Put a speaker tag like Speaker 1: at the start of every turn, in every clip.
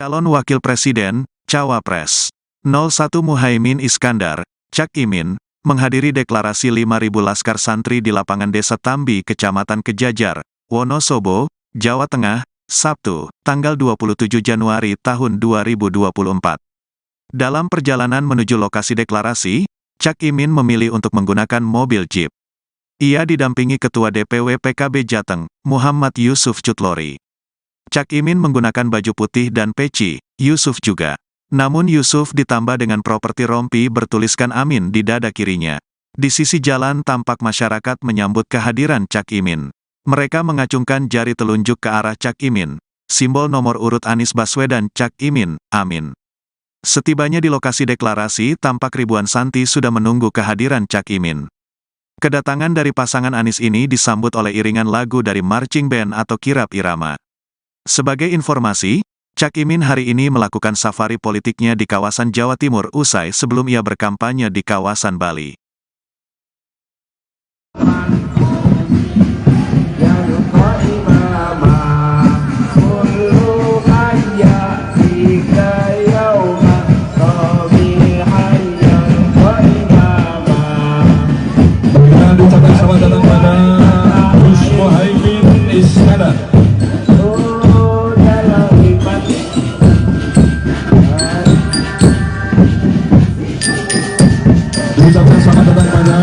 Speaker 1: Calon Wakil Presiden, Cawapres 01 Muhaimin Iskandar, Cak Imin, menghadiri deklarasi 5.000 laskar santri di lapangan Desa Tambi, Kecamatan Kejajar, Wonosobo, Jawa Tengah, Sabtu, tanggal 27 Januari tahun 2024. Dalam perjalanan menuju lokasi deklarasi, Cak Imin memilih untuk menggunakan mobil Jeep. Ia didampingi Ketua DPW PKB Jateng, Muhammad Yusuf Cutlori. Cak Imin menggunakan baju putih dan peci, Yusuf juga. Namun Yusuf ditambah dengan properti rompi bertuliskan Amin di dada kirinya. Di sisi jalan tampak masyarakat menyambut kehadiran Cak Imin. Mereka mengacungkan jari telunjuk ke arah Cak Imin, simbol nomor urut Anies Baswedan Cak Imin, Amin. Setibanya di lokasi deklarasi, tampak ribuan santri sudah menunggu kehadiran Cak Imin. Kedatangan dari pasangan Anies ini disambut oleh iringan lagu dari marching band atau kirap irama. Sebagai informasi, Cak Imin hari ini melakukan safari politiknya di kawasan Jawa Timur usai sebelum ia berkampanye di kawasan Bali.
Speaker 2: Ucapkan selamat datang pada Gus Muhaimin Iskandar. Ucapkan selamat datang pada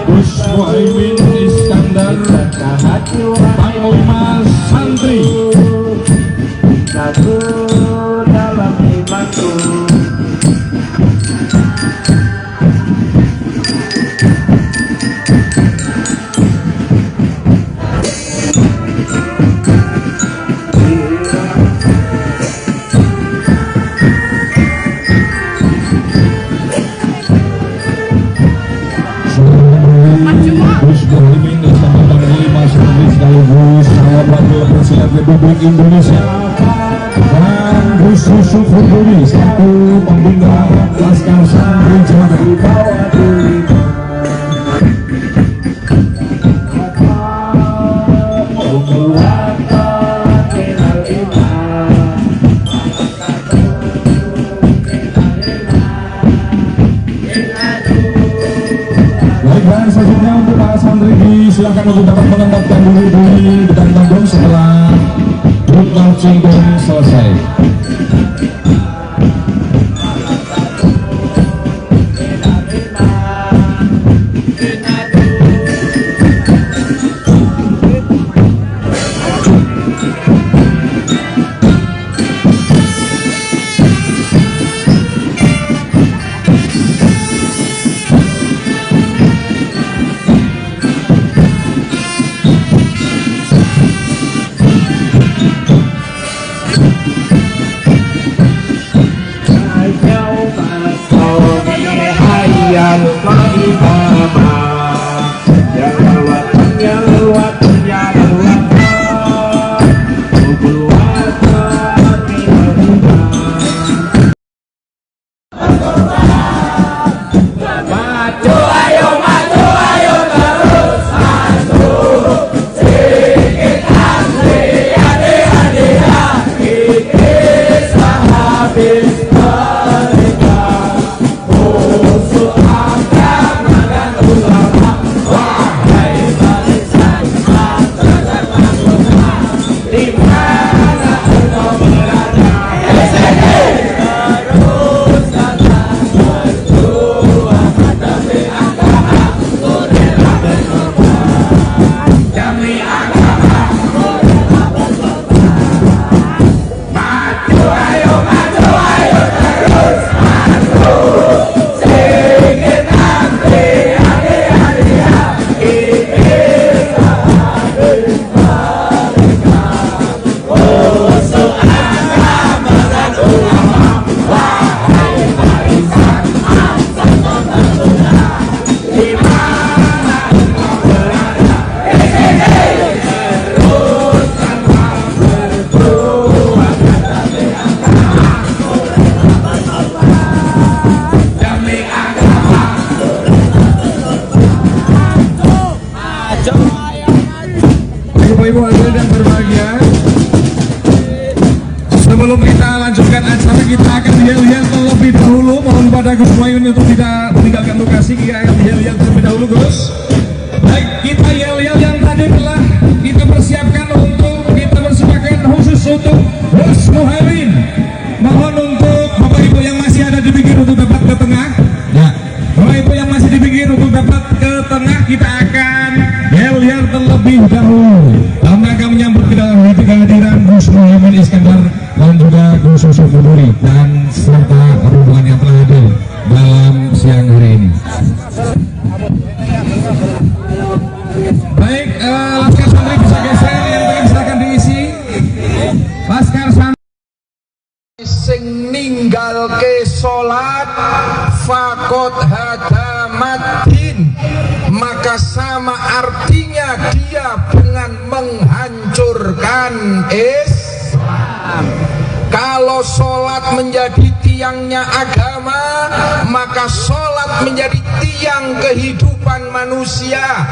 Speaker 2: Gus Muhaimin Iskandar, Panglima Santri.
Speaker 3: Satu dalam imanku.
Speaker 2: Gus Muhaimin Iskandar Panglima Santri sekaligus calon wakil presiden Republik Indonesia, dan Gus Yusuf Huduri selaku pembina Laskar Santri Jawa Tengah. Dan selanjutnya untuk para santri silakan untuk dapat menempatkan diri di depan panggung setelah grup marching band selesai. Sebelum kita lanjutkan acara, kita akan yel-yel terlebih dahulu. Mohon pada Gus Mayun untuk tidak meninggalkan lokasi. Kita akan yel-yel terlebih dahulu, Gus. Baik, kita yel-yel yang tadi telah kita persiapkan untuk kita persembahkan khusus untuk Gus Muhaimin. Mohon untuk Bapak Ibu yang masih ada di pinggir untuk dapat ke tengah. Ya, Bapak Ibu yang masih di pinggir untuk dapat ke tengah, kita akan yel-yel terlebih dahulu dalam rangka menyambut kehadiran Gus Muhaimin Iskandar dan juga Gus Yusuf Buduri dan serta rombongan yang telah hadir dalam siang hari ini. Baik, Laskar Santri bisa geser, yang tengah silakan diisi. Laskar Santri
Speaker 4: sing ninggal ke sholat fakot hadamatin, maka sama artinya dia dengan menghancurkan Islam. Kalau sholat menjadi tiangnya agama, maka sholat menjadi tiang kehidupan manusia.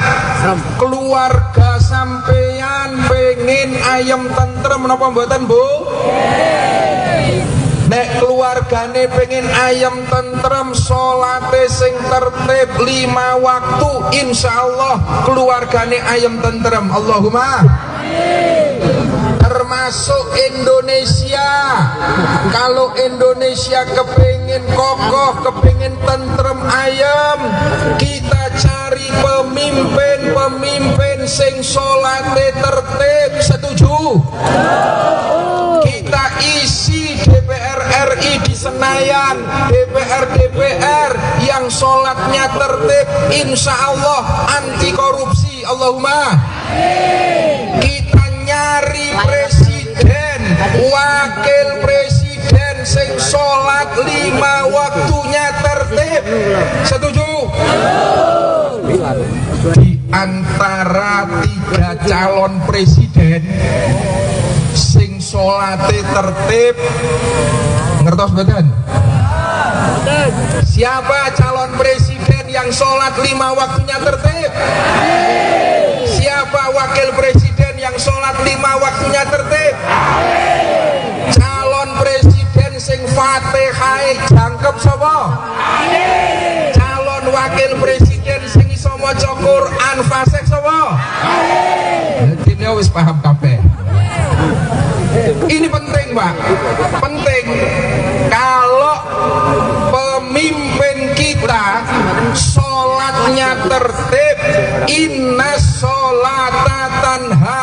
Speaker 4: Keluarga sampeyan pengen ayam tentrem menapa mboten, Bu? Nek keluargane pengen ayam tentrem, sholate sing tertib 5 waktu, insyaallah keluargane ayam tentrem. Allahumma termasuk Indonesia. Kalau Indonesia kepingin kokoh, kepingin tentrem ayam, kita cari pemimpin sing sholate tertib. Setuju? Kita isi DPR RI di Senayan, DPR yang sholatnya tertib, insya Allah anti korupsi. Allahumma. Kita nyari presiden, wakil presiden sing sholat 5 waktunya tertib. Setuju? Di antara 3 calon presiden sing sholate tertib, ngertos badan? Siapa calon presiden yang sholat 5 waktunya tertib? Siapa wakil presiden yang sholat 5 waktunya tertib? Calon presiden sing fatihai jangkep sapa? Calon wakil presiden sing iso maca Quran fasih sapa? Dene wis paham kabeh. Ini penting, Pak, penting. Kalau pemimpin kita sholatnya tertib, inna sholata tanha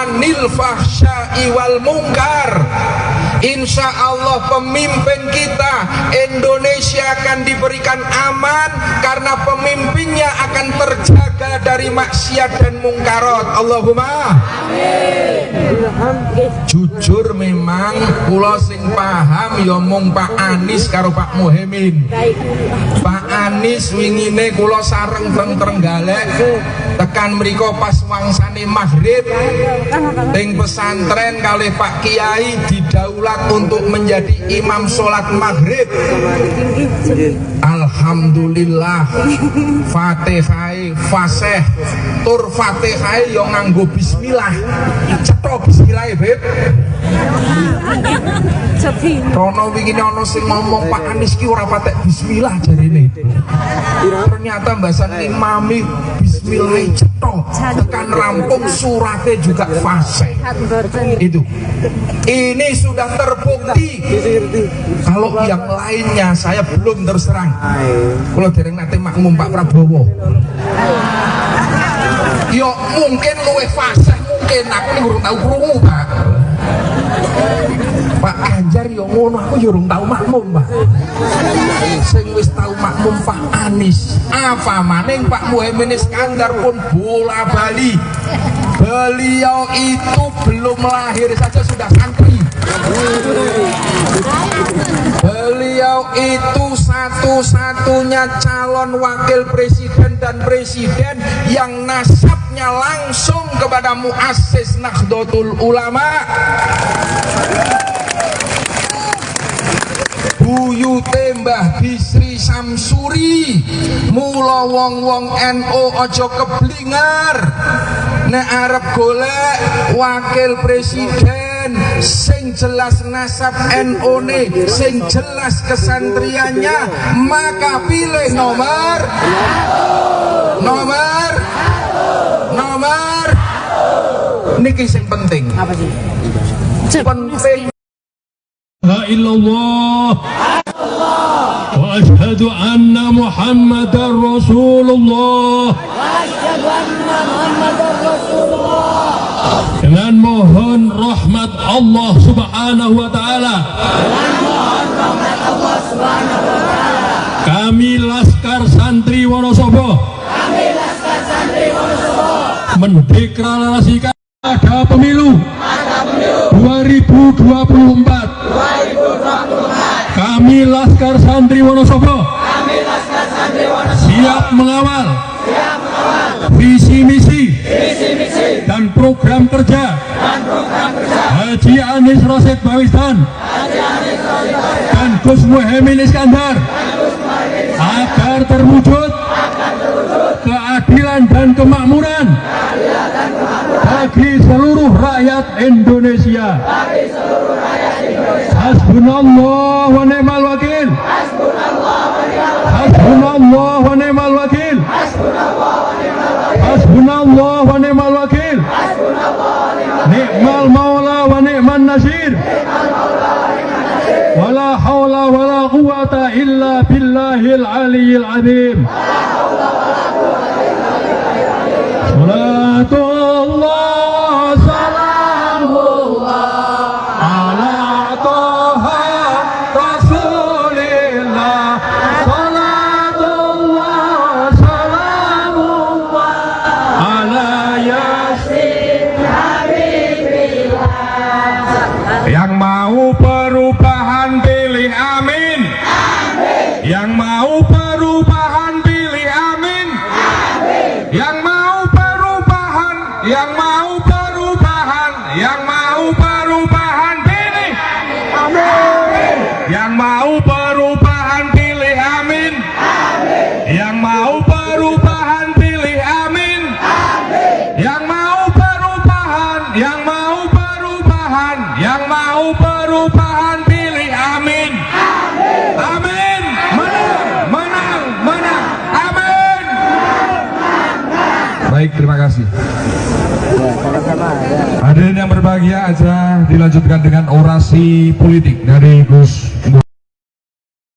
Speaker 4: anil fahsya'i wal munkar, insya Allah pemimpin kita Indonesia akan diberikan aman karena pemimpinnya akan terjaga dari maksiat dan mungkarat. Allahumma jujur memang kula sing paham ya mung Pak Anies karo Pak Muhaimin. Pak Anies wingine kula sareng teng Trenggalek tekan mriko pas wangsane maghrib teng pesantren kalih Pak Kiai didaulat untuk menjadi imam sholat maghrib. Alhamdulillah fatihai fasih tur fatihai yo nganggo bismillah. Cetha bismillah, Beb. Rono wingi ana sing ngomong Pak Anies ki ora patek bismillah jarene. Ternyata mbasan imami bismillah cetha tekan rampung surate juga fasih. Itu. Ini sudah terbukti. Kalau yang lainnya saya belum terus terang. Kalau dereng nate makmum Pak Prabowo. Yo mungkin luwih fasih, mungkin aku ning urung tau krungu, Pak. Pak Ganjar yo ngono, aku yo urung tau makmum, Pak. Sing wis tau makmum Pak Anies. Apa maning Pak Muhaimin Iskandar pun bola bali. Beliau itu belum lahir saja sudah santri. Beliau itu satu-satunya calon wakil presiden dan presiden yang nasabnya langsung kepada muassis Nahdlatul Ulama. Buyute Mbah Bisri Samsuri. Mula wong-wong NU aja keblingar nek arep golek wakil presiden pesantren sing jelas nasab NU-ne, sing jelas kesantriannya, maka pilih nomor niki sing penting.
Speaker 3: Apa sih?
Speaker 4: Penting.
Speaker 2: La illallah wa asyhadu anna Muhammadar Rasulullah. Dengan mohon rahmat Allah Subhanahu wa taala. Kami Laskar Santri Wonosobo mendeklarasikan ada pemilu 2024. Kami Laskar Santri Wonosobo siap mengawal visi misi dan program kerja Haji Anies Rashid Baswedan dan Gus Muhaimin Iskandar agar terwujud keadilan dan kemakmuran bagi seluruh rakyat Indonesia. Hasbunallah wa ni'mal wakil. Hasbunallah wa ni'mal wakil. Hasbunallah wa ni'mal wakil. Ni'mal maula wa ni'man nasir. Wala hawla wala quwata illa billahil aliyyil azim. Salatullah salamullah ala toha rasulillah. Salatullah salamullah ala yasin habibillah. Yang mau perubahan pilih amin. Yang mau perubahan pilih amin. Yang mau perubahan, yang mau perubahan, yang mau perubahan pilih amin. Yang mau perubahan pilih amin. Yang mau perubahan pilih amin. Yang mau perubahan, yang mau perubahan, yang mau perubahan pilih amin. Amin. Menang, menang, menang. Amin. Baik, terima kasih. Hadirin yang berbahagia, aja dilanjutkan dengan orasi politik dari Gus.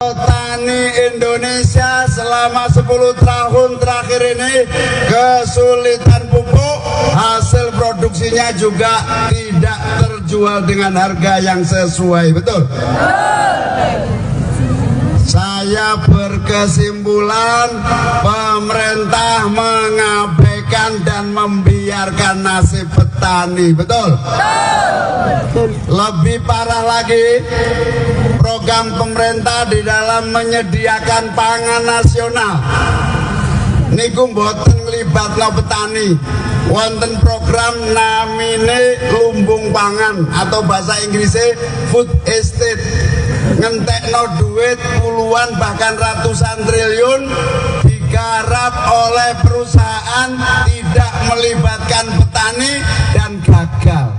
Speaker 5: Petani Indonesia selama 10 tahun terakhir ini kesulitan pupuk, hasil produksinya juga tidak terjual dengan harga yang sesuai, betul? Saya berkesimpulan pemerintah mengabaikan dan membiarkan nasib petani, betul? Lebih parah lagi, program pemerintah di dalam menyediakan pangan nasional niku mboten nglibatno petani. Wonten program namine lumbung pangan atau bahasa Inggrisnya food estate, ngentekno duit puluhan bahkan ratusan triliun digarap oleh perusahaan, tidak melibatkan petani dan gagal.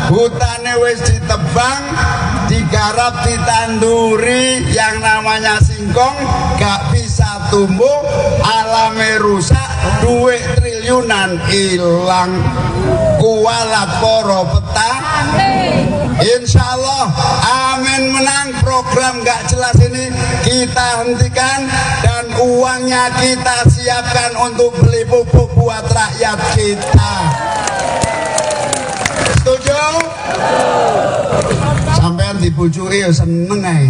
Speaker 5: Hutane wis ditebang, digarap, ditanduri yang namanya singkong, gak bisa tumbuh, alame rusak, duit triliunan hilang. Kualat poro petani. Insya Allah amin menang. Program gak jelas ini kita hentikan dan uangnya kita siapkan untuk beli pupuk buat rakyat kita. Setuju? Sampean dibujuki ya seneng ae.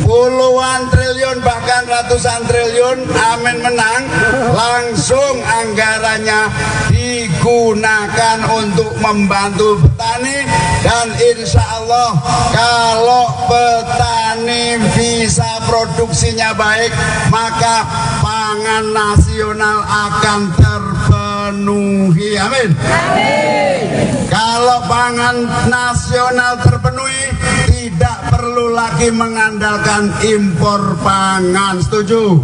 Speaker 5: Puluhan triliun bahkan ratusan triliun amin menang, langsung anggarannya digunakan untuk membantu petani. Dan insya Allah kalau petani bisa produksinya baik, maka pangan nasional akan terpenuhi. Amin. Kalau pangan nasional terpenuhi, tidak perlu perlu lagi mengandalkan impor pangan. Setuju?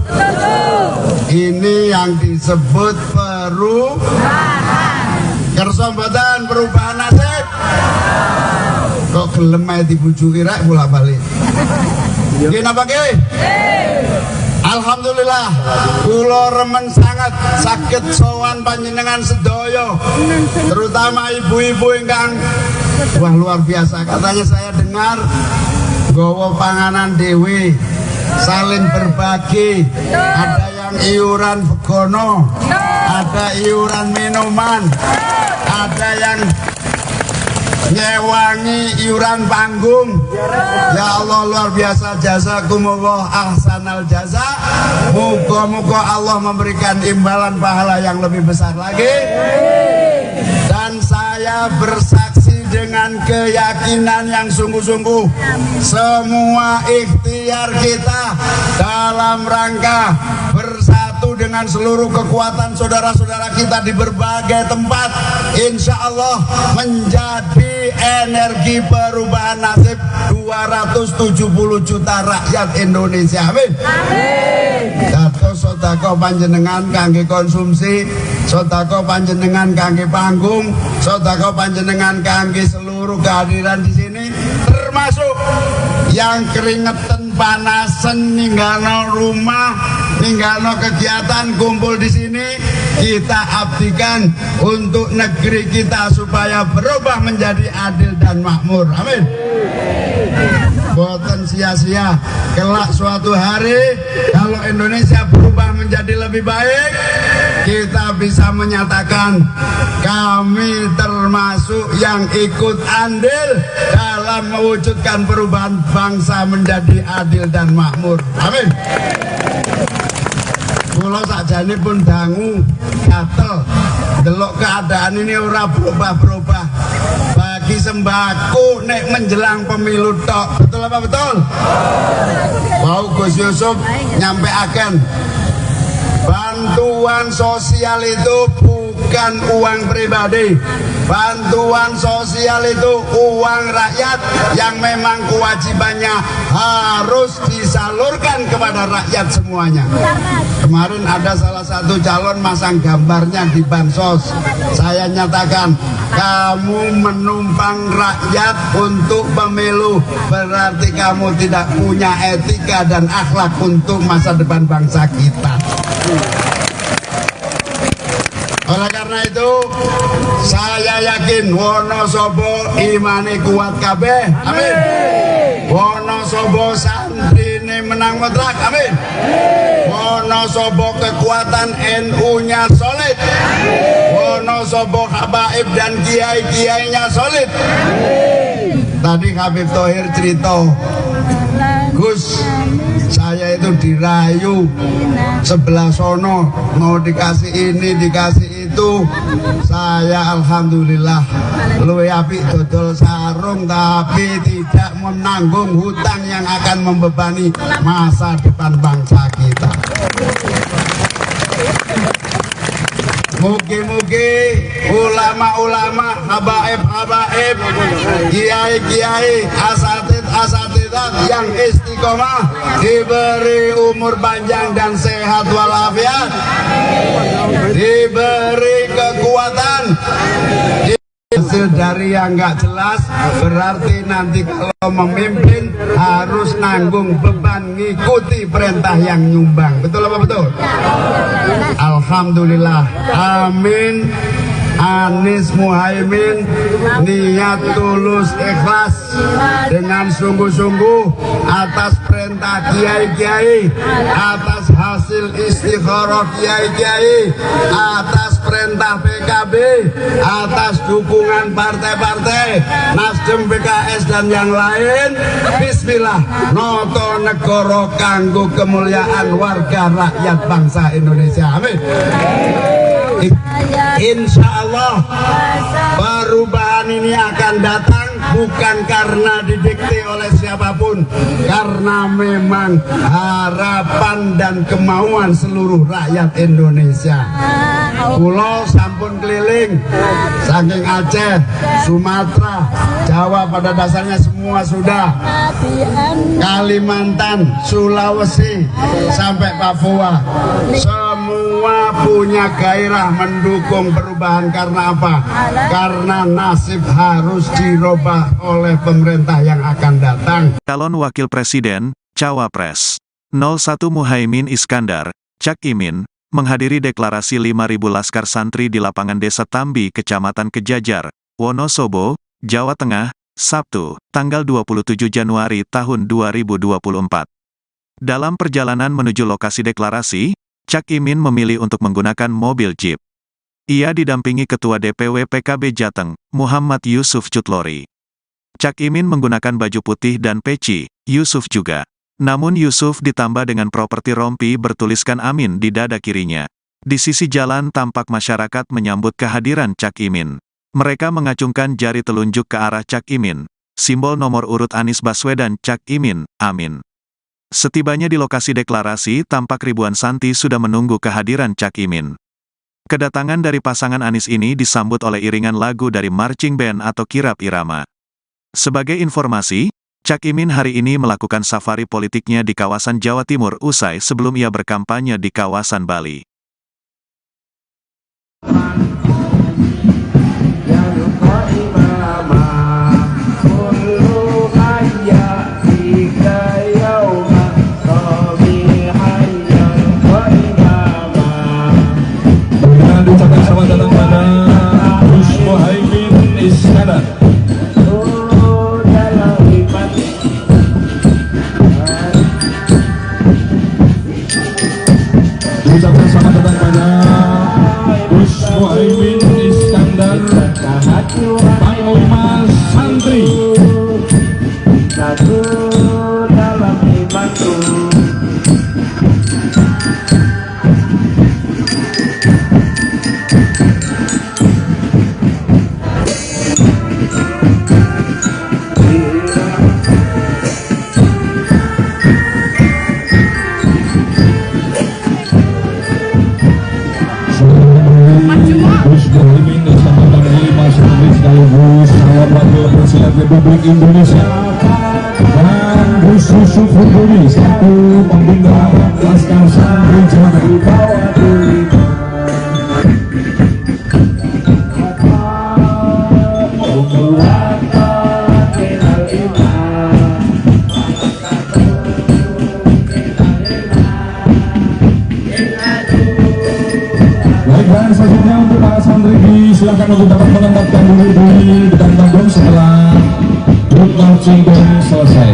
Speaker 5: Ini yang disebut perubahan. Kersa mboten perubahan nasib? Kok gelem ae dibujuki rek bolak-balik. Nggih napa nggih? Alhamdulillah, kula remen sangat saged sowan panjenengan sedaya, terutama ibu-ibu ingkang wah luar biasa. Katanya saya dengar nggawa panganan dewe, saling berbagi, ada yang iuran begono, ada iuran minuman, ada yang nyewangi iuran panggung. Ya Allah luar biasa, jazakumullah ahsanal jaza. Moga-moga Allah memberikan imbalan pahala yang lebih besar lagi. Dan saya bersaksi dengan keyakinan yang sungguh-sungguh, semua ikhtiar kita dalam rangka bersatu dengan seluruh kekuatan saudara-saudara kita di berbagai tempat, insya Allah menjadi energi perubahan nasib 270 juta rakyat Indonesia. Amin. Dados sedekah panjenengan kangge konsumsi, sedekah panjenengan kangge panggung, sedekah panjenengan kangge seluruh kehadiran di sini, termasuk yang keringetan panasan ninggalno rumah, ninggalno kegiatan kumpul di sini, kita abdikan untuk negeri kita supaya berubah menjadi adil dan makmur. Amin. Boten sia-sia, kelak suatu hari kalau Indonesia berubah menjadi lebih baik, kita bisa menyatakan kami termasuk yang ikut andil dalam mewujudkan perubahan bangsa menjadi adil dan makmur. Amin. Kula sakjane pun dangu gatel delok keadaan ini ora berubah-berubah. Bagi sembako nek menjelang pemilu tok. Betul apa betul? Mau Gus Yusuf nyampe akan bantuan sosial itu bukan uang pribadi. Bantuan sosial itu uang rakyat yang memang kewajibannya harus disalurkan kepada rakyat semuanya. Kemarin ada salah satu calon masang gambarnya di bansos. Saya nyatakan, kamu menumpang rakyat untuk pemilu, berarti kamu tidak punya etika dan akhlak untuk masa depan bangsa kita. Oleh karena itu, saya yakin Wonosobo imane kuat kabeh. Amin. Wonosobo santrine menang mutlak. Amin. Wonosobo kekuatan NU-nya solid. Wonosobo habaib dan kiai-kiainya solid. Tadi Habib Thohir cerita, Gus, saya itu dirayu sebelah sono, mau dikasih ini, dikasih itu. Saya alhamdulillah luwih apik dodol sarung, tapi tidak menanggung hutang yang akan membebani masa depan bangsa kita. Mugi-mugi ulama-ulama, habaib-habaib, kiai-kiai, asatidah yang istiqomah diberi umur panjang dan sehat walafiat, diberi kekuatan. Hasil dari yang nggak jelas berarti nanti kalau memimpin harus nanggung beban ngikuti perintah yang nyumbang. Betul apa betul? Alhamdulillah. Amin. Anies Muhaimin niat tulus ikhlas dengan sungguh-sungguh atas perintah kiai-kiai, atas hasil istikharah kiai-kiai, atas perintah PKB, atas dukungan partai-partai Nasdem, PKS dan yang lain. Bismillah, noto negara kanggo kemuliaan warga rakyat bangsa Indonesia. Amin. Insya Allah perubahan ini akan datang bukan karena didikte oleh siapapun, karena memang harapan dan kemauan seluruh rakyat Indonesia. Pulau sampun keliling, saking Aceh, Sumatera, Jawa pada dasarnya semua sudah, Kalimantan, Sulawesi, sampai Papua, semua punya gairah mendukung perubahan. Karena apa? Karena nasib harus dirubah oleh pemerintah yang akan datang.
Speaker 1: Calon Wakil Presiden, Cawapres 01 Muhaimin Iskandar, Cak Imin, menghadiri deklarasi 5.000 laskar santri di lapangan Desa Tambi, Kecamatan Kejajar, Wonosobo, Jawa Tengah, Sabtu, tanggal 27 Januari tahun 2024. Dalam perjalanan menuju lokasi deklarasi, Cak Imin memilih untuk menggunakan mobil jeep. Ia didampingi Ketua DPW PKB Jateng, Muhammad Yusuf Cutlori. Cak Imin menggunakan baju putih dan peci, Yusuf juga. Namun Yusuf ditambah dengan properti rompi bertuliskan Amin di dada kirinya. Di sisi jalan tampak masyarakat menyambut kehadiran Cak Imin. Mereka mengacungkan jari telunjuk ke arah Cak Imin, simbol nomor urut Anies Baswedan Cak Imin, Amin. Setibanya di lokasi deklarasi, tampak ribuan santri sudah menunggu kehadiran Cak Imin. Kedatangan dari pasangan Anies ini disambut oleh iringan lagu dari marching band atau kirap irama. Sebagai informasi, Cak Imin hari ini melakukan safari politiknya di kawasan Jawa Timur usai sebelum ia berkampanye di kawasan Bali.
Speaker 2: Ucapkan selamat datang pada Gus Muhaimin Iskandar. Ucapkan selamat datang pada Gus Muhaimin Iskandar, Panglima Santri.
Speaker 3: Satu dalam imanku.
Speaker 2: Gus Muhaimin Iskandar Panglima Santri sekaligus calon wakil presiden Republik Indonesia, dan Gus Yusuf Hudori selaku pembina laskar santri Jawa Tengah. Dan selanjutnya untuk para santri silakan untuk dapat menempatkan diri di depan panggung setelah grup marching band selesai.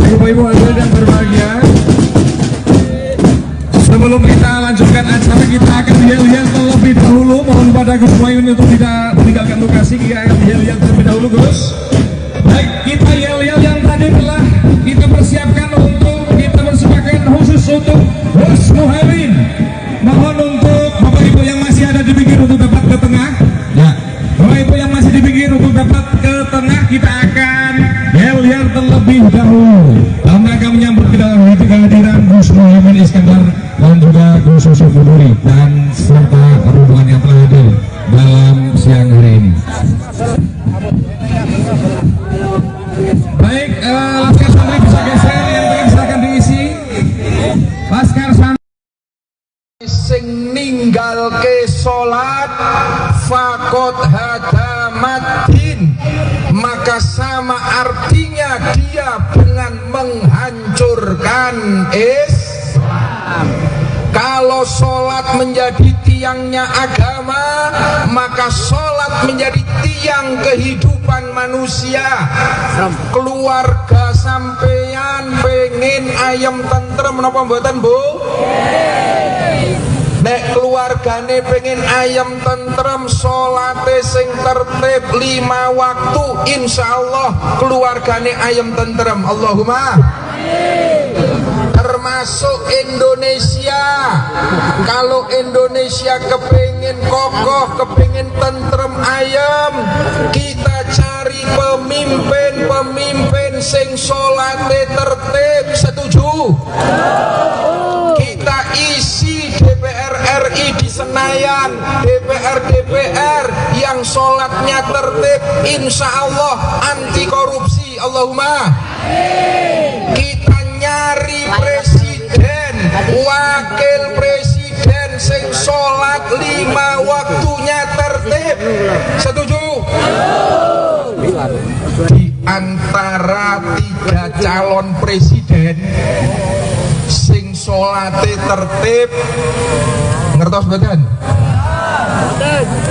Speaker 2: Ibu-ibu hadirin yang berbahagia, sebelum kita lanjutkan acara, kita akan yel-yel terlebih dahulu. Mohon pada Gus Muhaimin untuk tidak meninggalkan lokasi. Kita akan yel-yel terlebih dahulu, Gus. Baik, kita yel-yel yang tadi telah kita persiapkan untuk kita persembahkan khusus untuk Gus Muhaimin. Mohon untuk Bapak Ibu yang masih ada di pinggir untuk dapat ke tengah. Ya, Bapak Ibu yang masih di pinggir untuk dapat ke tengah, kita akan yel-yel terlebih dahulu dalam rangka menyambut kehadiran Gus Muhaimin Iskandar dan juga Gus Yusuf Nuri dan serta rombongan yang telah hadir dalam siang hari ini. Baik, Laskar Santri bisa geser, yang tengah silakan diisi. Laskar Santri
Speaker 4: sing ninggalke salat fakot hadamatin, maka sama artinya dia dengan menghancurkan Islam. Kalau sholat menjadi tiangnya agama, maka sholat menjadi tiang kehidupan manusia. Keluarga sampeyan pengen ayam tentrem napa mboten, Bu? Nek keluargane pengen ayam tentrem, sholate sing tertib 5 waktu, insyaallah keluargane ayam tentrem. Allahumma termasuk Indonesia. Kalau Indonesia kepingin kokoh, kepingin tentrem ayam, kita cari pemimpin sing sholate tertib. Setuju? Kita isi DPR RI di Senayan, DPR yang sholatnya tertib, insya Allah anti korupsi. Allahumma. Kita nyari presiden, wakil presiden sing sholat 5 waktunya tertib. Setuju? Di antara 3 calon presiden sing sholate tertib, ngertos betul?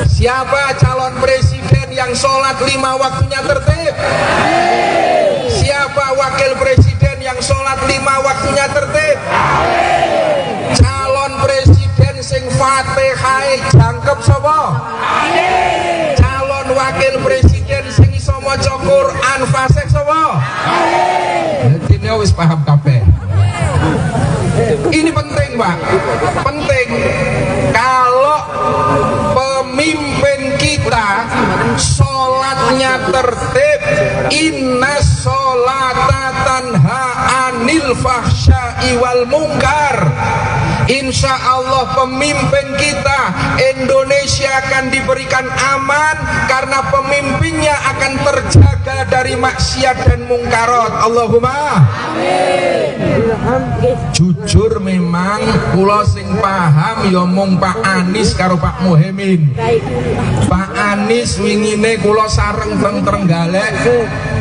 Speaker 4: Siapa calon presiden yang sholat 5 waktunya tertib? Siapa wakil presiden yang sholat 5 waktunya tertib? Calon presiden sing Fatihah jangkep sapa? Calon wakil presiden sing iso maca Quran fasih sapa? Dene wis paham kabeh. Ini penting, Pak. Penting. Kalau pemimpin kita sholatnya tertib, inna sholata tanha anil fahsya'i wal munkar, insya Allah pemimpin kita Indonesia akan diberikan aman karena pemimpinnya akan terjaga dari maksiat dan mungkarat. Allahumma amin. Jujur memang kula sing paham ya mung Pak Anies karo Pak Muhaimin. Pak Anies wingine kula sareng teng Trenggalek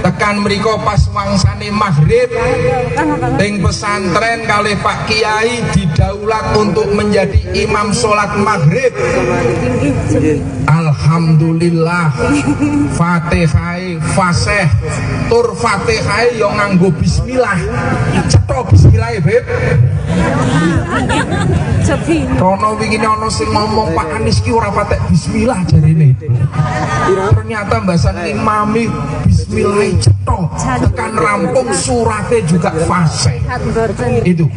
Speaker 4: tekan mriko pas wangsane maghrib teng pesantren kalih Pak Kiai didaulat untuk menjadi imam sholat maghrib. Alhamdulillah Fatihah fasih tur Fatihah yo nganggo bismillah. Cetha bismillah Beb. Rono wingi ana sing ngomong Pak Anies ki ora patek bismillah jarine. Ternyata mbasan imami bismillah cetha tekan rampung surate juga fasih. Itu.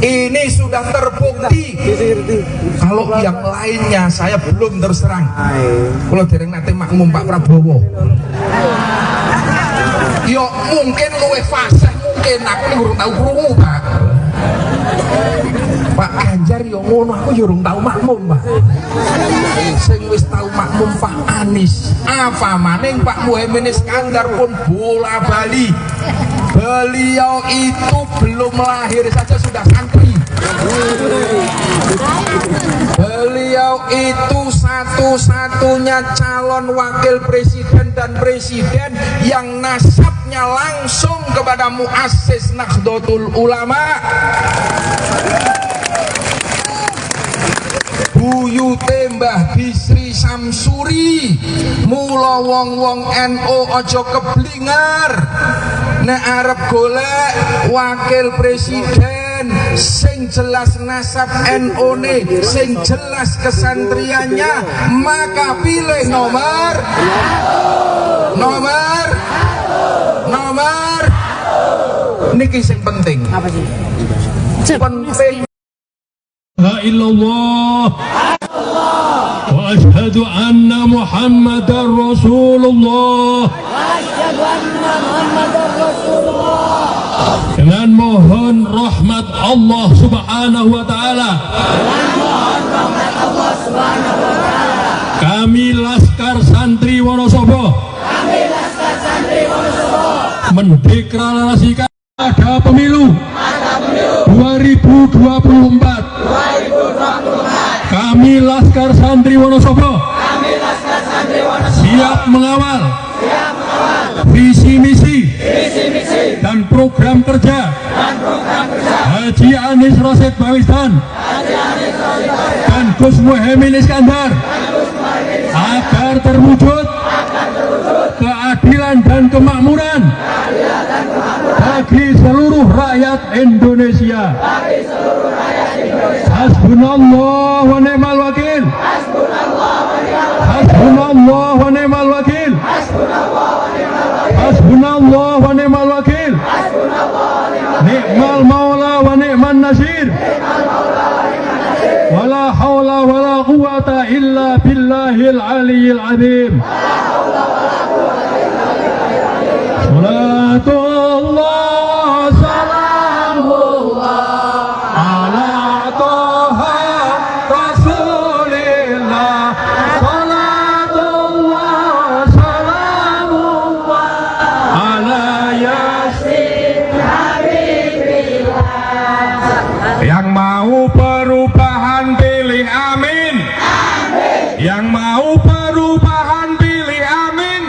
Speaker 4: Ini sudah terbukti. Kalau yang lainnya saya belum terus terang. Kalau dereng nate makmum Pak Prabowo. Yo mungkin luwih fasih, mungkin aku urung tahu krungu, Pak. Pak Ganjar yo ngono, aku yo urung tahu makmum, Pak. Sing wis tahu makmum Pak Anies. Apa maning Pak Muhaimin Iskandar pun bola bali. Beliau itu belum lahir saja sudah santri. Beliau itu satu-satunya calon wakil presiden dan presiden yang nasabnya langsung kepada muassis Nahdlatul Ulama. Buyute Mbah Bisri Samsuri. Mula wong-wong NU aja keblingar. nek arep golek wakil presiden sing jelas nasab NU-ne, sing jelas kesantriannya, maka pilih nomor niki sing penting.
Speaker 6: Apa sih?
Speaker 4: Penting.
Speaker 2: La illallah wa ashhadu anna Muhammadar Rasulullah. Dengan mohon rahmat Allah Subhanahu wa taala. Kami Laskar Santri Wonosobo mendeklarasikan ada pemilu 2024. Kami Laskar Santri Wonosobo siap mengawal visi misi dan program kerja Haji Anies Rashid Baswedan dan Gus Muhaimin Iskandar agar terwujud keadilan dan kemakmuran bagi seluruh rakyat Indonesia. Hasbunallah wa ni'mal wakil. Hasbunallah wa ni'mal wakil. Hasbunallah wa ni'mal wakil. Ni'mal maula wa ni'man nasir. Wala hawla wala quwata illa billahil aliyyil azim. Salatullah salamullah ala toha rasulillah. Salatullah salamullah ala yasin habibillah. Yang mau perubahan pilih amin. Yang mau perubahan pilih amin.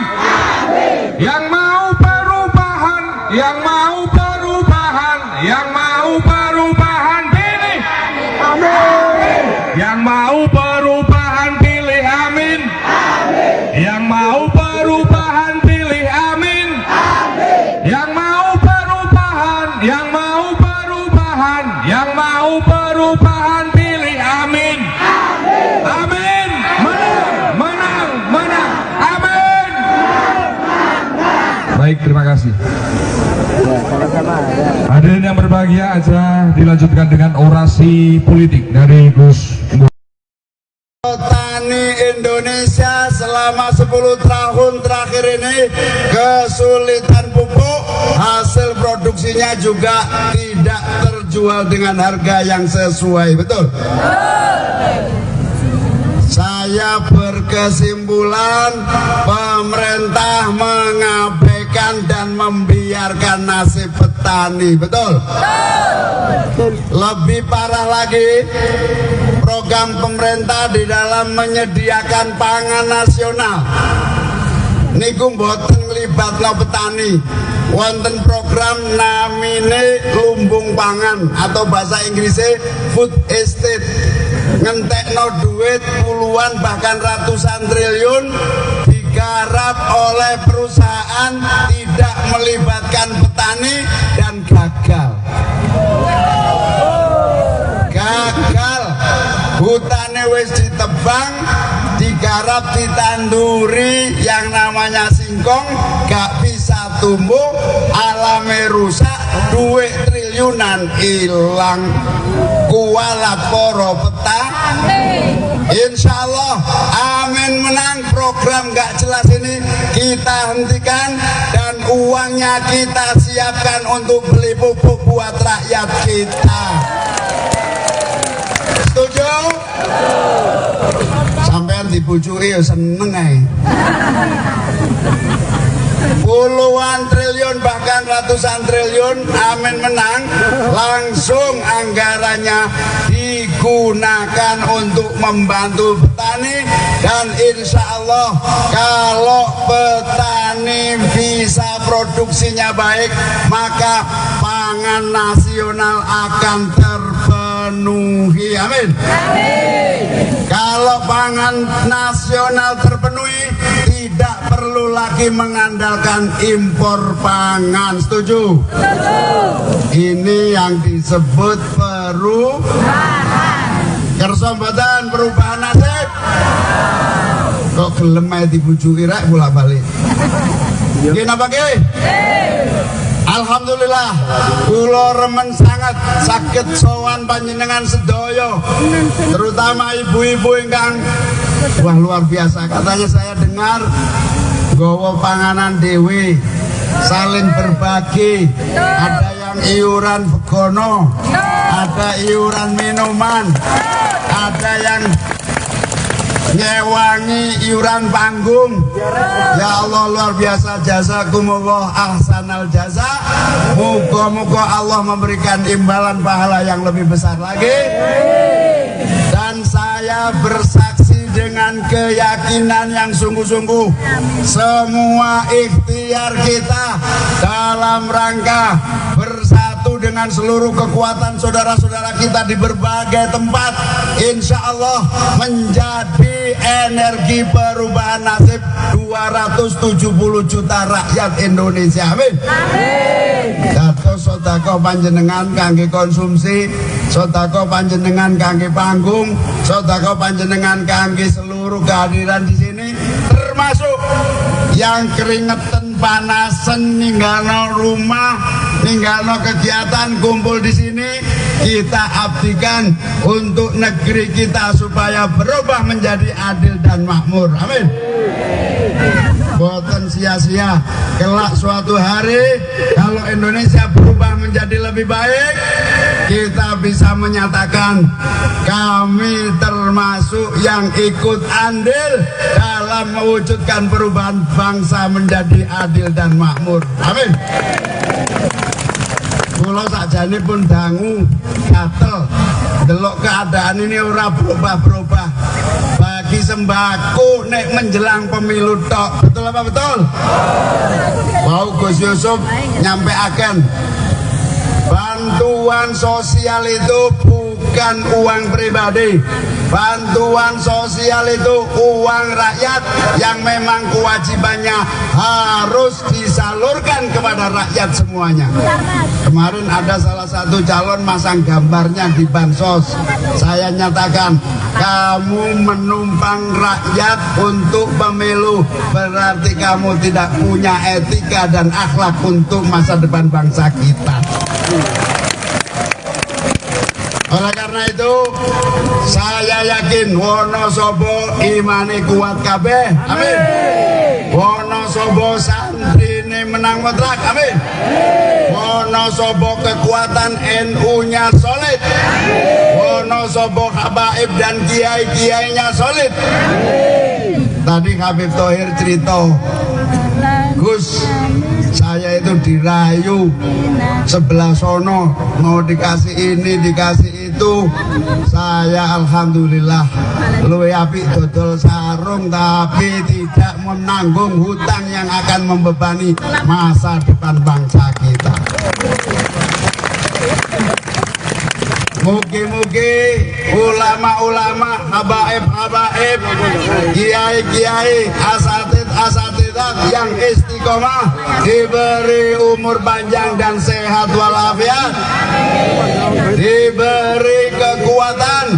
Speaker 2: Yang mau perubahan pilih amin. Yang mau perubahan pilih amin. Yang mau perubahan pilih amin. Yang mau perubahan pilih amin. Amin. Menang. Amin. Baik, terima kasih. Hadirin yang berbahagia, aja dilanjutkan dengan orasi politik dari Gus.
Speaker 5: Petani Indonesia selama 10 tahun terakhir ini kesulitan pupuk, hasil produksinya juga tidak terjual dengan harga yang sesuai, betul? Saya berkesimpulan pemerintah mengabaikan dan membiarkan nasib petani, betul? Lebih parah lagi, program pemerintah di dalam menyediakan pangan nasional niku mboten nglibatno petani. Wonten program namine lumbung pangan atau bahasa Inggrisnya food estate, ngentekno duit puluhan bahkan ratusan triliun digarap oleh perusahaan tidak melibatkan petani dan gagal. Hutannya wis ditebang, digarap, ditanduri yang namanya singkong, gak bisa tumbuh, alamnya rusak, duit triliunan hilang. Kualat poro petani. Insya Allah amin menang. Program gak jelas ini kita hentikan dan uangnya kita siapkan untuk beli pupuk buat rakyat kita. Setuju? Sampean dibujui ya seneng ae. Puluhan triliun bahkan ratusan triliun amin menang, langsung anggarannya digunakan untuk membantu petani. Dan insya Allah kalau petani bisa produksinya baik, maka pangan nasional akan terpenuhi. Amin. Kalau pangan nasional terpenuhi, tidak perlu lagi mengandalkan impor pangan. Setuju? Ini yang disebut perubahan. Kersa mboten perubahan nasib. Kok gelem ae dibujuki rek bolak-balik. Nggih napa nggih? Alhamdulillah, kula remen sangat saged sowan panjenengan sedaya, terutama ibu-ibu ingkang wah luar biasa. Katanya saya dengar gowo panganan dewe, saling berbagi, ada yang iuran begono, ada iuran minuman, ada yang nyewangi iuran panggung. Ya Allah luar biasa, jazakumullah ahsanal jaza. Moga-moga Allah memberikan imbalan pahala yang lebih besar lagi. Dan saya bersaksi dengan keyakinan yang sungguh-sungguh, semua ikhtiar kita dalam rangka bersatu dengan seluruh kekuatan saudara-saudara kita di berbagai tempat, insya Allah menjadi energi perubahan nasib 270 juta rakyat Indonesia. Amin. Dados sedekah panjenengan kangge konsumsi, sedekah panjenengan kangge panggung, sedekah panjenengan kangge seluruh kehadiran di sini, termasuk yang keringetan panasen ninggalno rumah, ninggalno kegiatan kumpul di sini, kita abdikan untuk negeri kita supaya berubah menjadi adil dan makmur. Amin. Boten sia-sia, kelak suatu hari kalau Indonesia berubah menjadi lebih baik, kita bisa menyatakan kami termasuk yang ikut andil dalam mewujudkan perubahan bangsa menjadi adil dan makmur. Amin. Kula sakjane pun dangu gatel delok keadaan ini ora berubah-berubah. Bagi sembako nek menjelang pemilu tok. Betul apa betul? Mau Gus Yusuf nyampeaken bantuan sosial itu bukan uang pribadi. Bantuan sosial itu uang rakyat yang memang kewajibannya harus disalurkan kepada rakyat semuanya. Kemarin ada salah satu calon masang gambarnya di bansos. Saya nyatakan, kamu menumpang rakyat untuk pemilu, berarti kamu tidak punya etika dan akhlak untuk masa depan bangsa kita. Oleh karena itu, saya yakin Wonosobo imane kuat kabeh. Amin. Wonosobo santrine menang mutlak. Amin. Wonosobo kekuatan NU-nya solid. Wonosobo habaib dan kiai-kiainya solid. Tadi Habib Thohir cerita, Gus, saya itu dirayu sebelah sono, mau dikasih ini, dikasih itu. Saya alhamdulillah luwe apik dodol sarung, tapi tidak menanggung hutang yang akan membebani masa depan bangsa kita. Mugi-mugi ulama-ulama, habaib-habaib, kiai-kiai, asatid-asatidat yang istiqomah diberi umur panjang dan sehat walafiat, diberi kekuatan.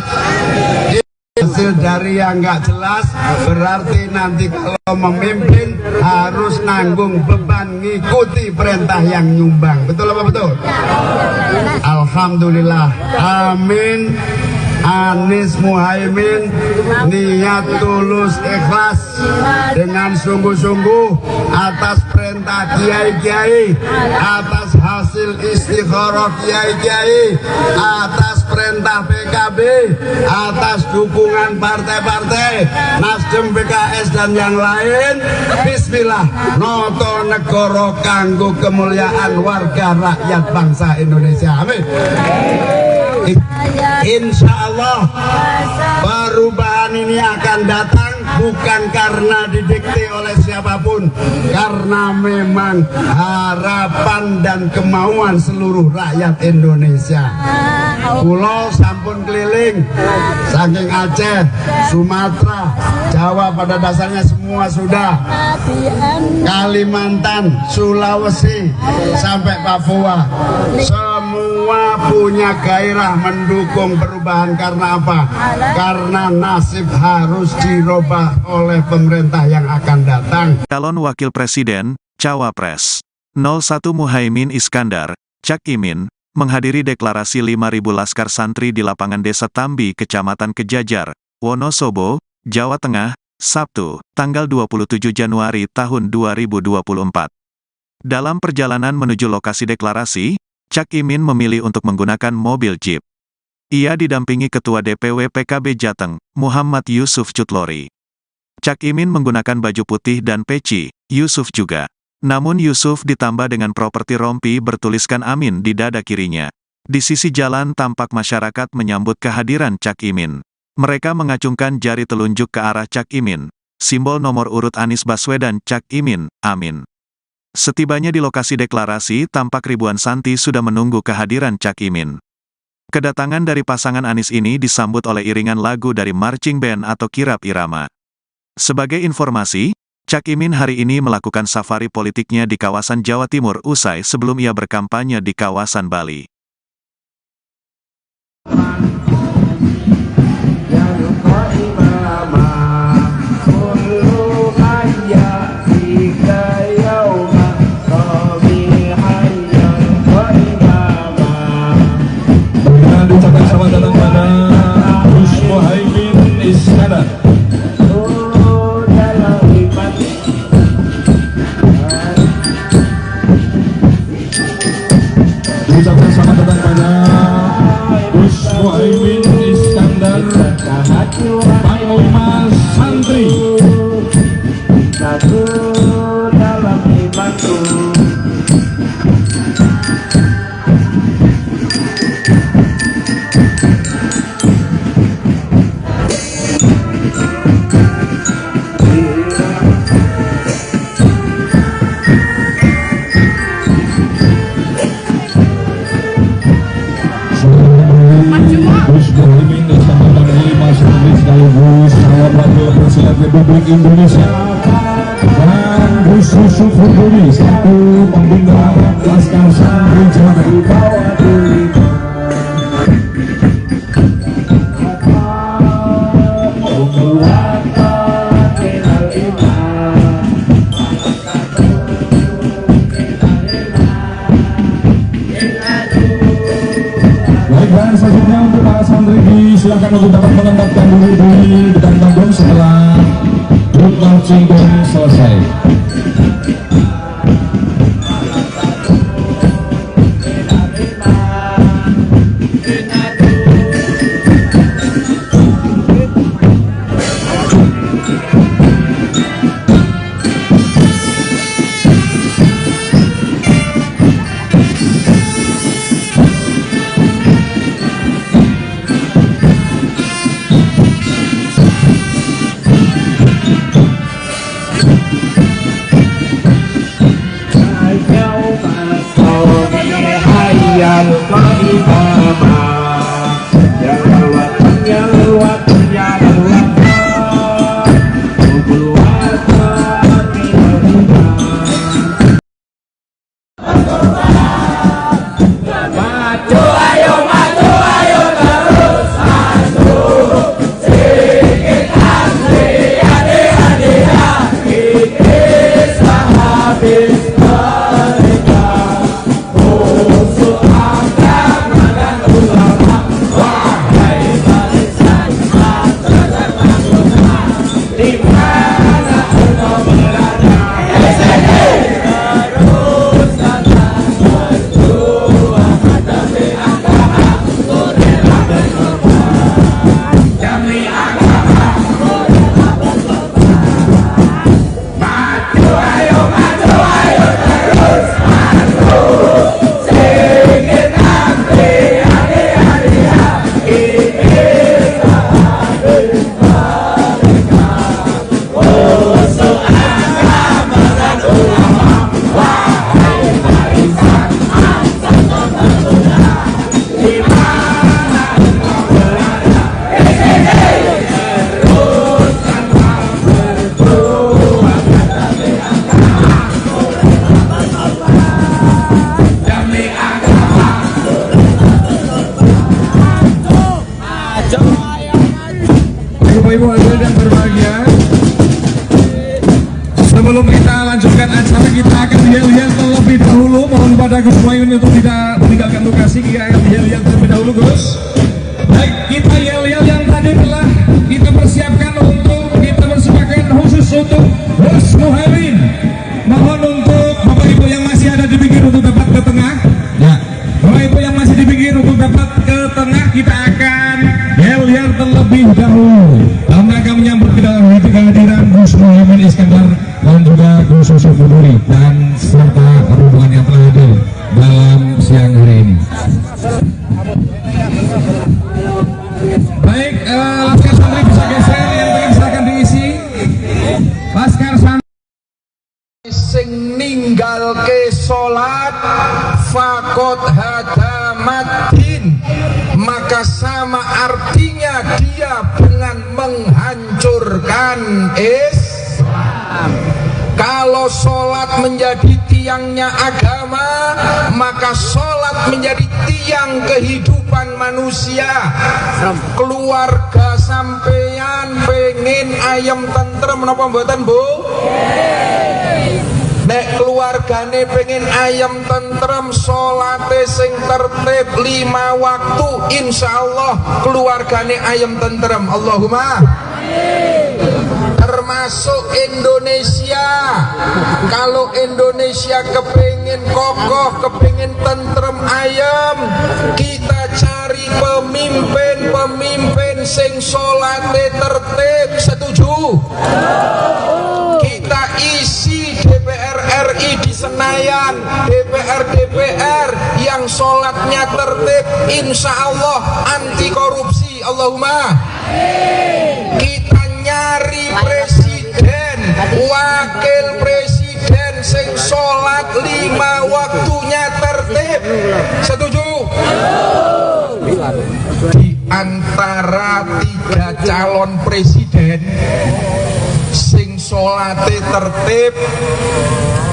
Speaker 5: Hasil dari yang nggak jelas berarti nanti kalau memimpin harus nanggung beban ngikuti perintah yang nyumbang. Betul apa betul? Alhamdulillah. Amin. Anies Muhaimin niat tulus ikhlas dengan sungguh-sungguh atas perintah kiai-kiai, atas hasil istikharah kiai-kiai, atas perintah PKB, atas dukungan partai-partai Nasdem, PKS dan yang lain. Bismillah, noto negara kanggo kemuliaan warga rakyat bangsa Indonesia. Amin. Insya Allah perubahan ini akan datang bukan karena didikte oleh siapapun, karena memang harapan dan kemauan seluruh rakyat Indonesia. Pulau sampun keliling, saking Aceh, Sumatera, Jawa pada dasarnya semua sudah, Kalimantan, Sulawesi, sampai Papua, semua punya gairah mendukung perubahan. Karena apa? Karena nasib harus dirubah oleh pemerintah yang akan datang.
Speaker 1: Calon Wakil Presiden, Cawapres 01 Muhaimin Iskandar, Cak Imin, menghadiri deklarasi 5.000 laskar santri di lapangan Desa Tambi, Kecamatan Kejajar, Wonosobo, Jawa Tengah, Sabtu, tanggal 27 Januari tahun 2024. Dalam perjalanan menuju lokasi deklarasi, Cak Imin memilih untuk menggunakan mobil Jeep. Ia didampingi Ketua DPW PKB Jateng, Muhammad Yusuf Cutlori. Cak Imin menggunakan baju putih dan peci, Yusuf juga. Namun Yusuf ditambah dengan properti rompi bertuliskan Amin di dada kirinya. Di sisi jalan tampak masyarakat menyambut kehadiran Cak Imin. Mereka mengacungkan jari telunjuk ke arah Cak Imin. Simbol nomor urut Anies Baswedan Cak Imin, Amin. Setibanya di lokasi deklarasi, tampak ribuan santri sudah menunggu kehadiran Cak Imin. Kedatangan dari pasangan Anies ini disambut oleh iringan lagu dari marching band atau kirap irama. Sebagai informasi, Cak Imin hari ini melakukan safari politiknya di kawasan Jawa Timur usai sebelum ia berkampanye di kawasan Bali.
Speaker 2: Dan ucapan selamat datang pada Gus Muhaimin Iskandar. Ucapan selamat datang pada Gus Muhaimin Iskandar, Panglima Santri.
Speaker 3: Satu dalam imanku.
Speaker 2: Gus Muhaimin Iskandar, Panglima Santri sekaligus calon wakil presiden Republik Indonesia, dan Gus Yusuf Huduri selaku pembina Laskar Santri Jateng. Baik, dan selanjutnya untuk para santri silakan untuk dapat menempatkan diri di depan panggung setelah grup marching band selesai. Ibu hadirin yang berbahagia, sebelum kita lanjutkan acara, kita akan lihat terlebih dahulu. Mohon pada Gus Muhaimin untuk tidak meninggalkan lokasi. Kita akan lihat terlebih dahulu, Gus. Baik, kita yel-yel yang tadi telah kita persiapkan untuk kita persembahkan khusus untuk Gus Muhaimin. Mohon untuk Bapak Ibu yang masih ada di pinggir untuk dapat ke tengah. Ya, Bapak Ibu yang masih di pinggir untuk dapat ke tengah, kita akan yel-yel terlebih dahulu dalam rangka menyambut kehadiran Gus Muhaimin Iskandar dan juga Gus Yusuf Buduri dan serta rombongan yang telah hadir dalam siang hari ini. Baik, Laskar Santri bisa geser, yang pengen silakan diisi. Laskar Santri
Speaker 4: sing ninggalke salat fakot hadamatin, maka sama artinya dia dengan menghancurkan Islam. Kalau sholat menjadi tiangnya agama, maka sholat menjadi tiang kehidupan manusia. Keluarga sampeyan pengen ayam tentrem napa mboten, Bu? Nek keluargane pengen ayam tentrem, sholate sing tertib 5 waktu, insyaallah keluargane ayam tentrem. Allahumma termasuk Indonesia. Kalau Indonesia kepingin kokoh, kepingin tentrem ayam, kita cari pemimpin sing sholate tertib. Setuju? Kita isi DPR RI di Senayan, DPR yang sholatnya tertib, insya Allah anti korupsi. Allahumma. Kita nyari presiden, wakil presiden sing sholat 5 waktunya tertib. Setuju? Di antara 3 calon presiden sing sholate tertib,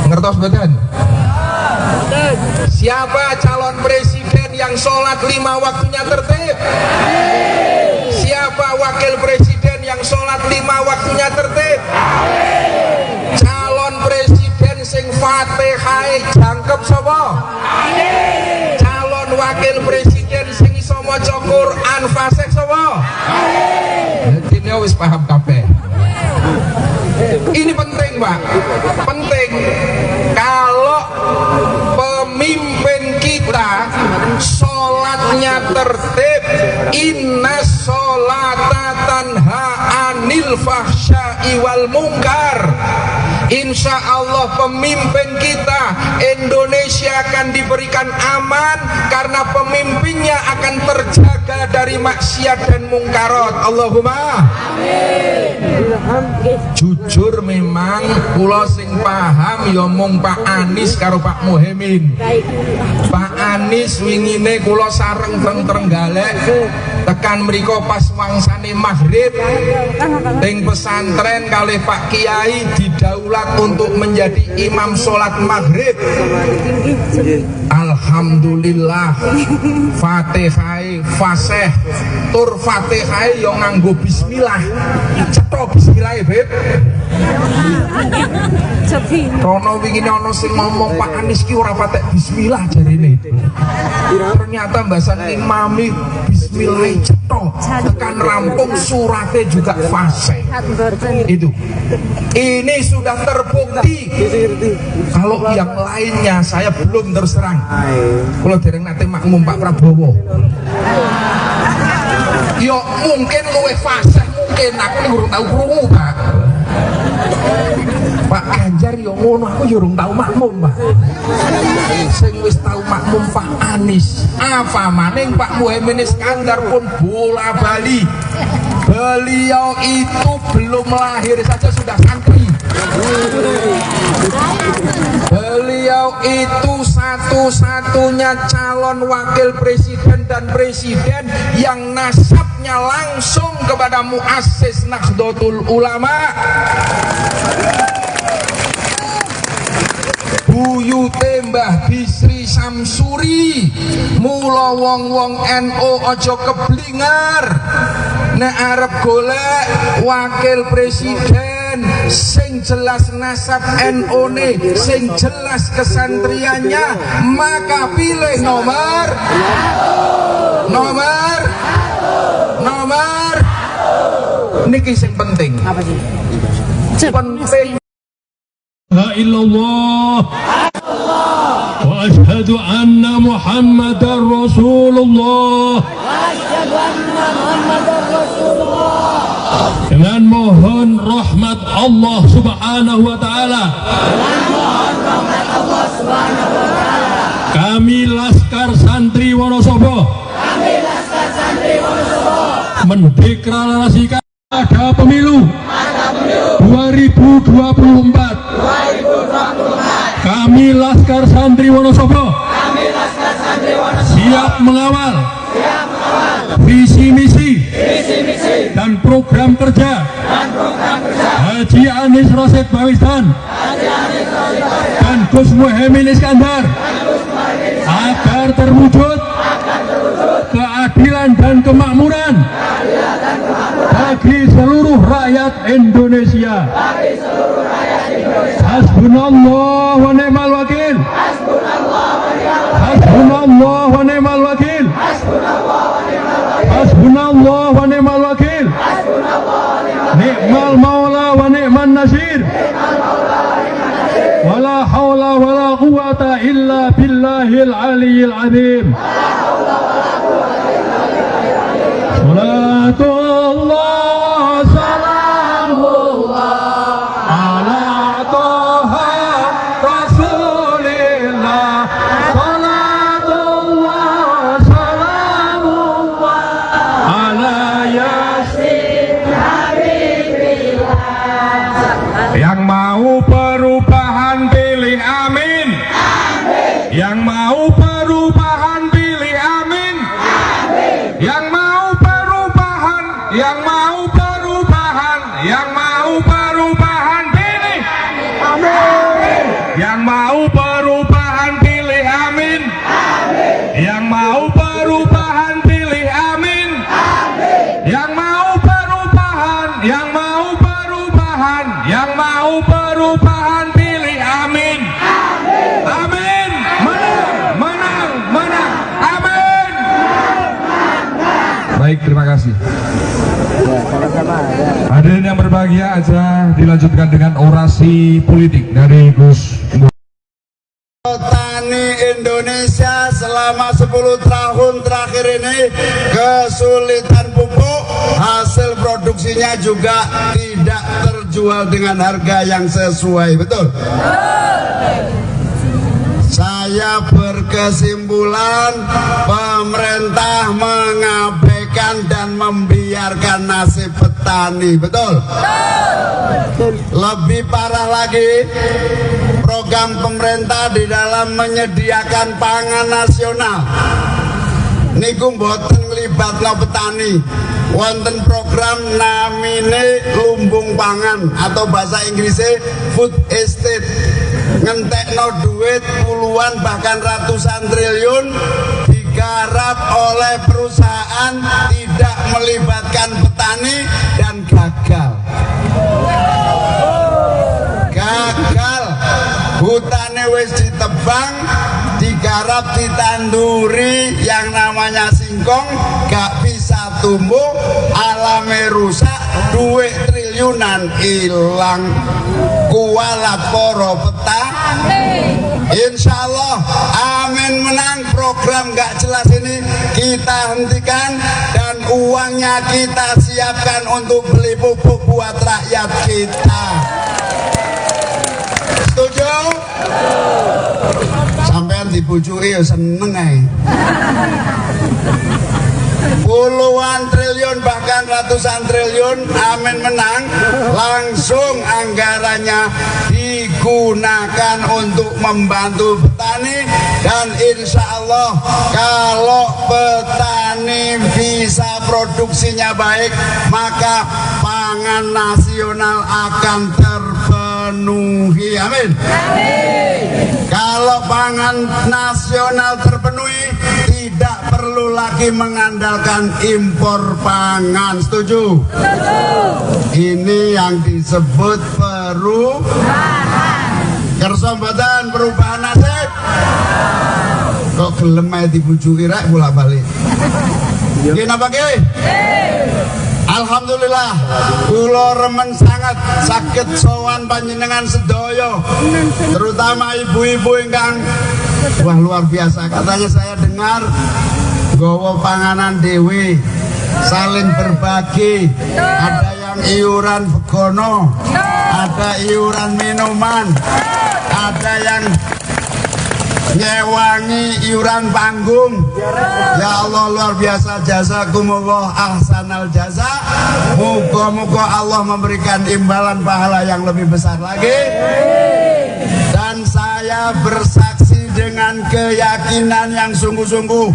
Speaker 4: ngertos betul? Siapa calon presiden yang sholat 5 waktunya tertib? Siapa wakil presiden yang sholat 5 waktunya tertib? Calon presiden sing Fatihah jangkep sapa? Calon wakil presiden sing iso maca Quran fasih sapa? Dene wis paham kabeh. Ini penting, Pak. Penting. Kalau pemimpin kita sholatnya tertib, inna sholata tanha anil fahsya'i wal munkar, insya Allah pemimpin kita Indonesia akan diberikan aman karena pemimpinnya akan terjaga dari maksiat dan mungkarat. Allahumma amin. Jujur memang kula sing paham ya mung Pak Anies karo Pak Muhaimin. Pak Anies wingine kula sareng teng Trenggalek tekan mriko pas wangsane maghrib teng pesantren kalih Pak Kiai didaulat untuk menjadi imam sholat maghrib. Alhamdulillah Fatihah fasih tur Fatihah yo nganggo bismillah. Cetha bismillah, Beb. Rono wingi ana sing ngomong Pak Anies ki ora patek bismillah jarene. Ternyata mbasan imami bismillah cetha tekan rampung surate juga fasih. Itu. Ini sudah terbukti. Kalau yang lainnya saya belum terus terang. Kalau dereng nate makmum Pak Prabowo. Yo mungkin luwih fasih, mungkin aku urung tau krungu, Pak. Pak Ganjar yo ngono, aku yo urung tau makmum, Pak. Sing wis tau makmum Pak Anies. Apa maning Pak Muhaimin Iskandar pun bola bali. Beliau itu belum lahir saja sudah santri. Beliau itu satu-satunya calon wakil presiden dan presiden yang nasabnya langsung kepada muassis Nahdlatul Ulama. buyute Mbah Bisri Samsuri. Mula wong-wong NU aja keblinger nek arep golek wakil presiden sing jelas nasab NU ne, sing jelas kesantriannya, maka pilih nomor niki sing penting.
Speaker 6: Apa sih?
Speaker 4: Penting.
Speaker 2: La illallah wa ashhadu anna Muhammadar Rasulullah. Dengan mohon rahmat Allah Subhanahu wa taala. Kami Laskar Santri Wonosobo mendeklarasikan ada pemilu 2024. Kami Laskar Santri Wonosobo siap mengawal visi misi dan program kerja Haji Anies Rashid Baswedan dan Gus Muhaimin Iskandar agar terwujud keadilan dan kemakmuran bagi seluruh rakyat Indonesia. Hasbunallah wa ni'mal wakil. Hasbunallah wa ni'mal wakil. Hasbunallah wa ni'mal wakil. Ni'mal maula wa ni'man nasir. Wala hawla wala quwata illa billahil aliyyil azim. Salatullah salamullah ala toha rasulillah. Salatullah salamullah ala yasin habibillah. Yang mau perubahan pilih amin. Yang mau perubahan pilih amin. Yang mau perubahan, yang mau perubahan, yang mau perubahan pilih amin. Yang mau perubahan pilih amin. Yang mau perubahan pilih amin. Yang mau perubahan, yang mau perubahan, yang mau perubahan pilih amin. Amin. Menang, menang, menang. Amin. Baik, terima kasih. Hadirin yang berbahagia, aja dilanjutkan dengan orasi politik dari Gus.
Speaker 5: Petani Indonesia selama 10 tahun terakhir ini kesulitan pupuk, hasil produksinya juga tidak terjual dengan harga yang sesuai, betul? Saya berkesimpulan pemerintah mengabaikan dan membiarkan nasib petani, betul? Lebih parah lagi, program pemerintah di dalam menyediakan pangan nasional niku mboten nglibatno petani. Wonten program namine lumbung pangan atau bahasa Inggrisnya food estate, ngentekno duit puluhan bahkan ratusan triliun digarap oleh perusahaan, tidak melibatkan petani dan gagal. Hutannya wis ditebang, digarap, ditanduri yang namanya singkong, gak bisa tumbuh, alamnya rusak, duit triliunan hilang. Kualat poro petani. Insya Allah amin menang. Program gak jelas ini kita hentikan dan uangnya kita siapkan untuk beli pupuk buat rakyat kita. Setuju? Sampean dibujui ya seneng ae. Puluhan triliun bahkan ratusan triliun amin menang, langsung anggarannya digunakan untuk membantu petani. Dan insya Allah kalau petani bisa produksinya baik, maka pangan nasional akan terpenuhi. terpenuhi. Amin. Kalau pangan nasional terpenuhi, tidak perlu lagi mengandalkan impor pangan. Setuju? Ini yang disebut perubahan. Kersa mboten perubahan nasib. Kok gelem ae dibujuki rek bolak-balik. Nggih napa nggih? Alhamdulillah, kula remen sangat saged sowan panjenengan sedaya, terutama ibu-ibu ingkang wah luar biasa. Katanya saya dengar nggawa panganan dewe, saling berbagi, ada yang iuran begono, ada iuran minuman, ada yang nyewangi iuran panggung. Ya Allah, luar biasa, jazakumullah ahsanal jaza. Moga-moga Allah memberikan imbalan pahala yang lebih besar lagi. Dan saya bersaksi dengan keyakinan yang sungguh-sungguh,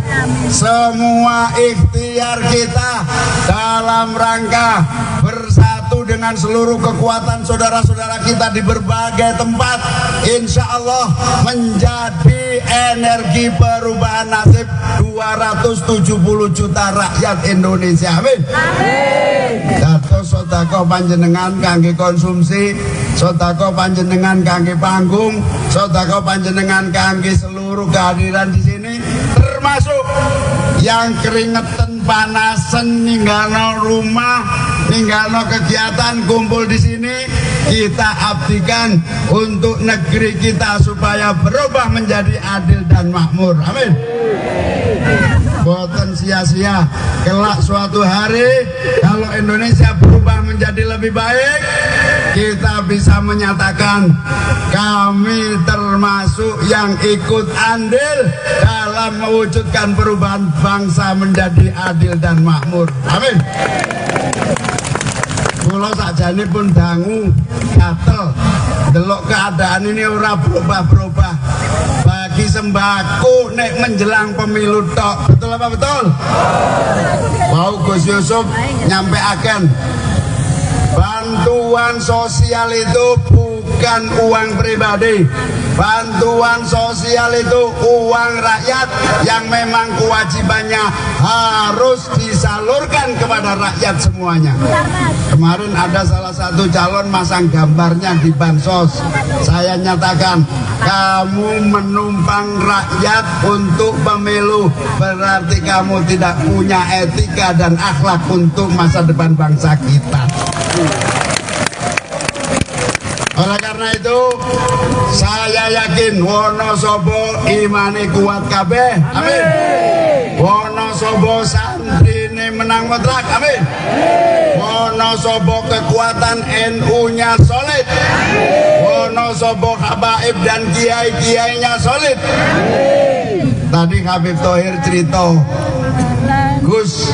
Speaker 5: semua ikhtiar kita dalam rangka bersatu dengan seluruh kekuatan saudara-saudara kita di berbagai tempat, insya Allah menjadi energi perubahan nasib 270 juta rakyat Indonesia. Amin. Dados sedekah panjenengan kangge konsumsi, sedekah panjenengan kangge panggung, sedekah panjenengan kangge seluruh kehadiran di sini, termasuk yang keringetan panasen ninggalno rumah, ninggalno kegiatan kumpul di sini, kita abdikan untuk negeri kita supaya berubah menjadi adil dan makmur. Amin. Boten sia-sia, kelak suatu hari kalau Indonesia berubah menjadi lebih baik, kita bisa menyatakan kami termasuk yang ikut andil dalam mewujudkan perubahan bangsa menjadi adil dan makmur. Amin. Kula sakjane pun dangu gatel delok keadaan ini ora berubah-berubah. Bagi sembako nek menjelang pemilu tok. Betul apa betul? Wow, Gus Yusuf nyampaikan bantuan sosial itu bukan uang pribadi. Bantuan sosial itu uang rakyat yang memang kewajibannya harus disalurkan kepada rakyat semuanya. Kemarin ada salah satu calon masang gambarnya di bansos. Saya nyatakan, kamu menumpang rakyat untuk pemilu, berarti kamu tidak punya etika dan akhlak untuk masa depan bangsa kita. Oleh karena itu, saya yakin Wonosobo imane kuat kabeh. Amin. Wonosobo santrine menang mutlak. Amin. Wonosobo kekuatan NU-nya solid. Wonosobo habaib dan kiai-kiainya solid. Tadi Habib Thohir cerita, Gus,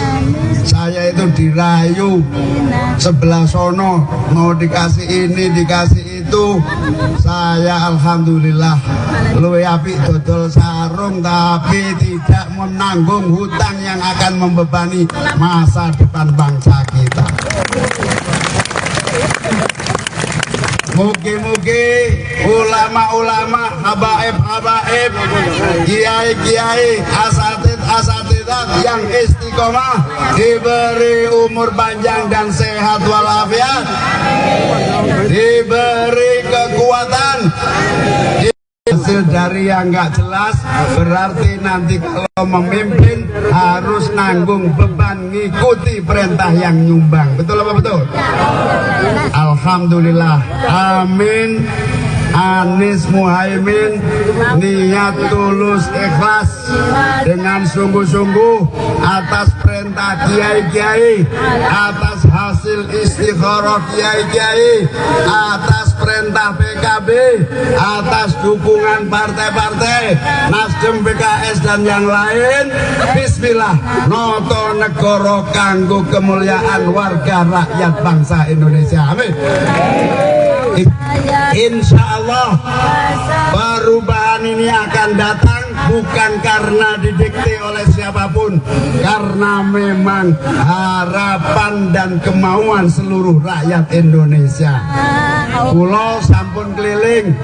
Speaker 5: saya itu dirayu sebelah sono, mau dikasih ini dikasih itu. Saya alhamdulillah luwe apik dodol sarung, tapi tidak menanggung hutang yang akan membebani masa depan bangsa kita. Mugi-mugi ulama-ulama, habaib-habaib, kiai-kiai, asatid-asatidat yang istiqomah diberi umur panjang dan sehat walafiat, diberi kekuatan. Hasil dari yang nggak jelas berarti nanti kalau memimpin harus nanggung beban ngikuti perintah yang nyumbang. Betul apa betul? Alhamdulillah. Amin. Anies Muhaimin niat tulus ikhlas dengan sungguh-sungguh atas perintah kiai-kiai, atas hasil istikharah kiai-kiai, atas perintah PKB, atas dukungan partai-partai Nasdem, PKS dan yang lain. Bismillah, noto negoro kanggo kemuliaan warga rakyat bangsa Indonesia. Amin. Insya Allah perubahan ini akan datang bukan karena didikte oleh siapapun, karena memang harapan dan kemauan seluruh rakyat Indonesia. Pulau sampun keliling,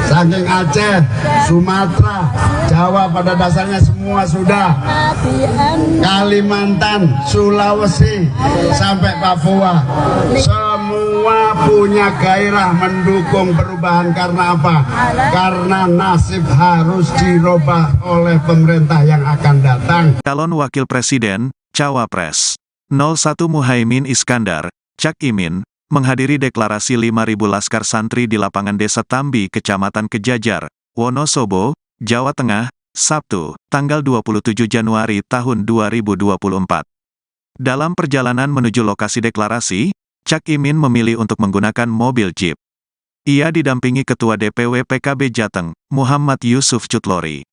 Speaker 5: saking Aceh, Sumatera, Jawa pada dasarnya semua sudah. Kalimantan, Sulawesi, sampai Papua, semua punya gairah mendukung perubahan. Karena apa? Karena nasib harus dirubah oleh pemerintah yang akan datang.
Speaker 1: Calon Wakil Presiden, Cawapres 01 Muhaimin Iskandar, Cak Imin, menghadiri deklarasi 5.000 laskar santri di lapangan Desa Tambi, Kecamatan Kejajar, Wonosobo, Jawa Tengah, Sabtu, tanggal 27 Januari tahun 2024. Dalam perjalanan menuju lokasi deklarasi, Cak Imin memilih untuk menggunakan mobil jeep. Ia didampingi Ketua DPW PKB Jateng, Muhammad Yusuf Cutlori.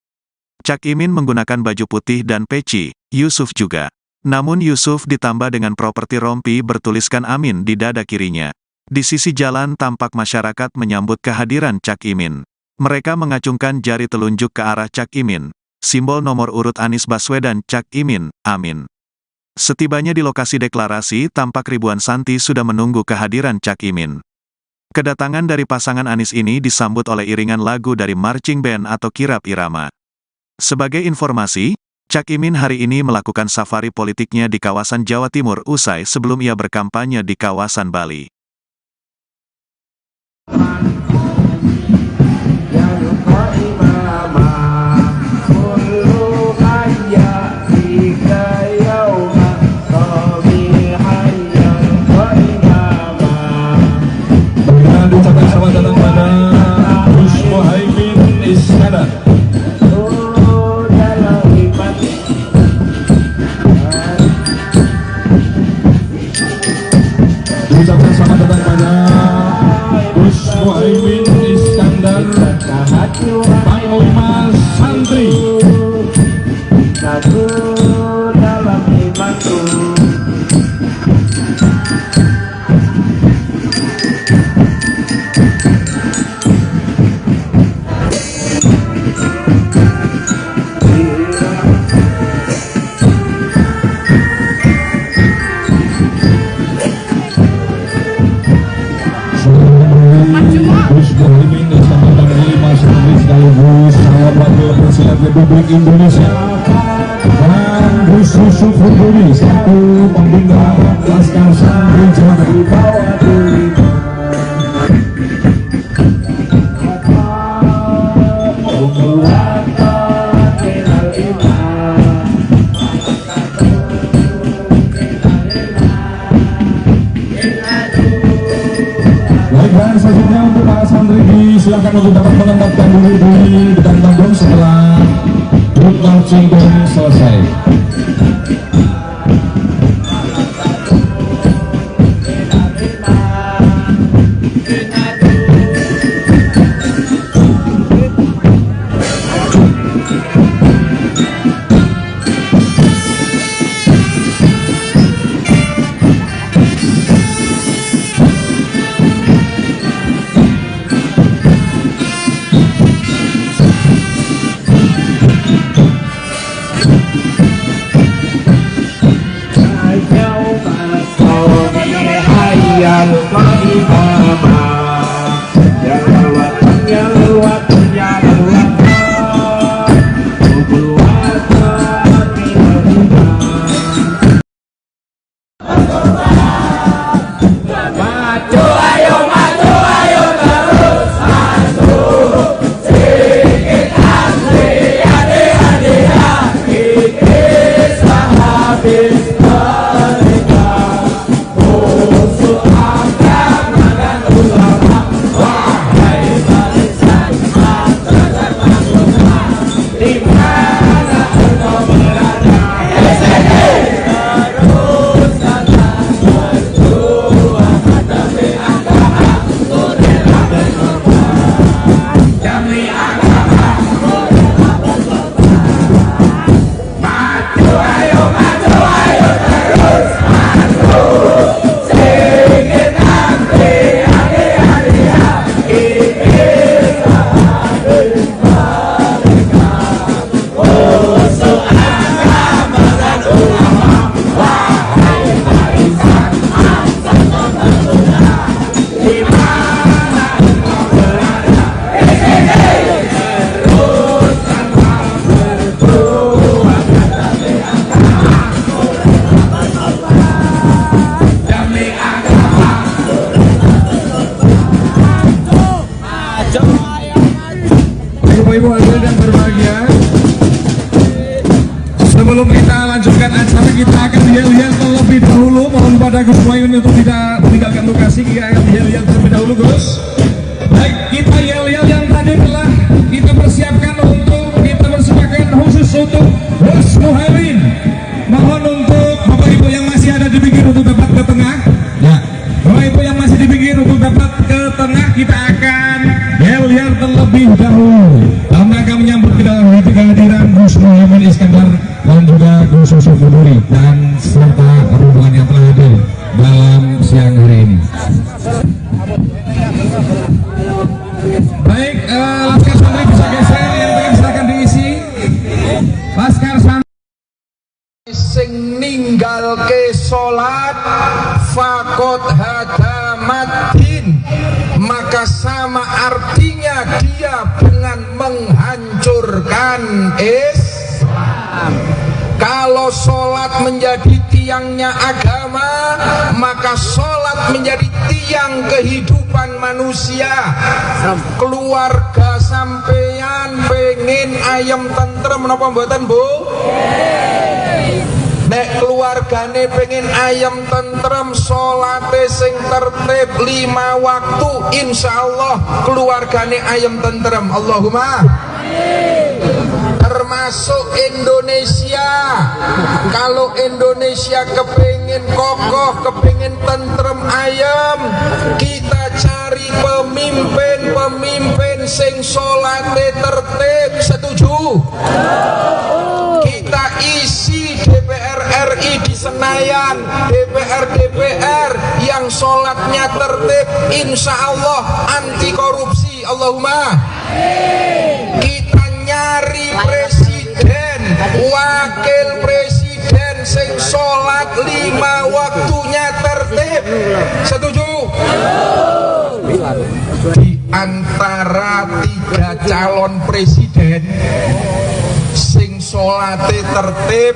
Speaker 1: Cak Imin menggunakan baju putih dan peci, Yusuf juga. Namun Yusuf ditambah dengan properti rompi bertuliskan Amin di dada kirinya. Di sisi jalan tampak masyarakat menyambut kehadiran Cak Imin. Mereka mengacungkan jari telunjuk ke arah Cak Imin. Simbol nomor urut Anies Baswedan Cak Imin, Amin. Setibanya di lokasi deklarasi, tampak ribuan santri sudah menunggu kehadiran Cak Imin. Kedatangan dari pasangan Anies ini disambut oleh iringan lagu dari marching band atau kirap irama. Sebagai informasi, Cak Imin hari ini melakukan safari politiknya di kawasan Jawa Timur usai sebelum ia berkampanye di kawasan Bali.
Speaker 2: Ucapan selamat datang pada Gus Muhaimin Iskandar. Ucapan selamat datang pada Gus Muhaimin Iskandar, Panglima Santri.
Speaker 3: Satu dalam imanku.
Speaker 2: Gus Muhaimin Iskandar Panglima Santri sekaligus calon wakil presiden Republik Indonesia, dan Gus Yusuf Huduri selaku pembina Laskar Santri Jawa Tengah. Dan selanjutnya untuk para santri silakan untuk dapat menempatkan diri di depan panggung setelah grup marching band selesai. Sebelum kita lanjutkan acara, kita akan lihat-lihat terlebih dahulu. Mohon pada Gus Muhaimin untuk tidak meninggalkan lokasi. Kita akan lihat-lihat terlebih dahulu, Gus. Baik, kita yel-yel yang tadi telah kita persiapkan untuk kita persembahkan khusus untuk Gus Muhaimin. Mohon untuk Bapak Ibu yang masih ada di pinggir untuk dapat ke tengah. Ya, Bapak Ibu yang masih di pinggir untuk dapat ke tengah, kita akan yel-yel terlebih dahulu dalam rangka menyambut kehadiran Gus Muhaimin Iskandar dan juga Gus Susu Kuduri dan serta rombongan yang telah hadir dalam siang hari ini. Baik, Laskar Santri bisa geser, yang pengen silakan diisi. Laskar Santri
Speaker 4: sing ninggalke salat fakot hadamatin, maka sama artinya dia dengan menghancurkan Islam. Kalau sholat menjadi tiangnya agama, maka sholat menjadi tiang kehidupan manusia. Keluarga sampeyan pengen ayam tentrem napa mboten, Bu? Nek keluargane pengen ayam tentrem, sholate sing tertib 5 waktu, insyaallah keluargane ayam tentrem. Allahumma termasuk Indonesia. Kalau Indonesia kepingin kokoh, kepingin tentrem ayam, kita cari pemimpin sing sholate tertib. Setuju? Kita isi DPR RI di Senayan, DPR yang sholatnya tertib, insya Allah anti korupsi. Allahumma. Kita nyari presiden, wakil presiden sing sholat 5 waktunya tertib. Setuju? Di antara 3 calon presiden sing sholate tertib,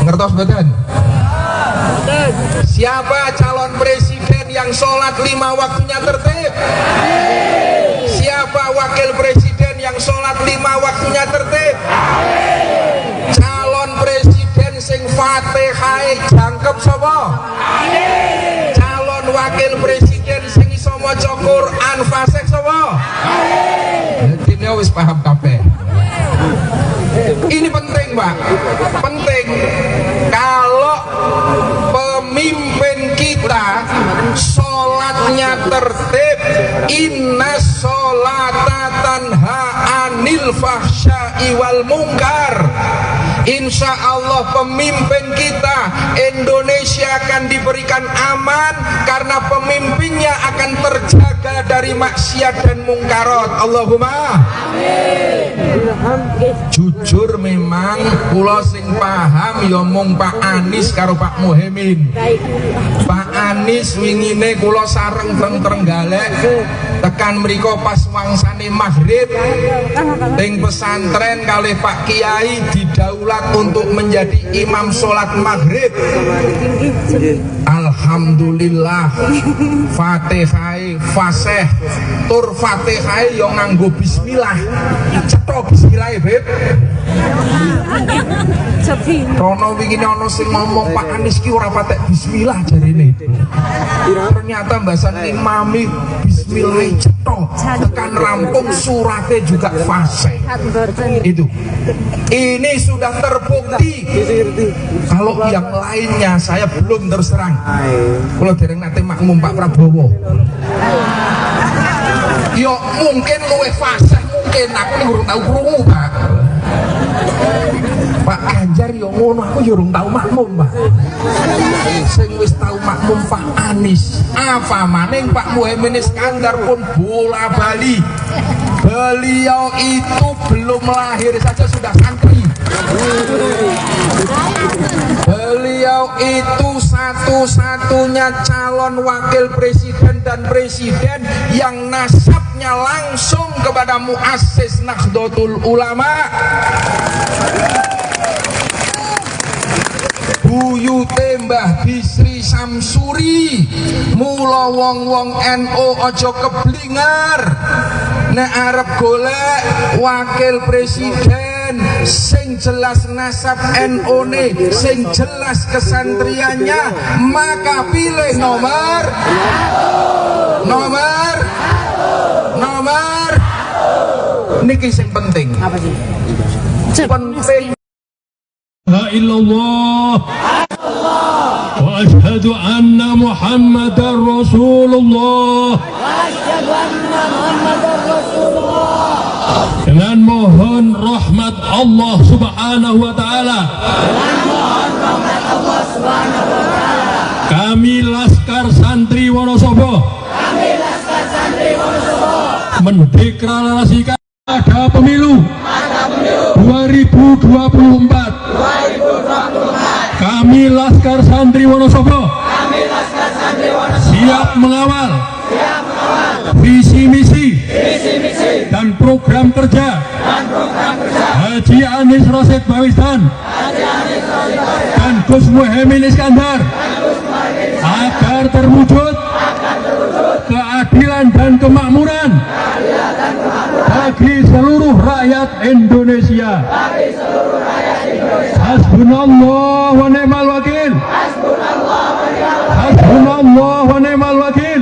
Speaker 4: ngertos betul? Siapa calon presiden yang sholat 5 waktunya tertib? Siapa wakil presiden yang sholat 5 waktunya tertib? Calon presiden sing Fatihah jangkep sapa? Calon wakil presiden sing iso maca Quran fasih sapa? Dene wis paham kabeh. Ini penting, Pak. Penting. Kalau pemimpin kita sholatnya tertib, inna sholata tanha anil fahsya'i wal munkar, insya Allah pemimpin kita Indonesia akan diberikan aman karena pemimpinnya akan terjaga dari maksiat dan mungkarat. Allahumma amin. Jujur memang kula sing paham ya mung Pak Anies karo Pak Muhaimin. Pak Anies wingine kula sareng Trenggalek tekan mriko pas wangsane maghrib teng pesantren kalih Pak Kiai didaulat untuk menjadi imam sholat maghrib. Alhamdulillah Fatihah fasih tur Fatihah yo nganggo bismillah. Cetha bismillah, Beb. Rono wingi ana sing ngomong Pak Anies ki ora patek bismillah jarene. Ternyata mbasan imami bismillah cetha tekan rampung surate juga fasih. Itu. Ini sudah terbukti. Kalau yang lainnya saya belum terus terang. Kalau dereng nate makmum Pak Prabowo. Yo mungkin luwih fasih, mungkin aku urung tahu krungu, Pak. Pak Ganjar yo ngono, aku yo urung tahu makmum, Pak. Sing wis tahu makmum Pak Anies. Apa maning Pak Muhaimin Iskandar pun bola bali. Beliau itu belum lahir saja sudah santri. Beliau itu satu-satunya calon wakil presiden dan presiden yang nasabnya langsung kepada muassis Nahdlatul Ulama. Buyute Mbah Bisri Samsuri. Mula wong-wong NU aja keblingar nek arep golek wakil presiden sing jelas nasab NU-ne, sing jelas kesantriannya, maka pilih nomor niki sing penting.
Speaker 6: Apa sih?
Speaker 4: Penting.
Speaker 2: La illallah wa asyhadu anna Muhammadar Rasulullah. Dengan mohon rahmat Allah Subhanahu wa taala. Kami Laskar Santri Wonosobo mendeklarasikan ada pemilu 2024. Kami Laskar Santri Wonosobo siap mengawal visi misi dan program kerja Haji Anies Rashid Baswedan dan Gus Muhaimin Iskandar agar terwujud keadilan dan kemakmuran bagi seluruh rakyat Indonesia. Hasbunallah wa ni'mal wakil. Hasbunallah wa ni'mal wakil.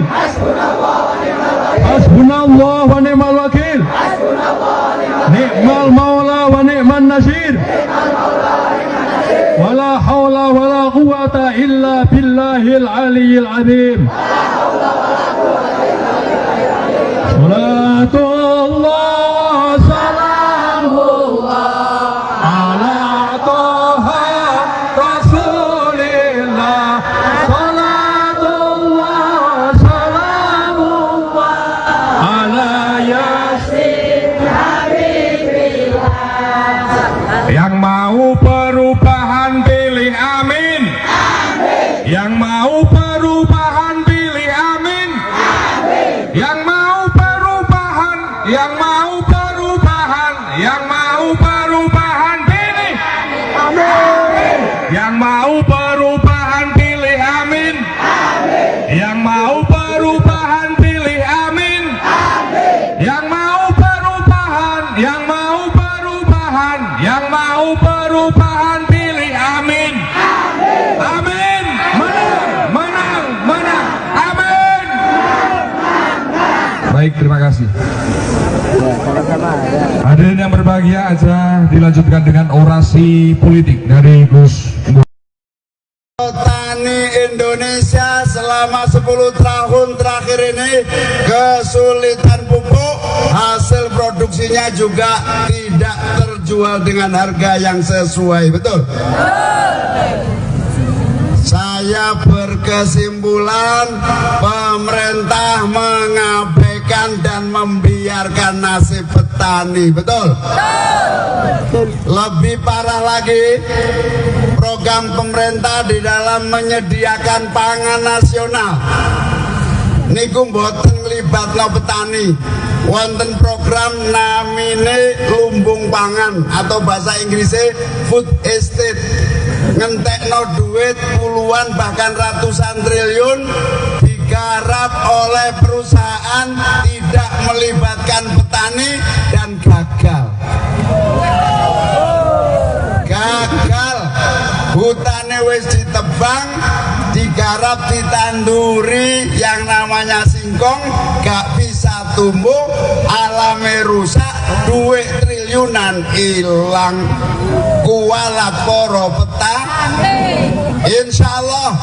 Speaker 2: Hasbunallah wa ni'mal wakil. Ni'mal maula wa ni'man nasir. Wala hawla wala quwata illa billahil aliyyil azim. Salatullah salamullah ala toha rasulillah. Salatullah salamullah ala yasin habibillah. Yang mau perubahan pilih amin. Yang mau perubahan pilih amin. Yang mau perubahan pilih amin. Yang mau perubahan pilih amin. Yang mau perubahan pilih amin. Yang mau perubahan pilih amin. Amin. Menang. Amin. Baik, terima kasih. Hadirin yang berbahagia, aja dilanjutkan dengan orasi politik dari Gus.
Speaker 5: Petani Indonesia selama 10 tahun terakhir ini kesulitan pupuk, hasil produksinya juga tidak terjual dengan harga yang sesuai, betul? Saya berkesimpulan pemerintah mengabaikan dan membiarkan nasib petani, betul? Lebih parah lagi, program pemerintah di dalam menyediakan pangan nasional niku mboten nglibatno petani. Wonten program namine lumbung pangan atau bahasa Inggrisnya food estate, ngentekno duit puluhan bahkan ratusan triliun digarap oleh perusahaan, tidak melibatkan petani dan gagal. Hutannya wis ditebang, digarap, ditanduri yang namanya singkong, gak bisa tumbuh, alamnya rusak, duit triliunan hilang. Kualat poro petani. Insya Allah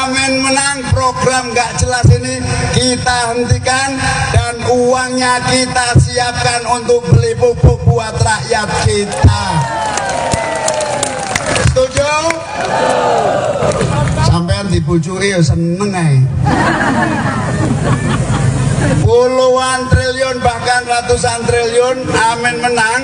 Speaker 5: amin menang. Program gak jelas ini kita hentikan dan uangnya kita siapkan untuk beli pupuk buat rakyat kita. Setuju? Sampean dibujui ya seneng ae. Puluhan triliun bahkan ratusan triliun amin menang,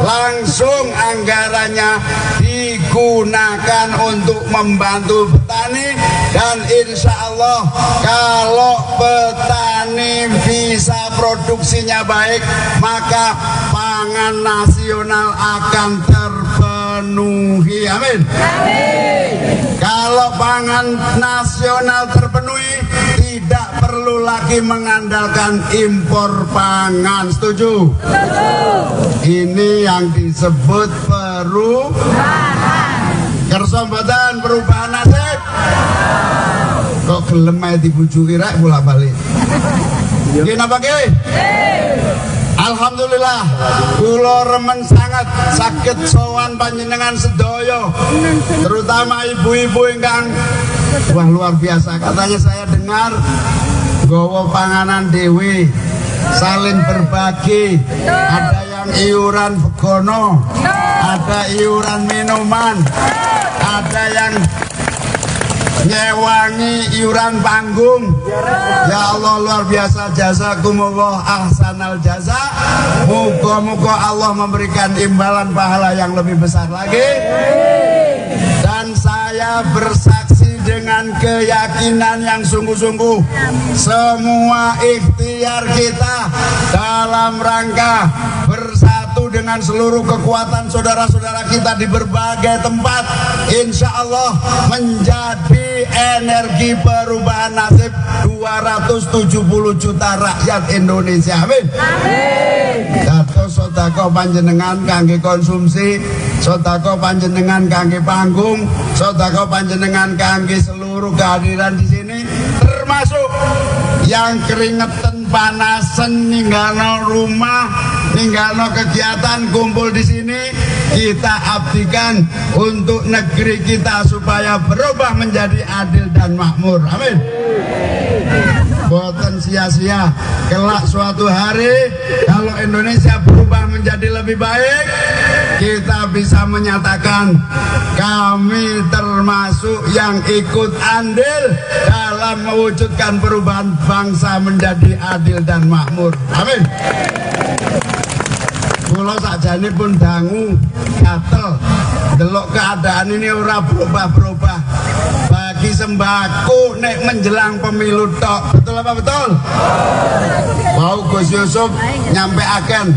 Speaker 5: langsung anggarannya digunakan untuk membantu petani. Dan insya Allah kalau petani bisa produksinya baik, maka pangan nasional akan terpenuhi. Amin. Kalau pangan nasional terpenuhi, tidak perlu lagi mengandalkan impor pangan. Setuju? Ini yang disebut perubahan. Kersa mboten perubahan nasib? Kok gelem ae dibujuki rek bolak-balik. Nggih napa nggih? Alhamdulillah, kula remen sangat saged sowan panjenengan sedaya, terutama ibu-ibu ingkang wah luar biasa. Katanya saya dengar nggawa panganan dewe, saling berbagi, ada yang iuran begono, ada iuran minuman, ada yang nyewangi iuran panggung. Ya Allah luar biasa, jazakumullah ahsanal jaza. Moga-moga Allah memberikan imbalan pahala yang lebih besar lagi. Dan saya bersaksi dengan keyakinan yang sungguh-sungguh, semua ikhtiar kita dalam rangka bersatu dengan seluruh kekuatan saudara-saudara kita di berbagai tempat, insya Allah menjadi energi perubahan nasib 270 juta rakyat Indonesia. Amin. Dados sedekah panjenengan kangge konsumsi, sedekah panjenengan kangge panggung, sedekah panjenengan kangge seluruh kehadiran di sini, termasuk yang keringetan panasen ninggalno rumah, ninggalno kegiatan kumpul di sini, kita abdikan untuk negeri kita supaya berubah menjadi adil dan makmur. Amin. Boten sia-sia, kelak suatu hari kalau Indonesia berubah menjadi lebih baik, kita bisa menyatakan kami termasuk yang ikut andil dalam mewujudkan perubahan bangsa menjadi adil dan makmur. Amin. Kula sakjane pun dangu gatel delok keadaan ini ora berubah-berubah. Bagi sembako nek menjelang pemilu tok. Betul apa betul? Mau Gus Yusuf nyampaikan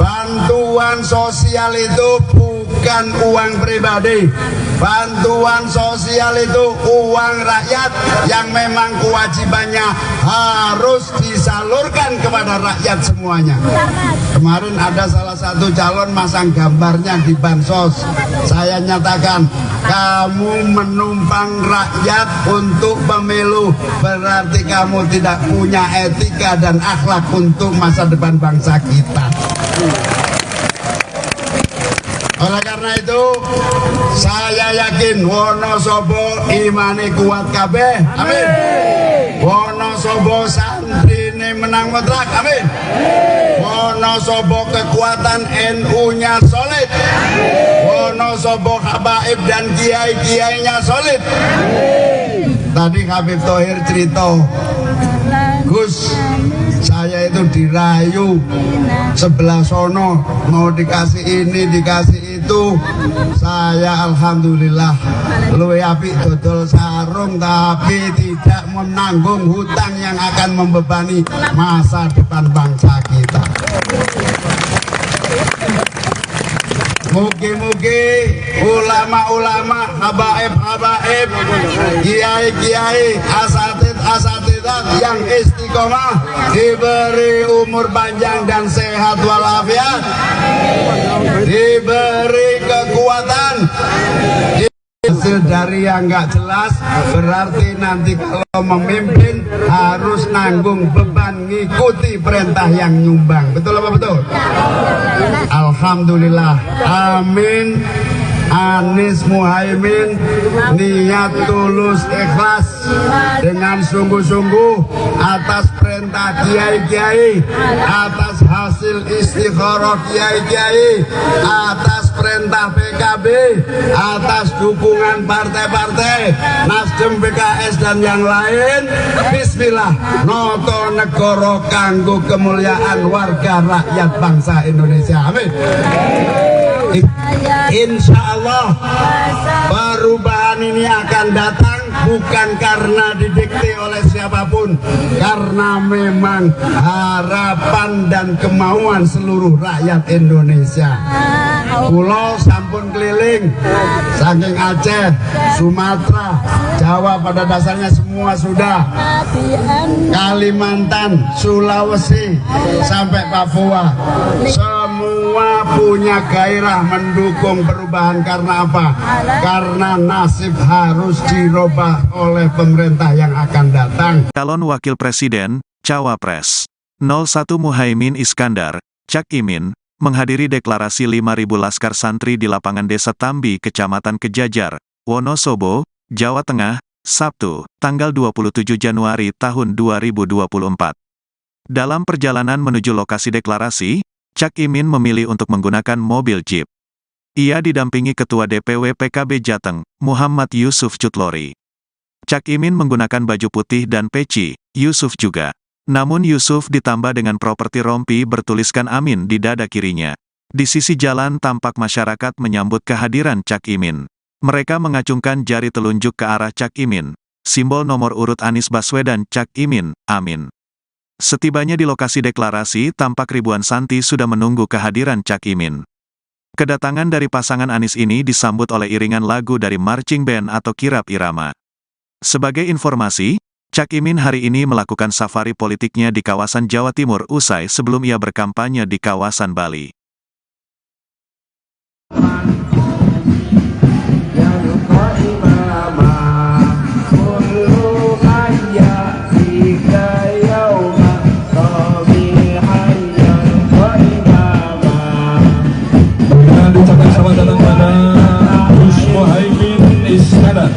Speaker 5: bantuan sosial itu bukan uang pribadi. Bantuan sosial itu uang rakyat yang memang kewajibannya harus disalurkan kepada rakyat semuanya. Kemarin ada salah satu calon masang gambarnya di bansos. Saya nyatakan, kamu menumpang rakyat untuk pemilu, berarti kamu tidak punya etika dan akhlak untuk masa depan bangsa kita. Oleh karena itu, saya yakin Wonosobo imane kuat kabeh. Amin. Wonosobo santrine menang mutlak. Amin. Wonosobo kekuatan NU-nya solid. Wonosobo habaib dan kiai-kiainya solid. Tadi Habib Thohir cerita, Gus, saya itu dirayu sebelah sono, mau dikasih ini, dikasih itu. Saya alhamdulillah luwe apik dodol sarung, tapi tidak menanggung hutang yang akan membebani masa depan bangsa kita. Mugi-mugi ulama-ulama, habaib-habaib, kiai-kiai, asatid-asatidat yang istiqomah diberi umur panjang dan sehat walafiat, diberi kekuatan. Hasil dari yang nggak jelas berarti nanti kalau memimpin harus nanggung beban ngikuti perintah yang nyumbang. Betul apa betul? Alhamdulillah. Amin. Anies Muhaimin niat tulus ikhlas dengan sungguh-sungguh atas perintah kiai-kiai, atas hasil istikharah kiai-kiai, atas perintah PKB, atas dukungan partai-partai Nasdem, PKS dan yang lain. Bismillah, noto negoro kanggo kemuliaan warga rakyat bangsa Indonesia. Amin. Insya Allah perubahan ini akan datang bukan karena didikte oleh siapapun, karena memang harapan dan kemauan seluruh rakyat Indonesia. Pulau sampun keliling, saking Aceh, Sumatera, Jawa pada dasarnya semua sudah, Kalimantan, Sulawesi, sampai Papua, semua punya gairah mendukung perubahan. Karena apa? Karena nasib harus dirubah oleh pemerintah yang akan datang.
Speaker 1: Calon Wakil Presiden, Cawapres 01 Muhaimin Iskandar, Cak Imin, menghadiri deklarasi 5.000 Laskar Santri di lapangan Desa Tambi, Kecamatan Kejajar, Wonosobo, Jawa Tengah, Sabtu, tanggal 27 Januari tahun 2024. Dalam perjalanan menuju lokasi deklarasi, Cak Imin memilih untuk menggunakan mobil Jeep. Ia didampingi Ketua DPW PKB Jateng, Muhammad Yusuf Cutlori. Cak Imin menggunakan baju putih dan peci, Yusuf juga. Namun Yusuf ditambah dengan properti rompi bertuliskan Amin di dada kirinya. Di sisi jalan tampak masyarakat menyambut kehadiran Cak Imin. Mereka mengacungkan jari telunjuk ke arah Cak Imin, simbol nomor urut Anies Baswedan Cak Imin, Amin. Setibanya di lokasi deklarasi, tampak ribuan santri sudah menunggu kehadiran Cak Imin. Kedatangan dari pasangan Anies ini disambut oleh iringan lagu dari marching band atau kirap irama. Sebagai informasi, Cak Imin hari ini melakukan safari politiknya di kawasan Jawa Timur usai sebelum ia berkampanye di kawasan Bali.
Speaker 2: Ucapkan selamat datang pada Gus Muhaimin Iskandar.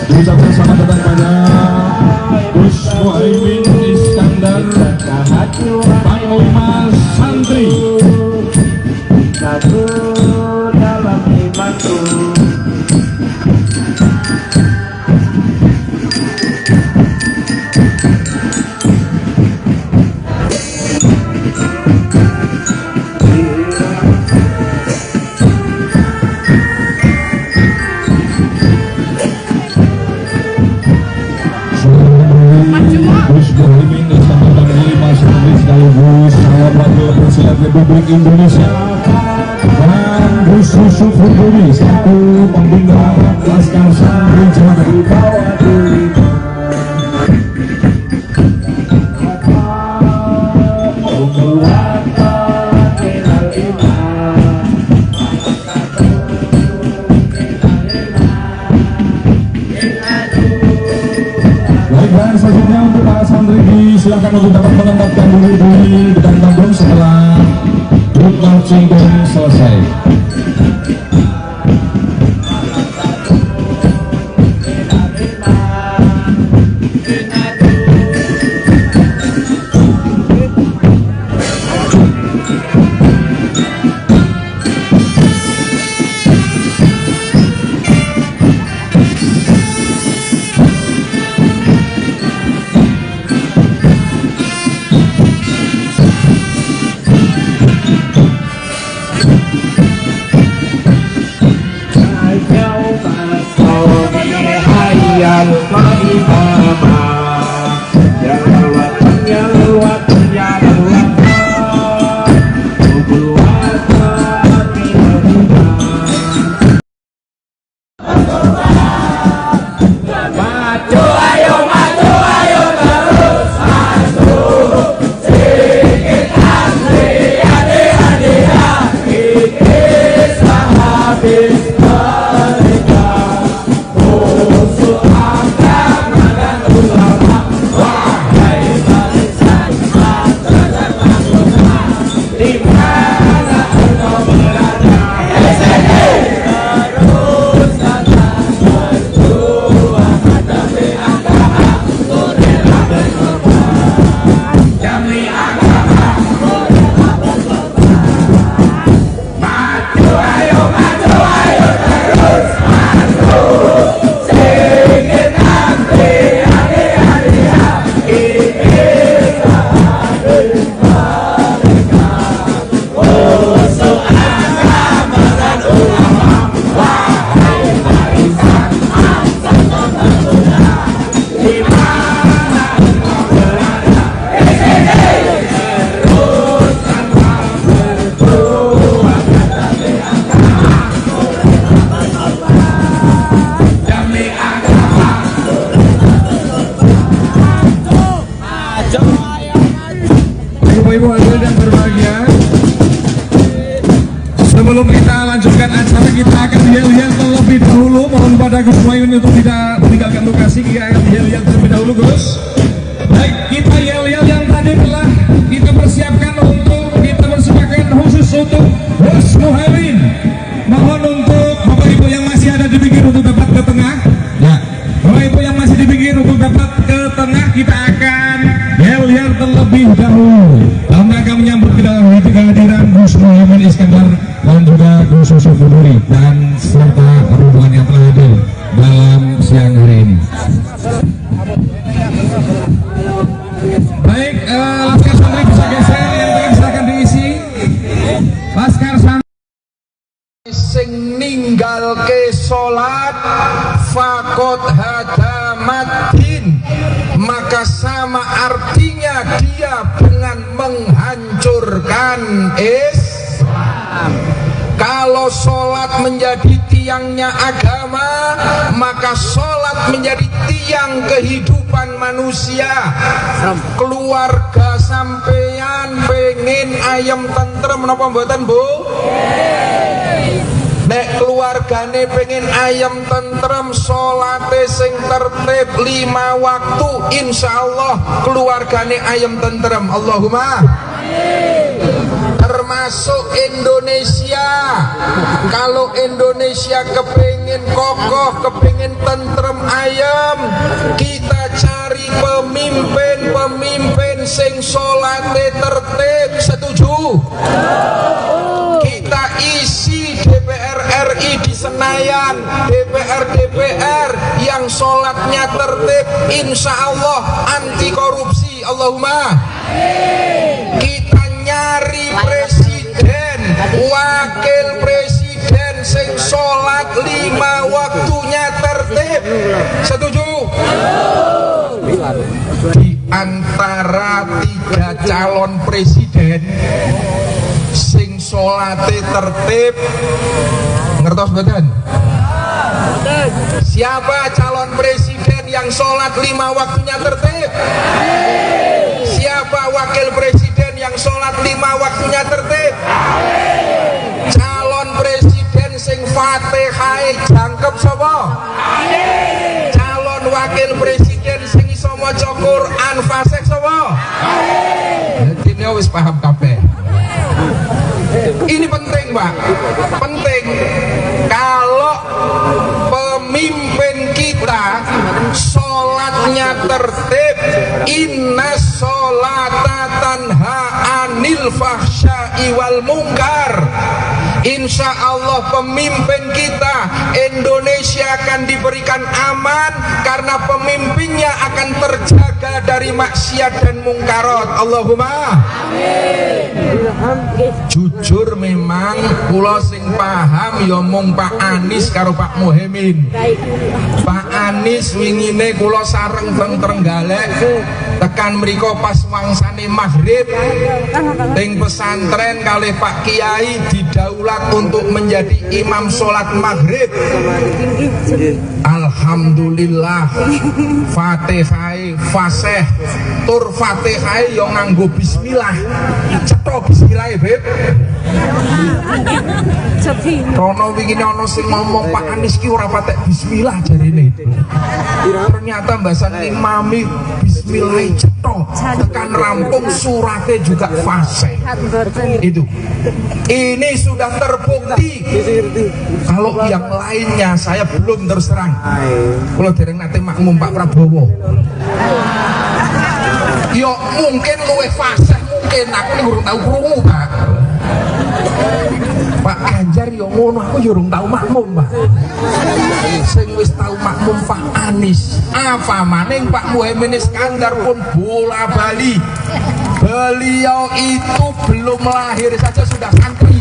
Speaker 2: Ucapkan selamat datang pada Gus Muhaimin Iskandar, Panglima Santri.
Speaker 3: Satu dalam imanku.
Speaker 2: Gus Muhaimin Iskandar Panglima Santri sekaligus calon wakil presiden Republik Indonesia, dan Gus Yusuf Huduri selaku pembina Laskar Santri Jawa Tengah. Dan selanjutnya untuk para santri silakan untuk dapat menempatkan diri di depan panggung setelah grup marching band selesai. Ibu hadirin yang berbahagia, sebelum kita lanjutkan acara, kita akan lihat terlebih dahulu. Mohon pada Gus Muhaimin untuk tidak meninggalkan lokasi. Kita akan lihat terlebih dahulu, Gus. Baik, kita yel-yel yang tadi telah kita persiapkan untuk kita persembahkan khusus untuk Gus Muhaimin. Mohon untuk Bapak Ibu yang masih ada di pinggir untuk dapat ke tengah. Ya, Bapak Ibu yang masih di pinggir untuk dapat ke tengah, kita akan yel-yel terlebih dahulu dalam rangka menyambut kehadiran Gus Muhaimin Iskandar dan juga Gus Yusuf Buduri dan serta rombongan yang telah hadir dalam siang hari ini. Baik, Laskar Santri bisa geser, yang tengah silakan diisi. Laskar Santri
Speaker 4: sing ninggalke salat fakot hadamatin, maka sama artinya dia dengan menghancurkan Islam. Kalau sholat menjadi tiangnya agama, maka sholat menjadi tiang kehidupan manusia. Keluarga sampeyan pengen ayam tentrem napa mboten, Bu? Nek keluargane pengen ayam tentrem, sholate sing tertib 5 waktu, insyaallah keluargane ayam tentrem. Allahumma termasuk Indonesia. Kalau Indonesia kepingin kokoh, kepingin tentrem ayam, kita cari pemimpin sing sholate tertib. Setuju? Kita isi DPR RI di Senayan, DPR yang sholatnya tertib, insya Allah anti korupsi. Allahumma. Kita nyari presiden, wakil presiden sing sholat 5 waktunya tertib. Setuju? Di antara 3 calon presiden sing sholate tertib, ngertos betul? Siapa calon presiden yang sholat 5 waktunya tertib? Siapa wakil presiden yang sholat 5 waktunya tertib? Calon presiden sing Fatihah jangkep sapa? Calon wakil presiden sing iso maca Quran fasih sapa? Dene wis paham kabeh. Ini penting, Pak. Penting. Kalau pemimpin kita sholatnya tertib, inna sholata tanha anil fahsya'i wal munkar, insya Allah pemimpin kita Indonesia akan diberikan aman karena pemimpinnya akan terjaga dari maksiat dan mungkarat. Allahumma amin. Jujur memang kula sing paham ya mung Pak Anies karo Pak Muhaimin. Pak Anies wingine kula sareng teng Trenggalek tekan mriko pas wangsane maghrib teng pesantren kalih Pak Kiai didaulat untuk menjadi imam sholat maghrib. Alhamdulillah Fatihah fasih tur Fatihah yo nganggo bismillah. Cetha bismillah, Beb. Rono wingi ana sing ngomong Pak Anies ki ora patek bismillah jarene. Ternyata mbasan imami bismillah cetha tekan rampung surate juga fasih. Itu. Ini sudah terbukti. Kalau yang lainnya saya belum terus terang. Kalau dereng nate makmum Pak Prabowo. Yo mungkin luwih fasih, mungkin aku ning urung tau krungu, Pak. Pak Ganjar yo ngono, aku yo urung tau makmum, Pak. Sing wis tau makmum Pak Anies, apa maning Pak Muhaimin Iskandar pun bola bali. Beliau itu belum lahir saja sudah santri.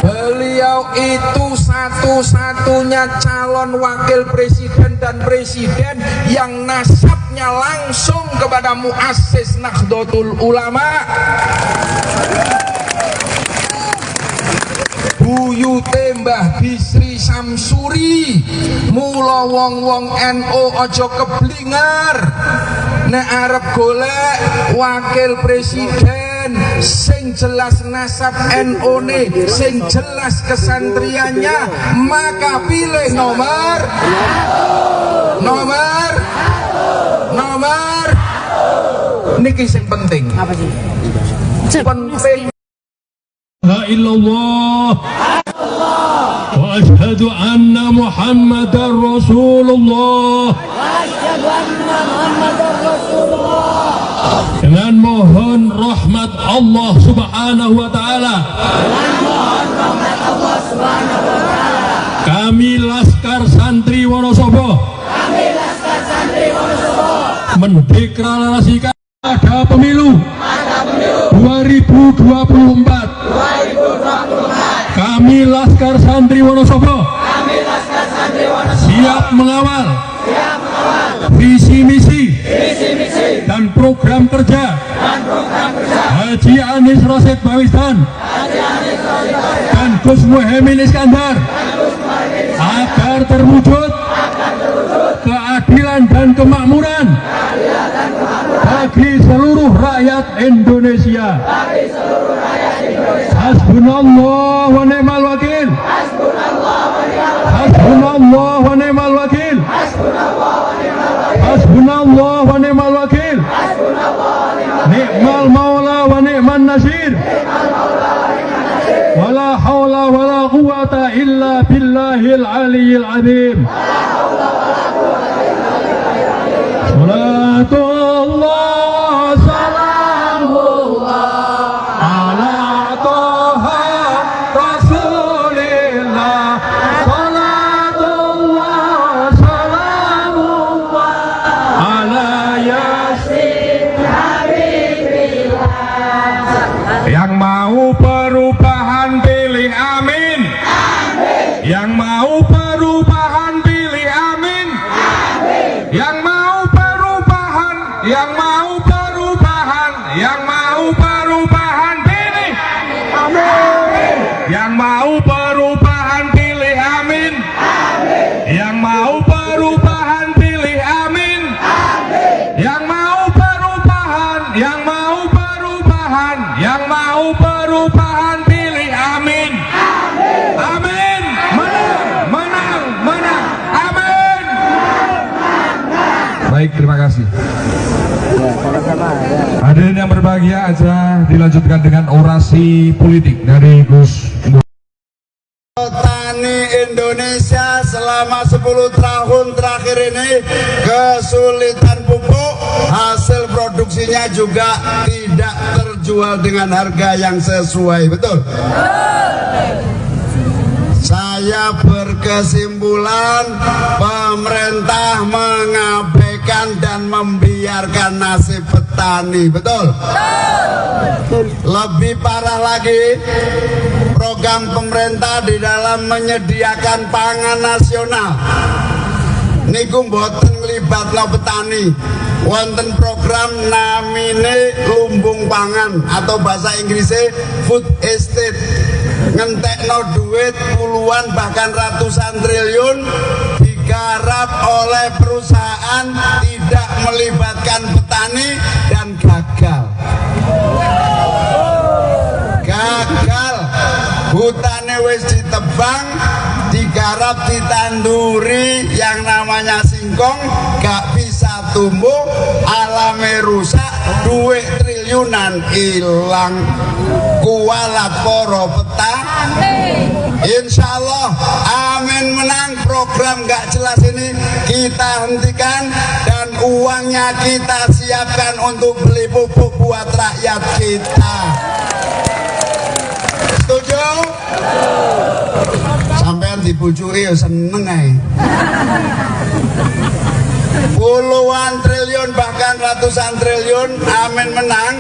Speaker 4: Beliau itu satu-satunya calon wakil presiden dan presiden yang nasabnya langsung kepada muassis Nahdlatul Ulama. Buyute Mbah Bisri Samsuri. Mula wong-wong NU aja keblingar. nek arep golek wakil presiden sing jelas nasab NU-ne, sing jelas kesantriannya, maka pilih nomor niki sing penting.
Speaker 6: Apa sih?
Speaker 4: Penting.
Speaker 2: La illallah wa ashhadu anna Muhammadar Rasulullah. Dengan mohon rahmat Allah Subhanahu wa taala. Kami Laskar Santri Wonosobo mendeklarasikan ada pemilu 2024. Kami Laskar Santri Wonosobo siap mengawal visi misi dan program kerja Haji Anies Rashid Baswedan dan Gus Muhaimin Iskandar agar terwujud keadilan dan kemakmuran bagi seluruh rakyat Indonesia. Hasbunallah wa ni'mal wakil. Hasbunallah wa ni'mal wakil. Hasbunallah wa ni'mal wakil. Ni'mal maula wa ni'man nasir. Wala hawla wala quwata illa billahil aliyyil azim. Salatullah salamullah ala toha rasulillah. Salatullah salamullah ala yasin habibillah. Yang mau perubahan pilih amin. Yang mau perubahan pilih amin. Yang mau perubahan pilih amin. Yang mau perubahan pilih amin. Yang mau perubahan pilih amin. Yang mau perubahan pilih amin. Amin. Menang. Amin. Baik, terima kasih. Hadirin yang berbahagia, aja dilanjutkan dengan orasi politik dari Gus Dur.
Speaker 5: Petani Indonesia selama 10 tahun terakhir ini kesulitan pupuk, hasil produksinya juga tidak terjual dengan harga yang sesuai, betul? Saya berkesimpulan pemerintah mengabaikan dan membiarkan nasib petani, betul? Lebih parah lagi, program pemerintah di dalam menyediakan pangan nasional niku mboten nglibatno petani. Wonten program namine lumbung pangan atau bahasa Inggrisnya food estate, ngentekno duit puluhan bahkan ratusan triliun digarap oleh perusahaan tidak melibatkan petani dan gagal. Hutannya wis ditebang, digarap, ditanduri yang namanya singkong, gak bisa tumbuh, alamnya rusak, duit triliunan hilang. Kualat poro petani. Insya Allah amin menang. Program gak jelas ini kita hentikan dan uangnya kita siapkan untuk beli pupuk buat rakyat kita. Setuju? Sampean dibujui ya seneng ae. Puluhan triliun bahkan ratusan triliun amin menang,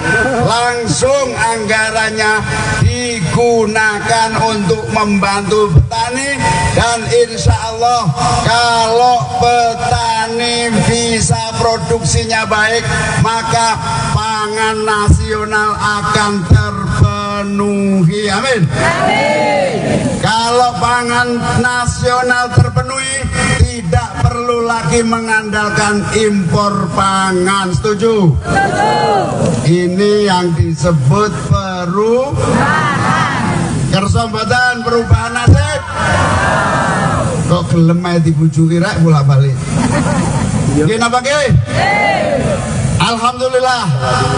Speaker 5: langsung anggarannya digunakan untuk membantu petani. Dan insya Allah kalau petani bisa produksinya baik, maka pangan nasional akan terpenuhi. Amin. Kalau pangan nasional terpenuhi, tidak perlu perlu lagi mengandalkan impor pangan. Setuju? Ini yang disebut perubahan. Kersa mboten perubahan nasib. Kok gelem ae dibujuki rek bolak-balik. Nggih napa nggih? Alhamdulillah,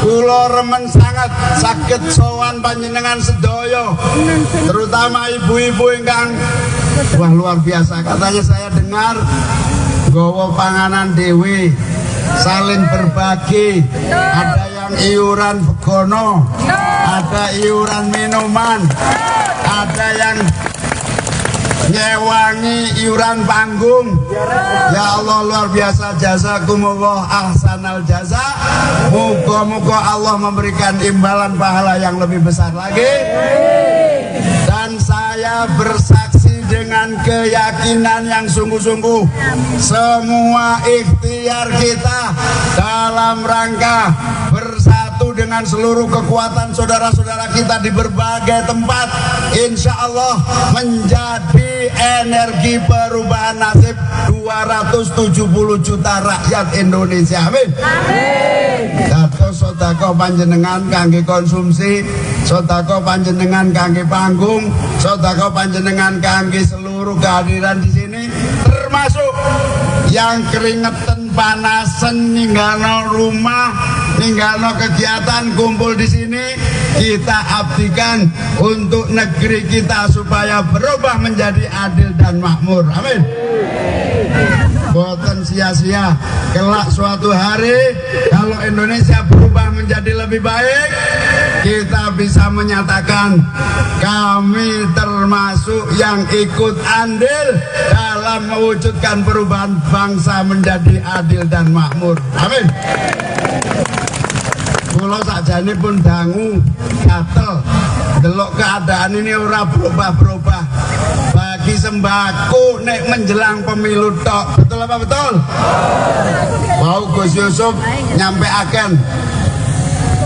Speaker 5: kula remen sangat saged sowan panjenengan sedaya, terutama ibu-ibu ingkang wah luar biasa. Katanya saya dengar nggawa panganan dewe, saling berbagi, ada yang iuran begono, ada iuran minuman, ada yang nyewangi iuran panggung. Ya Allah luar biasa, jazakumullah ahsanal jaza. Moga-moga Allah memberikan imbalan pahala yang lebih besar lagi. Dan saya bersaksi dengan keyakinan yang sungguh-sungguh, semua ikhtiar kita dalam rangka bersatu dengan seluruh kekuatan saudara-saudara kita di berbagai tempat, insya Allah menjadi energi perubahan nasib 270 juta rakyat Indonesia. Amin. Dados sedekah panjenengan kangge konsumsi, sedekah panjenengan kangge panggung, sedekah panjenengan kangge seluruh kehadiran di sini, termasuk yang keringetan panasen ninggalno rumah, ninggalno kegiatan kumpul di sini, kita abdikan untuk negeri kita supaya berubah menjadi adil dan makmur. Amin. Boten sia-sia, kelak suatu hari kalau Indonesia berubah menjadi lebih baik, kita bisa menyatakan kami termasuk yang ikut andil dalam mewujudkan perubahan bangsa menjadi adil dan makmur. Amin. Kula sakjane pun dangu gatel delok keadaan ini ora berubah-berubah. Bagi sembako nek menjelang pemilu tok. Betul apa betul? Wow, Gus Yusuf nyampaikan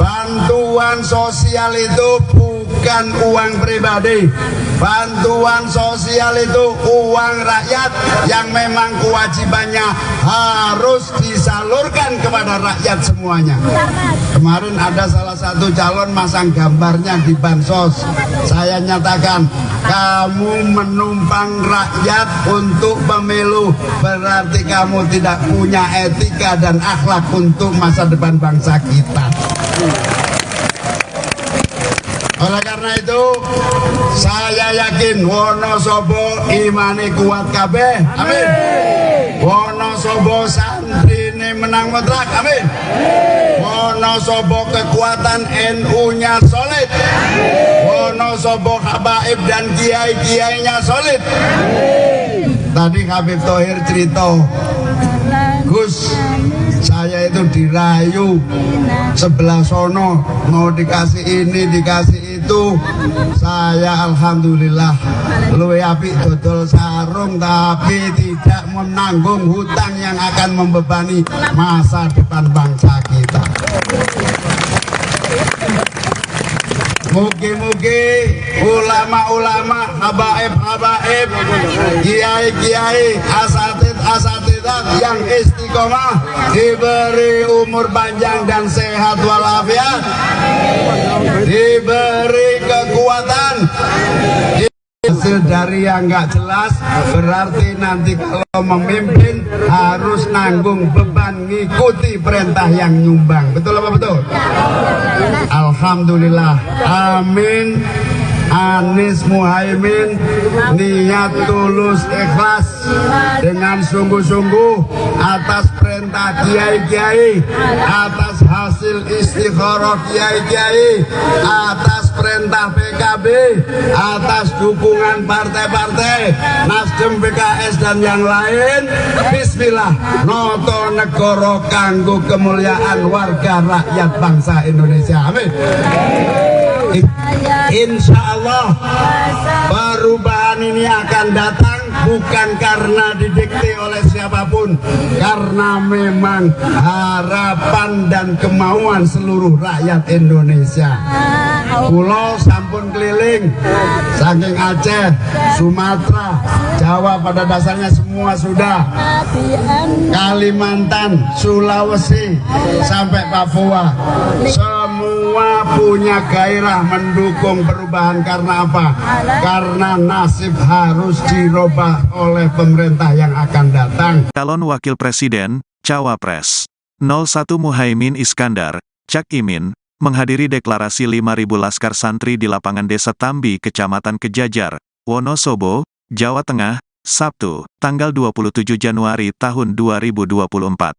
Speaker 5: bantuan sosial itu bukan uang pribadi. Bantuan sosial itu uang rakyat yang memang kewajibannya harus disalurkan kepada rakyat semuanya. Kemarin ada salah satu calon masang gambarnya di bansos. Saya nyatakan, kamu menumpang rakyat untuk pemilu, berarti kamu tidak punya etika dan akhlak untuk masa depan bangsa kita. Oleh karena itu, saya yakin Wonosobo imane kuat kabeh. Amin. Wonosobo santrine menang mutlak. Amin. Wonosobo kekuatan NU-nya solid. Wonosobo habaib dan kiai-kiainya solid. Tadi Habib Thohir cerita, Gus, saya itu dirayu sebelah sono, mau dikasih ini, dikasih itu. Saya alhamdulillah luwe apik dodol sarung, tapi tidak menanggung hutang yang akan membebani masa depan bangsa kita. Mugi-mugi ulama-ulama, habaib-habaib, kiai-kiai, asatid-asatidat yang istiqomah diberi umur panjang dan sehat walafiat, diberi kekuatan. Hasil dari yang nggak jelas berarti nanti kalau memimpin harus nanggung beban ngikuti perintah yang nyumbang. Betul apa betul? Alhamdulillah. Amin. Anies Muhaimin niat tulus ikhlas dengan sungguh-sungguh atas perintah kiai-kiai, atas hasil istikharah kiai-kiai, atas perintah PKB, atas dukungan partai-partai Nasdem, PKS dan yang lain. Bismillah, noto negoro kanggo kemuliaan warga rakyat bangsa Indonesia. Amin. Insya Allah perubahan ini akan datang bukan karena didikte oleh siapapun, karena memang harapan dan kemauan seluruh rakyat Indonesia. Pulau sampun keliling, saking Aceh, Sumatera, Jawa pada dasarnya semua sudah. Kalimantan, Sulawesi, sampai Papua, semua punya gairah mendukung perubahan. Karena apa? Karena nasib harus dirubah oleh pemerintah yang akan datang.
Speaker 1: Calon Wakil Presiden, Cawapres 01 Muhaimin Iskandar, Cak Imin, menghadiri deklarasi 5.000 Laskar Santri di lapangan Desa Tambi, Kecamatan Kejajar, Wonosobo, Jawa Tengah, Sabtu, tanggal 27 Januari tahun 2024.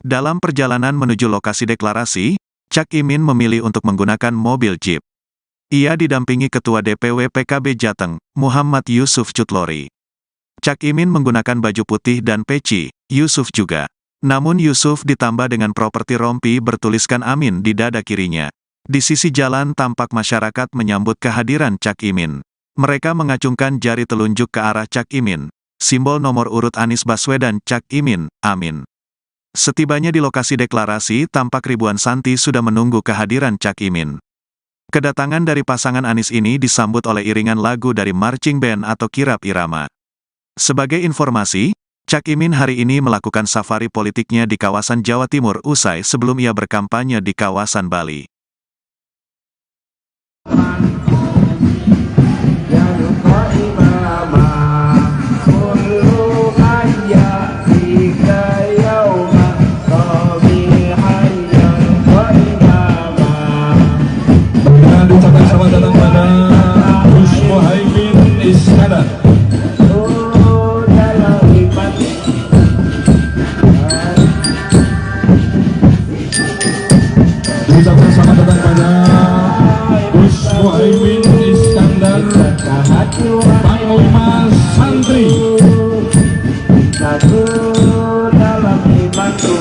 Speaker 1: Dalam perjalanan menuju lokasi deklarasi, Cak Imin memilih untuk menggunakan mobil Jeep. Ia didampingi Ketua DPW PKB Jateng, Muhammad Yusuf Cutlori. Cak Imin menggunakan baju putih dan peci, Yusuf juga. Namun Yusuf ditambah dengan properti rompi bertuliskan Amin di dada kirinya. Di sisi jalan tampak masyarakat menyambut kehadiran Cak Imin. Mereka mengacungkan jari telunjuk ke arah Cak Imin. Simbol nomor urut Anies Baswedan Cak Imin, Amin. Setibanya di lokasi deklarasi, tampak ribuan Santi sudah menunggu kehadiran Cak Imin. Kedatangan dari pasangan Anies ini disambut oleh iringan lagu dari marching band atau kirap irama. Sebagai informasi, Cak Imin hari ini melakukan safari politiknya di kawasan Jawa Timur usai sebelum ia berkampanye di kawasan Bali.
Speaker 2: Dan ucapan selamat datang pada Gus Muhaimin Iskandar. Ucapan selamat datang pada Gus Muhaimin Iskandar, Panglima Santri.
Speaker 3: Satu dalam imanku.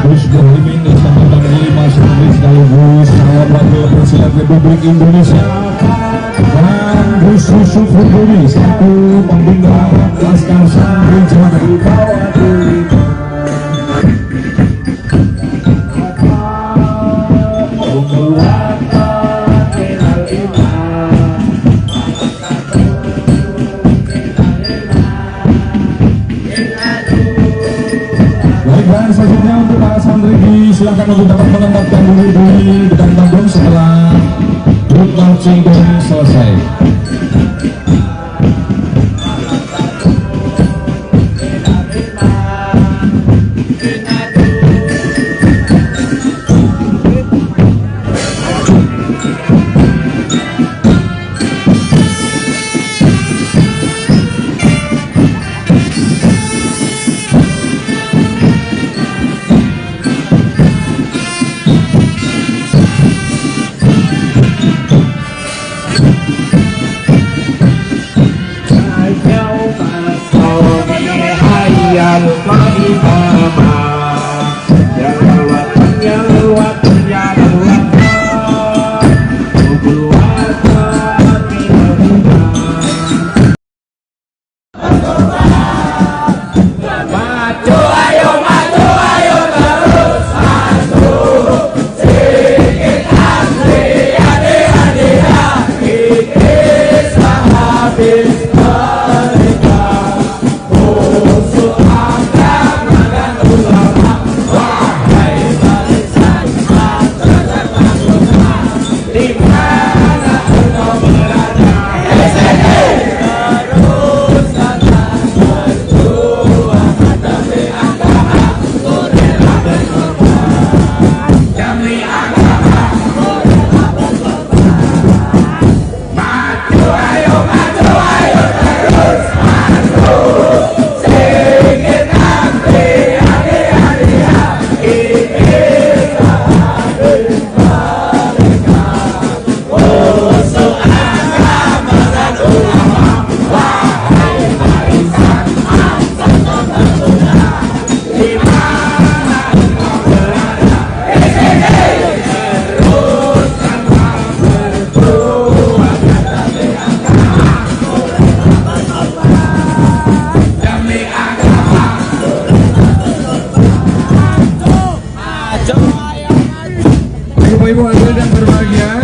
Speaker 2: Gus Muhaimin Iskandar, Panglima Santri sekaligus calon wakil presiden Republik Indonesia, dan Gus Yusuf Huduri selaku pembina Laskar Santri Jawa Tengah. Baik, dan selanjutnya untuk para santri silakan untuk dapat menempatkan diri di depan panggung setelah grup marching band selesai. ibu hadirin yang berbahagia,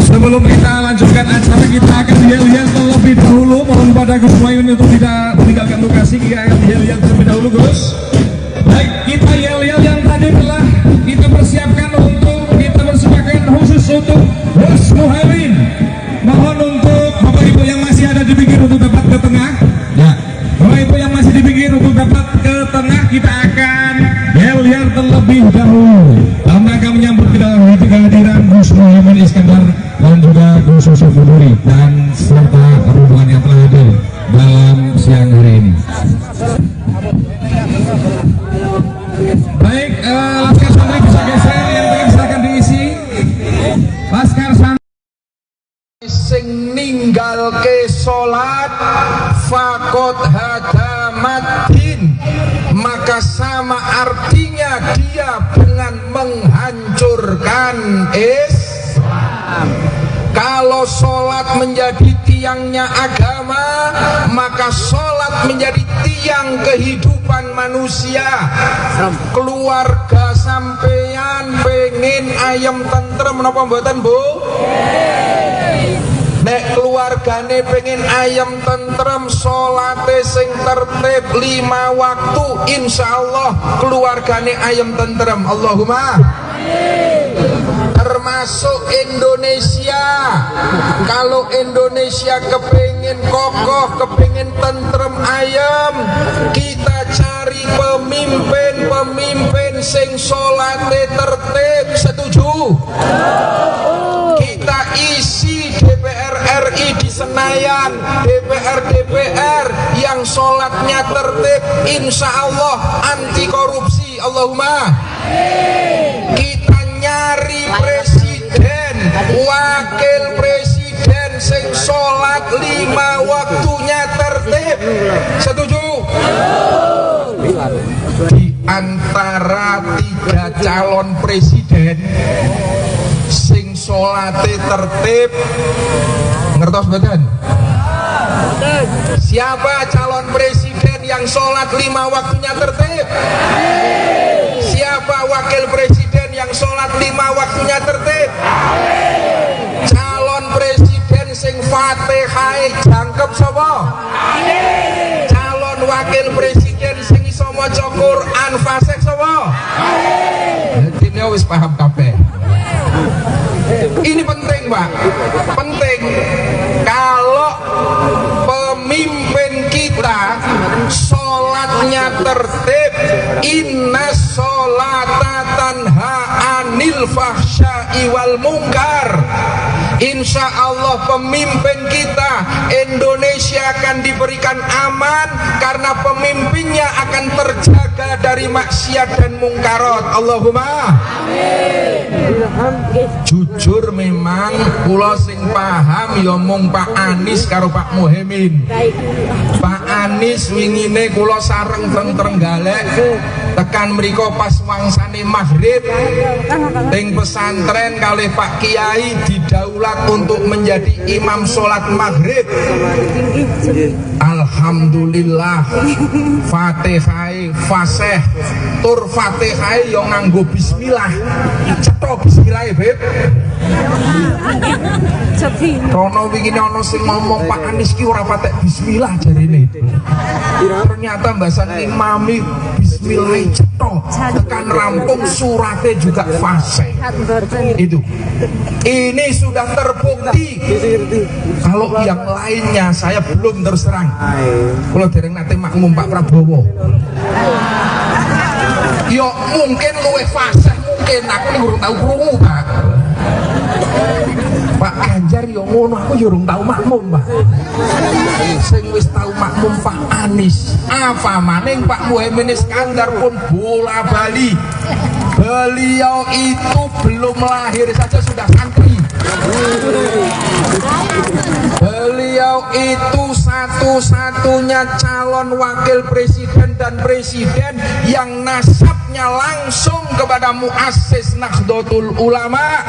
Speaker 2: sebelum kita lanjutkan acara, kita akan lihat terlebih dahulu. Mohon pada Gus Muhaimin untuk tidak meninggalkan lokasi. Kita akan lihat terlebih dahulu, Gus. Baik, kita yel-yel yang tadi telah kita persiapkan untuk kita persembahkan khusus untuk Gus Muhaimin. Mohon untuk Bapak Ibu yang masih ada di pinggir untuk dapat ke tengah. Ya, Bapak Ibu yang masih di pinggir untuk dapat ke tengah, kita akan yel-yel terlebih dahulu dalam rangka menyambut kehadiran Gus Muhaimin Iskandar dan juga Gus Yusuf Buduri dan serta rombongan yang telah hadir dalam siang hari ini. Baik, Laskar Santri bisa geser, yang penting silakan diisi. Laskar Santri
Speaker 4: sing ninggalke salat fakot hadamatin, maka sama artinya dia dengan menghancurkan Islam. Kalau sholat menjadi tiangnya agama, maka sholat menjadi tiang kehidupan manusia. Keluarga sampeyan pengen ayam tentrem menapa mboten, Bu? Nek keluargane pengen ayam tentrem, sholate sing tertib 5 waktu, insyaallah keluargane ayam tentrem. Allahumma termasuk Indonesia. Kalau Indonesia kepingin kokoh, kepingin tentrem ayam, kita cari pemimpin sing sholate tertib. Setuju? Kita isi DPR RI di Senayan, DPR yang sholatnya tertib, insya Allah anti korupsi. Allahumma. Kita nyari presiden, wakil presiden sing sholat 5 waktunya tertib. Setuju? Di antara 3 calon presiden sing sholate tertib, ngertos badan? Siapa calon presiden yang sholat 5 waktunya tertib? Siapa wakil presiden yang sholat 5 waktunya tertib? Calon presiden sing Fatihah jangkep sapa? Calon wakil presiden sing iso maca Quran fasih sapa? Dene wis paham kabeh. Ini penting, Pak. Penting. Kalau pemimpin kita sholatnya tertib, inna sholata tanha anil fahsya'i wal munkar, insya Allah pemimpin kita Indonesia akan diberikan aman karena pemimpinnya akan terjaga dari maksiat dan mungkarat. Allahumma jujur memang kula sing paham ya mung Pak Anies karo Pak Muhaimin. Pak Anies wingine kula sareng Trenggalek tekan mriko pas wangsane maghrib teng pesantren kalih Pak Kiai didaulat untuk menjadi imam sholat maghrib. Alhamdulillah Fatihah fasih tur Fatihah yo nganggo bismillah. Cetha bismillah, Beb. Rono wingi ana sing ngomong Pak Anies ki ora patek bismillah jarene. Ternyata mbasan imami bismillah cetha tekan rampung surate juga fasih. Itu. Ini sudah terbukti. Kalau yang lainnya saya belum terus terang. Kalau dereng nate makmum Pak Prabowo. Yo mungkin luwih fasih, mungkin aku urung tahu krungu, Pak. Pak Ganjar yo ngono, aku yo urung tahu makmum, Pak. Sing wis tahu makmum Pak Anies. Apa maning Pak Muhaimin Iskandar pun bola bali. Beliau itu belum lahir saja sudah santri. Beliau itu satu-satunya calon wakil presiden dan presiden yang nasabnya langsung kepada muassis Nahdlatul Ulama.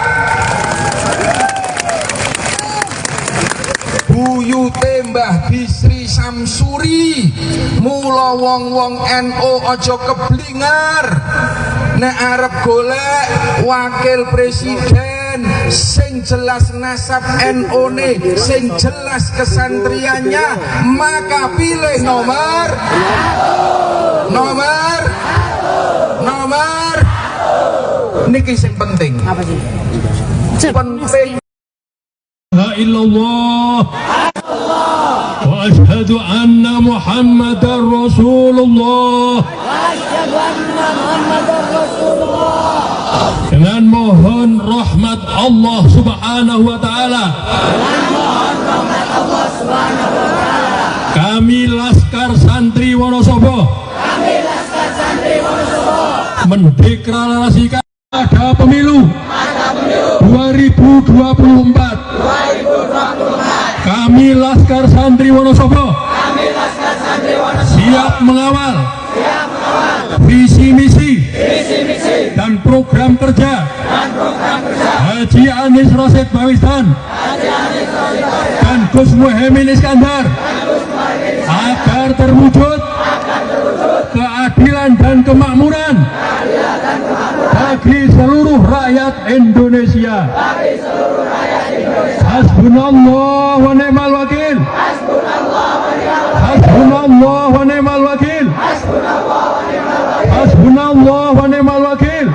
Speaker 4: Buyute Mbah Bisri Samsuri. Mula wong-wong NU aja keblinger nek arep golek wakil presiden sing jelas nasab NU ne, sing jelas kesantriannya, maka pilih nomor niki sing penting.
Speaker 6: Apa sih?
Speaker 4: Penting.
Speaker 2: La illallah wa asyhadu anna Muhammadar Rasulullah. Dengan mohon rahmat Allah Subhanahu wa taala. Kami Laskar Santri Wonosobo mendeklarasikan ada pemilu 2024. Kami Laskar Santri Wonosobo siap mengawal visi misi dan program kerja Haji Anies Rashid Baswedan dan Gus Muhaimin Iskandar agar terwujud keadilan dan kemakmuran bagi seluruh rakyat Indonesia. Hasbunallah wa ni'mal wakil. Hasbunallah wa ni'mal wakil. Hasbunallah wa ni'mal wakil.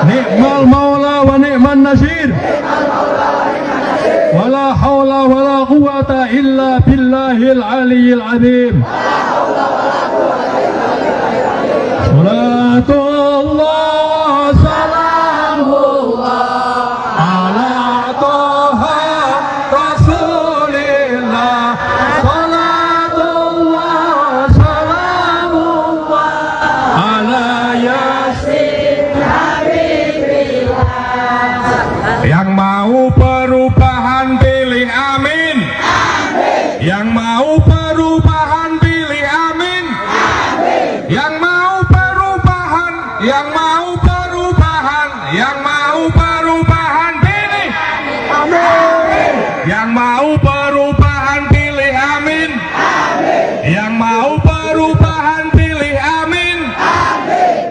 Speaker 2: Ni'mal maula wa ni'man nasir. Wala hawla wala quwata illa billahil aliyyil azim. Salatullah salamullah ala toha rasulillah. Salatullah salamullah ala yasin habibillah. Yang mau perubahan pilih amin. Yang mau perubahan pilih amin. Yang mau perubahan, yang mau perubahan, yang mau perubahan pilih amin. Yang mau perubahan pilih amin. Yang mau perubahan pilih amin.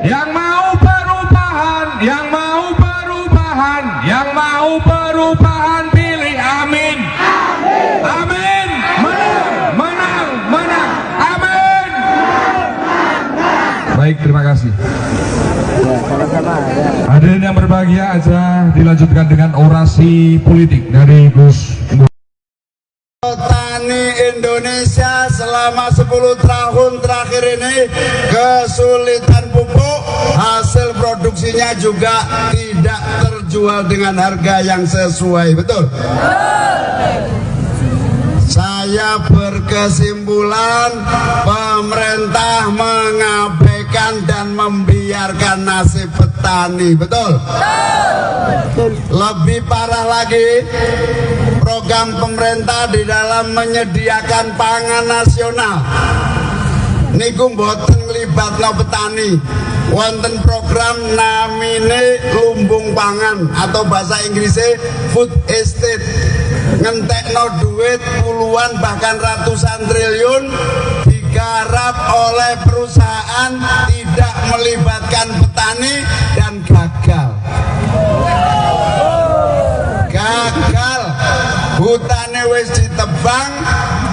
Speaker 2: Yang mau perubahan, yang mau perubahan, yang mau perubahan pilih amin. Amin. Menang, menang, menang. Amin. Baik, terima kasih. Hadirin yang berbahagia, aja dilanjutkan dengan orasi politik dari Gus.
Speaker 5: Petani Indonesia selama 10 tahun terakhir ini kesulitan pupuk, hasil produksinya juga tidak terjual dengan harga yang sesuai, betul? Saya berkesimpulan pemerintah mengabaikan dan membiarkan nasib petani, betul? Lebih parah lagi, program pemerintah di dalam menyediakan pangan nasional niku mboten nglibatno petani. Wonten program namine lumbung pangan atau bahasa Inggrisnya food estate, ngentekno duit puluhan bahkan ratusan triliun digarap oleh perusahaan, tidak melibatkan petani dan gagal. Hutannya wis ditebang,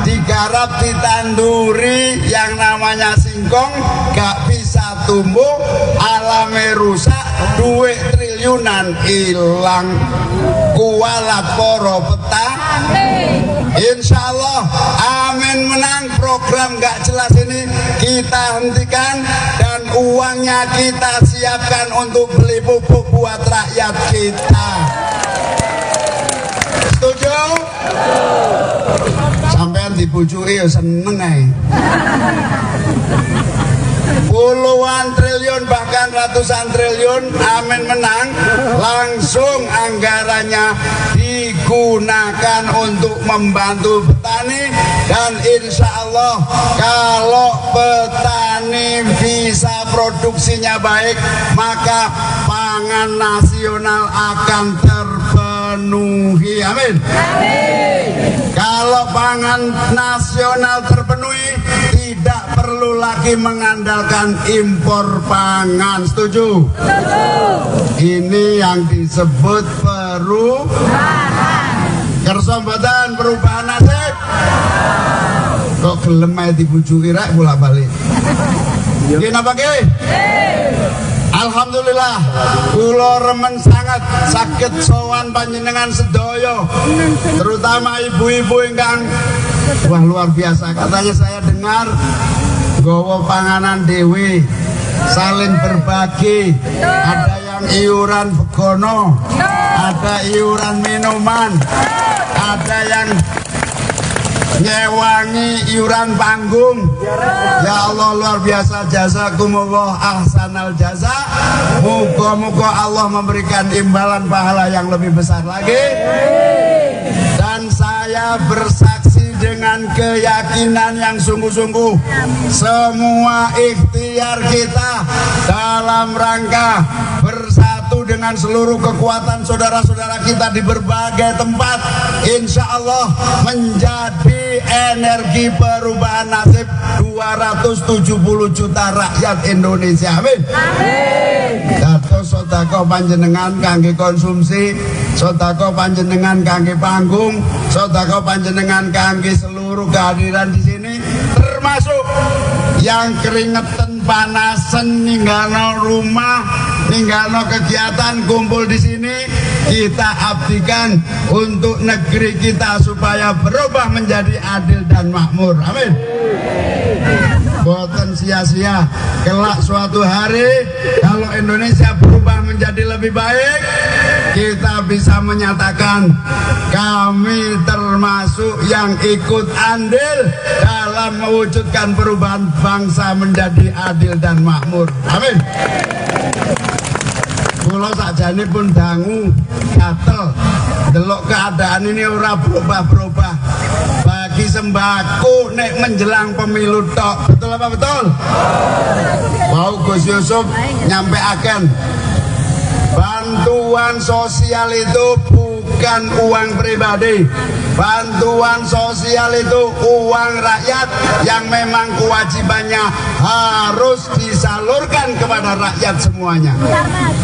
Speaker 5: digarap, ditanduri yang namanya singkong, gak bisa tumbuh, alamnya rusak, duit triliunan hilang. Kualat poro petani. Insya Allah amin menang. Program gak jelas ini kita hentikan dan uangnya kita siapkan untuk beli pupuk buat rakyat kita. Setuju? Sampean dibujui ya seneng ae. Puluhan triliun bahkan ratusan triliun amin menang, langsung anggarannya digunakan untuk membantu petani. Dan insya Allah kalau petani bisa produksinya baik, maka pangan nasional akan terpenuhi. Amin. Kalau pangan nasional terpenuhi, tidak perlu lagi mengandalkan impor pangan. Setuju? Ini yang disebut perubahan. Kerso mboten perubahan nasib. Kok gelem ae dibujuki rek bolak-balik. Nggih napa nggih? Alhamdulillah, kula remen sangat saged sowan panjenengan sedaya, terutama ibu-ibu ingkang wah luar biasa. Katanya saya dengar gowo panganan dewe, saling berbagi, ada yang iuran begono, ada iuran minuman, ada yang nyewangi iuran panggung. Ya Allah luar biasa, jazakumullah ahsanal jaza. Moga-moga Allah memberikan imbalan pahala yang lebih besar lagi. Dan saya bersaksi dengan keyakinan yang sungguh-sungguh, semua ikhtiar kita dalam rangka bersatu dengan seluruh kekuatan saudara-saudara kita di berbagai tempat, insya Allah menjadi energi perubahan nasib 270 juta rakyat Indonesia. Amin. Dados sedekah panjenengan kangge konsumsi, sedekah panjenengan kangge panggung, sedekah panjenengan kangge seluruh kehadiran di sini, termasuk yang keringetan panasen ninggalo rumah, ninggalo kegiatan kumpul di sini, kita abdikan untuk negeri kita supaya berubah menjadi adil dan makmur. Amin. Boten sia-sia, kelak suatu hari kalau Indonesia berubah menjadi lebih baik, kita bisa menyatakan kami termasuk yang ikut andil dalam mewujudkan perubahan bangsa menjadi adil dan makmur. Amin. Kula sakjane pun dangu gatel delok keadaan ini ora berubah-berubah. Bagi sembako nek menjelang pemilu tok. Betul apa betul? Wow, Gus Yusuf nyampaikan bantuan sosial itu bukan uang pribadi. Bantuan sosial itu uang rakyat yang memang kewajibannya harus disalurkan kepada rakyat semuanya.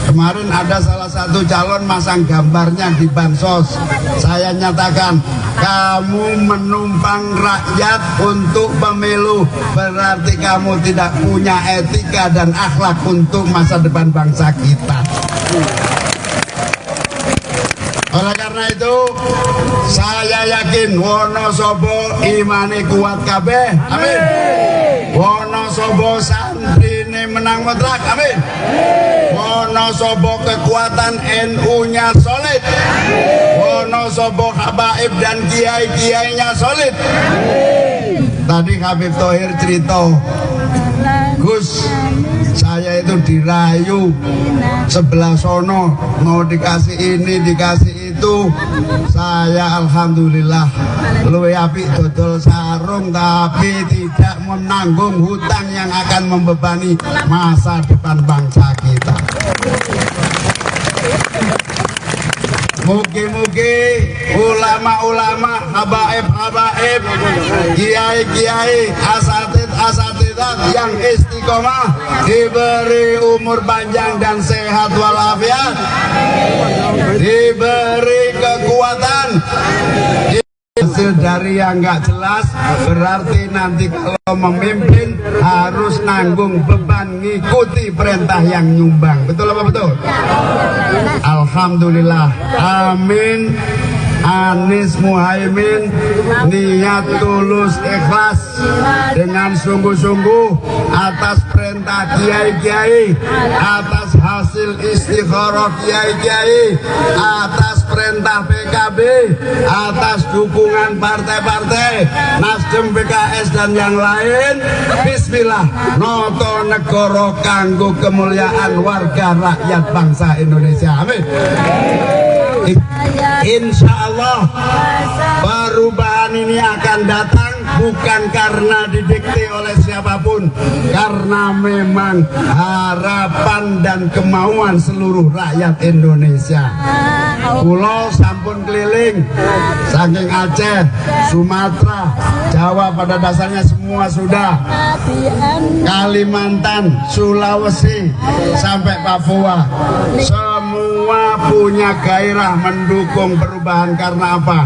Speaker 5: Kemarin ada salah satu calon masang gambarnya di bansos. Saya nyatakan, kamu menumpang rakyat untuk pemilu, berarti kamu tidak punya etika dan akhlak untuk masa depan bangsa kita. Oleh karena itu, saya yakin Wonosobo imane kuat kabeh. Amin. Wonosobo santrine menang mutlak. Amin. Wonosobo kekuatan NU-nya solid. Wonosobo habaib dan kiai-kiainya solid. Tadi Habib Thohir cerita, Gus, saya itu dirayu sebelah sono, mau dikasih ini dikasih itu. Saya alhamdulillah luwe apik dodol sarung, tapi tidak menanggung hutang yang akan membebani masa depan bangsa kita. Mugi-mugi ulama-ulama, habaib-habaib, kiai-kiai, asatid-asatidat yang istiqomah diberi umur panjang dan sehat walafiat, diberi kekuatan. Hasil dari yang nggak jelas berarti nanti kalau memimpin harus nanggung beban ngikuti perintah yang nyumbang. Betul apa betul? Alhamdulillah. Amin. Anies Muhaimin niat tulus ikhlas dengan sungguh-sungguh atas perintah kiai-kiai, atas hasil istikharah kiai-kiai, atas perintah PKB, atas dukungan partai-partai Nasdem, PKS dan yang lain. Bismillah, noto negoro kanggo kemuliaan warga rakyat bangsa Indonesia. Amin. Insya Allah perubahan kemerdekaan ini akan datang bukan karena didikte oleh siapapun, karena memang harapan dan kemauan seluruh rakyat Indonesia. Pulau sampun keliling, saking Aceh, Sumatera, Jawa pada dasarnya semua sudah, Kalimantan, Sulawesi, sampai Papua, semua punya gairah mendukung perubahan. Karena apa?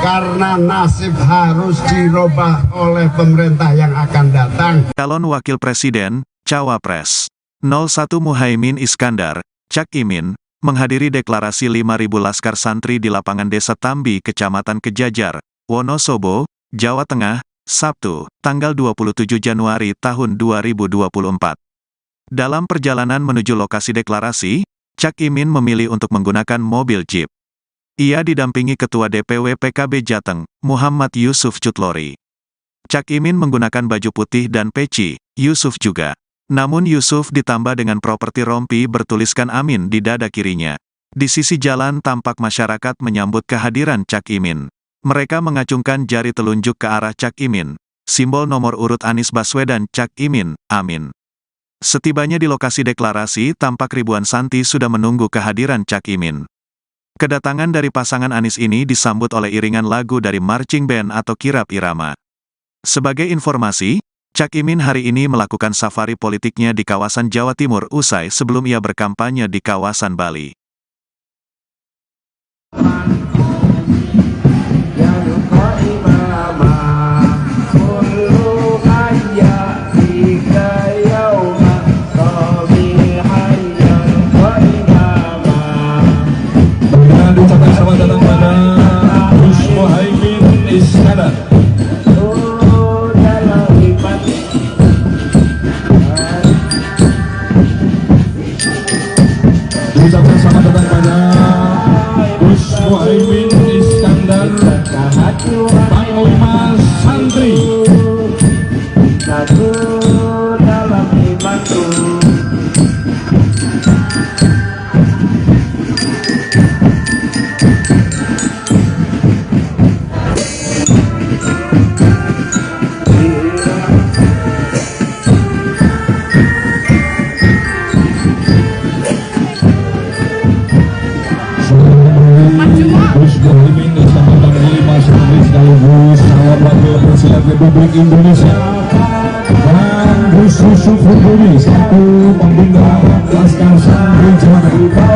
Speaker 5: Karena nasib harus dirubah oleh pemerintah yang akan datang.
Speaker 1: Calon Wakil Presiden, Cawapres 01 Muhaimin Iskandar, Cak Imin, menghadiri deklarasi 5.000 laskar santri di lapangan Desa Tambi, Kecamatan Kejajar, Wonosobo, Jawa Tengah, Sabtu, tanggal 27 Januari tahun 2024. Dalam perjalanan menuju lokasi deklarasi, Cak Imin memilih untuk menggunakan mobil Jeep. Ia didampingi Ketua DPW PKB Jateng, Muhammad Yusuf Cutlori. Cak Imin menggunakan baju putih dan peci, Yusuf juga. Namun Yusuf ditambah dengan properti rompi bertuliskan Amin di dada kirinya. Di sisi jalan tampak masyarakat menyambut kehadiran Cak Imin. Mereka mengacungkan jari telunjuk ke arah Cak Imin. Simbol nomor urut Anies Baswedan Cak Imin, Amin. Setibanya di lokasi deklarasi, tampak ribuan santri sudah menunggu kehadiran Cak Imin. Kedatangan dari pasangan Anies ini disambut oleh iringan lagu dari marching band atau kirap irama. Sebagai informasi, Cak Imin hari ini melakukan safari politiknya di kawasan Jawa Timur usai sebelum ia berkampanye di kawasan Bali.
Speaker 2: Dan ucapan selamat datang pada Gus Muhaimin Iskandar. Ucapan selamat datang pada Gus Muhaimin Iskandar, Panglima Santri.
Speaker 3: Satu dalam imanku.
Speaker 2: Gus Muhaimin Iskandar, Panglima Santri sekaligus calon wakil presiden Republik Indonesia, dan Gus Yusuf Huduri, satu pembina Laskar Santri Jawa Tengah.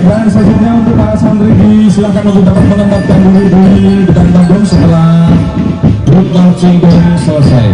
Speaker 2: Dan selanjutnya untuk para santri silakan untuk dapat menempatkan diri di depan panggung setelah grup marching band selesai.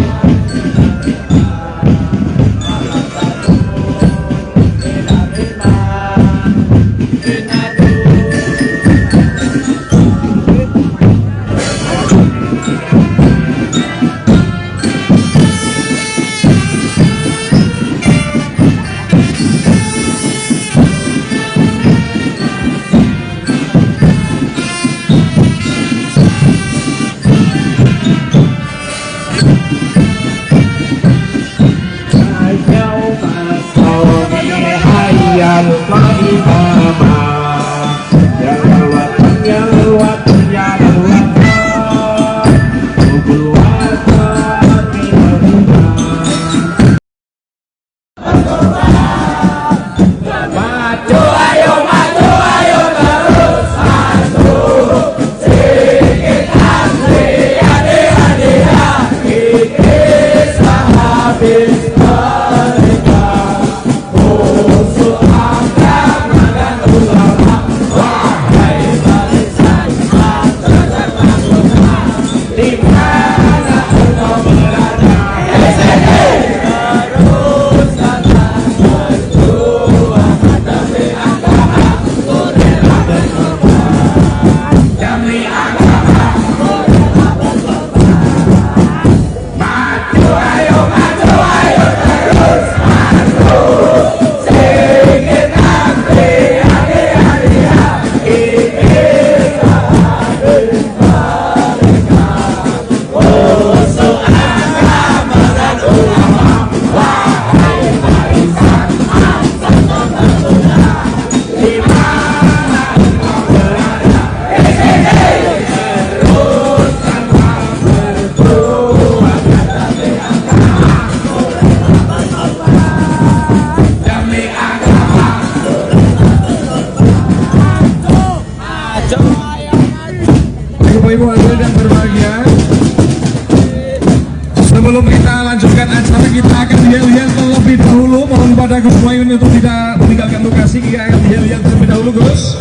Speaker 2: sebelum kita lanjutkan acara, kita akan yel-yel terlebih dahulu. Mohon pada Gus Muhaimin untuk tidak meninggalkan lokasi. Kita akan yel-yel terlebih dahulu, Gus.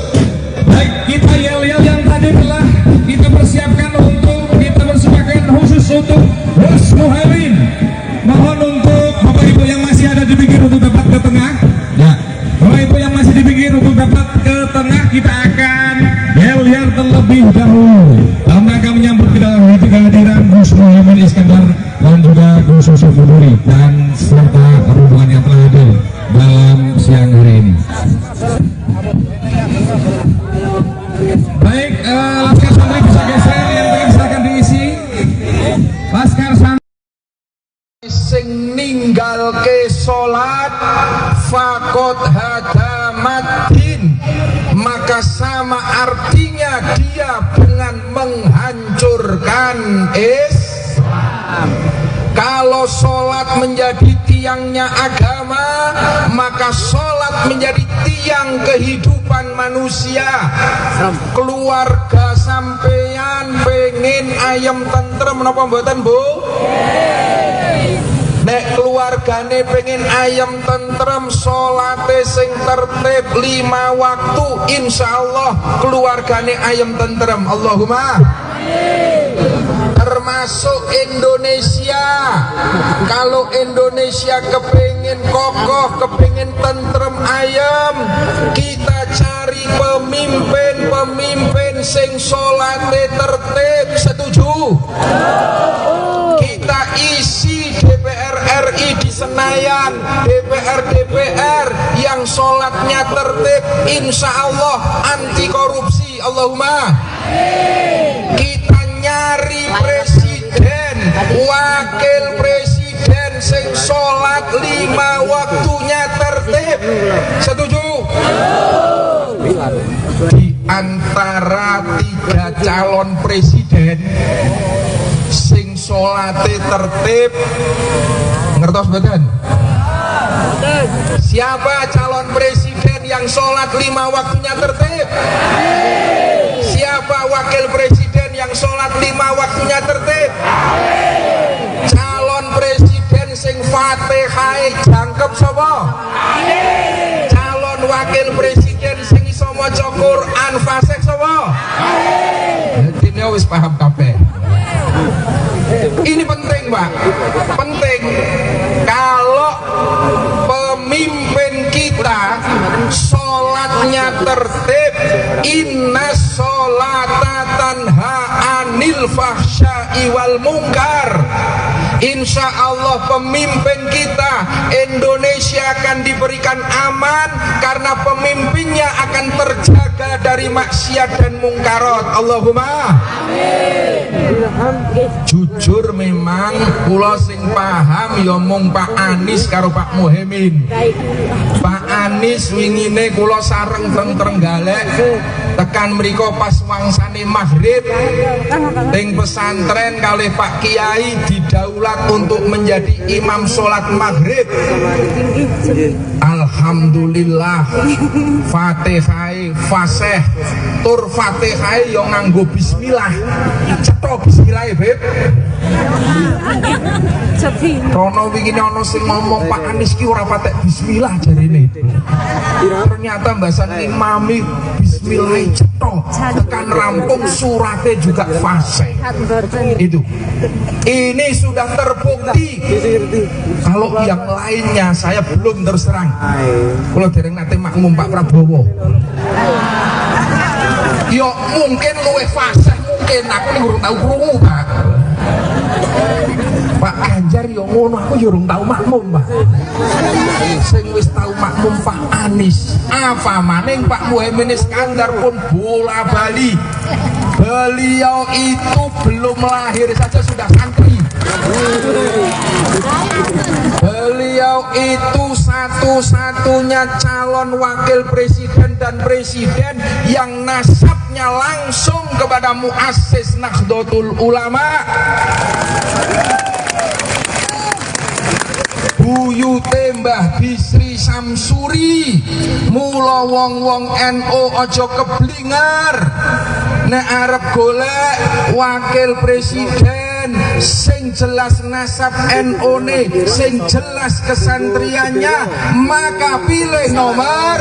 Speaker 2: Baik, kita yel-yel yang tadi telah kita persiapkan untuk kita persembahkan khusus untuk Gus Muhaimin. Mohon untuk Bapak Ibu yang masih ada di pinggir untuk dapat ke tengah. Ya, Bapak Ibu yang masih di pinggir untuk dapat ke tengah, kita akan yel-yel terlebih dahulu dalam rangka menyambut kehadiran Gus Muhaimin Iskandar dan juga Gus Susu Buduri dan serta rombongan yang telah hadir dalam siang hari ini. Baik, Laskar Santri bisa geser, yang pengen silakan diisi. Laskar Santri
Speaker 4: sing ninggalke salat fakot hadamatin, maka sama artinya dia dengan menghancurkan Islam. Kalau sholat menjadi tiangnya agama, maka sholat menjadi tiang kehidupan manusia. Keluarga sampeyan pengen ayam tentrem napa mboten, Bu? Nek keluargane pengen ayam tentrem, sholate sing tertib 5 waktu, insyaallah keluargane ayam tentrem. Allahumma termasuk Indonesia. Kalau Indonesia kepingin kokoh, kepingin tentrem ayam, kita cari pemimpin sing sholate tertib. Setuju? Kita isi DPR RI di Senayan, DPR yang sholatnya tertib, insya Allah anti korupsi. Allahumma. Kita nyari presiden, wakil presiden sing sholat 5 waktunya tertib. Setuju? Di antara 3 calon presiden sing sholate tertib, ngertos mboten? Siapa calon presiden yang sholat 5 waktunya tertib? Siapa wakil presiden yang sholat 5 waktunya tertib? Calon presiden sing Fatihah jangkep sapa? Calon wakil presiden sing iso maca Quran fasih sapa? Dene wis paham kabeh. Ini penting, Pak. Penting. Kalau pemimpin kita sholatnya tertib, inna sholata tanha anil fahsya'i wal munkar, insya Allah pemimpin kita Indonesia akan diberikan aman karena pemimpinnya akan terjaga dari maksiat dan mungkarat. Allahumma jujur memang kula sing paham ya mung Pak Anies karo Pak Muhaimin. Pak Anies wingine kula sareng teng Trenggalek tekan mriko pas wangsane maghrib teng pesantren kalih Pak Kiai didaulat untuk menjadi imam sholat maghrib. Alhamdulillah Fatihah fasih tur Fatihah yo nganggo bismillah. Cetha bismillah, Beb. Rono wingi ana sing ngomong Pak Anies ki ora patek bismillah jarene. Ternyata mbasan imami bismillah cetha, tekan rampung surate juga fasih. Itu. Ini sudah terbukti. Kalau yang lainnya saya belum terus terang. Kalau dereng nate makmum Pak Prabowo. Yo mungkin luwih fasih, mungkin aku urung tahu krungu, Pak. Pak Ganjar yo ngono, aku yo urung tahu makmum, Pak. Sing wis tahu makmum Pak Anies. Apa maning Pak Muhaimin Iskandar pun bola bali. Beliau itu belum lahir saja sudah santri. Beliau itu satu-satunya calon wakil presiden dan presiden yang nasabnya langsung kepada muassis Nahdlatul Ulama. Buyute Mbah Bisri Samsuri. Mula wong-wong NU aja keblingar nek arep golek wakil presiden pengajian sing jelas nasab NU-ne, sing jelas kesantriannya, maka pilih nomor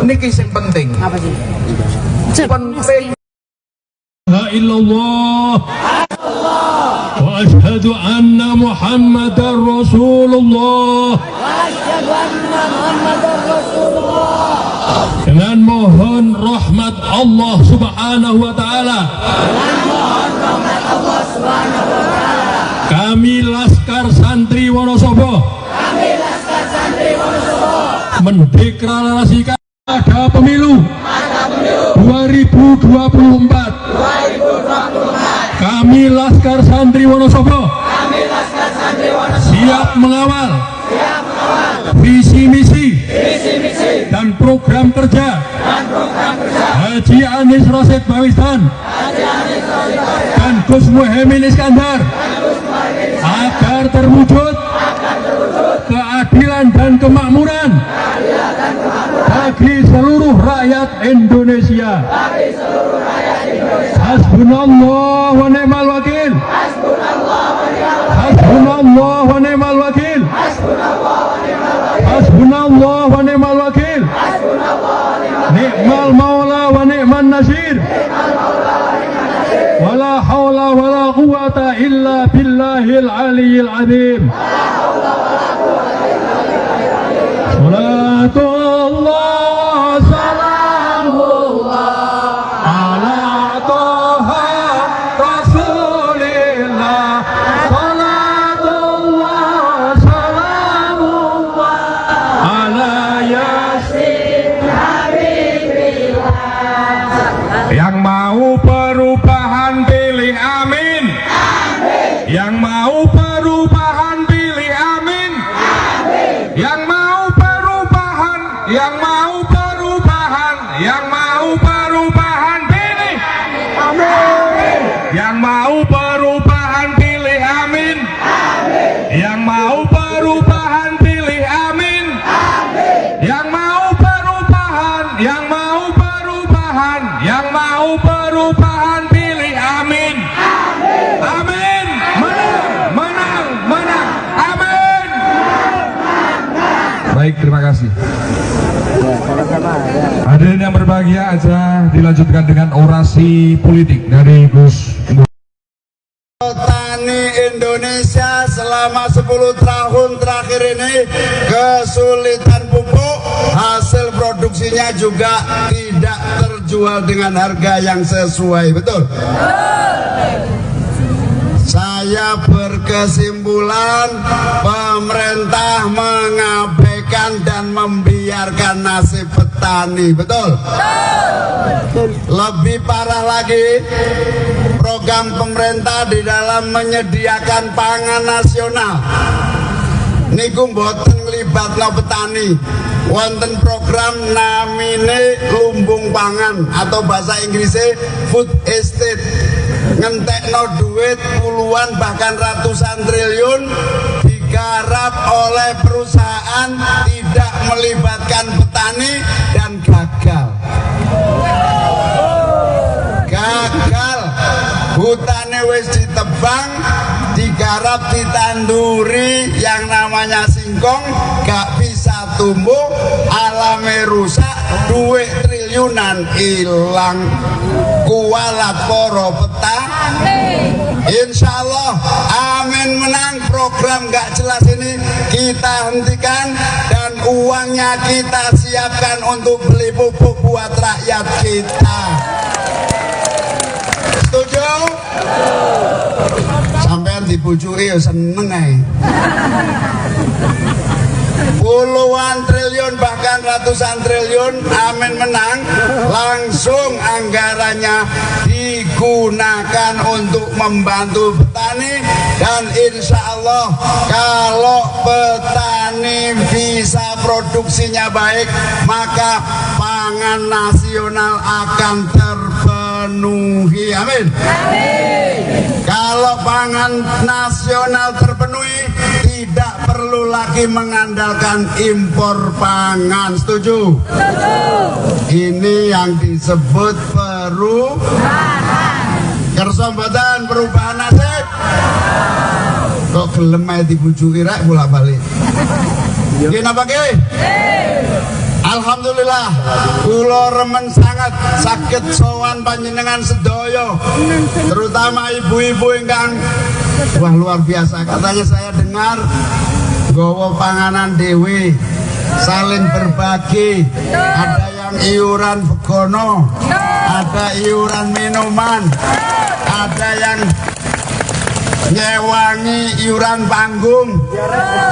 Speaker 4: niki sing penting.
Speaker 6: Apa sih?
Speaker 4: Penting.
Speaker 2: La illallah wa asyhadu anna Muhammadar Rasulullah. Dengan mohon rahmat Allah Subhanahu wa taala. Kami Laskar Santri Wonosobo mendeklarasikan ada pemilu 2024. Kami Laskar Santri Wonosobo siap mengawal visi misi dan program kerja Haji Anies Rashid Baswedan dan Gus Muhaimin Iskandar agar terwujud keadilan dan kemakmuran bagi seluruh rakyat Indonesia. Hasbunallah wa ni'mal wakil. Hasbunallah wa ni'mal wakil. Hasbunallah wa ni'mal wakil. Ni'mal maula wa ni'man nasir. Wala hawla wala quwata illa billahil aliyyil azim. Salatullah salamullah ala toha rasulillah. Salatullah salamullah ala yasin habibillah. Yang mau perubahan pilih amin. Yang mau perubahan pilih amin. Yang mau perubahan pilih amin. Yang mau perubahan pilih amin. Yang mau perubahan pilih amin. Yang mau perubahan pilih amin. Amin. Menang. Amin. Baik, terima kasih. Hadirin yang berbahagia, aja dilanjutkan dengan orasi politik dari Gus.
Speaker 5: Petani Indonesia selama 10 tahun terakhir ini kesulitan pupuk, hasil produksinya juga tidak terjual dengan harga yang sesuai, betul? Saya berkesimpulan pemerintah mengabaikan dan membiarkan nasib petani, betul? Lebih parah lagi, program pemerintah di dalam menyediakan pangan nasional niku mboten nglibatno petani. Wonten program namine lumbung pangan atau bahasa Inggrisnya food estate, ngentekno duit puluhan bahkan ratusan triliun digarap oleh perusahaan, tidak melibatkan petani dan gagal. Hutane wis ditebang, digarap, ditanduri yang namanya singkong, gak bisa tumbuh, alame rusak, duit triliunan hilang. Kualat poro petani. Insyaallah amin menang. Program gak jelas ini kita hentikan dan uangnya kita siapkan untuk beli pupuk buat rakyat kita. Setuju? Sampean dibujui ya seneng ae. Puluhan triliun bahkan ratusan triliun, amin menang, langsung anggarannya digunakan untuk membantu petani. Dan insya Allah kalau petani bisa produksinya baik, maka pangan nasional akan terpenuhi. Amin. Kalau pangan nasional terpenuhi, tidak perlu lagi mengandalkan impor pangan. Setuju? Ini yang disebut perubahan. Kersa mboten perubahan nasib? Kok gelem ae dibujuki rek bolak-balik. Nggih napa nggih? Alhamdulillah, kula remen sangat saged sowan panjenengan sedaya, terutama ibu-ibu ingkang wah luar biasa. Katanya saya dengar nggawa panganan dewe, saling berbagi, ada yang iuran begono, ada iuran minuman, ada yang nyewangi iuran panggung.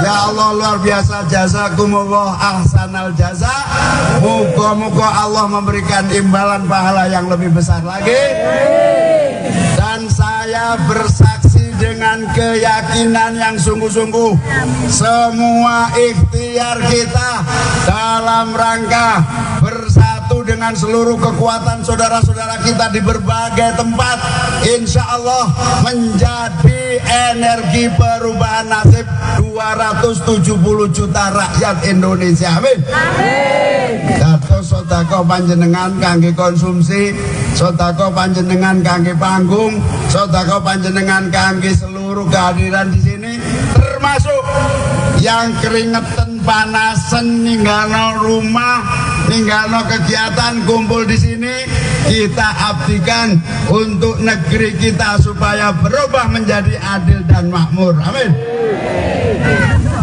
Speaker 5: Ya Allah luar biasa, jazakumullah ahsanal jaza. Moga-moga Allah memberikan imbalan pahala yang lebih besar lagi. Dan saya bersaksi dengan keyakinan yang sungguh-sungguh, semua ikhtiar kita dalam rangka bersatu dengan seluruh kekuatan saudara-saudara kita di berbagai tempat, insya Allah menjadi energi perubahan nasib 270 juta rakyat Indonesia. Amin. Dados sedekah panjenengan kangge konsumsi, sedekah panjenengan kangge panggung, sedekah panjenengan kangge seluruh kehadiran di sini, termasuk yang keringetan panasen ninggalo rumah, ninggalo kegiatan kumpul di sini, kita abdikan untuk negeri kita supaya berubah menjadi adil dan makmur. Amin.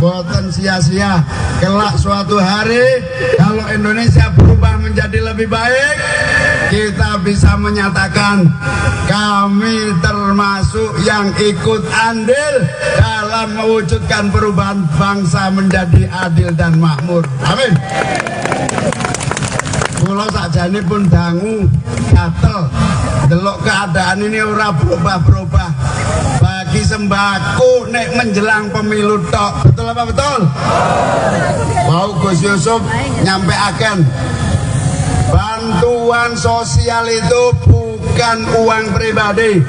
Speaker 5: Boten sia-sia, kelak suatu hari kalau Indonesia berubah menjadi lebih baik, kita bisa menyatakan kami termasuk yang ikut andil dalam mewujudkan perubahan bangsa menjadi adil dan makmur. Amin. Kula sakjane pun dangu gatel delok keadaan ini ora berubah-berubah. Bagi sembako nek menjelang pemilu tok. Betul apa betul? Mau Gus Yusuf nyampe akan bantuan sosial itu bukan uang pribadi.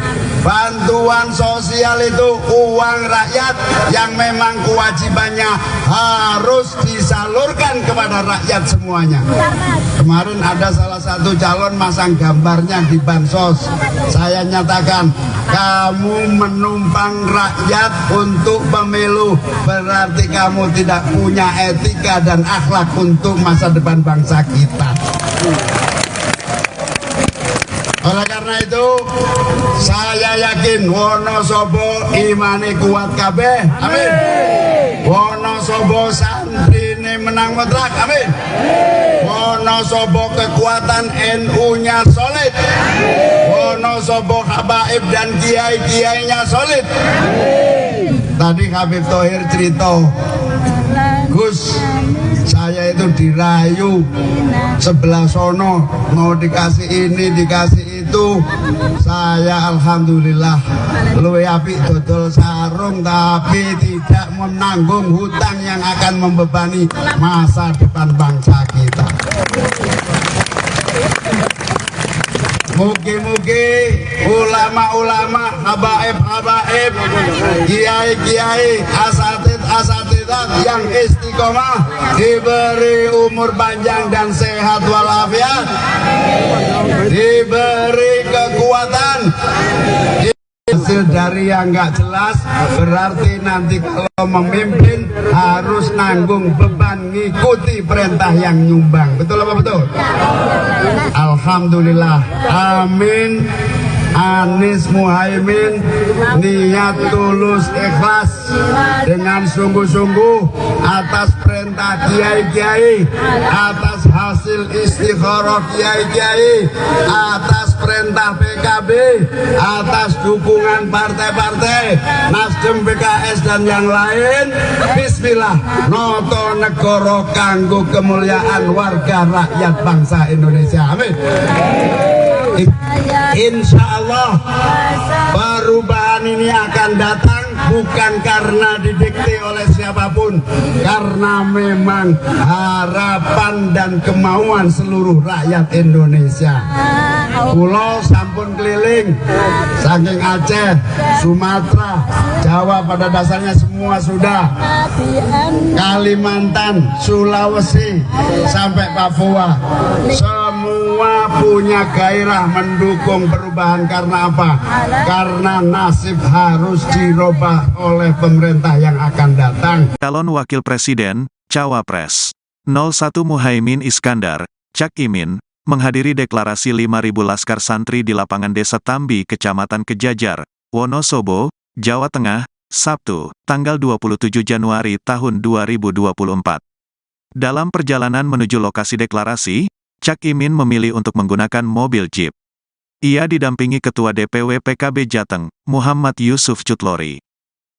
Speaker 5: Bantuan sosial itu uang rakyat yang memang kewajibannya harus disalurkan kepada rakyat semuanya. Kemarin ada salah satu calon masang gambarnya di bansos. Saya nyatakan, kamu menumpang rakyat untuk pemilu, berarti kamu tidak punya etika dan akhlak untuk masa depan bangsa kita. Oleh karena itu, saya yakin Wonosobo imane kuat kabeh. Amin. Wonosobo santrine menang mutlak. Amin. Wonosobo kekuatan NU-nya solid. Wonosobo habaib dan kiai-kiainya solid. Tadi Habib Thohir cerita, Gus, saya itu dirayu sebelah sono, mau dikasih ini, dikasih itu. Saya alhamdulillah luwih apik dodol sarung, tapi tidak menanggung hutang yang akan membebani masa depan bangsa kita. Mugi-mugi ulama-ulama, habaib-habaib, kiai-kiai, asatid-asatidat yang istiqomah diberi umur panjang dan sehat walafiat, diberi kekuatan. Hasil dari yang nggak jelas berarti nanti kalau memimpin harus nanggung beban ngikuti perintah yang nyumbang. Betul apa betul? Alhamdulillah. Amin. Anies Muhaimin niat tulus ikhlas dengan sungguh-sungguh atas perintah kiai-kiai, atas hasil istikharah kiai-kiai, atas perintah PKB, atas dukungan partai-partai Nasdem, PKS dan yang lain. Bismillah, noto negara kanggo kemuliaan warga rakyat bangsa Indonesia. Amin. Insya Allah perubahan ini akan datang bukan karena didikte oleh siapapun, karena memang harapan dan kemauan seluruh rakyat Indonesia. Pulau sampun keliling, saking Aceh, Sumatera, Jawa pada dasarnya semua sudah, Kalimantan, Sulawesi, sampai Papua, semua punya gairah mendukung perubahan. Karena apa? Karena nasib harus dirubah oleh pemerintah yang akan datang.
Speaker 1: Calon Wakil Presiden, Cawapres 01 Muhaimin Iskandar, Cak Imin, menghadiri deklarasi 5.000 laskar santri di lapangan Desa Tambi, Kecamatan Kejajar, Wonosobo, Jawa Tengah, Sabtu, tanggal 27 Januari tahun 2024. Dalam perjalanan menuju lokasi deklarasi, Cak Imin memilih untuk menggunakan mobil Jeep. Ia didampingi Ketua DPW PKB Jateng, Muhammad Yusuf Cutlori.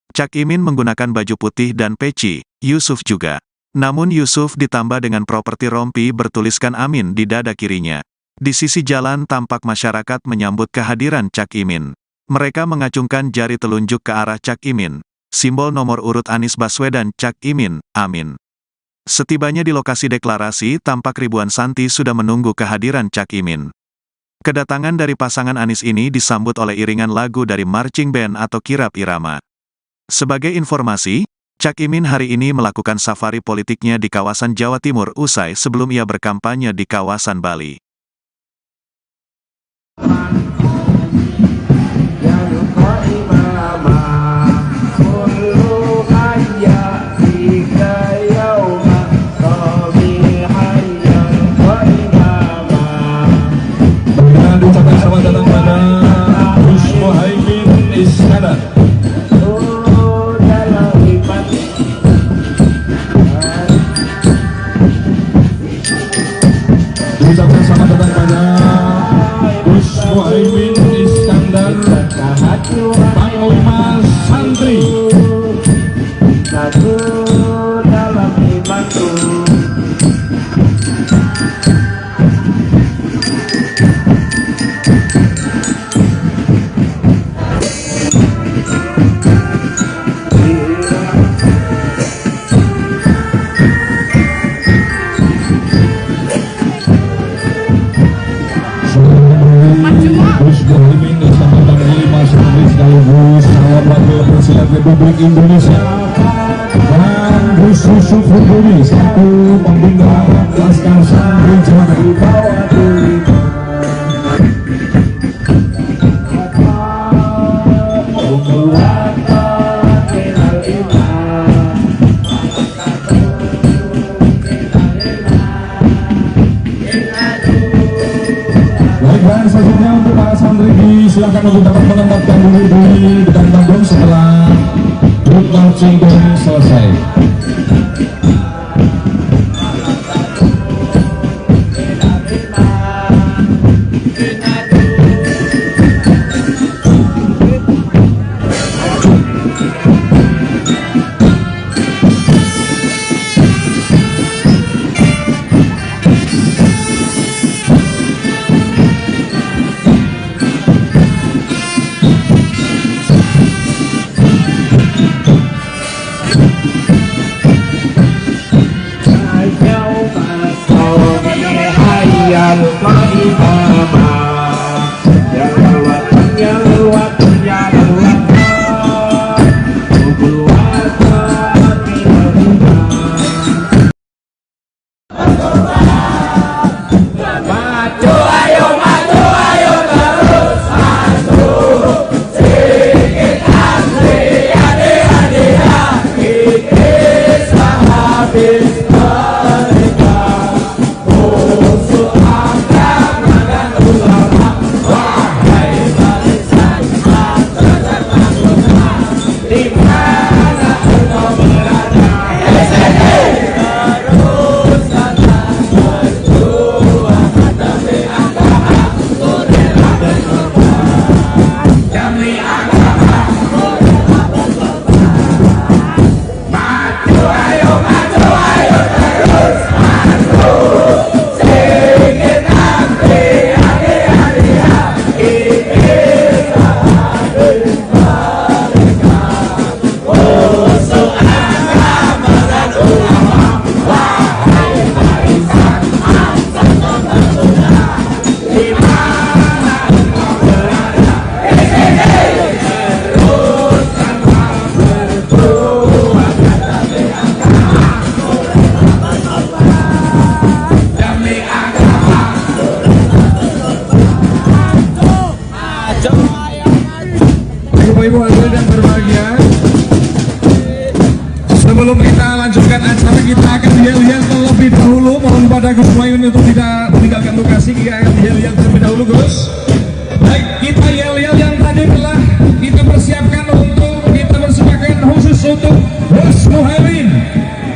Speaker 1: Cak Imin menggunakan baju putih dan peci, Yusuf juga. Namun Yusuf ditambah dengan properti rompi bertuliskan Amin di dada kirinya. Di sisi jalan tampak masyarakat menyambut kehadiran Cak Imin. Mereka mengacungkan jari telunjuk ke arah Cak Imin, simbol nomor urut Anies Baswedan Cak Imin, Amin. Setibanya di lokasi deklarasi, tampak ribuan santri sudah menunggu kehadiran Cak Imin. Kedatangan dari pasangan Anies ini disambut oleh iringan lagu dari marching band atau kirap irama. Sebagai informasi, Cak Imin hari ini melakukan safari politiknya di kawasan Jawa Timur usai sebelum ia berkampanye di kawasan Bali.
Speaker 2: Dan ucapkan selamat datang pada Gus Muhaimin Iskandar. Ucapkan selamat datang pada Gus Muhaimin Iskandar, Panglima Santri.
Speaker 3: Satu dalam imanku.
Speaker 2: Gus Muhaimin Iskandar Panglima Santri sekaligus calon wakil presiden Republik Indonesia, dan Gus Yusuf Huduri selaku pembina Laskar Santri Jawa Tengah. Dan selanjutnya untuk para santri silakan untuk dapat menempatkan diri di depan panggung setelah grup marching band selesai. Bapak Ibu hadirin yang berbahagia, sebelum kita lanjutkan acara, kita akan yel-yel terlebih dahulu. Mohon pada Gus Muhaimin untuk tidak meninggalkan lokasi. Kita akan yel-yel terlebih dahulu, Gus. Baik, kita yel-yel yang tadi telah kita persiapkan untuk kita persembahkan khusus untuk Gus Muhaimin.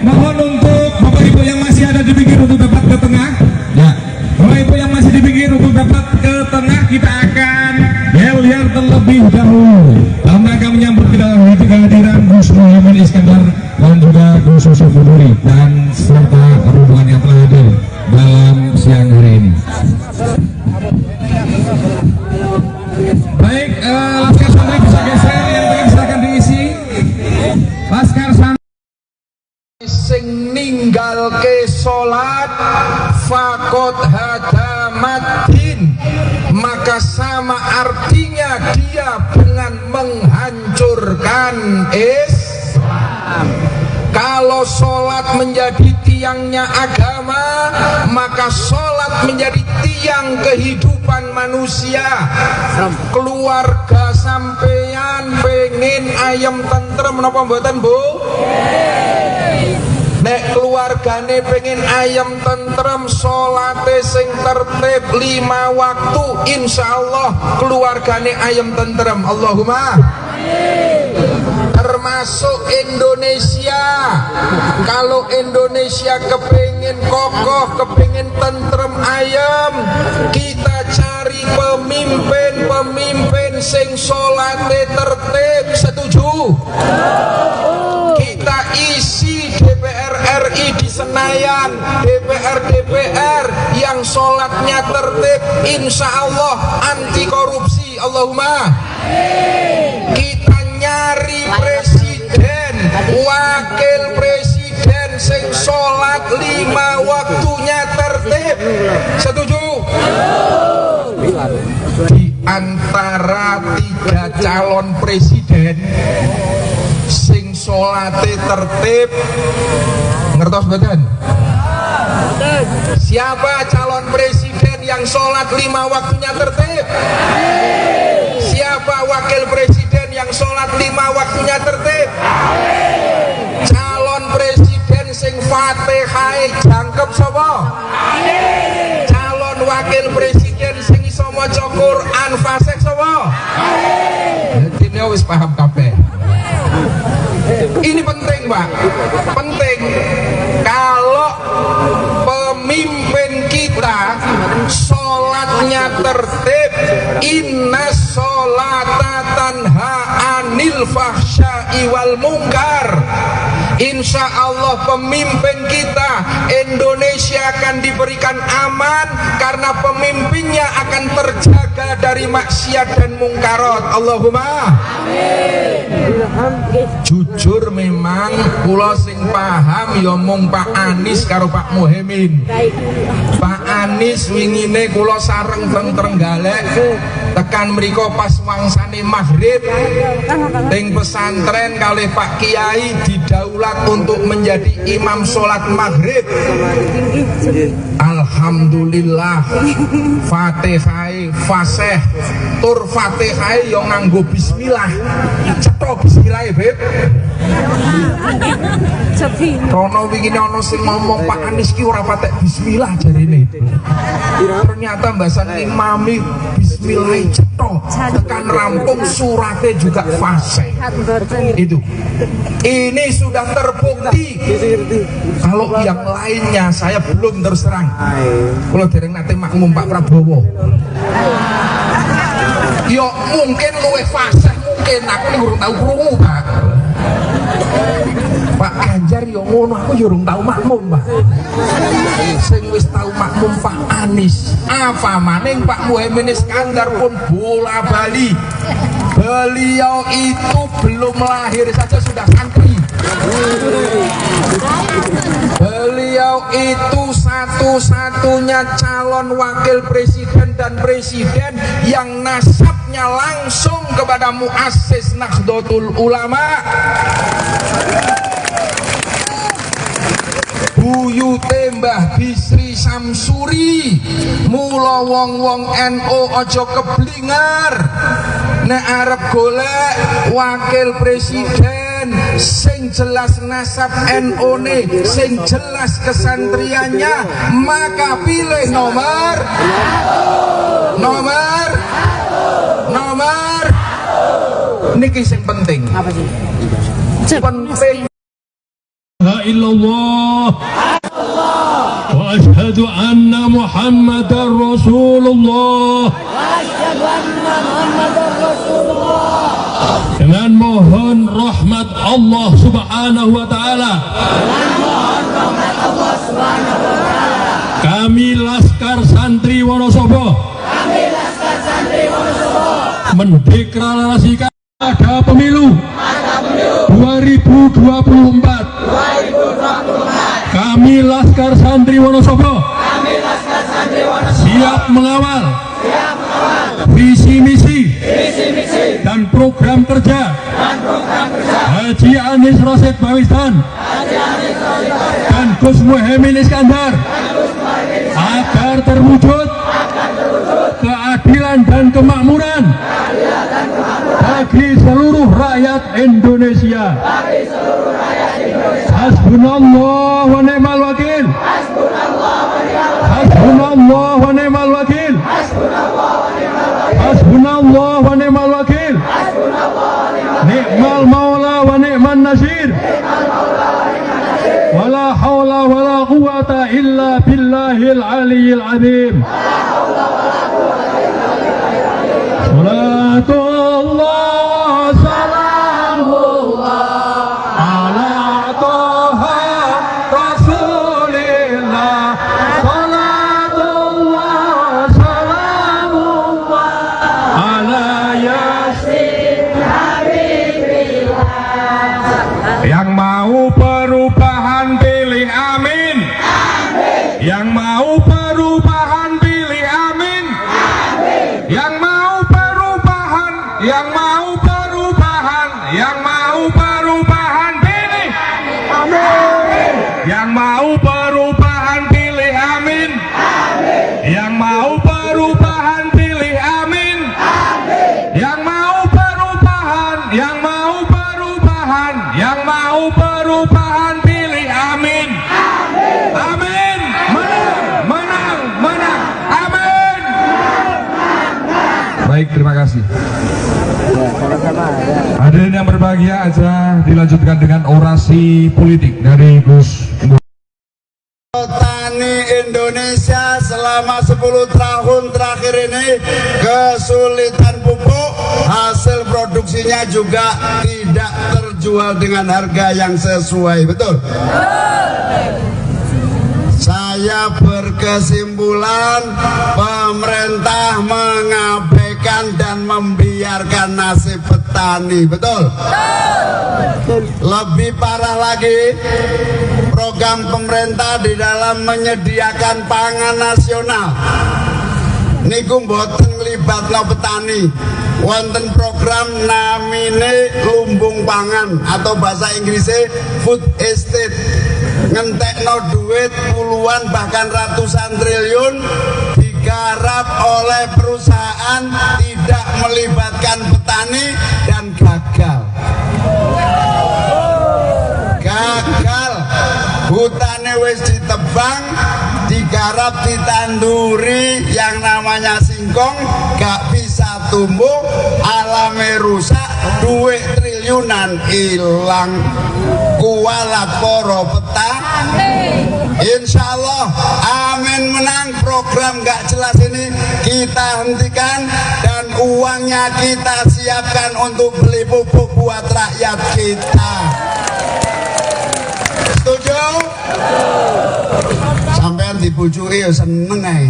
Speaker 2: Mohon untuk Bapak Ibu yang masih ada di pinggir untuk dapat ke tengah. Ya, Bapak Ibu yang masih di pinggir untuk dapat ke tengah, kita akan yel-yel terlebih dahulu dalam rangka menyambut kehadiran Gus Muhaimin Iskandar dan juga Gus Yusuf Buduri dan serta rombongan yang telah hadir dalam siang hari ini. Baik, Laskar Santri bisa geser, yang tengah silakan diisi. Laskar Santri
Speaker 4: sing ninggal ke sholat fakot hadamatin, maka sama artinya dia dengan menghancurkan Islam. Kalau sholat menjadi tiangnya agama, maka sholat menjadi tiang kehidupan manusia. Keluarga sampeyan pengen ayam tentrem napa mboten, Bu? Nek keluargane pengen ayam tentrem, sholate sing tertib 5 waktu, insyaallah keluargane ayam tentrem. Allahumma termasuk Indonesia. Kalau Indonesia kepingin kokoh, kepingin tentrem ayam, kita cari pemimpin sing sholate tertib. Setuju? Kita isi DPR RI di Senayan, DPR yang sholatnya tertib, insya Allah anti korupsi. Allahumma. Kita nyari presiden, wakil presiden sing sholat 5 waktunya tertib. Setuju? Di antara 3 calon presiden sing sholate tertib, ngertos badan? Siapa calon presiden yang sholat 5 waktunya tertib? Siapa wakil presiden yang sholat 5 waktunya tertib? Calon presiden sing Fatihah jangkep sapa? Calon wakil presiden sing iso maca Quran fasih sapa? Dene wis paham kabeh. Ini penting, Pak. Penting. Kalau pemimpin kita sholatnya tertib, inna sholata tanha anil fahsya'i wal munkar, insya Allah pemimpin kita Indonesia akan diberikan aman karena pemimpinnya akan terjaga dari maksiat dan mungkarat. Allahumma jujur memang kula sing paham ya mung Pak Anies karo Pak Muhaimin. Pak Anies wingine kula sareng teng Trenggalek tekan mriko pas wangsane maghrib teng pesantren kalih Pak Kiai didaulat untuk menjadi imam sholat maghrib. Alhamdulillah Fatihah fasih tur Fatihah yo nganggo bismillah. Cetha bismillah, Beb. Rono wingi ana sing ngomong Pak Anies ki ora patek bismillah jarene. Ternyata mbasan imami bismillah cetha tekan rampung surate juga fasih. Itu. Ini sudah terbukti. Kalau yang lainnya saya belum terus terang. Kalau dereng nate makmum Pak Prabowo. Yo mungkin luwih fasih mungkin aku urung tau krungu, Pak. Pak Ganjar yo ngono, aku yo urung tau makmum, Pak. Sing wis tau makmum Pak Anies. Apa maning Pak Muhaimin Iskandar pun bola bali. Beliau itu belum lahir saja sudah santri. Beliau itu satu-satunya calon wakil presiden dan presiden yang nasabnya langsung kepada muassis Nahdlatul Ulama. buyute Mbah Bisri Samsuri. Mula wong-wong NU aja keblingar nek arep golek wakil presiden sing jelas nasab NU ne, sing jelas kesantriannya, maka pilih nomor niki sing penting.
Speaker 6: Apa sih?
Speaker 4: Penting.
Speaker 2: La illallah wa asyhadu anna Muhammadar Rasulullah. Dengan mohon rahmat Allah Subhanahu wa taala. Kami Laskar Santri Wonosobo mendeklarasikan ada pemilu 2024. Kami Laskar Santri Wonosobo siap mengawal visi misi dan program kerja Haji Anies Rashid Baswedan dan Gus Muhaimin Iskandar agar terwujud keadilan dan kemakmuran bagi seluruh rakyat Indonesia. Hasbunallah wa ni'mal wakil. Hasbunallah wa ni'mal wakil. Hasbunallah wa ni'mal wakil. Ni'mal maula wa ni'man nasir. Wala hawla wala quwata illa billahil aliyyil azim. Salatullah salamullah ala toha rasulillah. Salatullah salamullah ala yasin habibillah. Yang mau perubahan pilih amin. Yang mau perubahan pilih amin. Yang mau perubahan, yang mau perubahan, yang mau perubahan pilih amin. Yang mau perubahan pilih amin. Yang mau perubahan pilih amin. Yang mau perubahan, yang mau perubahan, yang mau perubahan pilih amin. Amin. Menang, menang, menang. Amin. Baik, terima kasih. Hadirin yang berbahagia, aja dilanjutkan dengan orasi politik dari Gus.
Speaker 5: Petani Indonesia selama 10 tahun terakhir ini kesulitan pupuk, hasil produksinya juga tidak terjual dengan harga yang sesuai, betul? Saya berkesimpulan pemerintah mengabaikan dan membiarkan nasib petani, betul? Lebih parah lagi, program pemerintah di dalam menyediakan pangan nasional niku mboten nglibatno petani. Wonten program namine lumbung pangan atau bahasa Inggrisnya food estate, ngentekno duit puluhan bahkan ratusan triliun digarap oleh perusahaan, tidak melibatkan petani dan gagal. Hutane wis ditebang, digarap, ditanduri yang namanya singkong, gak bisa tumbuh, alame rusak, duit triliunan hilang. Kualat poro petani. Insya Allah amin menang. Program gak jelas ini kita hentikan dan uangnya kita siapkan untuk beli pupuk buat rakyat kita. Setuju? Sampean dibujuki ya seneng ae.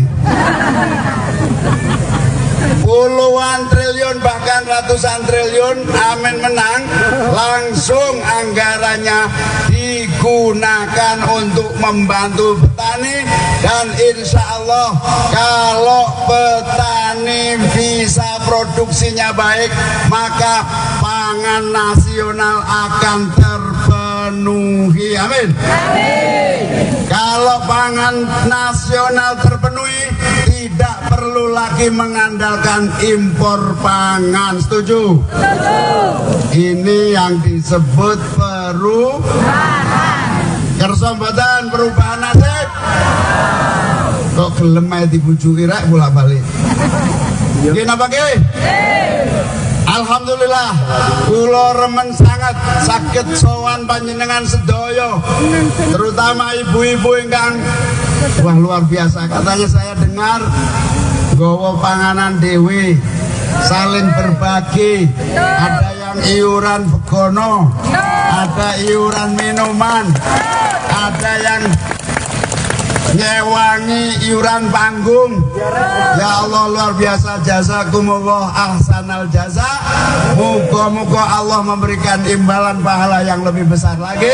Speaker 5: Puluhan triliun bahkan ratusan triliun amin menang, langsung anggarannya digunakan untuk membantu petani. Dan insya Allah kalau petani bisa produksinya baik, maka pangan nasional akan terpenuhi. Amin. Kalau pangan nasional terpenuhi, tidak perlu lagi mengandalkan impor pangan. Setuju? Ini yang disebut perubahan. Kersa mboten perubahan nasib. Kok gelem ae dibujuki rek bolak-balik. Nggih napa nggih? Alhamdulillah, kula remen sangat saged sowan panjenengan sedaya, terutama ibu-ibu ingkang wah luar biasa. Katanya saya dengar nggawa panganan dewe, saling berbagi, ada yang iuran begono, ada iuran minuman, ada yang nyewangi iuran panggung. Ya Allah, luar biasa, jazakumullah ahsanal jaza. Muga-muga Allah memberikan imbalan pahala yang lebih besar lagi.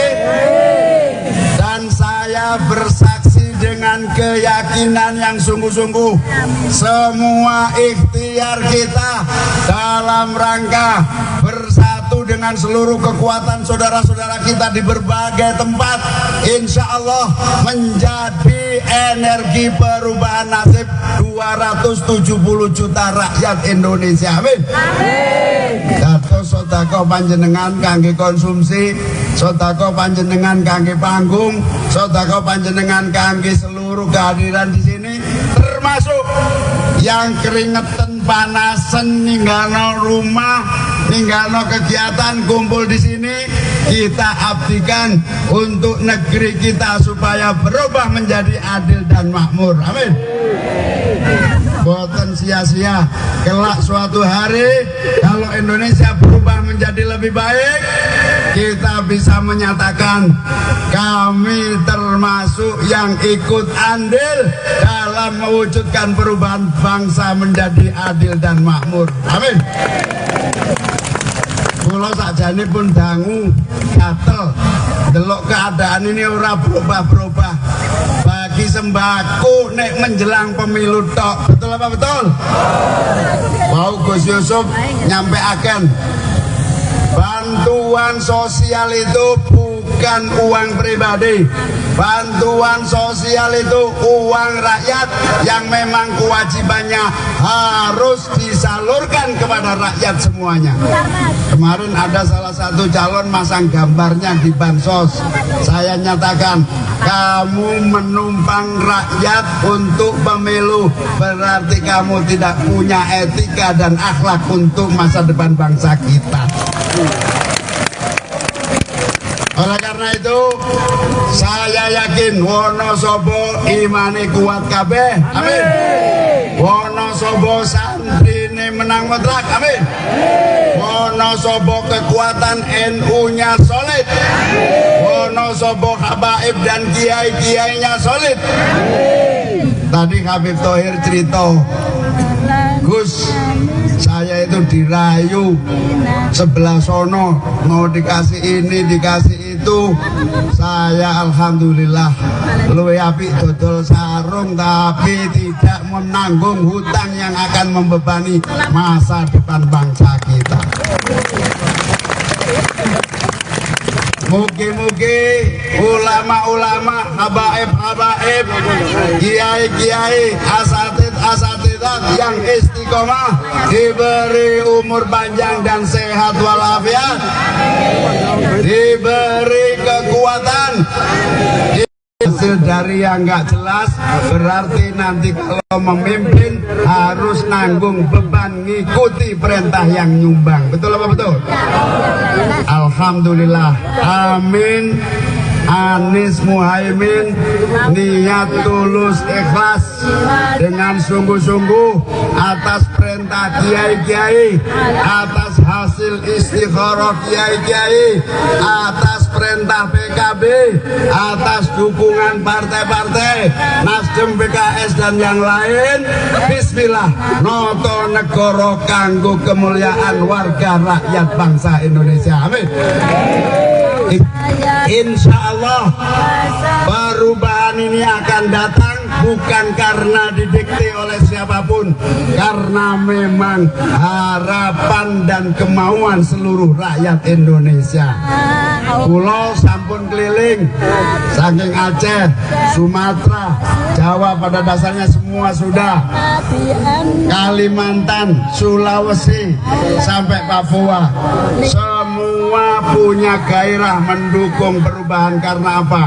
Speaker 5: Dan saya bersaksi dengan keyakinan yang sungguh-sungguh, semua ikhtiar kita dalam rangka bersatu dengan seluruh kekuatan saudara-saudara kita di berbagai tempat, insya Allah menjadi energi perubahan nasib 270 juta rakyat Indonesia. Amin. Dados sedekah panjenengan kangge konsumsi, sedekah panjenengan kangge panggung, sedekah panjenengan kangge seluruh kehadiran di sini, termasuk yang keringetan panasan ninggalno rumah, ninggalno kegiatan kumpul di sini, kita abdikan untuk negeri kita supaya berubah menjadi adil dan makmur. Amin. Boten sia-sia, kelak suatu hari kalau Indonesia berubah menjadi lebih baik, kita bisa menyatakan kami termasuk yang ikut andil dalam mewujudkan perubahan bangsa menjadi adil dan makmur. Amin. Kula sakjane pun dangu gatel delok keadaan ini ora berubah-berubah. Bagi sembako nek menjelang pemilu tok. Betul apa betul? Mau Gus Yusuf nyampe akan bantuan sosial itu bukan uang pribadi. Bantuan sosial itu uang rakyat yang memang kewajibannya harus disalurkan kepada rakyat semuanya. Kemarin ada salah satu calon masang gambarnya di bansos. Saya nyatakan, kamu menumpang rakyat untuk pemilu, berarti kamu tidak punya etika dan akhlak untuk masa depan bangsa kita. Oleh karena itu, saya yakin Wonosobo imane kuat kabeh. Amin. Wonosobo santrine menang mutlak. Amin. Wonosobo kekuatan NU-nya solid. Wonosobo habaib dan kiai-kiainya solid. Tadi Habib Thohir cerita, Gus, saya itu dirayu sebelah sono, mau dikasih ini, dikasih itu. Saya alhamdulillah luwih apik dodol sarung, tapi tidak menanggung hutang yang akan membebani masa depan bangsa kita. Mugi-mugi ulama-ulama, habaib-habaib, kiai-kiai, asatidah yang istiqomah diberi umur panjang dan sehat walafiat, diberi kekuatan. Hasil dari yang nggak jelas berarti nanti kalau memimpin harus nanggung beban ngikuti perintah yang nyumbang. Betul apa betul? Alhamdulillah. Amin. Anies Muhaimin niat tulus ikhlas dengan sungguh-sungguh atas perintah kiai-kiai, atas hasil istikharah kiai-kiai, atas perintah PKB, atas dukungan partai-partai Nasdem, PKS dan yang lain. Bismillah, noto negara kanggo kemuliaan warga rakyat bangsa Indonesia. Amin. Insya Allah perubahan ini akan datang bukan karena didikte oleh siapapun, karena memang harapan dan kemauan seluruh rakyat Indonesia. Pulau sampun keliling, saking Aceh, Sumatera, Jawa pada dasarnya semua sudah, Kalimantan, Sulawesi, sampai Papua, semua punya gairah mendukung perubahan. Karena apa?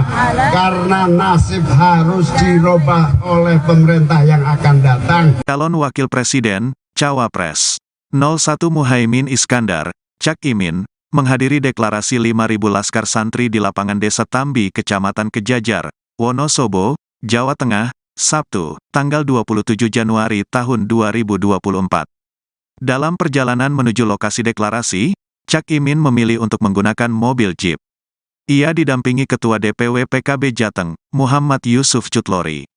Speaker 5: Karena nasib harus dirubah oleh pemerintah yang akan datang.
Speaker 1: Calon Wakil Presiden, Cawapres 01 Muhaimin Iskandar, Cak Imin, menghadiri deklarasi 5.000 laskar santri di lapangan Desa Tambi, Kecamatan Kejajar, Wonosobo, Jawa Tengah, Sabtu, tanggal 27 Januari tahun 2024. Dalam perjalanan menuju lokasi deklarasi, Cak Imin memilih untuk menggunakan mobil jeep. Ia didampingi Ketua DPW PKB Jateng, Muhammad Yusuf Cutlori.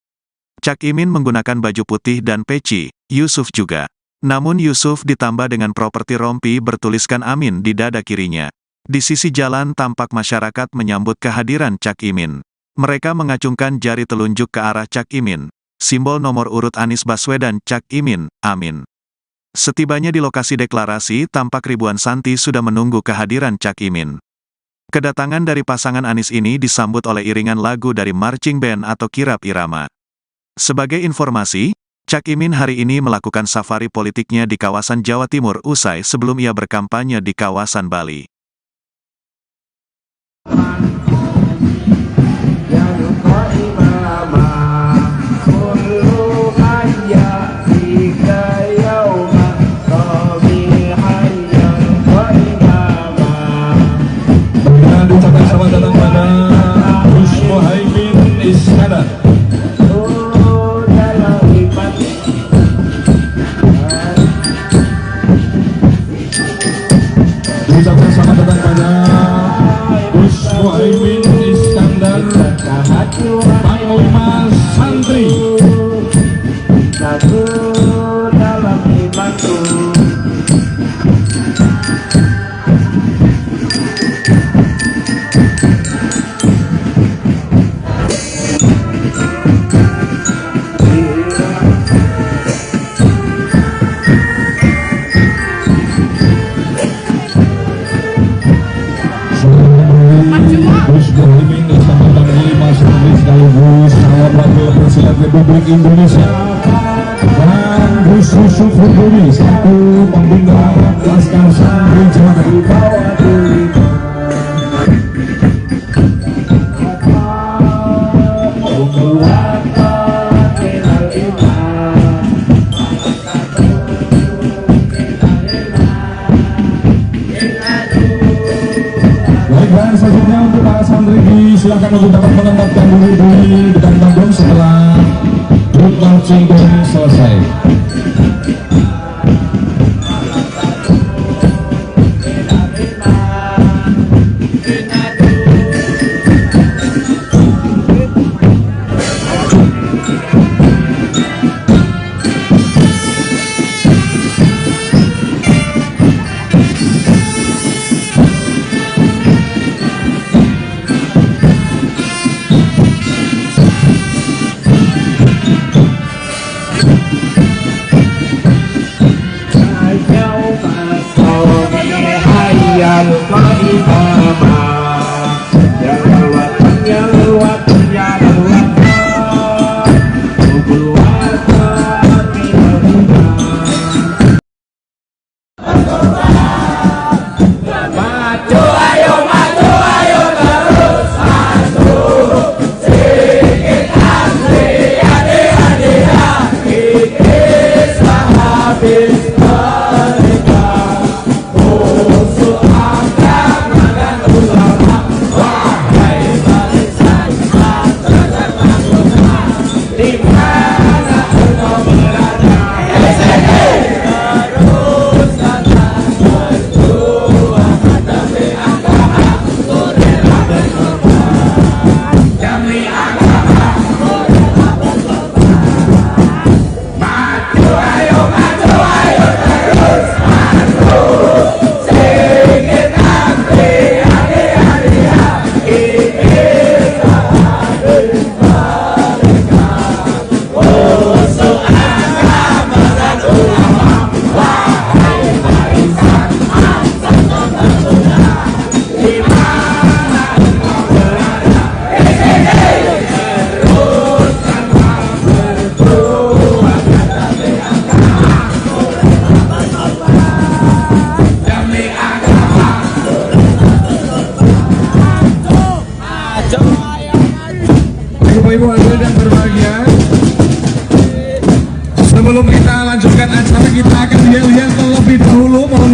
Speaker 1: Cak Imin menggunakan baju putih dan peci, Yusuf juga. Namun Yusuf ditambah dengan properti rompi bertuliskan Amin di dada kirinya. Di sisi jalan tampak masyarakat menyambut kehadiran Cak Imin. Mereka mengacungkan jari telunjuk ke arah Cak Imin, simbol nomor urut Anies Baswedan Cak Imin, Amin. Setibanya di lokasi deklarasi, tampak ribuan santri sudah menunggu kehadiran Cak Imin. Kedatangan dari pasangan Anies ini disambut oleh iringan lagu dari marching band atau kirap irama. Sebagai informasi, Cak Imin hari ini melakukan safari politiknya di kawasan Jawa Timur usai sebelum ia berkampanye di kawasan Bali.
Speaker 2: Dan ucapan selamat datang pada Gus Muhaimin Iskandar. Ucapan selamat datang pada Gus Muhaimin Iskandar, Panglima Santri.
Speaker 3: Satu dalam imanku.
Speaker 2: Gus Muhaimin Iskandar Panglima Santri sekaligus calon wakil presiden Republik Indonesia, dan Gus Yusuf Huduri selaku pembina Laskar Santri Jateng. Dan selanjutnya untuk para santri silakan untuk dapat menempatkan diri di depan panggung setelah grup marching band selesai.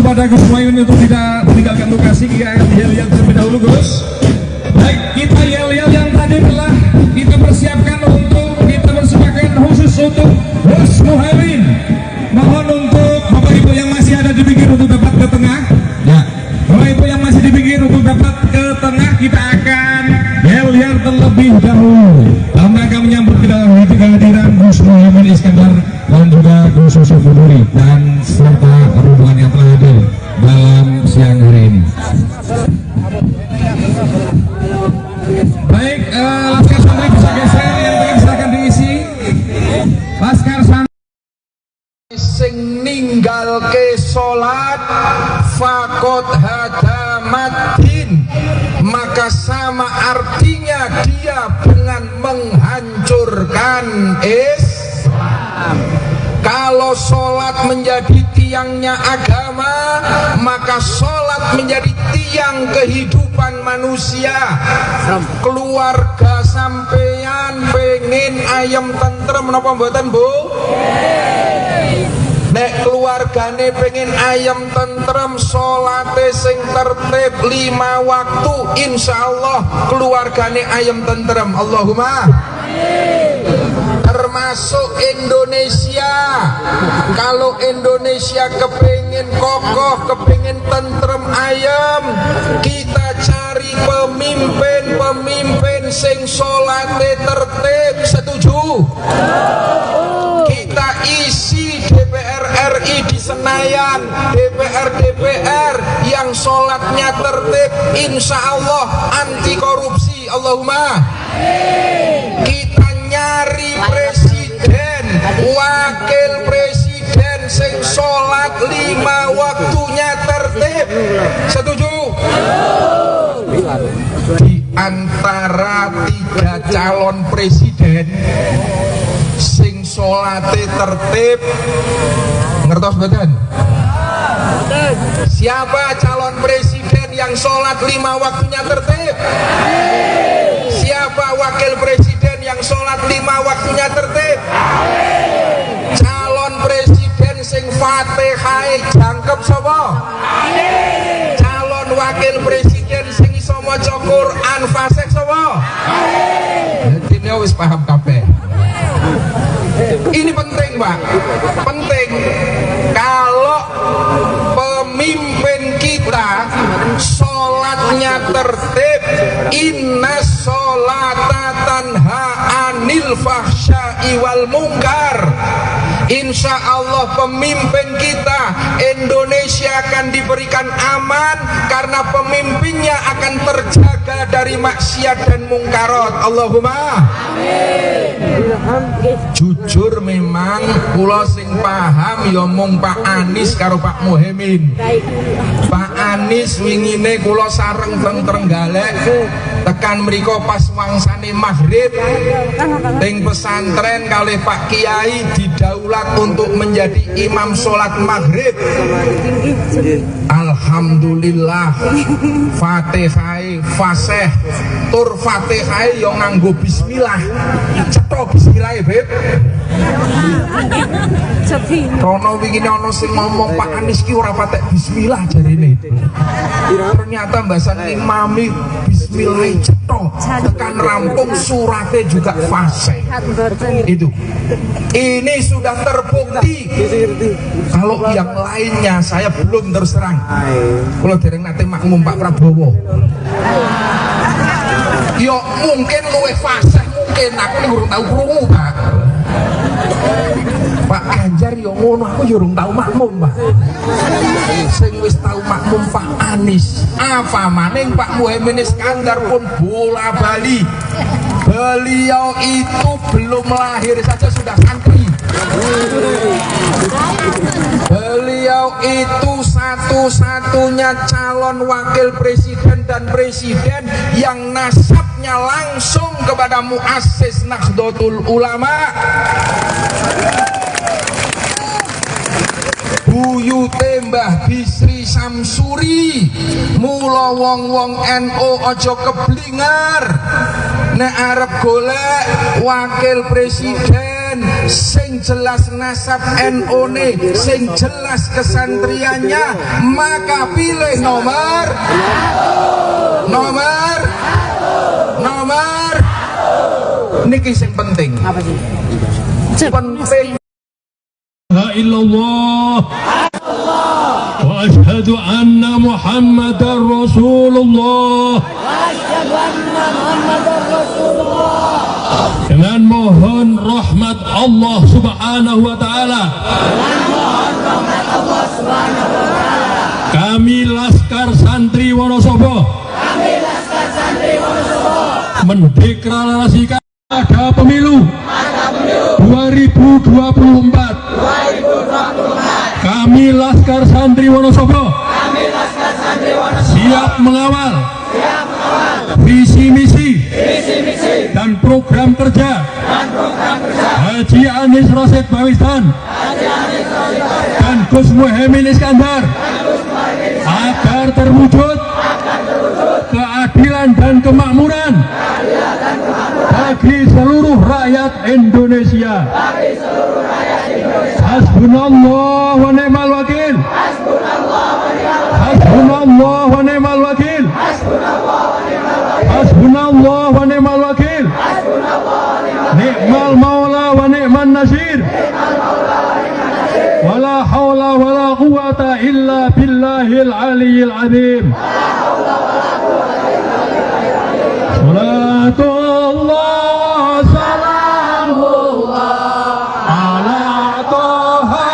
Speaker 2: kepada Gus Muhaimin untuk tidak meninggalkan lokasi. Kita akan yel-yel terlebih dahulu, Gus. Baik, kita yel-yel yang tadi telah kita persiapkan untuk kita persembahkan khusus untuk Gus Muhaimin. Mohon untuk Bapak Ibu yang masih ada di pinggir untuk dapat ke tengah. Ya, Bapak Ibu yang masih di pinggir untuk dapat ke tengah, kita akan yel-yel terlebih dahulu dalam rangka menyambut kehadiran Gus Muhaimin Iskandar dan juga Gus Yusuf Buduri dan serta rombongan yang telah hadir dalam siang hari ini. Baik, Laskar Santri bisa geser, yang tengah silakan diisi. Laskar Santri
Speaker 4: sing ninggal ke sholat fakot hadamatin, maka sama artinya dia dengan menghancurkan Islam. Kalau sholat menjadi tiangnya agama, maka sholat menjadi tiang kehidupan manusia. Keluarga sampeyan pengen ayam tentrem menapa mboten, Bu? Nek keluargane pengen ayam tentrem, sholate sing tertib 5 waktu, insyaallah keluargane ayam tentrem. Allahumma termasuk Indonesia. Kalau Indonesia kepingin kokoh, kepingin tentrem ayam, kita cari pemimpin sing sholate tertib. Setuju? Kita isi DPR RI di Senayan, DPR yang sholatnya tertib, insya Allah anti korupsi. Allahumma. Kita nyari presiden, wakil presiden sing sholat 5 waktunya tertib. Setuju? Di antara 3 calon presiden sing sholate tertib, ngertos betul? Siapa calon presiden yang sholat 5 waktunya tertib? Siapa wakil presiden yang sholat 5 waktunya tertib? Calon presiden sing Fatihah jangkep sapa? Calon wakil presiden sing iso maca Quran fasih sapa? Dene wis paham kabeh. Ini penting, Pak. Penting. Kalau pemimpin kita sholatnya tertib, inna sholata tanha anil fahsya'i wal munkar, insya Allah pemimpin kita Indonesia akan diberikan aman karena pemimpinnya akan terjaga dari maksiat dan mungkarat. Allahumma jujur memang kula sing paham ya mung Pak Anies karo Pak Muhaimin. Pak Anies wingine kula sareng teng Trenggalek tekan mriko pas wangsane maghrib teng pesantren kalih Pak Kiai didaulat untuk menjadi imam sholat maghrib. Alhamdulillah Fatihah fasih tur Fatihah yo nganggo bismillah. Cetha bismillah ya, Beb. Rono wingi ana sing ngomong Pak Anies ki ora patek bismillah jarene. Ternyata mbasan imami bismillah cetha tekan rampung surate juga fasih. Itu. Ini sudah terbukti. Kalau yang lainnya saya belum terus terang. Kalau dereng nate makmum Pak Prabowo. Yo mungkin luwih fasih mungkin aku urung tau krungu, Pak. Pak Ganjar yo ngono, aku yo urung tau makmum, Pak. Sing wis tau makmum Pak Anies. Apa maning Pak Muhaimin Iskandar pun bola bali. Beliau itu belum lahir saja sudah santri. Beliau itu satu-satunya calon wakil presiden dan presiden yang nasabnya langsung kepada muassis Nahdlatul Ulama. Buyute Mbah Bisri Samsuri. Mula wong-wong NU aja keblingar nek arep golek wakil presiden pesantren sing jelas nasab NU-ne, sing jelas kesantriannya, maka pilih nomor niki sing penting.
Speaker 6: Apa sih?
Speaker 4: Penting
Speaker 2: La illallah wa asyhadu anna Muhammadar Rasulullah. Dengan mohon rahmat Allah Subhanahu wa taala. Kami Laskar Santri Wonosobo mendeklarasikan ada pemilu 2024. Kami Laskar Santri Wonosobo siap mengawal visi misi dan program kerja Haji Anies Rashid Baswedan dan Gus Muhaimin Iskandar agar terwujud keadilan dan kemakmuran bagi seluruh rakyat Indonesia. Hasbunallah wa ni'mal wakil. Hasbunallah wa ni'mal wakil. Hasbunallah wa ni'mal wakil. Ni'mal maula wa ni'man nasir. Wala hawla wala quwata illa billahil aliyyil azim. Salatullah salamullah ala toha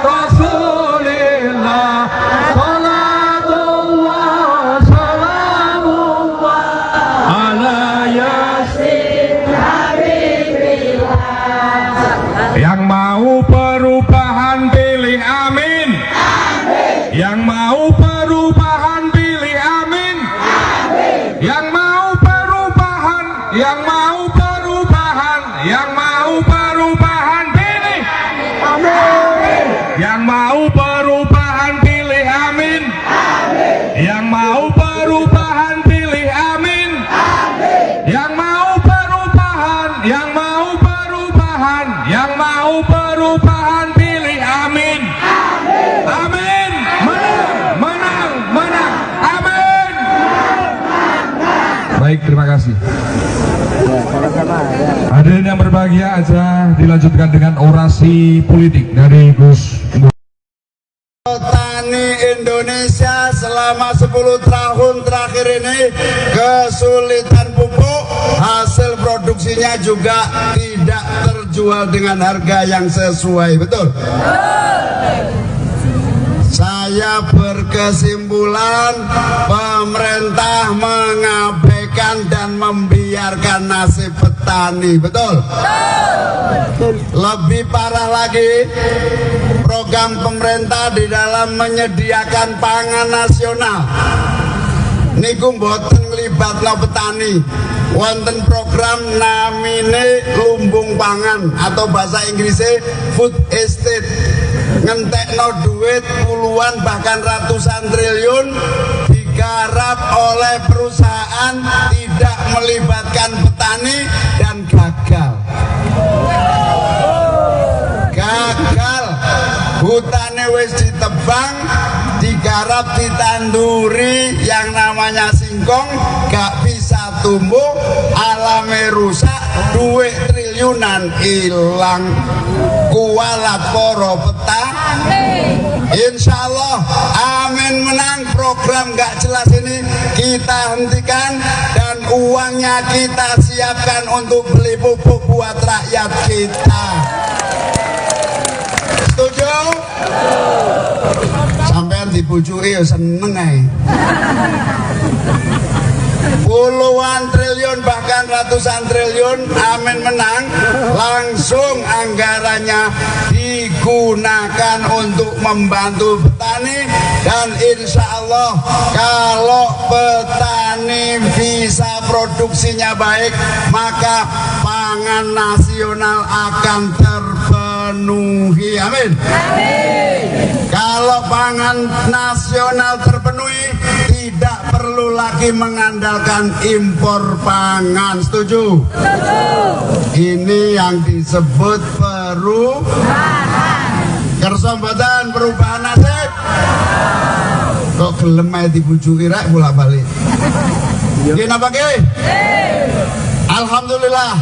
Speaker 2: rasulillah. Salatullah salamullah ala yasin habibillah. Yang mau perubahan pilih amin. Yang mau perubahan pilih amin. Yang mau perubahan pilih amin. Yang mau perubahan pilih amin. Yang mau perubahan pilih amin. Yang mau perubahan pilih amin. Amin. Menang. Amin. Baik, terima kasih. Hadirin yang berbahagia, aja dilanjutkan dengan orasi politik dari Gus.
Speaker 5: Petani Indonesia selama 10 tahun terakhir ini kesulitan pupuk, hasil produksinya juga tidak terjual dengan harga yang sesuai, betul? Saya berkesimpulan pemerintah mengabaikan dan membiarkan nasib petani, betul? Lebih parah lagi, program pemerintah di dalam menyediakan pangan nasional niku mboten nglibatno petani. Wonten program namine lumbung pangan atau bahasa Inggrisnya food estate, ngentekno duit puluhan bahkan ratusan triliun digarap oleh perusahaan, tidak melibatkan petani dan gagal. Hutannya wis ditebang, digarap, ditanduri yang namanya singkong, gak bisa tumbuh, alamnya rusak, duit triliunan hilang. Kualat poro petani. Insya Allah amin menang. Program gak jelas ini kita hentikan dan uangnya kita siapkan untuk beli pupuk buat rakyat kita. Setuju? Sampean dibujui ya seneng ae. Puluhan triliun bahkan ratusan triliun amin menang, langsung anggarannya digunakan untuk membantu petani. Dan insya Allah kalau petani bisa produksinya baik, maka pangan nasional akan terpenuhi. Amin. Kalau pangan nasional terpenuhi, tidak perlu lagi mengandalkan impor pangan. Setuju? Ini yang disebut perubahan. Kersa mboten perubahan nasib. Kok gelem ae dibujuki rek bolak-balik. Nggih napa nggih? Alhamdulillah,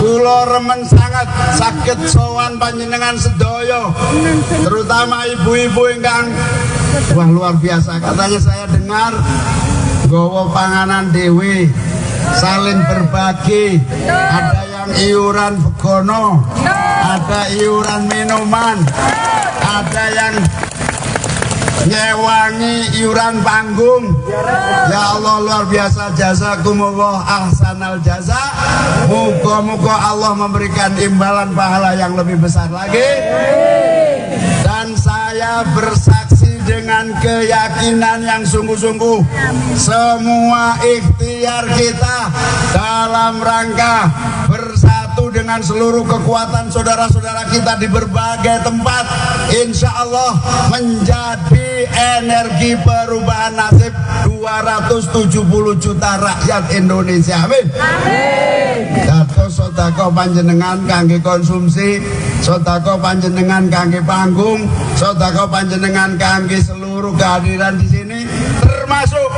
Speaker 5: kula remen sangat saged sowan panjenengan sedaya, terutama ibu-ibu ingkang wah luar biasa. Katanya saya dengar nggawa panganan dewe, saling berbagi, ada yang iuran begono, ada iuran minuman, ada yang nyewangi iuran panggung. Ya Allah, luar biasa, jazakumullah ahsanal jaza. Moga-moga Allah memberikan imbalan pahala yang lebih besar lagi. Dan saya bersaksi dengan keyakinan yang sungguh-sungguh, semua ikhtiar kita dalam rangka bersatu dengan seluruh kekuatan saudara-saudara kita di berbagai tempat, insya Allah menjadi energi perubahan nasib 270 juta rakyat Indonesia. Amin. Dados sedekah panjenengan kangge konsumsi, sedekah panjenengan kangge panggung, sedekah panjenengan kangge seluruh kehadiran di sini, termasuk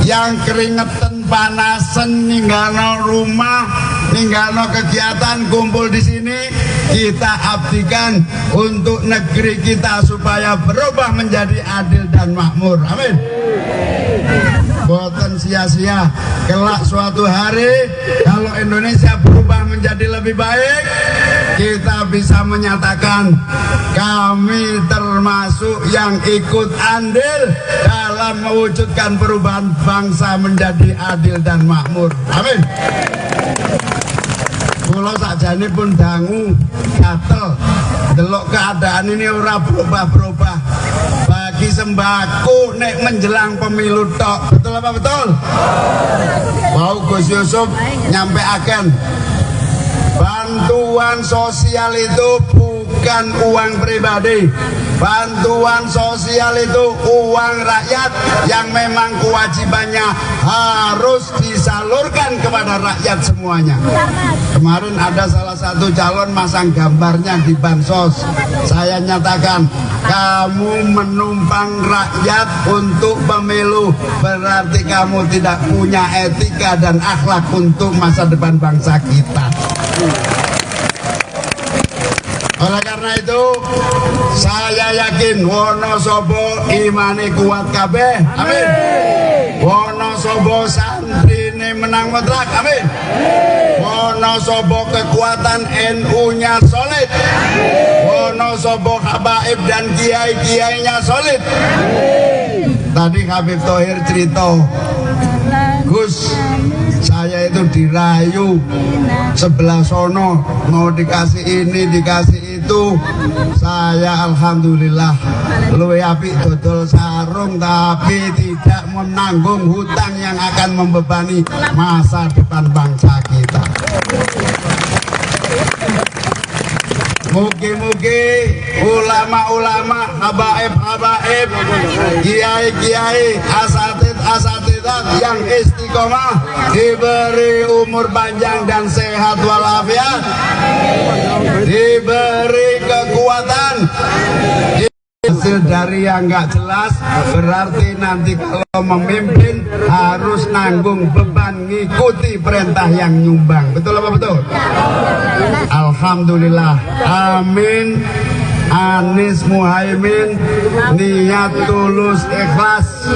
Speaker 5: yang keringetan panasan ninggalno rumah, ninggalno kegiatan kumpul di sini, kita abdikan untuk negeri kita supaya berubah menjadi adil dan makmur. Amin. Boten sia-sia, kelak suatu hari kalau Indonesia berubah menjadi lebih baik, kita bisa menyatakan kami termasuk yang ikut andil dalam mewujudkan perubahan bangsa menjadi adil dan makmur. Amin. Kula sakjane pun dangu gatel delok keadaan ini ora berubah-berubah. Bagi sembako nek menjelang pemilu tok. Betul apa betul? Mau Gus Yusuf nyampe akan bantuan sosial itu bukan uang pribadi. Bantuan sosial itu uang rakyat yang memang kewajibannya harus disalurkan kepada rakyat semuanya. Kemarin ada salah satu calon masang gambarnya di bansos. Saya nyatakan, kamu menumpang rakyat untuk pemilu, berarti kamu tidak punya etika dan akhlak untuk masa depan bangsa kita. Oleh karena itu, saya yakin Wonosobo imane kuat kabeh. Amin. Wonosobo santrine menang mutlak. Amin. Wonosobo kekuatan NU-nya solid. Wonosobo habaib dan kiai-kiainya solid. Tadi Habib Thohir cerita, Gus, saya itu dirayu sebelah sono, mau dikasih ini, dikasih itu. Saya alhamdulillah luwe apik dodol sarung, tapi tidak menanggung hutang yang akan membebani masa depan bangsa kita. Mugi-mugi ulama-ulama, habaib-habaib, kiai-kiai, asatid-asatidat yang istiqomah diberi umur panjang dan sehat walafiat, diberi kekuatan. Hasil dari yang nggak jelas berarti nanti kalau memimpin harus nanggung beban ngikuti perintah yang nyumbang. Betul apa betul? Alhamdulillah. Amin. Anies Muhaimin niat tulus ikhlas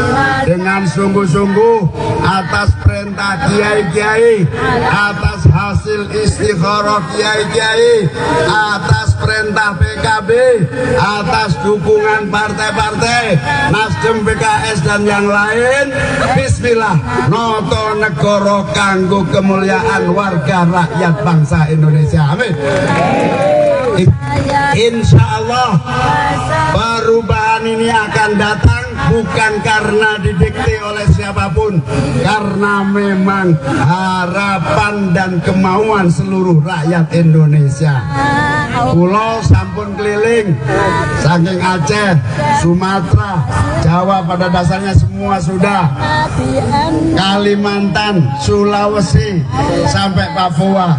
Speaker 5: dengan sungguh-sungguh atas perintah kiai-kiai, atas hasil istikharah kiai-kiai, atas perintah PKB, atas dukungan partai-partai Nasdem, PKS dan yang lain. Bismillah, noto negara kanggo kemuliaan warga rakyat bangsa Indonesia. Amin. Insya Allah perubahan ini akan datang bukan karena didikte oleh siapapun, karena memang harapan dan kemauan seluruh rakyat Indonesia. Pulau sampun keliling, saking Aceh, Sumatera, Jawa pada dasarnya semua sudah, Kalimantan, Sulawesi, sampai Papua,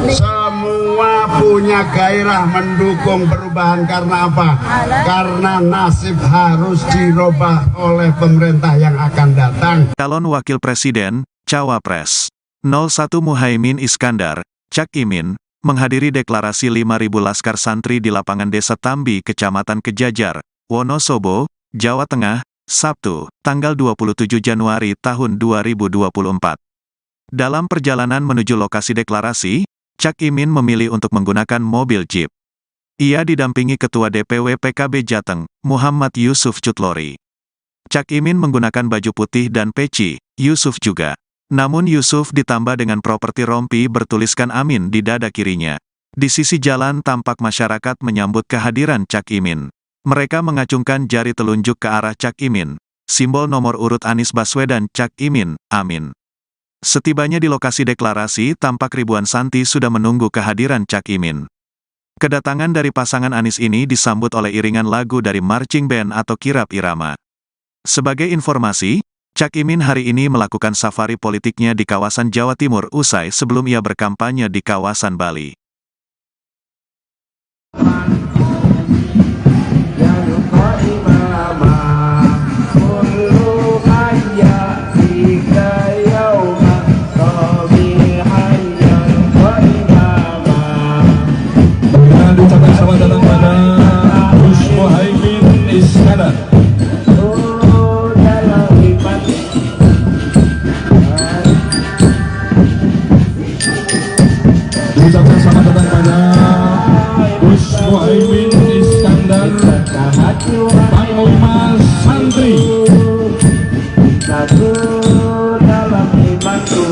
Speaker 5: semua punya gairah mendukung perubahan. Karena apa? Karena nasib harus dirubah oleh pemerintah yang akan datang.
Speaker 1: Calon Wakil Presiden, Cawapres 01 Muhaimin Iskandar, Cak Imin, menghadiri deklarasi 5.000 laskar santri di lapangan Desa Tambi, Kecamatan Kejajar, Wonosobo, Jawa Tengah, Sabtu, tanggal 27 Januari tahun 2024. Dalam perjalanan menuju lokasi deklarasi, Cak Imin memilih untuk menggunakan mobil jeep. Ia didampingi Ketua DPW PKB Jateng, Muhammad Yusuf Cutlori. Cak Imin menggunakan baju putih dan peci, Yusuf juga. Namun Yusuf ditambah dengan properti rompi bertuliskan Amin di dada kirinya. Di sisi jalan tampak masyarakat menyambut kehadiran Cak Imin. Mereka mengacungkan jari telunjuk ke arah Cak Imin, simbol nomor urut Anies Baswedan Cak Imin, Amin. Setibanya di lokasi deklarasi, tampak ribuan santri sudah menunggu kehadiran Cak Imin. Kedatangan dari pasangan Anies ini disambut oleh iringan lagu dari marching band atau kirap irama. Sebagai informasi, Cak Imin hari ini melakukan safari politiknya di kawasan Jawa Timur usai sebelum ia berkampanye di kawasan Bali.
Speaker 2: Dan ucapan selamat datang pada Gus Muhaimin Iskandar. Ucapan selamat datang pada Gus Muhaimin Iskandar, Panglima Santri.
Speaker 3: Satu dalam imanku.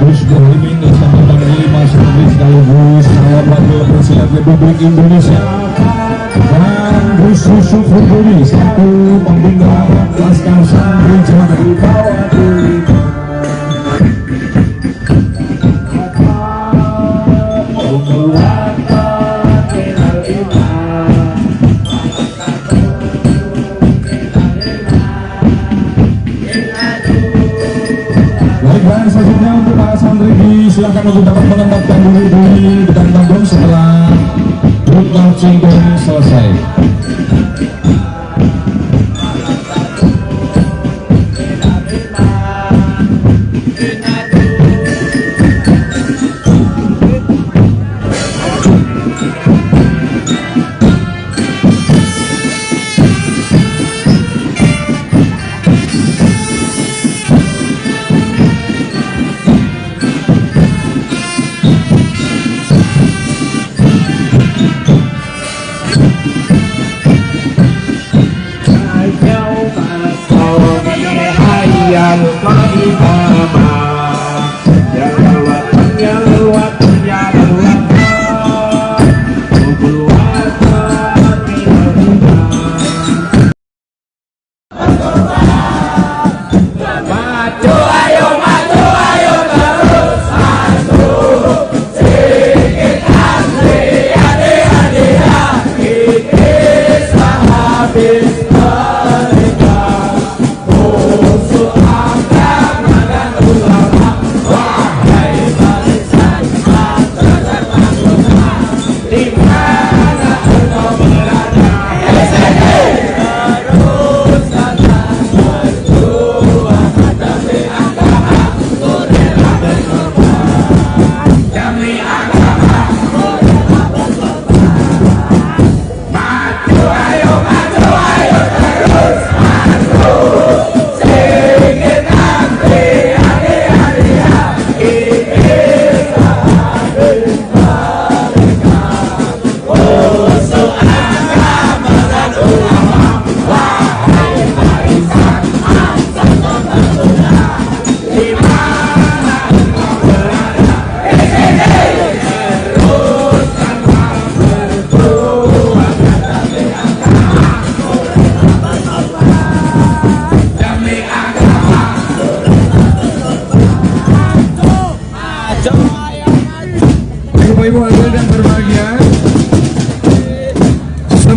Speaker 2: Gus Muhaimin Iskandar Panglima Santri sekaligus calon wakil presiden Republik Indonesia, dan Gus Yusuf Hurduri selaku pembina Laskar Santri Jateng. Baiklah, selanjutnya untuk para santri silakan untuk dapat menempatkan diri di depan panggung setelah grup marching band selesai.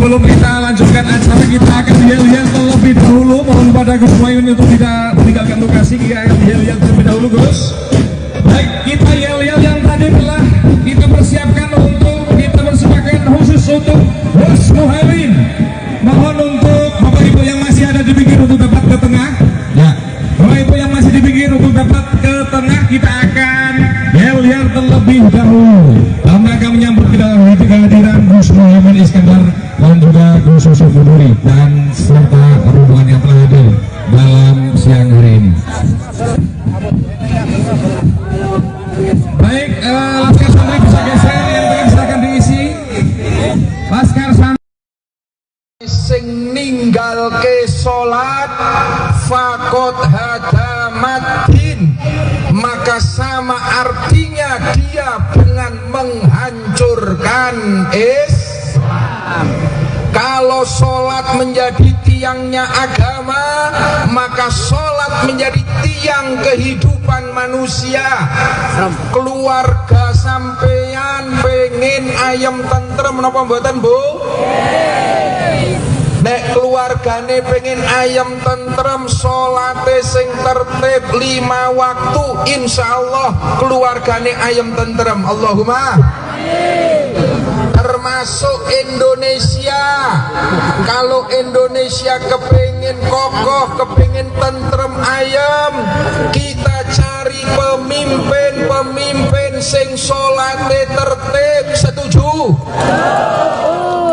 Speaker 2: sebelum kita lanjutkan acara, kita akan yel-yel terlebih dahulu. Mohon pada Gus Muhaimin untuk tidak meninggalkan lokasi. Kita akan yel-yel terlebih dahulu, Gus. Baik, kita yel-yel yang tadi telah kita persiapkan untuk kita persembahkan khusus untuk Gus Muhaimin. Mohon untuk Bapak Ibu yang masih ada di pinggir untuk dapat ke tengah. Ya, Bapak Ibu yang masih di pinggir untuk dapat ke tengah, kita akan yel-yel terlebih dahulu dalam rangka menyambut kehadiran Gus Muhaimin Iskandar dan juga Gus Yusuf Buduri dan serta rombongan yang telah hadir dalam siang hari ini. Baik, Laskar Santri bisa geser, yang tengah silakan diisi. Laskar Santri
Speaker 4: sing ninggal ke sholat fakot hadamatin, maka sama artinya dia dengan menghancurkan Islam. Kalau sholat menjadi tiangnya agama, maka sholat menjadi tiang kehidupan manusia. Keluarga sampeyan pengen ayam tentrem menapa mboten, Bu? Nek keluargane pengen ayam tentrem, sholate sing tertib 5 waktu, insyaallah keluargane ayam tentrem. Allahumma termasuk Indonesia. Kalau Indonesia kepingin kokoh, kepingin tentrem ayam, kita cari pemimpin sing sholate tertib. Setuju?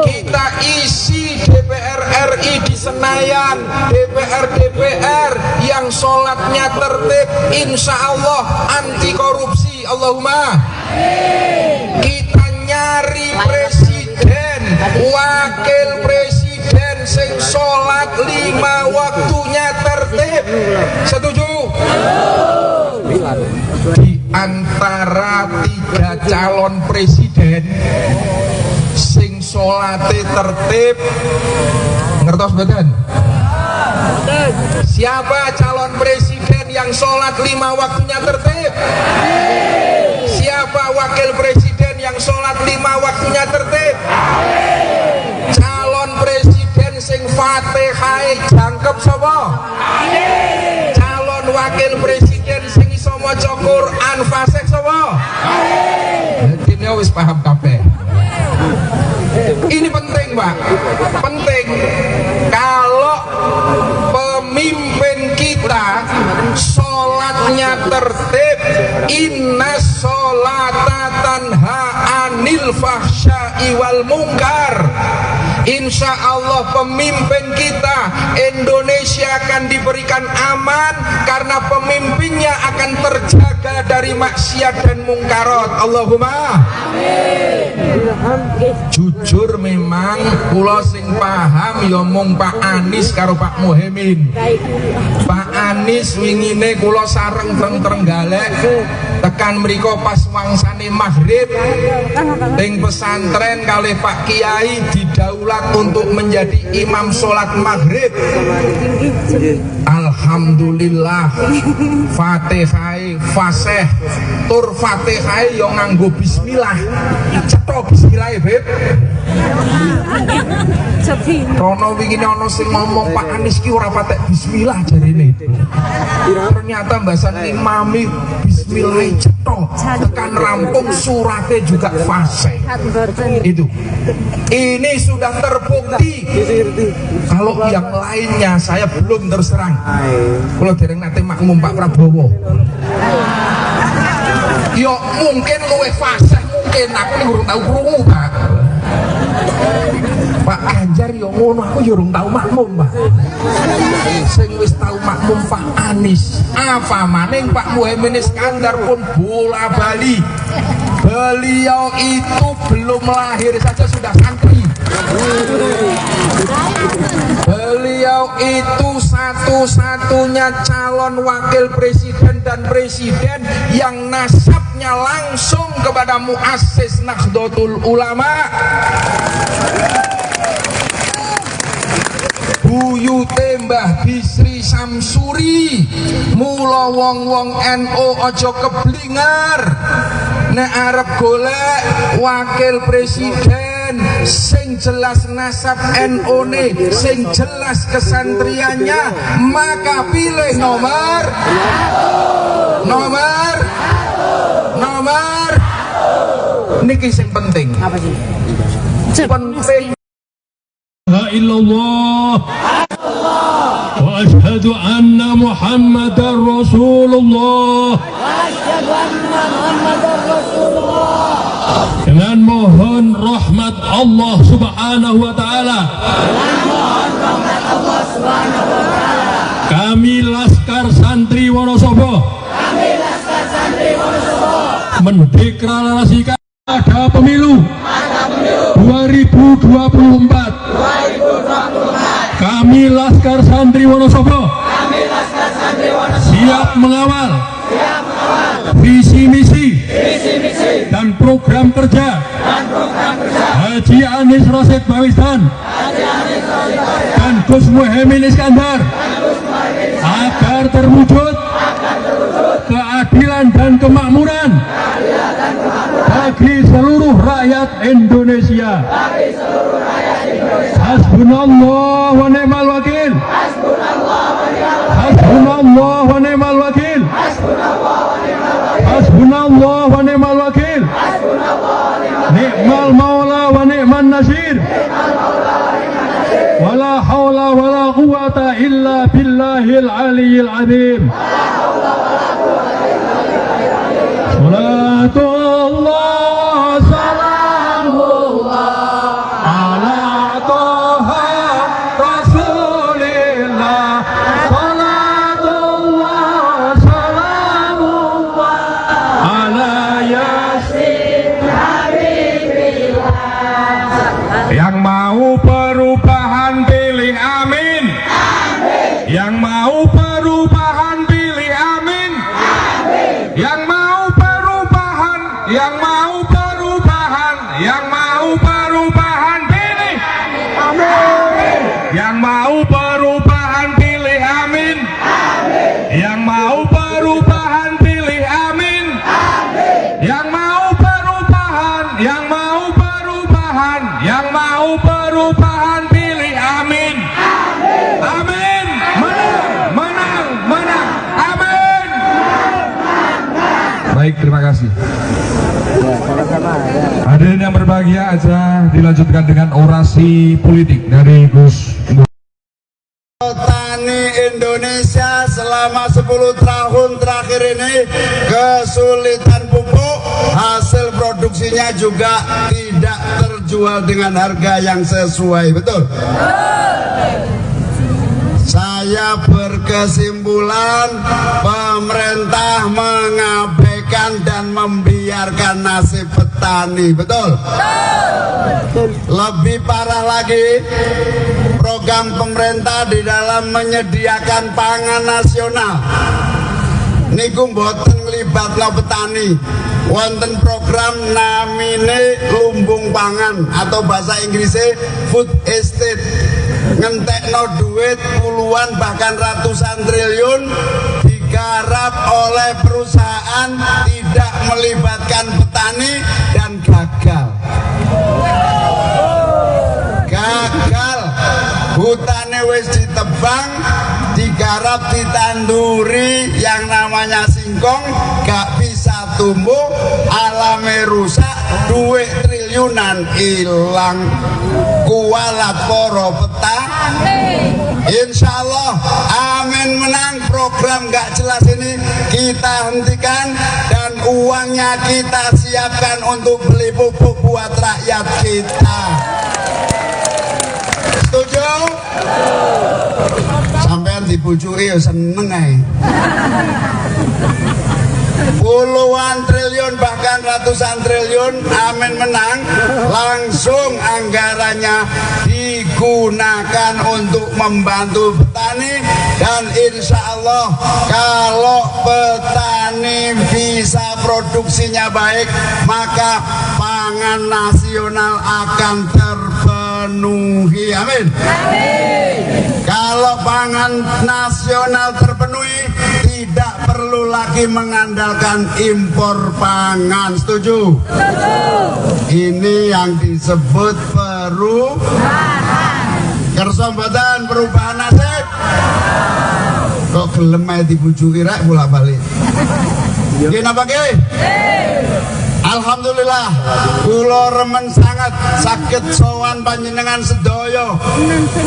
Speaker 4: Kita isi DPR RI di Senayan, DPR yang sholatnya tertib, insya Allah anti korupsi. Allahumma. Kita nyari presiden, wakil presiden sing sholat 5 waktunya tertib. Setuju? Di antara 3 calon presiden sing sholate tertib, ngertos betul? Siapa calon presiden yang sholat 5 waktunya tertib? Siapa wakil presiden yang sholat 5 waktunya tertib? Calon presiden sing fatihai jangkep sapa? Calon wakil presiden sing iso maca Quran fasih sapa? Dene wis paham kabeh. Ini penting, Pak. Penting. Kalau pemimpin kita sholatnya tertib, inna sholata tanha anil fahsya'i wal munkar, insya Allah pemimpin kita Indonesia akan diberikan aman karena pemimpinnya akan terjaga dari maksiat dan mungkarat. Allahumma jujur memang kula sing paham ya mung Pak Anies karo Pak Muhaimin. Pak Anies wingine kula sareng teng Trenggalek tekan mriko pas wangsane maghrib teng pesantren kalih Pak Kiai didaulat untuk menjadi imam sholat maghrib. Alhamdulillah Fatihai fasih tur Fatihai yo nganggo bismillah. Cetha bismillah Beb. Rono wingi ana sing ngomong Pak Anies ki ora patek bismillah jarene. Ternyata mbasan imami bismillah cetha tekan rampung surate juga fasih. Itu. Ini sudah terbukti. Kalau yang lainnya saya belum terus terang. Kalau dereng nate makmum Pak Prabowo. Yo mungkin luwih fasih mungkin aku urung tau krungu, Pak. Pak Ganjar yo ngono, aku yo urung tau makmum, Pak. Sing wis tau makmum Pak Anies. Apa maning Pak Muhaimin Iskandar pun bola bali. Beliau itu belum lahir saja sudah santri. Beliau itu satu-satunya calon wakil presiden dan presiden yang nasabnya langsung kepada muassis Nahdlatul Ulama. Buyute Mbah Bisri Samsuri. Mula wong-wong NU aja keblingar nek arep golek wakil presiden sing jelas nasab NU-ne, sing jelas kesantriannya, maka pilih nomor niki sing penting.
Speaker 6: Apa sih?
Speaker 4: Penting.
Speaker 2: La illallah wa asyhadu anna Muhammadar Rasulullah. Dengan mohon rahmat Allah Subhanahu wa taala. Kami Laskar Santri Wonosobo mendeklarasikan ada pemilu 2024. Kami Laskar Santri Wonosobo siap mengawal visi misi dan program kerja Haji Anies Rashid Baswedan dan Gus Muhaimin Iskandar agar terwujud keadilan dan kemakmuran bagi seluruh rakyat Indonesia. Hasbunallah wa ni'mal wakil. Hasbunallah wa ni'mal wakil. Hasbunallah wa ni'mal wakil. Ni'mal maula wa ni'man nasir. Wala hawla wala quwata illa billahil aliyyil azim. Salatullah salamullah ala toha rasulillah. Salatullah salamullah ala yasin habibillah. Yang mau perubahan pilih amin. Yang mau perubahan pilih amin. Yang mau perubahan pilih amin. Yang mau perubahan pilih amin. Yang mau perubahan pilih amin. Yang mau perubahan pilih amin. Amin. Menang. Amin. Baik, terima kasih. Hadirin yang berbahagia, aja dilanjutkan dengan orasi politik dari Gus.
Speaker 5: Petani Indonesia selama 10 tahun terakhir ini kesulitan pupuk, hasil produksinya juga tidak terjual dengan harga yang sesuai, betul? Saya berkesimpulan pemerintah mengabaikan dan membiarkan nasib petani, betul? Lebih parah lagi, program pemerintah di dalam menyediakan pangan nasional niku mboten nglibatno petani. Wonten program namine lumbung pangan atau bahasa Inggrisnya food estate, ngentekno duit puluhan bahkan ratusan triliun digarap oleh perusahaan, tidak melibatkan petani dan gagal. Hutane wis ditebang, digarap, ditanduri yang namanya singkong, gak bisa tumbuh, alame rusak, duit triliunan hilang. Kualat poro petani. Insya Allah amin menang. Program gak jelas ini kita hentikan dan uangnya kita siapkan untuk beli pupuk buat rakyat kita. Setuju? Sampean dibujuri ya seneng ae. Puluhan triliun bahkan ratusan triliun amin menang, langsung anggarannya digunakan untuk membantu petani. Dan insya Allah kalau petani bisa produksinya baik, maka pangan nasional akan terpenuhi. Amin. Kalau pangan nasional terpenuhi, tidak perlu lagi lagi mengandalkan impor pangan. Setuju? Ini yang disebut perubahan. Kersa mboten perubahan nasib. Kok gelem ae dibujuki rek bolak-balik. Nggih napa nggih? Alhamdulillah, kula remen sangat saged sowan panjenengan sedaya,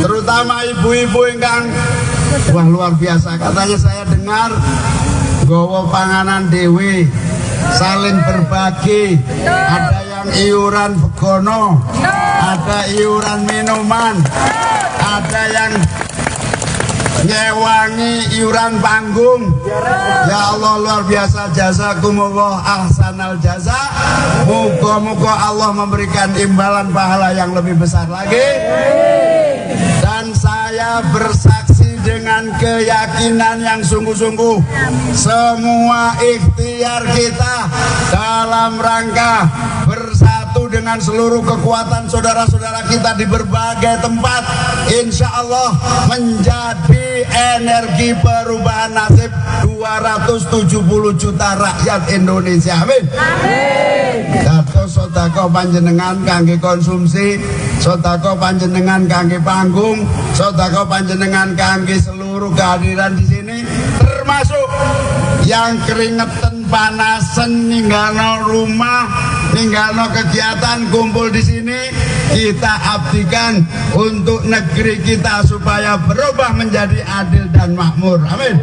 Speaker 5: terutama ibu-ibu ingkang wah luar biasa. Katanya saya dengar gowo panganan dewe, saling berbagi, ada yang iuran begono, ada iuran minuman, ada yang nyewangi iuran panggung. Ya Allah, luar biasa, jazakumullah ahsanal jaza. Moga-moga Allah memberikan imbalan pahala yang lebih besar lagi. Dan saya bersaksi dengan keyakinan yang sungguh-sungguh, semua ikhtiar kita dalam rangka bersatu dengan seluruh kekuatan saudara-saudara kita di berbagai tempat, insya Allah menjadi energi perubahan nasib 270 juta rakyat Indonesia. Amin. Dados sedekah panjenengan kangge konsumsi, sedekah panjenengan kangge panggung, sedekah panjenengan kangge seluruh kehadiran di sini, termasuk yang keringetan panasan ninggalno rumah, ninggalno kegiatan kumpul di sini, kita abdikan untuk negeri kita supaya berubah menjadi adil dan makmur. Amin.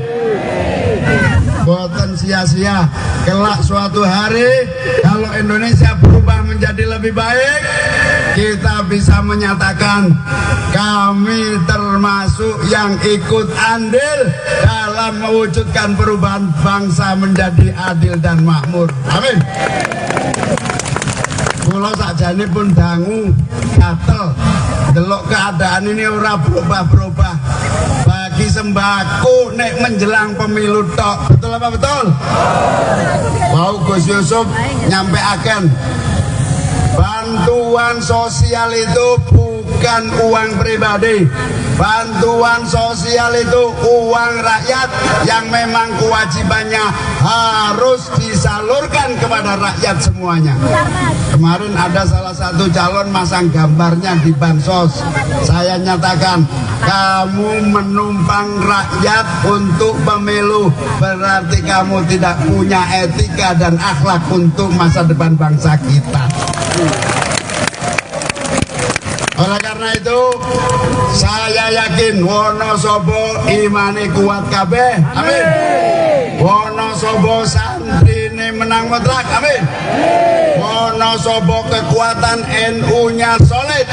Speaker 5: Boten sia-sia, kelak suatu hari kalau Indonesia berubah menjadi lebih baik, kita bisa menyatakan kami termasuk yang ikut andil dalam mewujudkan perubahan bangsa menjadi adil dan makmur. Amin. Kula sakjane pun dangu gatel delok keadaan ini ora berubah-berubah. Bagi sembako nek menjelang pemilu tok. Betul apa betul? Mau Gus Yusuf nyampeaken bantuan sosial itu bukan uang pribadi. Bantuan sosial itu uang rakyat yang memang kewajibannya harus disalurkan kepada rakyat semuanya. Kemarin ada salah satu calon masang gambarnya di bansos. Saya nyatakan, kamu menumpang rakyat untuk pemilu, berarti kamu tidak punya etika dan akhlak untuk masa depan bangsa kita. Oleh karena itu, saya yakin Wonosobo imane kuat kabeh. Amin. Wonosobo santrine menang mutlak. Amin. Wonosobo kekuatan NU-nya solid.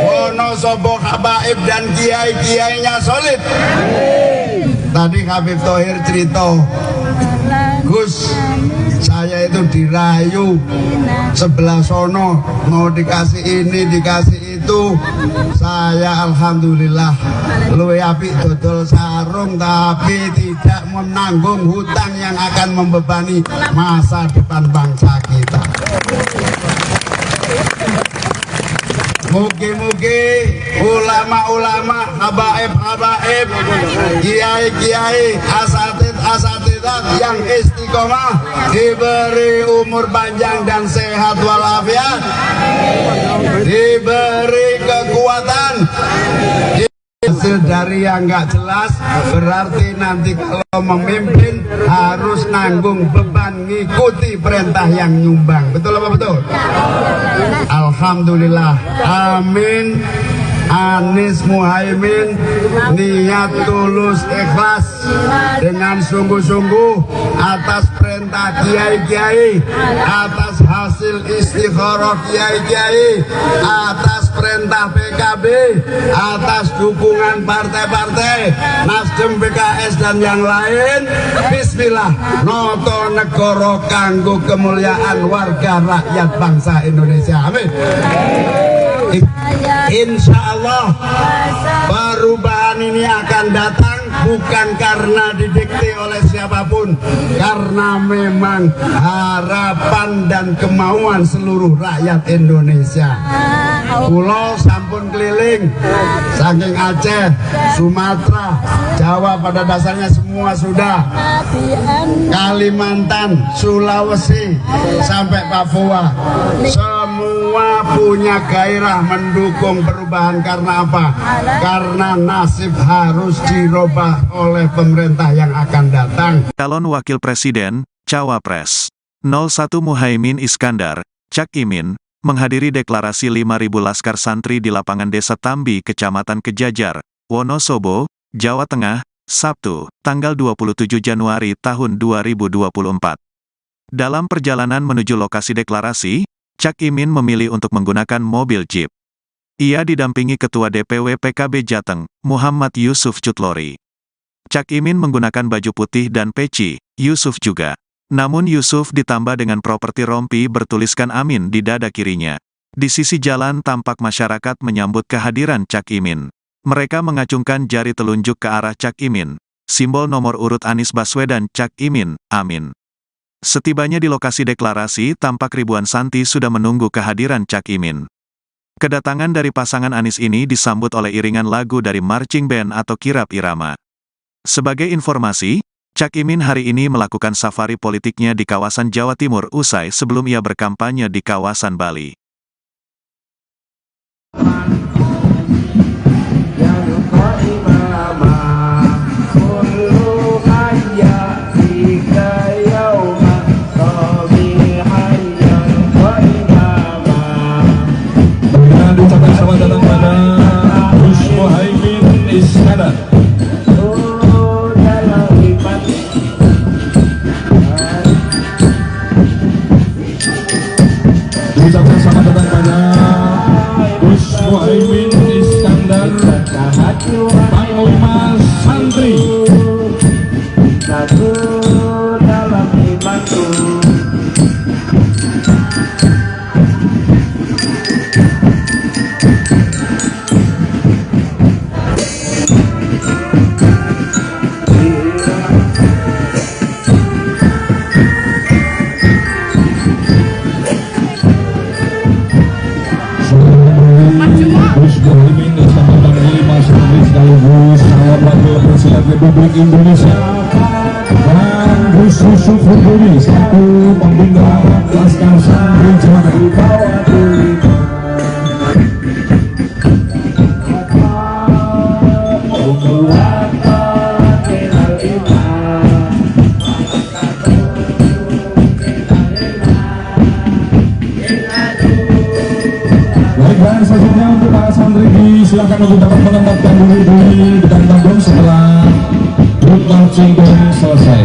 Speaker 5: Wonosobo habaib dan kiai-kiainya solid. Tadi Habib Thohir cerita, Gus, saya itu dirayu sebelah sono, mau dikasih ini, dikasih itu. Saya alhamdulillah luwe apik dodol sarung, tapi tidak menanggung hutang yang akan membebani masa depan bangsa kita. Mugi-mugi ulama-ulama, habaib-habaib, kiai-kiai, asatid-asatidat yang istiqomah diberi umur panjang dan sehat walafiat, diberi kekuatan. Hasil dari yang nggak jelas berarti nanti kalau memimpin harus nanggung beban ngikuti perintah yang nyumbang. Betul apa betul? Alhamdulillah. Amin. Anies Muhaimin niat tulus ikhlas dengan sungguh-sungguh atas perintah kiai-kiai, atas hasil istikharah kiai-kiai, atas perintah PKB, atas dukungan partai-partai Nasdem, PKS dan yang lain. Bismillah, noto negara kanggo kemuliaan warga rakyat bangsa Indonesia. Amin. Insya Allah perubahan ini akan datang bukan karena didikte oleh siapa apapun, karena memang harapan dan kemauan seluruh rakyat Indonesia. Pulau sampun keliling, saking Aceh, Sumatera, Jawa pada dasarnya semua sudah, Kalimantan, Sulawesi, sampai Papua, semua punya gairah mendukung perubahan. Karena apa? Karena nasib harus dirubah oleh pemerintah yang akan datang.
Speaker 1: Calon Wakil Presiden, Cawapres 01 Muhaimin Iskandar, Cak Imin, menghadiri deklarasi 5.000 Laskar Santri di lapangan Desa Tambi, Kecamatan Kejajar, Wonosobo, Jawa Tengah, Sabtu, tanggal 27 Januari tahun 2024. Dalam perjalanan menuju lokasi deklarasi, Cak Imin memilih untuk menggunakan mobil Jeep. Ia didampingi Ketua DPW PKB Jateng, Muhammad Yusuf Cutlori. Cak Imin menggunakan baju putih dan peci, Yusuf juga. Namun Yusuf ditambah dengan properti rompi bertuliskan Amin di dada kirinya. Di sisi jalan tampak masyarakat menyambut kehadiran Cak Imin. Mereka mengacungkan jari telunjuk ke arah Cak Imin. Simbol nomor urut Anies Baswedan Cak Imin, Amin. Setibanya di lokasi deklarasi, tampak ribuan santri sudah menunggu kehadiran Cak Imin. Kedatangan dari pasangan Anies ini disambut oleh iringan lagu dari marching band atau kirap irama. Sebagai informasi, Cak Imin hari ini melakukan safari politiknya di kawasan Jawa Timur usai sebelum ia berkampanye di kawasan Bali.
Speaker 2: Dan ucapan selamat datang pada Gus Muhaimin Iskandar. Ucapan selamat datang pada Gus Muhaimin Iskandar, Panglima Santri.
Speaker 3: Satu dalam imanku.
Speaker 2: Gus Muhaimin Iskandar, Panglima Santri sekaligus calon wakil presiden Republik Indonesia, dan Gus Yusuf Huduri selaku pembina Laskar Santri Jawa Tengah. Dan selanjutnya untuk para santri silakan untuk dapat menempatkan diri di depan panggung setelah grup marching band selesai.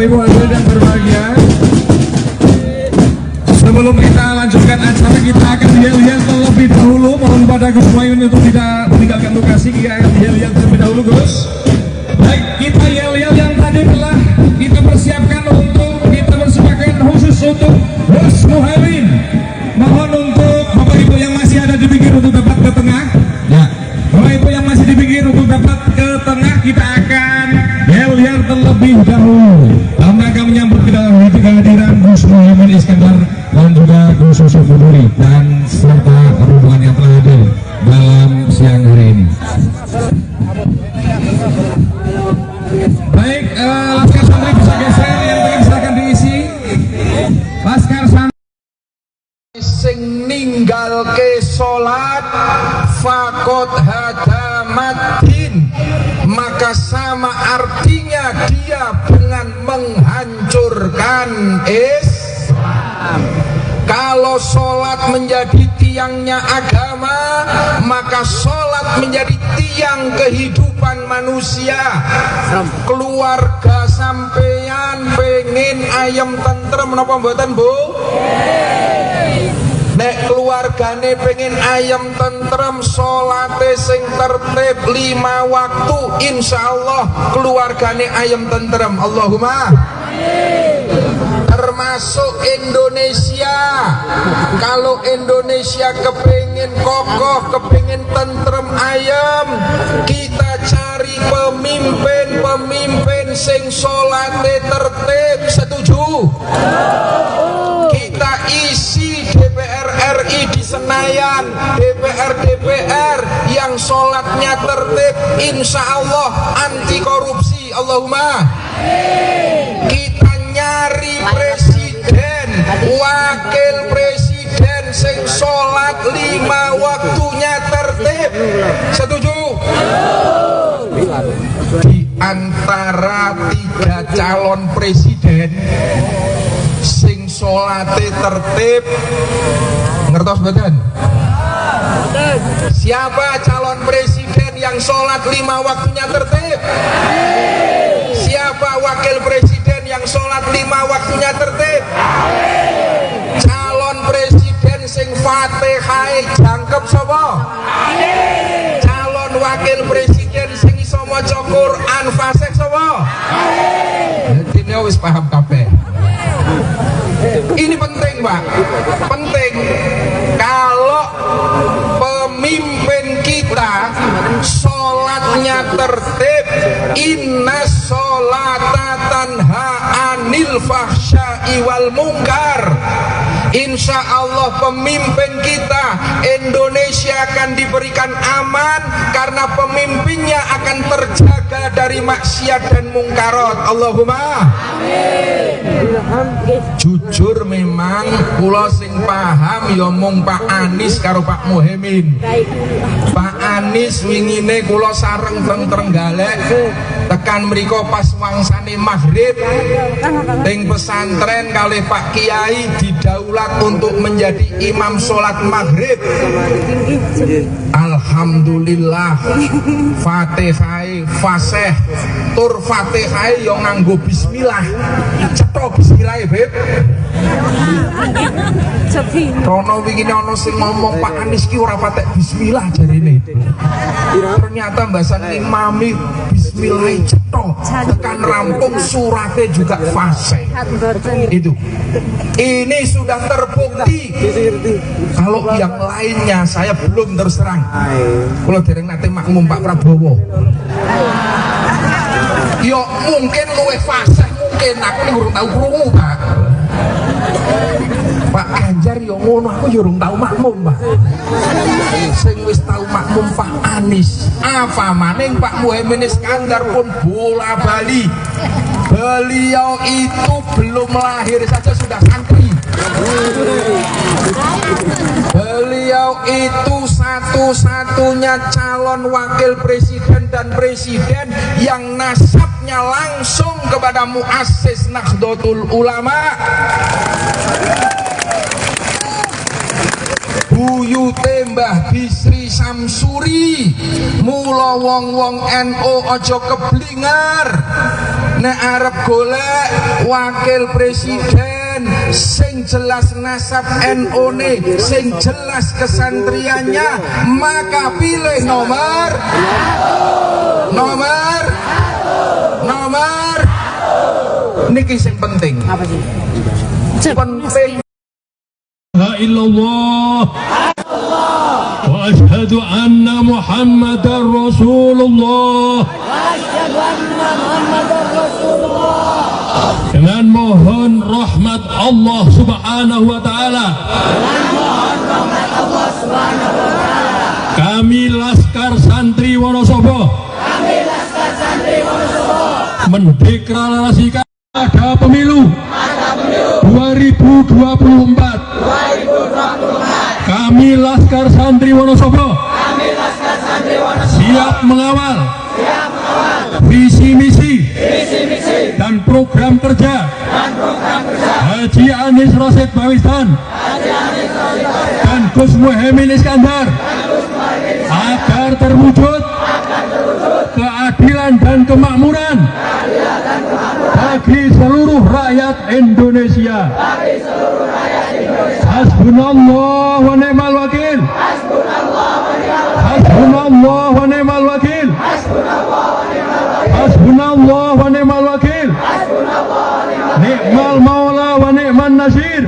Speaker 2: Ibu hadirin yang berbahagia, sebelum kita lanjutkan acara, kita akan lihat terlebih dahulu. Mohon pada Gus Muhaimin untuk tidak meninggalkan lokasi. Kita akan lihat terlebih dahulu, Gus. Baik, kita yel-yel yang tadi telah kita persiapkan untuk kita persembahkan khusus untuk Gus Muhaimin. Mohon untuk Bapak Ibu yang masih ada di pinggir untuk dapat ke tengah. Ya, Bapak Ibu yang masih di pinggir untuk dapat ke tengah, kita akan yel-yel terlebih dahulu dalam rangka menyambut kehadiran Gus Muhaimin Iskandar dan juga Gus Yusuf Buduri dan serta rombongan yang telah hadir dalam siang hari ini. Baik, Laskar Santri bisa geser, yang penting silakan diisi. Laskar Santri
Speaker 4: sing ninggalke salat fakot hadamatin, maka sama artinya dia dengan menghancurkan Islam. Kalau sholat menjadi tiangnya agama, maka sholat menjadi tiang kehidupan manusia. Keluarga sampeyan pengen ayam tentrem napa mboten, Bu? Nek keluargane pengen ayam tentrem, sholate sing tertib 5 waktu, insyaallah keluargane ayam tentrem. Allahumma termasuk Indonesia. Kalau Indonesia kepingin kokoh, kepingin tentrem ayam, kita cari pemimpin sing sholate tertib. Setuju? Kita isi DPR RI di Senayan, DPR yang sholatnya tertib, insya Allah anti korupsi. Allahumma. Kita nyari presiden, wakil presiden sing sholat 5 waktunya tertib. Setuju? Di antara 3 calon presiden sing sholate tertib, ngertos betul? Siapa calon presiden yang sholat 5 waktunya tertib? Siapa wakil presiden yang sholat 5 waktunya tertib? Calon presiden sing Fatihah jangkep sapa? Calon wakil presiden sing iso maca Quran fasih sapa? Dene wis paham kabeh. Ini penting, Pak. Penting. Kalau pemimpin kita sholatnya tertib, inna sholata tanha anil fahsya'i wal munkar, insya Allah pemimpin kita Indonesia akan diberikan aman karena pemimpinnya akan terjaga dari maksiat dan mungkarat. Allahumma jujur memang kula sing paham ya mung Pak Anies karo Pak Muhaimin. Pak Anies wingine kula sareng Trenggalek tekan mriko pas wangsane maghrib teng pesantren kalih Pak Kiai didaulat untuk menjadi imam sholat maghrib. Alhamdulillah Fatihah fasih tur Fatihah yo nganggo bismillah. Cetha bismillah, Beb. Rono wingi ana sing ngomong Pak Anies ki ora patek bismillah jarine. Ternyata mbasan imami bismillah cetha tekan rampung surate juga fasih. Itu. Ini sudah terbukti. Kalau yang lainnya saya belum terus terang. Kalau dereng nate makmum Pak Prabowo. Yo mungkin luwih fasih, mungkin aku urung tahu krungu, Pak. Pak Ganjar yo ngono, aku yo urung tahu makmum, Pak. Sing wis tahu makmum Pak Anies. Apa maning Pak Muhaimin Iskandar pun bola bali. Beliau itu belum lahir saja sudah santri. Beliau itu satu-satunya calon wakil presiden dan presiden yang nasabnya langsung kepada muassis Nahdlatul Ulama. buyute Mbah Bisri Samsuri. Mula wong-wong NU aja keblinger nek arep golek wakil presiden sing jelas nasab NU ne, sing jelas kesantriannya, maka pilih nomor niki sing penting.
Speaker 6: Apa sih?
Speaker 4: Penting.
Speaker 2: La illallah wa ashhadu anna Muhammadar Rasulullah. Dengan mohon rahmat Allah Subhanahu wa taala. Kami Laskar Santri Wonosobo mendeklarasikan ada pemilu 2024. Kami Laskar Santri Wonosobo siap mengawal visi misi dan program kerja Haji Anies Rashid Baswedan dan Gus Muhaimin Iskandar agar terwujud keadilan dan kemakmuran bagi seluruh rakyat Indonesia. Hasbunallah wa ni'mal wakil. Hasbunallah wa ni'mal wakil. Hasbunallah wa ni'mal wakil. Ni'mal maula wa ni'man nasir.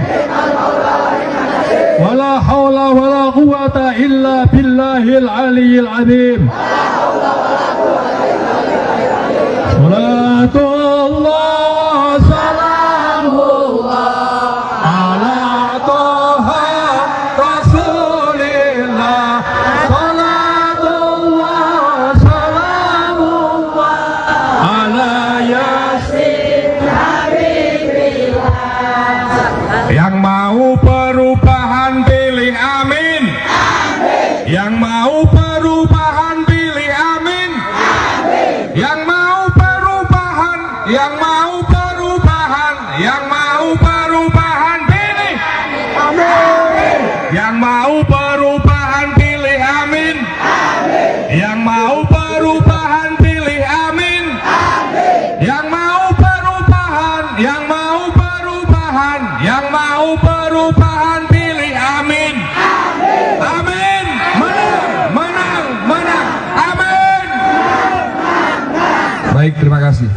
Speaker 2: Wala hawla wala quwata illa billahil aliyyil azim. Salatullah salamullah ala toha rasulillah. Salatullah salamullah ala yasin habibillah. Yang mau perubahan pilih amin. Yang mau perubahan pilih amin. Yang mau perubahan, yang mau perubahan, yang mau perubahan pilih amin. Yang mau perubahan pilih amin. Yang mau perubahan pilih amin. Yang mau perubahan, yang mau perubahan, yang mau perubahan pilih amin. Amin. Menang, menang, menang. Amin. Baik, terima kasih.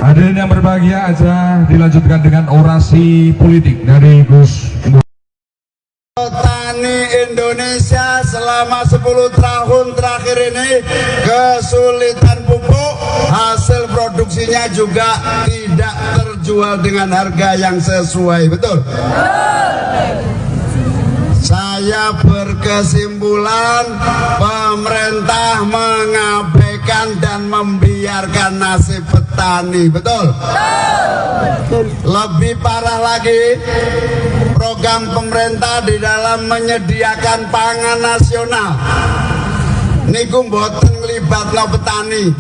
Speaker 2: Hadirin yang berbahagia, aja dilanjutkan dengan orasi politik dari Gus.
Speaker 5: Petani Indonesia selama 10 tahun terakhir ini kesulitan pupuk, hasil produksinya juga tidak terjual dengan harga yang sesuai, betul? Saya berkesimpulan pemerintah mengabaikan dan membiarkan nasib petani, betul? Lebih parah lagi, program pemerintah di dalam menyediakan pangan nasional niku mboten nglibatno petani.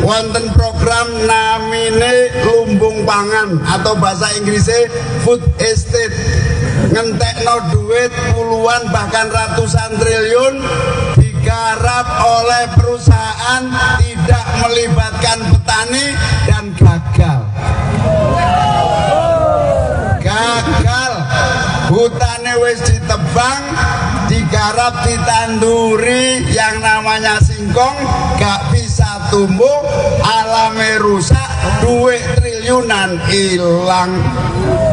Speaker 5: Wonten program namine lumbung pangan atau bahasa Inggrisnya food estate, ngentekno duit puluhan bahkan ratusan triliun digarap oleh perusahaan, tidak melibatkan petani dan gagal. Hutannya wis ditebang, digarap, ditanduri yang namanya singkong, gak bisa tumbuh, alamnya rusak, duit triliunan hilang.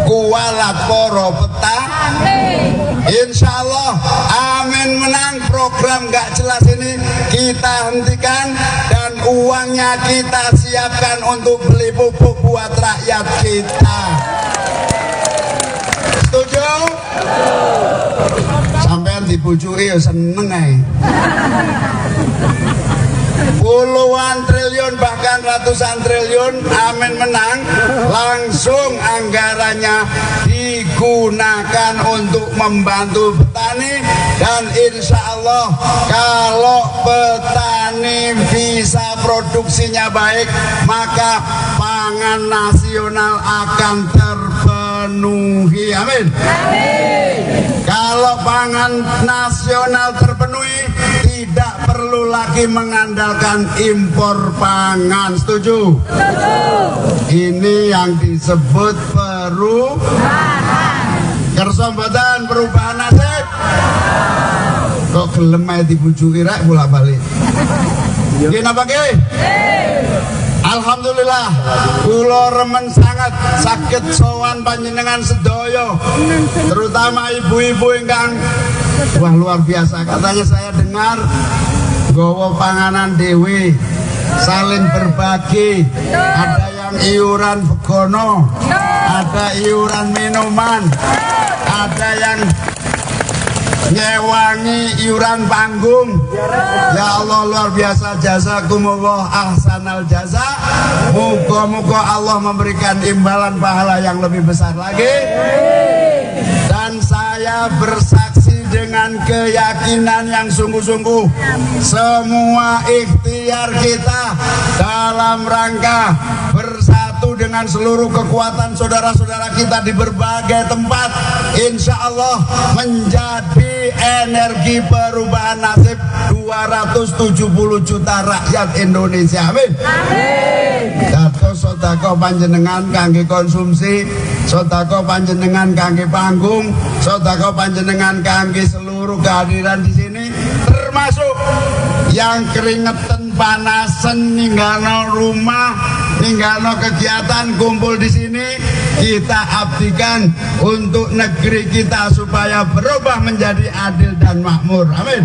Speaker 5: Kualat poro petani. Insya Allah amin menang. Program gak jelas ini kita hentikan dan uangnya kita siapkan untuk beli pupuk buat rakyat kita. Setuju? Sampean dibujui ya seneng ae. Puluhan triliun bahkan ratusan triliun amin menang, langsung anggarannya digunakan untuk membantu petani. Dan insya Allah kalau petani bisa produksinya baik, maka pangan nasional akan terpenuhi. Amin. Kalau pangan nasional terpenuhi, tidak perlu lagi mengandalkan impor pangan. Setuju? Ini yang disebut perubahan. Kerso mboten perubahan nasib. Kok gelem ae dibujuki rek bolak-balik. Nggih napa nggih? Alhamdulillah, kula remen sangat saged sowan panjenengan sedaya, terutama ibu-ibu ingkang wah luar biasa. Katanya saya dengar nggawa panganan dewe, saling berbagi, ada yang iuran begono, ada iuran minuman, ada yang ngewangi iuran panggung. Ya Allah, luar biasa, jazakumullah ahsanal jaza. Moga-moga Allah memberikan imbalan pahala yang lebih besar lagi. Dan saya bersaksi dengan keyakinan yang sungguh-sungguh, semua ikhtiar kita dalam rangka bersatu dengan seluruh kekuatan saudara-saudara kita di berbagai tempat, insya Allah menjadi energi perubahan nasib 270 juta rakyat Indonesia. Amin. Dados sedekah panjenengan kangge konsumsi, sedekah panjenengan kangge panggung, sedekah panjenengan kangge seluruh kehadiran di sini, termasuk yang keringetan panasen ninggalno rumah, ninggalno kegiatan kumpul di sini, kita abdikan untuk negeri kita supaya berubah menjadi adil dan makmur. Amin.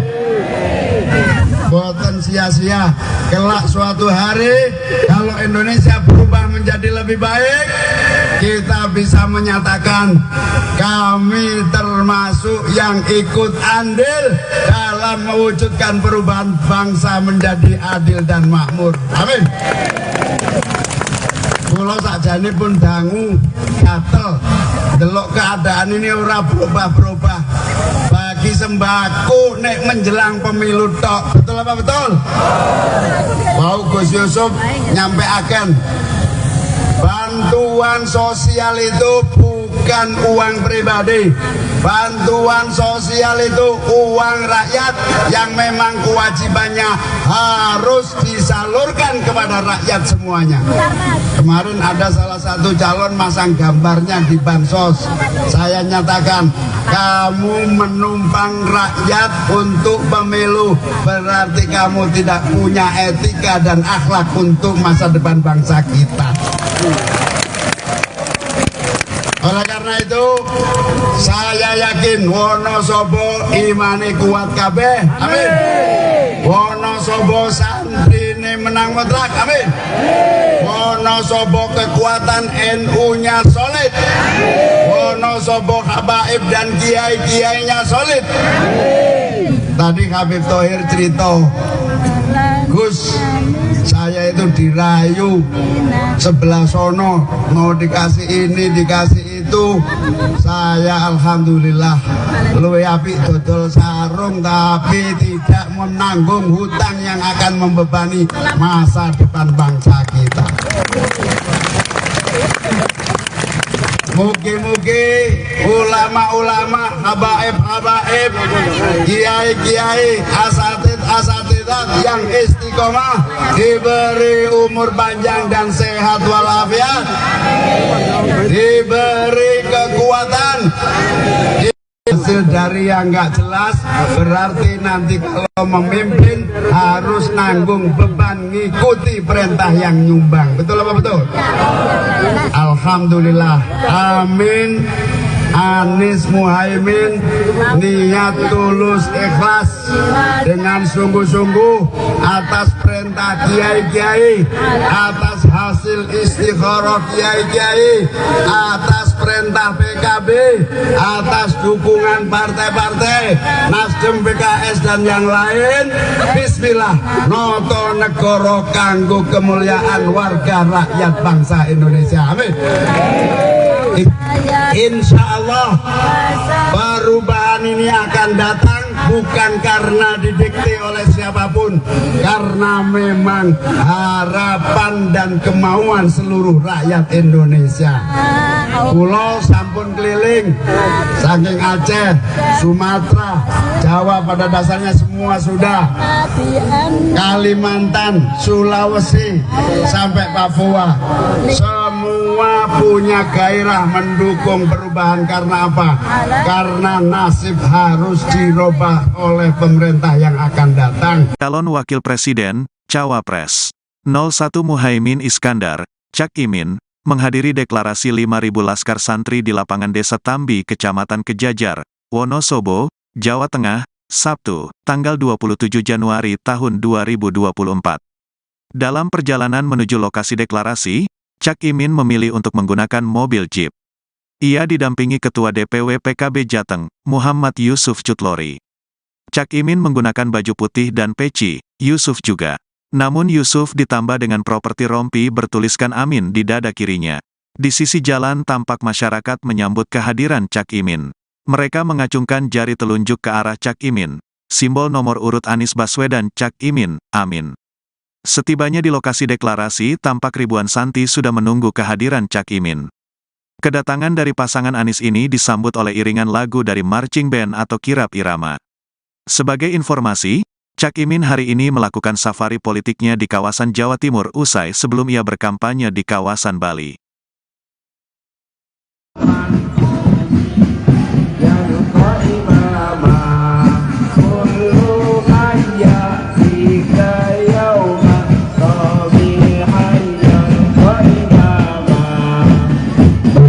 Speaker 5: Boten sia-sia, kelak suatu hari kalau Indonesia berubah menjadi lebih baik, kita bisa menyatakan kami termasuk yang ikut andil dalam mewujudkan perubahan bangsa menjadi adil dan makmur. Amin. Kula sakjane pun dangu gatel delok keadaan ini ora berubah-berubah. Bagi sembako nek menjelang pemilu tok. Betul apa betul? Wow, Gus Yusuf nyampaikan bantuan sosial itu bukan uang pribadi. Bantuan sosial itu uang rakyat yang memang kewajibannya harus disalurkan kepada rakyat semuanya. Kemarin ada salah satu calon masang gambarnya di bansos. Saya nyatakan, kamu menumpang rakyat untuk pemilu, berarti kamu tidak punya etika dan akhlak untuk masa depan bangsa kita. Oleh karena itu, saya yakin Wonosobo imane kuat kabeh. Amin. Wonosobo santrine menang mutlak. Amin. Wonosobo kekuatan NU-nya solid. Wonosobo habaib dan kiai-kiainya solid. Tadi Habib Thohir cerita, Gus, saya itu dirayu sebelah sono, mau dikasih ini, dikasih itu. Saya alhamdulillah luwe apik dodol sarung, tapi tidak menanggung hutang yang akan membebani masa depan bangsa kita. Mugi-mugi ulama-ulama, habaib-habaib, kiai-kiai, asatid-asatidat yang istiqomah diberi umur panjang dan sehat walafiat, diberi kekuatan. Hasil dari yang nggak jelas berarti nanti kalau memimpin harus nanggung beban ngikuti perintah yang nyumbang. Betul apa betul? Alhamdulillah. Amin. Anies Muhaimin niat tulus ikhlas dengan sungguh-sungguh atas perintah kiai-kiai, atas hasil istikharah kiai-kiai, atas perintah PKB, atas dukungan partai-partai Nasdem, PKS dan yang lain. Bismillah, noto negoro kanggo kemuliaan warga rakyat bangsa Indonesia. Amin. Insya Allah perubahan ini akan datang bukan karena didikte oleh siapapun, karena memang harapan dan kemauan seluruh rakyat Indonesia. Pulau sampun keliling, saking Aceh, Sumatera, Jawa pada dasarnya semua sudah, Kalimantan, Sulawesi, sampai Papua, semua punya gairah mendukung perubahan. Karena apa? Karena nasib harus dirubah oleh pemerintah yang akan datang.
Speaker 1: Calon Wakil Presiden, Cawapres 01 Muhaimin Iskandar, Cak Imin, menghadiri deklarasi 5.000 laskar santri di lapangan Desa Tambi, Kecamatan Kejajar, Wonosobo, Jawa Tengah, Sabtu, tanggal 27 Januari tahun 2024. Dalam perjalanan menuju lokasi deklarasi, Cak Imin memilih untuk menggunakan mobil Jeep. Ia didampingi Ketua DPW PKB Jateng, Muhammad Yusuf Cutlori. Cak Imin menggunakan baju putih dan peci, Yusuf juga. Namun Yusuf ditambah dengan properti rompi bertuliskan Amin di dada kirinya. Di sisi jalan tampak masyarakat menyambut kehadiran Cak Imin. Mereka mengacungkan jari telunjuk ke arah Cak Imin. Simbol nomor urut Anies Baswedan Cak Imin, Amin. Setibanya di lokasi deklarasi, tampak ribuan santri sudah menunggu kehadiran Cak Imin. Kedatangan dari pasangan Anies ini disambut oleh iringan lagu dari marching band atau kirap irama. Sebagai informasi, Cak Imin hari ini melakukan safari politiknya di kawasan Jawa Timur usai sebelum ia berkampanye di kawasan Bali.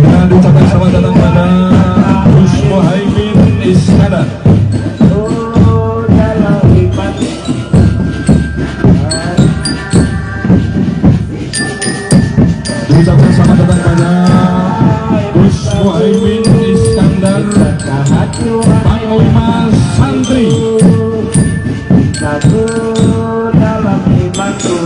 Speaker 2: Dan ucapan selamat datang pada Gus Muhaimin Iskandar. Ucapan selamat datang pada Gus Muhaimin Iskandar, Panglima Santri.
Speaker 3: Satu dalam imanku.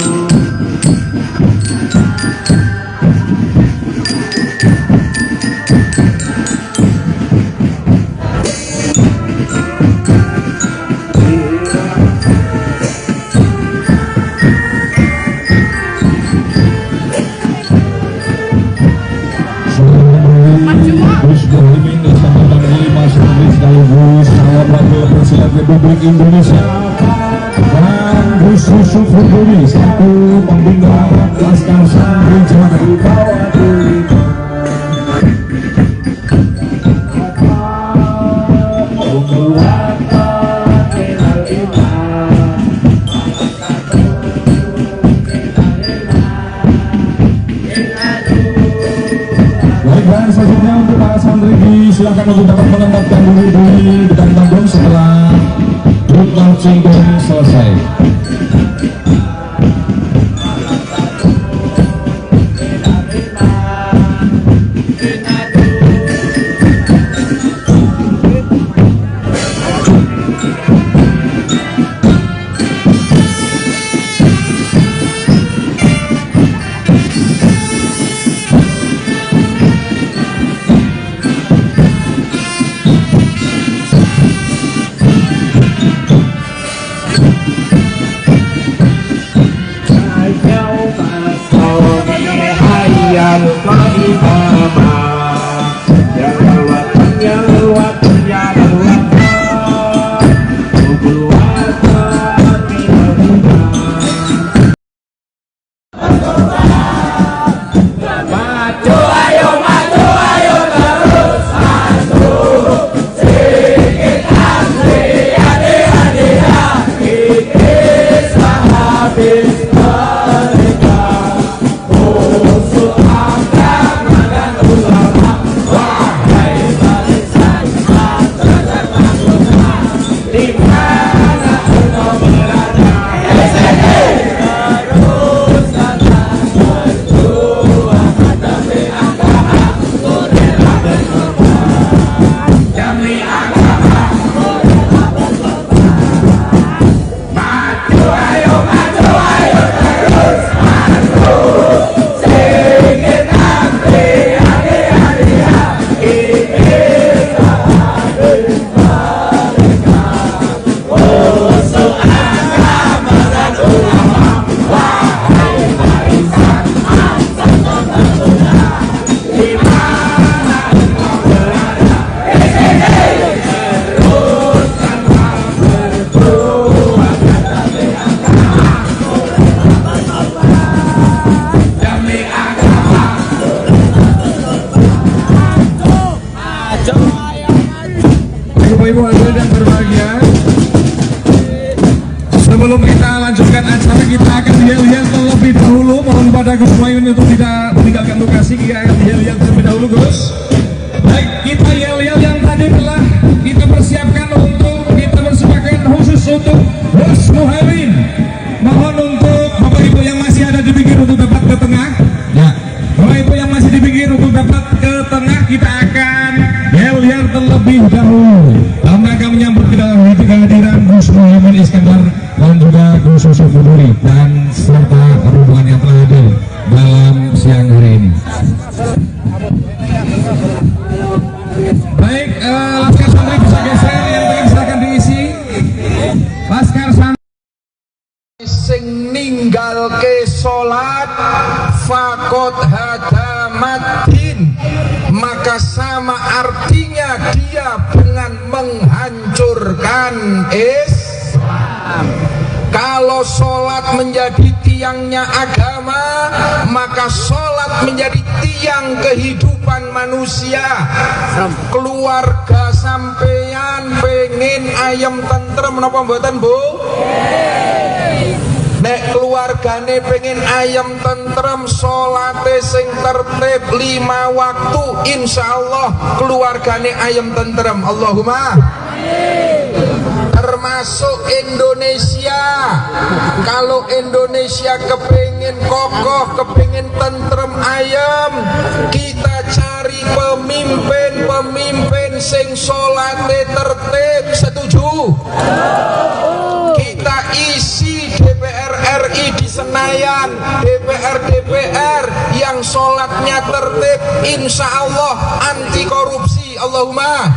Speaker 2: Gus Muhaimin Iskandar, Panglima Santri sekaligus calon wakil presiden Republik Indonesia, dan Gus Yusuf Huduri selaku pembina Laskar Santri Jawa Tengah. Dan selanjutnya untuk para santri silakan untuk dapat menempatkan diri di depan panggung setelah grup marching band selesai. Ibu hadirin yang berbahagia, sebelum kita lanjutkan acara, kita akan yel-yel terlebih dahulu. Mohon pada Gus Muhaimin untuk tidak meninggalkan lokasi. Kita akan yel-yel terlebih dahulu, Gus. Baik, kita yel-yel yang tadi telah kita persiapkan untuk kita persembahkan khusus untuk Gus Muhaimin. Mohon untuk Bapak Ibu yang masih ada di pinggir untuk dapat ke tengah. Ya, Bapak Ibu yang masih di pinggir untuk dapat ke tengah, kita akan yel-yel terlebih dahulu dalam rangka menyambut kehadiran Gus Muhaimin Iskandar dan juga Gus Yusuf Buduri dan serta rombongan yang telah hadir dalam siang hari ini. Baik, Laskar Santri bisa geser, yang pengen silakan diisi. Laskar Santri
Speaker 4: sing ninggalke salat fakot hadamatin, maka sama artinya dia dengan menghancurkan Islam. Kalau sholat menjadi tiangnya agama, maka sholat menjadi tiang kehidupan manusia. Keluarga sampeyan pengen ayam tentrem napa mboten, Bu? Nek keluargane pengen ayam tentrem, sholate sing tertib 5 waktu, insyaallah keluargane ayam tentrem. Allahumma termasuk Indonesia. Kalau Indonesia kepingin kokoh, kepingin tentrem ayam, kita cari pemimpin sing sholate tertib. Setuju? Kita isi DPR RI di Senayan, DPR yang sholatnya tertib, insya Allah anti korupsi. Allahumma.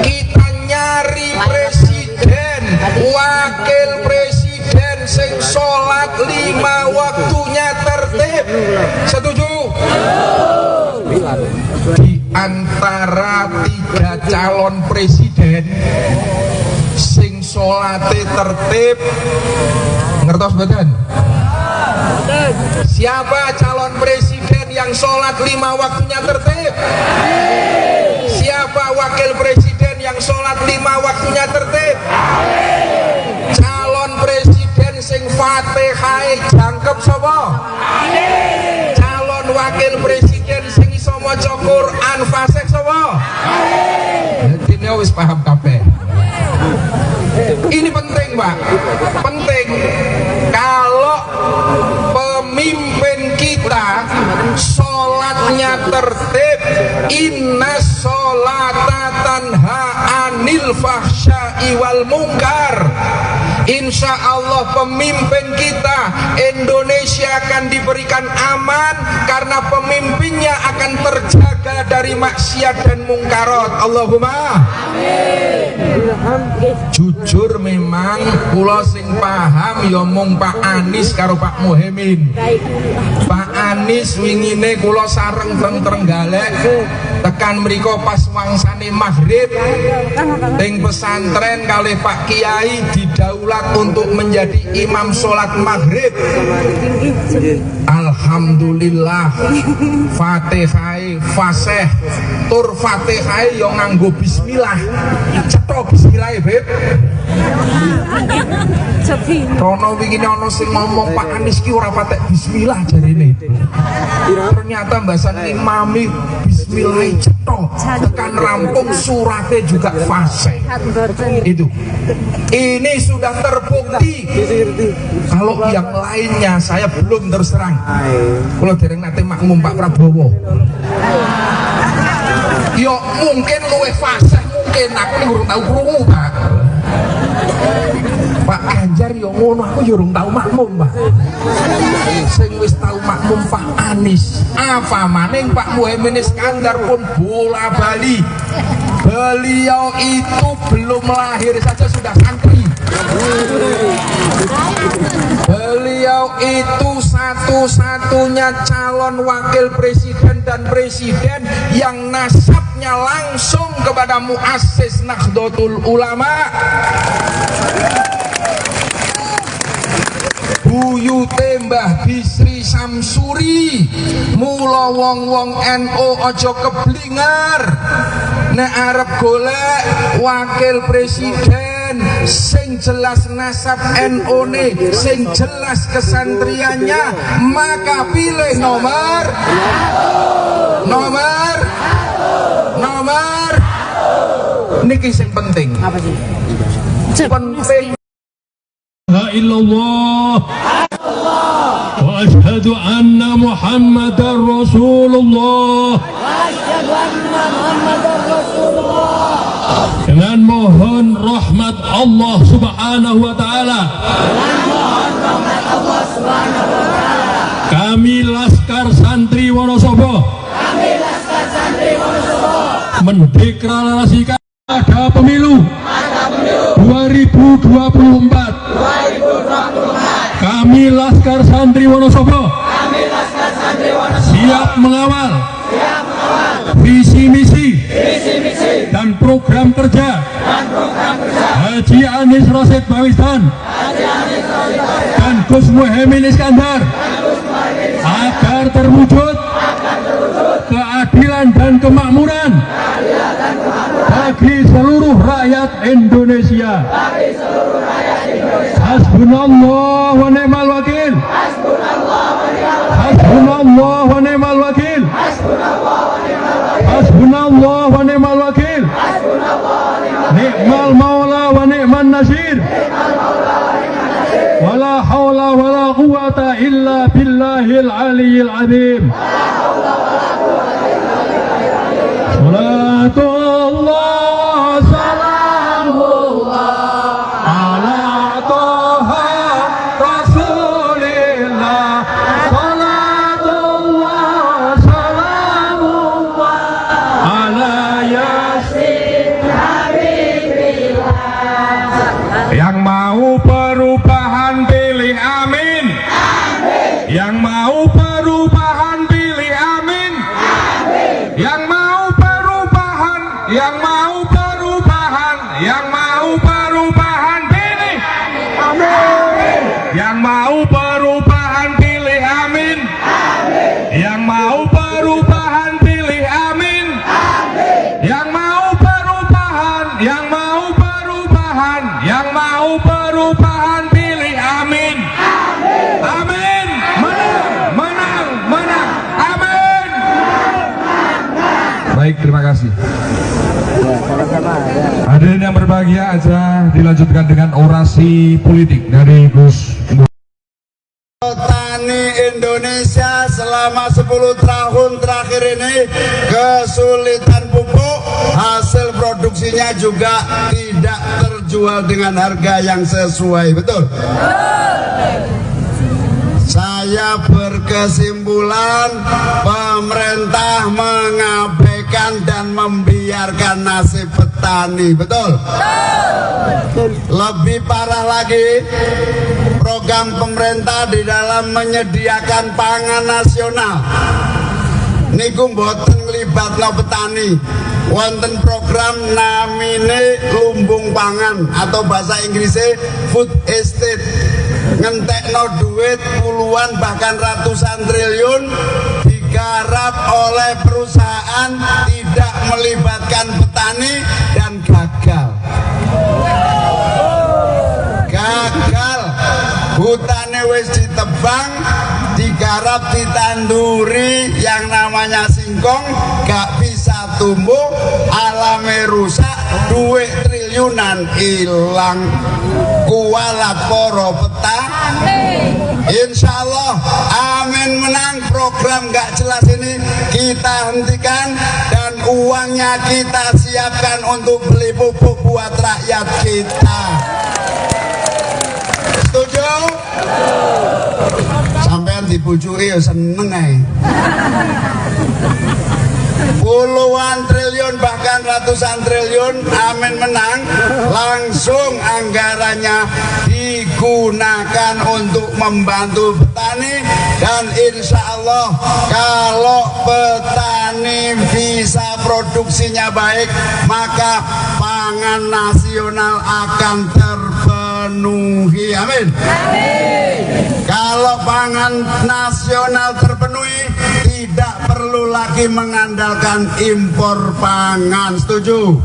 Speaker 4: Kita nyari presiden, wakil presiden sing sholat 5 waktunya tertib. Setuju? Di antara 3 calon presiden sing sholate tertib, ngertos mboten? Siapa calon presiden yang sholat 5 waktunya tertib? Siapa wakil presiden yang sholat 5 waktunya tertib? Calon presiden sing Fatihah jangkep sapa? Calon wakil presiden sing iso maca Quran fasih sapa? Dene wis paham kabeh. Ini penting, Pak. Penting. Kalau pemimpin kita sholatnya tertib, inna sholata tanha anil fahsya'i wal munkar, insya Allah pemimpin kita Indonesia akan diberikan aman karena pemimpinnya akan terjaga dari maksiat dan mungkarat. Allahumma jujur memang kula sing paham ya mung Pak Anies karo Pak Muhaimin. Pak Anies wingine kula sareng teng Trenggalek tekan mriko pas wangsane maghrib teng pesantren kalih Pak Kiai didaulat untuk menjadi imam sholat maghrib. Alhamdulillah Fatihah fasih tur Fatihah yo nganggo bismillah. Cetha bismillah, Beb. Rono wingi ana sing ngomong Pak Anies ki ora patek bismillah jarene. Ternyata mbasan imami bismillah cetha tekan rampung surate juga fasih. Itu. Ini sudah terbukti. Kalau yang lainnya saya belum terus terang. Kalau dereng nate makmum Pak Prabowo. Yo mungkin luwih fasih, mungkin aku urung tahu krungu, Pak. Pak Ganjar yo ngono, aku yo urung tahu makmum, Pak. Sing wis tahu makmum Pak Anies. Apa maning Pak Muhaimin Iskandar pun bola bali. Beliau itu belum lahir saja sudah santri. Beliau itu satu-satunya calon wakil presiden dan presiden yang nasabnya langsung kepada muassis Nahdlatul Ulama. buyute Mbah Bisri Samsuri. Mula wong-wong NU aja keblingar nek arep golek wakil presiden sing jelas nasab NU ne, sing jelas kesantriannya, maka pilih nomor niki sing penting.
Speaker 6: Apa sih?
Speaker 4: Penting.
Speaker 2: La illallah wa asyhadu anna Muhammadar Rasulullah. Dengan mohon rahmat Allah Subhanahu wa taala. Kami Laskar Santri Wonosobo mendeklarasikan ada pemilu 2024. Kami Laskar Santri Wonosobo siap mengawal visi misi dan program kerja Haji Anies Rashid Baswedan dan Gus Muhaimin Iskandar agar terwujud keadilan dan kemakmuran bagi seluruh rakyat Indonesia. Hasbunallah wa ni'mal wakil. Hasbunallah wa ni'mal wakil. Hasbunallah wa ni'mal wakil. Ni'mal maula wa ni'man nasir. Wala hawla wala quwata illa billahil aliyyil azim. Salatullah salamullah ala toha rasulillah. Salatullah salamullah ala yasin habibillah. Yang mau perubahan pilih amin. Yang mau perubahan pilih amin. Yang mau perubahan pilih amin. Yang mau perubahan pilih amin. Yang mau perubahan pilih amin. Yang mau perubahan pilih amin. Amin. Menang. Amin. Baik, terima kasih. Hadirin yang berbahagia, aja dilanjutkan dengan orasi politik dari Gus.
Speaker 5: Petani Indonesia selama 10 tahun terakhir ini kesulitan pupuk, hasil produksinya juga tidak terjual dengan harga yang sesuai, betul? Saya berkesimpulan pemerintah mengabaikan dan membiarkan nasib petani, betul? Lebih parah lagi, program pemerintah di dalam menyediakan pangan nasional niku mboten nglibatno petani. Wonten program namine lumbung pangan atau bahasa Inggrisnya food estate, ngentekno duit puluhan bahkan ratusan triliun digarap oleh perusahaan, tidak melibatkan petani dan gagal. Hutane wis ditebang, digarap, ditanduri yang namanya singkong, gak bisa tumbuh, alame rusak, duit triliunan hilang. Kualat poro petani. Insya Allah amin menang. Program gak jelas ini kita hentikan dan uangnya kita siapkan untuk beli pupuk buat rakyat kita. Setuju? Sampean dibujuki ya seneng ae. Puluhan triliun bahkan ratusan triliun, amin menang, langsung anggarannya digunakan untuk membantu petani. Dan insya Allah kalau petani bisa produksinya baik, maka pangan nasional akan terpenuhi. terpenuhi. Amin. Kalau pangan nasional terpenuhi, tidak perlu lagi mengandalkan impor pangan. Setuju?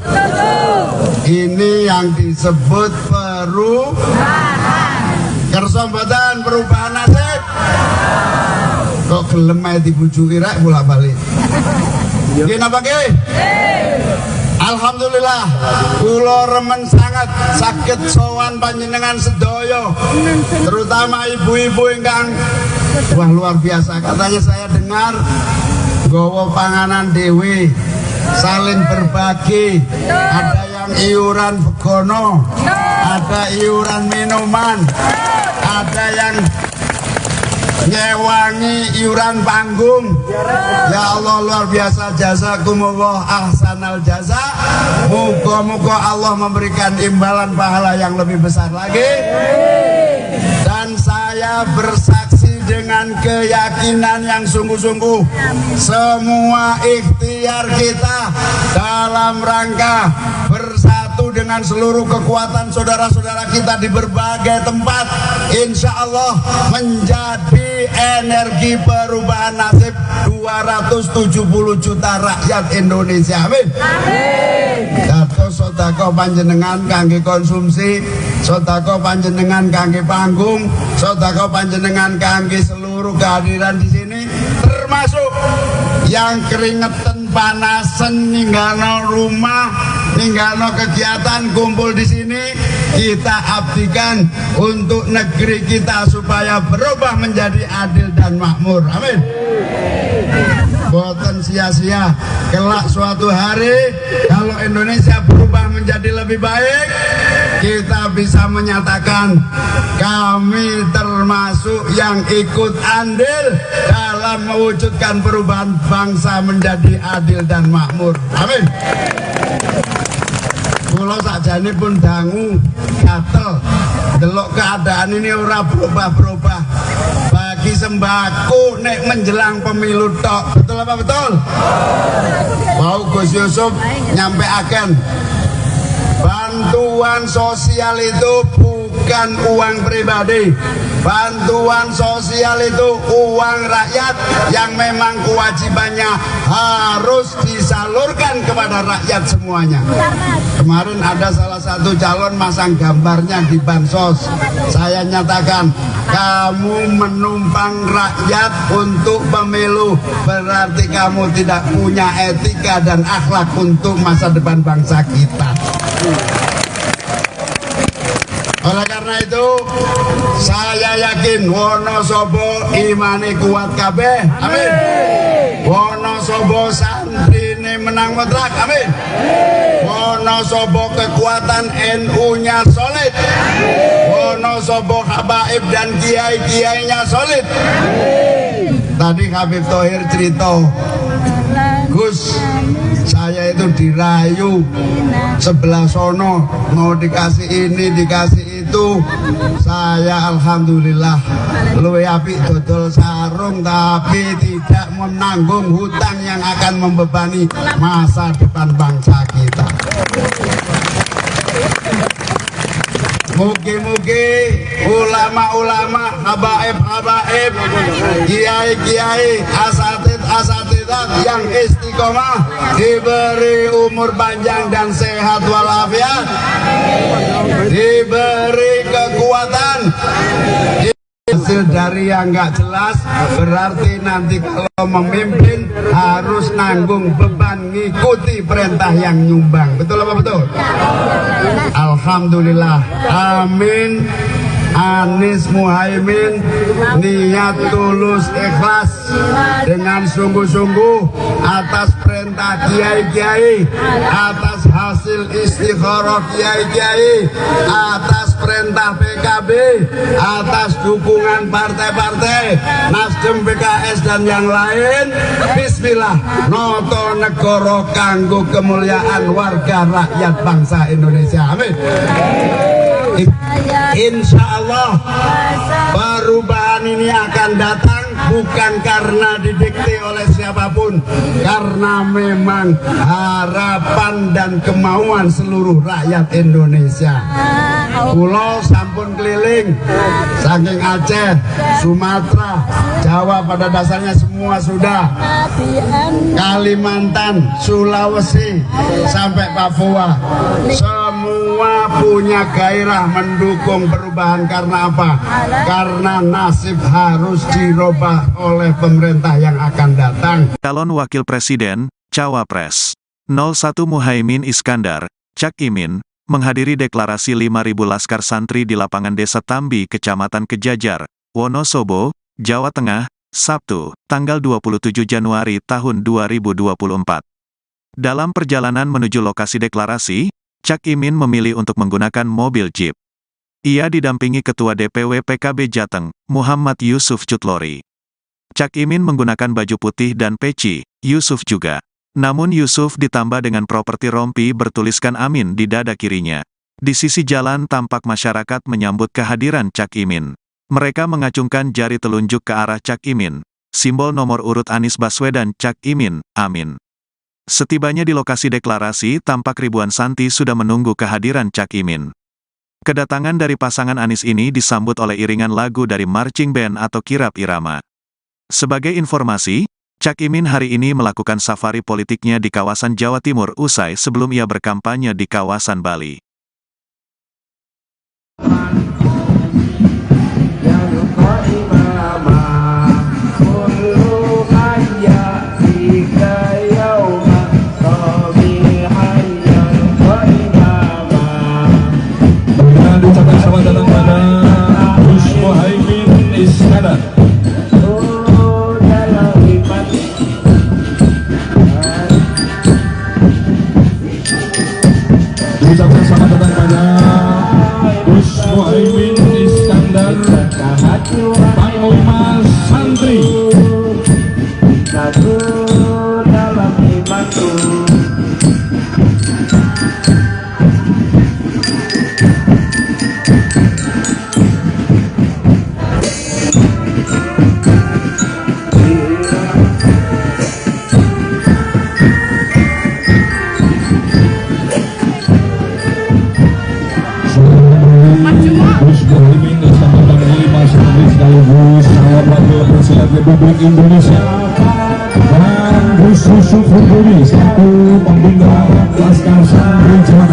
Speaker 5: Ini yang disebut perubahan. Kersa mboten perubahan nasib. Kok gelem ae dibujuki rek bolak-balik. Nggih napa nggih? Alhamdulillah, kula remen sangat saged sowan panjenengan sedaya, terutama ibu-ibu ingkang wah luar biasa. Katanya saya dengar nggawa panganan dewe, saling berbagi, ada yang iuran begono, ada iuran minuman, ada yang nyewangi iuran panggung. Ya Allah, luar biasa, jazakumullah ahsanal jaza. Moga-moga Allah memberikan imbalan pahala yang lebih besar lagi. Dan saya bersaksi dengan keyakinan yang sungguh-sungguh, semua ikhtiar kita dalam rangka bersatu dengan seluruh kekuatan saudara-saudara kita di berbagai tempat, insya Allah menjadi energi perubahan nasib 270 juta rakyat Indonesia. Amin. Dados sedekah panjenengan kangge konsumsi, sedekah panjenengan kangge panggung, sedekah panjenengan kangge seluruh kehadiran di sini, termasuk yang keringetan panasen ninggano rumah, ninggano kegiatan kumpul di sini, kita abdikan untuk negeri kita supaya berubah menjadi adil dan makmur. Amin. Boten sia-sia, kelak suatu hari kalau Indonesia berubah menjadi lebih baik, kita bisa menyatakan kami termasuk yang ikut andil dalam mewujudkan perubahan bangsa menjadi adil dan makmur. Amin. Kula sakjane pun dangu gatel delok keadaan ini ora berubah-berubah. Bagi sembako nek menjelang pemilu tok. Betul apa betul? Mau Gus Yusuf nyampe akan bantuan sosial itu bukan uang pribadi. Bantuan sosial itu uang rakyat yang memang kewajibannya harus disalurkan kepada rakyat semuanya. Kemarin ada salah satu calon masang gambarnya di bansos. Saya nyatakan, kamu menumpang rakyat untuk pemilu, berarti kamu tidak punya etika dan akhlak untuk masa depan bangsa kita. Oleh karena itu, saya yakin Wonosobo imane kuat kabeh. Amin. Wonosobo santrine menang mutlak. Amin. Wonosobo kekuatan NU-nya solid. Wonosobo habaib dan kiai-kiainya solid. Tadi Habib Thohir cerita, Gus, saya itu dirayu sebelah sono, mau dikasih ini, dikasih itu. Saya alhamdulillah luwih apik dodol sarung, tapi tidak menanggung hutang yang akan membebani masa depan bangsa kita. Mugi-mugi ulama-ulama, habaib-habaib, kiai-kiai, asatid-asatidat yang istiqomah diberi umur panjang dan sehat walafiat, diberi kekuatan. Hasil dari yang nggak jelas berarti nanti kalau memimpin harus nanggung beban ngikuti perintah yang nyumbang. Betul apa betul? Alhamdulillah. Amin. Anies Muhaimin niat tulus ikhlas dengan sungguh-sungguh atas perintah kiai-kiai, atas hasil istikharah kiai-kiai, atas perintah PKB, atas dukungan partai-partai Nasdem, PKS dan yang lain. Bismillah, noto negoro kanggo kemuliaan warga rakyat bangsa Indonesia. Amin. Insya Allah perubahan ini akan datang bukan karena didikte oleh siapa. siapapun, karena memang harapan dan kemauan seluruh rakyat Indonesia. Pulau sampun keliling, saking Aceh, Sumatera, Jawa pada dasarnya semua sudah, Kalimantan, Sulawesi, sampai Papua, semua punya gairah mendukung perubahan. Karena apa? Karena nasib harus dirubah oleh pemerintah yang akan datang.
Speaker 1: Calon Wakil Presiden, Cawapres 01 Muhaimin Iskandar, Cak Imin, menghadiri deklarasi 5.000 laskar santri di lapangan Desa Tambi, Kecamatan Kejajar, Wonosobo, Jawa Tengah, Sabtu, tanggal 27 Januari tahun 2024. Dalam perjalanan menuju lokasi deklarasi, Cak Imin memilih untuk menggunakan mobil jeep. Ia didampingi Ketua DPW PKB Jateng, Muhammad Yusuf Cutlori. Cak Imin menggunakan baju putih dan peci, Yusuf juga. Namun Yusuf ditambah dengan properti rompi bertuliskan Amin di dada kirinya. Di sisi jalan tampak masyarakat menyambut kehadiran Cak Imin. Mereka mengacungkan jari telunjuk ke arah Cak Imin, simbol nomor urut Anies Baswedan Cak Imin, Amin. Setibanya di lokasi deklarasi, tampak ribuan santri sudah menunggu kehadiran Cak Imin. Kedatangan dari pasangan Anies ini disambut oleh iringan lagu dari marching band atau kirap irama. Sebagai informasi, Cak Imin hari ini melakukan safari politiknya di kawasan Jawa Timur usai sebelum ia berkampanye di kawasan Bali.
Speaker 2: Ucapkan selamat datang pada Gus Muhaimin Iskandar. Ucapkan selamat datang pada Gus Muhaimin Iskandar, Panglima Santri.
Speaker 3: Satu dalam imanku.
Speaker 2: Gus Muhaimin Iskandar Panglima Santri sekaligus calon wakil presiden Republik Indonesia, dan Gus Yusuf Hurduri selaku pembina Laskar Santri Jawa.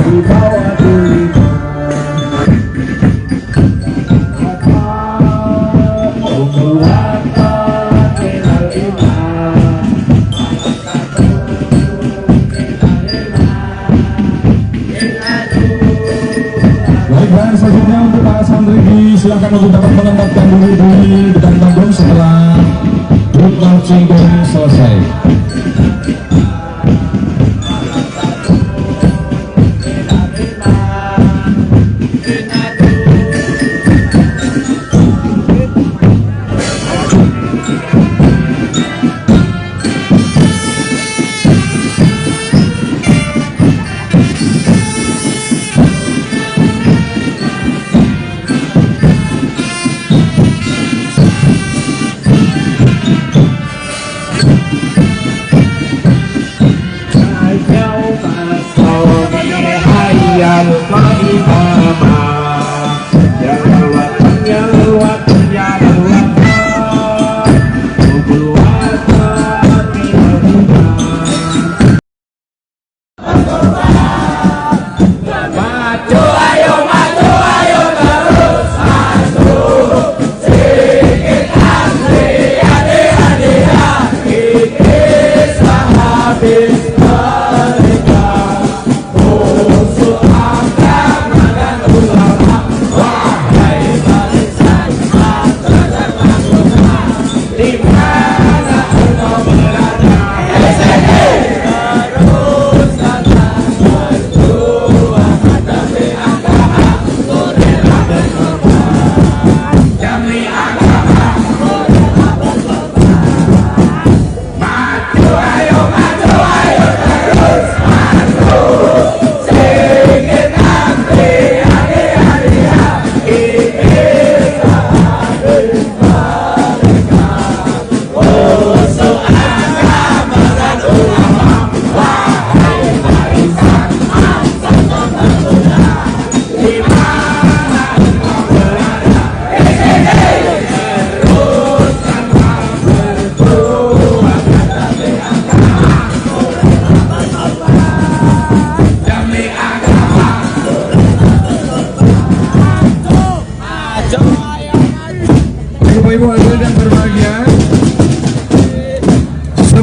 Speaker 2: Baiklah, selanjutnya untuk para santri silakan untuk dapat menempatkan diri di depan panggung setelah grup marching band selesai.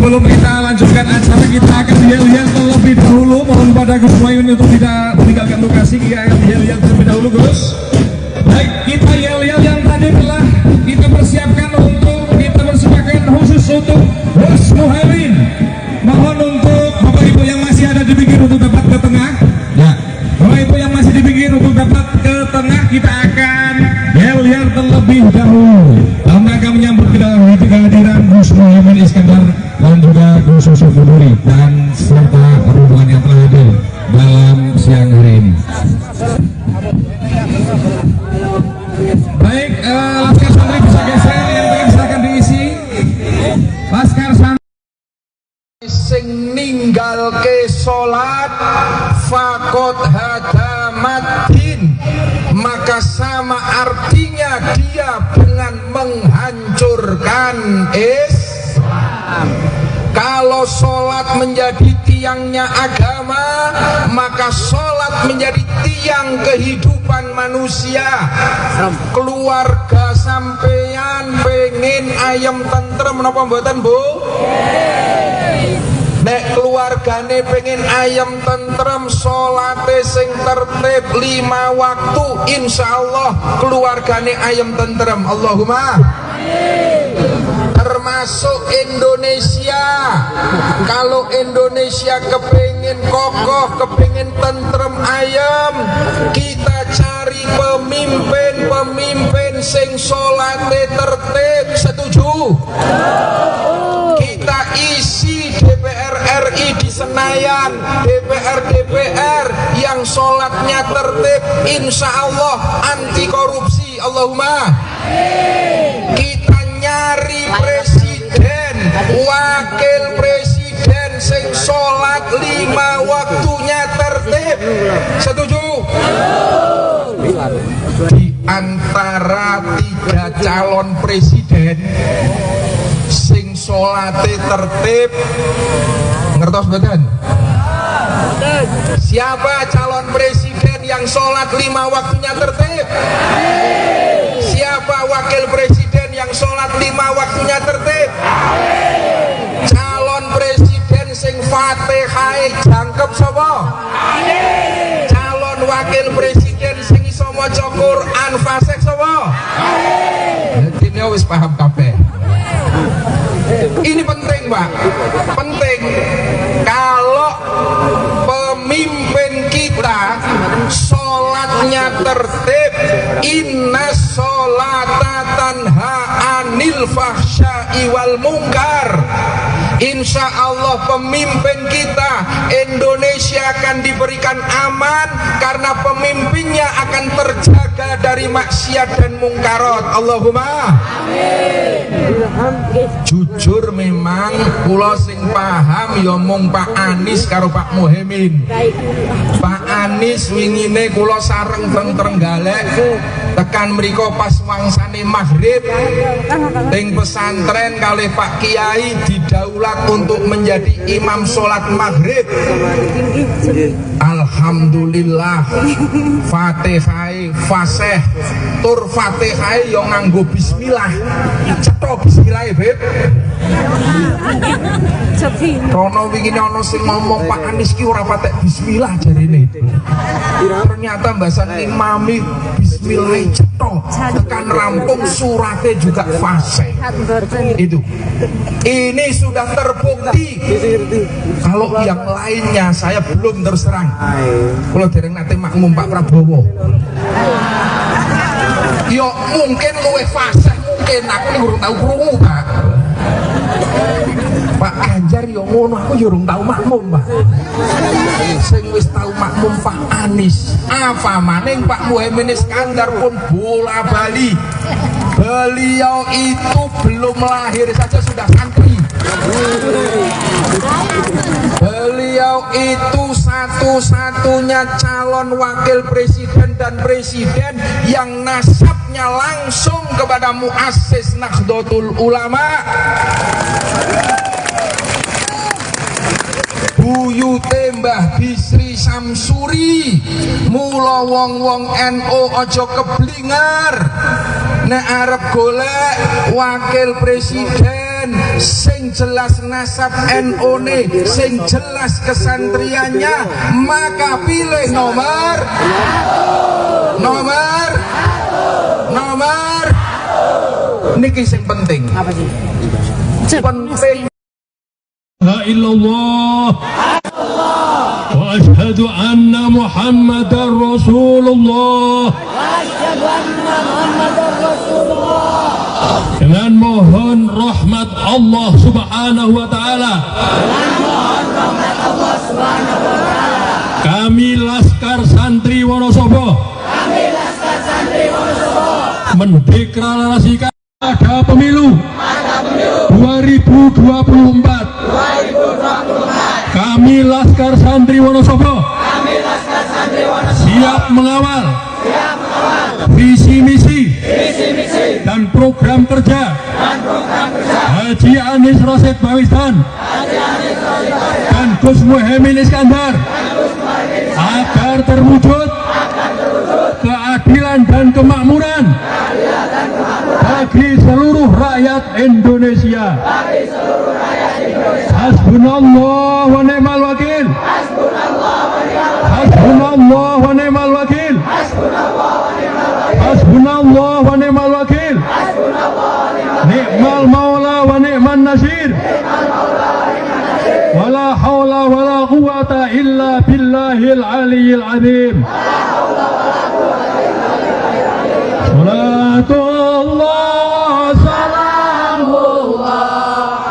Speaker 2: sebelum kita lanjutkan acara, kita akan yel-yel terlebih dahulu. Mohon pada Gus Muhaimin untuk tidak meninggalkan lokasi. Kita akan yel-yel terlebih dahulu, Gus. Baik, kita yel-yel yang tadi telah kita persiapkan untuk kita persembahkan khusus untuk Gus Muhaimin. Mohon untuk Bapak Ibu yang masih ada di pinggir untuk dapat ke tengah. Ya, Bapak Ibu yang masih di pinggir untuk dapat ke tengah, kita akan yel-yel terlebih dahulu dalam rangka menyambut kehadiran Gus Muhaimin Iskandar dan juga Gus Yusuf Buduri dan serta rombongan yang telah hadir dalam siang hari ini. Baik, Laskar Santri bisa geser, yang tengah silakan diisi. Laskar Santri
Speaker 4: sing ninggal ke sholat fakot hadamatin, maka sama artinya dia dengan menghancurkan Islam. Kalau sholat menjadi tiangnya agama, maka sholat menjadi tiang kehidupan manusia. Keluarga sampeyan pengen ayam tentrem menapa mboten, Bu? Nek keluargane pengen ayam tentrem, sholate sing tertib 5 waktu, insyaallah keluargane ayam tentrem. Allahumma termasuk Indonesia. Kalau Indonesia kepingin kokoh, kepingin tentrem ayam, kita cari pemimpin sing sholate tertib. Setuju? Kita isi DPR RI di Senayan, DPR yang sholatnya tertib, insya Allah anti korupsi. Allahumma. Kita nyari presiden, wakil presiden sing sholat 5 waktunya tertib. Setuju? Di antara 3 calon presiden sing sholate tertib, ngertos betul? Siapa calon presiden yang sholat 5 waktunya tertib? Siapa wakil presiden yang sholat 5 waktunya tertib? Calon presiden sing Fatihah jangkep sapa? Calon wakil presiden sing iso maca Quran fasih sapa? Dene wis paham kabeh. Ini penting, Pak. Penting. Kalau pemimpin kita sholatnya tertib, inna sholata tanha anil fahsya'i wal munkar, insya Allah pemimpin kita Indonesia akan diberikan aman karena pemimpinnya akan terjaga dari maksiat dan mungkarat. Allahumma jujur memang kula sing paham ya mung Pak Anies karo Pak Muhaimin. Pak Anies wingine kula sareng teng Trenggalek tekan mriko pas wangsane maghrib teng pesantren kalih Pak Kiai didaulat untuk menjadi imam sholat maghrib. Alhamdulillah Fatihah fasih tur Fatihah yo nganggo bismillah. Cetha bismillah, Beb. Rono wingi ana sing ngomong Pak Anies ki ora patek bismillah jarene. Ternyata mbasan imami bismillah cetha tekan rampung surate juga fasih. Itu. Ini sudah terbukti. Kalau yang lainnya saya belum terus terang. Kalau dereng nate makmum Pak Prabowo. Yo mungkin luwih fasih, mungkin aku urung tau krungu, Pak. Pak Ganjar yo ngono, aku yo urung tau makmum, Pak. Sing wis tau makmum Pak Anies. Apa maning Pak Muhaimin Iskandar pun bola bali. Beliau itu belum lahir saja sudah santri. Beliau itu satu-satunya calon wakil presiden dan presiden yang nasabnya langsung kepada muassis Nahdlatul Ulama. Buyute Mbah Bisri Samsuri. Mula wong-wong NU aja keblingar nek arep golek wakil presiden sing jelas nasab NU-ne, sing jelas kesantriannya, maka pilih nomor niki sing penting.
Speaker 6: Apa sih?
Speaker 4: Penting.
Speaker 2: La illallah wa ashhadu anna Muhammadar Rasulullah. Dengan mohon rahmat Allah Subhanahu wa taala. Kami Laskar Santri Wonosobo mendeklarasikan ada pemilu 2024. Kami Laskar Santri Wonosobo siap mengawal visi misi dan program kerja Haji Anies Rashid Baswedan dan Gus Muhaimin Iskandar agar terwujud keadilan dan kemakmuran bagi seluruh rakyat Indonesia. Hasbunallah wa ni'mal wakil. Hasbunallah wa ni'mal wakil. Hasbunallah wa ni'mal wakil. Ni'mal maula wa ni'man nasir. Wala hawla wala quwata illa billahil aliyyil azim. Salatullah salamullah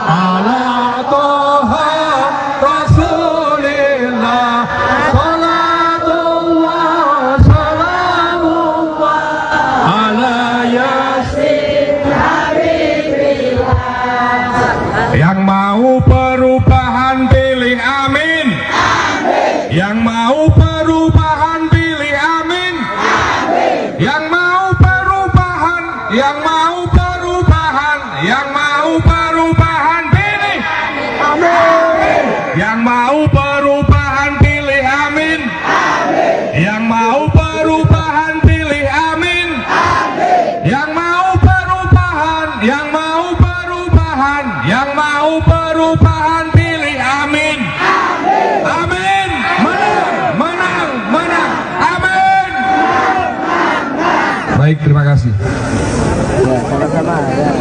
Speaker 2: ala toha rasulillah. Salatullah salamullah ala yasin habibillah. Yang mau perubahan pilih amin. Yang mau perubahan pilih amin. Yang mau perubahan, yang mau perubahan, yang mau perubahan pilih amin. Yang mau perubahan pilih amin. Yang mau perubahan pilih amin. Yang mau perubahan, yang mau perubahan, yang mau perubahan pilih amin. Amin. Menang, menang, menang. Amin. Baik, terima kasih.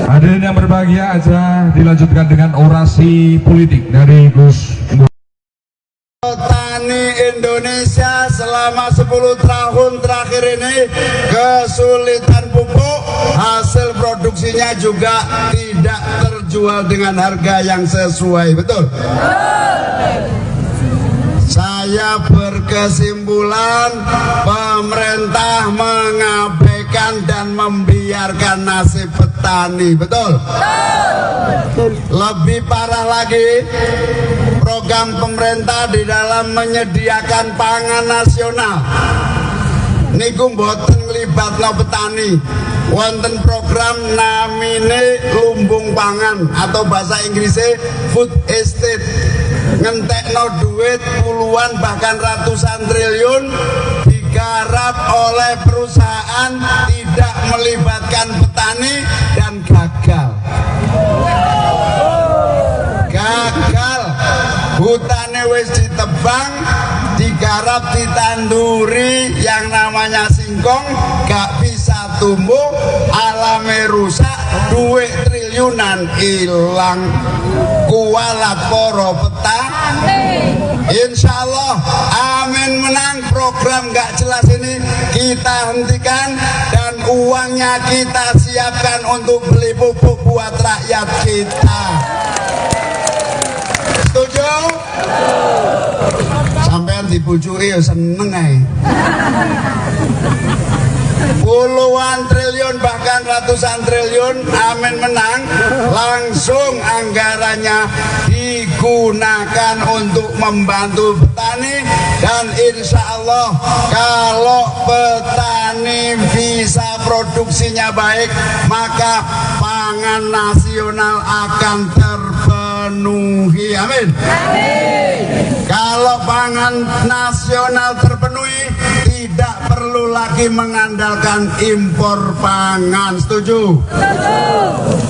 Speaker 2: Hadirin yang berbahagia, aja dilanjutkan dengan orasi politik dari Gus.
Speaker 5: Petani Indonesia selama 10 tahun terakhir ini kesulitan pupuk, hasil produksinya juga tidak terjual dengan harga yang sesuai, betul? Saya berkesimpulan pemerintah mengabaikan dan membiarkan nasib petani, betul? Lebih parah lagi, program pemerintah di dalam menyediakan pangan nasional niku mboten nglibatno petani. Wonten program namine lumbung pangan atau bahasa Inggrisnya food estate, ngentekno duit puluhan bahkan ratusan triliun digarap oleh perusahaan, tidak melibatkan petani dan gagal. Hutannya wis ditebang, digarap, ditanduri yang namanya singkong, gak bisa tumbuh, alamnya rusak, duit triliunan hilang. Kualat poro petani. Insya Allah amin menang. Program gak jelas ini kita hentikan dan uangnya kita siapkan untuk beli pupuk buat rakyat kita. Setuju? Sampean dibujui ya seneng ae. Puluhan triliun bahkan ratusan triliun amin menang, langsung anggarannya digunakan untuk membantu petani. Dan insya Allah kalau petani bisa produksinya baik, maka pangan nasional akan terpenuhi. Amin. Kalau pangan nasional terpenuhi, tidak perlu lagi mengandalkan impor pangan. Setuju?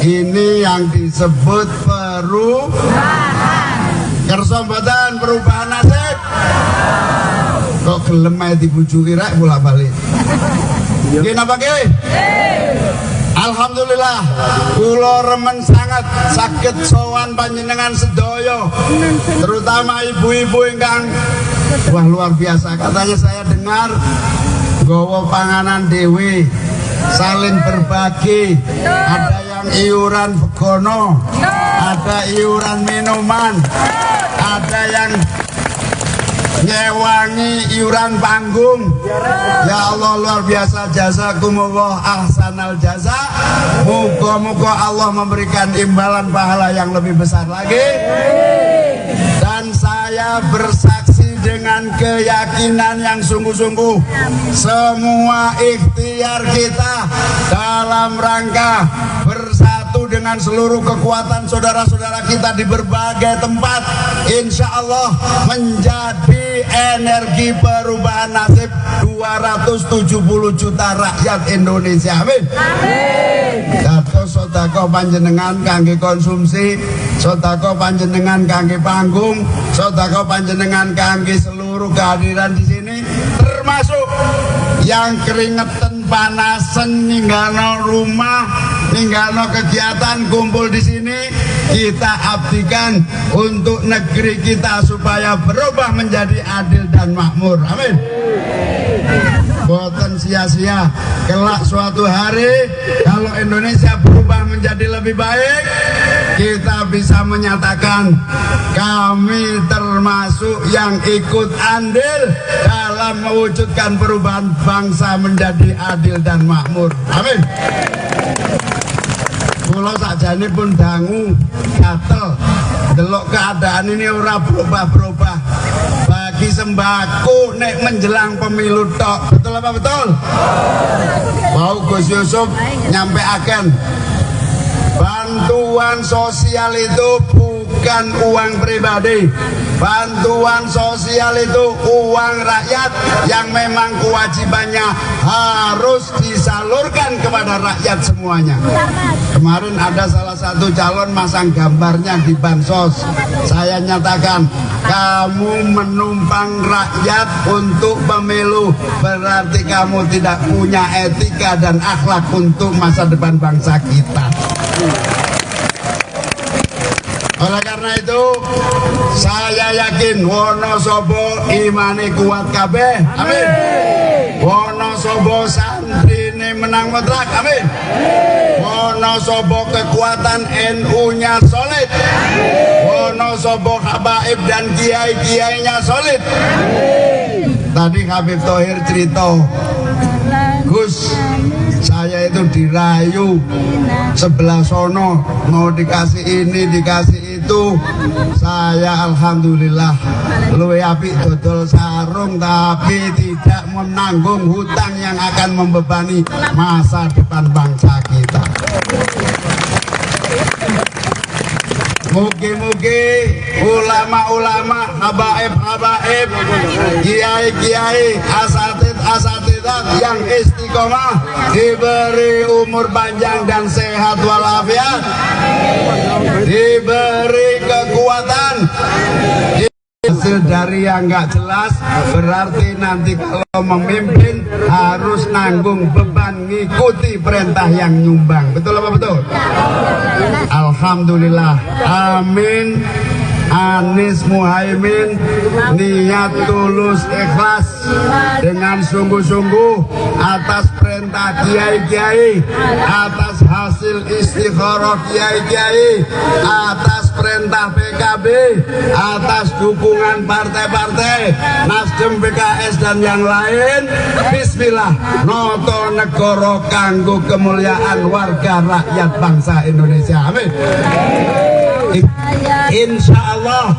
Speaker 5: Ini yang disebut perubahan. Kersa mboten perubahan nasib. Kok gelem ae dibujuki rek bolak-balik. Nggih napa nggih? Alhamdulillah, kula remen sangat saged sowan panjenengan sedaya, terutama ibu-ibu ingkang wah luar biasa. Katanya saya dengar gowo panganan dewe, saling berbagi, ada yang iuran begono, ada iuran minuman, ada yang nyewangi iuran panggung. Ya Allah luar biasa, jazakumullah ahsanal jaza. Moga-moga Allah memberikan imbalan pahala yang lebih besar lagi. Dan saya bersaksi dengan keyakinan yang sungguh-sungguh, semua ikhtiar kita dalam rangka bersatu dengan seluruh kekuatan saudara-saudara kita di berbagai tempat, insya Allah menjadi energi perubahan nasib 270 juta rakyat Indonesia. Amin. Dados sedekah panjenengan kangge konsumsi, sedekah panjenengan kangge panggung, sedekah panjenengan kangge seluruh kehadiran di sini, termasuk yang keringetan panasan ninggalno rumah, ninggalno kegiatan kumpul di sini, kita abdikan untuk negeri kita supaya berubah menjadi adil dan makmur. Amin. Boten sia-sia, kelak suatu hari kalau Indonesia berubah menjadi lebih baik, kita bisa menyatakan kami termasuk yang ikut andil dalam mewujudkan perubahan bangsa menjadi adil dan makmur. Amin. Kula sakjane pun dangu gatel delok keadaan ini ora berubah-berubah. Bagi sembako nek menjelang pemilu tok. Betul apa betul? Mau Gus Yusuf nyampe akan bantuan sosial itu bukan uang pribadi. Bantuan sosial itu uang rakyat yang memang kewajibannya harus disalurkan kepada rakyat semuanya. Kemarin ada salah satu calon masang gambarnya di bansos. Saya nyatakan, kamu menumpang rakyat untuk pemilu, berarti kamu tidak punya etika dan akhlak untuk masa depan bangsa kita. Oleh karena itu, saya yakin Wonosobo imane kuat kabeh. Amin. Wonosobo santrine menang mutlak. Amin. Wonosobo kekuatan NU-nya solid. Wonosobo habaib dan kiai-kiainya solid. Tadi Habib Thohir cerita, Gus, saya itu dirayu sebelah sono, mau dikasih ini, dikasih itu. Saya alhamdulillah luwe apik dodol sarung, tapi tidak menanggung hutang yang akan membebani masa depan bangsa kita. Mugi-mugi ulama-ulama, habaib-habaib, kiai-kiai, asatid-asatidat yang istiqomah diberi umur panjang dan sehat walafiat, diberi kekuatan. Hasil dari yang nggak jelas berarti nanti kalau memimpin harus nanggung beban ngikuti perintah yang nyumbang. Betul apa betul? Alhamdulillah. Amin. Anies Muhaimin niat tulus ikhlas dengan sungguh-sungguh atas perintah kiai-kiai, atas hasil istikharah kiai-kiai, atas perintah PKB, atas dukungan partai-partai Nasdem, PKS dan yang lain. Bismillah, noto negara kanggo kemuliaan warga rakyat bangsa Indonesia. Amin. Insya Allah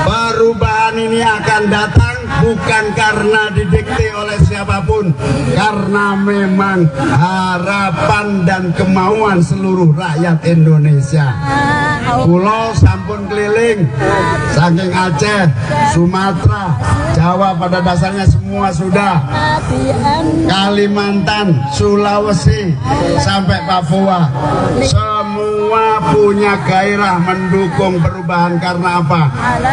Speaker 5: perubahan ini akan datang bukan karena didikte oleh siapa dimanapun, karena memang harapan dan kemauan seluruh rakyat Indonesia. Pulau sampun keliling, saking Aceh, Sumatera, Jawa pada dasarnya semua sudah, Kalimantan, Sulawesi, sampai Papua, semua punya gairah mendukung perubahan. Karena apa?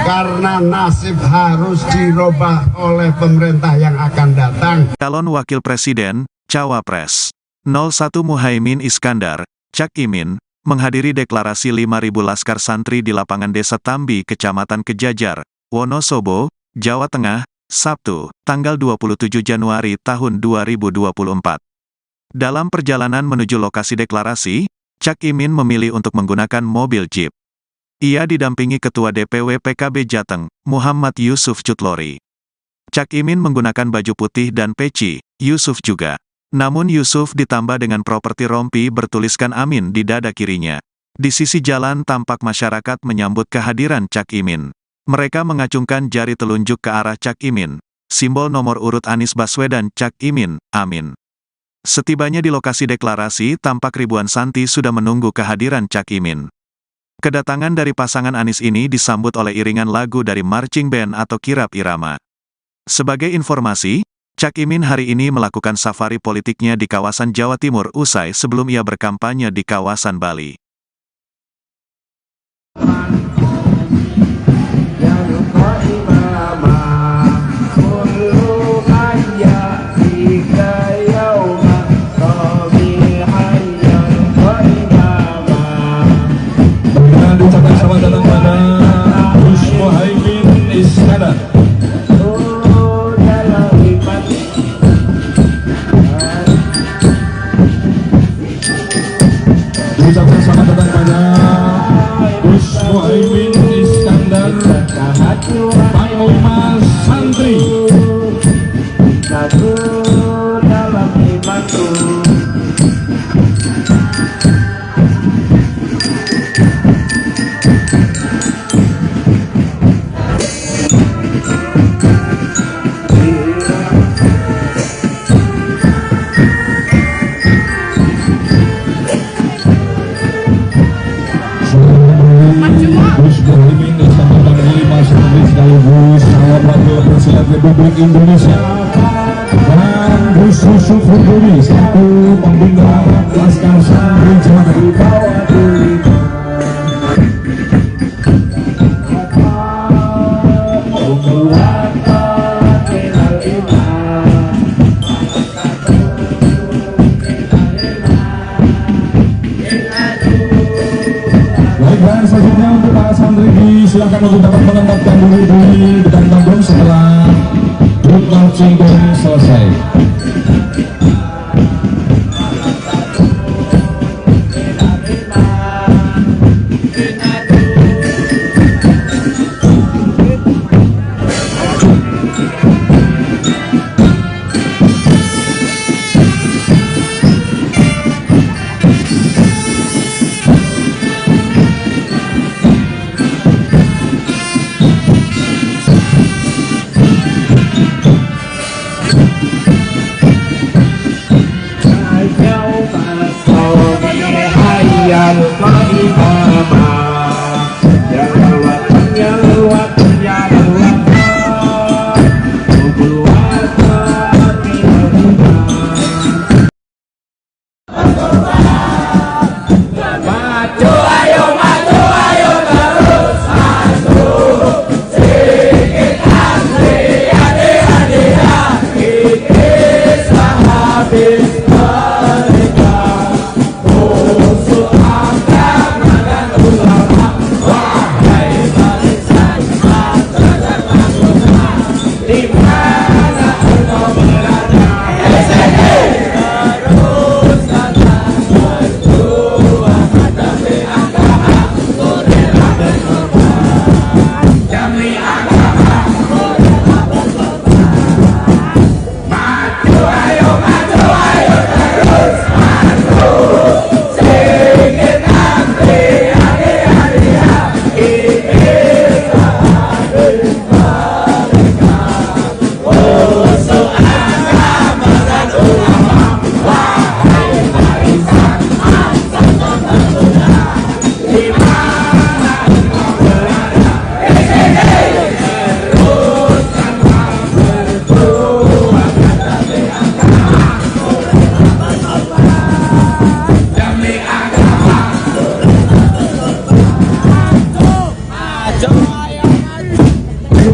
Speaker 5: Karena nasib harus dirubah oleh pemerintah yang akan datang.
Speaker 1: Calon Wakil Presiden, Cawapres 01 Muhaimin Iskandar, Cak Imin, menghadiri deklarasi 5.000 Laskar Santri di lapangan Desa Tambi, Kecamatan Kejajar, Wonosobo, Jawa Tengah, Sabtu, tanggal 27 Januari tahun 2024. Dalam perjalanan menuju lokasi deklarasi, Cak Imin memilih untuk menggunakan mobil Jeep. Ia didampingi Ketua DPW PKB Jateng, Muhammad Yusuf Cutlori. Cak Imin menggunakan baju putih dan peci, Yusuf juga. Namun Yusuf ditambah dengan properti rompi bertuliskan Amin di dada kirinya. Di sisi jalan tampak masyarakat menyambut kehadiran Cak Imin. Mereka mengacungkan jari telunjuk ke arah Cak Imin, simbol nomor urut Anies Baswedan Cak Imin, Amin. Setibanya di lokasi deklarasi, tampak ribuan Santi sudah menunggu kehadiran Cak Imin. Kedatangan dari pasangan Anies ini disambut oleh iringan lagu dari marching band atau kirap irama. Sebagai informasi, Cak Imin hari ini melakukan safari politiknya di kawasan Jawa Timur usai sebelum ia berkampanye di kawasan Bali.
Speaker 2: Ucapkan selamat datang pada Gus Muhaimin Iskandar. Ucapkan selamat datang pada Gus Muhaimin Iskandar, Panglima Santri.
Speaker 3: Satu dalam imanku.
Speaker 2: Gus Muhaimin Iskandar Panglima Santri sekaligus calon wakil presiden Republik Indonesia, dan Gus Yusuf Huduri selaku pembina Laskar Santri Jawa Tengah. Dan selanjutnya untuk para santri silakan untuk dapat menempatkan diri di depan panggung setelah grup marching band selesai.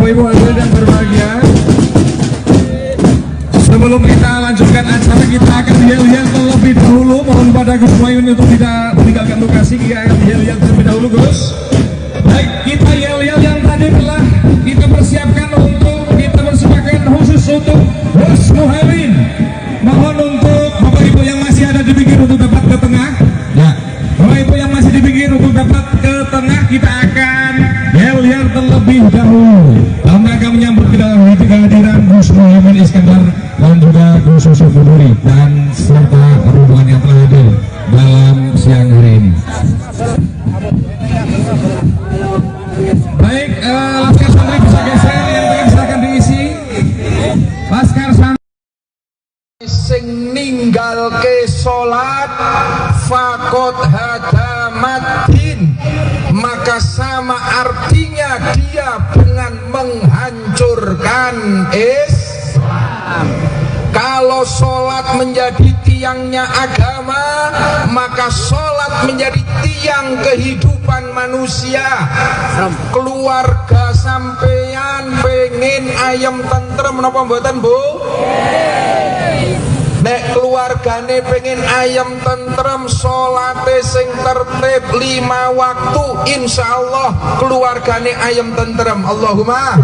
Speaker 2: Bapak Ibu hadirin yang berbahagia, sebelum kita lanjutkan acara, kita akan yel-yel terlebih dahulu. Mohon pada Gus Muhaimin untuk tidak meninggalkan lokasi. Kita akan yel-yel terlebih dahulu, Gus. Baik, kita yel-yel yang tadi telah kita persiapkan untuk kita persembahkan khusus untuk Gus Muhaimin. Mohon untuk Bapak Ibu yang masih ada di pinggir untuk dapat ke tengah. Ya, Bapak Ibu yang masih di pinggir untuk dapat ke tengah, kita akan yel-yel terlebih dahulu dalam rangka menyambut kehadiran Gus Muhaimin Iskandar dan juga Gus Yusuf Buduri dan serta rombongan yang telah hadir dalam siang hari ini. Baik, Laskar Santri bisa geser, yang pengen silakan diisi. Laskar Santri
Speaker 4: sing ninggalke salat fakot hadamatin, maka sama artinya dia dengan menghancurkan Islam. Kalau sholat menjadi tiangnya agama, maka sholat menjadi tiang kehidupan manusia. Keluarga sampeyan pengen ayam tentrem napa mboten, Bu? Nek keluargane pengen ayam tentrem, sholate sing tertib 5 waktu, insyaallah keluargane ayam tentrem. Allahumma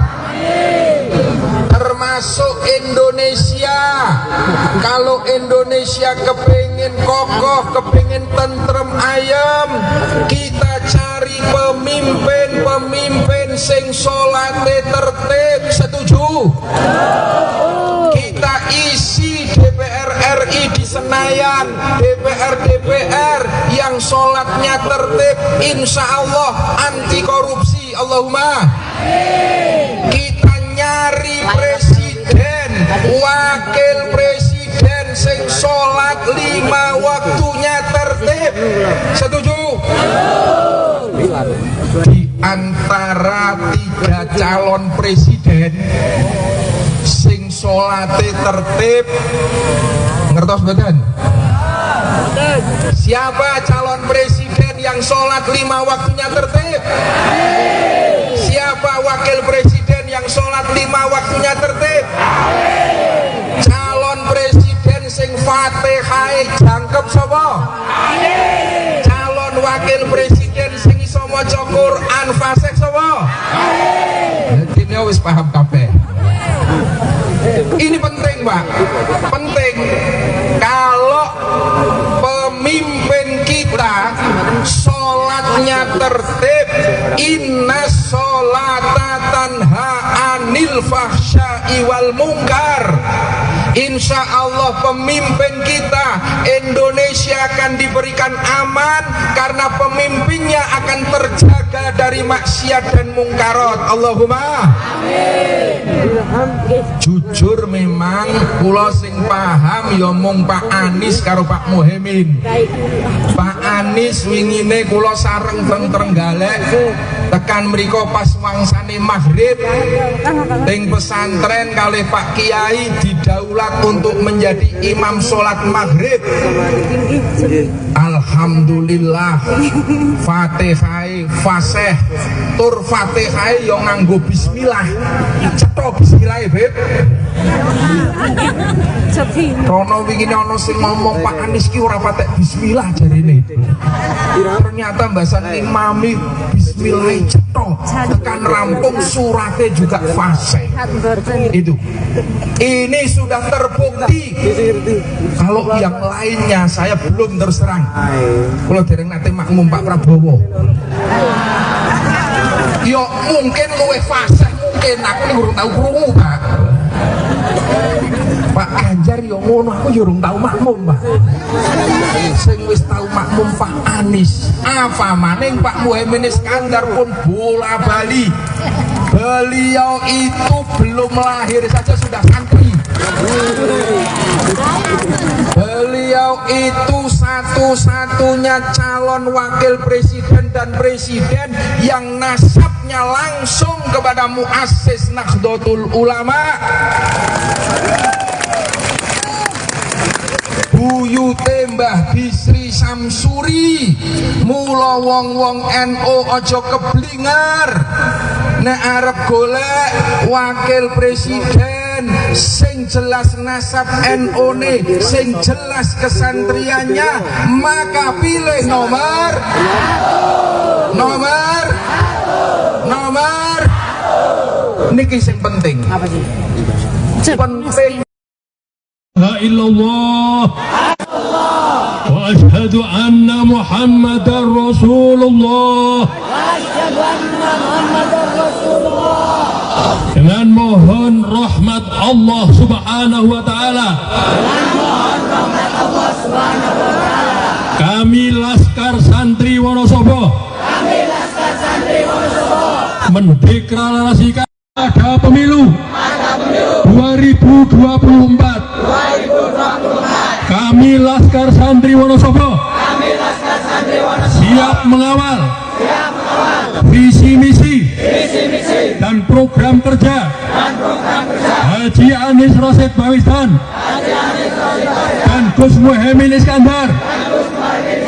Speaker 4: termasuk Indonesia. Kalau Indonesia kepingin kokoh, kepingin tentrem ayam, kita cari pemimpin sing sholate tertib. Setuju? Kita isi DPR RI di Senayan, DPR yang sholatnya tertib, insya Allah anti korupsi. Allahumma. Kita nyari presiden, wakil presiden sing sholat 5 waktunya tertib. Setuju? Di antara 3 calon presiden sing sholate tertib, ngertos mboten? Siapa calon presiden yang sholat 5 waktunya tertib? Siapa wakil presiden yang sholat 5 waktunya tertib? Calon presiden sing Fatihah jangkep sapa? Calon wakil presiden sing iso maca Quran fasih sapa? Dene wis paham kabeh. Ini penting, Pak. Penting. Kalau pemimpin kita sholatnya tertib, inna sholata tanha anil fahsya'i wal munkar, insya Allah pemimpin kita Indonesia akan diberikan aman karena pemimpinnya akan terjaga dari maksiat dan mungkarat. Allahumma jujur memang kula sing paham ya mung Pak Anies karo Pak Muhaimin. Pak Anies wingine kula sareng teng Trenggalek tekan mriko pas wangsane maghrib teng pesantren kalih Pak Kiai didaulat untuk menjadi imam sholat maghrib. Alhamdulillah Fatihah fasih tur Fatihah yo nganggo bismillah. Cetha bismillah, Beb. Rono wingi ana sing ngomong Pak Anies ki ora patek bismillah jarine. Ternyata mbasan imami bismillah cetha tekan rampung surate juga fasih. Itu. Ini sudah terbukti. Kalau yang lainnya saya belum terus terang. Kalau dereng nate makmum Pak Prabowo. Yo mungkin luwih fasih, mungkin aku ning urung tau krungu, Pak. Pak Ganjar yo ngono, aku yo urung tau makmum, Pak. Sing wis tau makmum Pak Anies. Apa maning Pak Muhaimin Iskandar pun bola bali. Beliau itu belum lahir saja sudah santri. Beliau itu satu-satunya calon wakil presiden dan presiden yang nasabnya langsung kepada muassis Nahdlatul Ulama. Buyute Mbah Bisri Samsuri. Mula wong-wong NU aja keblingar. nek arep golek wakil presiden sing jelas nasab NU-ne, sing jelas kesantriannya, maka pilih nomor niki sing penting.
Speaker 6: Apa sih?
Speaker 4: Penting.
Speaker 2: La illallah wa ashhadu anna Muhammadar Rasulullah. Dengan mohon rahmat Allah Subhanahu wa taala. Kami Laskar Santri Wonosobo mendeklarasikan ada pemilu 2024. Kami Laskar Santri Wonosobo siap mengawal visi misi dan program kerja Haji Anies Rashid Baswedan dan Gus Muhaimin Iskandar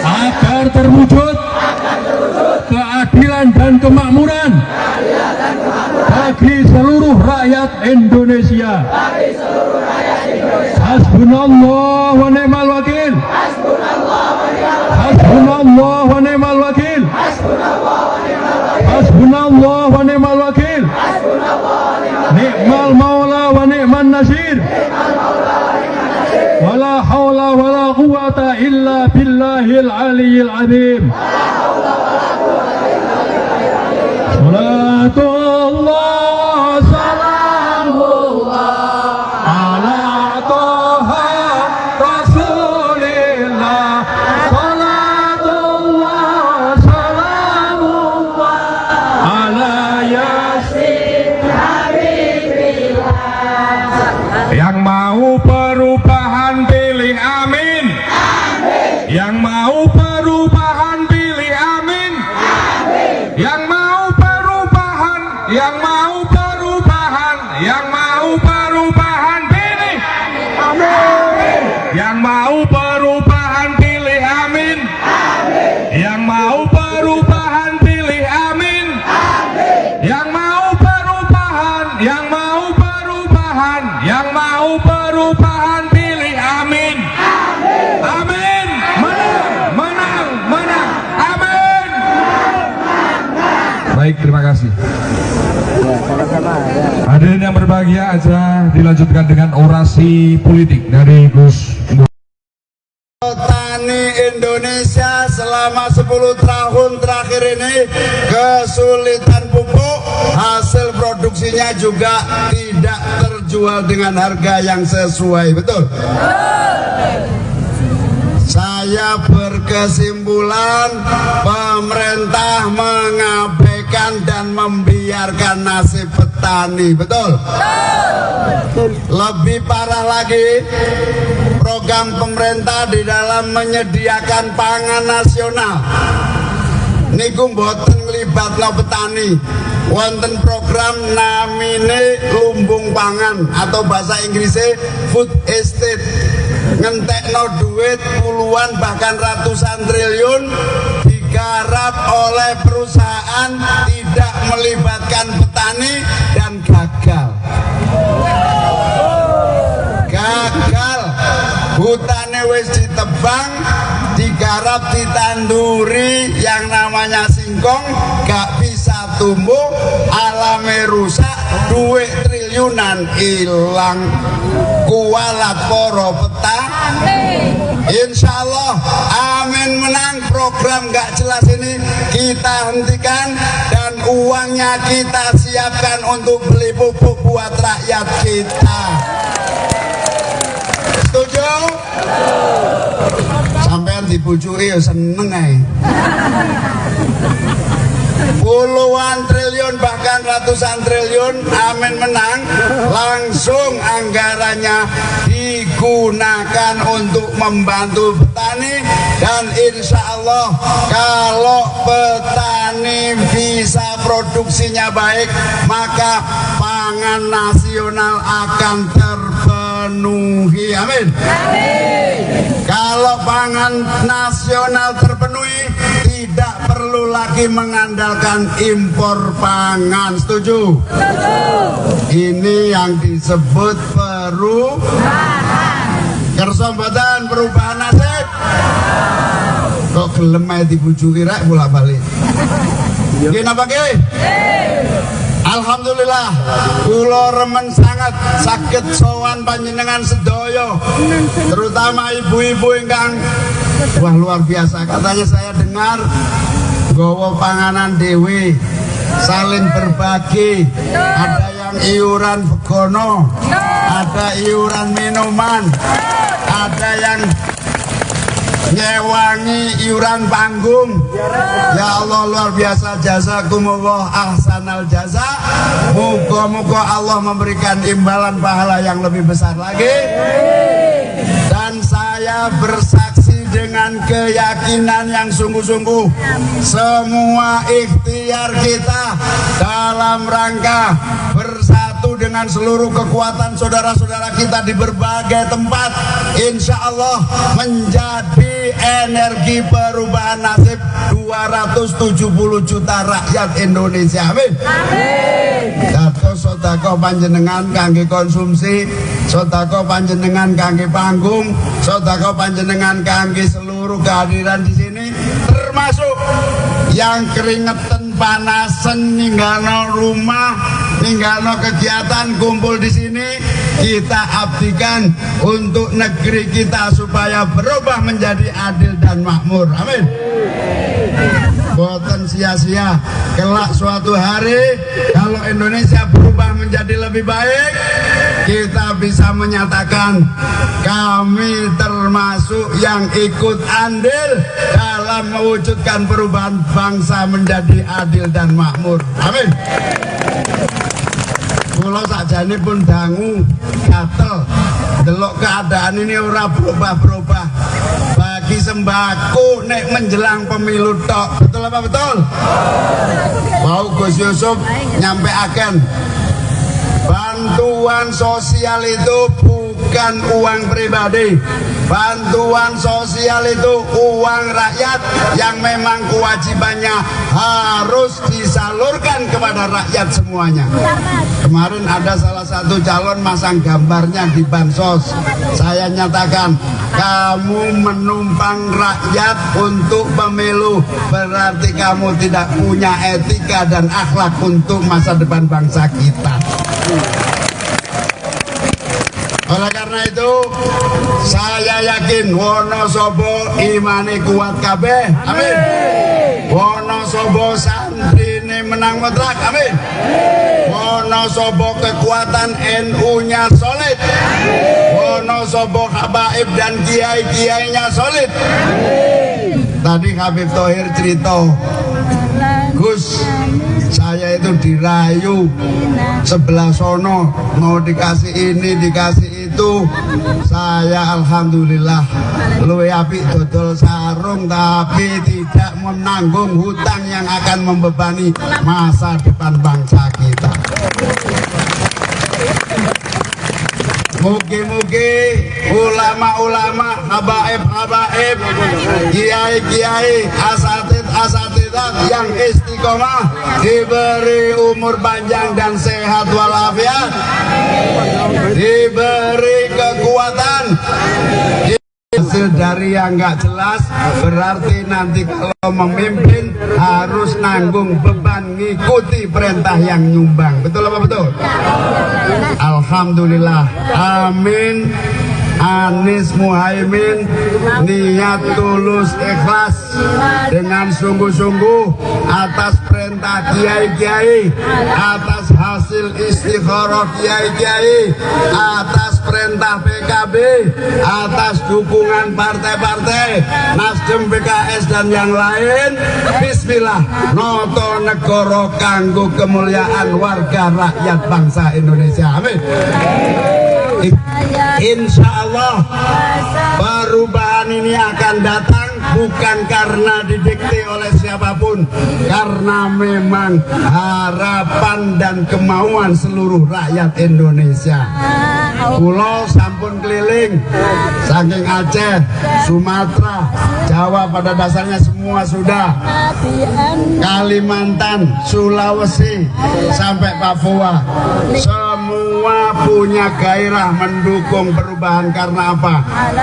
Speaker 2: agar terwujud keadilan dan kemakmuran bagi seluruh rakyat Indonesia. Hasbunallah wa ni'mal wakil. Hasbunallah wa ni'mal wakil. Hasbunallah wa ni'mal wakil. Ni'mal maula wa ni'man nasir. Wala hawla wala quwata illa billahil aliyyil azim. Salatullah salamullah ala toha rasulillah. Salatullah salamullah ala yasin habibillah. Yang mau perubahan pilih amin. Yang mau perubahan pilih amin. Yang mau perubahan pilih amin. Yang mau perubahan pilih amin. Yang mau perubahan pilih amin. Yang mau perubahan pilih amin. Amin. Menang. Amin. Baik, terima kasih. Hadirin yang berbahagia, aja dilanjutkan dengan orasi politik dari Gus.
Speaker 5: Petani Indonesia selama 10 tahun terakhir ini kesulitan pupuk, hasil produksinya juga tidak terjual dengan harga yang sesuai, betul? Saya berkesimpulan pemerintah mengabaikan dan membiarkan nasib petani, betul? Lebih parah lagi, program pemerintah di dalam menyediakan pangan nasional niku mboten nglibatno petani. Wonten program namine lumbung pangan atau bahasa Inggrisnya food estate, ngentekno duit puluhan bahkan ratusan triliun digarap oleh perusahaan tidak melibatkan petani dan gagal. Hutannya wis ditebang, digarap, ditanduri yang namanya singkong, gak bisa tumbuh, alamnya rusak, duit triliunan hilang. Kualat poro petani. Insya Allah amin menang. Program gak jelas ini kita hentikan dan uangnya kita siapkan untuk beli pupuk buat rakyat kita. Setuju? Sampean dibujui ya seneng ae. Puluhan triliun bahkan ratusan triliun amin menang, langsung anggarannya digunakan untuk membantu petani. Dan insya Allah kalau petani bisa produksinya baik, maka pangan nasional akan terpenuhi. Amin. Kalau pangan nasional terpenuhi, tidak perlu perlu lagi mengandalkan impor pangan. Setuju? Ini yang disebut perubahan. Kersa mboten perubahan nasib. Kok gelem ae dibujuki rek bolak-balik. Nggih napa nggih? Alhamdulillah, kula remen sangat saged sowan panjenengan sedaya, terutama ibu-ibu ingkang wah luar biasa. Katanya saya dengar gowo panganan dewe, saling berbagi, ada yang iuran begono, ada iuran minuman, ada yang nyewangi iuran panggung. Ya Allah luar biasa, jazakumullah ahsanal jaza. Moga-moga Allah memberikan imbalan pahala yang lebih besar lagi. Dan saya bersaksi dengan keyakinan yang sungguh-sungguh, semua ikhtiar kita dalam rangka bersatu dengan seluruh kekuatan saudara-saudara kita di berbagai tempat, insya Allah menjadi energi perubahan nasib 270 juta rakyat Indonesia. Amin. Dados sedekah panjenengan kangge konsumsi, sedekah panjenengan kangge panggung, sedekah panjenengan kangge seluruh kehadiran di sini, termasuk yang keringetan panasen ninggalno rumah, ninggalno kegiatan kumpul di sini, kita abdikan untuk negeri kita supaya berubah menjadi adil dan makmur. Amin. Boten sia-sia, kelak suatu hari kalau Indonesia berubah menjadi lebih baik, kita bisa menyatakan kami termasuk yang ikut andil dalam mewujudkan perubahan bangsa menjadi adil dan makmur. Amin. Kula sakjane pun dangu gatel delok keadaan ini ora berubah-berubah. Bagi sembako nek menjelang pemilu tok. Betul apa betul? Mau Gus Yusuf nyampeaken bantuan sosial itu bukan uang pribadi. Bantuan sosial itu uang rakyat yang memang kewajibannya harus disalurkan kepada rakyat semuanya. Kemarin ada salah satu calon masang gambarnya di bansos. Saya nyatakan, kamu menumpang rakyat untuk pemilu, berarti kamu tidak punya etika dan akhlak untuk masa depan bangsa kita. Oleh karena itu, saya yakin Wonosobo imane kuat kabeh. Amin. Wonosobo santrine menang mutlak. Amin. Wonosobo kekuatan NU-nya solid. Wonosobo habaib dan kiai-kiainya solid. Tadi Habib Thohir cerita, Gus, saya itu dirayu sebelah sono, mau dikasih ini, dikasih itu. Saya alhamdulillah luwe apik dodol sarung, tapi tidak menanggung hutang yang akan membebani masa depan bangsa kita. Mugi-mugi ulama-ulama, habaib-habaib, kiai-kiai, asatid-asatidat yang istiqomah diberi umur panjang dan sehat walafiat, diberi kekuatan. Hasil dari yang nggak jelas berarti nanti kalau memimpin harus nanggung beban ngikuti perintah yang nyumbang. Betul apa betul? Alhamdulillah. Amin. Anies Muhaimin niat tulus ikhlas dengan sungguh-sungguh atas perintah kiai-kiai, atas hasil istikharah kiai-kiai, atas perintah PKB, atas dukungan partai-partai Nasdem, PKS dan yang lain. Bismillah, noto negara kanggo kemuliaan warga rakyat bangsa Indonesia. Amin. Insya Allah perubahan ini akan datang bukan karena didikte oleh siapapun, karena memang harapan dan kemauan seluruh rakyat Indonesia. Pulau sampun keliling, saking Aceh, Sumatera, Jawa pada dasarnya semua sudah, Kalimantan, Sulawesi, sampai Papua, semua punya gairah mendukung perubahan. Karena apa?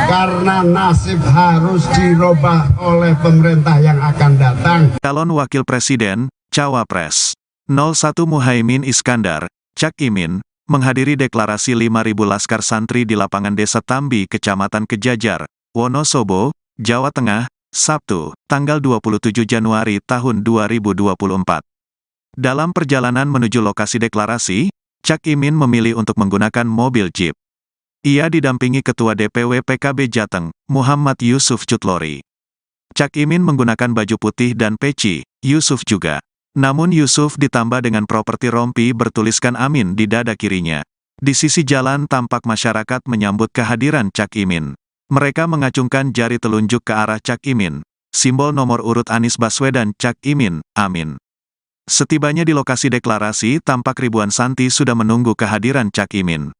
Speaker 5: Karena nasib harus dirubah oleh pemerintah yang akan datang.
Speaker 1: Calon Wakil Presiden, Cawapres 01 Muhaimin Iskandar, Cak Imin, menghadiri deklarasi 5.000 Laskar Santri di lapangan Desa Tambi, Kecamatan Kejajar, Wonosobo, Jawa Tengah, Sabtu, tanggal 27 Januari tahun 2024. Dalam perjalanan menuju lokasi deklarasi, Cak Imin memilih untuk menggunakan mobil Jeep. Ia didampingi Ketua DPW PKB Jateng, Muhammad Yusuf Cutlori. Cak Imin menggunakan baju putih dan peci, Yusuf juga. Namun Yusuf ditambah dengan properti rompi bertuliskan Amin di dada kirinya. Di sisi jalan tampak masyarakat menyambut kehadiran Cak Imin. Mereka mengacungkan jari telunjuk ke arah Cak Imin. Simbol nomor urut Anies Baswedan Cak Imin, Amin. Setibanya di lokasi deklarasi, tampak ribuan santri sudah menunggu kehadiran Cak Imin.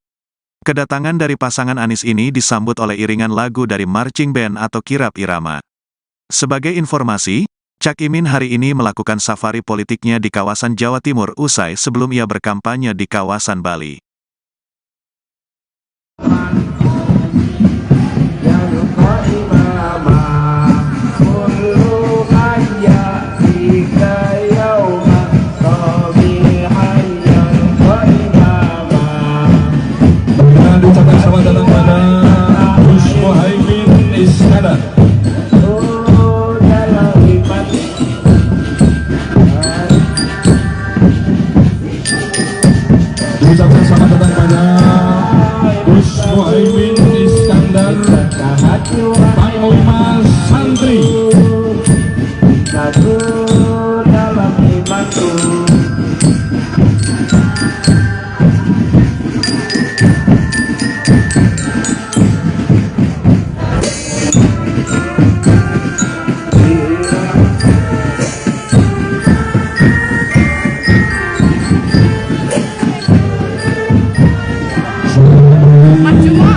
Speaker 1: Kedatangan dari pasangan Anies ini disambut oleh iringan lagu dari marching band atau kirap irama. Sebagai informasi, Cak Imin hari ini melakukan safari politiknya di kawasan Jawa Timur usai sebelum ia berkampanye di kawasan Bali.
Speaker 2: Ucapan selamat datang pada Gus Muhaimin Iskandar. Ucapan selamat datang pada Gus Muhaimin Iskandar, Panglima Santri.
Speaker 3: Satu dalam imanku.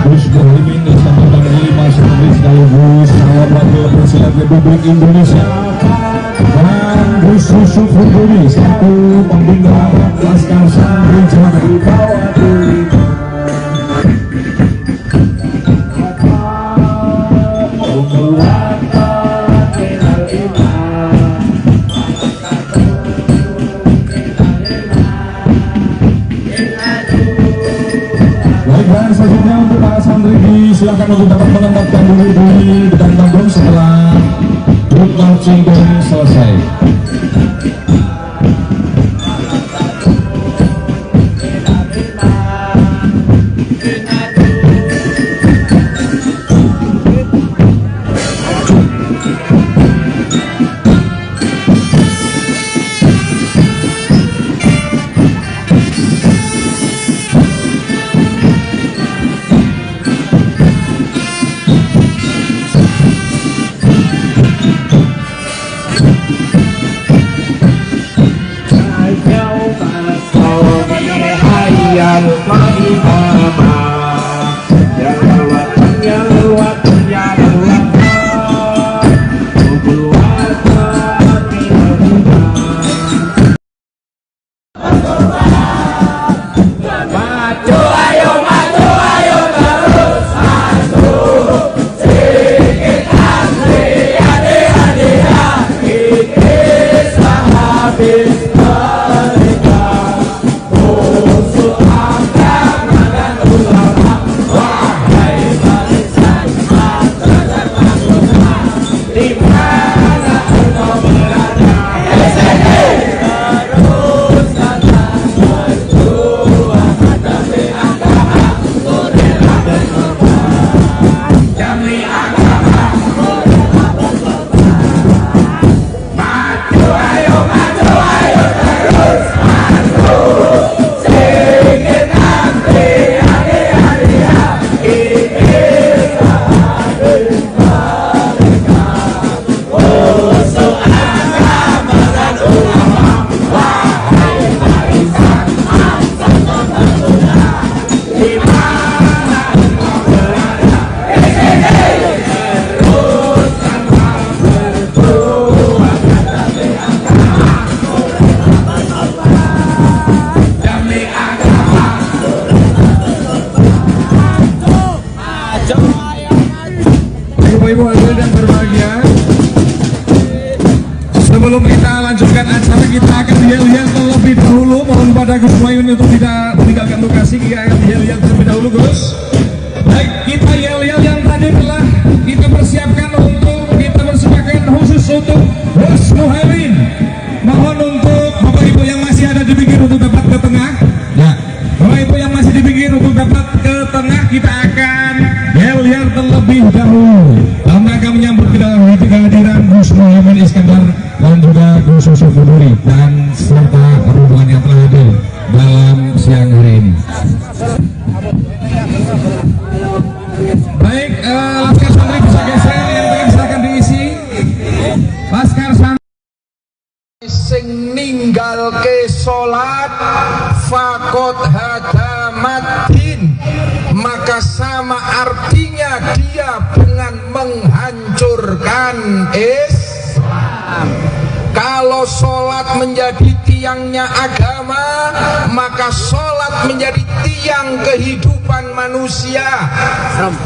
Speaker 2: Gus Muhaimin Iskandar, Panglima Santri sekaligus calon wakil presiden Republik Indonesia, dan Gus Yusuf Huduri selaku pembina Laskar Santri Jawa Baiklah, selanjutnya untuk para santri silakan untuk dapat menempatkan diri di depan panggung setelah grup marching band selesai. demi agama. Ibu-ibu hadirin yang berbahagia, sebelum kita lanjutkan acara, kita akan lihat terlebih dahulu. Mohon pada Gus Muhaimin untuk tidak meninggalkan lokasi. Kita akan lihat terlebih dahulu, Gus. Baik, kita yel-yel yang tadi telah kita persiapkan untuk kita persembahkan khusus untuk Gus Muhaimin. Mohon untuk Bapak Ibu yang masih ada di pinggir untuk dapat ke tengah. Ya, Bapak Ibu yang masih di pinggir untuk dapat ke tengah, kita akan yel-yel terlebih dahulu dalam rangka menyambut kehadiran Gus Muhaimin Iskandar dan juga Gus Yusuf Buduri dan serta rombongan yang telah hadir dalam siang hari ini. Baik, Laskar Santri bisa geser, yang pengen silakan diisi. Laskar Santri
Speaker 4: sing ninggalke salat fakot hadamatin, maka sama artinya dia dengan menghancurkan Islam. Kalau sholat menjadi tiangnya agama, maka sholat menjadi tiang kehidupan manusia.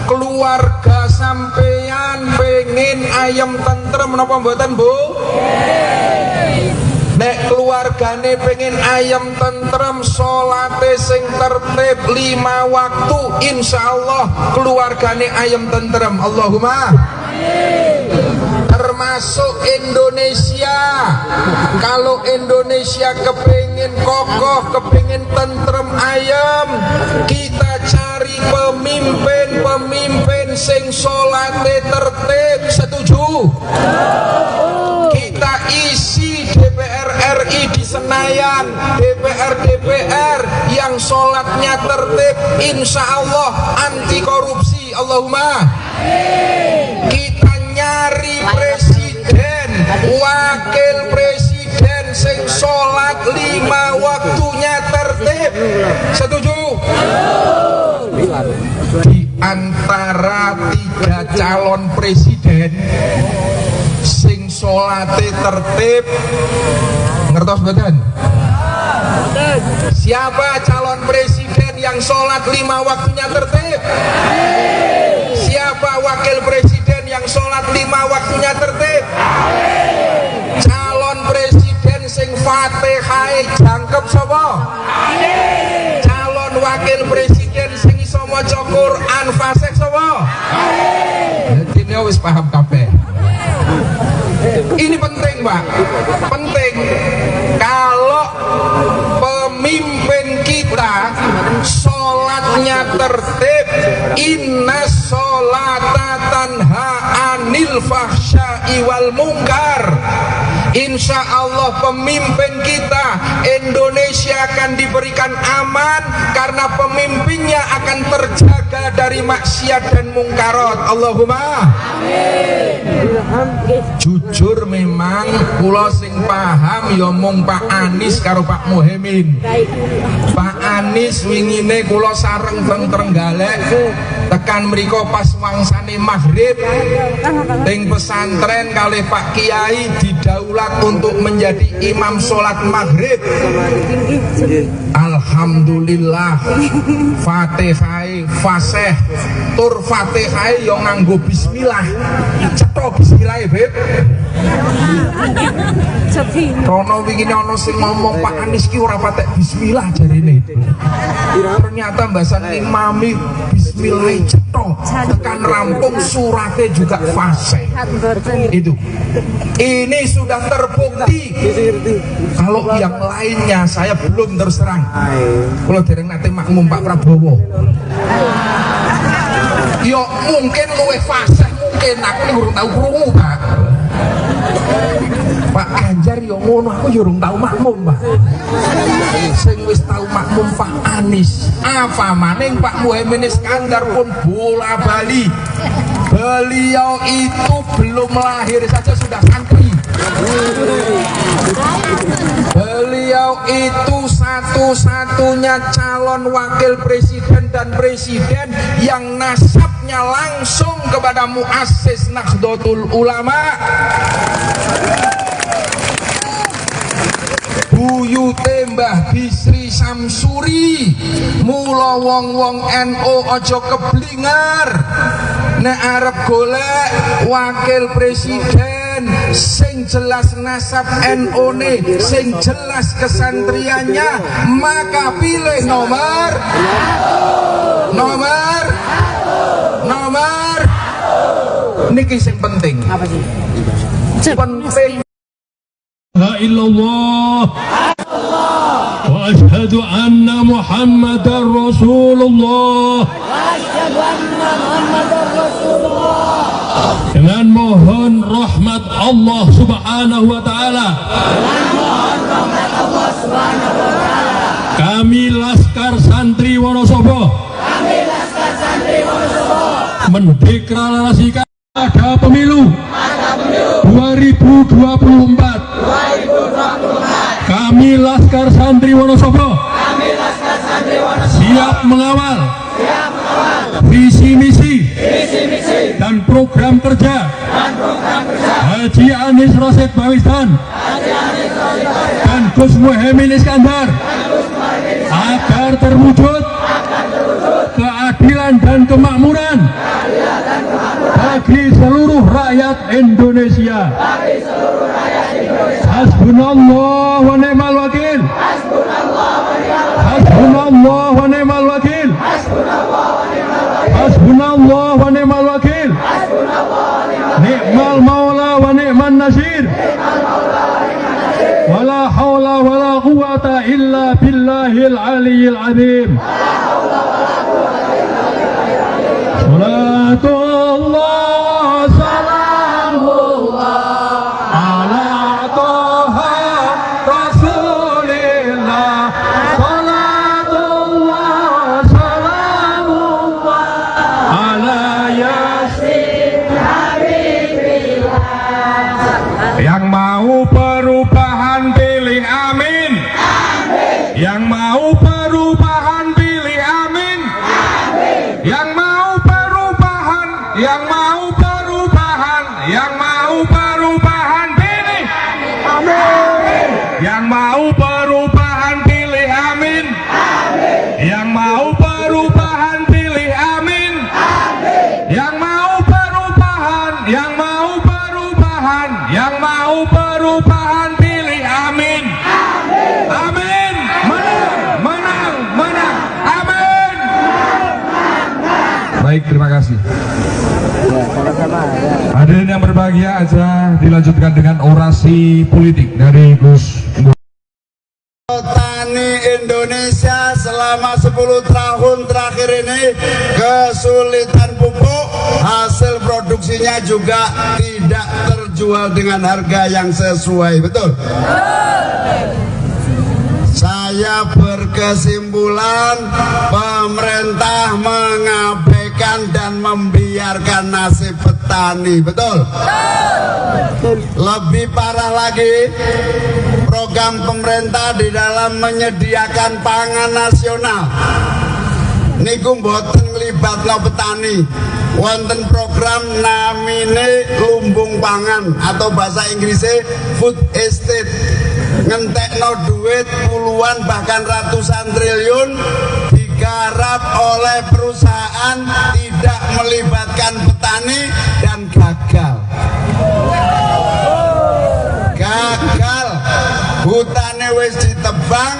Speaker 4: Keluarga sampeyan pengen ayam tentrem napa mboten, Bu? Nek keluargane pengen ayam tentrem, sholate sing tertib 5 waktu, insyaallah keluargane ayam tentrem. Allahumma termasuk Indonesia. Kalau Indonesia kepingin kokoh, kepingin tentrem ayam, kita cari pemimpin sing sholate tertib. Setuju? Kita isi DPR RI di Senayan, DPR yang sholatnya tertib, insya Allah anti korupsi. Allahumma. Kita nyari presiden, wakil presiden sing sholat 5 waktunya tertib. Setuju? Di antara 3 calon presiden sing sholate tertib, ngertos mboten? Siapa calon presiden yang sholat 5 waktunya tertib? Siapa wakil presiden yang sholat 5 waktunya tertib? Calon presiden sing Fatihah jangkep sapa? Calon wakil presiden sing iso maca Quran fasih sapa? Dene wis paham kabeh. Ini penting, Pak. Penting. Kalau pemimpin kita sholatnya tertib, inna sholata tanha anil fahsya'i wal munkar, insya Allah pemimpin kita Indonesia akan diberikan aman karena pemimpinnya akan terjaga dari maksiat dan mungkarat. Allahumma jujur memang kula sing paham ya mung Pak Anies karo Pak Muhaimin. Pak Anies wingine kula sareng teng Trenggalek tekan mriko pas wangsane maghrib teng pesantren kalih Pak Kiai didaulat untuk menjadi imam sholat maghrib. Alhamdulillah Fatihah fasih tur Fatihah yo nganggo bismillah. Cetha bismillah, Beb. Rono wingi ana sing ngomong Pak Anies ki ora patek bismillah jarene. Ternyata mbasan imami bismillah cetha tekan rampung surate juga fasih. Itu. Ini sudah terbukti. Kalau yang lainnya saya belum terus terang. Kalau dereng nate makmum Pak Prabowo. Yo mungkin luwih fasih, mungkin aku urung tahu krungu, Pak. Pak Ganjar yo ngono, aku yo urung tahu makmum, Pak. Sing wis tahu makmum Pak Anies. Apa maning Pak Muhaimin Iskandar pun bola bali. Beliau itu belum lahir saja sudah santri. Beliau itu satu-satunya calon wakil presiden dan presiden yang nasabnya langsung kepada muassis Nahdlatul Ulama. Buyute Mbah Bisri Haji Samsuri. Mula wong-wong NU aja keblinger nek arep golek wakil presiden sing jelas nasab NU ne, sing jelas kesantriannya, maka pilih nomor niki sing penting.
Speaker 6: Apa sih?
Speaker 4: Penting.
Speaker 2: La illallah wa ashhadu anna Muhammadar Rasulullah. Dengan mohon rahmat Allah Subhanahu wa taala. Kami Laskar Santri Wonosobo mendeklarasikan ada pemilu 2024. Kami Laskar Santri Wonosobo siap mengawal visi misi dan program kerja Haji Anies Rashid Baswedan dan Gus Muhaimin Iskandar agar terwujud keadilan dan kemakmuran bagi seluruh rakyat Indonesia. Hasbunallah wa ni'mal wakil. Hasbunallah wa ni'mal wakil. Hasbunallah wa ni'mal wakil. Ni'mal maula wa ni'man nasir. Wala hawla wala quwata illa billahil aliyyil azim. Salatullah salamullah ala toha rasulillah. Salatullah salamullah ala yasin habibillah. Yang mau perubahan pilih amin. Yang mau perubahan pilih amin. Yang mau perubahan, yang mau perubahan, yang mau perubahan pilih amin. Yang mau perubahan pilih amin. Yang mau perubahan pilih amin. Yang mau perubahan, yang mau perubahan, yang mau perubahan pilih amin. Amin. Menang, menang, menang. Amin. Baik, terima kasih. Hadirin yang berbahagia, aja dilanjutkan dengan orasi politik dari Gus.
Speaker 5: Petani Indonesia selama 10 tahun terakhir ini kesulitan pupuk, hasil produksinya juga tidak terjual dengan harga yang sesuai, betul? Saya berkesimpulan pemerintah mengabaikan dan membiarkan nasib petani, betul? Lebih parah lagi, program pemerintah di dalam menyediakan pangan nasional niku mboten nglibatno petani. Wonten program namine lumbung pangan atau bahasa Inggrisnya food estate, ngentekno duit puluhan bahkan ratusan triliun digarap oleh perusahaan, tidak melibatkan petani dan gagal. Hutannya wis ditebang,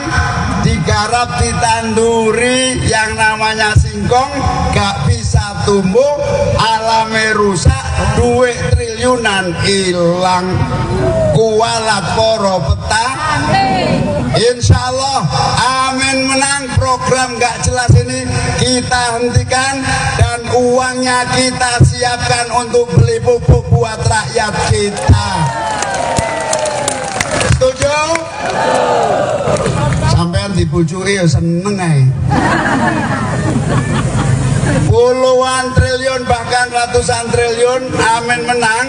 Speaker 5: digarap, ditanduri yang namanya singkong, gak bisa tumbuh, alamnya rusak, duit triliunan hilang. Kualat poro petani. Insya Allah amin menang. Program gak jelas ini kita hentikan dan uangnya kita siapkan untuk beli pupuk buat rakyat kita. Setuju? Sampean dibujui ya seneng ae. Puluhan triliun bahkan ratusan triliun amin menang,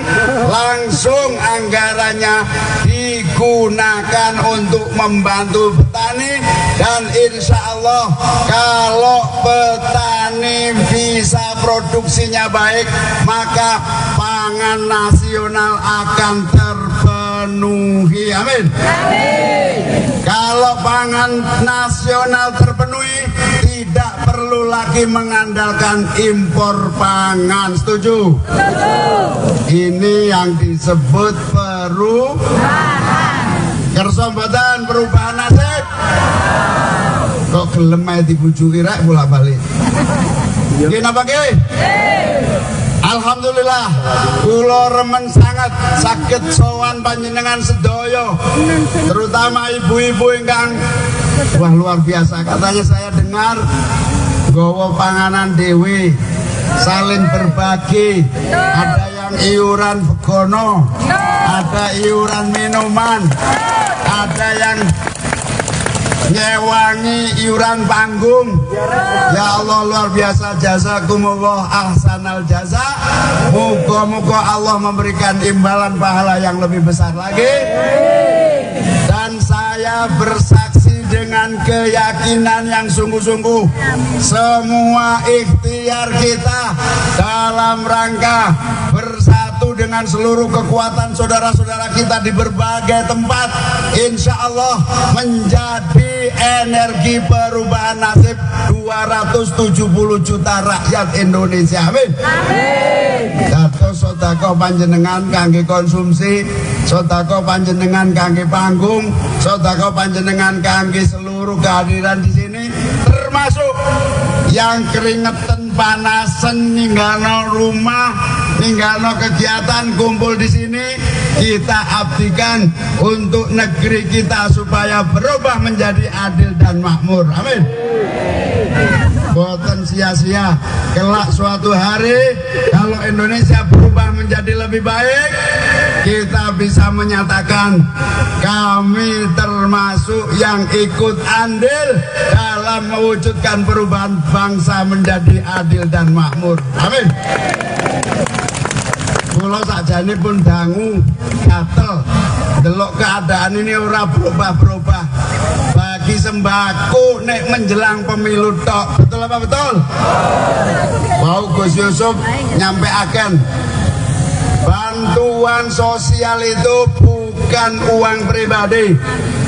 Speaker 5: langsung anggarannya digunakan untuk membantu petani. Dan insya Allah kalau petani bisa produksinya baik, maka pangan nasional akan terpenuhi. Amin. Kalau Kalau pangan nasional terpenuhi, tidak perlu lagi mengandalkan impor pangan. Setuju? Ini yang disebut perubahan. Kersa mboten perubahan nasib. Kok gelem ae dibujuki rek bolak-balik. Nggih napa nggih? Alhamdulillah, kula remen sangat saged sowan panjenengan sedaya, terutama ibu-ibu ingkang wah luar biasa. Katanya saya dengar nggawa panganan dewe, saling berbagi, ada yang iuran begono, ada iuran minuman, ada yang nyewangi iuran panggung. Ya Allah, luar biasa, jazakumullah ahsanal jaza. Moga-moga Allah memberikan imbalan pahala yang lebih besar lagi. Dan saya bersaksi dengan keyakinan yang sungguh-sungguh, semua ikhtiar kita dalam rangka bersatu dengan seluruh kekuatan saudara-saudara kita di berbagai tempat, insya Allah menjadi energi perubahan nasib 270 juta rakyat Indonesia. Amin. Dados sedekah panjenengan kangge konsumsi, sedekah panjenengan kangge panggung, sedekah panjenengan kangge seluruh kehadiran di sini, termasuk yang keringetan panasen ninggalno rumah, ninggalno kegiatan kumpul di sini, kita abdikan untuk negeri kita supaya berubah menjadi adil dan makmur. Amin. Boten sia-sia, kelak suatu hari kalau Indonesia berubah menjadi lebih baik, kita bisa menyatakan kami termasuk yang ikut andil dalam mewujudkan perubahan bangsa menjadi adil dan makmur. Amin. Kula sakjane pun dangu gatel delok keadaan ini ora berubah-berubah. Bagi sembako nek menjelang pemilu tok. Betul apa betul? Wow, Gus Yusuf nyampaikan bantuan sosial itu bukan uang pribadi.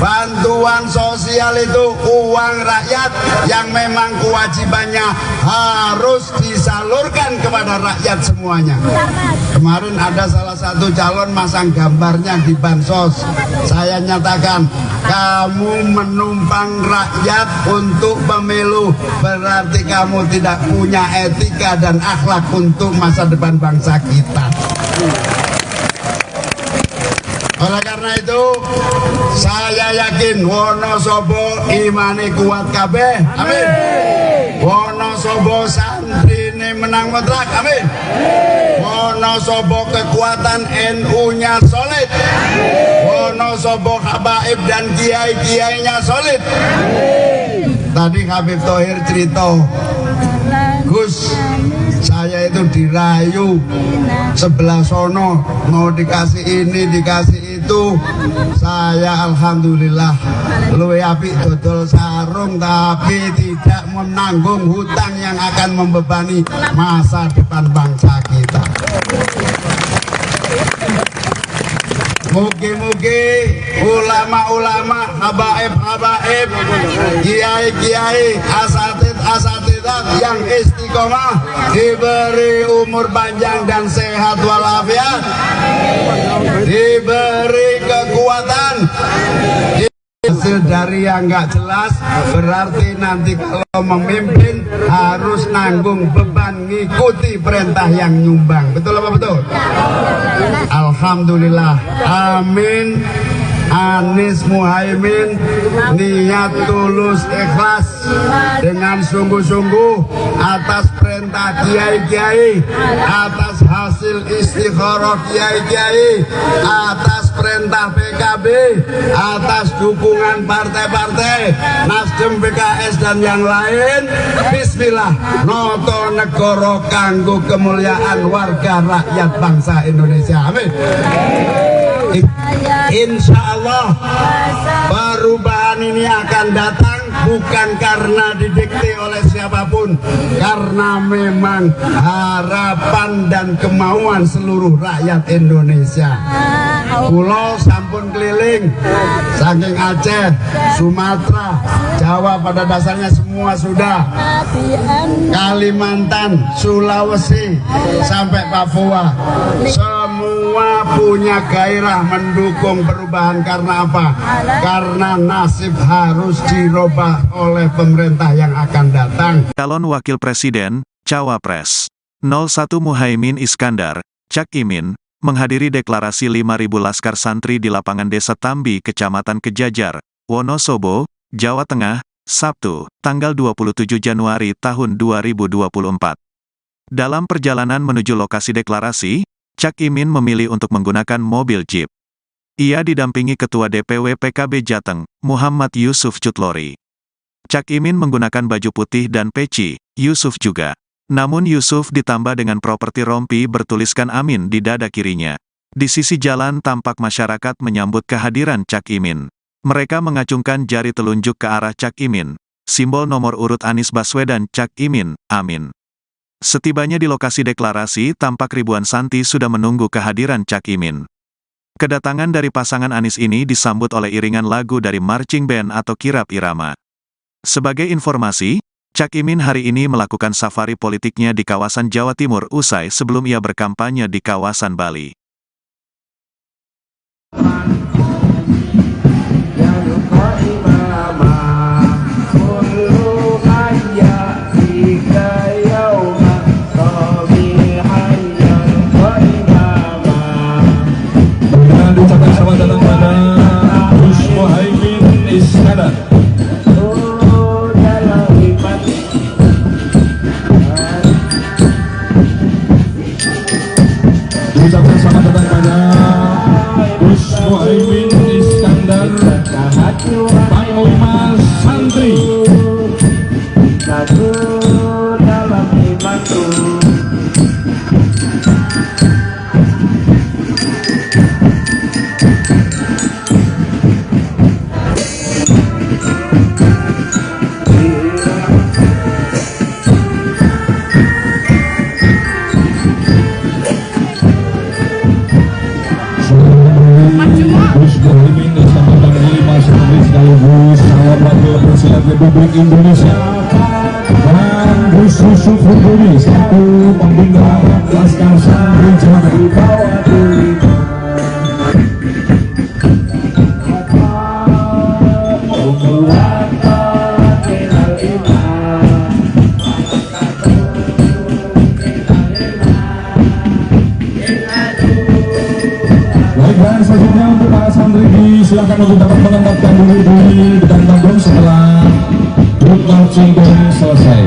Speaker 5: Bantuan sosial itu uang rakyat yang memang kewajibannya harus disalurkan kepada rakyat semuanya. Kemarin ada salah satu calon masang gambarnya di bansos. Saya nyatakan, kamu menumpang rakyat untuk pemilu, berarti kamu tidak punya etika dan akhlak untuk masa depan bangsa kita. Oleh karena itu, saya yakin Wonosobo imane kuat kabeh. Amin. Wonosobo santrine menang mutlak. Amin. Wonosobo kekuatan NU-nya solid. Wonosobo habaib dan kiai-kiainya solid. Tadi Habib Thohir cerita, Gus, saya itu dirayu sebelah sono, mau dikasih ini dikasih itu. Saya alhamdulillah luwe apik dodol sarung, tapi tidak menanggung hutang yang akan membebani masa depan bangsa kita. Mugi-mugi ulama-ulama, habaib-habaib, kiai-kiai, asatid-asatidat yang istiqomah diberi umur panjang dan sehat walafiat, diberi kekuatan. Hasil dari yang nggak jelas berarti nanti kalau memimpin harus nanggung beban ngikuti perintah yang nyumbang. Betul apa betul? Alhamdulillah. Amin. Anies Muhaimin niat tulus ikhlas dengan sungguh-sungguh atas perintah kiai-kiai, atas hasil istikharah kiai-kiai, atas perintah PKB, atas dukungan partai-partai Nasdem, PKS dan yang lain. Bismillah, noto negoro kanggo kemuliaan warga rakyat bangsa Indonesia. Amin. Insya Allah perubahan ini akan datang bukan karena didikte oleh siapapun, karena memang harapan dan kemauan seluruh rakyat Indonesia. Pulau sampun keliling, saking Aceh, Sumatera, Jawa pada dasarnya semua sudah, Kalimantan, Sulawesi, sampai Papua, semua punya gairah mendukung perubahan. Karena apa? Karena nasib harus dirubah oleh pemerintah yang akan datang.
Speaker 1: Calon Wakil Presiden, Cawapres 01 Muhaimin Iskandar, Cak Imin, menghadiri deklarasi 5.000 laskar santri di lapangan Desa Tambi, Kecamatan Kejajar, Wonosobo, Jawa Tengah, Sabtu, tanggal 27 Januari tahun 2024. Dalam perjalanan menuju lokasi deklarasi, Cak Imin memilih untuk menggunakan mobil Jeep. Ia didampingi Ketua DPW PKB Jateng, Muhammad Yusuf Cutlori. Cak Imin menggunakan baju putih dan peci, Yusuf juga. Namun Yusuf ditambah dengan properti rompi bertuliskan Amin di dada kirinya. Di sisi jalan tampak masyarakat menyambut kehadiran Cak Imin. Mereka mengacungkan jari telunjuk ke arah Cak Imin, simbol nomor urut Anies Baswedan Cak Imin, Amin. Setibanya di lokasi deklarasi, tampak ribuan santri sudah menunggu kehadiran Cak Imin. Kedatangan dari pasangan Anies ini disambut oleh iringan lagu dari marching band atau kirap irama. Sebagai informasi, Cak Imin hari ini melakukan safari politiknya di kawasan Jawa Timur usai sebelum ia berkampanye di kawasan Bali.
Speaker 2: Dan ucapan selamat datang pada Gus Muhaimin Iskandar. Ucapan selamat datang pada Gus Muhaimin Iskandar, Panglima Santri.
Speaker 3: Satu dalam imanku.
Speaker 2: Gus Muhaimin Iskandar Panglima Santri sekaligus calon wakil presiden Republik Indonesia, dan Gus Yusuf Hurduri selaku pembina Laskar Santri Jawa. Dan selanjutnya untuk para santri silakan untuk dapat menempatkan diri di depan panggung setelah grup marching band selesai.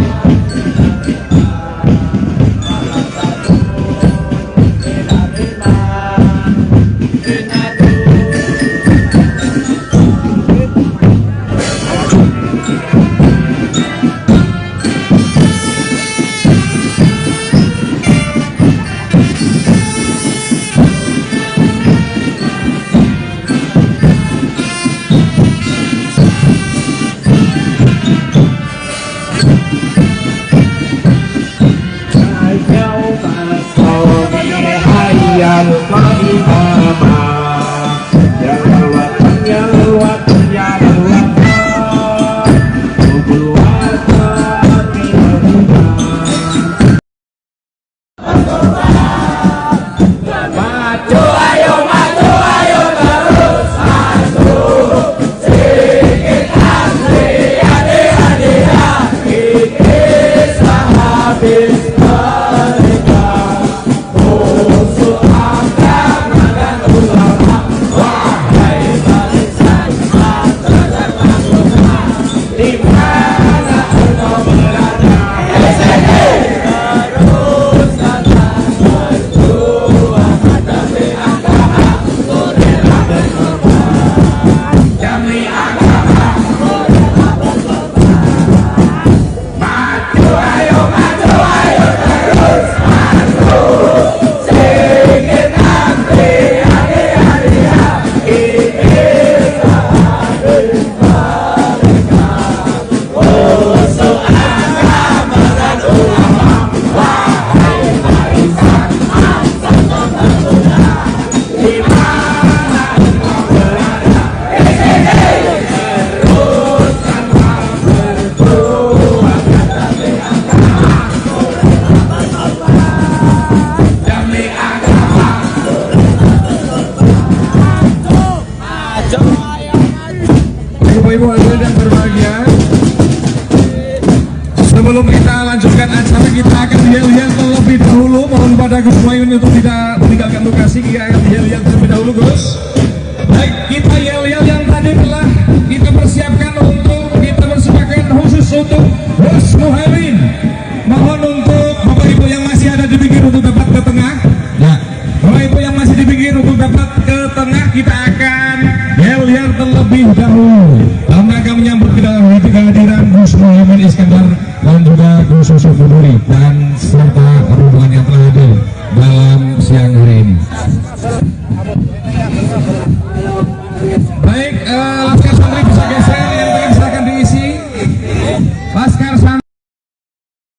Speaker 2: Laskar Santri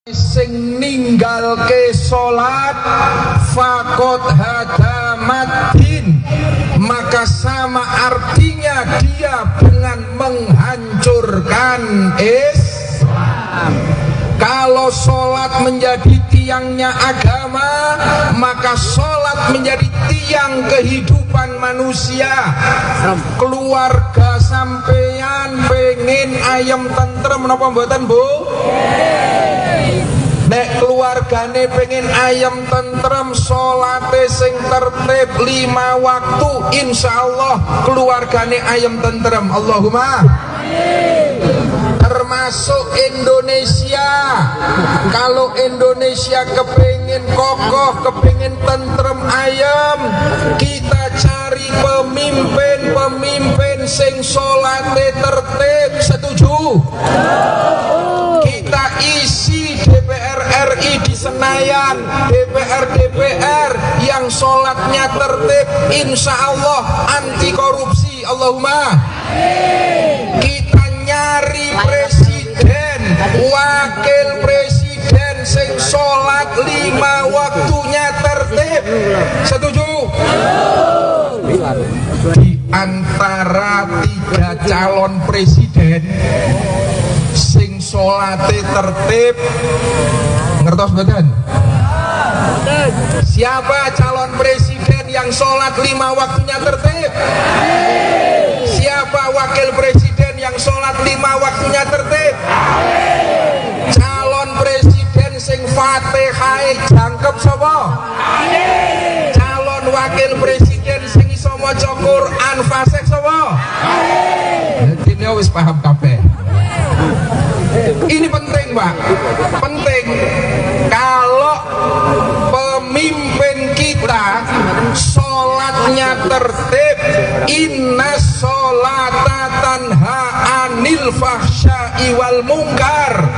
Speaker 4: sing ninggalke salat fakot hadamatin, maka sama artinya dia dengan menghancurkan Islam. Kalau sholat menjadi tiangnya agama, maka sholat menjadi tiang kehidupan manusia. Keluarga sampeyan pengen ayam tentrem napa mboten, Bu? Nek keluargane pengen ayam tentrem, sholate sing tertib 5 waktu, insyaallah keluargane ayam tentrem. Allahumma termasuk Indonesia. Kalau Indonesia kepingin kokoh, kepingin tentrem ayam, kita cari pemimpin sing sholate tertib. Setuju? Kita isi DPR RI di Senayan, DPR yang sholatnya tertib, insya Allah anti korupsi. Allahumma. Kita nyari presiden, wakil presiden sing sholat 5 waktunya tertib. Setuju? Di antara 3 calon presiden sing sholate tertib, ngertos mboten? Siapa calon presiden yang sholat 5 waktunya tertib? Siapa wakil presiden yang sholat 5 waktunya tertib? Calon presiden sing Fatihah jangkep sapa? Calon wakil presiden sing iso maca Quran fasih sapa? Dene wis paham kabeh. Ini penting, Pak. Penting. Kalau pemimpin kita sholatnya tertib, inna sholata tanha anil fahsya'i wal munkar,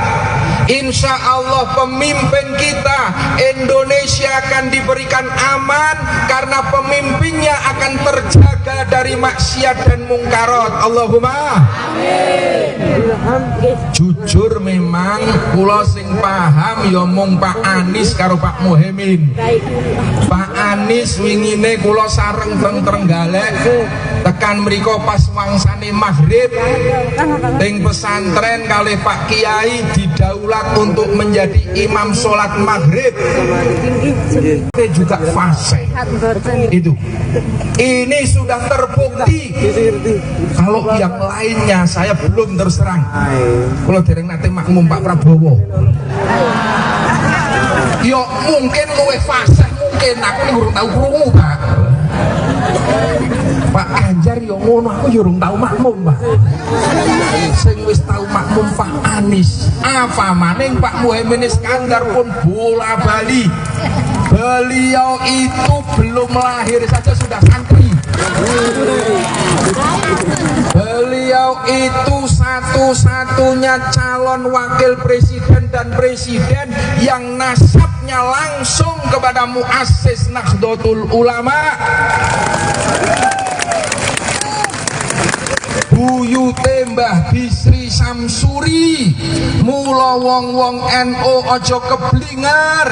Speaker 4: insya Allah pemimpin kita Indonesia akan diberikan aman karena pemimpinnya akan terjaga dari maksiat dan mungkarat. Allahumma jujur memang kula sing paham ya mung Pak Anies karo Pak Muhaimin. Pak Anies wingine kula sareng teng Trenggalek tekan mriko pas wangsane maghrib teng pesantren kalih Pak Kiai didaulat untuk menjadi imam sholat maghrib. Itu juga fase itu. Ini sudah terbukti. Kalau yang lainnya saya belum terus terang. Kalau dereng nate makmum Pak Prabowo, yo mungkin luwe fase, mungkin aku nih urung tahu krungu, Pak. Pak Ganjar yo ngono, aku yo urung tahu makmum, Pak. Sing wis tahu makmum Pak Anies, apa maning Pak Muhaimin Iskandar pun bola bali. Beliau itu belum lahir saja sudah santri. Beliau itu satu-satunya calon wakil presiden dan presiden yang nasabnya langsung kepada muassis Nahdlatul Ulama. Buyute Mbah Bisri Samsuri. Mula wong-wong NU aja keblingar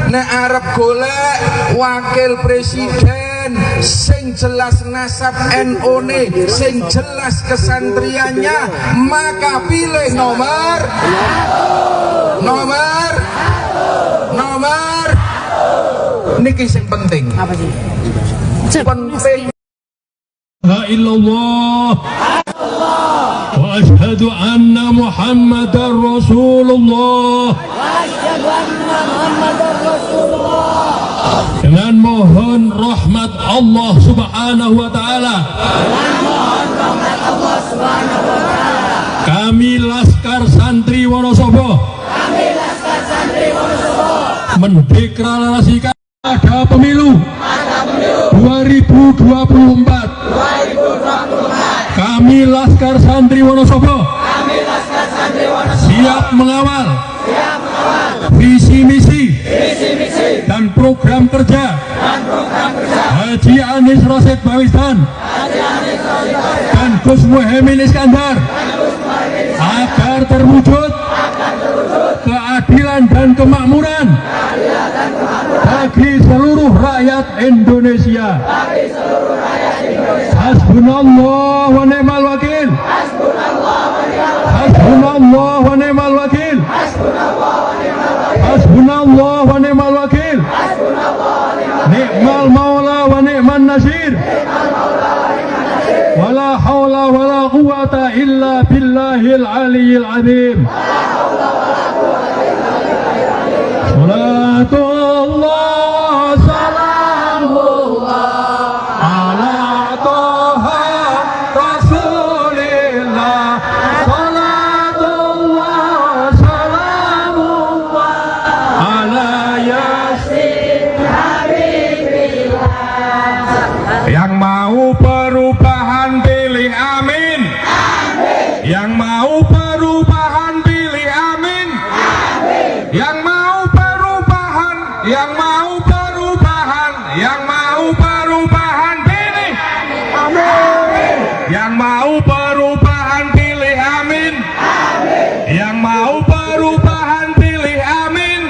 Speaker 4: nek arep golek wakil presiden sing jelas nasab NU ne, sing jelas kesantriannya, maka pilih nomor niki sing penting. Apa sih? Penting.
Speaker 2: La illallah wa asyhadu anna Muhammadar Rasulullah. Dengan mohon rahmat Allah Subhanahu wa taala. Kami Laskar Santri Wonosobo mendeklarasikan ada pemilu 2024. Kami Laskar Santri Wonosobo siap mengawal visi misi dan program kerja Haji Anies Rashid Baswedan dan Gus Muhaimin Iskandar agar agar terwujud keadilan dan kemakmuran bagi seluruh rakyat Indonesia. Hasbunallah wa ni'mal wakil. Hasbunallah wa ni'mal wakil. Hasbunallah wa ni'mal wakil. Ni'mal maula wa ni'man nasir. Wala hawla wala quwata illa billahil aliyyil azim. Salatullah salamullah ala toha rasulillah. Salatullah salamullah ala yasin habibillah. Yang mau perubahan pilih amin. Yang mau perubahan pilih amin. Yang mau perubahan, yang mau perubahan, yang mau perubahan pilih amin. Yang mau perubahan pilih amin. Yang mau perubahan pilih amin.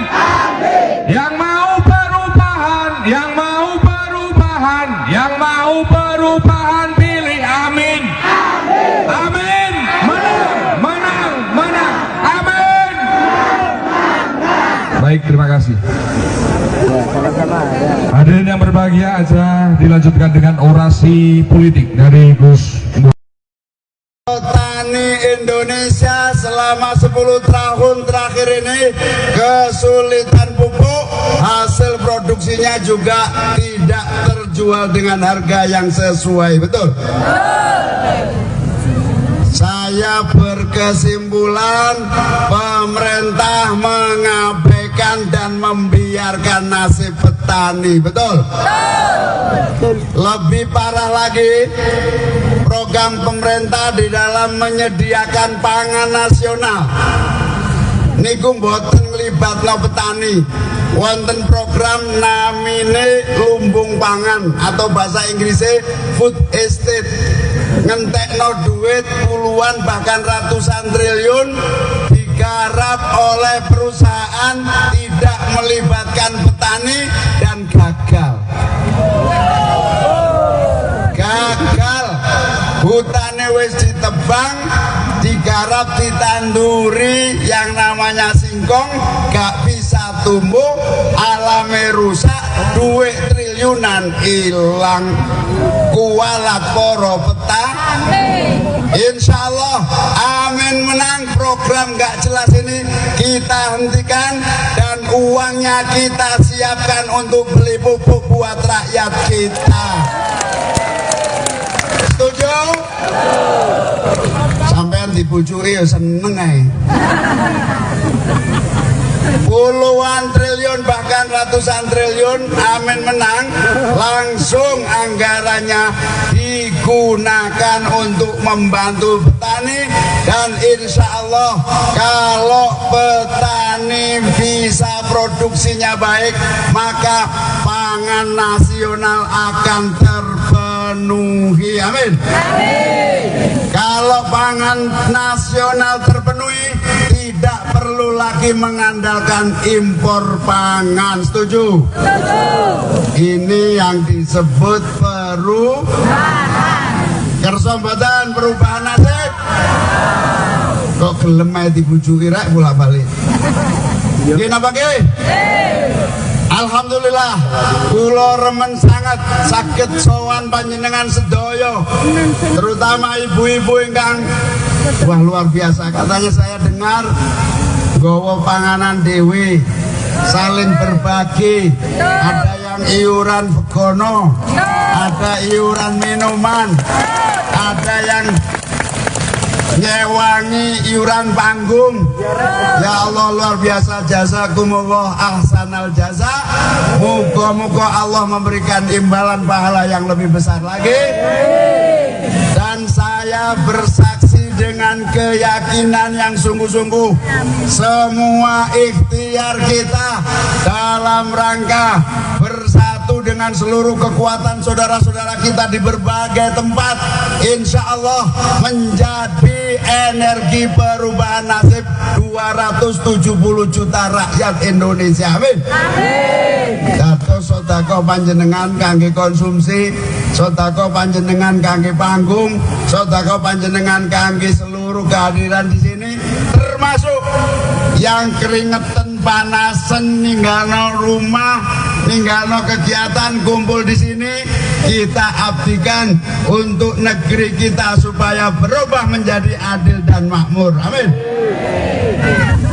Speaker 2: Yang mau perubahan, yang mau perubahan, yang mau perubahan pilih amin. Amin. Menang, menang, menang. Amin. Baik, terima kasih. Hadirin yang berbahagia, aja dilanjutkan dengan orasi politik dari Gus.
Speaker 5: Petani Indonesia selama 10 tahun terakhir ini kesulitan pupuk, hasil produksinya juga tidak terjual dengan harga yang sesuai, betul? Saya berkesimpulan pemerintah mengabaikan dan membiarkan nasib petani, betul? Lebih parah lagi, program pemerintah di dalam menyediakan pangan nasional niku mboten nglibatno petani. Wonten program namine lumbung pangan atau bahasa Inggrisnya food estate, ngentekno duit puluhan bahkan ratusan triliun digarap oleh perusahaan tidak melibatkan petani dan gagal. Hutannya wis ditebang, digarap, ditanduri yang namanya singkong, gak bisa tumbuh, alamnya rusak, duit triliunan hilang. Kualat poro petani. Insya Allah amin menang. Program gak jelas ini kita hentikan dan uangnya kita siapkan untuk beli pupuk buat rakyat kita. Setuju? Sampean dibujui ya seneng ae. Puluhan triliun bahkan ratusan triliun amin menang, langsung anggarannya digunakan untuk membantu petani. Dan insya Allah kalau petani bisa produksinya baik, maka pangan nasional akan terpenuhi. Amin. Kalau pangan nasional terpenuhi, tidak perlu lagi mengandalkan impor pangan. Setuju? Ini yang disebut perubahan. Kersa mboten perubahan nasib. Kok gelem ae dibujuki rek bolak-balik. Nggih napa nggih? Alhamdulillah, kula remen sangat saged sowan panjenengan sedaya, terutama ibu-ibu ingkang wah luar biasa. Katanya saya dengar gowo panganan dewe, saling berbagi, ada yang iuran begono, ada iuran minuman, ada yang nyewangi iuran panggung. Ya Allah luar biasa, jazakumullah ahsanal jaza. Moga-moga Allah memberikan imbalan pahala yang lebih besar lagi. Dan saya bersaksi dengan keyakinan yang sungguh-sungguh, semua ikhtiar kita dalam rangka bersatu dengan seluruh kekuatan saudara-saudara kita di berbagai tempat, insya Allah menjadi energi perubahan nasib 270 juta rakyat Indonesia. Amin. Dados sedekah panjenengan kangge konsumsi, sedekah panjenengan kangge panggung, sedekah panjenengan kangge seluruh kehadiran di sini, termasuk yang keringetan panasan ninggalno rumah, ninggalno kegiatan kumpul di sini, kita abdikan untuk negeri kita supaya berubah menjadi adil dan makmur. Amin.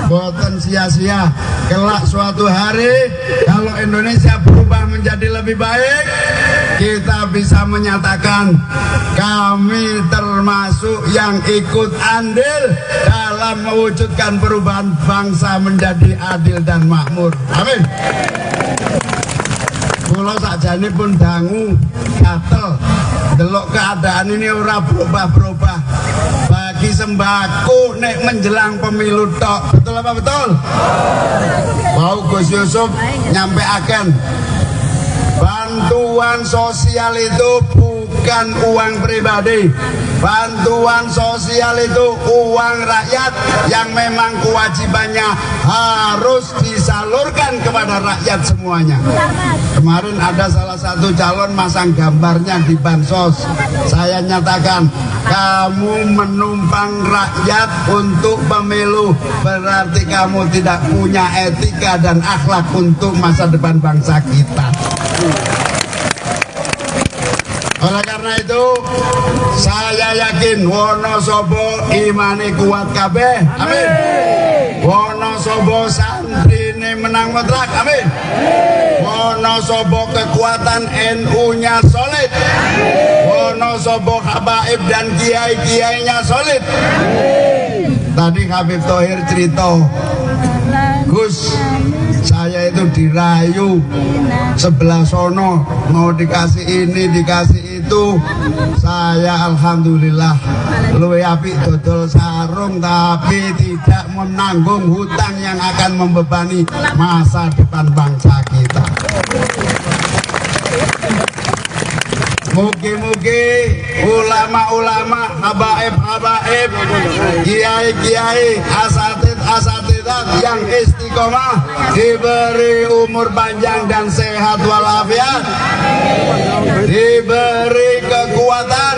Speaker 5: Boten sia-sia, kelak suatu hari kalau Indonesia berubah menjadi lebih baik, kita bisa menyatakan kami termasuk yang ikut andil dalam mewujudkan perubahan bangsa menjadi adil dan makmur. Amin. Kula sakjane pun dangu gatel delok keadaan ini ora berubah-berubah. Bagi sembako nek menjelang pemilu tok. Betul apa betul? Mau Gus Yusuf nyampeaken bantuan sosial itu bukan uang pribadi. Bantuan sosial itu uang rakyat yang memang kewajibannya harus disalurkan kepada rakyat semuanya. Kemarin ada salah satu calon masang gambarnya di bansos. Saya nyatakan, kamu menumpang rakyat untuk pemilu, berarti kamu tidak punya etika dan akhlak untuk masa depan bangsa kita. Oleh karena itu, saya yakin Wonosobo imane kuat kabeh. Amin. Wonosobo santrine menang mutlak. Amin. Wonosobo kekuatan NU-nya solid. Wonosobo habaib dan kiai-kiainya solid. Tadi Habib Thohir cerita, Gus, saya itu dirayu sebelah sono, mau dikasih ini, dikasih itu. Saya alhamdulillah luwe apik dodol sarung, tapi tidak menanggung hutang yang akan membebani masa depan bangsa kita. Mugi-mugi ulama-ulama, habaib-habaib, kiai-kiai, asatidat yang istiqomah diberi umur panjang dan sehat walafiat, diberi kekuatan.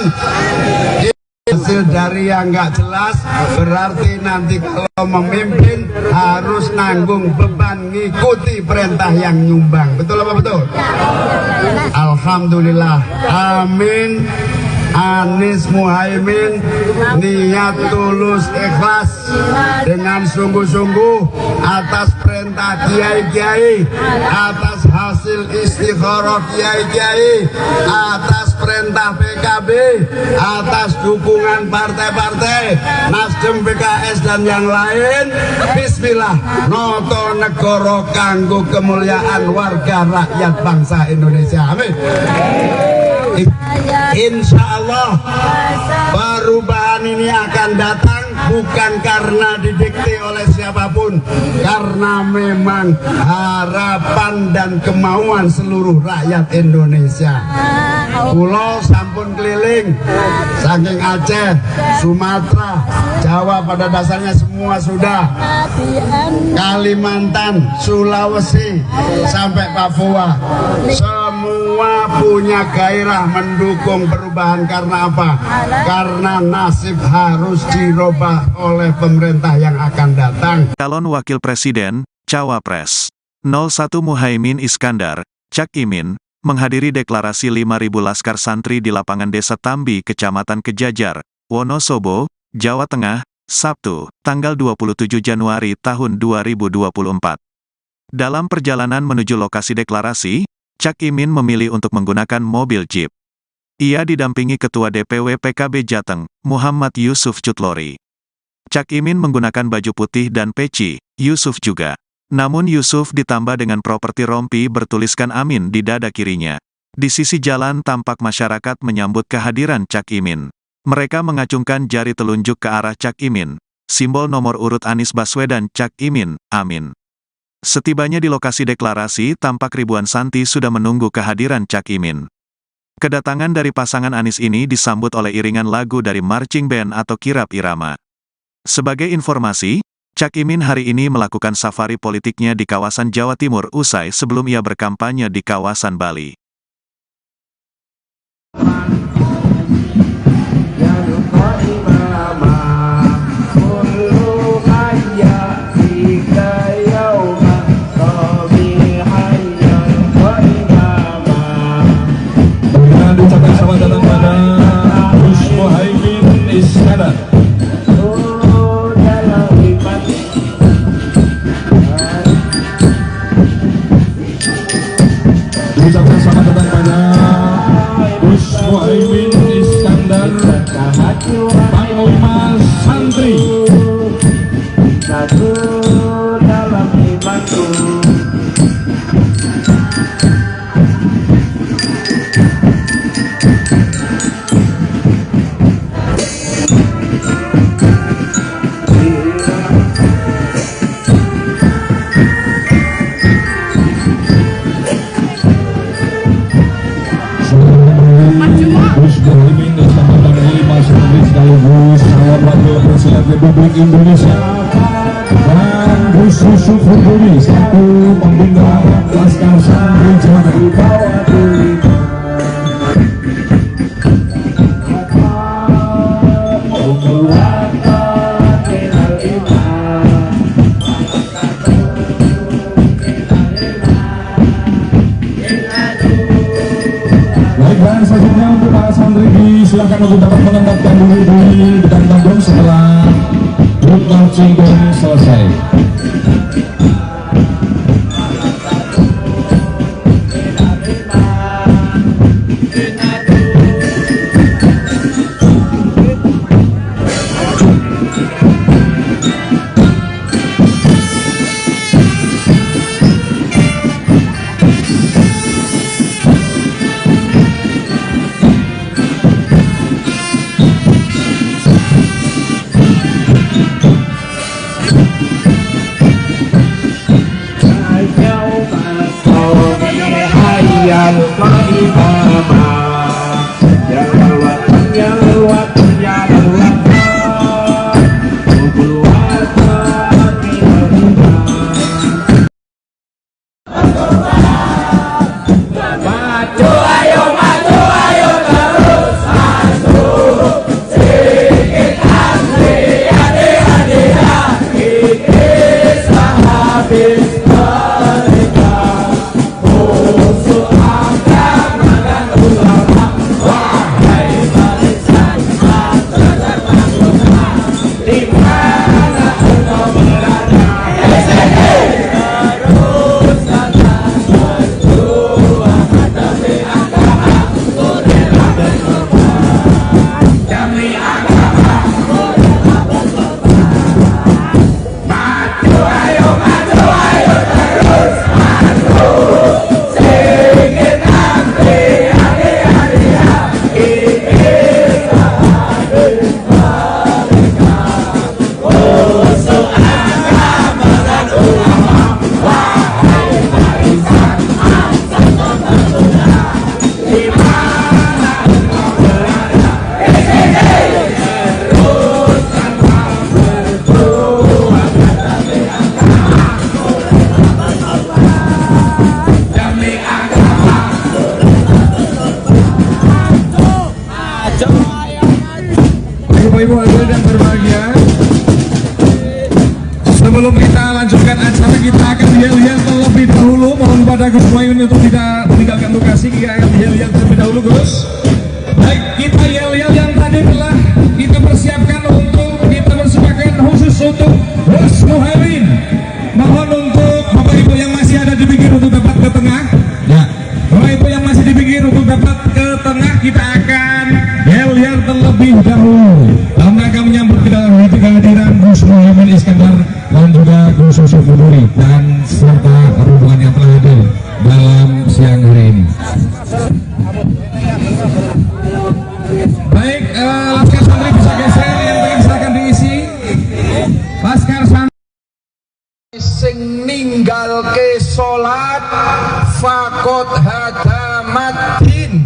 Speaker 5: Hasil dari yang nggak jelas berarti nanti kalau memimpin harus nanggung beban ngikuti perintah yang nyumbang. Betul apa betul? Alhamdulillah. Amin. Anies Muhaimin niat tulus ikhlas dengan sungguh-sungguh atas perintah kiai-kiai, atas hasil istikharah kiai-kiai, atas perintah PKB, atas dukungan partai-partai Nasdem, PKS dan yang lain. Bismillah, noto negoro kanggo kemuliaan warga rakyat bangsa Indonesia. Amin. Insya Allah perubahan ini akan datang bukan karena didikte oleh siapapun, karena memang harapan dan kemauan seluruh rakyat Indonesia. Pulau sampun keliling, saking Aceh, Sumatera, Jawa pada dasarnya semua sudah, Kalimantan, Sulawesi, sampai Papua, semua punya gairah mendukung perubahan. Karena apa? Karena nasib harus dirubah oleh pemerintah yang akan datang.
Speaker 1: Calon Wakil Presiden, Cawapres 01 Muhaimin Iskandar, Cak Imin, menghadiri deklarasi 5.000 laskar santri di lapangan Desa Tambi, Kecamatan Kejajar, Wonosobo, Jawa Tengah, Sabtu, tanggal 27 Januari tahun 2024. Dalam perjalanan menuju lokasi deklarasi, Cak Imin memilih untuk menggunakan mobil jeep. Ia didampingi Ketua DPW PKB Jateng, Muhammad Yusuf Cutlori. Cak Imin menggunakan baju putih dan peci, Yusuf juga. Namun Yusuf ditambah dengan properti rompi bertuliskan Amin di dada kirinya. Di sisi jalan tampak masyarakat menyambut kehadiran Cak Imin. Mereka mengacungkan jari telunjuk ke arah Cak Imin, simbol nomor urut Anies Baswedan Cak Imin, Amin. Setibanya di lokasi deklarasi, tampak ribuan santri sudah menunggu kehadiran Cak Imin. Kedatangan dari pasangan Anies ini disambut oleh iringan lagu dari marching band atau kirap irama. Sebagai informasi, Cak Imin hari ini melakukan safari politiknya di kawasan Jawa Timur usai sebelum ia berkampanye di kawasan Bali.
Speaker 2: Ucapkan selamat datang pada Gus Muhaimin Iskandar. Ucapkan selamat datang pada Gus Muhaimin Iskandar, Panglima Santri.
Speaker 3: Satu dalam imanku.
Speaker 2: Gus Muhaimin bersama Panglima Santri sekaligus calon wakil presiden Republik Indonesia dan Gus Yusuf Huduri selaku pembina Laskar Santri Jawa. Dan selanjutnya untuk para santri silakan untuk dapat menempatkan diri di depan panggung setelah grup marching band selesai. Ibu hadirin yang berbahagia, sebelum kita lanjutkan acara kita akan yel-yel terlebih dahulu. Mohon pada Gus Muhaimin untuk tidak meninggalkan lokasi. Kita akan yel-yel terlebih dahulu, Gus. Baik, kita yel-yel yang tadi telah kita persiapkan untuk kita persembahkan khusus untuk Gus Muhaimin. Mohon untuk Bapak Ibu yang masih ada di pinggir untuk dapat ke tengah. Ya, Bapak Ibu yang masih di pinggir untuk dapat ke tengah, kita akan yel-yel terlebih dahulu dalam rangka menyambut kehadiran Gus Muhaimin Iskandar dan juga Gus Yusuf Huduri dan serta rombongan yang telah hadir dalam siang hari ini. Baik, Laskar Santri bisa geser, yang penting silakan diisi. Laskar Santri
Speaker 4: sing ninggalke salat faqad hadamaddin,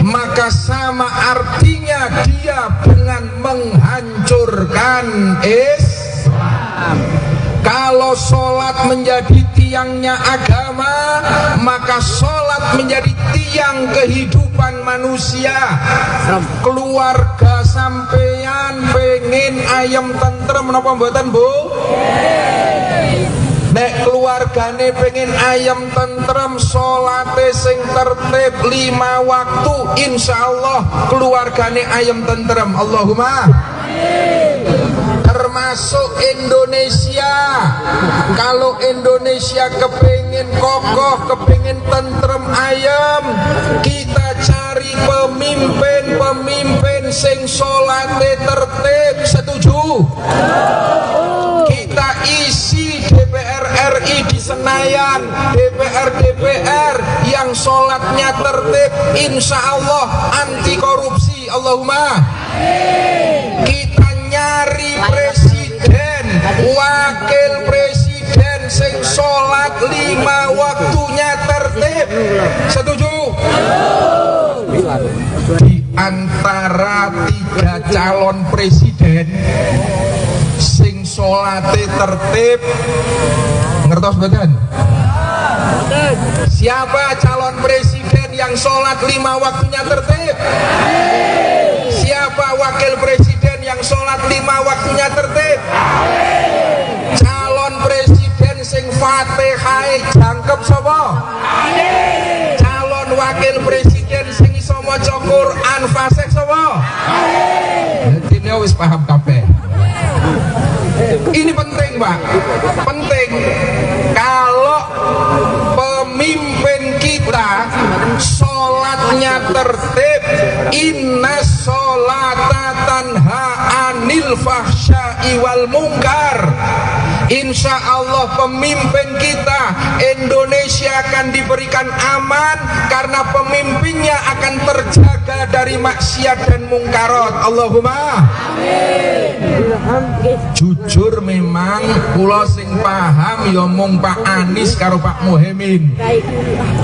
Speaker 4: maka sama artinya dia dengan menghancurkan Islam. Kalau sholat menjadi tiangnya agama, maka sholat menjadi tiang kehidupan manusia. Keluarga sampeyan pengen ayam tentrem napa mboten, Bu? Nek keluargane pengen ayam tentrem, sholate sing tertib 5 waktu, insyaallah keluargane ayam tentrem. Allahumma termasuk Indonesia. Kalau Indonesia kepingin kokoh, kepingin tentrem ayam, kita cari pemimpin sing sholate tertib. Setuju? Kita isi DPR RI di Senayan, DPR yang sholatnya tertib, insya Allah anti korupsi. Allahumma. Kita nyari presiden, wakil presiden sing sholat 5 waktunya tertib. Setuju? Di antara 3 calon presiden sing sholate tertib, ngertos betul? Siapa calon presiden yang sholat 5 waktunya tertib? Siapa wakil presiden yang sholat 5 waktunya tertib? Calon presiden sing Fatihah jangkep sapa? Calon wakil presiden sing iso maca Quran fasih sapa? Dene wis paham kabeh. Ini penting, Pak. Penting. Kalau pemimpin kita sholatnya tertib, inna sholata tanha anil fahsya'i wal munkar, insya Allah pemimpin kita Indonesia akan diberikan aman karena pemimpinnya akan terjaga dari maksiat dan mungkarat. Allahumma jujur memang kula sing paham ya mung Pak Anies karo Pak Muhaimin.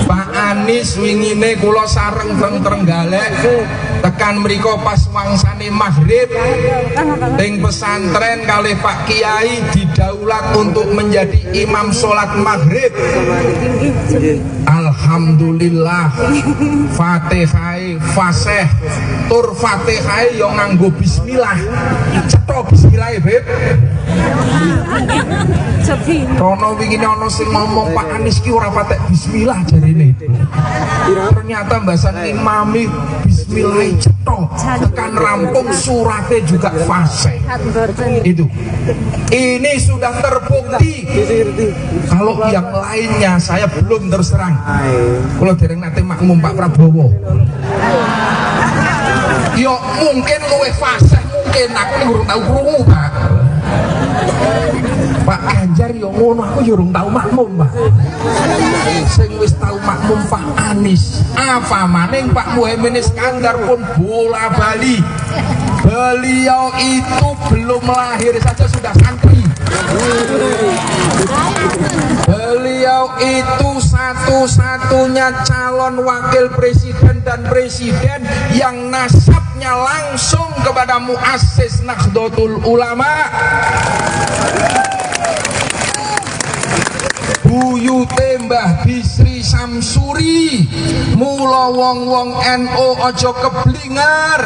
Speaker 4: Pak Anies wingine kula sareng teng Trenggalek tekan mriko pas wangsane maghrib teng pesantren kalih Pak Kiai didaulat untuk menjadi imam sholat maghrib. Alhamdulillah Fatihah fasih tur Fatihah yo nganggo bismillah. Cetha bismillah, Beb. Rono wingi ana sing ngomong Pak Anies ki ora patek bismillah jarene. Ternyata mbasan imami bismillah cetha tekan rampung surate juga fasih. Itu. Ini sudah terbukti. Kalau yang lainnya saya belum terus terang. Kalau dereng nate makmum Pak Prabowo. Yo mungkin luwih fasih, mungkin aku urung tahu krungu, Pak. Pak Ganjar yo ngono, aku yo urung tahu makmum, Pak. Sing wis tahu makmum Pak Anies. Apa maning Pak Muhaimin Iskandar pun bola bali. Beliau itu belum lahir saja sudah santri. Beliau itu satu-satunya calon wakil presiden dan presiden yang nasabnya langsung kepada muassis Nahdlatul Ulama. Buyute Mbah Bisri Samsuri. Mula wong-wong NU aja keblingar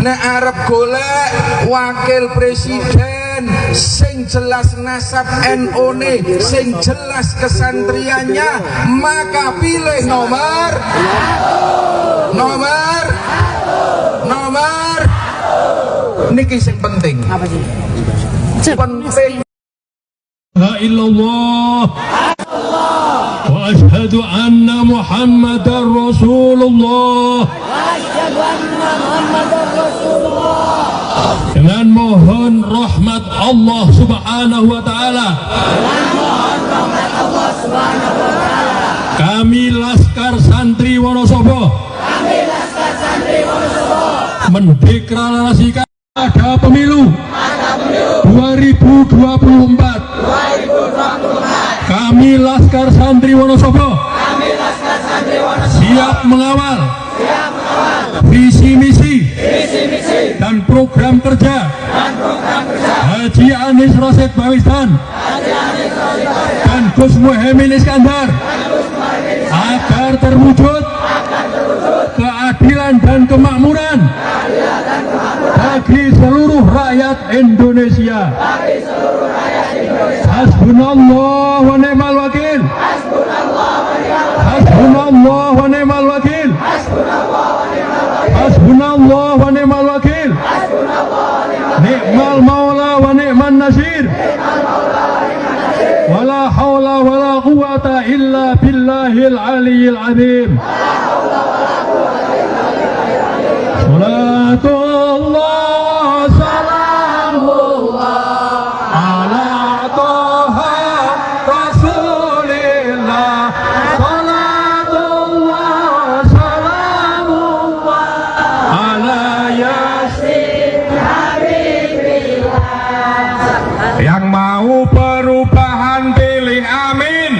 Speaker 4: nek arep golek wakil presiden sing jelas nasab NU ne, sing jelas kesantriannya, maka pilih nomor niki sing penting. Apa sih? Penting.
Speaker 6: La illallah wa ashhadu anna Muhammadar Rasulullah. Dengan mohon rahmat Allah Subhanahu wa taala. Kami Laskar Santri Wonosobo mendeklarasikan ada pemilu 2024 Kami Laskar Santri Wonosobo siap mengawal visi misi dan program kerja Haji Anies Rashid Baswedan dan Gus Muhaimin Iskandar agar terwujud keadilan dan kemakmuran bagi seluruh rakyat Indonesia. Hasbunallah wa ni'mal wakil. Hasbunallah wa ni'mal wakil. Hasbunallah wa ni'mal wakil. Ni'mal maula wa ni'man nasir. Wala hawla wala quwata illa billahil aliyyil azim. Salatullah salamullah ala toha rasulillah. Salatullah salamullah ala yasin habibillah.
Speaker 2: Yang mau perubahan pilih amin.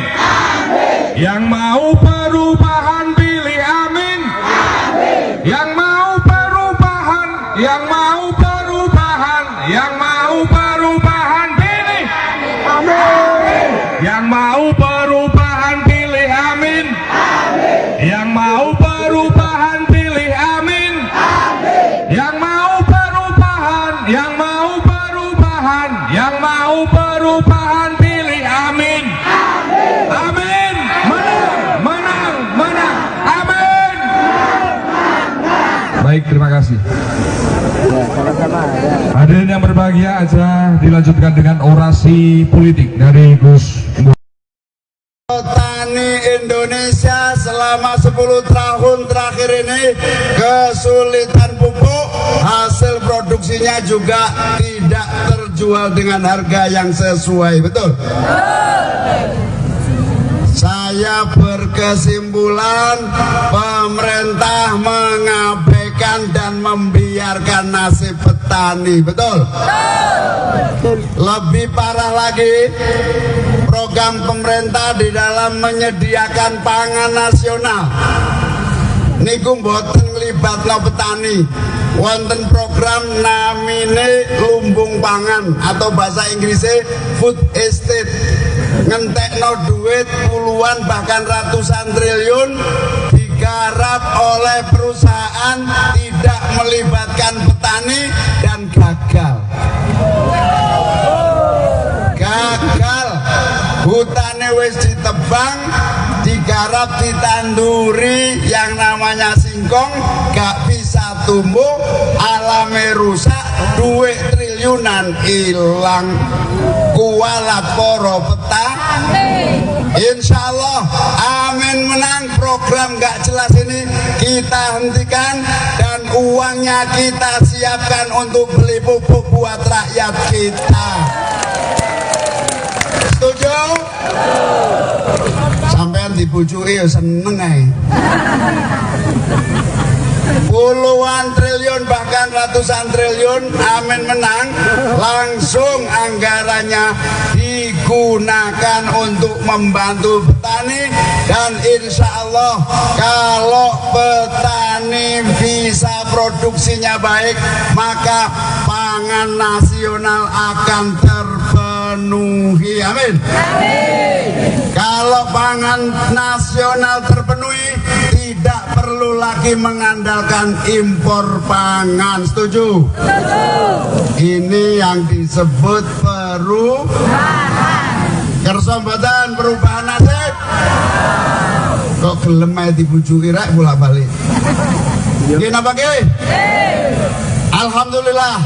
Speaker 2: Yang mau perubahan pilih amin. Yang mau perubahan, yang mau perubahan, yang mau perubahan pilih amin. Yang mau perubahan pilih amin. Yang mau perubahan pilih amin. Yang mau perubahan, yang mau perubahan, yang mau perubahan pilih amin. Amin. Menang, menang, menang. Amin. Baik, terima kasih. Hadirin yang berbahagia, aja dilanjutkan dengan orasi politik dari Gus.
Speaker 5: Petani Indonesia selama 10 tahun terakhir ini kesulitan pupuk, hasil produksinya juga tidak terjual dengan harga yang sesuai, betul? Saya berkesimpulan pemerintah mengabaikan dan membiarkan nasib petani, betul? Lebih parah lagi, program pemerintah di dalam menyediakan pangan nasional niku mboten nglibatno petani. Wonten program namine lumbung pangan atau bahasa Inggrisnya food estate, ngentekno duit puluhan bahkan ratusan triliun digarap oleh perusahaan tidak melibatkan petani dan gagal. Hutannya wis ditebang, digarap, ditanduri yang namanya singkong, gak bisa tumbuh, alamnya rusak, duit triliunan hilang. Kualat poro petani. Insya Allah amin menang. Program gak jelas ini kita hentikan dan uangnya kita siapkan untuk beli pupuk buat rakyat kita. Setuju? Sampean dibujui ya seneng ae. Puluhan triliun bahkan ratusan triliun amin menang, langsung anggarannya digunakan untuk membantu petani. Dan insya Allah kalau petani bisa produksinya baik, maka pangan nasional akan terpenuhi. Amin. Kalau pangan nasional terpenuhi, tidak perlu lagi mengandalkan impor pangan. Setuju? Ini yang disebut perubahan. Kersa badan perubahan nasib. Kok gelem ae dibujuki rek bolak-balik. Nggih napa nggih? Alhamdulillah,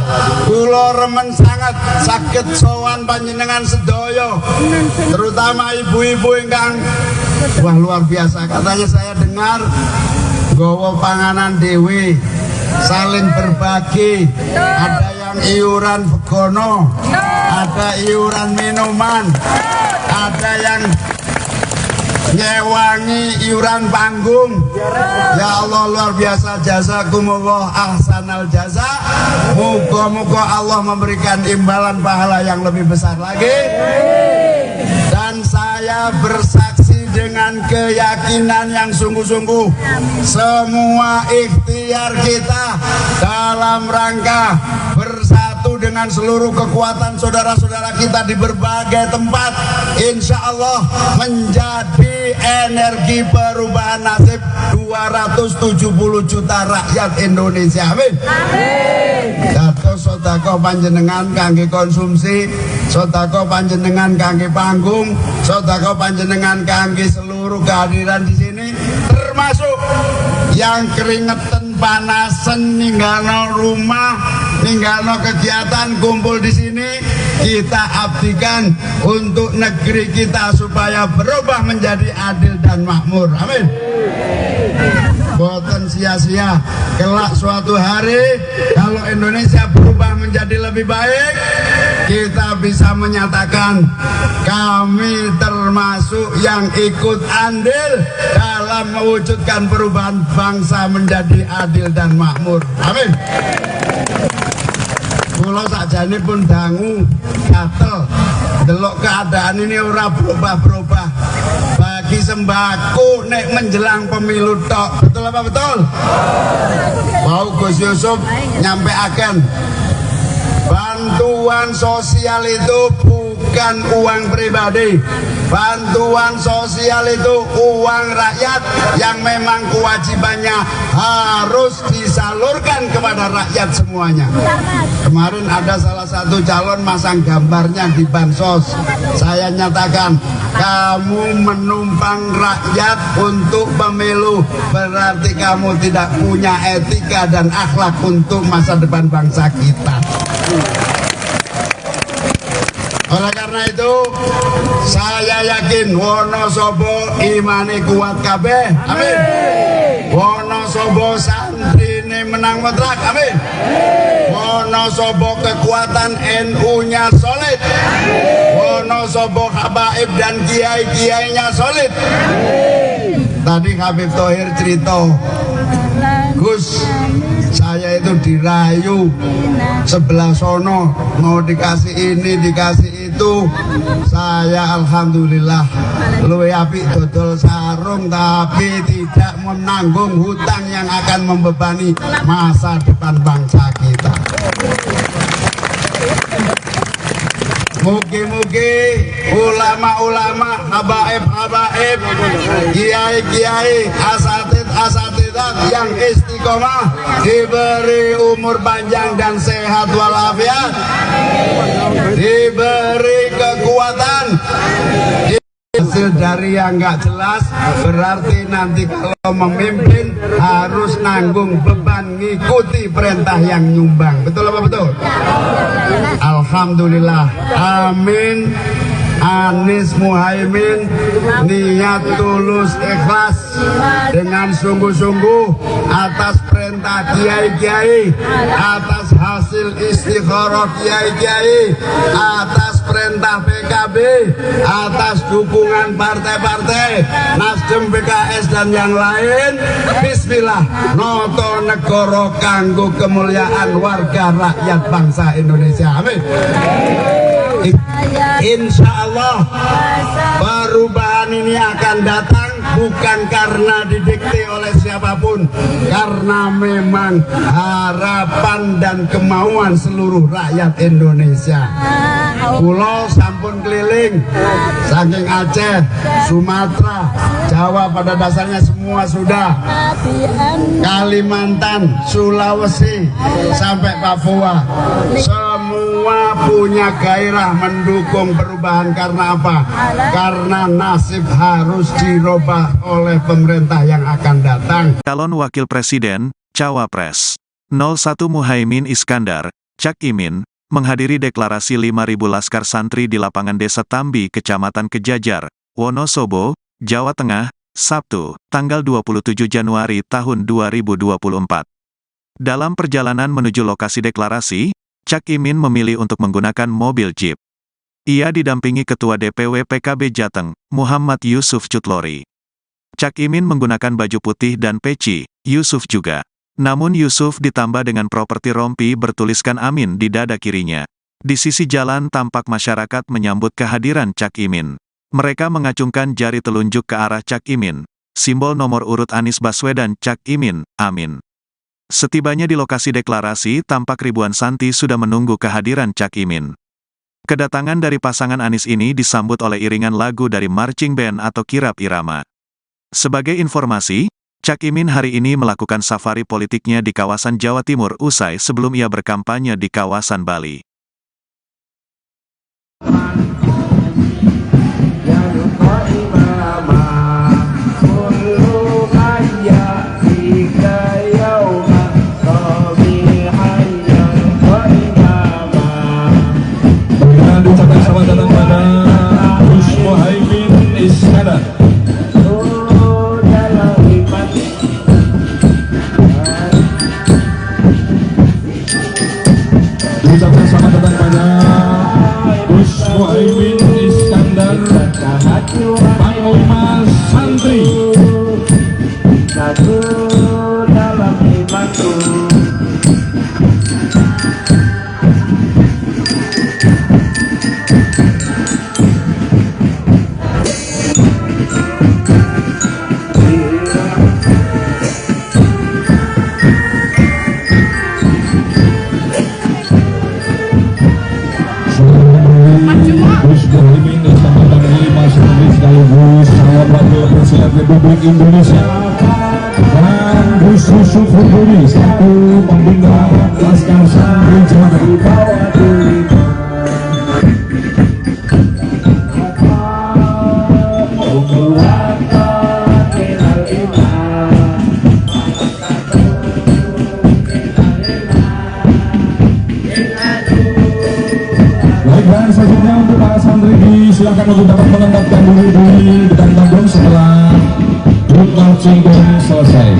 Speaker 5: kula remen sangat saged sowan panjenengan sedaya, terutama ibu-ibu ingkang wah luar biasa. Katanya saya dengar gowo panganan dewe, saling berbagi, ada yang iuran begono, ada iuran minuman, ada yang nyewangi iuran panggung. Ya Allah luar biasa, jazakumullah ahsanal jaza. Moga-moga Allah memberikan imbalan pahala yang lebih besar lagi. Dan saya Saya bersaksi dengan keyakinan yang sungguh-sungguh, semua ikhtiar kita dalam rangka bersatu dengan seluruh kekuatan saudara-saudara kita di berbagai tempat, insya Allah menjadi energi perubahan nasib 270 juta rakyat Indonesia. Amin. Dados sedekah panjenengan kangge konsumsi, sedekah panjenengan kangge panggung, sedekah panjenengan kangge seluruh kehadiran di sini, termasuk yang keringetan panasan ninggalno rumah, ninggalno kegiatan kumpul di sini, kita abdikan untuk negeri kita supaya berubah menjadi adil dan makmur. Amin. Boten sia-sia, kelak suatu hari kalau Indonesia berubah menjadi lebih baik, kita bisa menyatakan kami termasuk yang ikut andil dalam mewujudkan perubahan bangsa menjadi adil dan makmur. Amin. Kulo sakjane pun dangu gatel delok keadaan ini ora berubah-berubah. Bagi sembako nek menjelang pemilu tok. Betul apa betul? Mau Gus Yusuf nyampeaken bantuan sosial itu bukan uang pribadi. Bantuan sosial itu uang rakyat yang memang kewajibannya harus disalurkan kepada rakyat semuanya. Kemarin ada salah satu calon masang gambarnya di bansos. Saya nyatakan, kamu menumpang rakyat untuk pemilu, berarti kamu tidak punya etika dan akhlak untuk masa depan bangsa kita. Oleh karena itu, saya yakin Wonosobo imane kuat kabeh. Amin. Wonosobo santrine menang mutlak. Amin. Wonosobo kekuatan NU-nya solid. Wonosobo habaib dan kiai-kiainya solid. Tadi Habib Thohir cerita, Gus, saya itu dirayu sebelah sono, mau dikasih ini, dikasih itu. Saya alhamdulillah luwe apik dodol sarung, tapi tidak menanggung hutang yang akan membebani masa depan bangsa kita. Mugi-mugi ulama-ulama, habaib-habaib, kiai-kiai, asatid-asatidat yang istiqomah diberi umur panjang dan sehat walafiat, diberi kekuatan. Hasil dari yang nggak jelas berarti nanti kalau memimpin harus nanggung beban ngikuti perintah yang nyumbang. Betul apa betul? Alhamdulillah. Amin. Anies Muhaimin niat tulus ikhlas dengan sungguh-sungguh atas perintah kiai-kiai, atas hasil istikharah kiai-kiai, atas perintah PKB, atas dukungan partai-partai Nasdem, PKS dan yang lain. Bismillah, noto negoro kanggo kemuliaan warga rakyat bangsa Indonesia. Amin. Insya Allah perubahan ini akan datang bukan karena didikte oleh siapapun, karena memang harapan dan kemauan seluruh rakyat Indonesia. Pulau sampun keliling saking Aceh, Sumatera, Jawa pada dasarnya semua sudah, Kalimantan, Sulawesi sampai Papua, semua punya gairah mendukung perubahan. Karena apa? Karena nasib harus dirubah oleh pemerintah yang akan datang.
Speaker 1: Calon Wakil Presiden, Cawapres 01 Muhaimin Iskandar, Cak Imin, menghadiri deklarasi 5.000 laskar santri di lapangan Desa Tambi, Kecamatan Kejajar, Wonosobo, Jawa Tengah, Sabtu, tanggal 27 Januari tahun 2024. Dalam perjalanan menuju lokasi deklarasi, Cak Imin memilih untuk menggunakan mobil jeep. Ia didampingi Ketua DPW PKB Jateng, Muhammad Yusuf Cutlori. Cak Imin menggunakan baju putih dan peci, Yusuf juga. Namun Yusuf ditambah dengan properti rompi bertuliskan Amin di dada kirinya. Di sisi jalan tampak masyarakat menyambut kehadiran Cak Imin. Mereka mengacungkan jari telunjuk ke arah Cak Imin, simbol nomor urut Anies Baswedan Cak Imin, amin. Setibanya di lokasi deklarasi, tampak ribuan santri sudah menunggu kehadiran Cak Imin. Kedatangan dari pasangan Anies ini disambut oleh iringan lagu dari marching band atau kirap irama. Sebagai informasi, Cak Imin hari ini melakukan safari politiknya di kawasan Jawa Timur usai sebelum ia berkampanye di kawasan Bali.
Speaker 2: Ucapkan selamat datang pada Gus Muhaimin Iskandar. Ucapkan selamat datang pada Gus Muhaimin Iskandar, Panglima Santri.
Speaker 3: Satu dalam imanku.
Speaker 2: Gus Muhaimin bersama Panglima Santri sekaligus calon wakil presiden Republik Indonesia dan Gus Yusuf Huduri selaku pembina Laskar Santri Jawa. Dan selanjutnya untuk para santri silakan untuk dapat menempatkan diri di depan panggung setelah grup marching band selesai.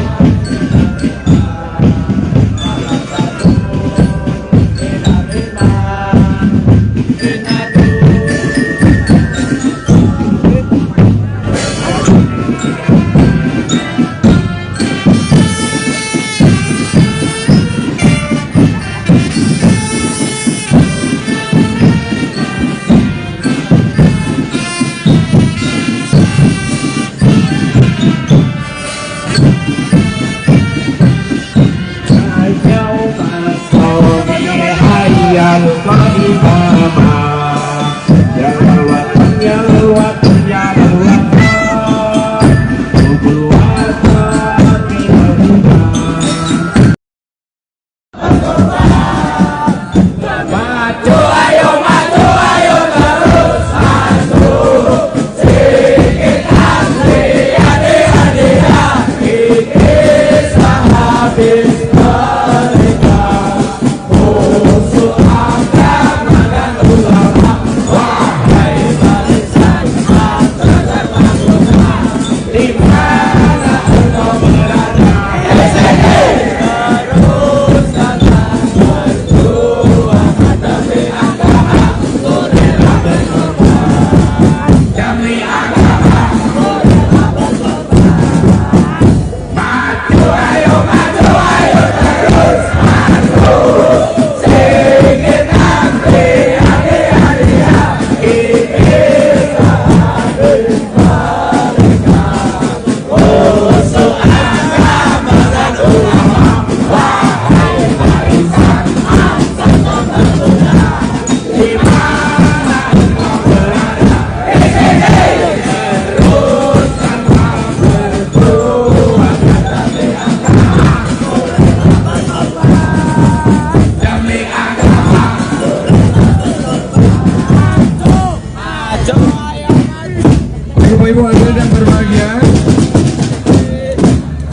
Speaker 2: Ibu hadirin yang berbahagia,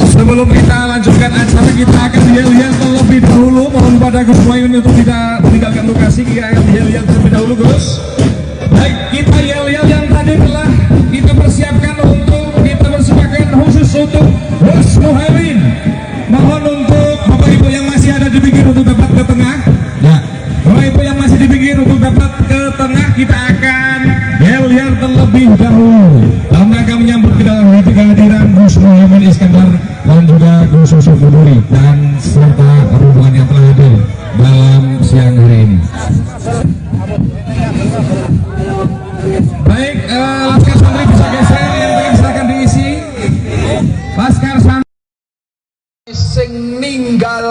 Speaker 2: sebelum kita lanjutkan acara kita akan yel-yel terlebih dahulu. Mohon pada Gus Muhaimin untuk tidak meninggalkan lokasi. Kita akan yel-yel terlebih dahulu, Gus. Baik, kita yel-yel yang tadi telah kita persiapkan untuk kita persembahkan khusus untuk Gus Muhaimin. Mohon untuk Bapak Ibu yang masih ada di pinggir untuk dapat ke tengah. Ya, Bapak Ibu yang masih di pinggir untuk dapat ke tengah, kita akan yel-yel terlebih dahulu dalam rangka menyambut kehadiran Gus Muhaimin Iskandar dan juga Gus Yusuf Huduri dan serta rombongan yang telah hadir dalam siang hari ini. Baik, Laskar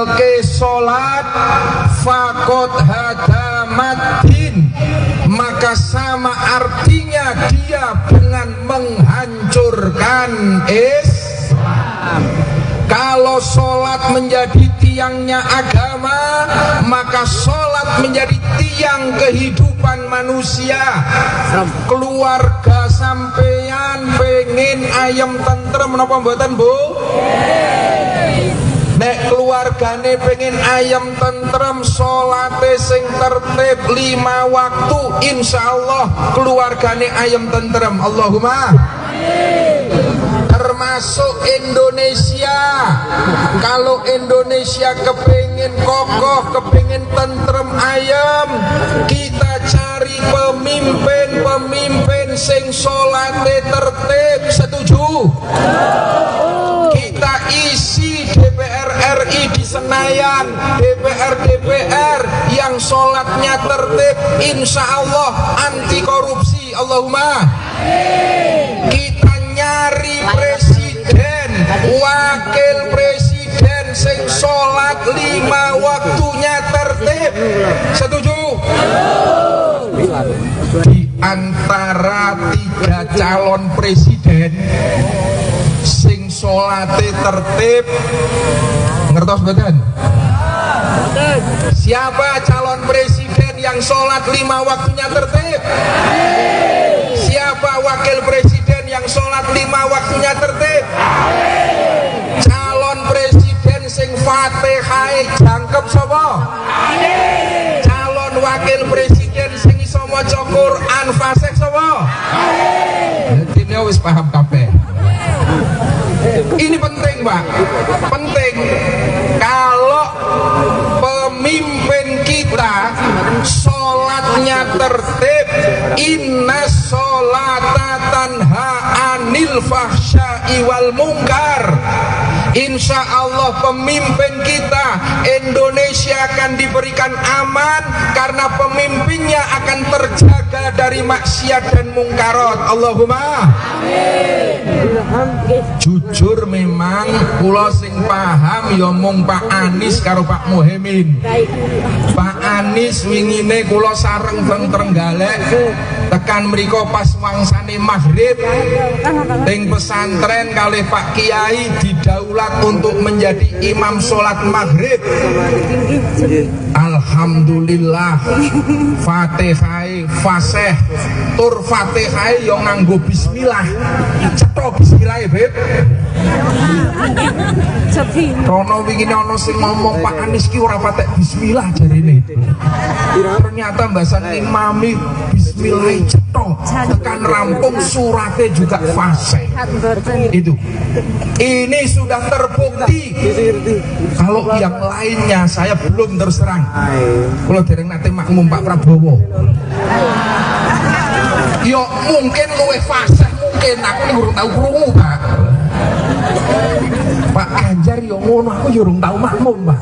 Speaker 4: ninggalke sholat fakot hadamatin, maka sama artinya dia dengan menghancurkan Islam. Kalau sholat menjadi tiangnya agama, maka sholat menjadi tiang kehidupan manusia. Keluarga sampeyan pengen ayam tentrem napa mboten, Bu? Nek keluargane pengen ayam tentrem, sholate sing tertib 5 waktu, insyaallah keluargane ayam tentrem. Allahumma termasuk Indonesia. Kalau Indonesia kepingin kokoh, kepingin tentrem ayam, kita cari pemimpin sing sholate tertib. Setuju? Kita isi DPR RI di Senayan, DPR yang sholatnya tertib, insya Allah anti korupsi. Allahumma. Kita nyari presiden, wakil presiden sing sholat 5 waktunya tertib. Setuju? Di antara 3 calon presiden sing sholate tertib, ngertos betul? Siapa calon presiden yang sholat 5 waktunya tertib? Siapa wakil presiden yang sholat 5 waktunya tertib? Calon presiden sing Fatihah jangkep sapa? Calon wakil presiden sing iso maca Quran fasih sapa? Dene wis paham kabeh. Ini penting, Pak. Penting. Kalau pemimpin kita sholatnya tertib, inna sholata tanha anil fahsya'i wal munkar, insya Allah pemimpin kita Indonesia akan diberikan aman karena pemimpinnya akan terjaga dari maksiat dan mungkarat. Allahumma jujur memang kula sing paham ya mung Pak Anies karo Pak Muhaimin. Pak Anies wingine kula sareng teng Trenggalek tekan mriko pas wangsane maghrib teng pesantren kalih Pak Kiai didaulat untuk menjadi imam sholat maghrib. Alhamdulillah Fatihah fasih tur Fatihah yo nganggo bismillah. Cetha bismillah Beb. Rono wingi ana sing ngomong Pak Anies ki ora patek bismillah jarene. Ternyata mbasan imami bismillah cetha tekan rampung surate juga fasih. Itu. Ini sudah terbukti. Kalau yang lainnya saya belum terus terang. Kalau dereng nate makmum Pak Prabowo. Yo mungkin luwih fasih, mungkin aku urung tahu krungu, Pak. Pak Ganjar yo ngono, aku yo urung tahu makmum, Pak.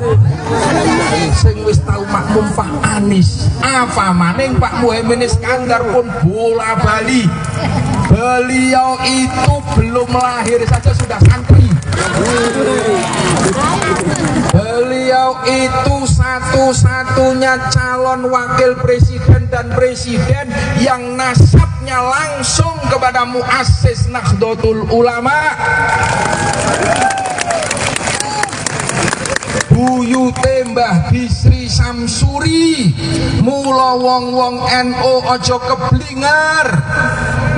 Speaker 4: Sing wis tahu makmum Pak Anies. Apa maning Pak Muhaimin Iskandar pun bola bali. Beliau itu belum lahir saja sudah santri. Beliau itu satu-satunya calon wakil presiden dan presiden yang nasabnya langsung kepada muassis Nahdlatul Ulama. Buyute Mbah Bisri Samsuri. Mula wong-wong NU aja keblingar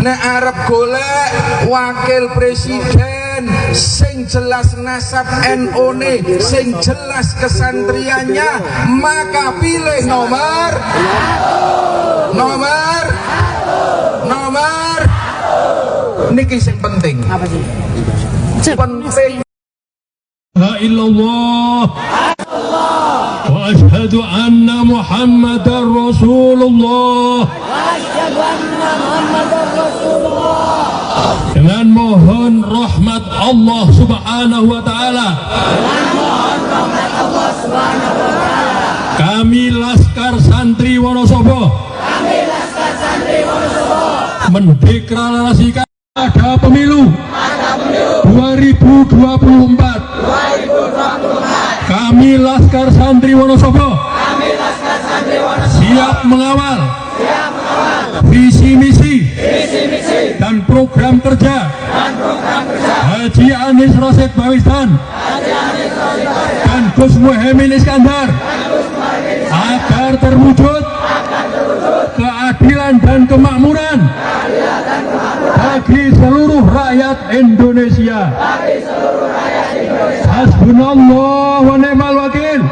Speaker 4: nek arep golek wakil presiden sing jelas nasab NU ne, sing jelas kesantriannya, maka pilih nomor niki sing penting. Apa sih? Penting.
Speaker 6: La illallah wa ashhadu anna Muhammadar Rasulullah. Dengan mohon rahmat Allah Subhanahu wa taala. Kami Laskar Santri Wonosobo mendeklarasikan ada pemilu 2024. Kami Kami Laskar Santri Wonosobo siap mengawal visi misi dan program kerja Haji Anies Rashid Baswedan dan Gus Muhaimin Iskandar agar terwujud keadilan dan kemakmuran bagi seluruh rakyat Indonesia. Hasbunallah wa ni'mal wakil.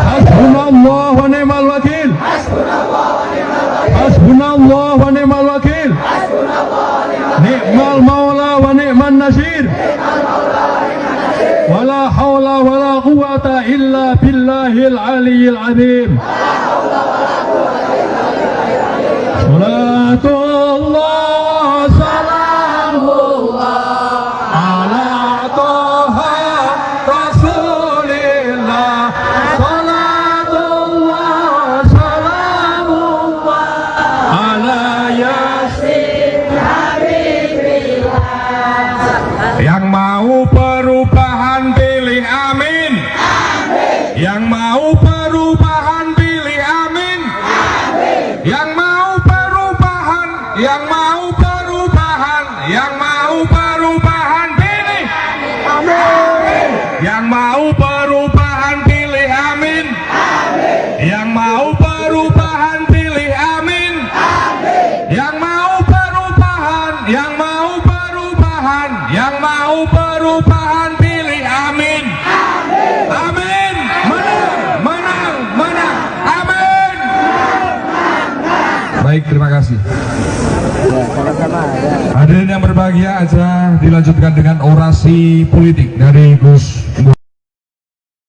Speaker 6: Hasbunallah wa ni'mal wakil. Hasbunallah wa ni'mal wakil. Ni'mal maula wa ni'man nasir. Wala hawla wala quwata illa billahil aliyyil azim. Salatullah salamullah ala toha rasulillah. Salatullah salamullah ala yasin habibillah.
Speaker 2: Yang mau perubahan pilih amin. Yang mau perubahan pilih amin. Yang mau perubahan, yang mau perubahan, yang mau perubahan pilih amin. Yang mau perubahan pilih amin. Yang mau perubahan pilih amin. Yang mau perubahan, yang mau perubahan, yang mau perubahan pilih amin. Amin. Menang, menang, menang. Amin. Baik, terima kasih. Hadirin yang berbahagia, aja dilanjutkan dengan orasi politik dari Gus.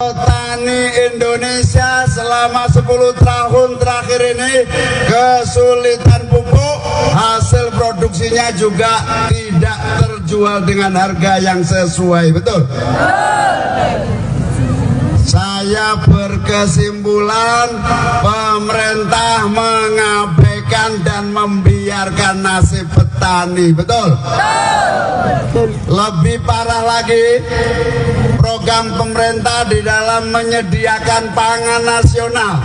Speaker 5: Petani Indonesia selama 10 tahun terakhir ini kesulitan pupuk, hasil produksinya juga tidak terjual dengan harga yang sesuai, betul? Saya berkesimpulan pemerintah mengabaikan dan membiarkan nasib petani, betul? Lebih parah lagi, program pemerintah di dalam menyediakan pangan nasional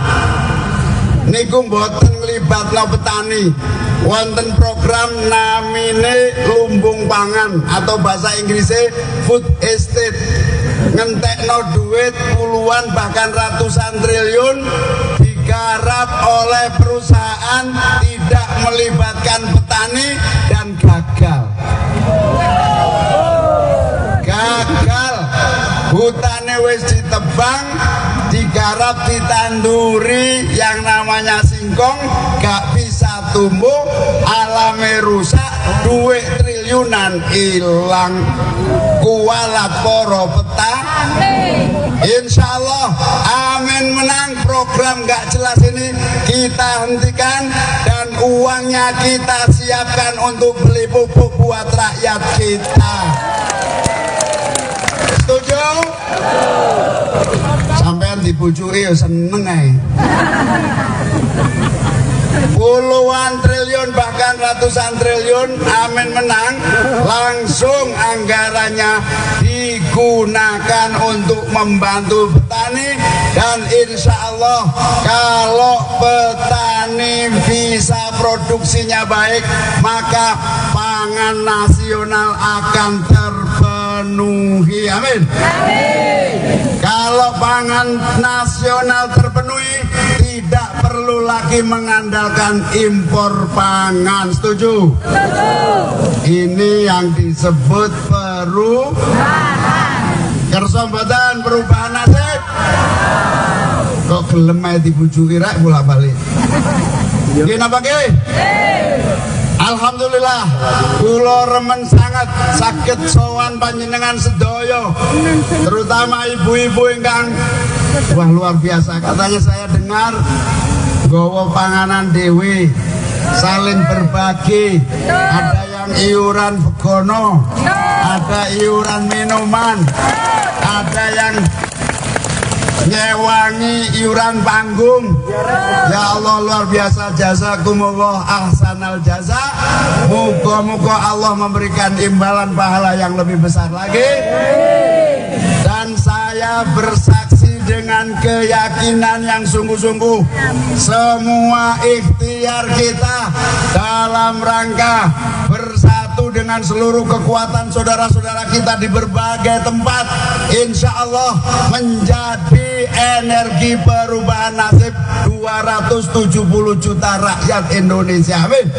Speaker 5: niku mboten nglibatno petani. Wonten program namine lumbung pangan atau bahasa Inggrisnya food estate, ngentekno duit puluhan bahkan ratusan triliun digarap oleh perusahaan tidak melibatkan petani dan gagal. Hutannya wis ditebang, digarap, ditanduri yang namanya singkong, gak bisa tumbuh, alamnya rusak, duit triliunan hilang. Kualat poro petani. Insya Allah amin menang. Program gak jelas ini kita hentikan dan uangnya kita siapkan untuk beli pupuk buat rakyat kita. Setuju? Sampean dibujui ya seneng ae. Puluhan triliun bahkan ratusan triliun amin menang, langsung anggarannya digunakan untuk membantu petani. Dan insya Allah kalau petani bisa produksinya baik, maka pangan nasional akan terpenuhi. Amin. Kalau pangan nasional terpenuhi, tidak perlu lagi mengandalkan impor pangan. Setuju? Ini yang disebut perubahan. Kersa mboten perubahan nasib. Kok gelem ae dibujuki rek bolak-balik. Nggih napa nggih? Alhamdulillah, kula remen sangat saged sowan panjenengan sedaya, terutama ibu-ibu ingkang wah luar biasa. Katanya saya dengar gowo panganan dewe, saling berbagi, ada yang iuran begono, ada iuran minuman, ada yang nyewangi iuran panggung. Ya Allah luar biasa, jazakumullah ahsanal jaza. Moga-moga Allah memberikan imbalan pahala yang lebih besar lagi. Dan saya Saya bersaksi dengan keyakinan yang sungguh-sungguh, semua ikhtiar kita dalam rangka bersatu dengan seluruh kekuatan saudara-saudara kita di berbagai tempat, insya Allah menjadi energi perubahan nasib 270 juta rakyat Indonesia. Amin.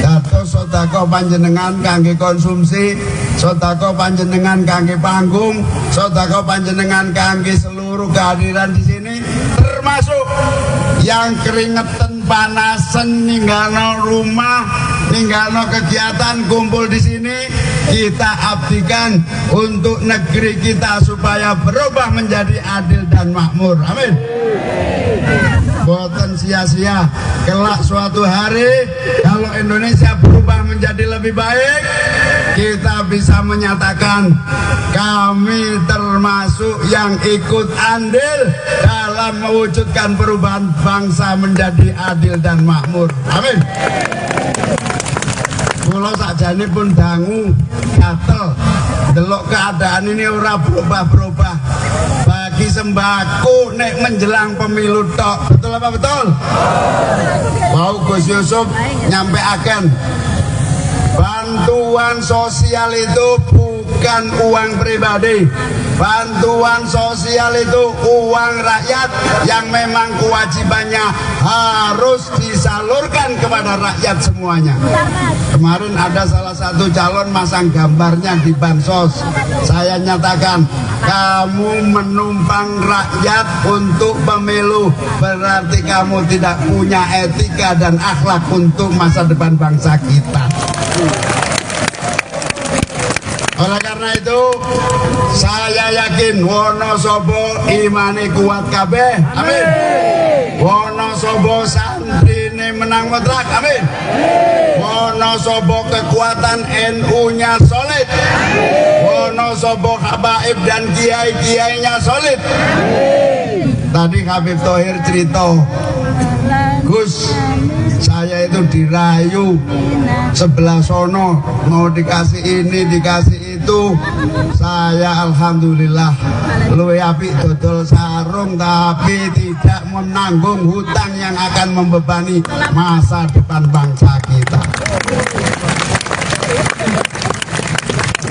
Speaker 5: Dados sedekah panjenengan kangge konsumsi, sedekah panjenengan kangge panggung, sedekah panjenengan kangge seluruh kehadiran di sini, termasuk yang keringetan panasan ninggalno rumah, ninggalno kegiatan kumpul di sini, kita abdikan untuk negeri kita supaya berubah menjadi adil dan makmur. Amin. Boten sia-sia, kelak suatu hari kalau Indonesia berubah menjadi lebih baik, kita bisa menyatakan kami termasuk yang ikut andil dalam mewujudkan perubahan bangsa menjadi adil dan makmur. Amin. Kulo sakjane pun dangu gatel delok keadaan ini ora berubah-berubah. Bagi sembako nek menjelang pemilu tok. Betul apa betul? Mau Gus Yusuf nyampaikan bantuan sosial itu bukan uang pribadi. Bantuan sosial itu uang rakyat yang memang kewajibannya harus disalurkan kepada rakyat semuanya. Kemarin ada salah satu calon masang gambarnya di bansos. Saya nyatakan, kamu menumpang rakyat untuk pemilu, berarti kamu tidak punya etika dan akhlak untuk masa depan bangsa kita. Oleh karena itu, saya yakin Wonosobo imane kuat kabeh. Amin. Wonosobo santrine menang mutlak. Amin. Wonosobo kekuatan NU-nya solid. Wonosobo habaib dan kiai-kiainya solid. Tadi Habib Thohir cerita, Gus, saya itu dirayu sebelah sono, mau dikasih ini, dikasih itu. Saya alhamdulillah luwe apik dodol sarung, tapi tidak menanggung hutang yang akan membebani masa depan bangsa kita.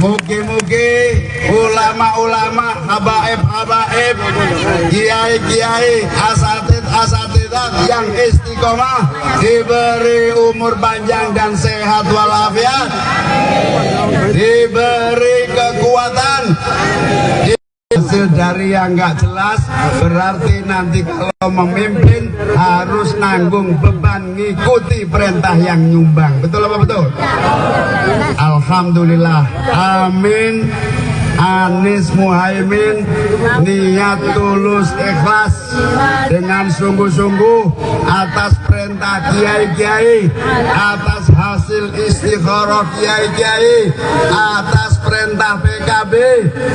Speaker 5: Mugi-mugi ulama-ulama, habaib-habaib, kiai-kiai, asatidat yang istiqomah diberi umur panjang dan sehat walafiat, diberi kekuatan. Hasil dari yang nggak jelas berarti nanti kalau memimpin harus nanggung beban ngikuti perintah yang nyumbang. Betul apa betul? Alhamdulillah. Amin. Anies Muhaimin niat tulus ikhlas dengan sungguh-sungguh atas perintah kiai-kiai, atas hasil istikharah kiai-kiai, atas perintah PKB,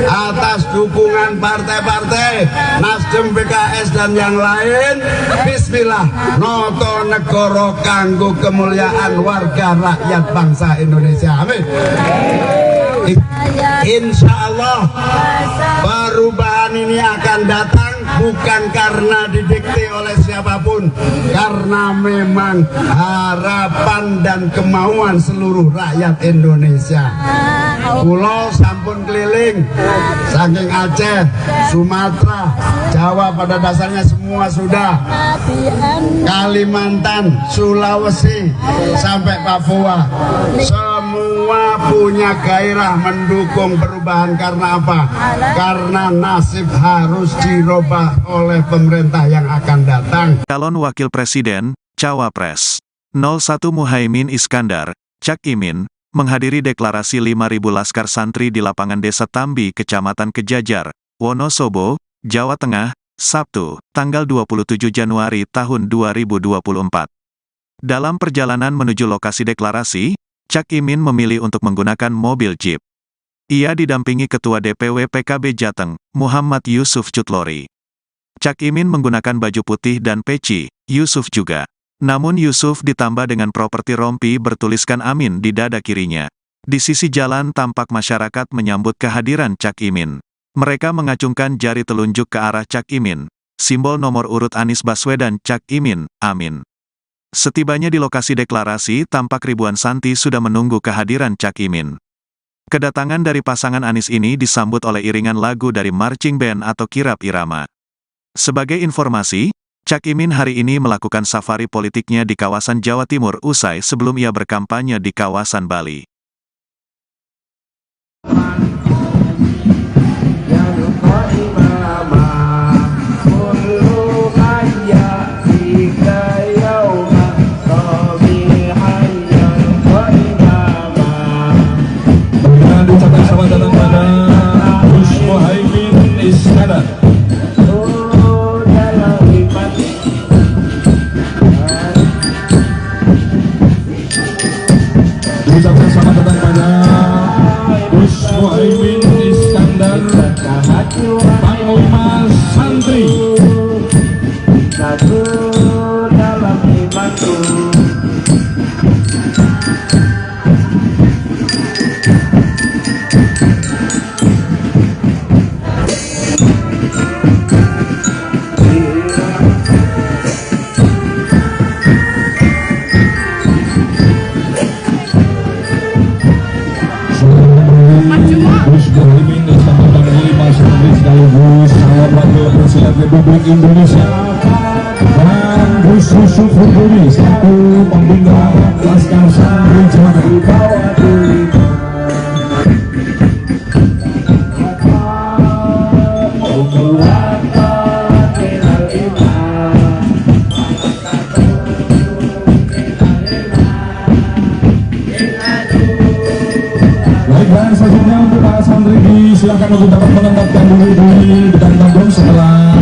Speaker 5: atas dukungan partai-partai Nasdem, PKS dan yang lain. Bismillah, noto negoro kanggo kemuliaan warga rakyat bangsa Indonesia. Amin. Insya Allah perubahan ini akan datang bukan karena didikte oleh siapapun, karena memang harapan dan kemauan seluruh rakyat Indonesia. Pulau sampun keliling, saking Aceh, Sumatera, Jawa pada dasarnya semua sudah, Kalimantan, Sulawesi, sampai Papua, semua punya gairah mendukung perubahan. Karena apa? Karena nasib harus dirubah oleh pemerintah yang akan datang.
Speaker 1: Calon Wakil Presiden, Cawapres 01 Muhaimin Iskandar, Cak Imin, menghadiri deklarasi 5.000 laskar santri di lapangan Desa Tambi, Kecamatan Kejajar, Wonosobo, Jawa Tengah, Sabtu, tanggal 27 Januari tahun 2024. Dalam perjalanan menuju lokasi deklarasi, Cak Imin memilih untuk menggunakan mobil jeep. Ia didampingi Ketua DPW PKB Jateng, Muhammad Yusuf Cutlori. Cak Imin menggunakan baju putih dan peci, Yusuf juga. Namun Yusuf ditambah dengan properti rompi bertuliskan Amin di dada kirinya. Di sisi jalan tampak masyarakat menyambut kehadiran Cak Imin. Mereka mengacungkan jari telunjuk ke arah Cak Imin, simbol nomor urut Anies Baswedan Cak Imin, amin. Setibanya di lokasi deklarasi, tampak ribuan santri sudah menunggu kehadiran Cak Imin. Kedatangan dari pasangan Anies ini disambut oleh iringan lagu dari marching band atau kirap irama. Sebagai informasi, Cak Imin hari ini melakukan safari politiknya di kawasan Jawa Timur usai sebelum ia berkampanye di kawasan Bali.
Speaker 2: Ucapkan selamat datang pada Gus Muhaimin Iskandar. Ucapkan selamat datang pada Gus Muhaimin Iskandar, Panglima Santri.
Speaker 3: Satu dalam imanku.
Speaker 2: Gus Muhaimin Iskandar Panglima Santri sekaligus calon wakil presiden Republik Indonesia, dan Gus Yusuf Huduri selaku pembina Laskar Santri Jawa. Dan selanjutnya untuk para santri silakan untuk dapat menempatkan diri di depan panggung setelah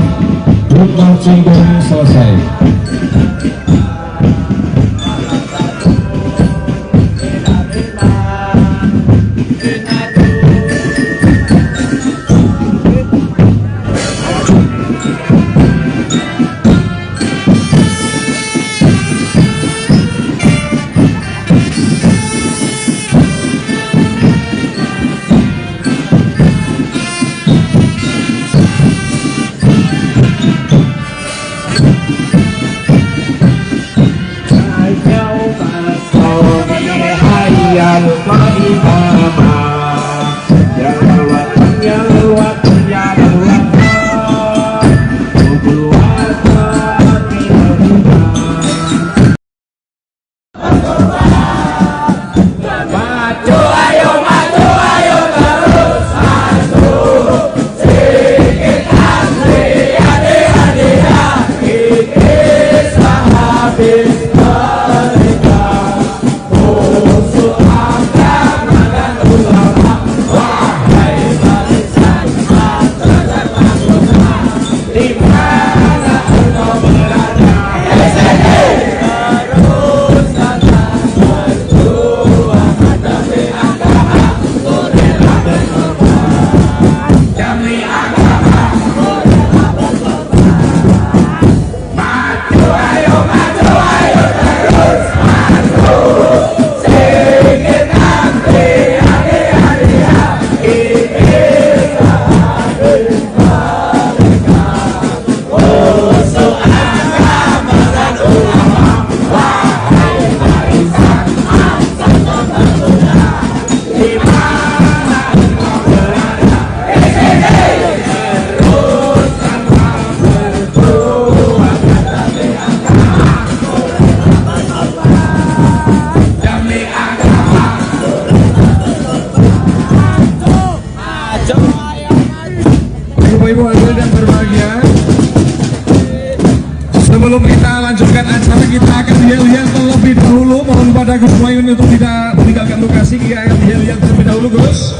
Speaker 2: grup marching band selesai. Ibu-ibu hadirin yang berbahagia, sebelum kita lanjutkan acara, kita akan yel-yel terlebih dahulu. Mohon pada Gus Muhaimin untuk tidak meninggalkan lokasi. Kita akan yel-yel terlebih dahulu, Gus.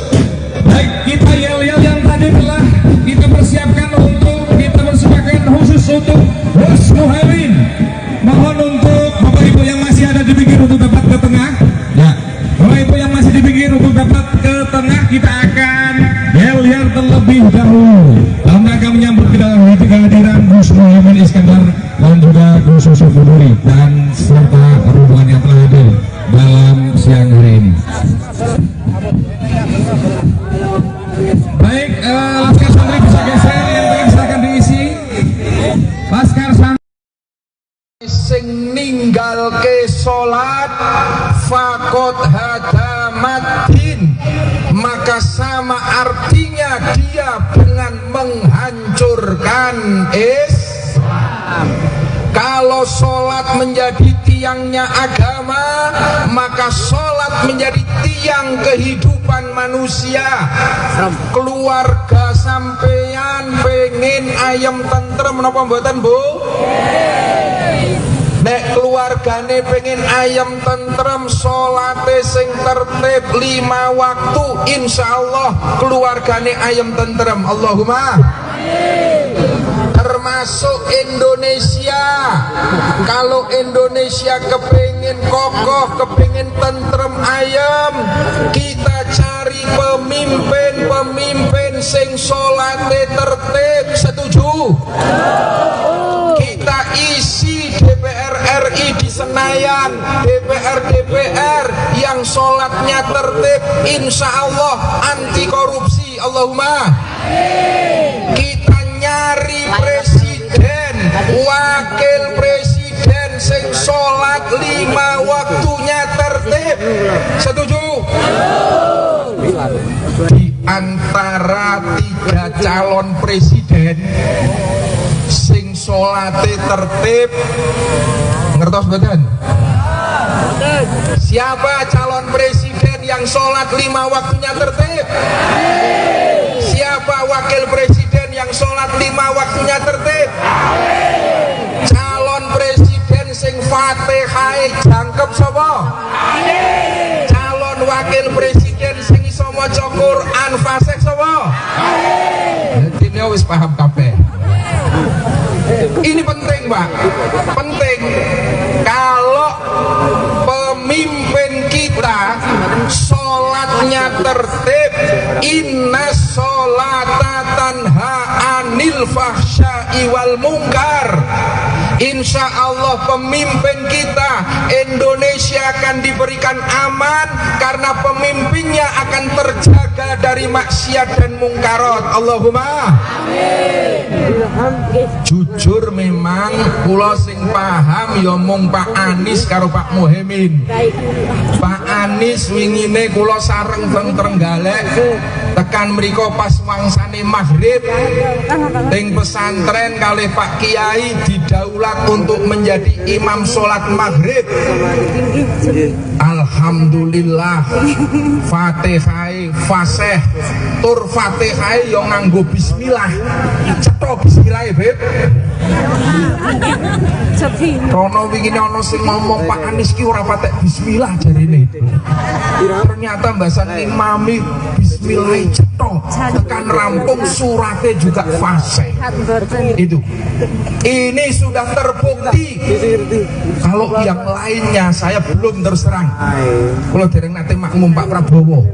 Speaker 2: Baik, kita yel-yel yang tadi telah kita persiapkan untuk kita persembahkan khusus untuk Gus Muhaimin. Mohon untuk Bapak Ibu yang masih ada di pinggir untuk dapat ke tengah. Ya, Bapak Ibu yang masih di pinggir untuk dapat ke tengah, kita akan yel-yel terlebih dahulu dalam rangka menyambut kehadiran Gus Muhaimin Iskandar dan juga Gus Yusuf Huduri dan serta rombongan yang telah hadir dalam siang hari ini.
Speaker 4: ninggalke sholat fakot hadamatin, maka sama artinya dia dengan menghancurkan Islam. Kalau sholat menjadi tiangnya agama, maka sholat menjadi tiang kehidupan manusia. Keluarga sampeyan pengen ayam tentrem napa mboten, Bu? Nek keluargane pengen ayam tentrem, sholate sing tertib 5 waktu, insyaallah keluargane ayam tentrem. Allahumma termasuk Indonesia. Kalau Indonesia kepingin kokoh, kepingin tentrem ayam, kita cari pemimpin sing sholate tertib. Setuju? Kita isi DPR RI di Senayan, DPR yang sholatnya tertib, insya Allah anti korupsi. Allahumma. Kita nyari presiden, wakil presiden sing sholat 5 waktunya tertib. Setuju? Di antara 3 calon presiden sing sholate tertib, ngertos betul? Siapa calon presiden yang sholat 5 waktunya tertib? Siapa wakil presiden yang sholat 5 waktunya tertib? Calon presiden sing Fatihah jangkep sapa? Calon wakil presiden sing iso maca Quran fasih sapa? Dene wis paham kabeh. Ini penting, Pak. Penting. Kalau pemimpin kita sholatnya tertib, inna sholata tanha anil fahsya'i wal munkar, insya Allah pemimpin kita Indonesia akan diberikan aman karena pemimpinnya akan terjaga dari maksiat dan mungkarat. Allahumma jujur memang kula sing paham ya mung Pak Anies karo Pak Muhaimin. Pak Anies wingine kula sareng teng Trenggalek tekan mriko pas wangsane maghrib teng pesantren kalih Pak Kiai didaulat untuk menjadi imam sholat maghrib. Alhamdulillah Fatihah fasih tur Fatihah yo nganggo bismillah. Cetha bismillah, Beb. Rono wingi ana sing ngomong Pak Anies ki ora patek bismillah jarine. Ternyata mbasan imami bismillah cetha tekan rampung surate juga fasih. Itu. Ini sudah terbukti. Kalau yang lainnya saya belum terus terang. Kalau dereng nate makmum Pak Prabowo.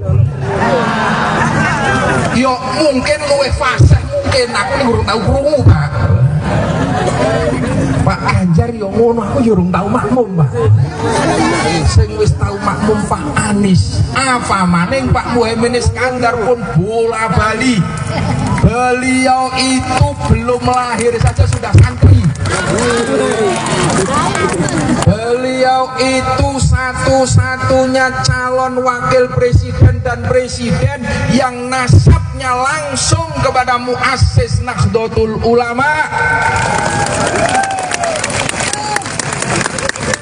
Speaker 4: Yo mungkin luwih fasih, mungkin aku urung tahu krungu, Pak. Pak Ganjar yo ngono, aku yo urung tahu makmum, Pak. Sing wis tahu makmum Pak Anies. Apa maning Pak Muhaimin Iskandar pun bola bali. Beliau itu belum lahir saja sudah santri. Beliau itu satu-satunya calon wakil presiden dan presiden yang nasabnya langsung kepada muassis Nahdlatul Ulama.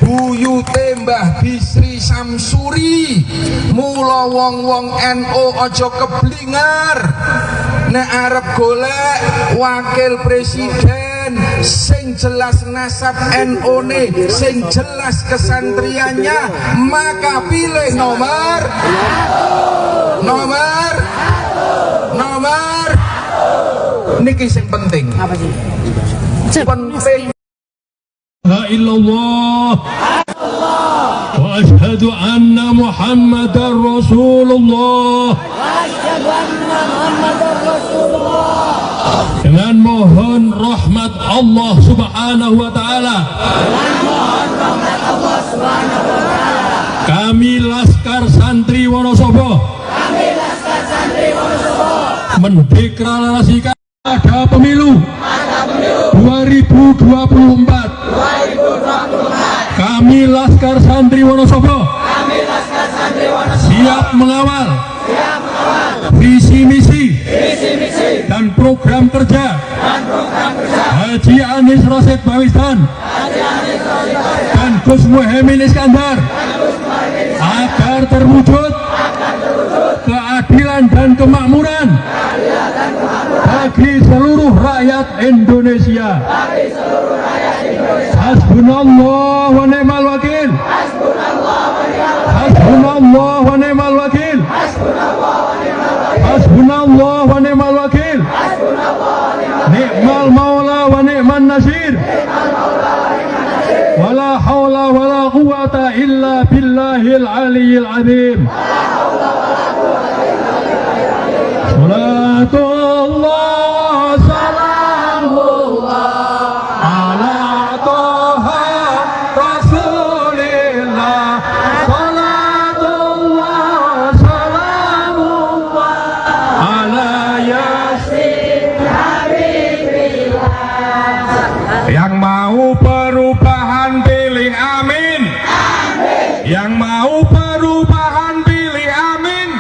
Speaker 4: Buyute Mbah Bisri Samsuri. Mula wong-wong NU aja keblingar nek arep golek wakil presiden sing jelas nasab NU ne, sing jelas kesantriannya, maka pilih nomor niki sing penting. Apa sih? Penting.
Speaker 6: La illallah wa ashhadu anna Muhammadar Rasulullah. Dengan mohon rahmat Allah Subhanahu wa taala. Kami Laskar Santri Wonosobo mendeklarasikan ada pemilu 2024. Kami Laskar Santri Wonosobo siap mengawal visi misi dan program kerja Haji Anies Rashid Baswedan dan Gus Muhaimin Iskandar agar terwujud keadilan dan kemakmuran bagi seluruh rakyat Indonesia. Hasbunallah wa ni'mal wakil. Hasbunallah wa ni'mal wakil. Hasbunallah wa ni'mal wakil. Ni'mal maula wa ni'man nasir. Wala hawla wala quwata illa billahil aliyyil azim. Salatullah salamullah ala toha rasulillah. Salatullah salamullah ala yasin habibillah.
Speaker 2: Yang mau perubahan pilih amin. Yang mau perubahan pilih amin.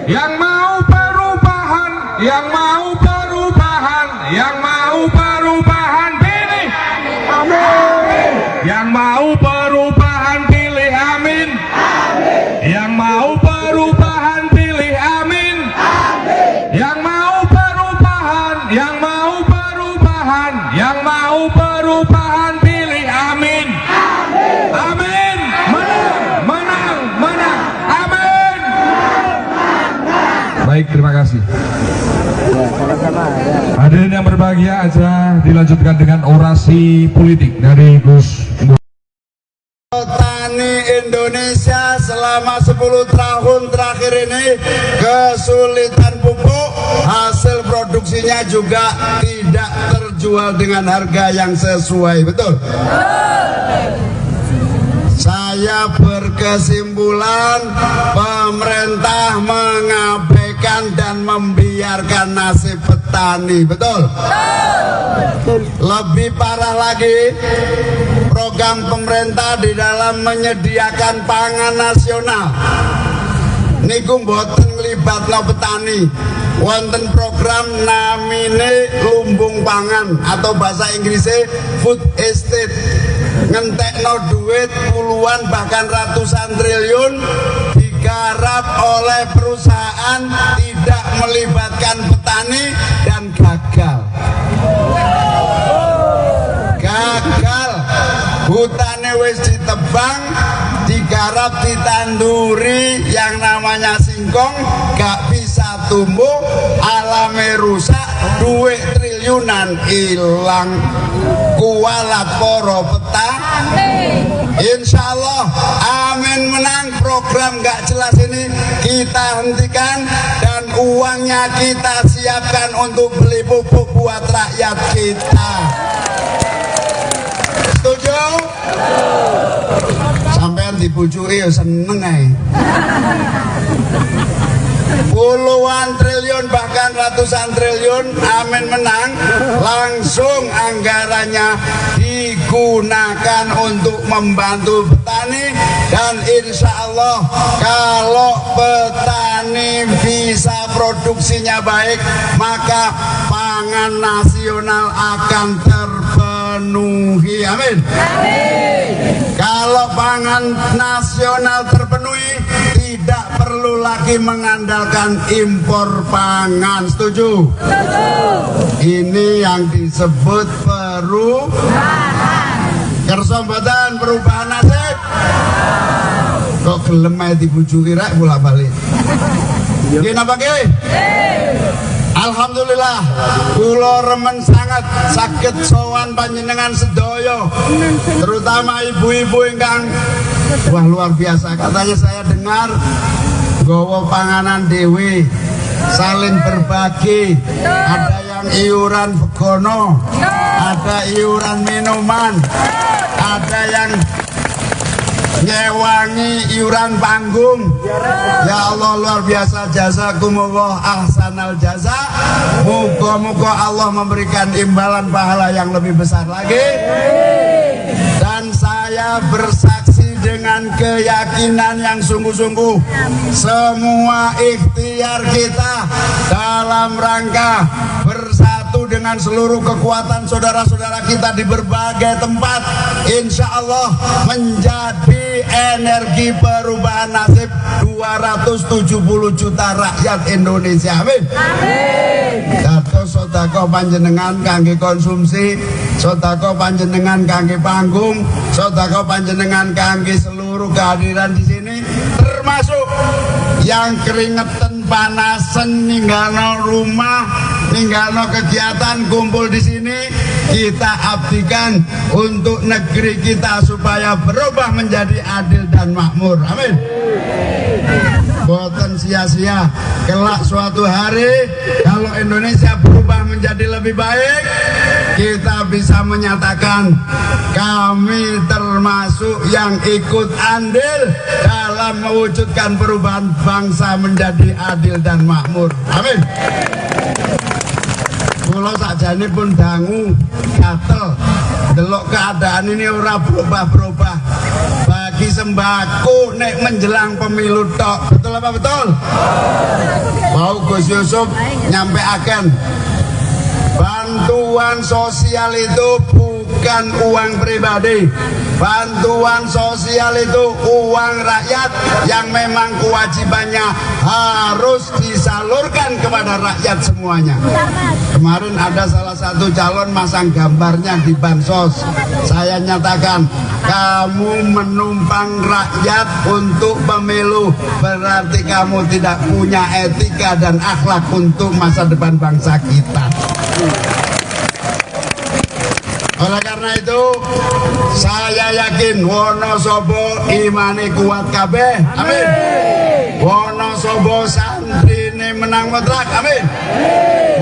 Speaker 2: Yang mau perubahan, yang mau perubahan, yang mau perubahan pilih amin. Yang mau perubahan pilih amin. Yang mau perubahan pilih amin. Yang mau perubahan, yang mau perubahan, yang mau perubahan pilih amin. Amin. Menang, menang, menang. Amin. Baik, terima kasih. Hadirin yang berbahagia, aja dilanjutkan dengan orasi politik dari Gus.
Speaker 5: Petani Indonesia selama 10 tahun terakhir ini kesulitan pupuk, hasil produksinya juga tidak terjual dengan harga yang sesuai, betul? Saya berkesimpulan pemerintah mengabaikan dan membiarkan nasib petani, betul? Lebih parah lagi, program pemerintah di dalam menyediakan pangan nasional niku mboten nglibatno petani. Wonten program namine lumbung pangan atau bahasa Inggrisnya food estate, ngentekno duit puluhan bahkan ratusan triliun digarap oleh perusahaan tidak melibatkan petani dan gagal. Hutannya wis ditebang, digarap, ditanduri yang namanya singkong, gak bisa tumbuh, alamnya rusak, duit triliunan hilang. Kualat poro petani. Insya Allah amin menang. Program gak jelas ini kita hentikan dan uangnya kita siapkan untuk beli pupuk buat rakyat kita. Setuju? Sampean dibujui ya seneng ae. Puluhan triliun bahkan ratusan triliun amin menang, langsung anggarannya digunakan untuk membantu petani. Dan insya Allah kalau petani bisa produksinya baik, maka pangan nasional akan terpenuhi. Amin. Kalau pangan nasional terpenuhi, tidak perlu lagi mengandalkan impor pangan. Setuju? Ini yang disebut perubahan. Kersa mboten perubahan nasib. Kok gelem ae dibujuki rek bolak-balik. Nggih napa nggih? Alhamdulillah, kula remen sangat saged sowan panjenengan sedaya, terutama ibu-ibu ingkang wah luar biasa. Katanya saya dengar gowo panganan dewe, saling berbagi, ada yang iuran begono, ada iuran minuman, ada yang nyewangi iuran panggung. Ya Allah luar biasa, jazakumullah ahsanal jaza. Moga-moga Allah memberikan imbalan pahala yang lebih besar lagi. Dan saya Saya bersaksi dengan keyakinan yang sungguh-sungguh, semua ikhtiar kita dalam rangka bersatu dengan seluruh kekuatan saudara-saudara kita di berbagai tempat, insya Allah menjadi energi perubahan nasib 270 juta rakyat Indonesia. Amin. Dados sedekah panjenengan kangge konsumsi, sedekah panjenengan kangge panggung, sedekah panjenengan kangge seluruh kehadiran di sini, termasuk yang keringetan panasan ninggalno rumah, ninggalno kegiatan kumpul di sini, kita abdikan untuk negeri kita supaya berubah menjadi adil dan makmur. Amin. Boten sia-sia, kelak suatu hari kalau Indonesia berubah menjadi lebih baik, kita bisa menyatakan kami termasuk yang ikut andil dalam mewujudkan perubahan bangsa menjadi adil dan makmur. Amin. Kulo sakjane pun dangu gatel delok keadaan ini ora berubah-berubah. Bagi sembako nek menjelang pemilu tok. Betul apa betul? Mau Gus Yusuf nyampeaken bantuan sosial itu bukan uang pribadi. Bantuan sosial itu uang rakyat yang memang kewajibannya harus disalurkan kepada rakyat semuanya. Kemarin ada salah satu calon masang gambarnya di bansos. Saya nyatakan, kamu menumpang rakyat untuk pemilu, berarti kamu tidak punya etika dan akhlak untuk masa depan bangsa kita. Oleh karena itu, saya yakin Wonosobo imane kuat kabeh. Amin. Wonosobo santrine menang mutlak. Amin.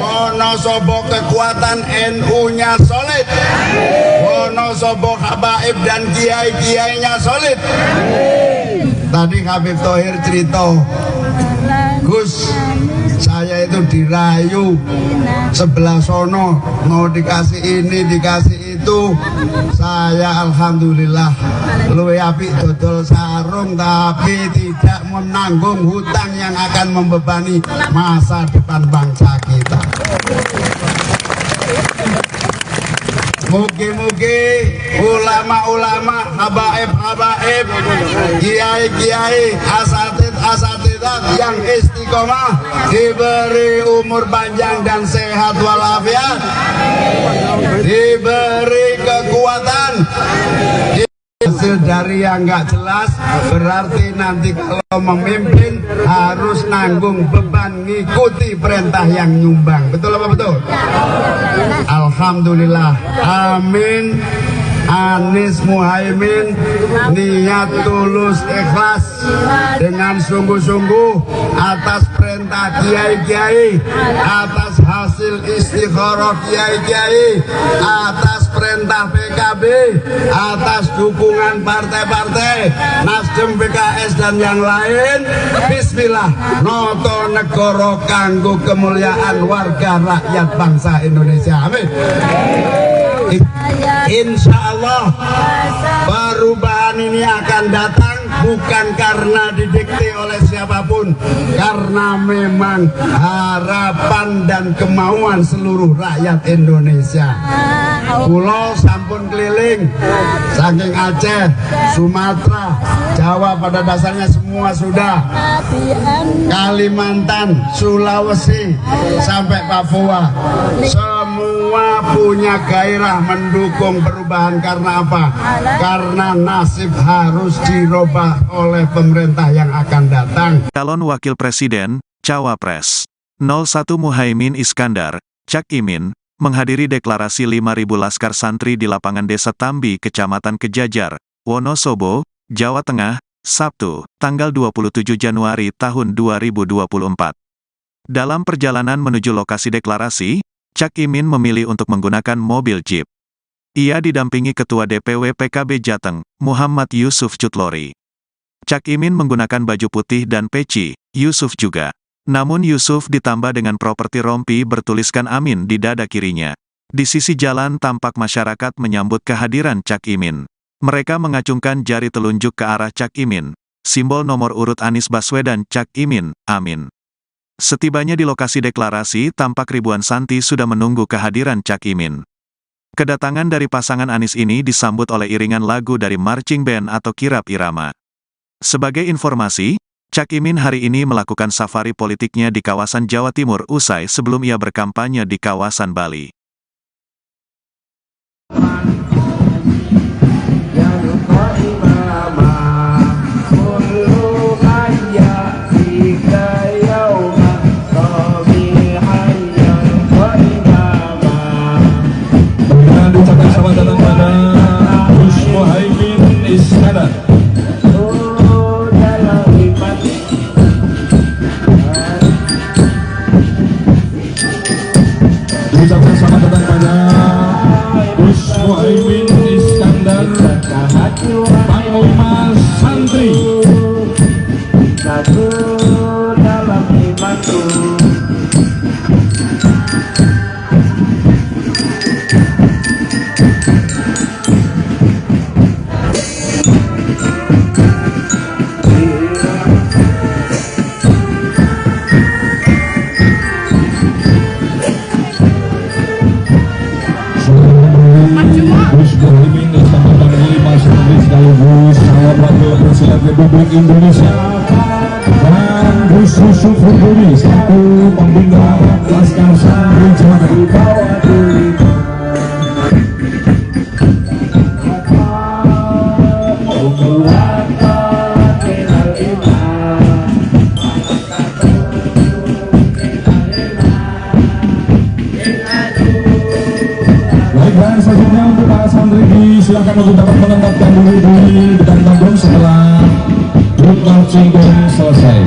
Speaker 5: Wonosobo kekuatan NU-nya solid. Wonosobo habaib dan kiai-kiainya solid. Tadi Habib Thohir cerita, Gus, saya itu dirayu sebelah sono, mau dikasih ini, dikasih itu. Saya alhamdulillah luwe apik dodol sarung, tapi tidak menanggung hutang yang akan membebani masa depan bangsa kita. Mugi-mugi ulama-ulama, habaib-habaib, kiai-kiai, asatid-asatidat yang istiqomah diberi umur panjang dan sehat walafiat, diberi kekuatan. Hasil dari yang nggak jelas berarti nanti kalau memimpin harus nanggung beban ngikuti perintah yang nyumbang. Betul apa betul? Alhamdulillah. Amin. Anies Muhaimin niat tulus ikhlas dengan sungguh-sungguh atas perintah kiai-kiai, atas hasil istikharah kiai-kiai, atas perintah PKB, atas dukungan partai-partai Nasdem, PKS dan yang lain. Bismillah, noto negoro kanggo kemuliaan warga rakyat bangsa Indonesia. Amin. Insya Allah perubahan ini akan datang bukan karena didikte oleh siapapun, karena memang harapan dan kemauan seluruh rakyat Indonesia. Pulau sampun keliling, saking Aceh, Sumatera, Jawa pada dasarnya semua sudah, Kalimantan, Sulawesi, sampai Papua, semua punya gairah mendukung perubahan. Karena apa? Karena nasib harus dirubah oleh pemerintah yang akan datang.
Speaker 1: Calon Wakil Presiden, Cawapres 01 Muhaimin Iskandar, Cak Imin, menghadiri deklarasi 5.000 laskar santri di lapangan Desa Tambi, Kecamatan Kejajar, Wonosobo, Jawa Tengah, Sabtu, tanggal 27 Januari tahun 2024. Dalam perjalanan menuju lokasi deklarasi, Cak Imin memilih untuk menggunakan mobil Jeep. Ia didampingi Ketua DPW PKB Jateng, Muhammad Yusuf Cutlori. Cak Imin menggunakan baju putih dan peci, Yusuf juga. Namun Yusuf ditambah dengan properti rompi bertuliskan Amin di dada kirinya. Di sisi jalan tampak masyarakat menyambut kehadiran Cak Imin. Mereka mengacungkan jari telunjuk ke arah Cak Imin, simbol nomor urut Anies Baswedan Cak Imin, amin. Setibanya di lokasi deklarasi, tampak ribuan santri sudah menunggu kehadiran Cak Imin. Kedatangan dari pasangan Anies ini disambut oleh iringan lagu dari marching band atau kirap irama. Sebagai informasi, Cak Imin hari ini melakukan safari politiknya di kawasan Jawa Timur usai sebelum ia berkampanye di kawasan Bali.
Speaker 2: Ucapkan selamat datang pada Gus Muhaimin Iskandar. Ucapkan selamat datang pada Gus Muhaimin Iskandar, Panglima Santri.
Speaker 3: Satu dalam imanku.
Speaker 2: Gus Muhaimin bersama Panglima Santri sekaligus calon wakil presiden Republik Indonesia dan Gus Yusuf Huduri selaku pembina Laskar Santri Jawa Tengah. Dan selanjutnya untuk para santri silakan untuk dapat menempatkan diri di depan panggung setelah grup marching band selesai.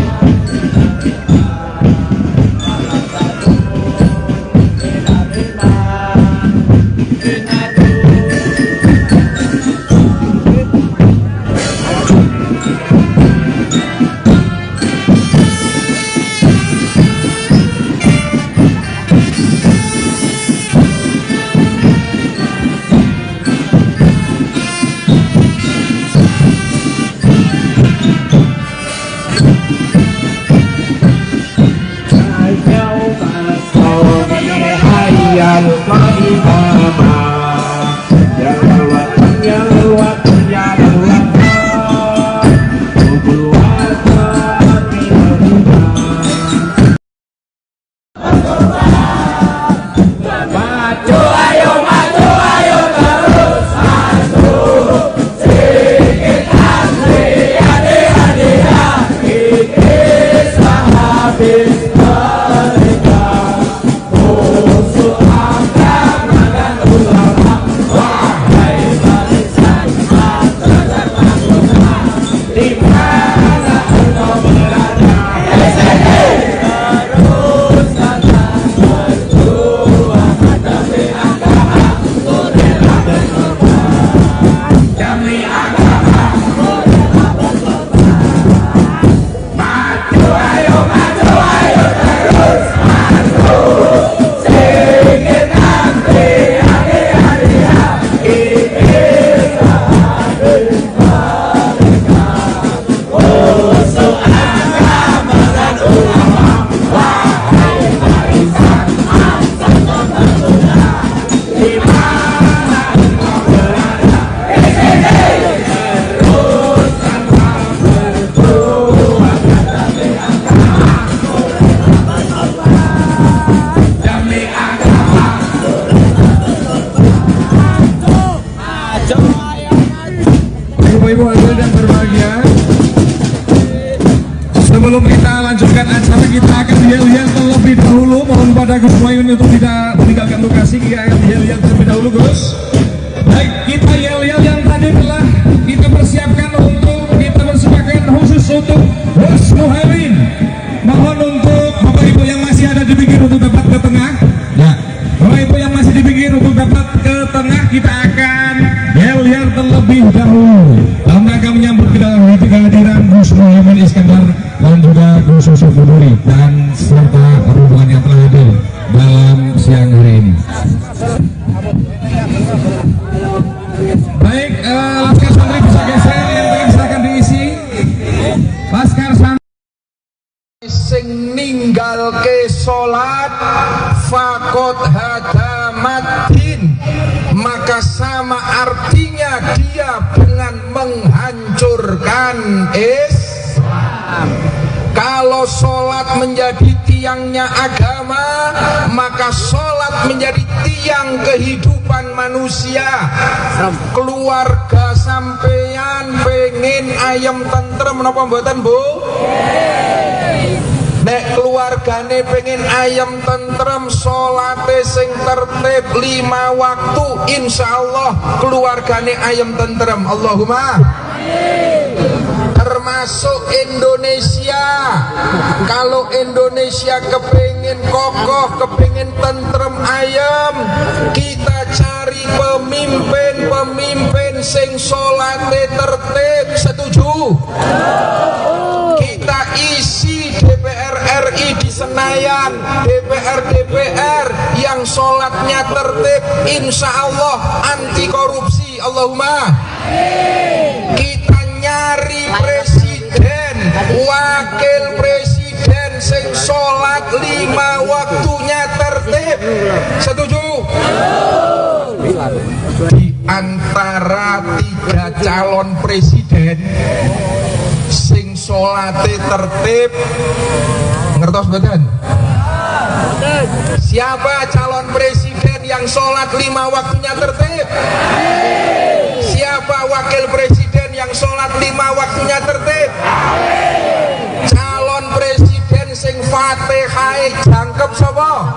Speaker 2: Ibu-ibu hadirin yang berbahagia, sebelum kita lanjutkan acara, kita akan yel-yel terlebih dahulu. Mohon pada Gus Muhaimin untuk tidak meninggalkan lokasi. Kita akan yel-yel terlebih dahulu, Gus. Baik, kita yel-yel yang tadi telah kita persiapkan untuk kita persembahkan khusus untuk Gus Muhaimin. Mohon untuk Bapak Ibu yang masih ada di pinggir untuk dapat ke tengah. Ya, Bapak Ibu yang masih di pinggir untuk dapat ke tengah, kita akan yel-yel terlebih dahulu dalam rangka menyambut kehadiran Gus Muhaimin Iskandar dan juga Gus Yusuf Huduri dan serta rombongan yang telah hadir dalam siang hari ini. Baik, Laskar
Speaker 4: sing ninggalke salat faqad hadamatin, maka sama artinya dia dengan menghancurkan Islam. Kalau sholat menjadi tiangnya agama, maka sholat menjadi tiang kehidupan manusia. Keluarga sampeyan pengen ayam tentrem napa mboten, Bu? Nek keluargane pengen ayam tentrem, sholate sing tertib 5 waktu, insyaallah keluargane ayam tentrem. Allahumma termasuk Indonesia. Kalau Indonesia kepingin kokoh, kepingin tentrem ayam, kita cari pemimpin sing sholate tertib. Setuju? Kita isi DPR RI di Senayan, DPR yang sholatnya tertib, insya Allah anti korupsi. Allahumma. Kita nyari presiden, wakil presiden sing sholat 5 waktunya tertib. Setuju? Di antara 3 calon presiden sing sholate tertib, ngertos mboten? Siapa calon presiden yang sholat 5 waktunya tertib? Siapa wakil presiden yang sholat 5 waktunya tertib? Calon presiden sing Fatihah jangkep sapa?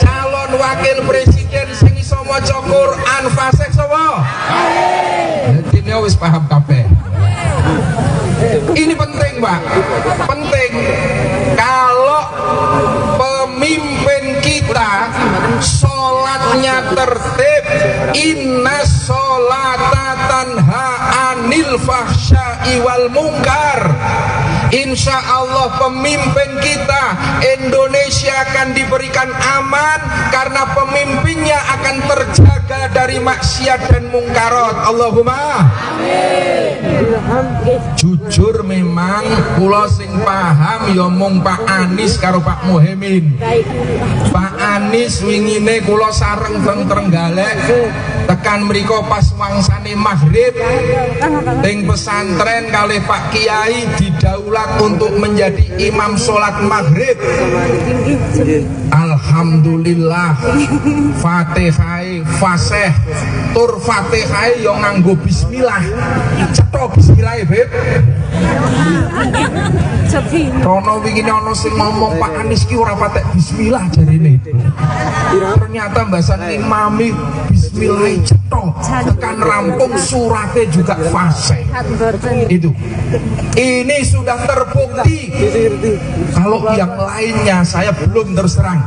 Speaker 4: Calon wakil presiden sing iso maca Quran fasih sapa? Dene wis paham kabeh. Ini penting, Pak. Penting. Kalau pemimpin kita sholatnya tertib, inna sholata tanha anil fahsya'i wal munkar, insya Allah pemimpin kita Indonesia akan diberikan aman karena pemimpinnya akan terjaga dari maksiat dan mungkarat. Allahumma amin. Jujur memang kula sing paham ya mung Pak Anies karo Pak Muhaimin. Pak Anies wingine kula sareng teng Trenggalek tekan mriko pas wangsane maghrib teng pesantren kalih Pak Kiai didaulat untuk menjadi imam sholat maghrib. Alhamdulillah Fatihah fasih tur Fatihah yo nganggo bismillah. Cetha bismillah, Beb. Rono wingi ana sing ngomong Pak Anies ki ora patek bismillah jarine. Ternyata mbasan imami bismillah cetha tekan rampung surate juga fasih. Itu. Ini sudah terbukti. Kalau yang lainnya saya belum terus terang.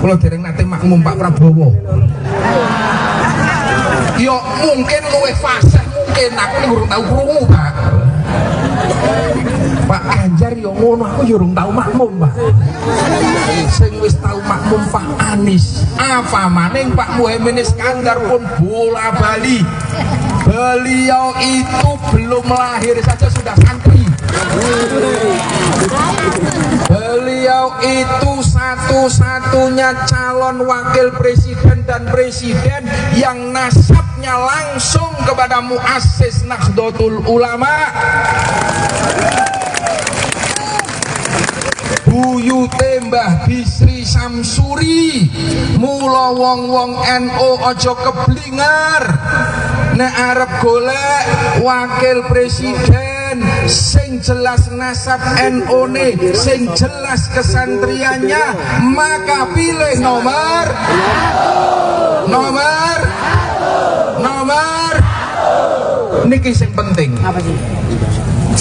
Speaker 4: Kalau dereng nate makmum Pak Prabowo. Yo mungkin luwih fasih, mungkin aku urung tahu krungu, Pak. Pak Anjar yo ngono, aku yo urung tahu makmum, Pak. Sing wis tahu makmum Pak Anies. Apa maning Pak Muhaimin Iskandar pun bola bali. Beliau itu belum lahir saja sudah santri. Beliau itu satu-satunya calon wakil presiden dan presiden yang nasabnya langsung kepada muassis Nahdlatul Ulama. Buyute Mbah Bisri Samsuri. Mula wong-wong NU aja keblingar nek arep golek wakil presiden sing jelas nasab NU-ne, sing jelas kesantriannya, maka pilih nomor niki sing penting. Apa sih?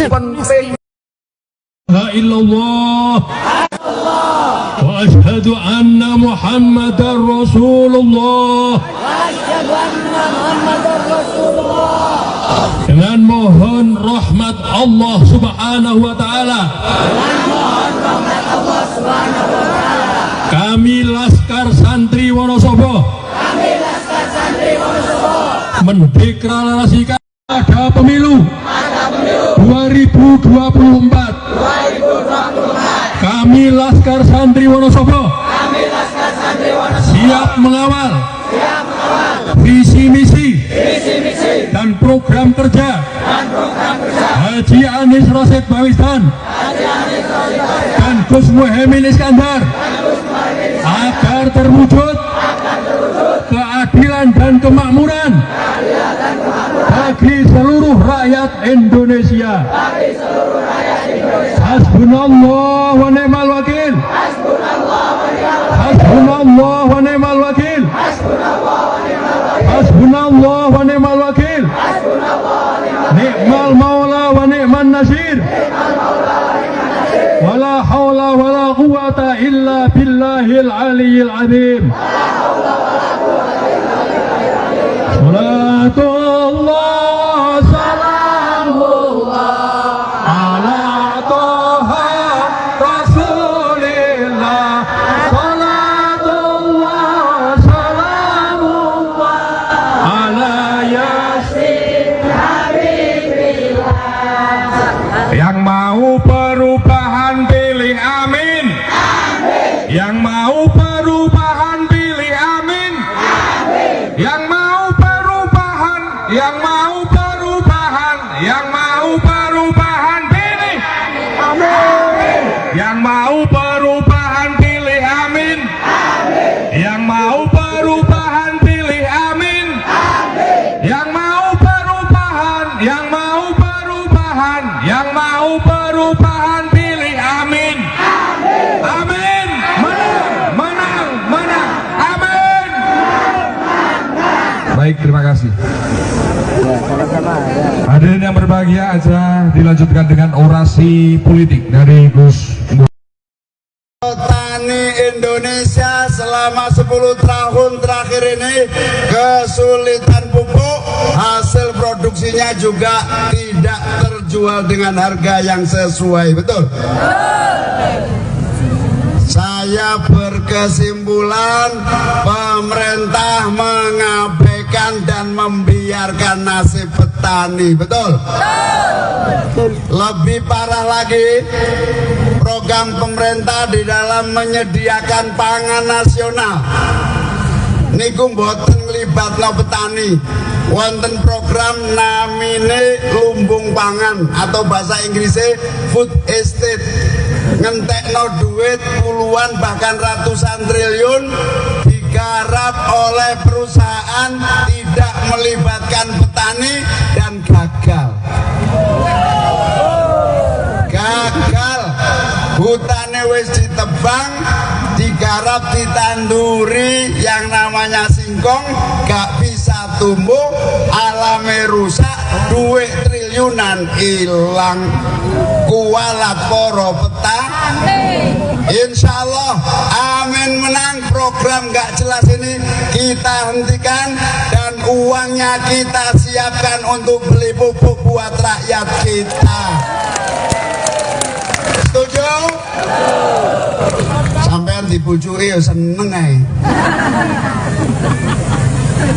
Speaker 4: Penting.
Speaker 6: La illallah wa asyhadu anna Muhammadar Rasulullah. Dengan mohon rahmat Allah Subhanahu wa taala. Kami Laskar Santri Wonosobo mendeklarasikan ada pemilu 2024 Kami Laskar Santri Wonosobo siap mengawal visi misi dan program kerja Haji Anies Rashid Baswedan dan Gus Muhaimin Iskandar agar terwujud keadilan dan kemakmuran bagi seluruh rakyat Indonesia. Hasbunallah wa ni'mal wakil. Hasbunallah wa ni'mal wakil. Hasbunallah wa ni'mal wakil. Ni'mal maula wa ni'man nasir. Wala hawla wala quwata illa billahil aliyyil azim. Salatullah salamullah ala toha rasulillah. Salatullah salamullah ala yasin habibillah.
Speaker 2: Yang mau perubahan pilih amin. Yang mau perubahan pilih amin. Yang mau perubahan, yang mau perubahan, yang mau perubahan pilih amin. Yang mau perubahan pilih amin. Yang mau perubahan pilih amin. Yang mau perubahan, yang mau perubahan, yang mau perubahan pilih amin. Amin. Menang, menang, menang. Amin. Baik, terima kasih. Hadirin yang berbahagia, aja dilanjutkan dengan orasi politik dari Gus Mus.
Speaker 5: Petani Indonesia selama 10 tahun terakhir ini kesulitan pupuk, hasil produksinya juga tidak terjual dengan harga yang sesuai, betul? Saya berkesimpulan pemerintah mengabaikan dan membiarkan nasib petani, betul? Lebih parah lagi, program pemerintah di dalam menyediakan pangan nasional niku mboten nglibatno petani. Wonten program namine lumbung pangan atau bahasa Inggrisnya food estate, ngentekno duit puluhan bahkan ratusan triliun digarap oleh perusahaan tidak melibatkan petani dan gagal. Hutannya wis ditebang, digarap, ditanduri yang namanya singkong, gak bisa tumbuh, alamnya rusak, duit triliunan hilang. Kualat poro petani. Insya Allah amin menang. Program gak jelas ini kita hentikan dan uangnya kita siapkan untuk beli pupuk buat rakyat kita. Setuju? Sampean dibujuki ya seneng ae.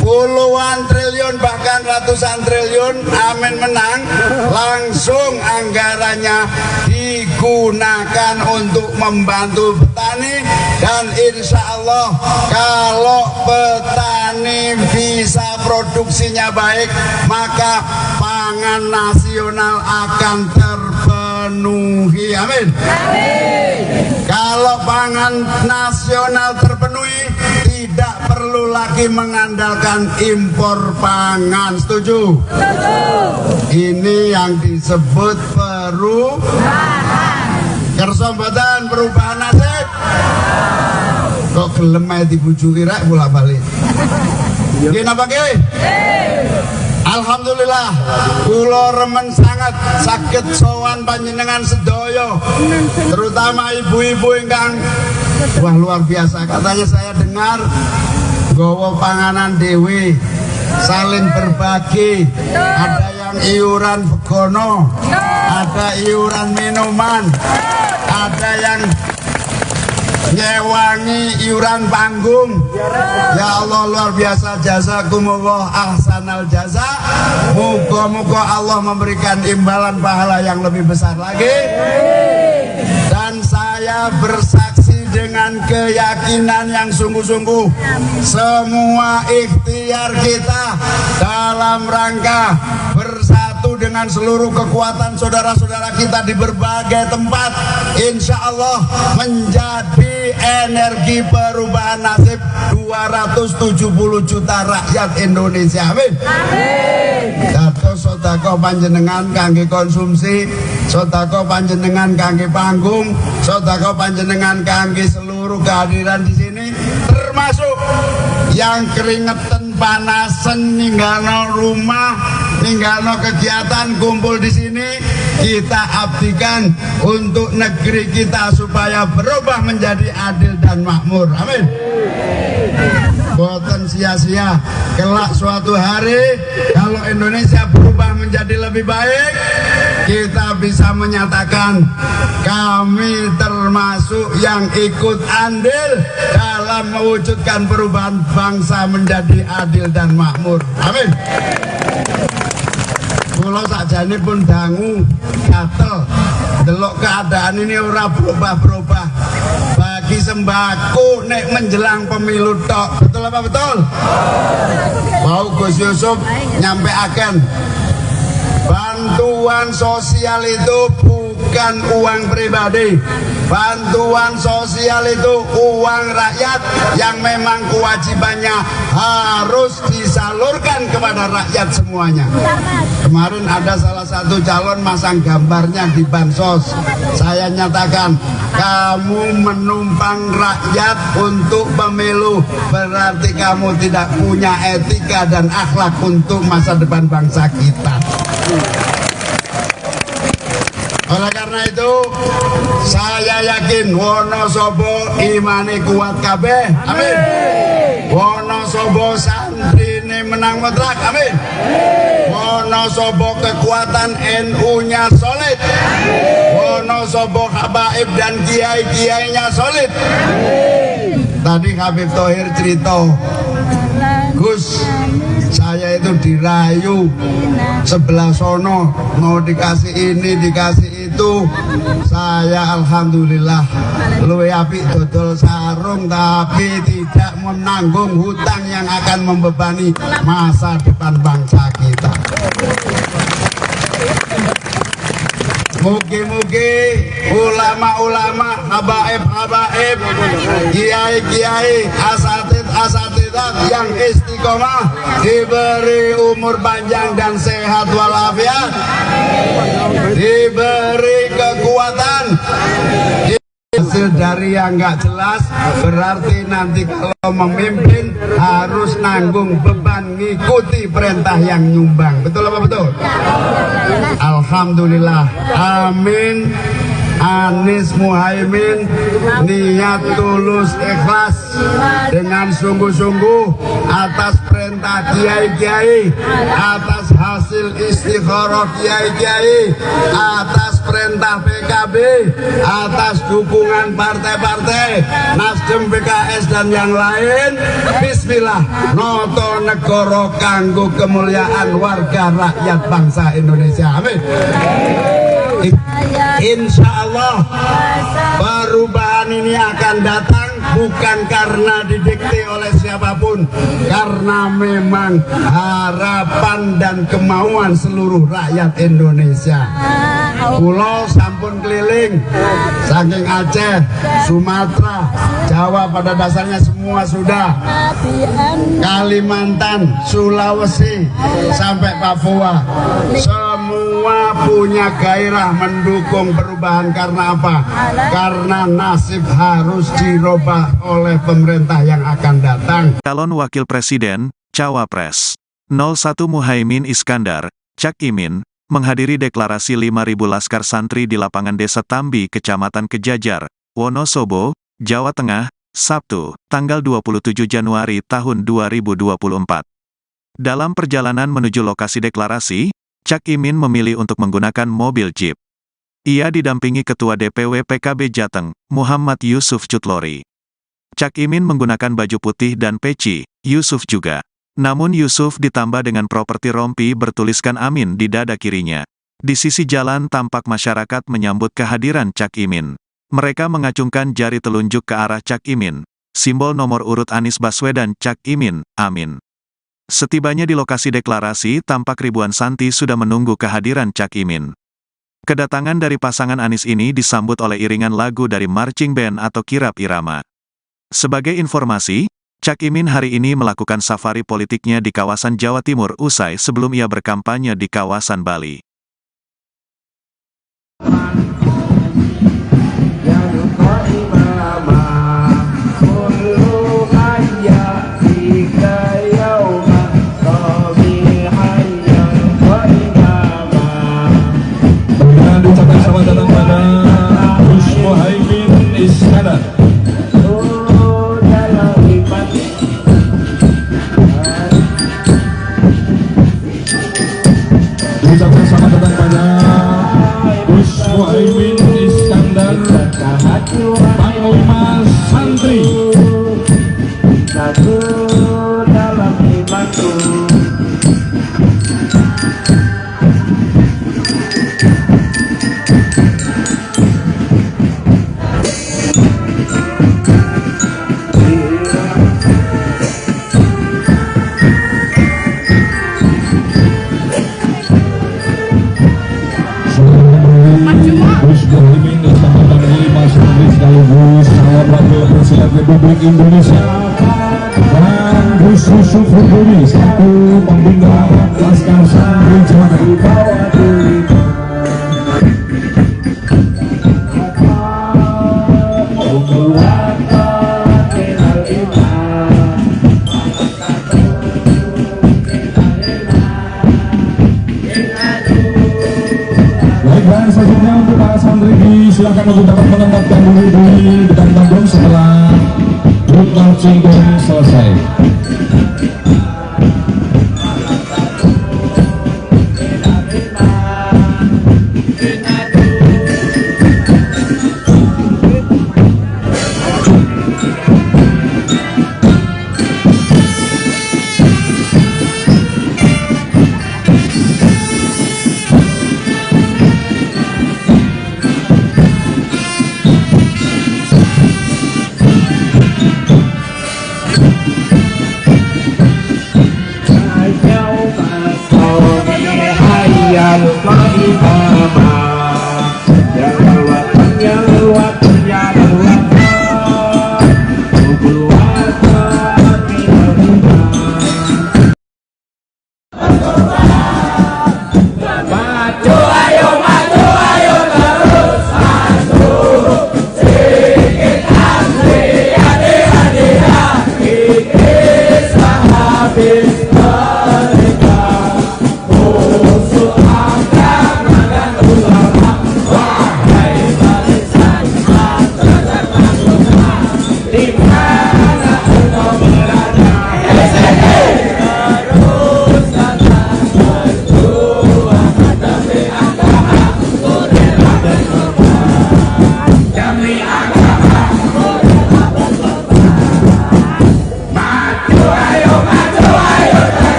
Speaker 5: Puluhan triliun bahkan ratusan triliun amin menang, langsung anggarannya digunakan untuk membantu petani. Dan insya Allah kalau petani bisa produksinya baik, maka pangan nasional akan terpenuhi. Amin. Kalau pangan nasional terpenuhi, tidak perlu lagi mengandalkan impor pangan. Setuju? Ini yang disebut perubahan. Kerso mboten perubahan nasib. Kok gelem ae dibujuki rek bolak-balik. Nggih napa nggih? Alhamdulillah, kula remen sangat saged sowan panjenengan sedaya, terutama ibu-ibu ingkang wah luar biasa. Katanya saya dengar gowo panganan dewe, saling berbagi, ada yang iuran begono, ada iuran minuman, ada yang nyewangi iuran panggung. Ya Allah luar biasa, jazakumullah ahsanal jaza. Moga-moga Allah memberikan imbalan pahala yang lebih besar lagi. Saya bersaksi dengan keyakinan yang sungguh-sungguh, semua ikhtiar kita dalam rangka bersatu dengan seluruh kekuatan saudara-saudara kita di berbagai tempat, insya Allah menjadi energi perubahan nasib 270 juta rakyat Indonesia. Amin. Dados sedekah panjenengan kangge konsumsi, sedekah panjenengan kangge panggung, sedekah panjenengan kangge seluruh kehadiran di sini, termasuk yang keringetan panasen ninggalno rumah, ninggalno kegiatan kumpul di sini, kita abdikan untuk negeri kita supaya berubah menjadi adil dan makmur. Amin. Boten sia-sia, kelak suatu hari kalau Indonesia berubah menjadi lebih baik, kita bisa menyatakan kami termasuk yang ikut andil dalam mewujudkan perubahan bangsa menjadi adil dan makmur. Amin. Kula sakjane pun dangu gatel delok keadaan ini ora berubah-berubah. Bagi sembako nek menjelang pemilu tok. Betul apa betul? Mau Gus Yusuf nyampaikan bantuan sosial itu bukan uang pribadi. Bantuan sosial itu uang rakyat yang memang kewajibannya harus disalurkan kepada rakyat semuanya. Kemarin ada salah satu calon masang gambarnya di bansos. Saya nyatakan, kamu menumpang rakyat untuk pemilu, berarti kamu tidak punya etika dan akhlak untuk masa depan bangsa kita. Oleh karena itu, saya yakin Wonosobo imane kuat kabeh. Amin. Wonosobo santrine menang mutlak. Amin. Wonosobo kekuatan NU-nya solid. Wonosobo habaib dan kiai-kiainya solid. Tadi Habib Thohir cerita, Gus, saya itu dirayu sebelah sono, mau dikasih ini, dikasih itu. Saya alhamdulillah luwe apik dodol sarung, tapi tidak menanggung hutang yang akan membebani masa depan bangsa kita. Mugi-mugi ulama-ulama, habaib-habaib, kiai-kiai, asatid-asatidat yang istiqomah diberi umur panjang dan sehat walafiat, diberi kekuatan. Hasil dari yang nggak jelas berarti nanti kalau memimpin harus nanggung beban ngikuti perintah yang nyumbang. Betul apa betul? Alhamdulillah. Amin. Anies Muhaimin niat tulus ikhlas dengan sungguh-sungguh atas perintah kiai-kiai, atas hasil istikharah kiai-kiai, atas perintah PKB, atas dukungan partai-partai Nasdem, PKS dan yang lain. Bismillah, noto negoro kanggo kemuliaan warga rakyat bangsa Indonesia. Amin. Insya Allah perubahan ini akan datang bukan karena didikte oleh siapapun, karena memang harapan dan kemauan seluruh rakyat Indonesia. Pulau sampun keliling, saking Aceh, Sumatera, Jawa pada dasarnya semua sudah, Kalimantan, Sulawesi, sampai Papua, semua punya gairah mendukung perubahan. Karena apa? Karena nasib harus dirubah oleh pemerintah yang akan datang.
Speaker 1: Calon Wakil Presiden, Cawapres 01 Muhaimin Iskandar, Cak Imin, menghadiri deklarasi 5.000 laskar santri di lapangan Desa Tambi, Kecamatan Kejajar, Wonosobo, Jawa Tengah, Sabtu, tanggal 27 Januari tahun 2024. Dalam perjalanan menuju lokasi deklarasi, Cak Imin memilih untuk menggunakan mobil jeep. Ia didampingi Ketua DPW PKB Jateng, Muhammad Yusuf Cutlori. Cak Imin menggunakan baju putih dan peci, Yusuf juga. Namun Yusuf ditambah dengan properti rompi bertuliskan Amin di dada kirinya. Di sisi jalan tampak masyarakat menyambut kehadiran Cak Imin. Mereka mengacungkan jari telunjuk ke arah Cak Imin, simbol nomor urut Anies Baswedan Cak Imin, amin. Setibanya di lokasi deklarasi, tampak ribuan santri sudah menunggu kehadiran Cak Imin. Kedatangan dari pasangan Anies ini disambut oleh iringan lagu dari marching band atau kirap irama. Sebagai informasi, Cak Imin hari ini melakukan safari politiknya di kawasan Jawa Timur usai sebelum ia berkampanye di kawasan Bali.
Speaker 2: Ucapkan selamat datang pada Gus Muhaimin Iskandar. Ucapkan selamat datang pada Gus Muhaimin Iskandar, Panglima Santri.
Speaker 3: Dalam imanku.
Speaker 2: Gus Muhaimin bersama Panglima Santri sekaligus calon wakil presiden Republik Indonesia dan Gus Yusuf Huduri selaku pembina Laskar Santri Jawa Tengah. Dan selanjutnya untuk para santri silakan untuk dapat menempatkan diri di depan panggung setelah grup marching band selesai.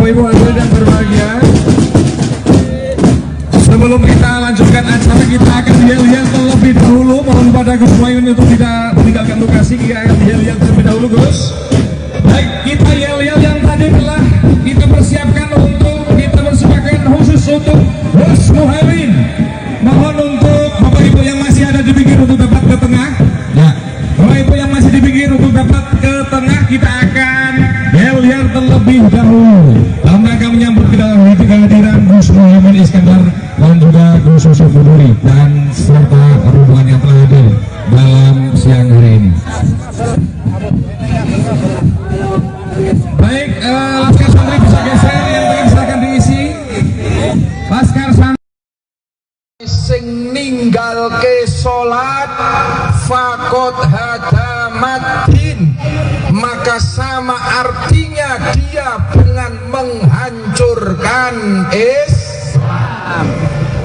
Speaker 2: Ibu-ibu hadirin yang berbahagia, sebelum kita lanjutkan acara kita akan yel-yel terlebih dahulu. Mohon pada Gus Muhaimin untuk tidak meninggalkan lokasi. Kita akan yel-yel terlebih dahulu, Gus. Baik, kita yel-yel yang tadi telah kita persiapkan untuk kita persembahkan khusus untuk Gus Muhaimin. Mohon untuk Bapak Ibu yang masih ada di pinggir untuk dapat ke tengah. Ya, Bapak Ibu yang masih di pinggir untuk dapat ke tengah, kita akan yel-yel terlebih dahulu dalam rangka menyambut kehadiran Gus Muhaimin Iskandar dan juga Gus Yusuf Huduri dan serta rombongan yang telah hadir dalam siang hari ini. Baik, Laskar
Speaker 4: fakot hadamatin, maka sama artinya dia dengan menghancurkan Islam.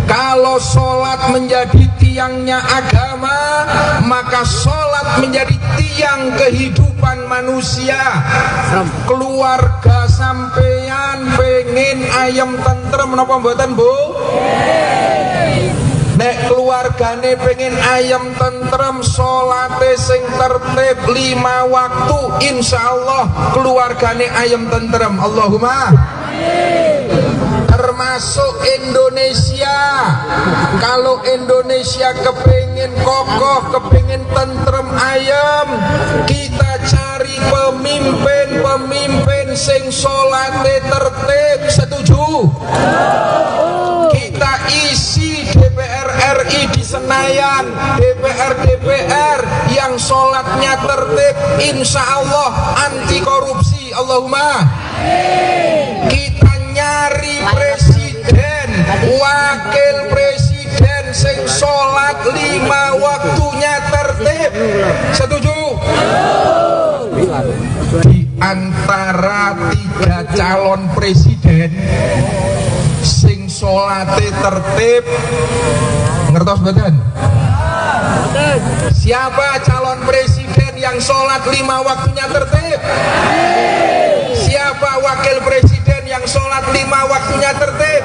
Speaker 4: Kalau sholat menjadi tiangnya agama, maka sholat menjadi tiang kehidupan manusia. Keluarga sampeyan pengen ayam tentrem napa mboten, Bu? Nek keluargane pengen ayam tentrem, sholate sing tertib 5 waktu, insyaallah keluargane ayam tentrem. Allahumma termasuk Indonesia. Kalau Indonesia kepingin kokoh, kepingin tentrem ayam, kita cari pemimpin sing sholate tertib. Setuju? Kita isi DPR RI di Senayan, DPR yang sholatnya tertib, insya Allah anti korupsi. Allahumma. Kita nyari presiden, wakil presiden sing sholat 5 waktunya tertib. Setuju? Di antara 3 calon presiden sing sholate tertib, ngertos mboten? Siapa calon presiden yang sholat 5 waktunya tertib? Siapa wakil presiden yang sholat 5 waktunya tertib?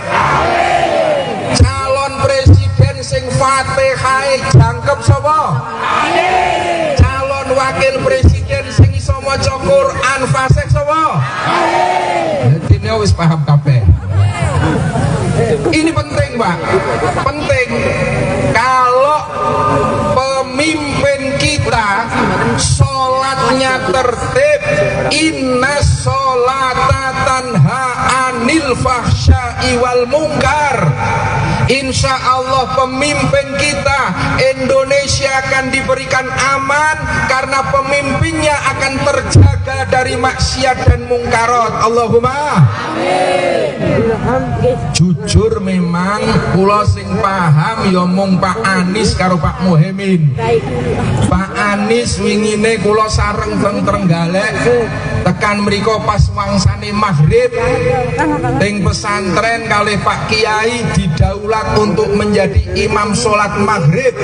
Speaker 4: Calon presiden sing Fatihah jangkep sapa? Calon wakil presiden sing iso maca Quran fasih sapa? Dene wis paham kabeh. Ini penting, Pak. Penting. Kalau pemimpin kita sholatnya tertib, inna sholata tanha anil fahsya'i wal munkar, insya Allah pemimpin kita Indonesia akan diberikan aman karena pemimpinnya akan terjaga dari maksiat dan mungkarat. Allahumma jujur memang kula sing paham ya mung Pak Anies karo Pak Muhaimin. Pak Anies wingine kula sareng teng Trenggalek tekan mriko pas wangsane maghrib teng pesantren kalih Pak Kiai didaulat untuk menjadi imam sholat maghrib.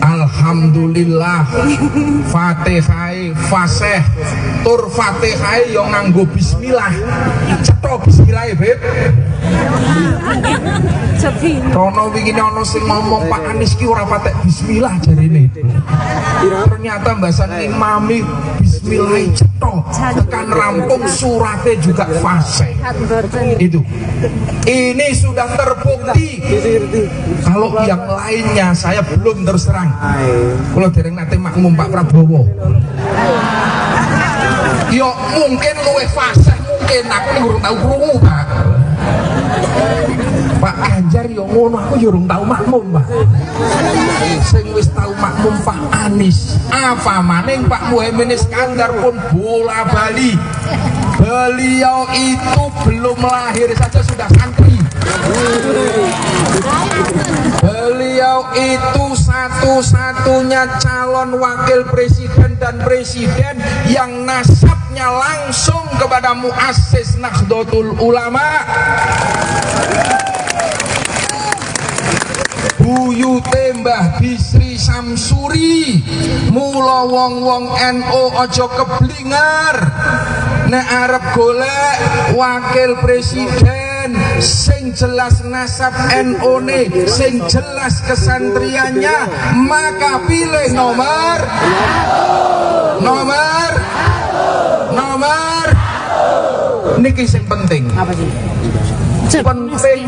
Speaker 4: Alhamdulillah Fatihah fasih tur Fatihah yo nganggo bismillah. Cetha bismillah, Beb. Rono wingi ana sing ngomong Pak Anies ki ora patek bismillah jarine. Ternyata mbasan imami bismillah cetha tekan rampung surate juga fasih. Itu. Ini sudah terbukti. Kalau yang lainnya saya belum terus terang. Kalau dereng nate makmum Pak Prabowo. Yo mungkin luwih fasih, mungkin aku urung tahu krungu, Pak. Pak Ganjar yo ngono, aku yo urung tahu makmum, Pak. Sing wis tahu makmum Pak Anies. Apa maning Pak Muhaimin Iskandar pun bola bali. Beliau itu belum lahir saja sudah santri. Beliau itu satu-satunya calon wakil presiden dan presiden yang nasabnya langsung kepada muassis Nahdlatul Ulama. Buyute Mbah Bisri Samsuri. Mula wong-wong NU aja keblingar nek arep golek wakil presiden sing jelas nasab NU-ne, sing jelas kesantriannya, maka pilih nomor niki sing penting. Apa sih? Penting.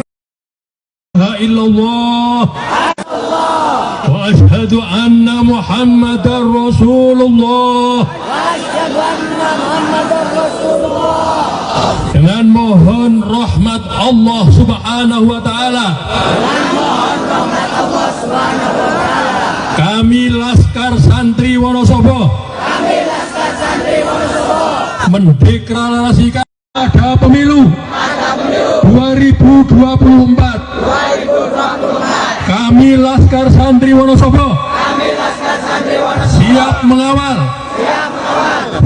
Speaker 6: La illallah wa asyhadu anna Muhammadar Rasulullah. Dengan mohon rahmat Allah Subhanahu wa taala. Kami Laskar Santri Wonosobo mendeklarasikan ada pemilu 2024. Kami Laskar Santri Wonosobo siap mengawal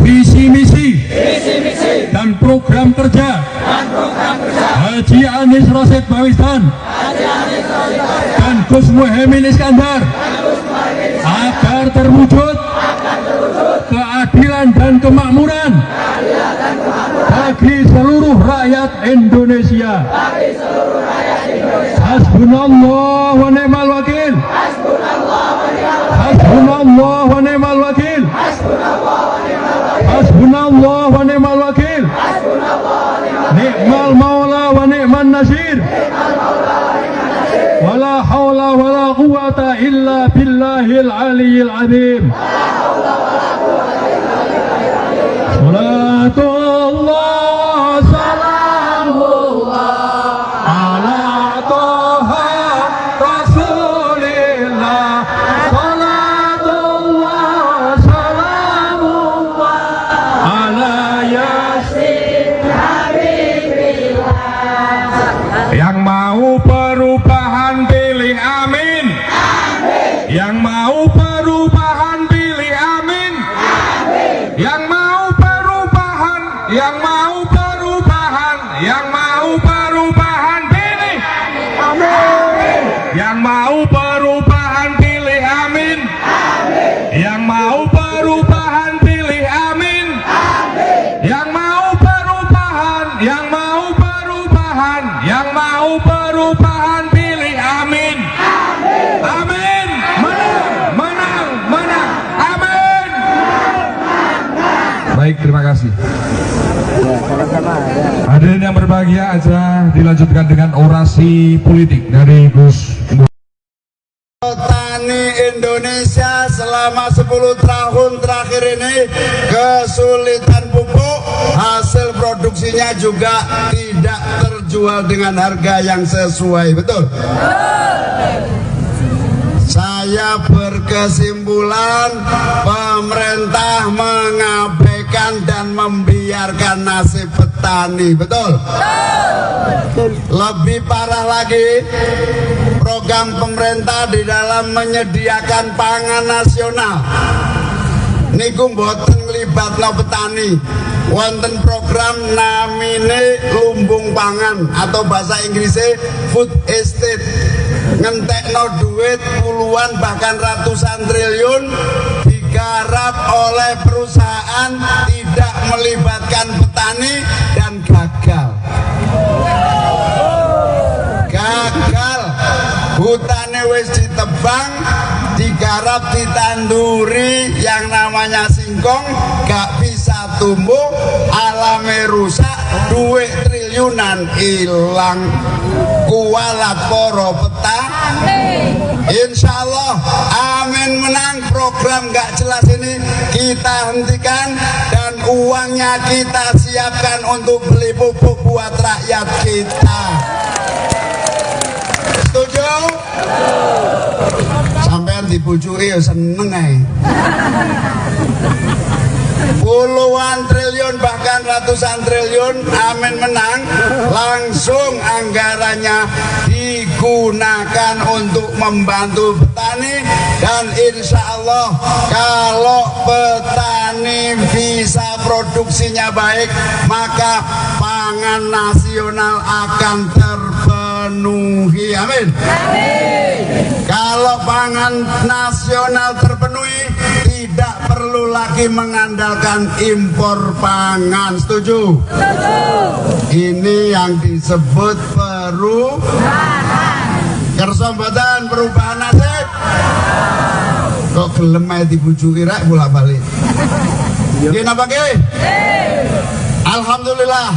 Speaker 6: visi misi dan program kerja Haji Anies Rashid Baswedan dan Gus Muhaimin Iskandar agar terwujud keadilan dan kemakmuran bagi seluruh rakyat Indonesia. Hasbunallah wa ni'mal wakil. Hasbunallah wa ni'mal wakil. Hasbunallah wa ni'mal wakil. Ni'mal maula wa ni'man nasir. Wala hawla wala quwata illa billahil aliyyil azim. Salatullah salamullah ala toha rasulillah. Salatullah salamullah ala yasin habibillah.
Speaker 2: Yang mau perubahan pilih amin. Yang mau perubahan pilih amin. Yang mau perubahan, yang mau perubahan, yang mau perubahan pilih amin. Yang mau perubahan pilih amin. Yang mau perubahan pilih amin. Yang mau perubahan, yang mau perubahan, yang mau perubahan pilih amin. Amin. Menang, menang, menang. Amin. Baik, terima kasih. Hadirin yang berbahagia, aja dilanjutkan dengan orasi politik dari Gus.
Speaker 5: Petani Indonesia selama 10 tahun terakhir ini kesulitan pupuk, hasil produksinya juga tidak terjual dengan harga yang sesuai, betul? Saya berkesimpulan pemerintah mengabaikan dan membiarkan nasib petani, betul? Lebih parah lagi, program pemerintah di dalam menyediakan pangan nasional niku mboten nglibatno petani. Wonten program namine lumbung pangan atau bahasa Inggrisnya food estate, ngentekno duit puluhan bahkan ratusan triliun digarap oleh perusahaan tidak melibatkan petani dan gagal. Hutannya wis ditebang, digarap, ditanduri yang namanya singkong, gak bisa tumbuh, alamnya rusak, duit triliunan hilang. Kualat poro petani. Insya Allah amin menang. Program gak jelas ini kita hentikan dan uangnya kita siapkan untuk beli pupuk buat rakyat kita. Setuju? Sampean dibujuki ya seneng ae. Puluhan triliun bahkan ratusan triliun amin menang, langsung anggarannya digunakan untuk membantu petani. Dan insya Allah kalau petani bisa produksinya baik, maka pangan nasional akan terpenuhi. Amin. Kalau pangan nasional terpenuhi, tidak perlu lagi mengandalkan impor pangan. Setuju? Ini yang disebut perubahan. Kersa mboten perubahan nasib. Kok gelem ae dibujuki rek bolak-balik. Nggih napa nggih? Alhamdulillah,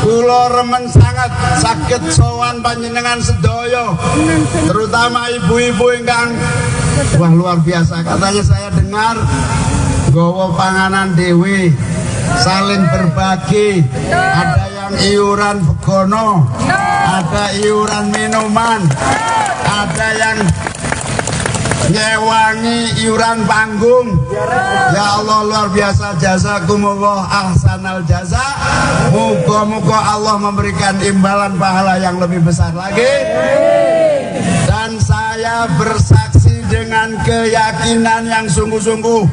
Speaker 5: kula remen sangat saged sowan panjenengan sedaya, terutama ibu-ibu ingkang wah luar biasa. Katanya saya dengar gowo panganan dewe, saling berbagi, ada yang iuran begono, ada iuran minuman, ada yang nyewangi iuran panggung. Ya Allah luar biasa, jazakumullah ahsanal jaza. Moga-moga Allah memberikan imbalan pahala yang lebih besar lagi. Dan saya bersaksi dengan keyakinan yang sungguh-sungguh,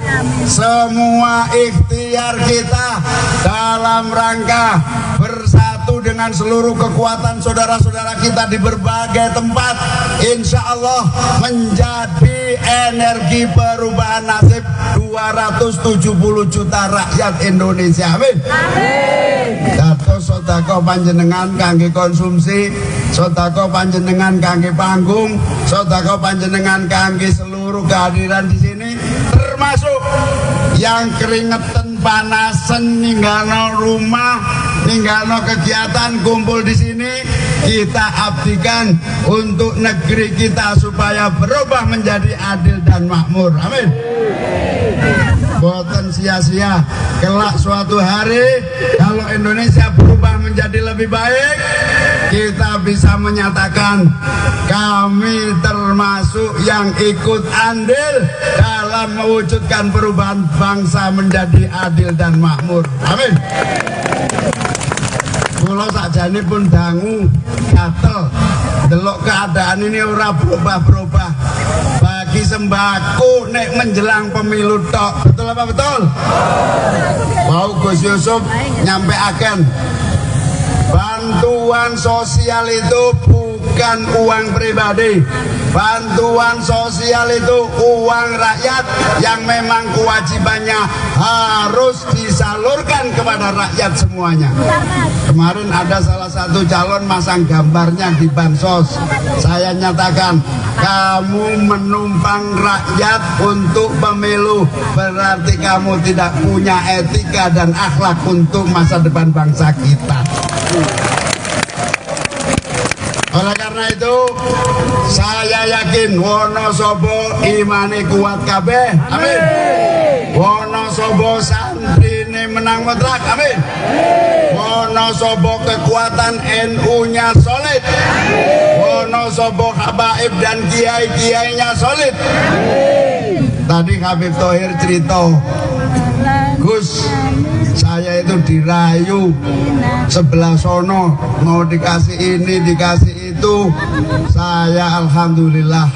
Speaker 5: semua ikhtiar kita dalam rangka bersatu dengan seluruh kekuatan saudara-saudara kita di berbagai tempat, insya Allah menjadi energi perubahan nasib 270 juta rakyat Indonesia. Amin. Dados sedekah panjenengan kangge konsumsi, sedekah panjenengan kangge panggung, sedekah panjenengan kangge seluruh kehadiran di sini, termasuk yang keringetan panasen ninggano rumah, ninggano kegiatan kumpul di sini, kita abdikan untuk negeri kita supaya berubah menjadi adil dan makmur. Amin. Boten sia-sia, kelak suatu hari kalau Indonesia berubah menjadi lebih baik, kita bisa menyatakan kami termasuk yang ikut andil dalam mewujudkan perubahan bangsa menjadi adil dan makmur. Amin. Kulo sakjane pun dangu gatel delok keadaan ini ora berubah-berubah. Bagi sembako nek menjelang pemilu tok. Betul apa betul? Mau Gus Yusuf nyampeaken bantuan sosial itu bukan uang pribadi. Bantuan sosial itu uang rakyat yang memang kewajibannya harus disalurkan kepada rakyat semuanya. Kemarin ada salah satu calon masang gambarnya di bansos. Saya nyatakan, kamu menumpang rakyat untuk pemilu, berarti kamu tidak punya etika dan akhlak untuk masa depan bangsa kita. Oleh karena itu, saya yakin Wonosobo imane kuat kabeh. Amin. Wonosobo santrine menang mutlak. Amin. Wonosobo kekuatan NU-nya solid. Wonosobo habaib dan kiai-kiainya solid. Tadi Habib Thohir cerita, Gus, saya itu dirayu sebelah sono, mau dikasih ini, dikasih itu. Saya alhamdulillah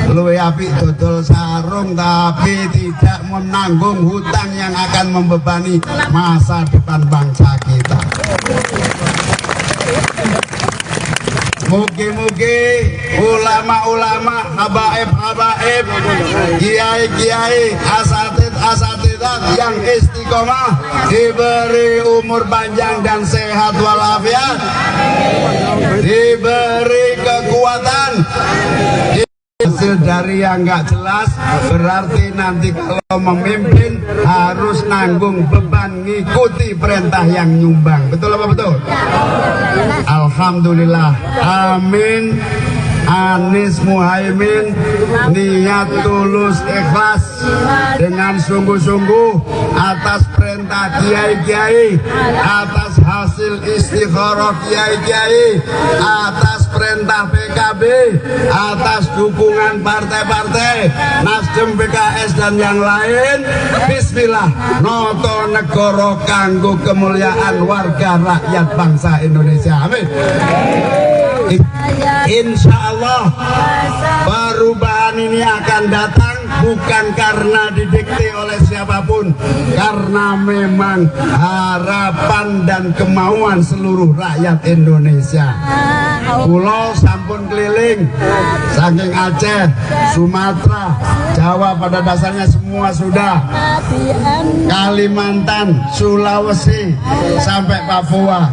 Speaker 5: luwih apik dodol sarung, tapi tidak menanggung hutang yang akan membebani masa depan bangsa kita. Mugi-mugi ulama-ulama, habaib-habaib, kiai-kiai, asatid-asatidat yang istiqomah diberi umur panjang dan sehat walafiat, diberi kekuatan. Hasil dari yang nggak jelas berarti nanti kalau memimpin harus nanggung beban ngikuti perintah yang nyumbang. Betul apa betul? Alhamdulillah. Amin. Anies Muhaimin niat tulus ikhlas dengan sungguh-sungguh atas perintah kiai-kiai, atas hasil istikharah kiai-kiai, atas perintah PKB, atas dukungan partai-partai Nasdem, PKS dan yang lain. Bismillah, noto negara kanggo kemuliaan warga rakyat bangsa Indonesia. Amin. Insya Allah perubahan ini akan datang bukan karena didikte oleh siapapun, karena memang harapan dan kemauan seluruh rakyat Indonesia. Pulau sampun keliling saking Aceh, Sumatera, Jawa pada dasarnya semua sudah, Kalimantan, Sulawesi sampai Papua,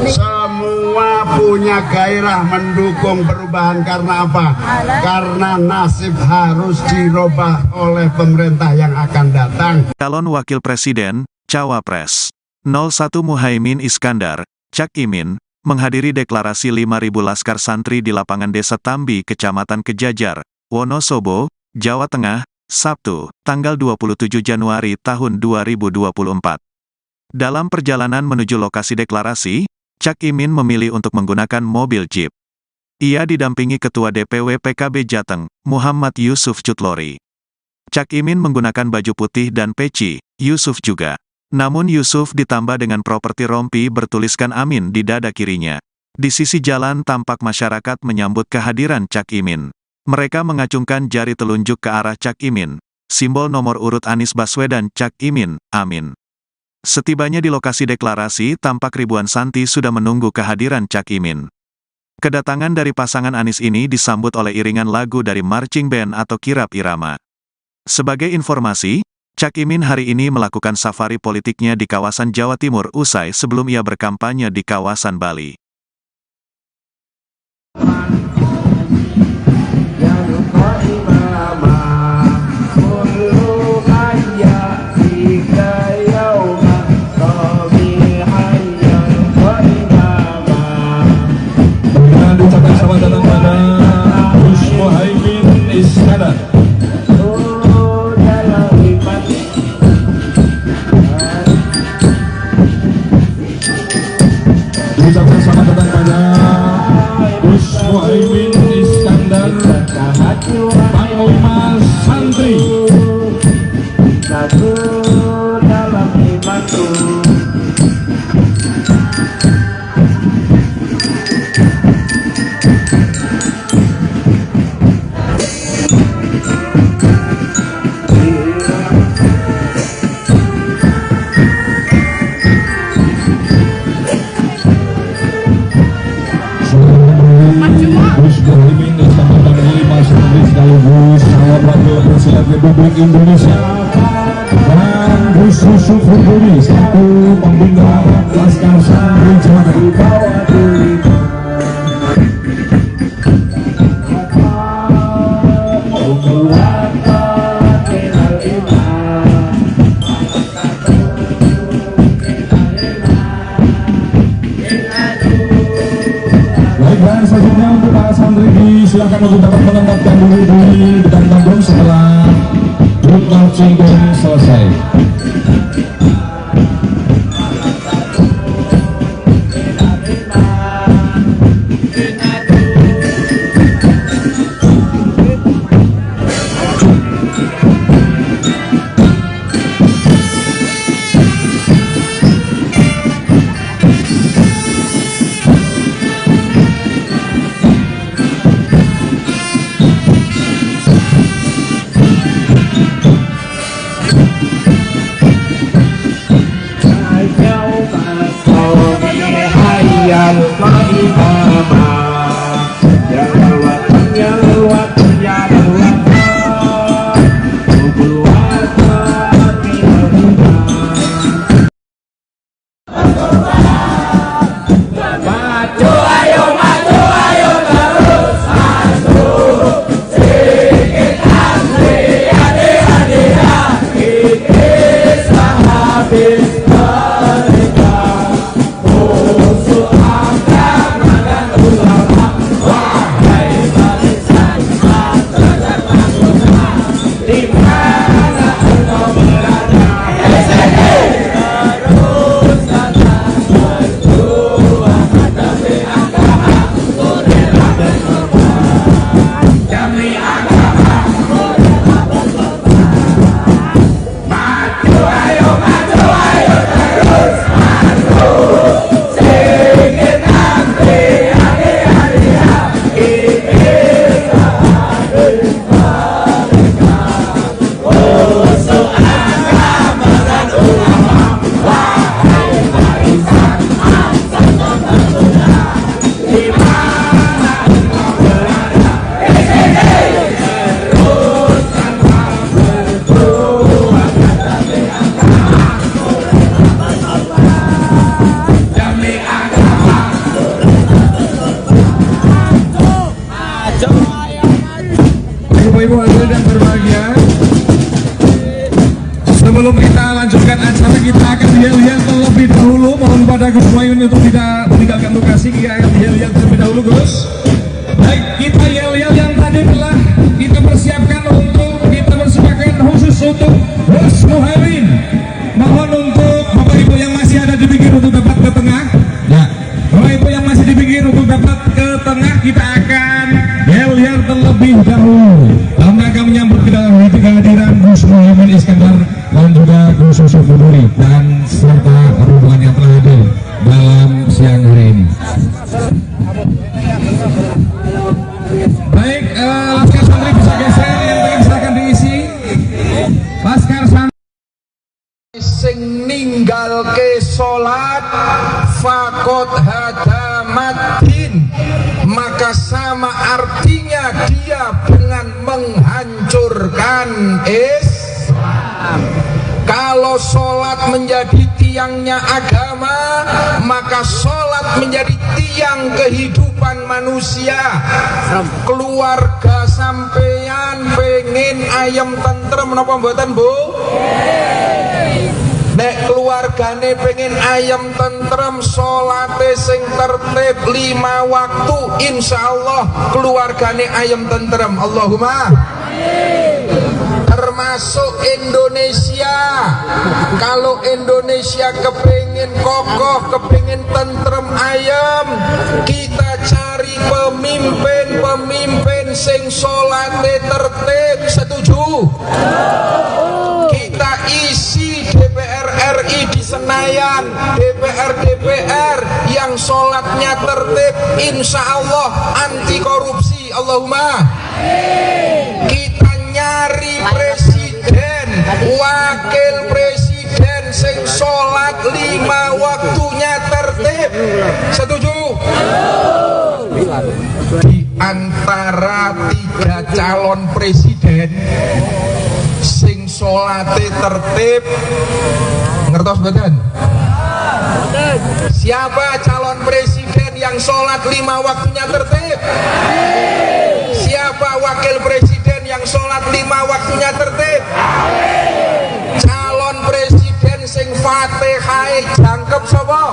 Speaker 5: semua punya gairah mendukung perubahan. Karena apa? Karena nasib harus dirubah oleh pemerintah yang akan datang.
Speaker 1: Calon Wakil Presiden, Cawapres 01 Muhaimin Iskandar, Cak Imin, menghadiri deklarasi 5.000 laskar santri di lapangan Desa Tambi, Kecamatan Kejajar, Wonosobo, Jawa Tengah, Sabtu, tanggal 27 Januari tahun 2024. Dalam perjalanan menuju lokasi deklarasi, Cak Imin memilih untuk menggunakan mobil Jeep. Ia didampingi Ketua DPW PKB Jateng, Muhammad Yusuf Cutlori. Cak Imin menggunakan baju putih dan peci, Yusuf juga. Namun Yusuf ditambah dengan properti rompi bertuliskan Amin di dada kirinya. Di sisi jalan tampak masyarakat menyambut kehadiran Cak Imin. Mereka mengacungkan jari telunjuk ke arah Cak Imin, simbol nomor urut Anies Baswedan Cak Imin, amin. Setibanya di lokasi deklarasi, tampak ribuan santri sudah menunggu kehadiran Cak Imin. Kedatangan dari pasangan Anies ini disambut oleh iringan lagu dari marching band atau kirap irama. Sebagai informasi, Cak Imin hari ini melakukan safari politiknya di kawasan Jawa Timur usai sebelum ia berkampanye di kawasan Bali.
Speaker 2: Ucapkan selamat datang pada Gus Muhaimin Iskandar. Ucapkan selamat datang pada Gus Muhaimin Iskandar, Panglima Santri.
Speaker 3: Satu dalam imanku.
Speaker 2: Gus Muhaimin Iskandar Panglima Santri sekaligus calon wakil presiden Republik Indonesia, dan Gus Yusuf Huduri selaku pembina Laskar Santri Jawa Tengah. Dan selanjutnya untuk para santri silakan untuk dapat menempatkan diri di depan panggung setelah grup marching band selesai. Ibu-ibu hadirin yang berbahagia, sebelum kita lanjutkan acara, kita akan yel-yel terlebih dahulu. Mohon pada Gus Muhaimin untuk tidak meninggalkan lokasi. Kita akan yel-yel terlebih dahulu, Gus. Baik, kita yel-yel yang tadi telah kita persiapkan untuk kita persembahkan khusus untuk Gus Muhaimin. Mohon untuk Bapak Ibu yang masih ada di pinggir untuk dapat ke tengah. Ya, Bapak Ibu yang masih di pinggir untuk dapat ke tengah, kita akan yel-yel terlebih dahulu dalam rangka menyambut kehadiran Gus Muhaimin Iskandar dan juga Gus Yusuf Huduri dan serta rombongan yang telah hadir dalam siang hari ini. Baik, Laskar
Speaker 4: ninggalke sholat fakot hadamatin, maka sama artinya dia dengan menghancurkan Islam. Kalau sholat menjadi tiangnya agama, maka sholat menjadi tiang kehidupan manusia. Keluarga sampeyan pengen ayam tentrem napa mboten, Bu? Nek keluargane pengen ayam tentrem, sholate sing tertib 5 waktu, insyaallah keluargane ayam tentrem. Allahumma termasuk Indonesia. Kalau Indonesia kepingin kokoh, kepingin tentrem ayam, kita cari pemimpin sing sholate tertib. Setuju? Kita isi DPR RI di Senayan, DPR yang sholatnya tertib, insya Allah anti korupsi. Allahumma. Kita nyari presiden, wakil presiden sing sholat 5 waktunya tertib. Setuju? Di antara 3 calon presiden sing sholate tertib, ngertos mboten? Siapa calon presiden yang sholat 5 waktunya tertib? Siapa wakil presiden yang sholat 5 waktunya tertib? Calon presiden sing Fatihah jangkep sapa?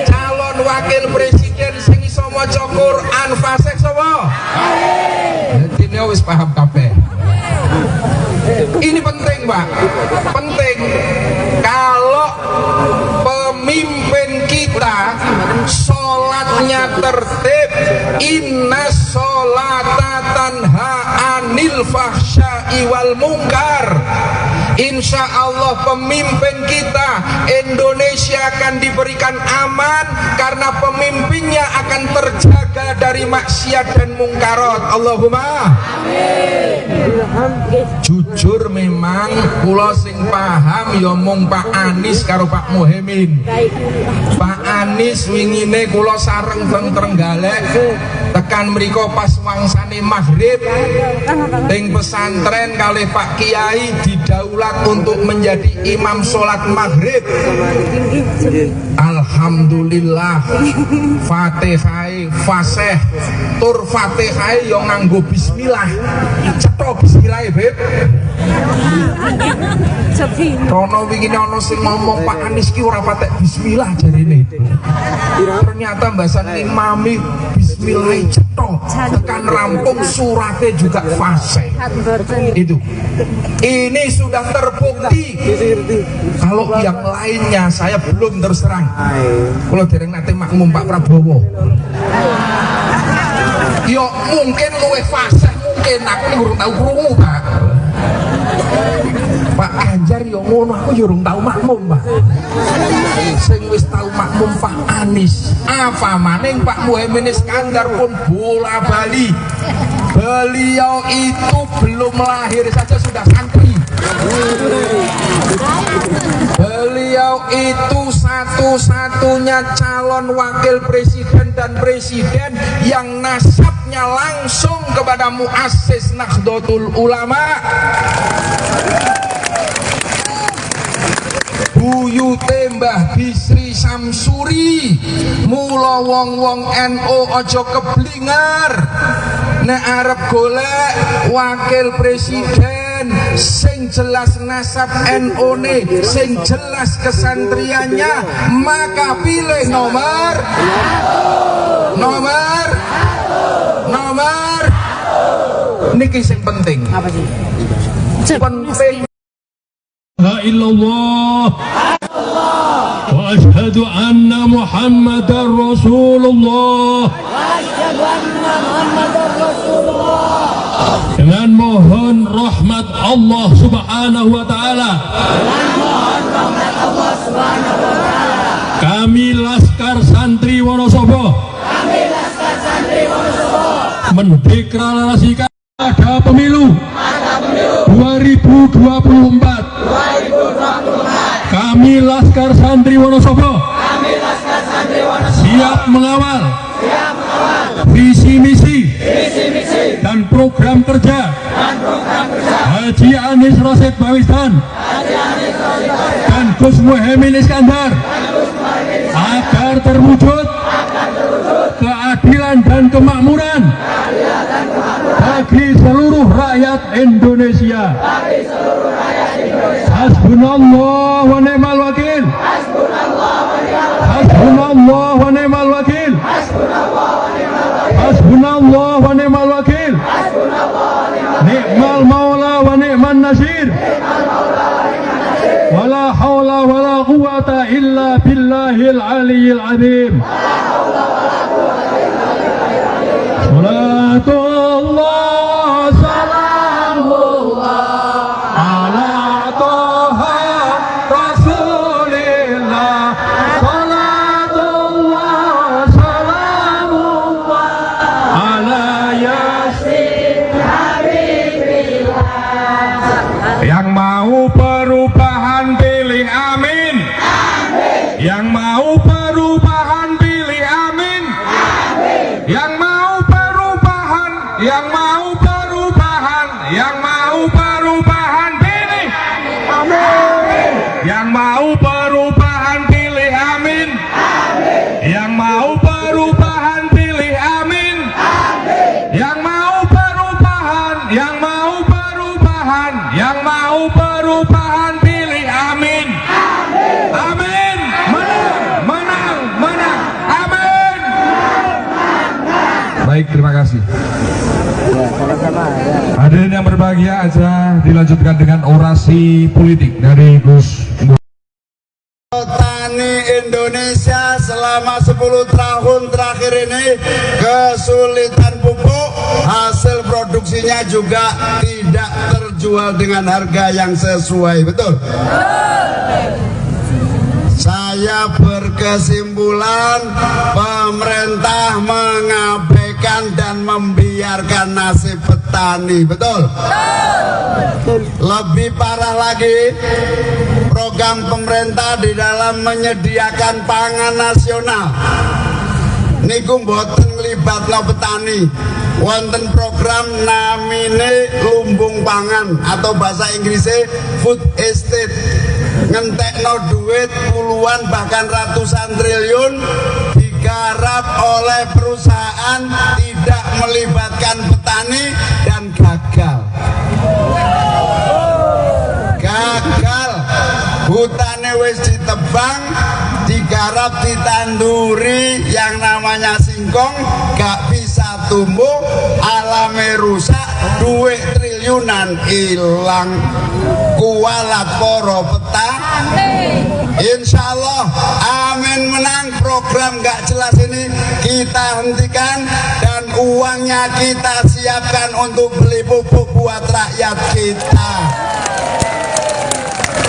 Speaker 4: Calon wakil presiden sing iso maca Quran fasih sapa? Dene wis paham kabeh. Ini penting, Pak. Penting. Kalau pemimpin kita sholatnya tertib, inna sholata tanha anil fahsya'i wal munkar, insya Allah pemimpin kita Indonesia akan diberikan aman karena pemimpinnya akan terjaga dari maksiat dan mungkarat. Allahumma jujur memang kula sing paham ya mung Pak Anies karo Pak Muhaimin. Pak Anies wingine kula sareng teng Trenggalek tekan mriko pas wangsane maghrib teng pesantren kalih Pak Kiai didaulat untuk menjadi imam sholat maghrib. Alhamdulillah Fatihah fasih tur Fatihah yo nganggo bismillah. Cetha bismillah, Beb. Rono wingi ana sing ngomong Pak Anies ki ora patek bismillah jarine. Ternyata mbasane imami bismillah cetha tekan rampung surate juga fasih. Itu. Ini sudah terbukti. Kalau yang lainnya saya belum terus terang. Kalau dereng nate makmum Pak Prabowo. Yo mungkin luwih fasih, mungkin aku urung tau krungu, Pak. Pak Ganjar yo ngono, aku yo urung tau makmum, Pak. Sing wis tau makmum Pak Anies. Apa maning Pak Muhaimin Iskandar pun bola bali. Beliau itu belum lahir saja sudah santri. Beliau itu satu-satunya calon wakil presiden dan presiden yang nasabnya langsung kepada muassis Nahdlatul Ulama. Buyute Mbah Bisri Samsuri. Mula wong-wong NU aja keblingar nek arep golek wakil presiden sing jelas nasab NU-ne, sing jelas kesantriannya, maka pilih nomor niki sing penting. Apa sih? Penting.
Speaker 6: La illallah wa ashhadu anna Muhammadar Rasulullah. Dengan mohon rahmat Allah Subhanahu wa taala. Kami Laskar Santri Wonosobo mendeklarasikan ada pemilu 2024. Kami Laskar Santri Wonosobo siap mengawal visi misi dan program kerja Haji Anies Rashid Baswedan dan Gus Muhaimin Iskandar agar terwujud keadilan dan kemakmuran bagi seluruh rakyat Indonesia. Hasbunallah wa ni'mal wakil. Hasbunallah wa ni'mal wakil. Hasbunallah wa ni'mal wakil. Ni'mal maula wa ni'man nasir. Wala hawla wala quwata illa billahil aliyyil azim. Salatullah salamullah ala toha rasulillah. Salatullah salamullah ala yasin habibillah.
Speaker 2: Yang mau perubahan pilih amin. Yang mau perubahan pilih amin. Yang mau perubahan, yang mau perubahan, yang mau perubahan pilih amin. Yang mau perubahan pilih amin. Yang mau perubahan pilih amin. Yang mau perubahan, yang mau perubahan, yang mau perubahan pilih amin. Amin. Menang, menang, menang. Amin. Baik, terima kasih. Hadirin yang berbahagia, aja dilanjutkan dengan orasi politik dari Gus.
Speaker 5: Petani Indonesia selama 10 tahun terakhir ini kesulitan pupuk, hasil produksinya juga tidak terjual dengan harga yang sesuai, betul? Saya berkesimpulan pemerintah mengabaikan dan membiarkan nasib petani, betul? Lebih parah lagi, program pemerintah di dalam menyediakan pangan nasional niku mboten nglibatno petani. Wonten program namine lumbung pangan atau bahasa Inggrisnya food estate, ngentekno duit puluhan bahkan ratusan triliun digarap oleh perusahaan, tidak melibatkan petani dan gagal. Hutane wis ditebang, digarap, ditanduri yang namanya singkong, gak bisa tumbuh, alame rusak, duit triliunan hilang. Kualat poro petani. Insya Allah amin menang. Program gak jelas ini kita hentikan dan uangnya kita siapkan untuk beli pupuk buat rakyat kita.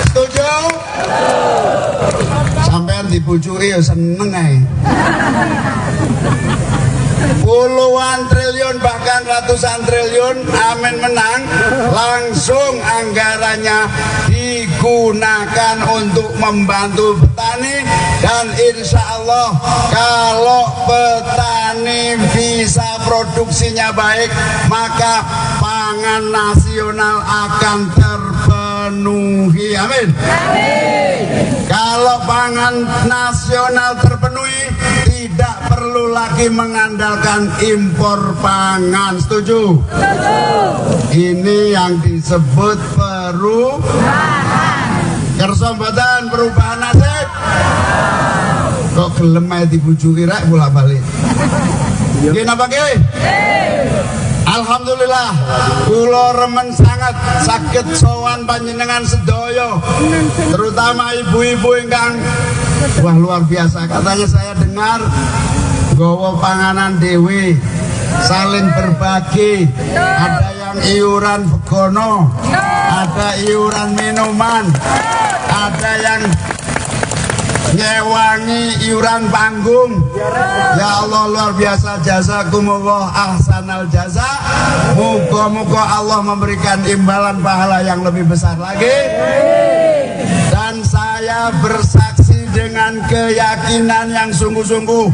Speaker 5: Setuju? Sampean dibujuki ya seneng ae. Puluhan triliun bahkan ratusan triliun amin menang, langsung anggarannya digunakan untuk membantu petani. Dan insya Allah kalau petani bisa produksinya baik, maka pangan nasional akan terpenuhi. Amin. Kalau pangan nasional terpenuhi, tidak perlu lagi mengandalkan impor pangan. Setuju? Ini yang disebut perubahan. Kersa mboten perubahan nasib. Kok gelem ae dibujuki rek bolak-balik. Nggih napa nggih? Alhamdulillah, kula remen sangat saged sowan panjenengan sedaya, terutama ibu-ibu ingkang wah luar biasa. Katanya saya dengar gowo panganan dewe, saling berbagi, ada yang iuran begono, ada iuran minuman, ada yang nyewangi iuran panggung. Ya Allah luar biasa, jazakumullah ahsanal jaza. Moga-moga Allah memberikan imbalan pahala yang lebih besar lagi. Dan saya Saya bersaksi dengan keyakinan yang sungguh-sungguh,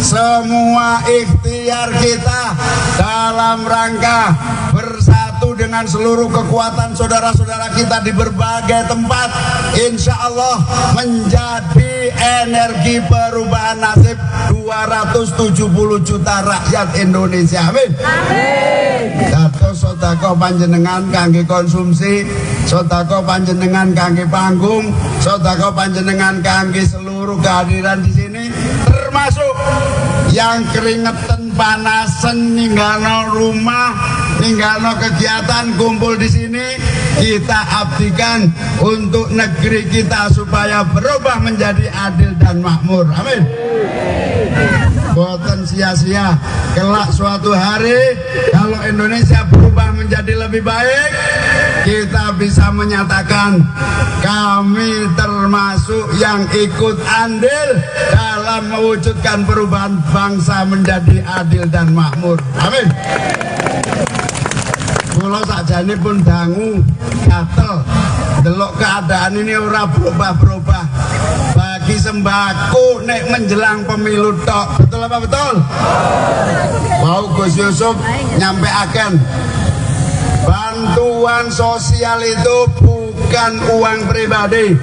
Speaker 5: semua ikhtiar kita dalam rangka bersatu dengan seluruh kekuatan saudara-saudara kita di berbagai tempat, insya Allah menjadi energi perubahan nasib 270 juta rakyat Indonesia. Amin. Dados sedekah panjenengan kangge konsumsi, sedekah panjenengan kangge panggung, sedekah panjenengan kangge seluruh kehadiran di sini, termasuk yang keringetan panasan ninggalno rumah, ninggalno kegiatan kumpul di sini, kita abdikan untuk negeri kita supaya berubah menjadi adil dan makmur. Amin. Boten sia-sia, kelak suatu hari kalau Indonesia berubah menjadi lebih baik, kita bisa menyatakan kami termasuk yang ikut andil dalam mewujudkan perubahan bangsa menjadi adil dan makmur. Amin. Kula sakjane pun dangu gatel delok keadaan ini ora berubah-berubah. Bagi sembako nek menjelang pemilu tok. Betul apa betul? Mau Gus Yusuf nyampaikan bantuan sosial itu bukan uang pribadi.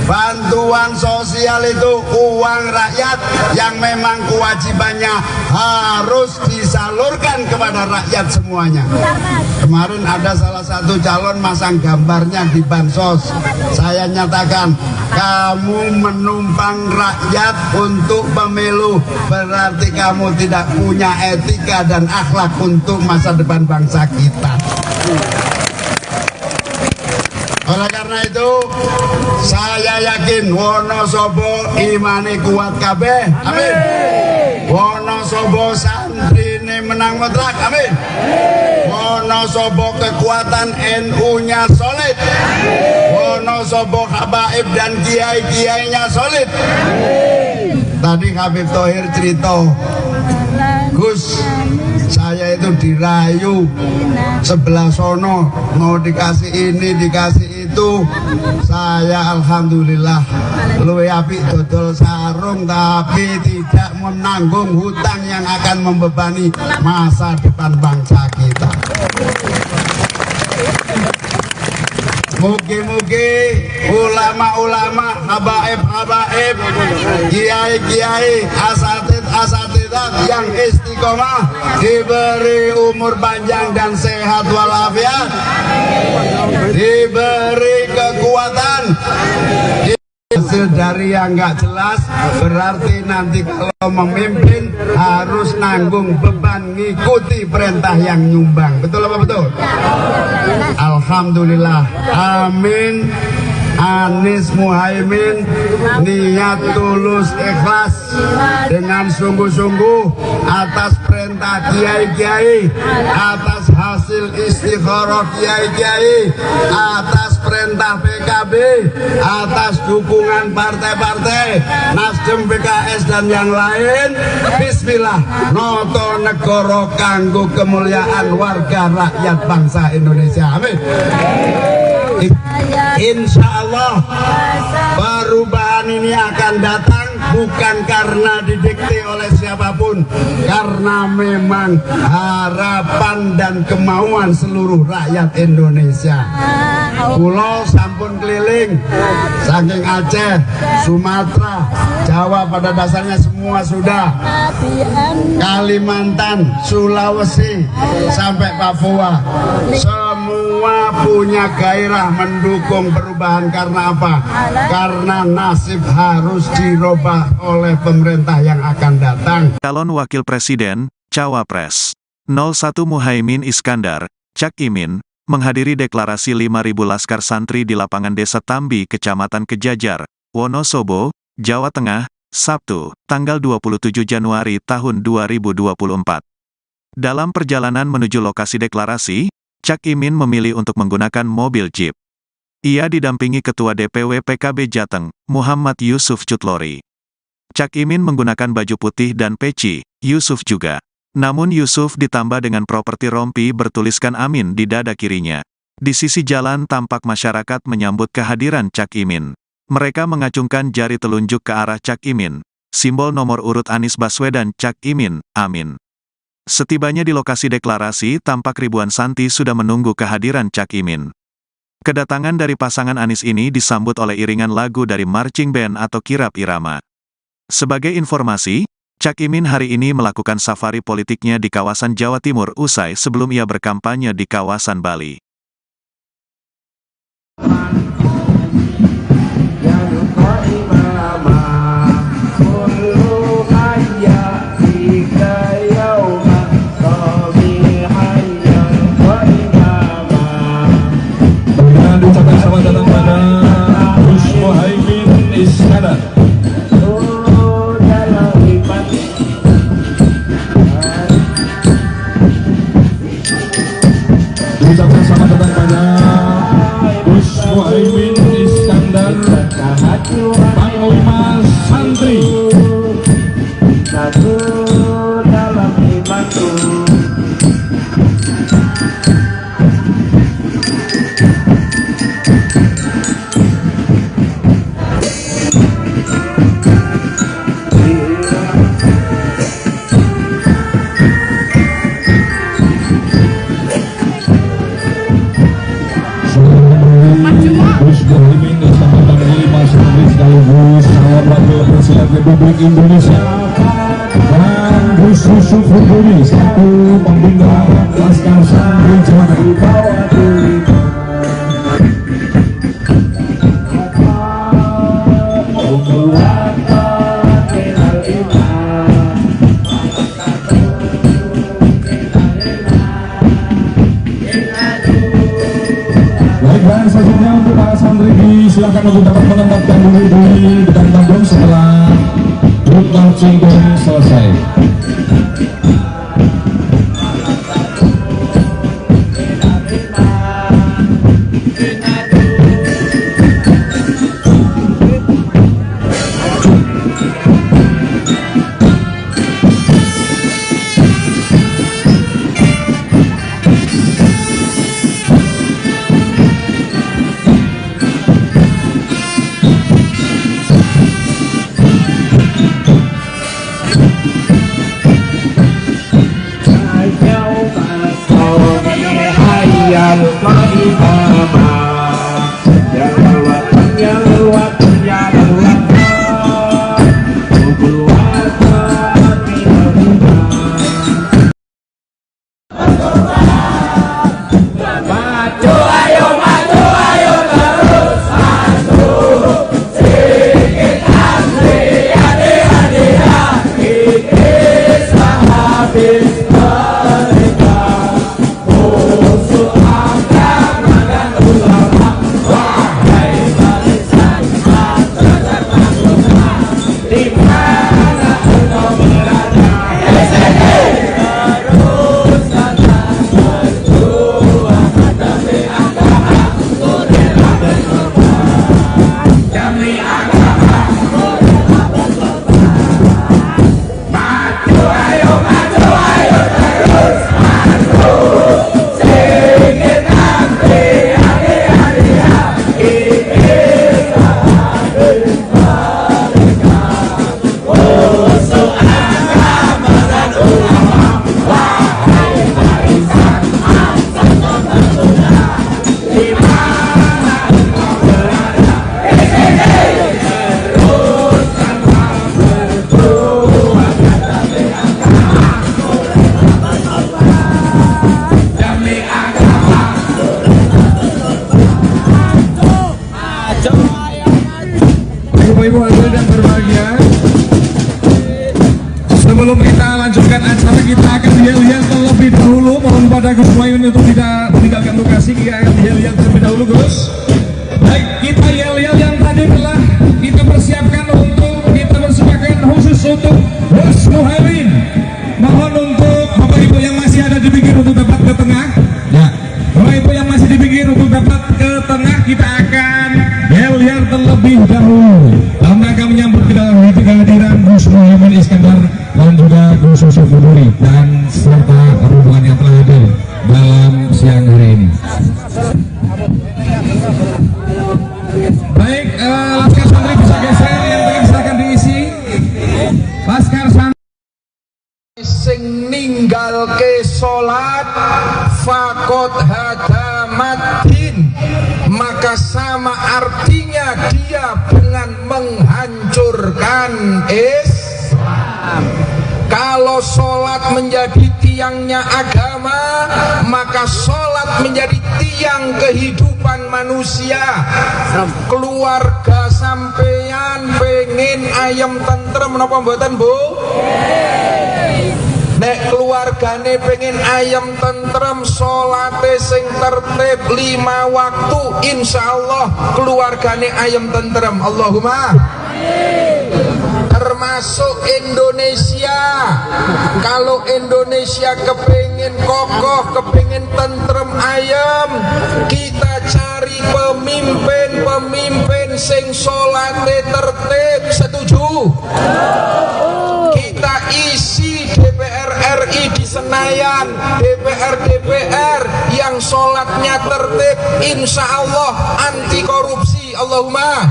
Speaker 5: Bantuan sosial itu uang rakyat yang memang kewajibannya harus disalurkan kepada rakyat semuanya. Kemarin ada salah satu calon masang gambarnya di bansos. Saya nyatakan, kamu menumpang rakyat untuk pemilu, berarti kamu tidak punya etika dan akhlak untuk masa depan bangsa kita. Oleh karena itu, saya yakin Wonosobo imane kuat kabeh. Amin. Wonosobo santrine menang mutlak. Amin. Wonosobo kekuatan NU-nya solid. Wonosobo habaib dan kiai-kiainya solid. Tadi Habib Thohir cerita, Gus, saya itu dirayu sebelah sono, mau dikasih ini, dikasih itu. Saya alhamdulillah luwe apik dodol sarung, tapi tidak menanggung hutang yang akan membebani masa depan bangsa kita. Mugi-mugi ulama-ulama, habaib-habaib, kiai-kiai, asatidah yang istiqomah diberi umur panjang dan sehat walafiat, diberi kekuatan. Hasil dari yang nggak jelas berarti nanti kalau memimpin harus nanggung beban ngikuti perintah yang nyumbang. Betul apa betul? Alhamdulillah. Amin. Anies Muhaimin niat tulus ikhlas dengan sungguh-sungguh atas perintah kiai-kiai, atas hasil istikharah kiai-kiai, atas perintah PKB, atas dukungan partai-partai Nasdem, PKS dan yang lain. Bismillah, noto negara kanggo kemuliaan warga rakyat bangsa Indonesia. Amin. Insya Allah perubahan ini akan datang bukan karena didikte oleh siapapun, karena memang harapan dan kemauan seluruh rakyat Indonesia. Pulau sampun keliling saking Aceh, Sumatera, Jawa pada dasarnya semua sudah, Kalimantan, Sulawesi sampai Papua, semua punya gairah mendukung perubahan. Karena apa? Karena nasib harus dirubah oleh pemerintah yang akan datang.
Speaker 1: Calon Wakil Presiden, Cawapres 01 Muhaimin Iskandar, Cak Imin, menghadiri deklarasi 5.000 laskar santri di lapangan Desa Tambi, Kecamatan Kejajar, Wonosobo, Jawa Tengah, Sabtu, tanggal 27 Januari tahun 2024. Dalam perjalanan menuju lokasi deklarasi, Cak Imin memilih untuk menggunakan mobil Jeep. Ia didampingi Ketua DPW PKB Jateng, Muhammad Yusuf Cutlori. Cak Imin menggunakan baju putih dan peci, Yusuf juga. Namun Yusuf ditambah dengan properti rompi bertuliskan Amin di dada kirinya. Di sisi jalan tampak masyarakat menyambut kehadiran Cak Imin. Mereka mengacungkan jari telunjuk ke arah Cak Imin, simbol nomor urut Anies Baswedan Cak Imin, amin. Setibanya di lokasi deklarasi, tampak ribuan santri sudah menunggu kehadiran Cak Imin. Kedatangan dari pasangan Anies ini disambut oleh iringan lagu dari marching band atau kirap irama. Sebagai informasi, Cak Imin hari ini melakukan safari politiknya di kawasan Jawa Timur usai sebelum ia berkampanye di kawasan Bali.
Speaker 2: Ucapkan selamat datang pada Gus Muhaimin Iskandar. Ucapkan selamat datang pada Gus Muhaimin Iskandar, Panglima Santri.
Speaker 3: Satu dalam imanku.
Speaker 2: Gus Muhaimin Iskandar Panglima Santri sekaligus calon wakil presiden Republik Indonesia, dan Gus Yusuf Huduri selaku pembina Laskar Santri Jawa Tengah. Dan selanjutnya untuk para santri silakan untuk dapat menempatkan diri di depan panggung setelah grup marching band selesai. Ibu-ibu hadirin yang berbahagia, sebelum kita lanjutkan acara, kita akan yel-yel terlebih dahulu. Mohon pada Gus Muhaimin untuk tidak meninggalkan lokasi. Kita akan yel-yel terlebih dahulu, Gus. Baik, kita yel-yel yang tadi telah kita persiapkan untuk kita persembahkan khusus untuk Gus Muhaimin. Mohon untuk Bapak Ibu yang masih ada di pinggir untuk dapat ke tengah. Ya, Bapak Ibu yang masih di pinggir untuk dapat ke tengah, kita akan yel-yel terlebih dahulu dalam rangka menyambut kehadiran Gus Muhaimin Iskandar dan juga Gus Yusuf Huduri dan serta rombongan yang telah hadir dalam siang hari ini. Baik, Laskar Laskar Santri
Speaker 4: sing ninggalke salat fakot hadamatin, maka sama artinya dia dengan menghancurkan Islam. Kalau sholat menjadi tiangnya agama, maka sholat menjadi tiang kehidupan manusia. Keluarga sampeyan pengen ayam tentrem napa mboten, Bu? Nek keluargane pengen ayam tentrem, sholate sing tertib 5 waktu, insyaallah keluargane ayam tentrem. Allahumma termasuk Indonesia. Kalau Indonesia kepingin kokoh, kepingin tentrem ayam, kita cari pemimpin sing sholate tertib. Setuju? Kita isi DPR RI di Senayan, DPR yang sholatnya tertib, insya Allah anti korupsi. Allahumma.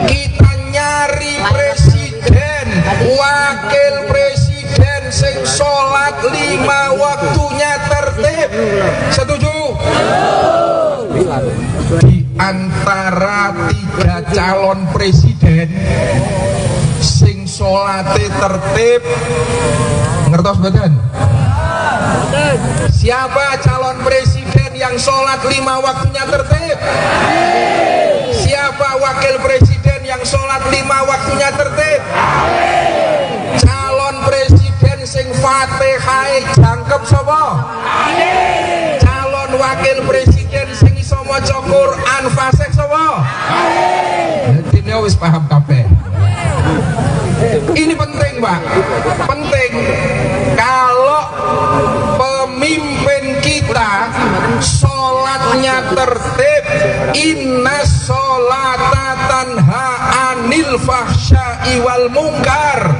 Speaker 4: Kita nyari presiden, wakil presiden sing sholat 5 waktunya tertib. Setuju? Di antara 3 calon presiden sing sholate tertib, ngertos mboten? Siapa calon presiden yang sholat 5 waktunya tertib? Siapa wakil presiden yang sholat 5 waktunya tertib? Calon presiden sing Fatihah jangkep sapa? Calon wakil presiden sing iso maca Quran fasih sapa? Dene wis paham kabeh. Ini penting, Pak. Penting. Kalau pemimpin kita sholatnya tertib, inna sholata tanha anil fahsya'i wal munkar,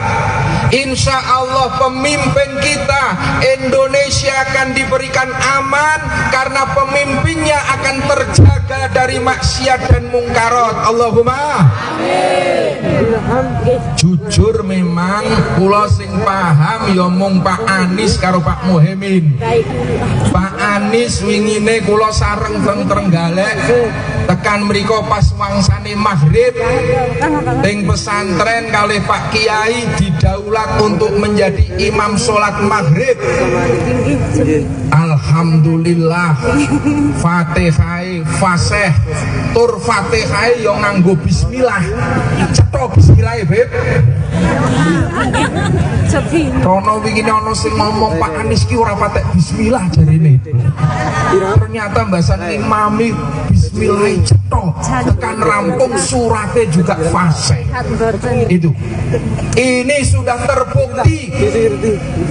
Speaker 4: insya Allah pemimpin kita Indonesia akan diberikan aman karena pemimpinnya akan terjaga dari maksiat dan mungkarat. Allahumma jujur memang kula sing paham ya mung Pak Anies karo Pak Muhaimin. Pak Anies wingine kula sareng teng Trenggalek tekan mriko pas wangsane maghrib teng pesantren kalih Pak Kiai didaulat untuk menjadi imam sholat maghrib. Alhamdulillah Fatihah fasih tur Fatihah yang nganggo bismillah. Cetha bismillah, Beb. Rono wingi ana sing ngomong Pak Anies ki ora patek bismillah jarine. Ternyata mbasane imami bismillah cetha, tekan rampung surate juga fasih. Itu. Ini sudah terbukti.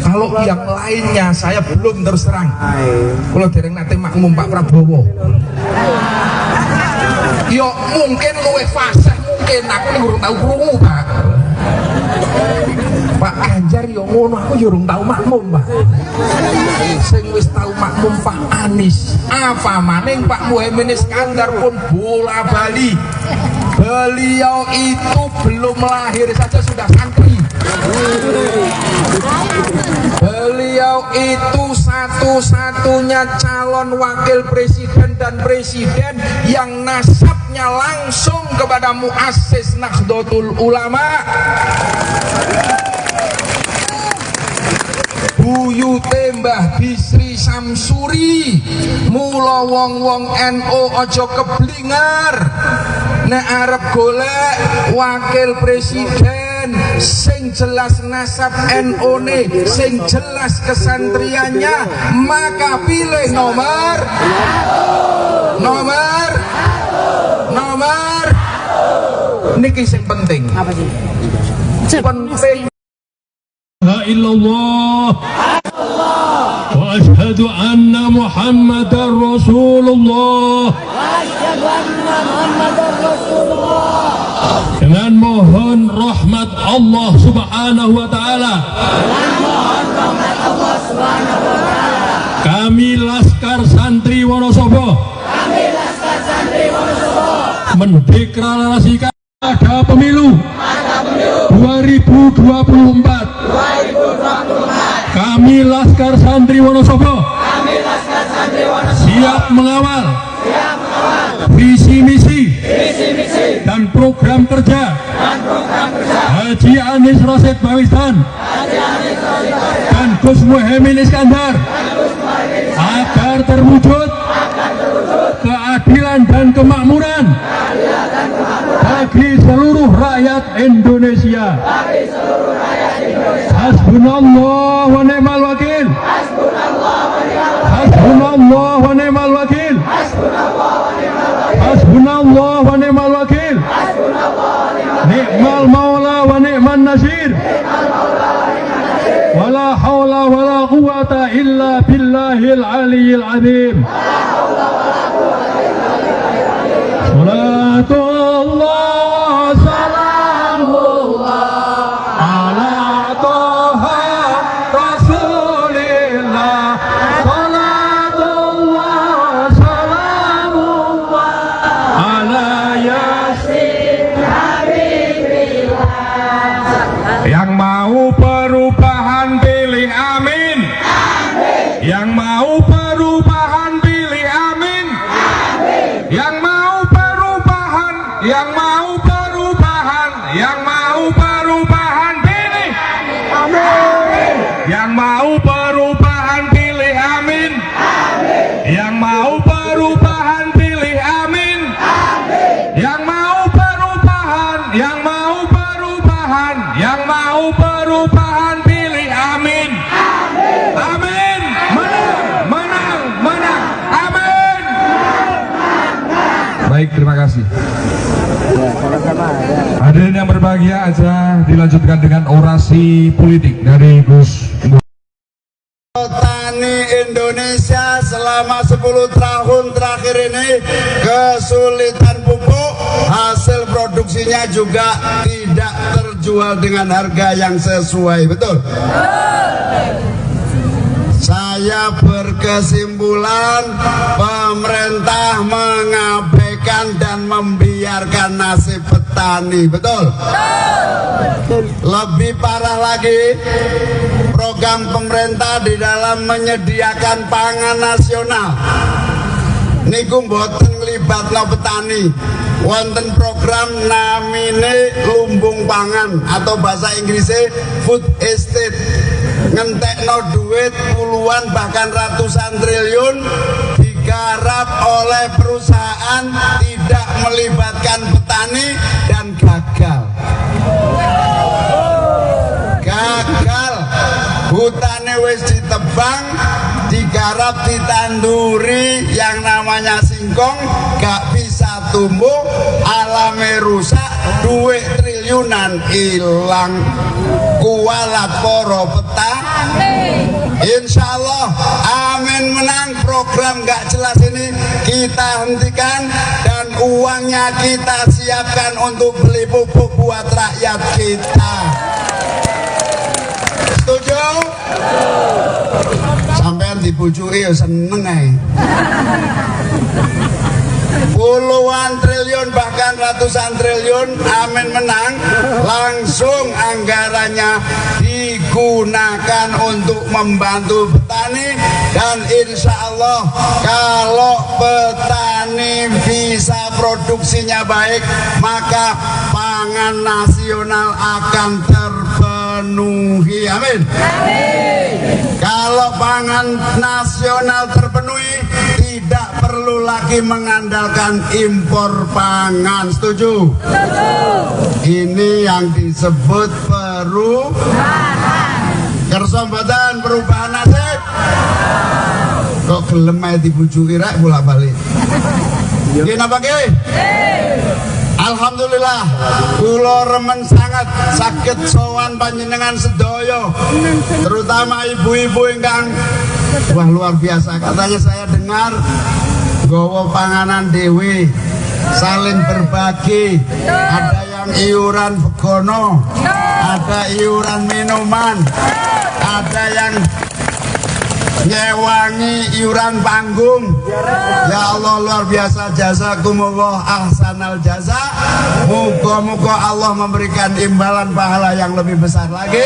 Speaker 4: Kalau yang lainnya saya belum terus terang. Kalau dereng nate makmum Pak Prabowo. Yo mungkin luwih fasih, mungkin aku urung tau krungu, Pak. Pak Ganjar yo ngono, aku yo urung tau makmum, Pak. Sing wis tau makmum Pak Anies. Apa maning Pak Muhaimin Iskandar pun bola bali. Beliau itu belum lahir saja sudah santri. Beliau itu satu-satunya calon wakil presiden dan presiden yang nasabnya langsung kepada muassis Nahdlatul Ulama. Buyute Mbah Bisri Samsuri. Mula wong-wong NU aja keblingar nek arep golek wakil presiden sing jelas nasab NU-ne, sing jelas kesantriannya, maka pilih nomor niki sing penting. Apa sih? Penting.
Speaker 6: La illallah wa ashhadu anna Muhammadar Rasulullah. Dengan mohon rahmat Allah Subhanahu wa taala. Kami Laskar Santri Wonosobo mendeklarasikan ada pemilu 2024 Laskar Santri Wonosobo siap mengawal visi misi dan program kerja Haji Anies Rashid Baswedan dan Gus Muhaimin Iskandar agar terwujud keadilan dan kemakmuran bagi seluruh rakyat Indonesia. Hasbunallah wa ni'mal wakil. Hasbunallah wa ni'mal wakil. Hasbunallah wa ni'mal wakil. Ni'mal maula wa ni'man nasir. Wala hawla wala quwata illa billahil aliyyil azim. Salatullah salamullah ala toha rasulillah. Salatullah salamullah ala yasin habibillah.
Speaker 2: Yang mau perubahan pilih amin. Yang mau perubahan pilih amin. Yang mau perubahan, yang mau perubahan, yang mau perubahan pilih amin. Yang mau perubahan pilih amin. Yang mau perubahan pilih amin. Yang mau perubahan, yang mau perubahan, yang mau perubahan pilih amin. Amin. Menang, menang, menang. Amin. Baik, terima kasih. Hadirin yang berbahagia, aja dilanjutkan dengan orasi politik dari Gus.
Speaker 5: Petani Indonesia selama 10 tahun terakhir ini kesulitan pupuk, hasil produksinya juga tidak terjual dengan harga yang sesuai, betul? Saya berkesimpulan pemerintah mengabaikan dan membiarkan nasib petani, betul? Lebih parah lagi, program pemerintah di dalam menyediakan pangan nasional niku mboten nglibatno petani. Wonten program namine lumbung pangan atau bahasa Inggrisnya food estate, ngentekno duit puluhan bahkan ratusan triliun digarap oleh perusahaan, tidak melibatkan petani dan gagal. Hutane wis ditebang, digarap, ditanduri yang namanya singkong, gak bisa tumbuh, alame rusak, duit triliunan hilang. Kualat poro petani. Insya Allah amin menang. Program gak jelas ini kita hentikan dan uangnya kita siapkan untuk beli pupuk buat rakyat kita. Setuju? Sampean dibujuki ya seneng ae. Puluhan triliun bahkan ratusan triliun amin menang, langsung anggarannya digunakan untuk membantu petani. Dan insya Allah kalau petani bisa produksinya baik, maka pangan nasional akan terpenuhi. Amin. Kalau pangan nasional terpenuhi, tidak perlu lagi mengandalkan impor pangan. Setuju? Ini yang disebut perubahan. Kersa mboten perubahan nasib. Kok gelem ae dibujuki rek bolak-balik. Nggih napa nggih? Alhamdulillah, kula remen sangat saged sowan panjenengan sedaya, terutama ibu-ibu ingkang wah luar biasa. Katanya saya dengar nggawa panganan dewe, saling berbagi, ada yang iuran begono, ada iuran minuman, ada yang nyewangi iuran panggung. Ya Allah luar biasa, jazakumullah ahsanal jaza. Moga-moga Allah memberikan imbalan pahala yang lebih besar lagi.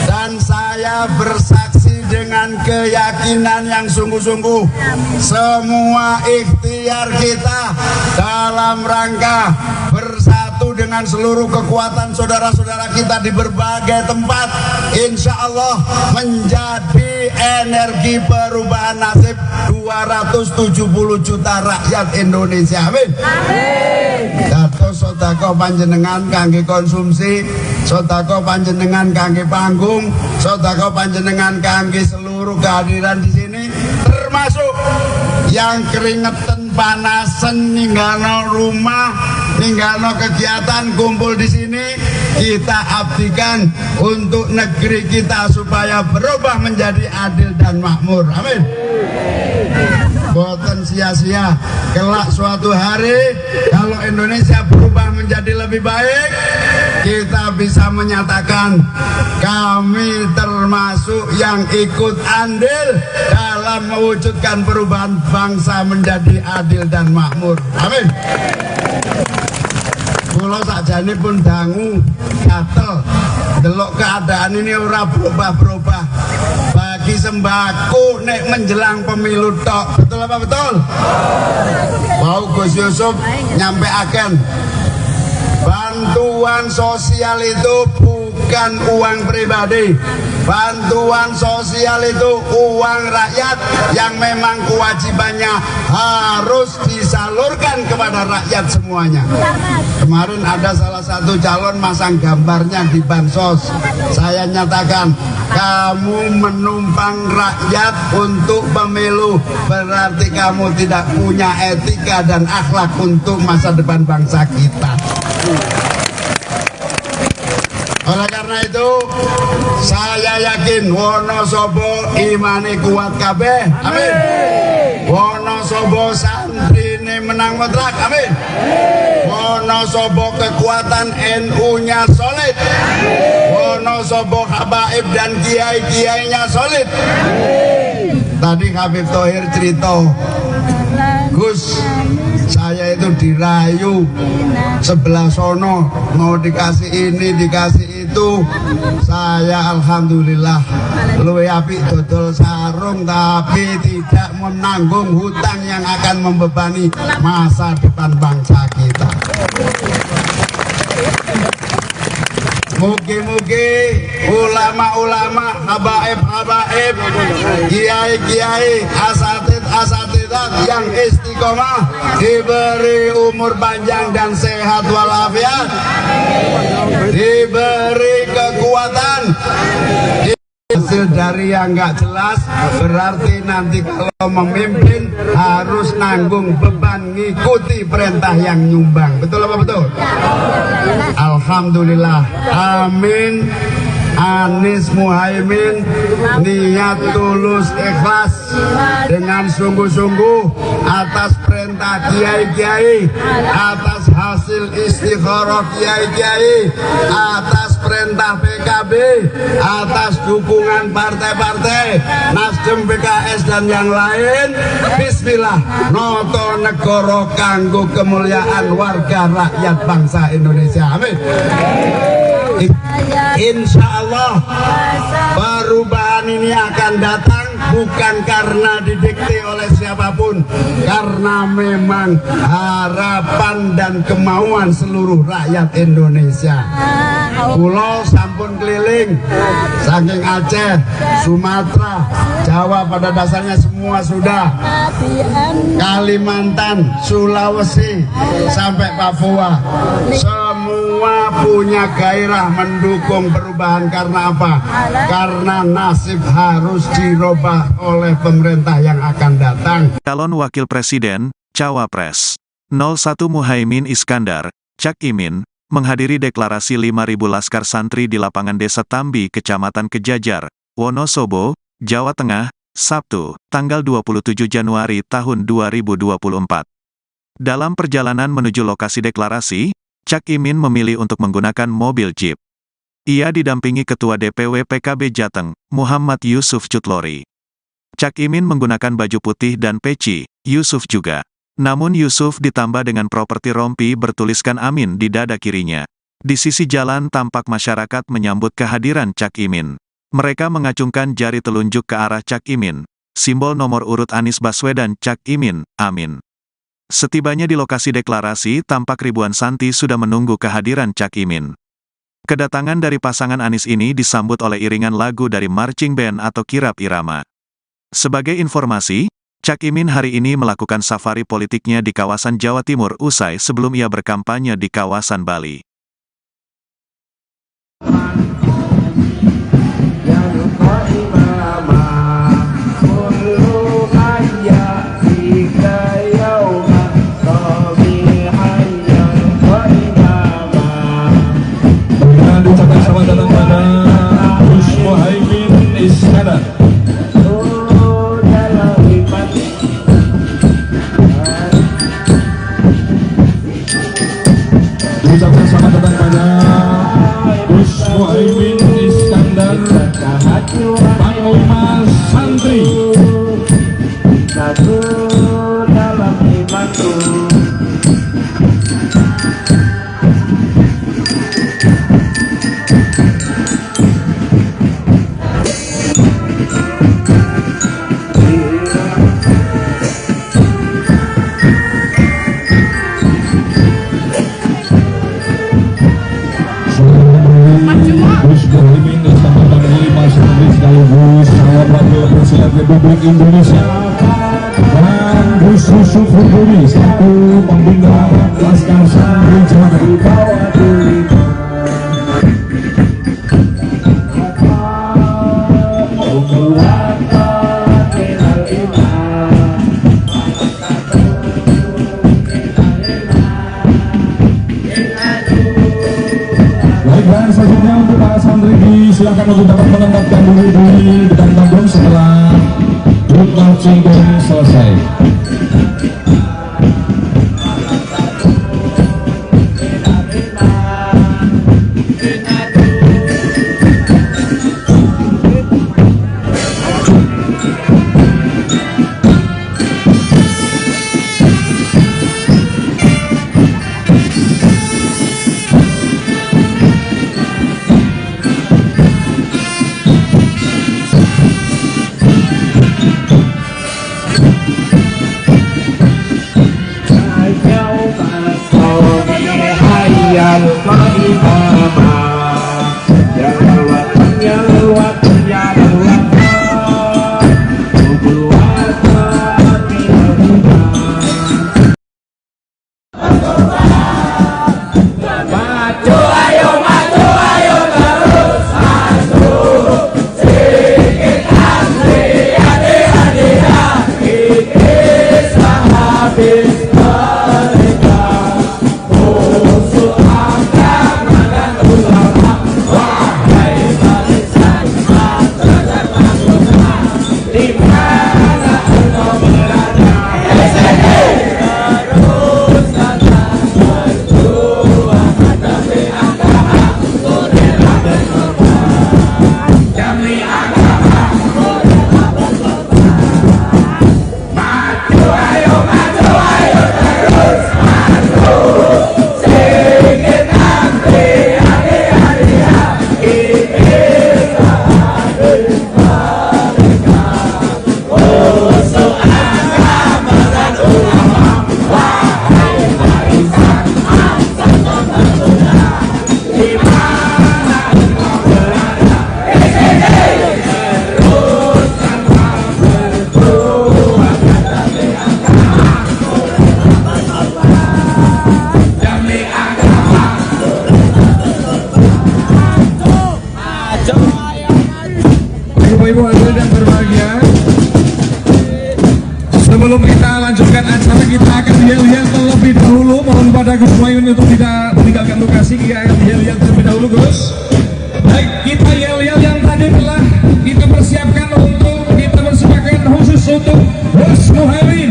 Speaker 5: Dan saya Saya bersaksi dengan keyakinan yang sungguh-sungguh, semua ikhtiar kita dalam rangka bersatu dengan seluruh kekuatan saudara-saudara kita di berbagai tempat, insya Allah menjadi energi perubahan nasib 270 juta rakyat Indonesia. Amin. Dados sedekah panjenengan kangge konsumsi, sedekah panjenengan kangge panggung, sedekah panjenengan kangge seluruh kehadiran di sini, termasuk yang keringetan panasan ninggalno rumah, ninggalno kegiatan kumpul di sini, kita abdikan untuk negeri kita supaya berubah menjadi adil dan makmur. Amin. Boten sia-sia, kelak suatu hari kalau Indonesia berubah menjadi lebih baik, kita bisa menyatakan kami termasuk yang ikut andil dalam mewujudkan perubahan bangsa menjadi adil dan makmur. Amin. Kula sakjane pun dangu gatel delok keadaan ini ora berubah-berubah. Bagi sembako nek menjelang pemilu tok. Betul apa betul? Mau Gus Yusuf nyampe akan bantuan sosial itu bukan uang pribadi. Bantuan sosial itu uang rakyat yang memang kewajibannya harus disalurkan kepada rakyat semuanya. Kemarin ada salah satu calon masang gambarnya di bansos. Saya nyatakan, kamu menumpang rakyat untuk pemilu, berarti kamu tidak punya etika dan akhlak untuk masa depan bangsa kita. Oleh karena itu, saya yakin Wonosobo imane kuat kabeh. Amin. Wonosobo santrine menang mutlak. Amin. Wonosobo kekuatan NU-nya solid. Wonosobo habaib dan kiai-kiainya solid. Tadi Habib Thohir cerita, Gus, saya itu dirayu sebelah sono, mau dikasih ini, dikasih itu. Saya alhamdulillah luwe apik dodol sarung, tapi tidak menanggung hutang yang akan membebani masa depan bangsa kita. Mugi-mugi ulama-ulama, habaib-habaib, kiai-kiai, asatid-asatidat yang istiqomah diberi umur panjang dan sehat walafiat, diberi kekuatan. Hasil dari yang nggak jelas berarti nanti kalau memimpin harus nanggung beban ngikuti perintah yang nyumbang. Betul apa betul? Alhamdulillah. Amin. Anies Muhaimin niat tulus ikhlas dengan sungguh-sungguh atas perintah kiai-kiai, atas hasil istikharah kiai-kiai, atas perintah PKB, atas dukungan partai-partai Nasdem, PKS dan yang lain. Bismillah, noto negoro kanggo kemuliaan warga rakyat bangsa Indonesia. Amin. Insya Allah perubahan ini akan datang bukan karena didikte oleh siapapun, karena memang harapan dan kemauan seluruh rakyat Indonesia. Pulau sampun keliling saking Aceh, Sumatera, Jawa pada dasarnya semua sudah, Kalimantan, Sulawesi sampai Papua, semua punya gairah mendukung perubahan. Karena apa? Karena nasib harus dirubah oleh pemerintah yang akan datang.
Speaker 1: Calon Wakil Presiden, Cawapres 01 Muhaimin Iskandar, Cak Imin, menghadiri deklarasi 5.000 laskar santri di lapangan Desa Tambi, Kecamatan Kejajar, Wonosobo, Jawa Tengah, Sabtu, tanggal 27 Januari tahun 2024. Dalam perjalanan menuju lokasi deklarasi, Cak Imin memilih untuk menggunakan mobil Jeep. Ia didampingi Ketua DPW PKB Jateng, Muhammad Yusuf Cutlori. Cak Imin menggunakan baju putih dan peci, Yusuf juga. Namun Yusuf ditambah dengan properti rompi bertuliskan Amin di dada kirinya. Di sisi jalan tampak masyarakat menyambut kehadiran Cak Imin. Mereka mengacungkan jari telunjuk ke arah Cak Imin, simbol nomor urut Anies Baswedan Cak Imin, amin. Setibanya di lokasi deklarasi, tampak ribuan santri sudah menunggu kehadiran Cak Imin. Kedatangan dari pasangan Anies ini disambut oleh iringan lagu dari marching band atau kirap irama. Sebagai informasi, Cak Imin hari ini melakukan safari politiknya di kawasan Jawa Timur usai sebelum ia berkampanye di kawasan Bali.
Speaker 2: Ucapkan selamat datang pada Gus Muhaimin Iskandar. Ucapkan selamat datang pada Gus Muhaimin Iskandar, Panglima Santri.
Speaker 3: Satu dalam imanku.
Speaker 2: Gus Muhaimin Iskandar Panglima Santri sekaligus calon wakil presiden Republik Indonesia, dan Gus Yusuf Huduri selaku pembina Laskar Santri Jawa Tengah. Dan selanjutnya untuk para santri silakan untuk dapat menempatkan diri di depan panggung setelah grup marching band selesai. Ibu hadirin yang berbahagia, sebelum kita lanjutkan acara, kita akan yel-yel terlebih dahulu. Mohon pada Gus Muhaimin untuk tidak meninggalkan lokasi. Kita akan yel-yel terlebih dahulu, Gus. Baik, kita yel-yel yang tadi telah kita persiapkan khusus untuk Gus Muhaimin.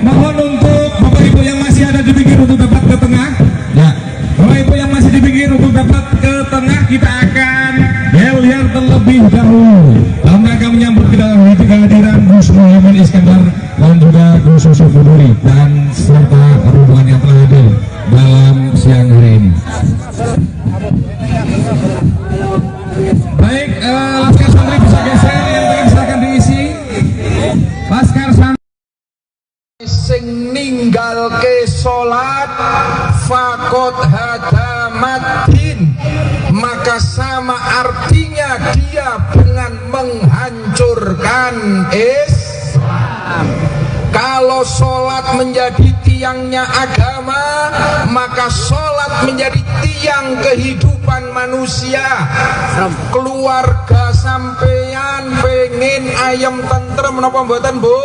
Speaker 2: Mohon untuk Bapak Ibu yang masih ada di pinggir untuk dapat ke tengah. Ya, Bapak Ibu yang masih di pinggir untuk dapat ke tengah, kita akan yel-yel terlebih dahulu dalam rangka menyambut kehadiran Gus Muhaimin Iskandar dan juga Gus Yusuf Huduri dan serta rombongan yang telah hadir dalam siang hari ini. Baik,
Speaker 4: ninggalke salat faqad hadamatin, maka sama artinya dia dengan menghancurkan Islam. Kalau sholat menjadi tiangnya agama, maka sholat menjadi tiang kehidupan manusia. Keluarga sampeyan pengen ayam tentrem napa mboten, Bu?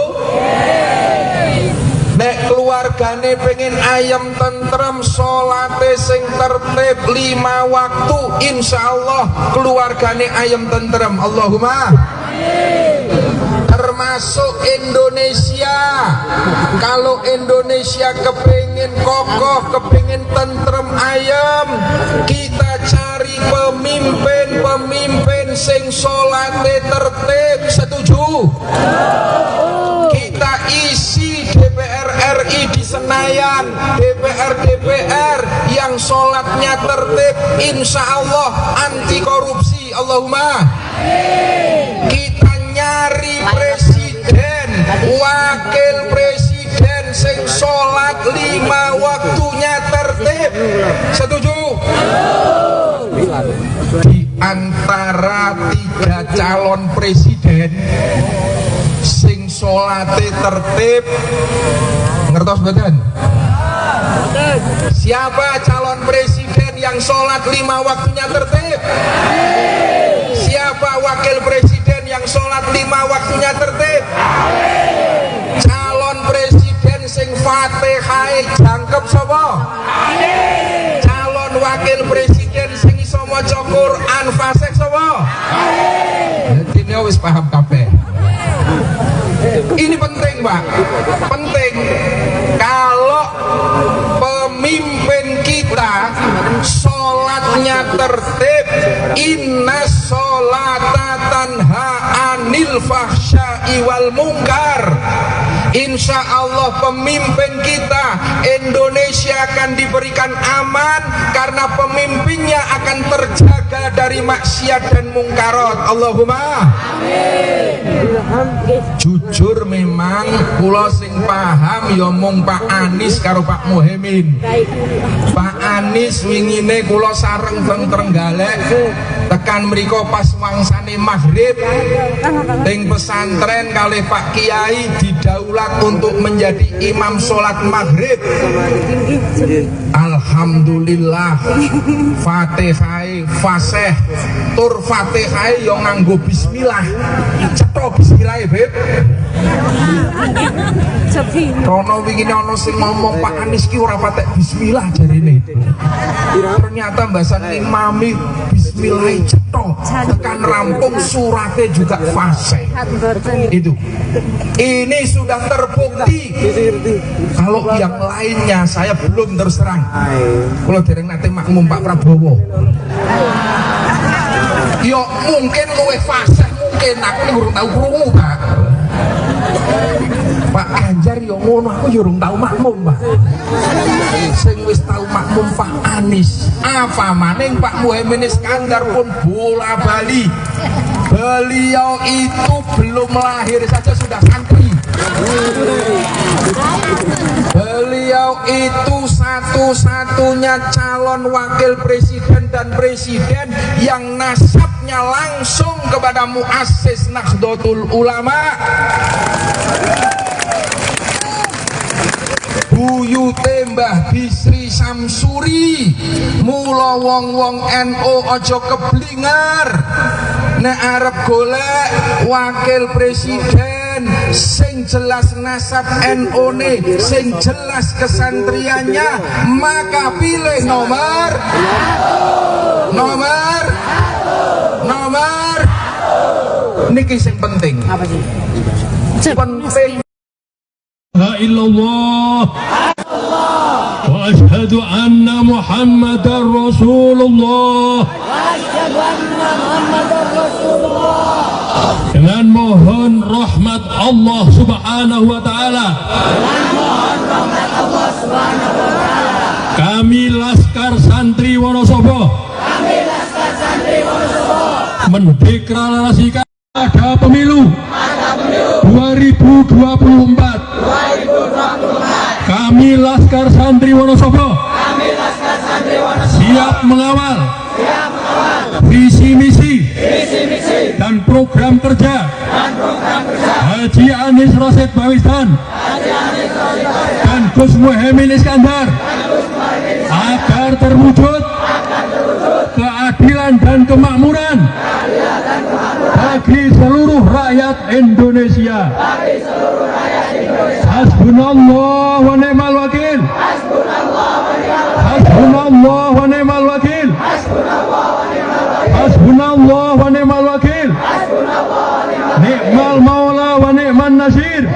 Speaker 4: Nek keluargane pengen ayam tentrem, sholate sing tertib 5 waktu, insyaallah keluargane ayam tentrem. Allahumma termasuk Indonesia. Kalau Indonesia kepingin kokoh, kepingin tentrem ayam, kita cari pemimpin sing sholate tertib. Setuju? Kita isi DPR RI di Senayan, DPR yang sholatnya tertib, insya Allah anti korupsi. Allahumma. Kita nyari presiden, wakil presiden sing sholat 5 waktunya tertib. Setuju? Di antara 3 calon presiden sing sholate tertib, ngertos betul? Siapa calon presiden yang sholat 5 waktunya tertib? Siapa wakil presiden yang sholat 5 waktunya tertib? Calon presiden sing Fatihah jangkep sapa? Calon wakil presiden sing iso maca Quran fasih sapa? Dene wis paham kabeh. Ini penting, Pak. Penting. Kalau pemimpin kita sholatnya tertib, inna sholata tanha anil fahsya'i wal munkar, insya Allah pemimpin kita Indonesia akan diberikan aman karena pemimpinnya akan terjaga dari maksiat dan mungkarat. Allahumma jujur memang kula sing paham ya mung Pak Anies karo Pak Muhaimin. Pak Anies wingine kula sareng teng Trenggalek tekan mriko pas wangsane maghrib teng pesantren kalih Pak Kiai didaulat untuk menjadi imam sholat maghrib. Alhamdulillah Fatihah fasih tur Fatihah yo nganggo bismillah. Cetha bismillah, Beb. Rono wingi ana sing ngomong Pak Anies ki ora patek bismillah jarine. Ternyata mbasan imami bismillah cetha tekan rampung surate juga fasih. Itu. Ini sudah terbukti. Kalau yang lainnya saya belum terus terang. Kalau dereng nate makmum Pak Prabowo. Yo mungkin luwih fasih, mungkin aku urung tahu krungu, Pak. Pak Ganjar yo ngono, aku yo urung tahu makmum, Pak. Sing wis tahu makmum Pak Anies. Apa maning Pak Muhaimin Iskandar pun bola bali. Beliau itu belum lahir saja sudah santri. Beliau itu satu-satunya calon wakil presiden dan presiden yang nasabnya langsung kepada muassis Nahdlatul Ulama. Buyute Mbah Bisri Samsuri. Mula wong-wong NU aja keblingar nek arep golek wakil presiden sing jelas nasab NU ne, sing jelas kesantriannya, maka pilih nomor niki sing penting. Apa sih? Penting.
Speaker 6: La illallah wa ashhadu anna Muhammadar Rasulullah. Dengan mohon rahmat Allah Subhanahu wa taala. Kami Laskar Santri Wonosobo mendeklarasikan ada pemilu 2024. Kami Laskar Santri Wonosobo siap mengawal visi misi dan program kerja Haji Anies Rashid Baswedan dan Gus Muhaimin Iskandar agar terwujud keadilan dan kemakmuran bagi seluruh rakyat Indonesia. Hasbunallah wa ni'mal wakil. Hasbunallah wa ni'mal wakil. Hasbunallah wa ni'mal wakil. Ni'mal maula wa ni'man nasir.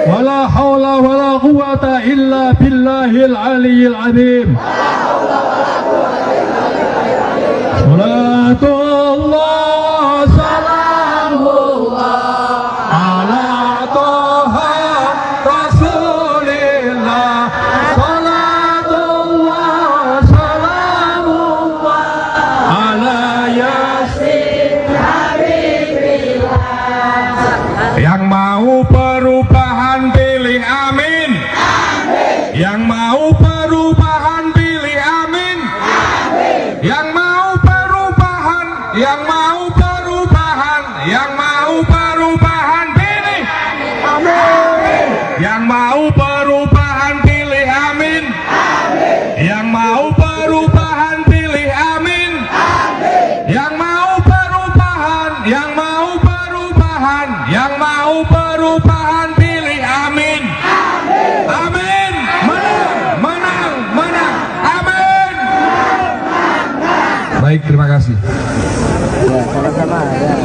Speaker 6: Wala hawla wala quwata illa billahil aliyyil azim. Salatullah salamullah ala toha rasulillah. Salatullah salamullah ala yasin habibillah.
Speaker 2: Yang mau perubahan pilih amin. Yang mau perubahan pilih amin. Yang mau perubahan, yang mau perubahan, yang mau perubahan pilih amin. Yang mau perubahan pilih amin. Yang mau perubahan pilih amin. Yang mau perubahan, yang mau perubahan, yang mau perubahan pilih amin. Amin. Menang, menang, menang. Amin. Baik, terima kasih.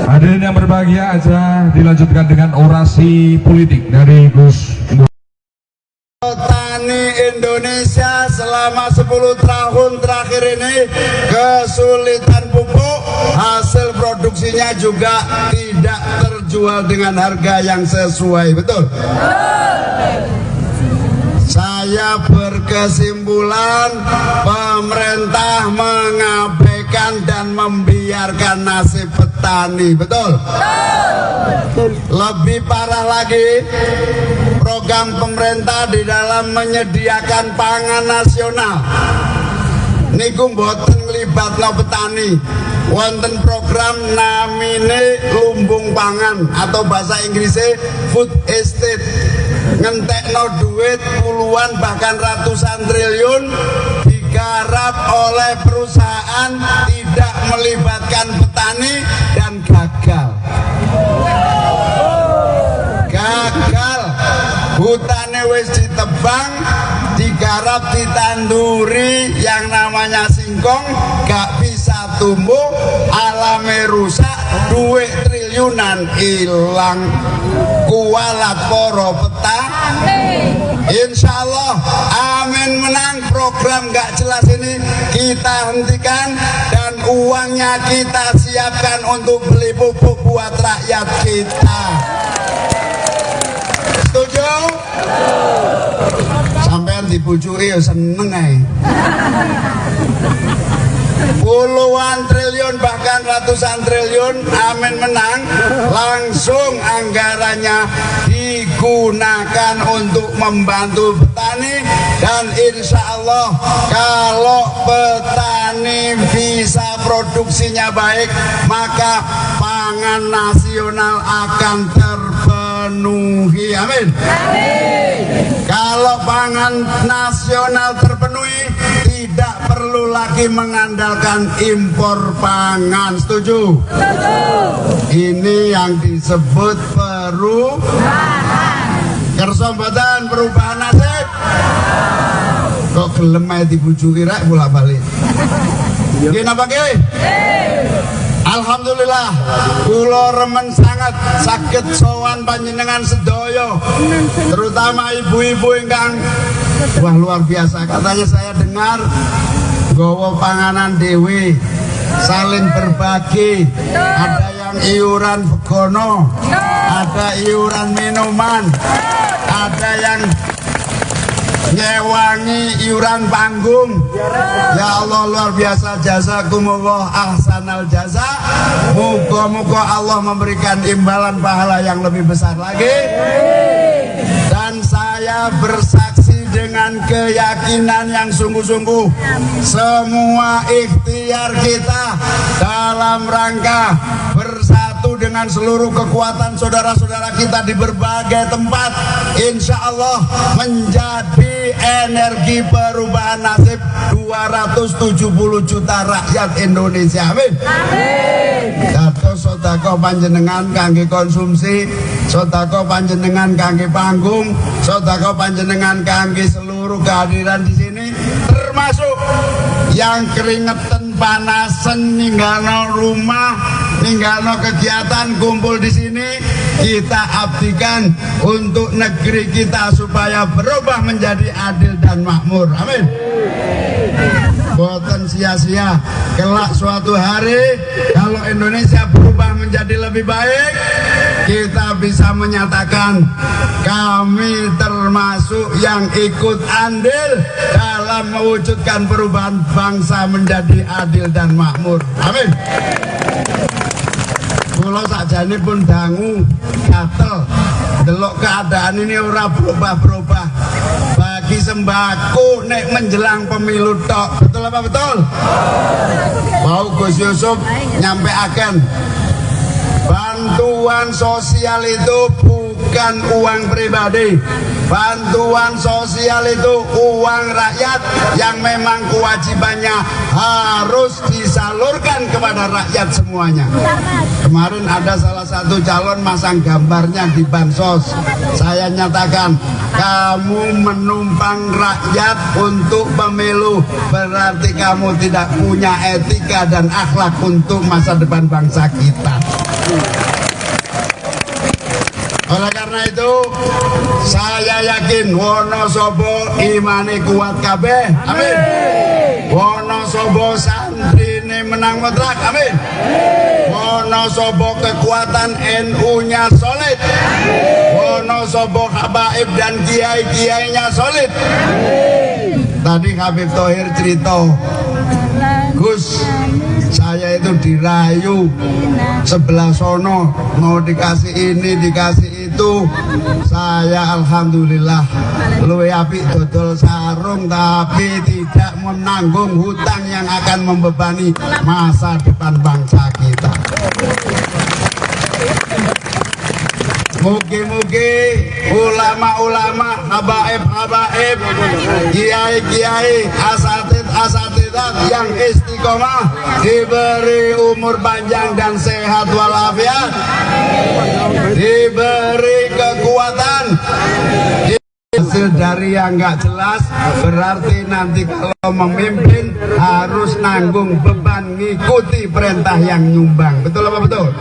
Speaker 2: Hadirin yang berbahagia, aja dilanjutkan dengan orasi politik dari Gus.
Speaker 5: Petani Indonesia selama 10 tahun terakhir ini kesulitan pupuk, hasil produksinya juga tidak terjual dengan harga yang sesuai, betul? Saya berkesimpulan pemerintah mengabaikan dan membiarkan nasib petani, betul? Lebih parah lagi, program pemerintah di dalam menyediakan pangan nasional niku mboten nglibatno petani. Wonten program namine lumbung pangan atau bahasa Inggrisnya food estate, ngentekno duit puluhan bahkan ratusan triliun digarap oleh perusahaan tidak melibatkan petani dan gagal. Hutane wis ditebang, digarap, ditanduri yang namanya singkong, gak bisa tumbuh, alame rusak, duit triliunan hilang. Kualat poro petani. Insya Allah, amin menang. Program gak jelas ini kita hentikan dan uangnya kita siapkan untuk beli pupuk buat rakyat kita. Setuju? Sampean dibujui ya seneng ae. Puluhan triliun bahkan ratusan triliun, amin menang, langsung anggarannya digunakan untuk membantu petani. Dan insya Allah kalau petani bisa produksinya baik, maka pangan nasional akan terpenuhi. Amin. Kalau pangan nasional terpenuhi, tidak perlu lagi mengandalkan impor pangan. Setuju? Ini yang disebut perubahan. Kersa mboten perubahan nasib. Kok gelem ae dibujuki rek bolak-balik. Nggih napa nggih? Alhamdulillah, kula remen sangat saged sowan panjenengan sedaya, terutama ibu-ibu ingkang wah luar biasa. Katanya saya dengar gowo panganan dewe, saling berbagi, ada yang iuran begono, ada iuran minuman, ada yang nyewangi iuran panggung. Ya Allah, luar biasa, jazakumullah ahsanal jaza. Moga-moga Allah memberikan imbalan pahala yang lebih besar lagi. Dan saya saya bersaksi dengan keyakinan yang sungguh-sungguh, semua ikhtiar kita dalam rangka bersatu dengan seluruh kekuatan saudara-saudara kita di berbagai tempat, insya Allah menjadi energi perubahan nasib 270 juta rakyat Indonesia. Amin. Dados sedekah panjenengan kangge konsumsi, sedekah panjenengan kangge panggung, sedekah panjenengan kangge seluruh kehadiran di sini, termasuk yang keringetan panasan ninggalno rumah, ninggalno kegiatan kumpul di sini, kita abdikan untuk negeri kita supaya berubah menjadi adil dan makmur. Amin. Boten sia-sia, kelak suatu hari kalau Indonesia berubah menjadi lebih baik, kita bisa menyatakan kami termasuk yang ikut andil dalam mewujudkan perubahan bangsa menjadi adil dan makmur. Amin. Kula sakjane pun dangu gatel delok keadaan ini ora berubah-berubah. Bagi sembako nek menjelang pemilu tok. Betul apa betul? Mau Gus Yusuf nyampeaken bantuan sosial itu bukan uang pribadi. Bantuan sosial itu uang rakyat yang memang kewajibannya harus disalurkan kepada rakyat semuanya. Kemarin ada salah satu calon masang gambarnya di bansos. Saya nyatakan, kamu menumpang rakyat untuk pemilu, berarti kamu tidak punya etika dan akhlak untuk masa depan bangsa kita. Oleh karena itu, saya yakin Wonosobo imane kuat kabeh. Amin. Wonosobo santrine menang mutlak. Amin. Wonosobo kekuatan NU-nya solid. Wonosobo habaib dan kiai-kiainya solid. Tadi Habib Thohir cerita, Gus, saya itu dirayu sebelah sono, mau dikasih ini, dikasih itu. Saya alhamdulillah luwe apik dodol sarung, tapi tidak menanggung hutang yang akan membebani masa depan bangsa kita. Mugi-mugi ulama-ulama, habaib-habaib, kiai-kiai, asatid-asatidat yang istiqomah diberi umur panjang dan sehat walafiat, diberi kekuatan. Hasil dari yang nggak jelas berarti nanti kalau memimpin harus nanggung beban ngikuti perintah yang nyumbang. Betul apa betul?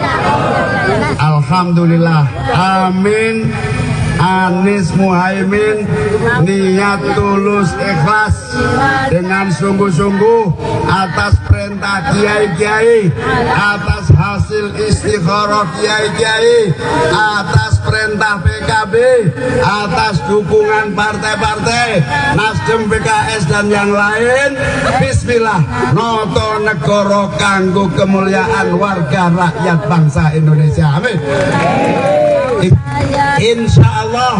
Speaker 5: Alhamdulillah. Amin. Anies Muhaimin niat tulus ikhlas dengan sungguh-sungguh atas perintah kiai-kiai, atas hasil istikharah kiai-kiai, atas perintah PKB, atas dukungan partai-partai Nasdem, PKS dan yang lain. Bismillah, noto negoro kanggo kemuliaan warga rakyat bangsa Indonesia. Amin. Insya Allah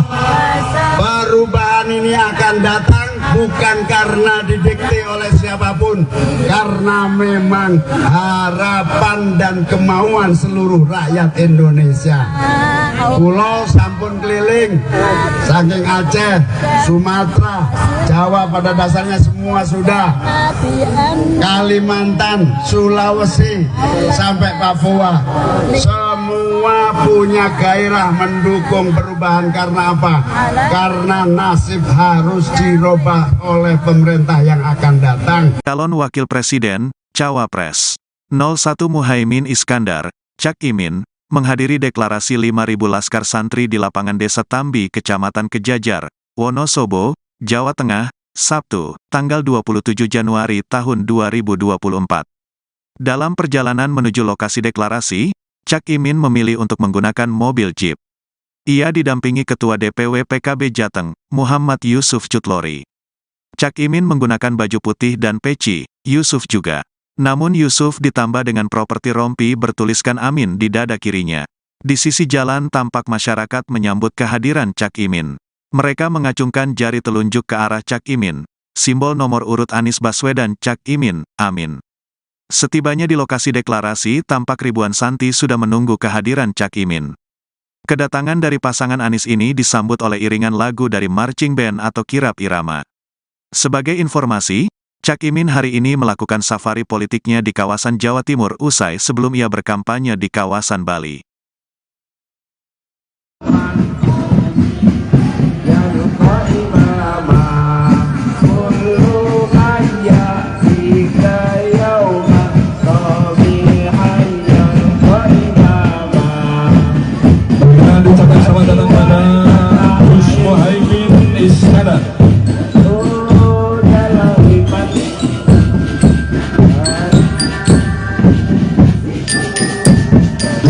Speaker 5: perubahan ini akan datang bukan karena didikte oleh siapapun, karena memang harapan dan kemauan seluruh rakyat Indonesia. Pulau sampun keliling, saking Aceh, Sumatera, Jawa pada dasarnya semua sudah, Kalimantan, Sulawesi, sampai Papua, semua punya gairah mendukung perubahan. Karena apa? Karena nasib harus dirubah oleh pemerintah yang akan datang.
Speaker 1: Calon Wakil Presiden, Cawapres 01 Muhaimin Iskandar, Cak Imin, menghadiri deklarasi 5.000 laskar santri di lapangan Desa Tambi, Kecamatan Kejajar, Wonosobo, Jawa Tengah, Sabtu, tanggal 27 Januari tahun 2024. Dalam perjalanan menuju lokasi deklarasi, Cak Imin memilih untuk menggunakan mobil jeep. Ia didampingi Ketua DPW PKB Jateng, Muhammad Yusuf Cutlori. Cak Imin menggunakan baju putih dan peci, Yusuf juga. Namun Yusuf ditambah dengan properti rompi bertuliskan Amin di dada kirinya. Di sisi jalan tampak masyarakat menyambut kehadiran Cak Imin. Mereka mengacungkan jari telunjuk ke arah Cak Imin, simbol nomor urut Anies Baswedan Cak Imin, amin. Setibanya di lokasi deklarasi, tampak ribuan santri sudah menunggu kehadiran Cak Imin. Kedatangan dari pasangan Anies ini disambut oleh iringan lagu dari marching band atau kirap irama. Sebagai informasi, Cak Imin hari ini melakukan safari politiknya di kawasan Jawa Timur usai sebelum ia berkampanye di kawasan Bali.
Speaker 2: Ucapkan selamat datang pada Gus Muhaimin Iskandar.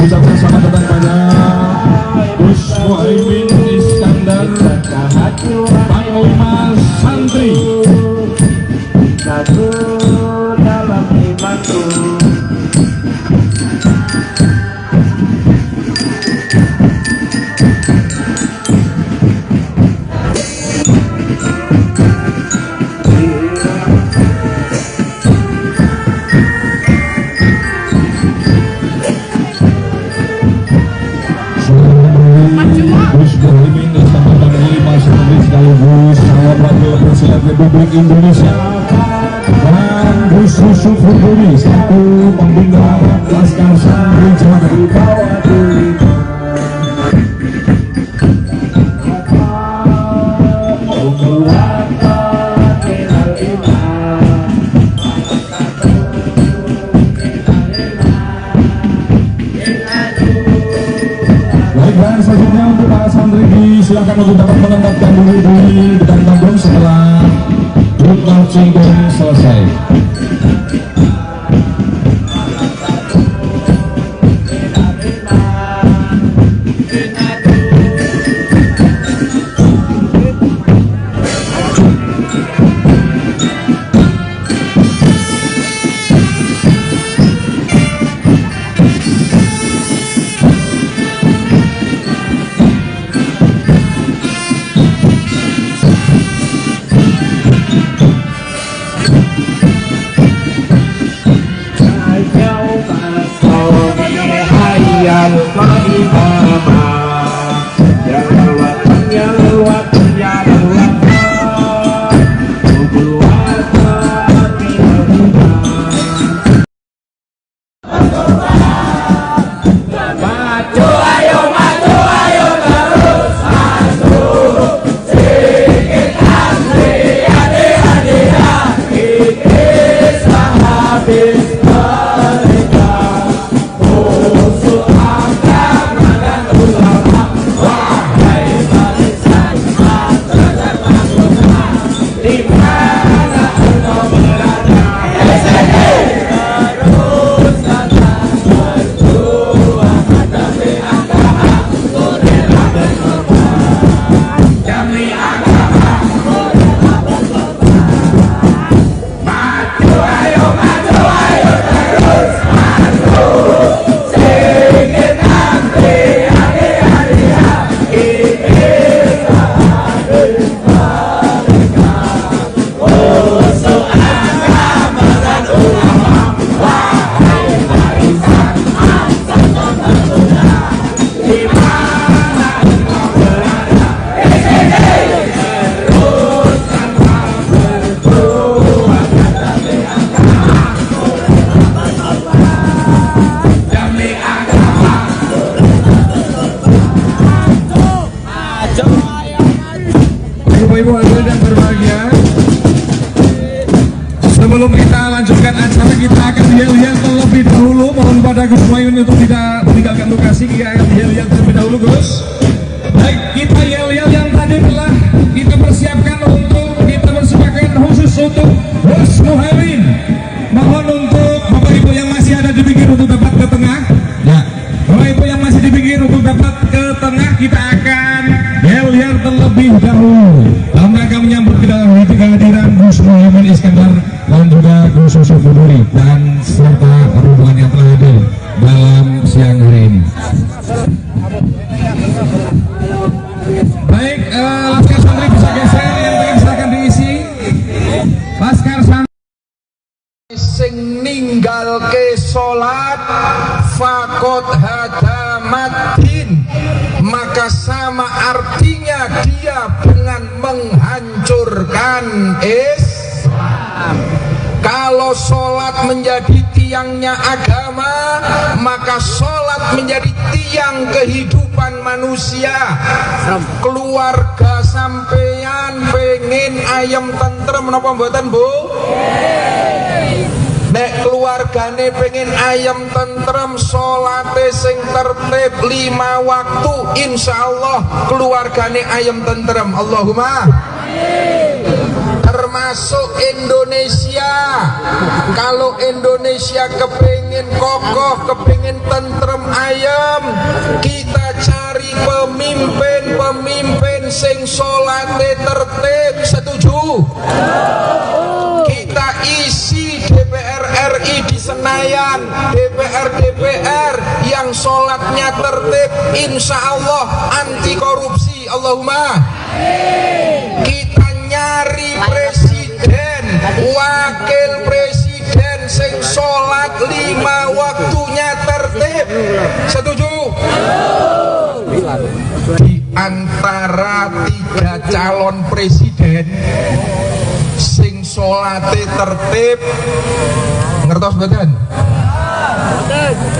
Speaker 2: Ucapkan selamat datang pada Gus Muhaimin Iskandar, Panglima Santri.
Speaker 3: Satu dalam imanku.
Speaker 2: Gus Muhaimin bersama Panglima Santri sekaligus calon wakil presiden Republik Indonesia dan Gus Yusuf Huduri selaku pembina Laskar Santri Jawa. Dan selanjutnya untuk para santri silakan untuk dapat menempatkan diri di depan panggung setelah grup marching band selesai. Ibu-ibu hadirin yang berbahagia, sebelum kita lanjutkan acara, kita akan lihat terlebih dahulu. Mohon pada Gus Muhaimin untuk tidak meninggalkan lokasi. Kita akan lihat terlebih dahulu, Gus. Baik, kita yel-yel yang tadi telah kita persiapkan untuk kita persembahkan khusus untuk Gus Muhaimin. Mohon untuk Bapak Ibu yang masih ada di pinggir untuk dapat ke tengah. Ya, Bapak Ibu yang masih di pinggir untuk dapat ke tengah, kita akan yel-yel terlebih dahulu dalam rangka menyambut kehadiran Gus Muhaimin Iskandar dan juga Gus Yusuf Huduri dan serta rombongan yang telah hadir dalam siang hari ini.
Speaker 4: ninggalke sholat fakot hadamatin, maka sama artinya dia dengan menghancurkan Islam. Kalau sholat menjadi tiangnya agama, maka sholat menjadi tiang kehidupan manusia. Keluarga sampeyan pengen ayam tentrem napa mboten, Bu? Nek keluargane pengen ayam tentrem, sholate sing tertib 5 waktu, insyaallah keluargane ayam tentrem. Allahumma termasuk Indonesia. Kalau Indonesia kepingin kokoh, kepingin tentrem ayam, kita cari pemimpin sing sholate tertib. Setuju? Kita isi DPR RI di Senayan, DPR yang sholatnya tertib, insya Allah anti korupsi. Allahumma. Kita nyari presiden, wakil presiden sing sholat 5 waktunya tertib. Setuju? Di antara 3 calon presiden sing sholate tertib, ngertos mboten?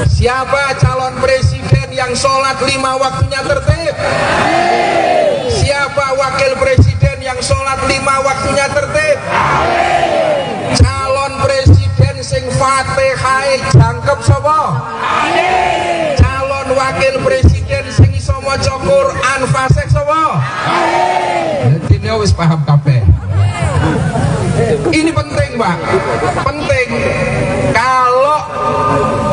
Speaker 4: Siapa calon presiden yang sholat 5 waktunya tertib? Siapa wakil presiden yang sholat 5 waktunya tertib? Calon presiden sing Fatihah jangkep sapa? Calon wakil presiden sing iso maca Quran fasih sapa? Dene wis paham kabeh. Ini penting, Pak. Penting. Kalau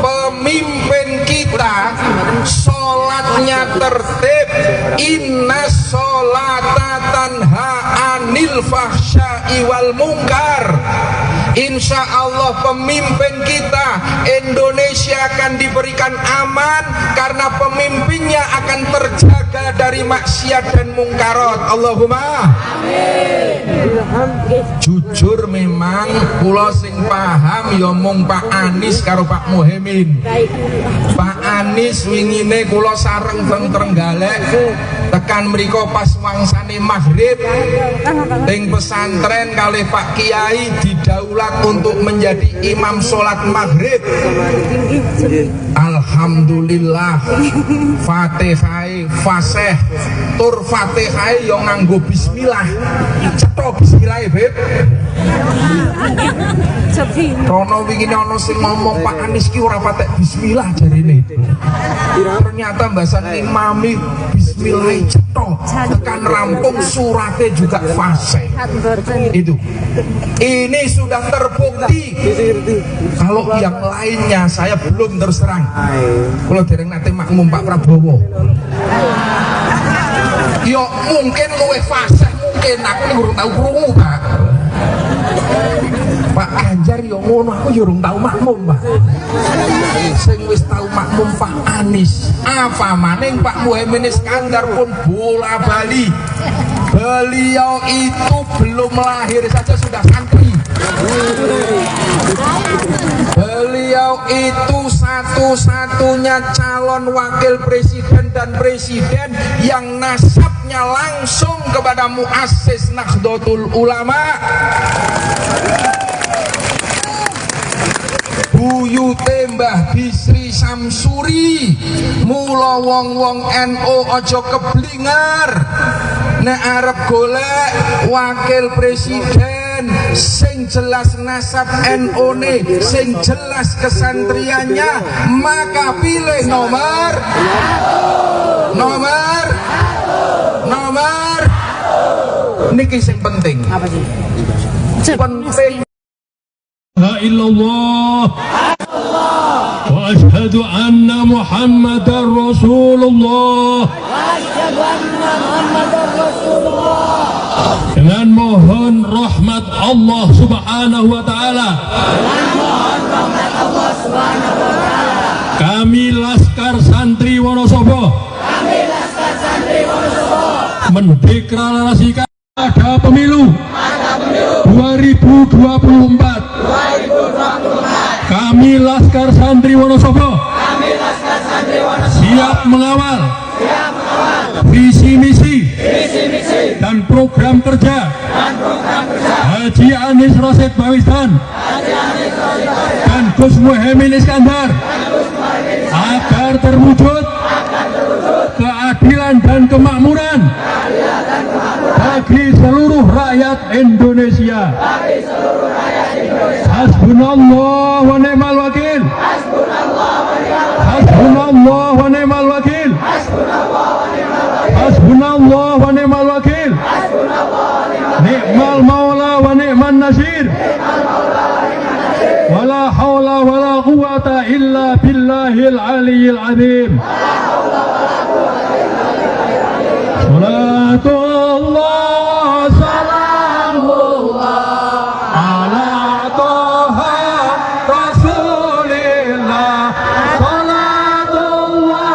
Speaker 4: pemimpin kita sholatnya tertib, inna sholata tanha anil fahsya'i wal munkar, insya Allah pemimpin kita Indonesia akan diberikan aman karena pemimpinnya akan terjaga dari maksiat dan mungkarat. Allahumma amin. Jujur memang kula sing paham ya mung Pak Anies karo Pak Muhaimin. Pak Anies wingine kula sareng teng Trenggalek tekan mriko pas wangsane maghrib teng pesantren kalih Pak Kiai didaulat untuk menjadi imam sholat maghrib. Alhamdulillah Fatihah fasih tur Fatihah yo nganggo bismillah. Cetha bismillah, Beb. Rono wingi ana sing ngomong Pak Anies ki ora patek bismillah jarine. Ternyata mbasan imami bismillah cetha tekan rampung surate juga fasih. Itu. Ini sudah terbukti. Kalau yang lainnya saya belum terus terang. Kalau dereng nate makmum Pak Prabowo. Yo mungkin luwih fasih, mungkin aku urung tahu krungu, Pak. Pak Anjar yo ngono, aku yo urung tahu makmum, Pak. Sing wis tahu makmum Pak Anies, apa maning Pak Muhaimin Iskandar pun bola bali. Beliau itu belum lahir saja sudah santri. Beliau itu satu-satunya calon wakil presiden dan presiden yang nasabnya langsung kepada muassis Nahdlatul Ulama. Buyute Mbah Bisri Samsuri. Mula wong-wong NU aja keblingar nek arep golek wakil presiden sing jelas nasab NU-ne, sing jelas kesantriannya, maka pilih nomor niki sing penting. Apa sih? Penting.
Speaker 6: La illallah wa ashhadu anna Muhammadar Rasulullah. Dengan mohon rahmat Allah Subhanahu wa taala. Kami Laskar Santri Wonosobo mendeklarasikan ada pemilu 2024. Kami Laskar Santri Wonosobo siap mengawal visi misi dan program kerja Haji Anies Rashid Baswedan dan Gus Muhaimin Iskandar agar terwujud keadilan dan kemakmuran bagi seluruh rakyat Indonesia. Hasbunallah wa ni'mal wakil. Hasbunallah wa ni'mal wakil. Hasbunallah wa ni'mal wakil. Ni'mal maula wa ni'man nasir. Wala hawla wala quwata illa billahil aliyyil azim. Salatullah salamullah ala toha rasulillah. Salatullah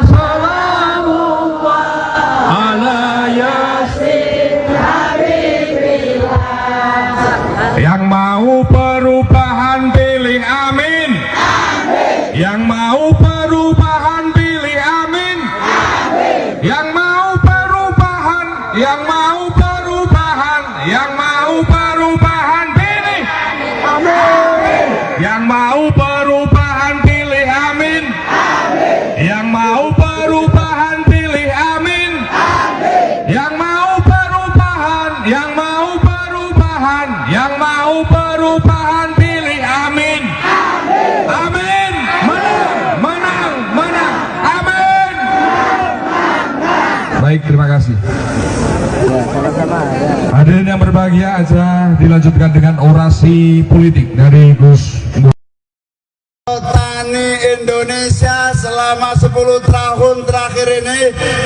Speaker 6: salamullah ala yasin habibillah.
Speaker 2: Yang mau perubahan pilih amin. Yang mau perubahan pilih amin. Yang mau perubahan, yang mau perubahan, yang mau perubahan pilih amin. Yang mau perubahan pilih amin. Yang mau perubahan pilih amin. Yang mau perubahan, yang mau perubahan, yang mau perubahan pilih amin. Amin. Menang, menang, menang. Amin. Baik, terima kasih. Hadirin yang berbahagia, aja dilanjutkan dengan orasi politik dari Gus.
Speaker 5: Petani Indonesia selama 10 tahun terakhir ini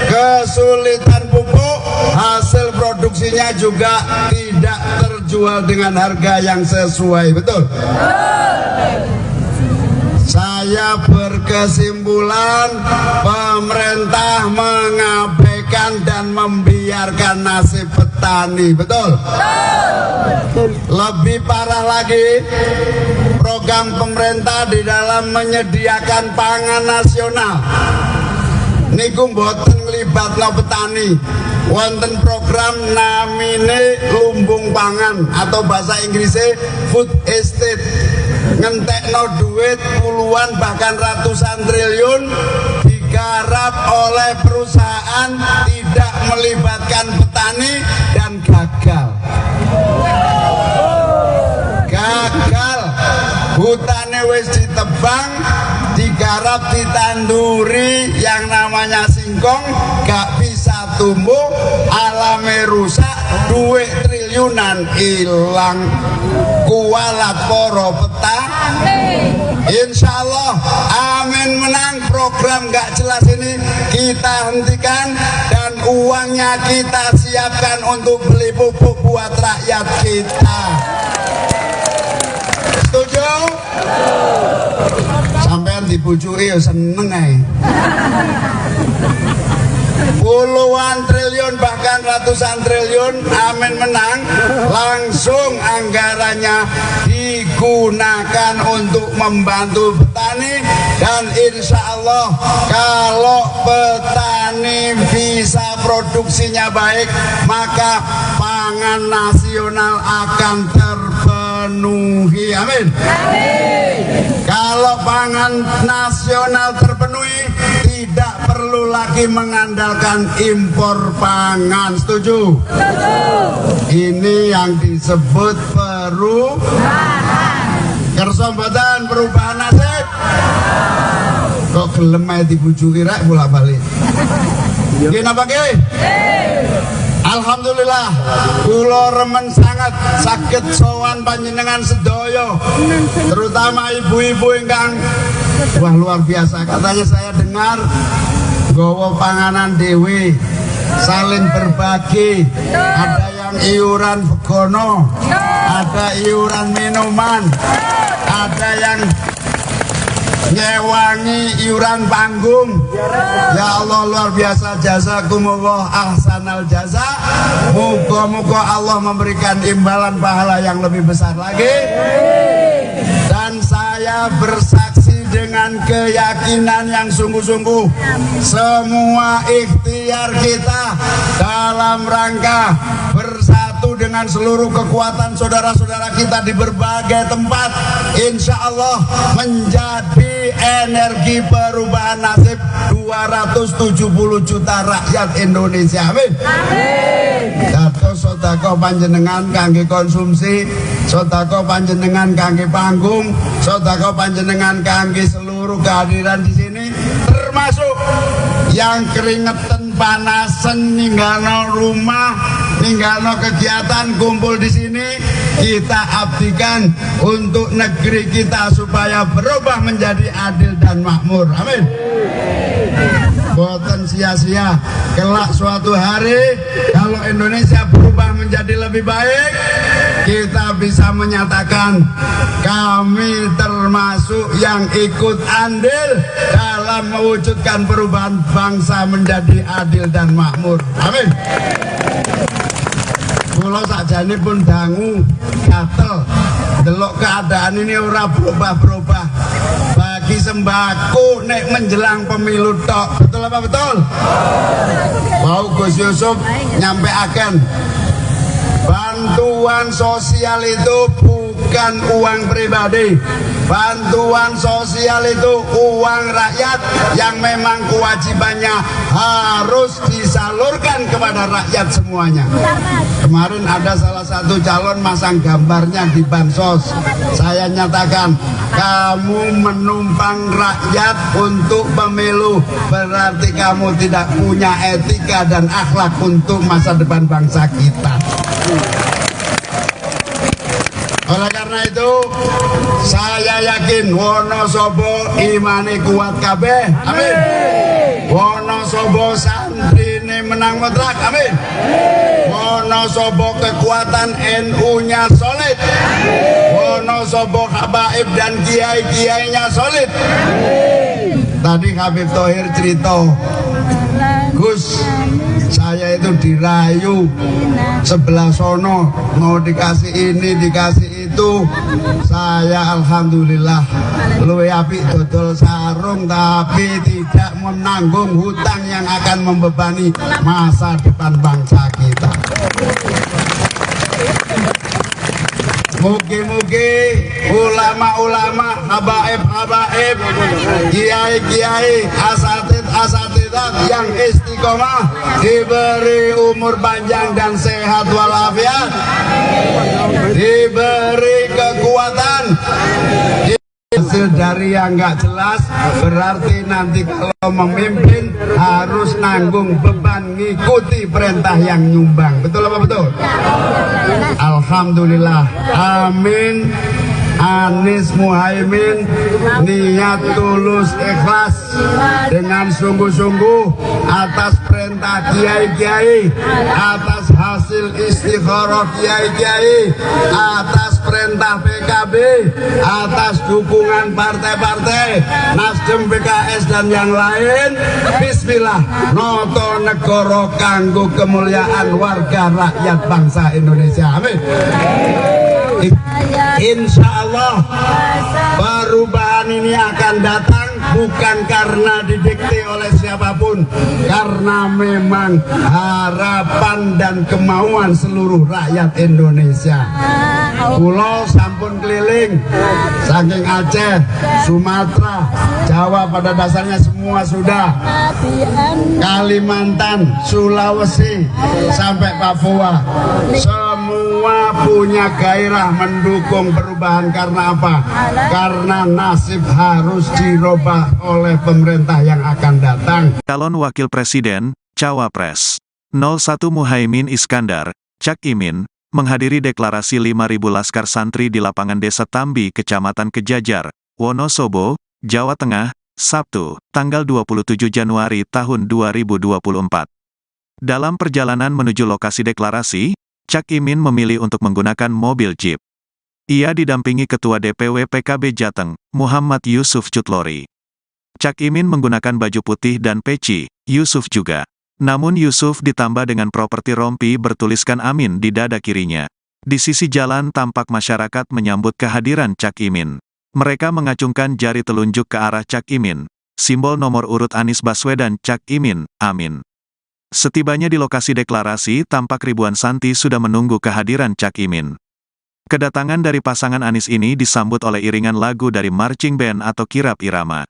Speaker 5: kesulitan pupuk, hasil produksinya juga tidak terjual dengan harga yang sesuai, betul? Saya berkesimpulan pemerintah mengabaikan dan membiarkan nasib petani, betul? Lebih parah lagi, program pemerintah di dalam menyediakan pangan nasional niku mboten nglibatno petani. Wonten program namine lumbung pangan atau bahasa Inggrisnya food estate, ngentekno duit puluhan bahkan ratusan triliun digarap oleh perusahaan tidak melibatkan petani dan gagal. Hutannya wis ditebang, digarap, ditanduri yang namanya singkong, gak bisa tumbuh, alamnya rusak, duit triliunan hilang. Kualat poro petani. Insya Allah amin menang. Program gak jelas ini kita hentikan dan uangnya kita siapkan untuk beli pupuk buat rakyat kita. Setuju? Sampean dibujuki ya seneng ae. Puluhan triliun bahkan ratusan triliun amin menang, langsung anggarannya digunakan untuk membantu petani. Dan insya Allah kalau petani bisa produksinya baik, maka pangan nasional akan terpenuhi. Amin. Kalau pangan nasional terpenuhi, tidak perlu lagi mengandalkan impor pangan. Setuju? Ini yang disebut perubahan. Kerso mboten perubahan nasib. Kok gelem ae dibujuki rek bolak-balik. Nggih napa nggih? Alhamdulillah, kula remen sangat saged sowan panjenengan sedaya, terutama ibu-ibu ingkang wah luar biasa. Katanya saya dengar gowo panganan dewe, saling berbagi, ada yang iuran begono, ada iuran minuman, ada yang nyewangi iuran panggung. Ya Allah luar biasa, jazakumullah ahsanal jaza. Moga-moga Allah memberikan imbalan pahala yang lebih besar lagi. Dan saya saya bersaksi dengan keyakinan yang sungguh-sungguh, semua ikhtiar kita dalam rangka bersatu dengan seluruh kekuatan saudara-saudara kita di berbagai tempat, insya Allah menjadi energi perubahan nasib 270 juta rakyat Indonesia. Amin. Dados sedekah panjenengan kangge konsumsi, sedekah panjenengan kangge panggung, sedekah panjenengan kangge seluruh kehadiran di sini, termasuk yang keringetan panasen ninggalno rumah, ninggalno kegiatan kumpul di sini, kita abdikan untuk negeri kita supaya berubah menjadi adil dan makmur. Amin. Boten sia-sia, kelak suatu hari kalau Indonesia berubah menjadi lebih baik, kita bisa menyatakan kami termasuk yang ikut andil dalam mewujudkan perubahan bangsa menjadi adil dan makmur. Amin. Kulo sakjane pun dangu gatel delok keadaan ini ora berubah-berubah. Bagi sembako nek menjelang pemilu tok. Betul apa betul? Mau Gus Yusuf nyampaikan bantuan sosial itu bukan uang pribadi. Bantuan sosial itu uang rakyat yang memang kewajibannya harus disalurkan kepada rakyat semuanya. Kemarin ada salah satu calon masang gambarnya di bansos. Saya nyatakan, kamu menumpang rakyat untuk pemilu, berarti kamu tidak punya etika dan akhlak untuk masa depan bangsa kita. Oleh karena itu, saya yakin Wonosobo imane kuat kabeh. Amin. Wonosobo santrine menang mutlak. Amin. Wonosobo kekuatan NU-nya solid. Wonosobo habaib dan kiai-kiainya solid. Tadi Habib Thohir cerita, Gus, saya itu dirayu sebelah sono, mau dikasih ini, dikasih itu. Saya alhamdulillah luwe apik dodol sarung, tapi tidak menanggung hutang yang akan membebani masa depan bangsa kita. Mugi-mugi ulama-ulama, habaib-habaib, kiai-kiai, asatid-asatidat yang istiqomah diberi umur panjang dan sehat walafiat, diberi kekuatan. Hasil dari yang nggak jelas berarti nanti kalau memimpin harus nanggung beban ngikuti perintah yang nyumbang. Betul apa betul? Alhamdulillah. Amin. Anies Muhaimin niat tulus ikhlas dengan sungguh-sungguh atas perintah kiai-kiai, atas hasil istikharah kiai-kiai, atas perintah PKB, atas dukungan partai-partai Nasdem, PKS dan yang lain. Bismillah, noto negara kanggo kemuliaan warga rakyat bangsa Indonesia. Amin. Insya Allah perubahan ini akan datang bukan karena didikte oleh siapapun, karena memang harapan dan kemauan seluruh rakyat Indonesia. Pulau sampun keliling saking Aceh, Sumatera, Jawa pada dasarnya semua sudah, Kalimantan, Sulawesi sampai Papua, semua punya gairah mendukung perubahan. Karena apa? Karena nasib harus dirubah oleh pemerintah yang akan datang.
Speaker 1: Calon Wakil Presiden, Cawapres 01 Muhaimin Iskandar, Cak Imin, menghadiri deklarasi 5.000 laskar santri di lapangan Desa Tambi, Kecamatan Kejajar, Wonosobo, Jawa Tengah, Sabtu, tanggal 27 Januari tahun 2024. Dalam perjalanan menuju lokasi deklarasi, Cak Imin memilih untuk menggunakan mobil Jeep. Ia didampingi Ketua DPW PKB Jateng, Muhammad Yusuf Cutlori. Cak Imin menggunakan baju putih dan peci, Yusuf juga. Namun Yusuf ditambah dengan properti rompi bertuliskan Amin di dada kirinya. Di sisi jalan tampak masyarakat menyambut kehadiran Cak Imin. Mereka mengacungkan jari telunjuk ke arah Cak Imin, simbol nomor urut Anies Baswedan Cak Imin, amin. Setibanya di lokasi deklarasi, tampak ribuan santri sudah menunggu kehadiran Cak Imin. Kedatangan dari pasangan Anies ini disambut oleh iringan lagu dari marching band atau kirap irama.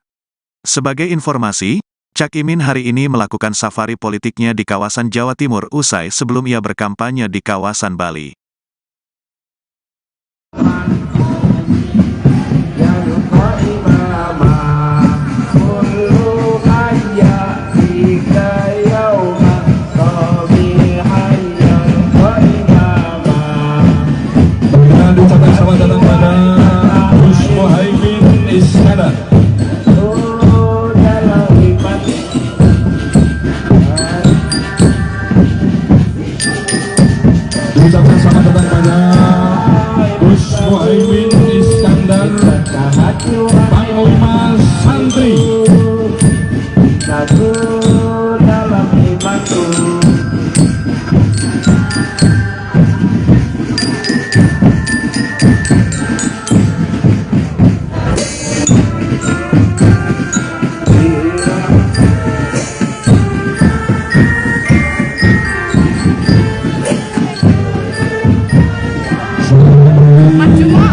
Speaker 1: Sebagai informasi, Cak Imin hari ini melakukan safari politiknya di kawasan Jawa Timur usai sebelum ia berkampanye di kawasan Bali.
Speaker 2: Ucapkan selamat datang pada Gus Muhaimin Iskandar. Ucapkan selamat datang pada Gus Muhaimin Iskandar, Panglima Santri.
Speaker 3: Satu dalam imanku.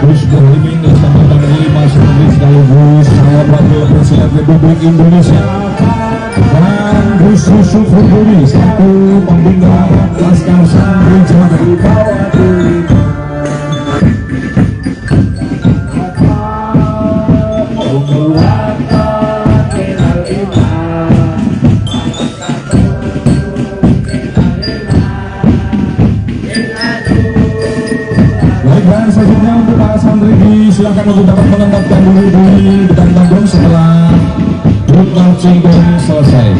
Speaker 2: Gus Muhaimin Iskandar Panglima Santri sekaligus calon wakil presiden Republik Indonesia, dan Gus Yusuf Huduri selaku pembina Laskar Santri Jawa Tengah. Dan selanjutnya untuk para santri silakan untuk dapat menempatkan diri di depan panggung setelah grup marching band selesai.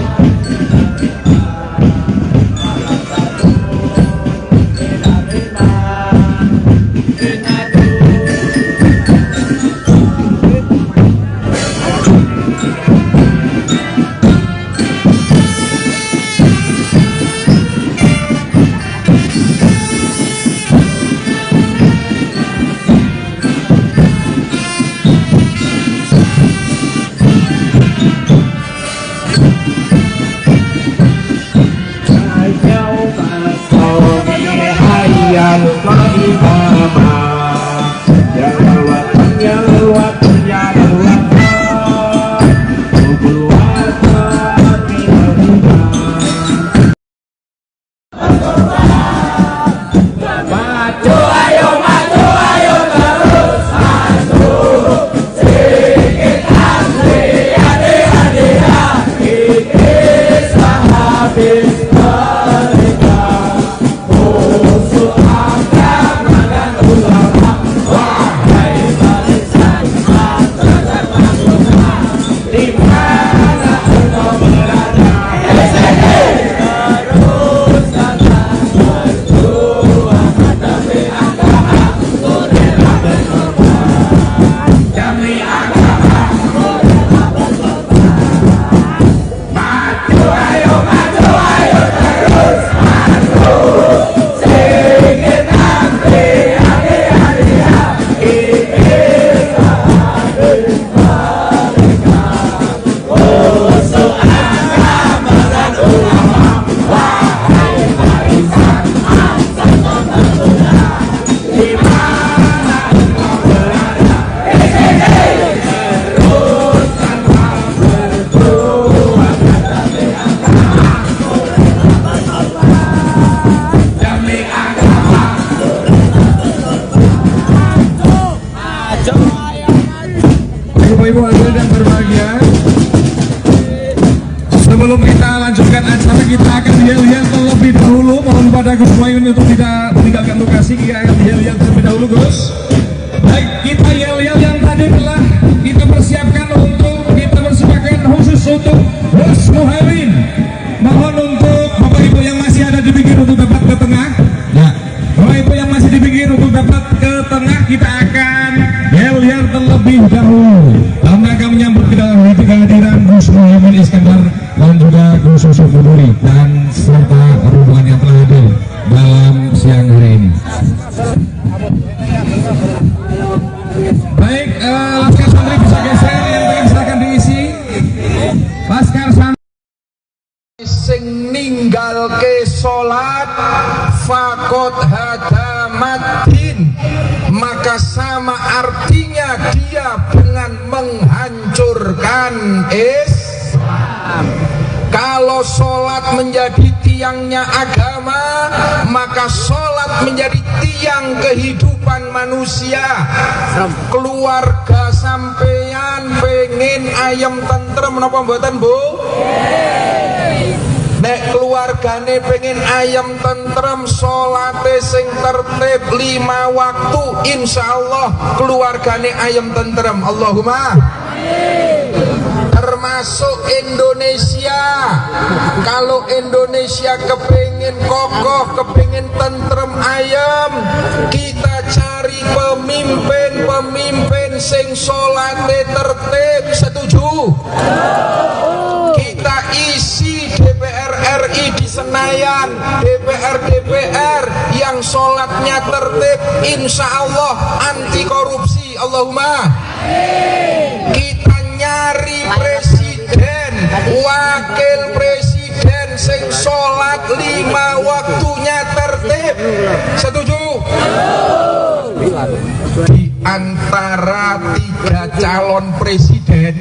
Speaker 2: Ibu-ibu hadirin yang berbahagia, sebelum kita lanjutkan acara, kita akan yel-yel terlebih dahulu. Mohon pada Gus Muhaimin untuk tidak meninggalkan lokasi. Kita akan yel-yel terlebih dahulu, Gus. Baik, kita yel-yel yang tadi telah kita persiapkan kita persiapkan khusus untuk Gus Muhaimin. Mohon untuk Bapak Ibu yang masih ada di pinggir untuk dapat ke tengah. Ya, Bapak Ibu yang masih di pinggir untuk dapat ke tengah, kita akan yel-yel terlebih dahulu dalam rangka menyambut kehadiran Gus Muhaimin Iskandar dan juga Gus Yusuf Huduri dan serta rombongan yang telah hadir dalam siang hari ini. Baik, Laskar Laskar Santri
Speaker 4: sing ninggalke salat fakot hadamatin, maka sama artinya dia dengan menghancurkan Islam. Kalau sholat menjadi tiangnya agama, maka sholat menjadi tiang kehidupan manusia. Keluarga sampeyan pengen ayam tentrem napa mboten, Bu? Nek keluargane pengen ayam tentrem, sholate sing tertib 5 waktu, insyaallah keluargane ayam tentrem. Allahumma termasuk Indonesia. Kalau Indonesia kepingin kokoh, kepingin tentrem ayam, kita cari pemimpin sing sholate tertib. Setuju? Kita isi DPR RI di Senayan, DPR yang sholatnya tertib, insya Allah anti korupsi. Allahumma. Kita nyari presiden, wakil presiden sing sholat 5 waktunya tertib. Setuju? Di antara 3 calon presiden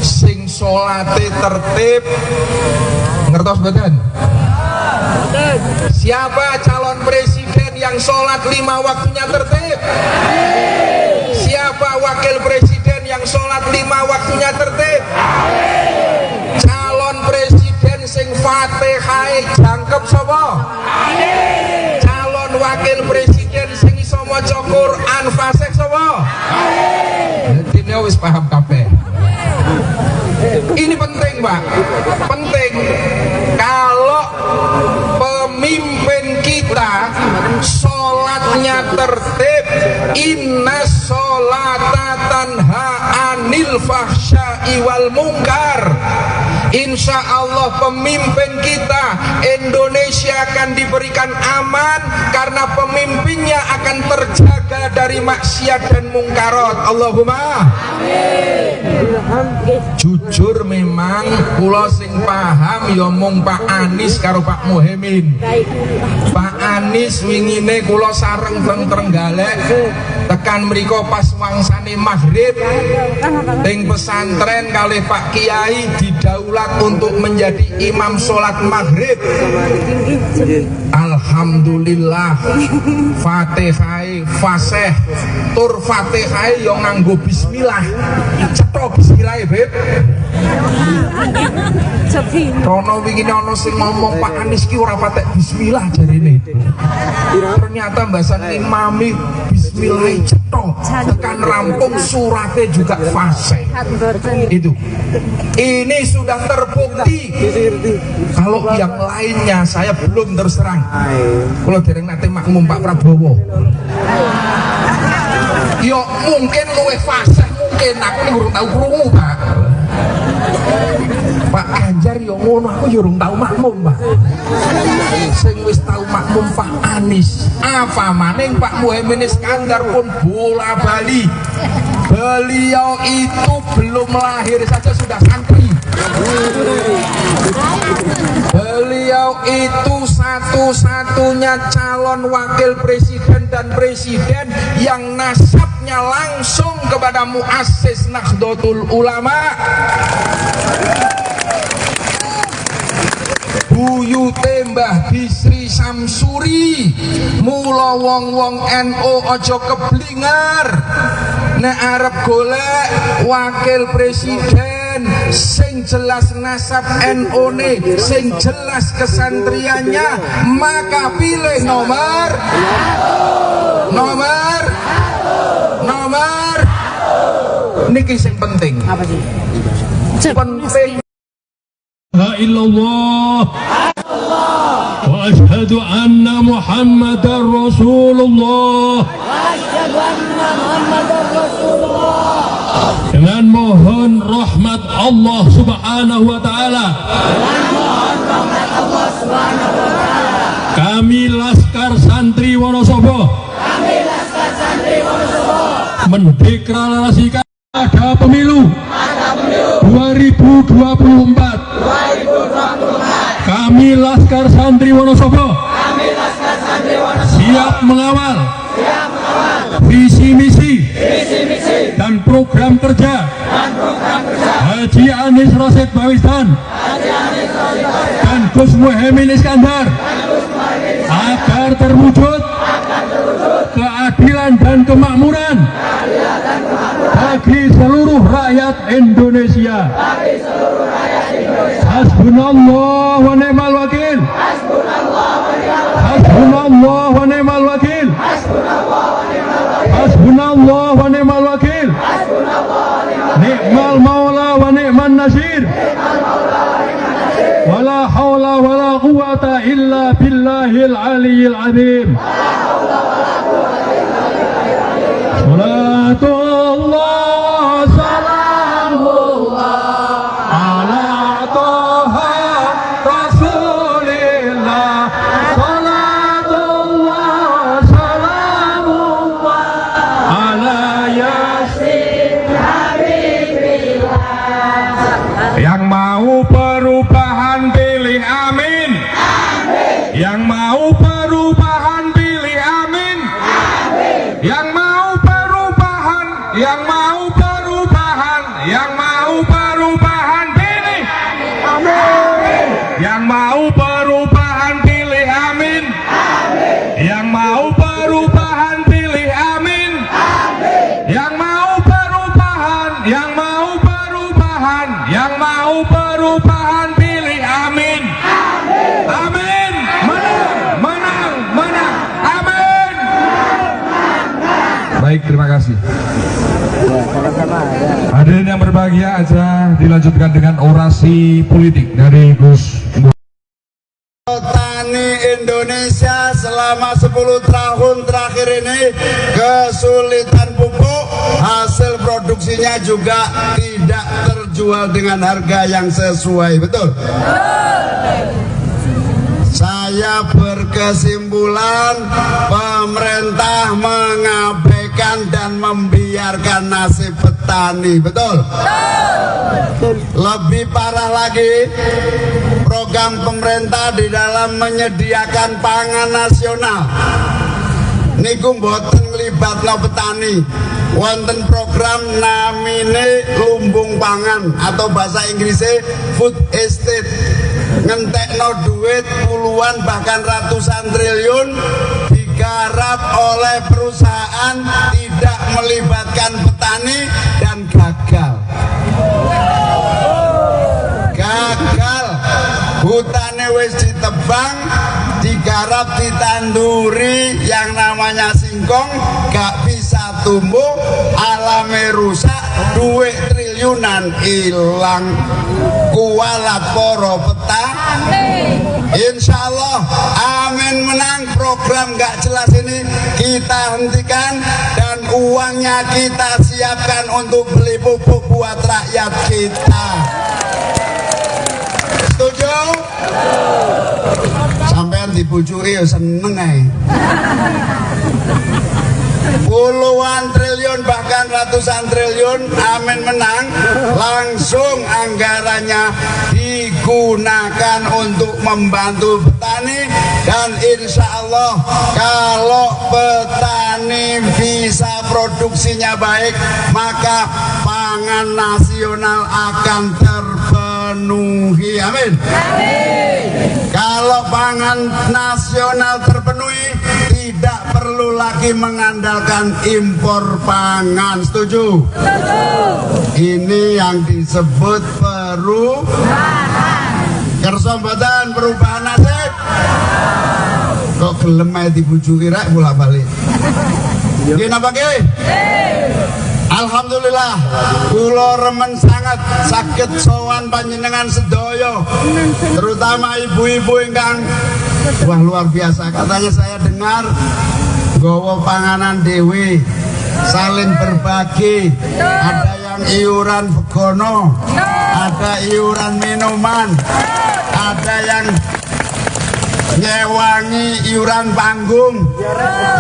Speaker 4: sing sholate tertib, ngertos mboten? Siapa calon presiden yang sholat 5 waktunya tertib? Siapa wakil presiden yang sholat 5 waktunya tertib? Calon presiden sing Fatihah jangkep sapa? Calon wakil presiden sing iso maca Quran fasih sapa? Dene wis paham kabeh. Ini penting, Pak. Penting. Kalau pemimpin kita sholatnya tertib, inna sholata tanha anil fahsya'i wal munkar, insya Allah pemimpin kita Indonesia akan diberikan aman karena pemimpinnya akan terjaga dari maksiat dan mungkarat. Allahumma jujur memang kula sing paham ya mung Pak Anies karo Pak Muhaimin. Pak Anies wingine kula sareng teng Trenggalek tekan mriko pas wangsane maghrib teng pesantren kalih Pak Kiai didaulat untuk menjadi imam sholat maghrib. Alhamdulillah Fatihah fasih tur Fatihah yo nganggo bismillah. Cetha bismillah, Beb. Rono wingi ana sing ngomong Pak Anies ki ora patek bismillah jarene. Ternyata mbasane imami bismillah cetha tekan rampung surate juga fasih. Itu. Ini sudah terbukti. Kalau yang lainnya saya belum terus terang. Kalau dereng nate makmum Pak Prabowo. Yo mungkin luwih fasih, mungkin aku urung tau krungu, Pak. Pak Ganjar yo ngono, aku yo urung tau makmum, Pak. Sing wis tau makmum Pak Anies. Apa maning Pak Muhaimin Iskandar pun bola bali. Beliau itu belum lahir saja sudah santri. Beliau itu satu-satunya calon wakil presiden dan presiden yang nasabnya langsung kepada muassis Nahdlatul Ulama. Buyute Mbah Bisri Samsuri. Mula wong-wong NU aja keblingar nek arep golek wakil presiden sing jelas nasab NU-ne, sing jelas kesantriannya, maka pilih nomor niki sing penting. Apa sih? Penting.
Speaker 6: La illallah wa ashhadu anna Muhammadar Rasulullah. Dengan mohon rahmat Allah Subhanahu wa taala. Kami Laskar Santri Wonosobo mendeklarasikan ada pemilu kami Laskar Santri Wonosobo siap mengawal visi misi dan program kerja Haji Anies Rashid Baswedan dan Gus Muhaimin Iskandar agar terwujud keadilan dan kemakmuran bagi seluruh rakyat Indonesia. Hasbunallah wa ni'mal wakil. Hasbunallah wa ni'mal wakil. Hasbunallah wa ni'mal wakil. Ni'mal maula wa ni'man nasir. Wala hawla wala quwata illa billahil aliyyil azim. Salatullah salamullah ala toha rasulillah. Salatullah salamullah ala yasin habibillah.
Speaker 2: Yang mau perubahan pilih amin. Yang mau perubahan pilih amin. Yang mau perubahan, yang mau perubahan, yang mau perubahan pilih amin. Yang mau perubahan pilih amin. Yang mau perubahan pilih amin. Yang mau perubahan, yang mau perubahan, yang mau perubahan pilih amin. Amin. Menang, menang, menang. Amin. Baik, terima kasih. Hadirin yang berbahagia, aja dilanjutkan dengan orasi politik dari Gus.
Speaker 5: Petani Indonesia selama 10 tahun terakhir ini kesulitan pupuk, hasil produksinya juga tidak terjual dengan harga yang sesuai, betul? Saya berkesimpulan pemerintah mengabaikan dan membiarkan nasib petani, betul? Lebih parah lagi, program pemerintah di dalam menyediakan pangan nasional niku mboten nglibatno petani. Wonten program namine lumbung pangan atau bahasa Inggrisnya food estate, ngentekno duit puluhan bahkan ratusan triliun digarap oleh perusahaan, tidak melibatkan petani dan gagal. Hutane wis ditebang, digarap, ditanduri yang namanya singkong, gak bisa tumbuh, alame rusak, duit triliunan hilang. Kualat poro petani. Insya Allah amin menang. Program gak jelas ini kita hentikan dan uangnya kita siapkan untuk beli pupuk buat rakyat kita. Setuju? Sampean dibujuki ya seneng ae. Puluhan triliun bahkan ratusan triliun amin menang, langsung anggarannya digunakan untuk membantu petani. Dan insya Allah kalau petani bisa produksinya baik, maka pangan nasional akan terpenuhi. Amin. Kalau pangan nasional terpenuhi, tidak perlu lagi mengandalkan impor pangan. Setuju? Ini yang disebut perubahan. Kersa mboten perubahan nasib. Kok gelem ae dibujuki rek bolak-balik. Nggih napa nggih? Alhamdulillah, kula remen sangat saged sowan panjenengan sedaya, terutama ibu-ibu ingkang wah luar biasa. Katanya saya dengar nggawa panganan dewe, saling berbagi, ada yang iuran begono, ada iuran minuman, ada yang nyewangi iuran panggung.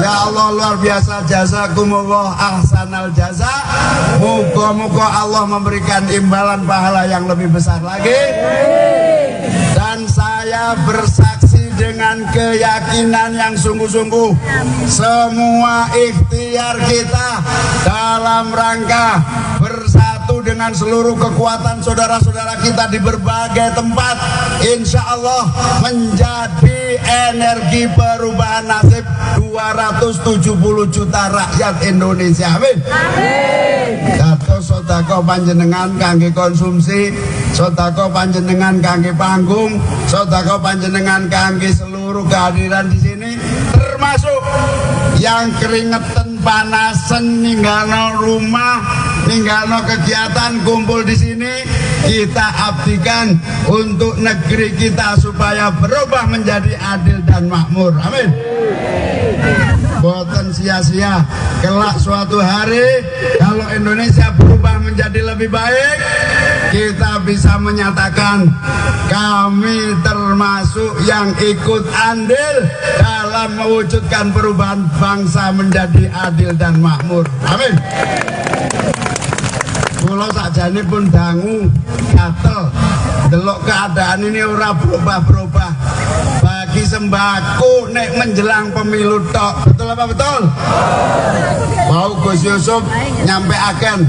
Speaker 5: Ya Allah, luar biasa, jazakumullah ahsanal jaza. Muga-muga Allah memberikan imbalan pahala yang lebih besar lagi. Dan saya bersaksi dengan keyakinan yang sungguh-sungguh, semua ikhtiar kita dalam rangka bersatu dengan seluruh kekuatan saudara-saudara kita di berbagai tempat, insya Allah menjadi energi perubahan nasib 270 juta rakyat Indonesia. Amin. Dados sedekah panjenengan kangge konsumsi, sedekah panjenengan kangge panggung, sedekah panjenengan kangge seluruh kehadiran di sini, termasuk yang keringetan panasan ninggalno rumah, ninggalno kegiatan kumpul di sini, kita abdikan untuk negeri kita supaya berubah menjadi adil dan makmur. Amin. Boten sia-sia, kelak suatu hari kalau Indonesia berubah menjadi lebih baik, kita bisa menyatakan kami termasuk yang ikut andil dalam mewujudkan perubahan bangsa menjadi adil dan makmur. Amin. Kula sakjane pun dangu gatel delok keadaan ini ora berubah-berubah. Bagi sembako nek menjelang pemilu tok. Betul apa betul? Mau Gus Yusuf nyampe akan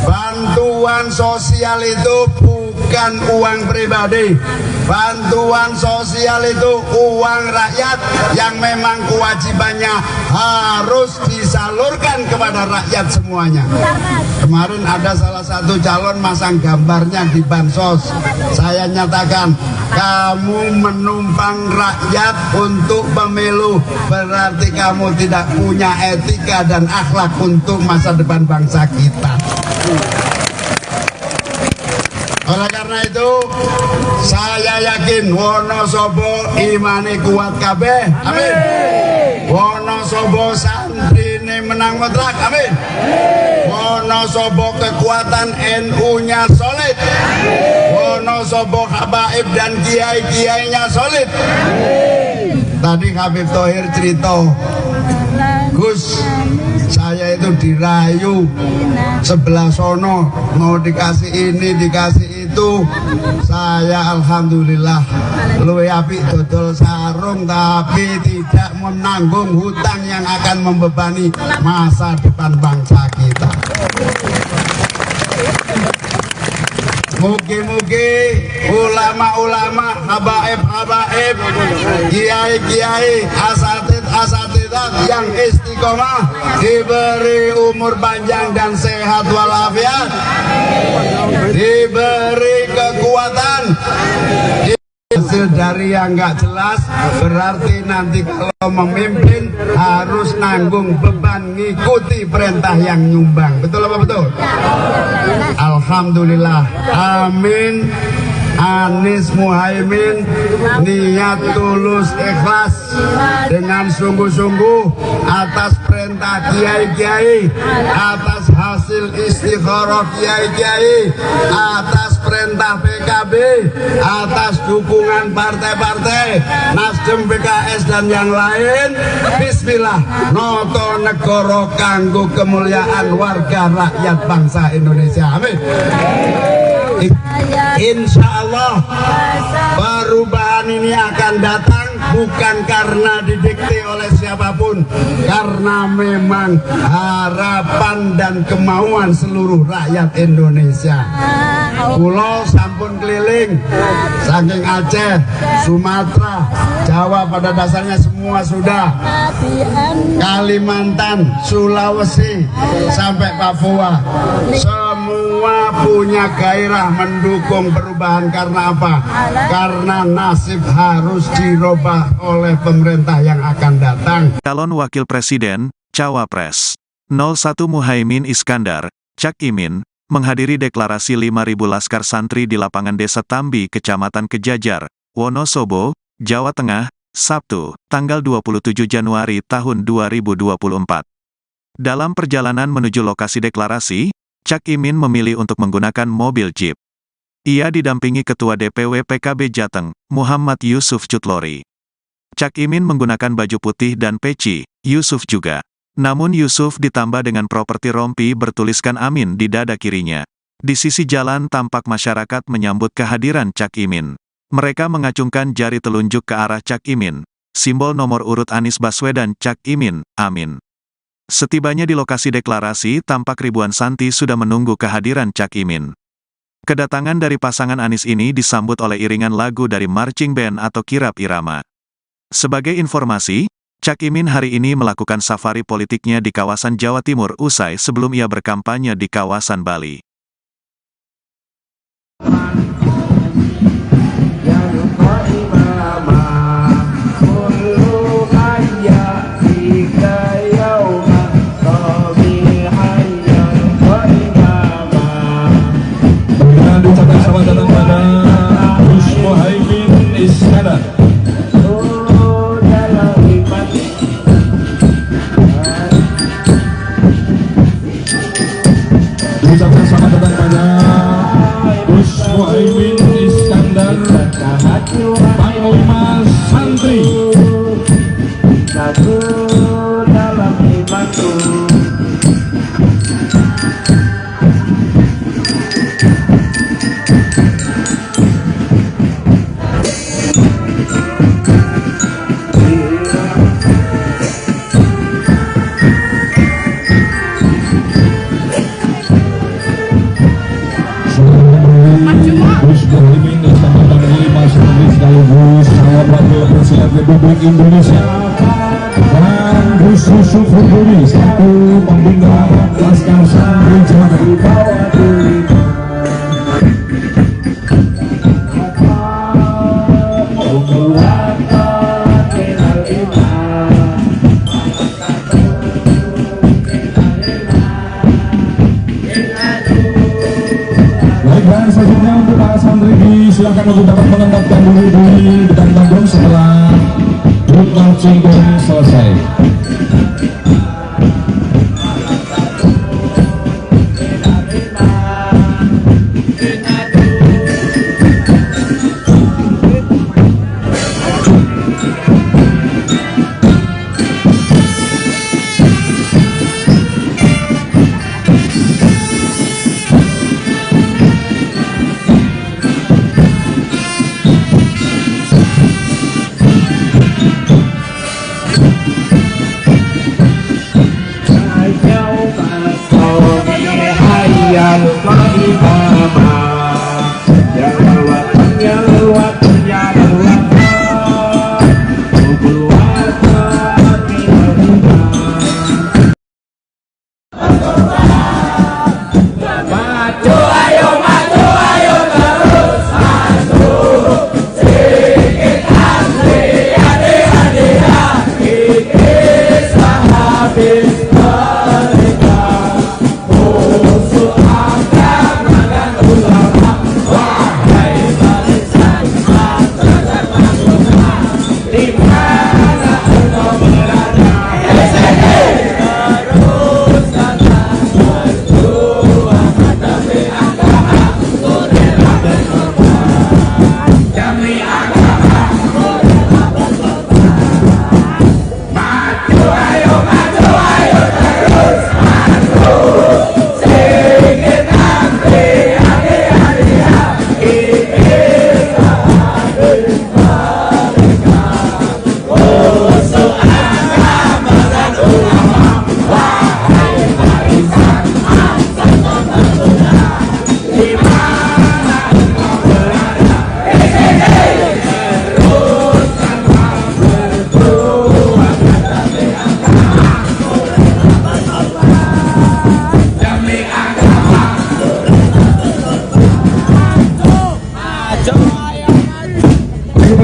Speaker 5: bantuan sosial itu bukan uang pribadi. Bantuan sosial itu uang rakyat yang memang kewajibannya harus disalurkan kepada rakyat semuanya. Kemarin ada salah satu calon masang gambarnya di bansos. Saya nyatakan, kamu menumpang rakyat untuk pemilu, berarti kamu tidak punya etika dan akhlak untuk masa depan bangsa kita. Oleh karena itu, saya yakin Wonosobo imane kuat kabeh. Amin. Wonosobo santrine menang mutlak. Amin. Wonosobo kekuatan NU-nya solid. Wonosobo habaib dan kiai-kiainya solid. Tadi Habib Thohir cerita, Gus, saya itu dirayu sebelah sono, mau dikasih ini, dikasih itu. Saya alhamdulillah luwe apik dodol sarung, tapi tidak menanggung hutang yang akan membebani masa depan bangsa kita. Mugi-mugi ulama-ulama, habaib-habaib, kiai-kiai, asatidah yang istiqomah diberi umur panjang dan sehat walafiat, diberi kekuatan. Hasil dari yang nggak jelas berarti nanti kalau memimpin harus nanggung beban ngikuti perintah yang nyumbang. Betul apa betul? Alhamdulillah. Amin. Anies Muhaimin niat tulus ikhlas dengan sungguh-sungguh atas perintah kiai-kiai, atas hasil istikharah kiai-kiai, atas perintah PKB, atas dukungan partai-partai Nasdem, PKS dan yang lain. Bismillah, noto negoro kanggo kemuliaan warga rakyat bangsa Indonesia. Amin. Insya Allah perubahan ini akan datang bukan karena didikte oleh siapapun, karena memang harapan dan kemauan seluruh rakyat Indonesia. Pulau sampun keliling saking Aceh, Sumatera, Jawa pada dasarnya semua sudah, Kalimantan, Sulawesi sampai Papua, semua punya gairah mendukung perubahan. Karena apa? Karena nasib harus dirubah oleh pemerintah yang akan datang.
Speaker 1: Calon Wakil Presiden, Cawapres 01 Muhaimin Iskandar, Cak Imin, menghadiri deklarasi 5.000 laskar santri di lapangan Desa Tambi, Kecamatan Kejajar, Wonosobo, Jawa Tengah, Sabtu, tanggal 27 Januari tahun 2024. Dalam perjalanan menuju lokasi deklarasi, Cak Imin memilih untuk menggunakan mobil Jeep. Ia didampingi Ketua DPW PKB Jateng, Muhammad Yusuf Cutlori. Cak Imin menggunakan baju putih dan peci, Yusuf juga. Namun Yusuf ditambah dengan properti rompi bertuliskan Amin di dada kirinya. Di sisi jalan tampak masyarakat menyambut kehadiran Cak Imin. Mereka mengacungkan jari telunjuk ke arah Cak Imin, simbol nomor urut Anies Baswedan Cak Imin, Amin. Setibanya di lokasi deklarasi, tampak ribuan santri sudah menunggu kehadiran Cak Imin. Kedatangan dari pasangan Anies ini disambut oleh iringan lagu dari marching band atau kirap irama. Sebagai informasi, Cak Imin hari ini melakukan safari politiknya di kawasan Jawa Timur usai sebelum ia berkampanye di kawasan Bali.
Speaker 2: Ucapkan selamat datang pada Gus Muhaimin Iskandar. Ucapkan selamat datang pada Gus Muhaimin Iskandar, Panglima Santri.
Speaker 3: Satu dalam imanku.
Speaker 2: Gus Muhaimin Iskandar Panglima Santri sekaligus calon wakil presiden Republik Indonesia, dan Gus Yusuf Huduri selaku pembina Laskar Santri Jateng. Dan selanjutnya untuk para santri silakan untuk dapat menempatkan diri di depan panggung setelah grup marching band selesai.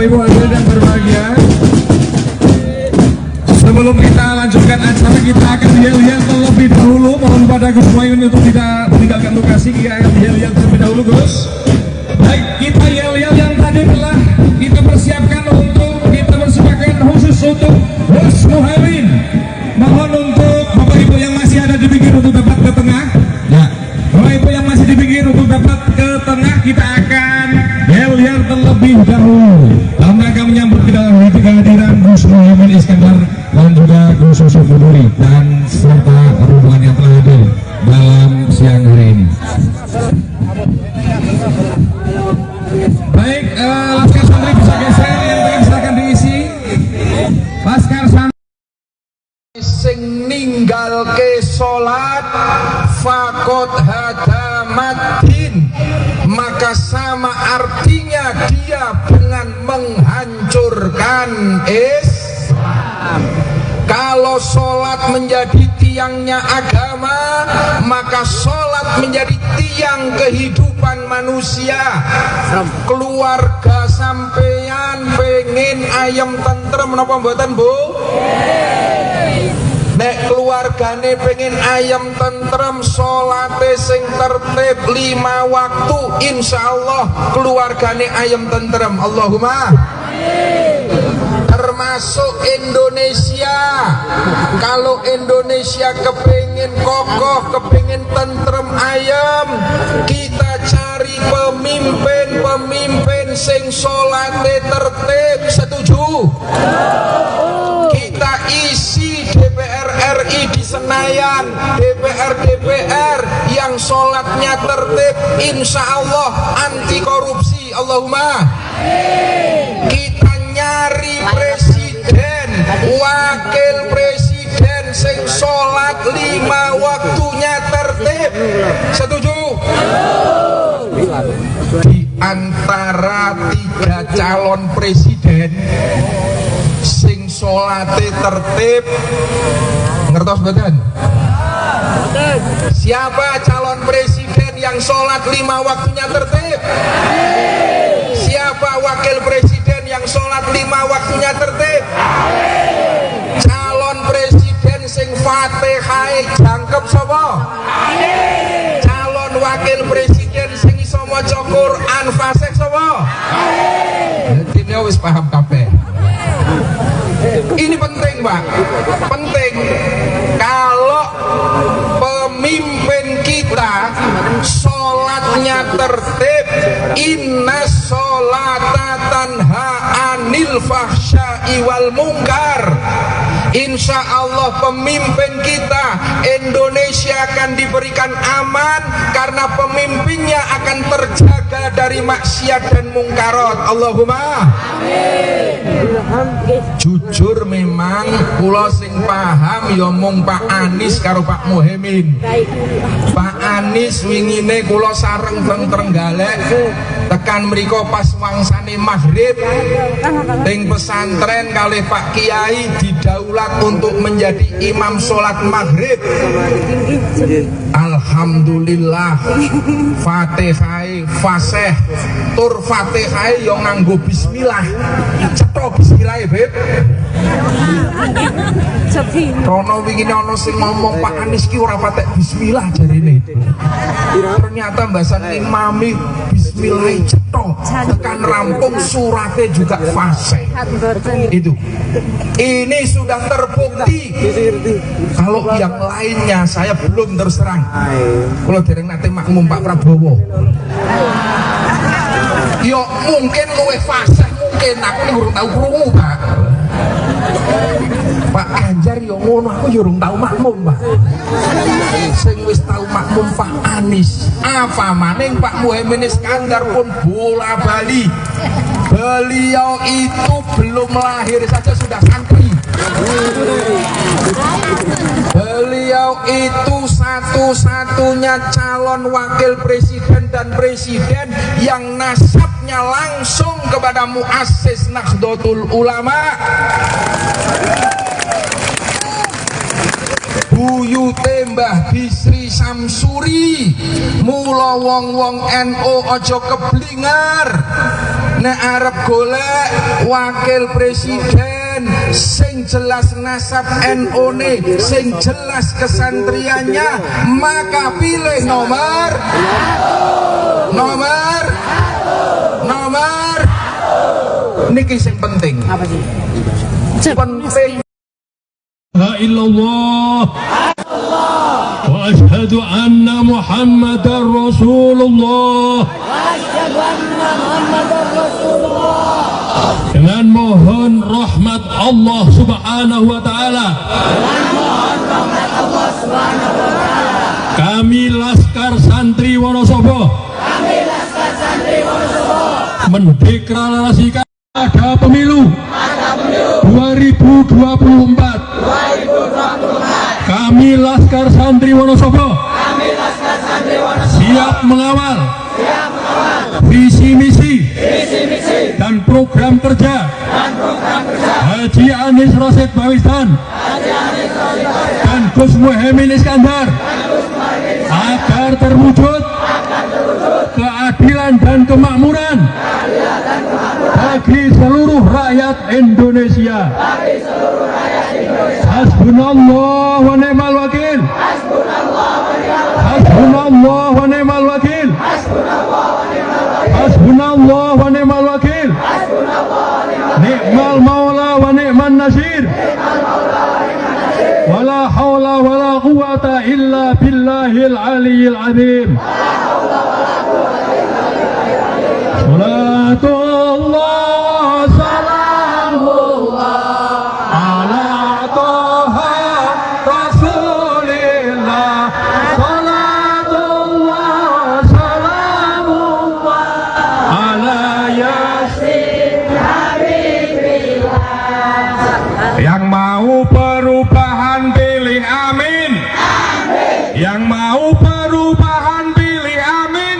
Speaker 2: Ibu hadirin yang berbahagia, sebelum kita lanjutkan acara, kita akan yel-yel terlebih dahulu. Mohon pada Gus Muhaimin untuk tidak meninggalkan lokasi. Kita akan yel-yel terlebih dahulu, Gus. Baik, kita yel-yel yang tadi telah kita persiapkan untuk kita persembahkan khusus untuk Gus Muhaimin. Mohon untuk Bapak Ibu yang masih ada di pinggir untuk dapat ke tengah. Ya, Bapak Ibu yang masih di pinggir untuk dapat ke tengah. kita akan yel-yel terlebih dahulu dalam rangka menyambut kehadiran Gus Muhaimin Iskandar dan juga Gus Yusuf Huduri dan serta rombongan yang telah hadir dalam siang hari ini. Baik, Laskar Santri bisa geser, yang pengen silakan diisi. Laskar Santri
Speaker 4: sing ninggalke salat fakot hadamatin, maka sama artinya dia dengan menghancurkan Islam. Kalau sholat menjadi tiangnya agama, maka sholat menjadi tiang kehidupan manusia. Keluarga sampeyan pengen ayam tentrem menapa mboten, Bu? Nek keluargane pengen ayam tentrem, sholate sing tertib 5 waktu, insyaallah keluargane ayam tentrem. Allahumma termasuk Indonesia. Kalau Indonesia kepingin kokoh, kepingin tentrem ayam, kita cari pemimpin sing sholate tertib. Setuju? Kita isi DPR RI di Senayan, DPR yang sholatnya tertib, insya Allah anti korupsi. Allahumma. Kita nyari presiden, wakil presiden sing sholat 5 waktunya tertib. Setuju? Di antara 3 calon presiden sing sholate tertib, ngertos mboten? Siapa calon presiden yang sholat 5 waktunya tertib? Siapa wakil presiden yang sholat 5 waktunya tertib? Calon presiden sing Fatihah jangkep sapa? Calon wakil presiden sing iso maca Quran fasih sapa? Dene wis paham kabeh. Ini penting, Pak. Penting. Kalau pemimpin kita sholatnya tertib, inna sholata tanha anil fahsya'i wal munkar, insya Allah pemimpin kita Indonesia akan diberikan aman karena pemimpinnya akan terjaga dari maksiat dan mungkarat. Allahumma jujur memang kula sing paham ya mung Pak Anies karo Pak Muhaimin. Pak Anies wingine kula sareng teng Trenggalek tekan mriko pas wangsane maghrib teng pesantren kalih Pak Kiai didaulat untuk menjadi imam sholat maghrib. Alhamdulillah Fatihah fasih tur Fatihah yo nganggo bismillah. Cetha bismillah Beb. Rono wingi ana sing ngomong Pak Anies ki ora patek bismillah jarene. Ternyata mbasane mami bismillah cetha tekan rampung surate juga fasih. Itu. Ini sudah terbukti. Kalau yang lainnya saya belum terus terang. Kalau dereng nate makmum Pak Prabowo. Yo mungkin luwih fasih mungkin aku urung tau krungu, Pak. Pak Ganjar yo ngono, aku yo urung tau makmum, Pak. Sing wis tau makmum Pak Anies. Apa maning Pak Muhaimin Iskandar pun bola bali. Beliau itu belum lahir saja sudah santri. Beliau itu satu-satunya calon wakil presiden dan presiden yang nasabnya langsung kepada muassis Nahdlatul Ulama. Buyute Mbah Bisri Samsuri. Mula wong-wong NU aja keblingar nek arep golek wakil presiden sing jelas nasab NU ne, sing jelas kesantriannya, maka pilih nomor niki sing penting. Apa sih? Penting.
Speaker 6: La illallah wa وأشهد أن محمدا رسول الله. Dengan mohon rahmat Allah Subhanahu wa Ta'ala, kami Laskar Santri Wonosobo mendeklarasikan ada pemilu 2024. Kami Laskar Santri Wonosobo siap mengawal visi misi dan program kerja Haji Anies Rashid Baswedan dan Gus Muhaimin Iskandar agar terwujud keadilan dan kemakmuran bagi seluruh rakyat Indonesia. Hasbunallah wa ni'mal wakil. Hasbunallah wa ni'mal wakil. Hasbunallah wa ni'mal wakil. Ni'mal maula wa ni'man nasir. Wala hawla wala quwata illa billahil aliyyil azim. Salatullah salamullah ala toha rasulillah. Salatullah salamullah ala yasin habibillah.
Speaker 2: Yang mau perubahan pilih amin. Yang mau perubahan pilih amin.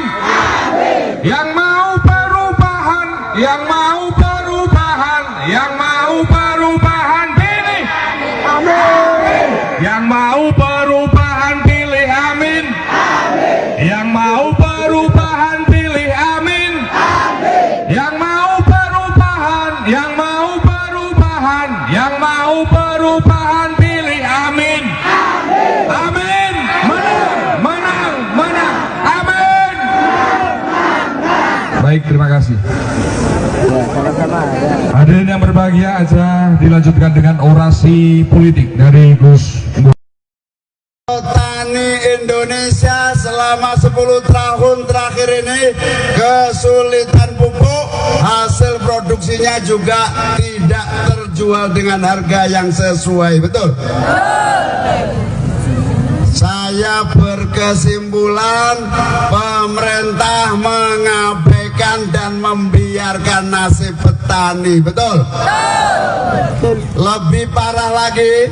Speaker 2: Yang mau perubahan, yang mau perubahan, yang mau perubahan pilih amin. Yang mau perubahan pilih amin. Yang mau perubahan pilih amin. Yang mau perubahan, yang mau perubahan, yang mau perubahan pilih amin. Amin. Menang, menang, menang. Amin. Baik, terima kasih. Hadirin yang berbahagia, aja dilanjutkan dengan orasi politik dari Gus.
Speaker 5: Petani Indonesia selama 10 tahun terakhir ini kesulitan pupuk, hasil produksinya juga tidak terjual dengan harga yang sesuai, betul? Saya berkesimpulan pemerintah mengabaikan dan membiarkan nasib petani, betul? Lebih parah lagi,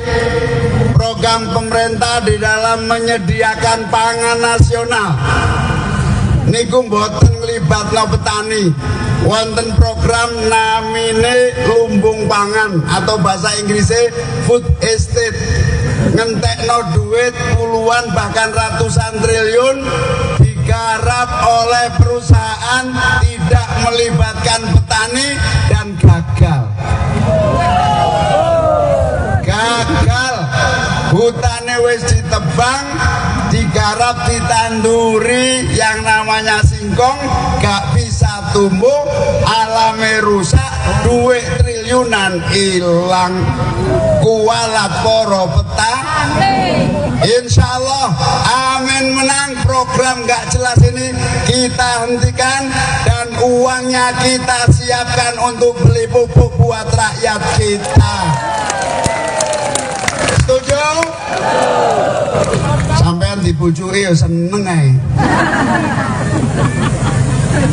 Speaker 5: program pemerintah di dalam menyediakan pangan nasional niku mboten nglibatno petani. Wonten program namine lumbung pangan atau bahasa Inggrisnya food estate, ngentekno duit puluhan bahkan ratusan triliun digarap oleh perusahaan, tidak melibatkan petani dan gagal. Hutane wis ditebang, digarap, ditanduri yang namanya singkong, gak bisa tumbuh, alame rusak, duit triliunan hilang. Kualat poro petani. Insya Allah amin menang. Program gak jelas ini kita hentikan dan uangnya kita siapkan untuk beli pupuk buat rakyat kita. Setuju? Sampean dibujui ya seneng ae.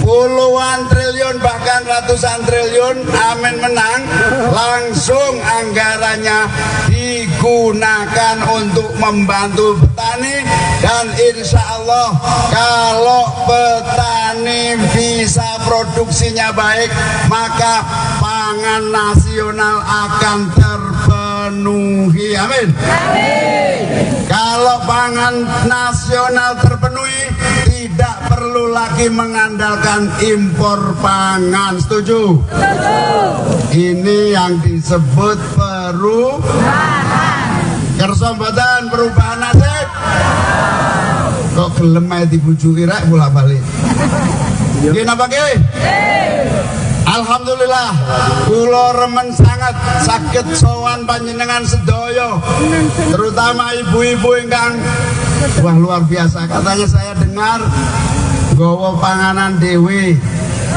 Speaker 5: Puluhan triliun bahkan ratusan triliun amin menang, langsung anggarannya digunakan untuk membantu petani. Dan insya Allah kalau petani bisa produksinya baik, maka pangan nasional akan terpenuhi. Amin. Kalau pangan nasional terpenuhi, tidak perlu lagi mengandalkan impor pangan. Setuju? Ini yang disebut perubahan. Kersa mboten perubahan nasib. Kok gelem ae dibujuki rek bolak-balik. Nggih napa nggih? Alhamdulillah kula remen sangat saged sowan panjenengan sedaya, terutama ibu-ibu ingkang wah luar biasa. Katanya saya dengar gowo panganan dewe,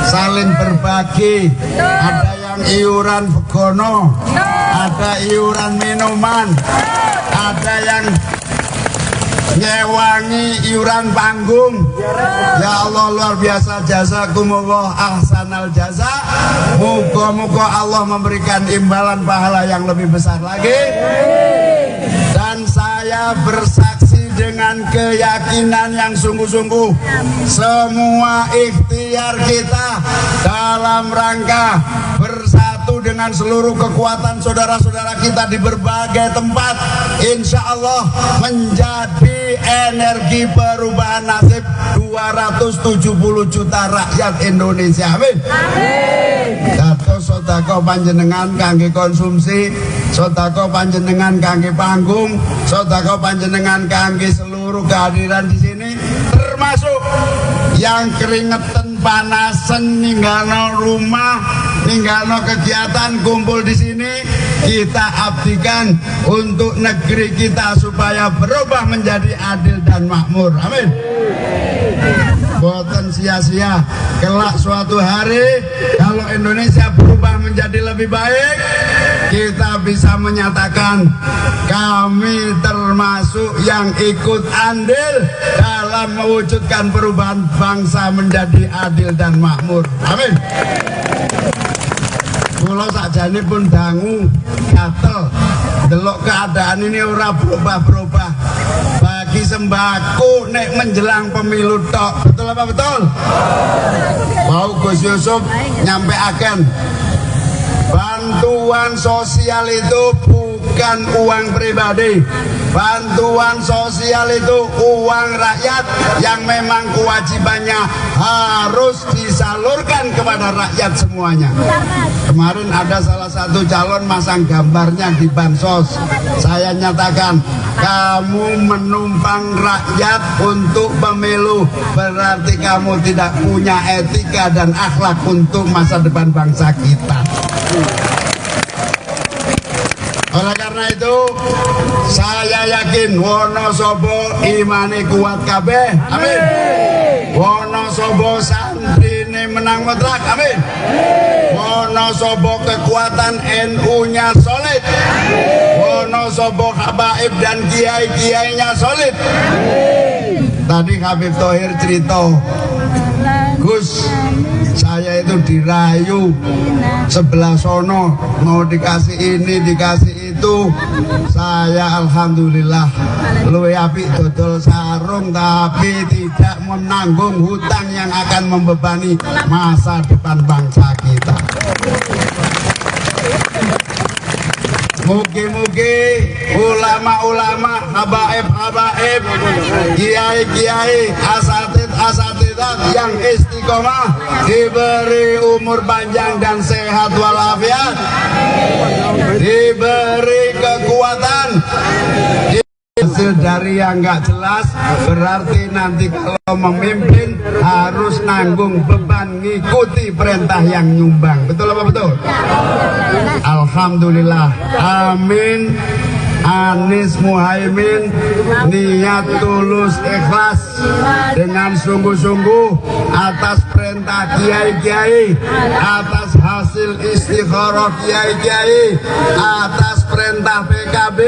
Speaker 5: saling berbagi, ada yang iuran begono, ada iuran minuman, ada yang nyewangi iuran panggung. Ya Allah luar biasa, jazakumullah ahsanal jaza. Moga-moga Allah memberikan imbalan pahala yang lebih besar lagi. Dan saya bersaksi dengan keyakinan yang sungguh-sungguh, semua ikhtiar kita dalam rangka bersatu dengan seluruh kekuatan saudara-saudara kita di berbagai tempat, insya Allah menjadi energi perubahan nasib 270 juta rakyat Indonesia. Amin. Dados sedekah panjenengan kangge konsumsi, sedekah panjenengan kangge panggung, sedekah panjenengan kangge seluruh kehadiran di sini, termasuk yang keringetan panasan ninggalno rumah, ninggalno kegiatan kumpul di sini, kita abdikan untuk negeri kita supaya berubah menjadi adil dan makmur. Amin. Boten sia-sia, kelak suatu hari kalau Indonesia berubah menjadi lebih baik, kita bisa menyatakan kami termasuk yang ikut andil dalam mewujudkan perubahan bangsa menjadi adil dan makmur. Amin. Kula sakjane pun dangu gatel delok keadaan ini ora berubah-berubah. Bagi sembako nek menjelang pemilu tok. Betul apa betul? Mau Gus Yusuf nyampe akan bantuan sosial itu bukan uang pribadi. Bantuan sosial itu uang rakyat yang memang kewajibannya harus disalurkan kepada rakyat semuanya. Kemarin ada salah satu calon masang gambarnya di bansos. Saya nyatakan, kamu menumpang rakyat untuk pemilu, berarti kamu tidak punya etika dan akhlak untuk masa depan bangsa kita. Oleh karena itu, saya yakin Wonosobo imane kuat kabeh. Amin. Wonosobo santrine menang mutlak. Amin. Wonosobo kekuatan NU-nya solid. Wonosobo habaib dan kiai-kiainya solid. Tadi Habib Thohir cerita, Gus, saya itu dirayu sebelah sono, mau dikasih ini, dikasih itu. Saya alhamdulillah luwe apik dodol sarung, tapi tidak menanggung hutang yang akan membebani masa depan bangsa kita. Mugi-mugi ulama-ulama, habaib-habaib, kiai-kiai, asatidat yang istiqomah diberi umur panjang dan sehat walafiat, diberi kekuatan. Hasil dari yang nggak jelas berarti nanti kalau memimpin harus nanggung beban ngikuti perintah yang nyumbang. Betul apa betul? Alhamdulillah. Amin. Anies Muhaimin niat tulus ikhlas dengan sungguh-sungguh atas perintah kiai-kiai, atas hasil istikharah kiai-kiai, atas perintah PKB,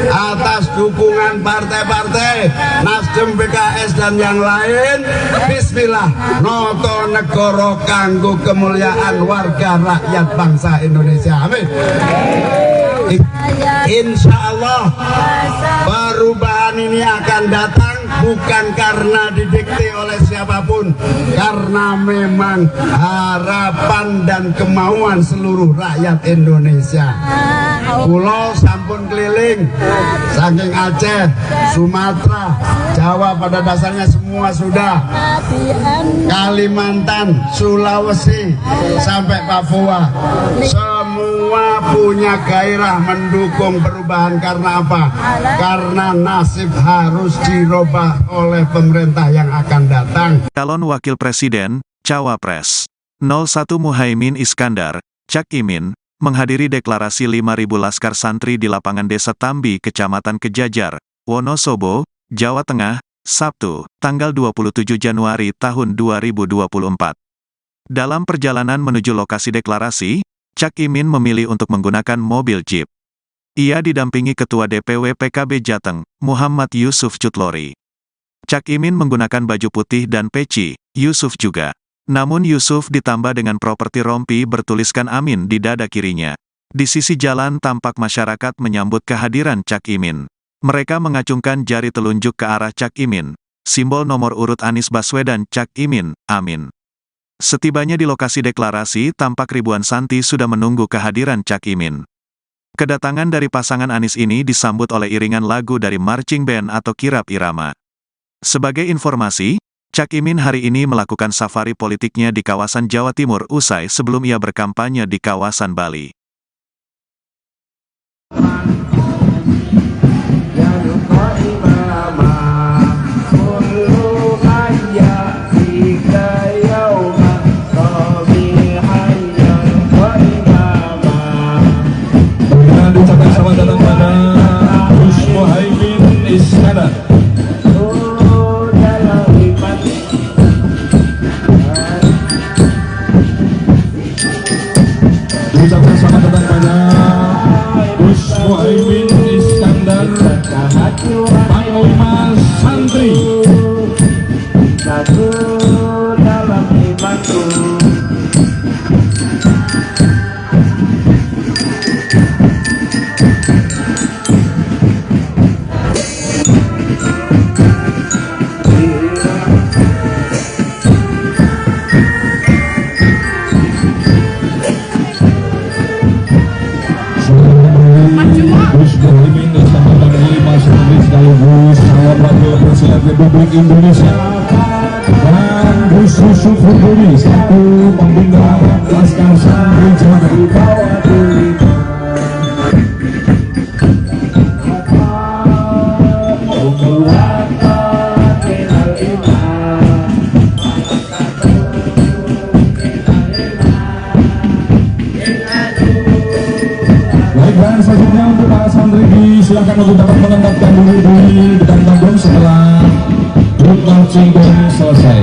Speaker 5: atas dukungan partai-partai Nasdem, PKS dan yang lain. Bismillah, noto negara kanggo kemuliaan warga rakyat bangsa Indonesia. Amin. Insya Allah perubahan ini akan datang bukan karena didikte oleh siapapun, karena memang harapan dan kemauan seluruh rakyat Indonesia. Pulau sampun keliling saking Aceh, Sumatera, Jawa pada dasarnya semua sudah, Kalimantan, Sulawesi sampai Papua, semua punya gairah mendukung perubahan. Karena apa? Karena nasib harus dirubah oleh pemerintah yang akan datang.
Speaker 1: Calon Wakil Presiden, Cawapres 01 Muhaimin Iskandar, Cak Imin, menghadiri deklarasi 5.000 laskar santri di lapangan Desa Tambi, Kecamatan Kejajar, Wonosobo, Jawa Tengah, Sabtu, tanggal 27 Januari tahun 2024. Dalam perjalanan menuju lokasi deklarasi, Cak Imin memilih untuk menggunakan mobil jeep. Ia didampingi Ketua DPW PKB Jateng, Muhammad Yusuf Cutlori. Cak Imin menggunakan baju putih dan peci, Yusuf juga. Namun Yusuf ditambah dengan properti rompi bertuliskan Amin di dada kirinya. Di sisi jalan tampak masyarakat menyambut kehadiran Cak Imin. Mereka mengacungkan jari telunjuk ke arah Cak Imin, simbol nomor urut Anies Baswedan Cak Imin, Amin. Setibanya di lokasi deklarasi, tampak ribuan santri sudah menunggu kehadiran Cak Imin. Kedatangan dari pasangan Anies ini disambut oleh iringan lagu dari marching band atau kirap irama. Sebagai informasi, Cak Imin hari ini melakukan safari politiknya di kawasan Jawa Timur usai sebelum ia berkampanye di kawasan Bali.
Speaker 2: Ucapkan selamat datang pada Gus Muhaimin Iskandar. Ucapkan selamat datang pada Gus Muhaimin Iskandar, Panglima Santri.
Speaker 3: Satu dalam imanku.
Speaker 2: Gus Muhaimin bersama Panglima Santri sekaligus calon wakil presiden Republik Indonesia dan Gus Yusuf Huduri selaku pembina Laskar Santri Jawa Tengah. Baik, dan selanjutnya untuk para santri silakan untuk dapat menempatkan diri di depan panggung setelah grup marching band selesai.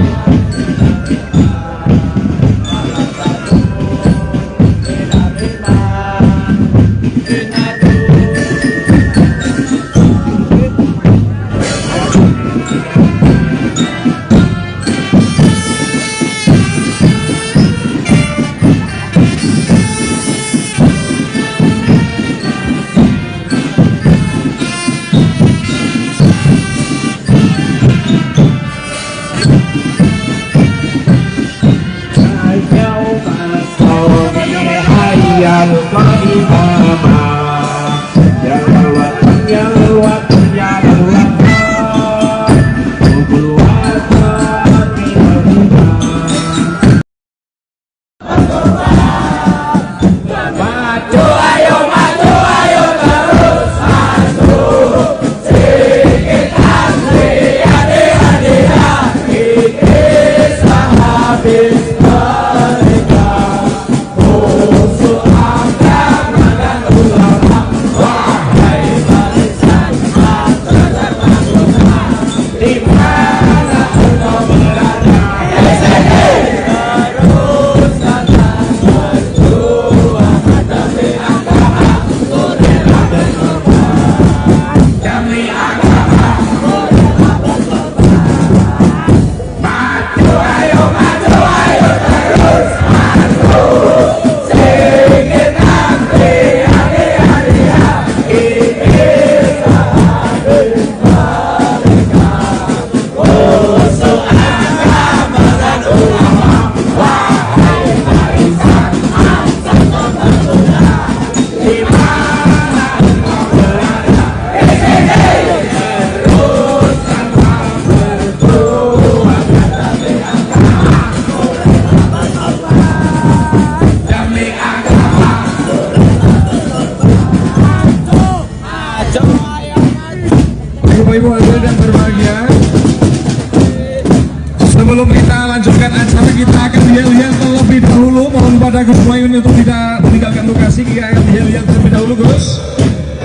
Speaker 2: mohon pada Gus Muhaimin untuk tidak meninggalkan lokasi. Kita akan yel-yel terlebih dahulu, Gus.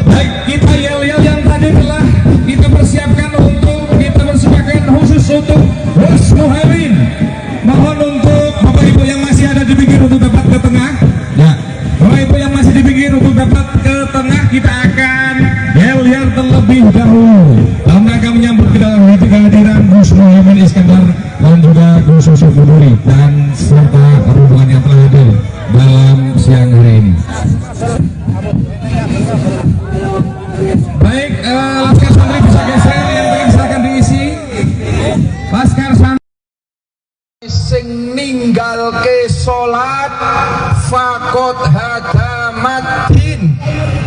Speaker 2: Baik, kita yel-yel yang tadi telah kita persiapkan untuk kita persembahkan khusus untuk Gus Muhaimin. Mohon untuk Bapak Ibu yang masih ada di pinggir untuk dapat ke tengah. Ya, Bapak Ibu yang masih di pinggir untuk dapat ke tengah, kita akan yel-yel terlebih dahulu dalam rangka menyambut kehadiran Gus Muhaimin Iskandar dan juga Gus Yusuf Buduri dan serta rombongan yang telah hadir dalam siang hari ini. Baik, Laskar Santri bisa geser, yang penting silakan diisi. Laskar Santri
Speaker 4: sing ninggalke salat fakot hadamatin,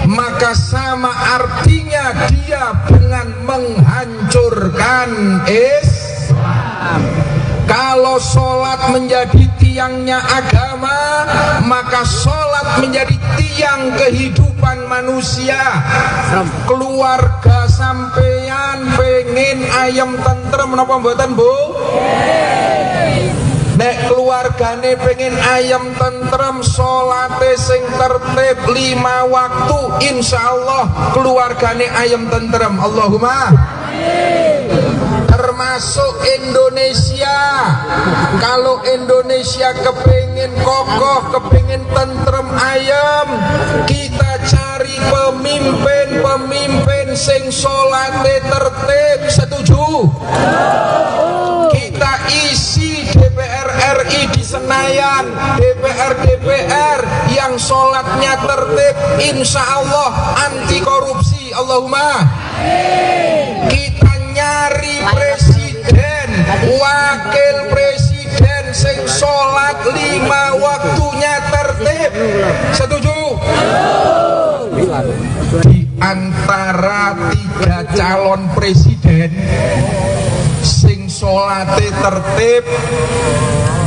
Speaker 4: maka sama artinya dia dengan menghancurkan Islam. Kalau sholat menjadi tiangnya agama, maka sholat menjadi tiang kehidupan manusia. Keluarga sampeyan pengen ayam tentrem napa mboten, Bu? Nek keluargane pengen ayam tentrem, sholate sing tertib 5 waktu, insyaallah keluargane ayam tentrem. Allahumma termasuk Indonesia. Kalau Indonesia kepingin kokoh, kepingin tentrem ayam, kita cari pemimpin sing sholate tertib. Setuju? Kita isi DPR RI di Senayan, DPR yang sholatnya tertib, insya Allah anti korupsi. Allahumma. Kita nyari presiden, wakil presiden sing sholat 5 waktunya tertib. Setuju? Di antara 3 calon presiden sing sholate tertib,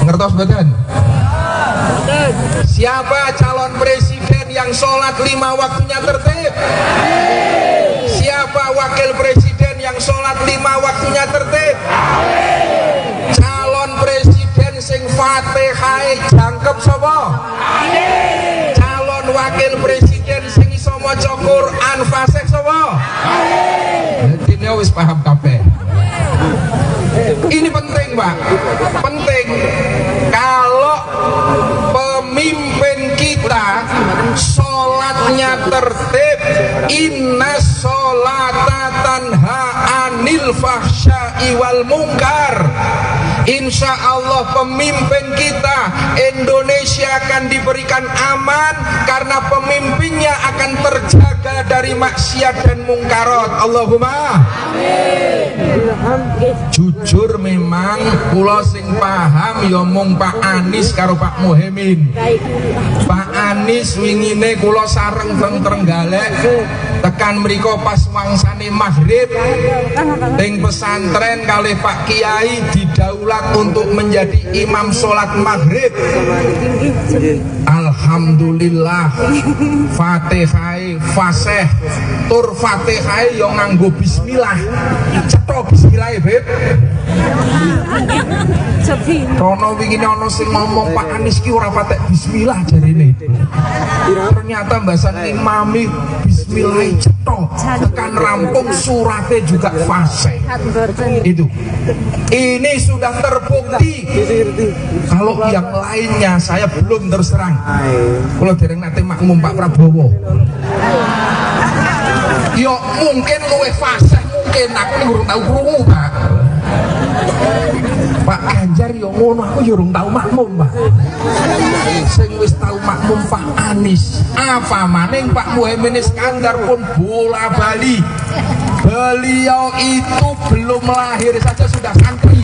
Speaker 4: ngertos badan? Siapa calon presiden yang sholat 5 waktunya tertib? Siapa wakil presiden yang sholat 5 waktunya tertib? Calon presiden sing Fatihah jangkep sapa? Calon wakil presiden sing iso maca Quran fasih sapa? Dene wis paham kabeh. Ini penting, Pak. Penting. Kalau pemimpin kita sholatnya tertib, inna sholata tanha anil fahsya'i wal munkar, insya Allah pemimpin kita Indonesia akan diberikan aman karena pemimpinnya akan terjaga dari maksiat dan mungkarat. Allahumma amin. Jujur memang kula sing paham ya mung Pak Anies karo Pak Muhaimin. Pak Anies wingine kula sareng teng Trenggalek tekan mriko pas wangsane maghrib teng pesantren kalih Pak Kiai didaulat untuk menjadi imam sholat maghrib. Alhamdulillah Fatihah fasih tur Fatihah yo nganggo bismillah. Cetha bismillah, Beb. Rono wingi ana sing ngomong Pak Anies ki ora patek bismillah jarine. Ternyata mbasan imami bismillah cetha tekan rampung surate juga fasih. Itu. Ini sudah terbukti. Kalau yang lainnya saya belum terus terang. Kalau dereng nate makmum Pak Prabowo. Yo mungkin luwih fasih, mungkin aku urung tahu krungu, Pak. Pak Ganjar yo ngono, aku yo urung tahu makmum, Pak. Sing wis tahu makmum Pak Anies. Apa maning Pak Muhaimin Iskandar pun bola bali. Beliau itu belum lahir saja sudah santri.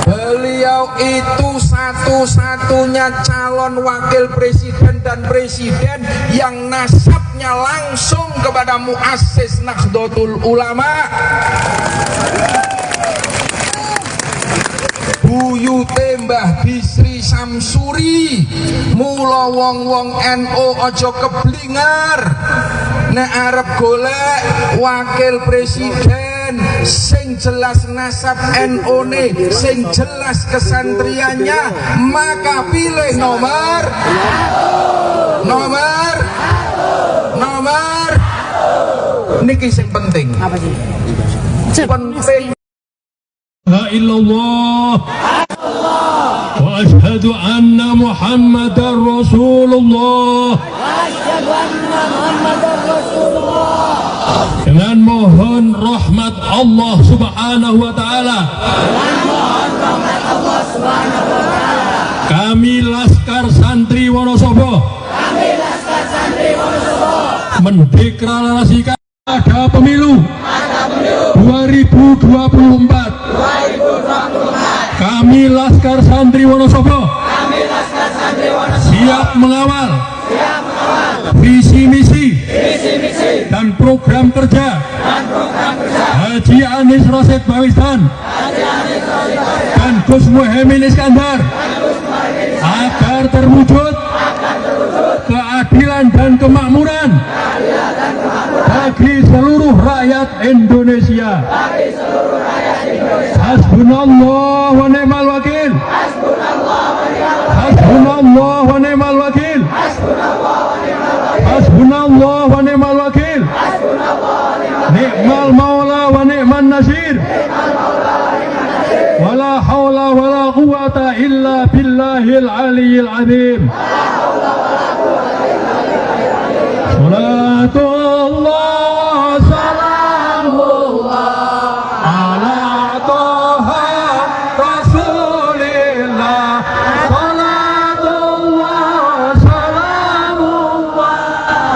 Speaker 4: Beliau itu satu-satunya calon wakil presiden dan presiden yang nasabnya langsung kepada muassis Nahdlatul Ulama. Buyute Mbah Bisri Samsuri. Mula wong-wong NU aja keblingar nek arep golek wakil presiden sing jelas nasab NU-ne, sing jelas kesantriannya, maka pilih nomor niki sing penting.
Speaker 7: Apa sih?
Speaker 4: Penting.
Speaker 6: La illallah wa ashhadu anna Muhammadar Rasulullah. Dengan mohon rahmat Allah Subhanahu wa taala. Kami Laskar Santri Wonosobo mendeklarasikan ada pemilu 2024. Kami Laskar Santri Wonosobo siap mengawal visi misi dan program kerja Haji Anies Rashid Baswedan dan Gus Muhaimin Iskandar agar terwujud keadilan dan kemakmuran bagi seluruh rakyat Indonesia. Hasbunallah wa ni'mal wakil. Hasbunallah wa ni'mal wakil. Hasbunallah wa ni'mal wakil. Ni'mal maula wa ni'man nasir. Wala hawla wala quwata illa billahil aliyyil azim. Salatullah salamullah ala toha rasulillah. Salatullah salamullah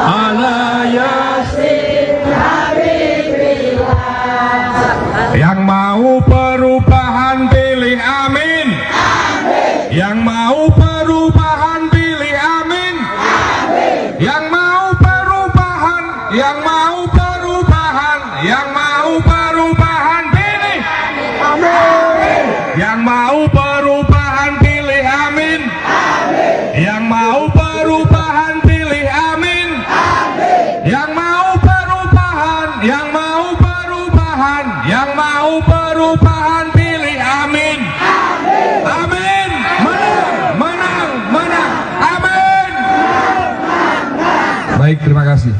Speaker 6: ala yasin habibillah. Yang mau perubahan pilih amin. Yang mau perubahan pilih amin. Yang mau perubahan pilih amin. Yang mau perubahan pilih amin. Yang mau perubahan pilih amin. Yang mau perubahan pilih amin. Amin. Menang. Amin. Baik, terima kasih.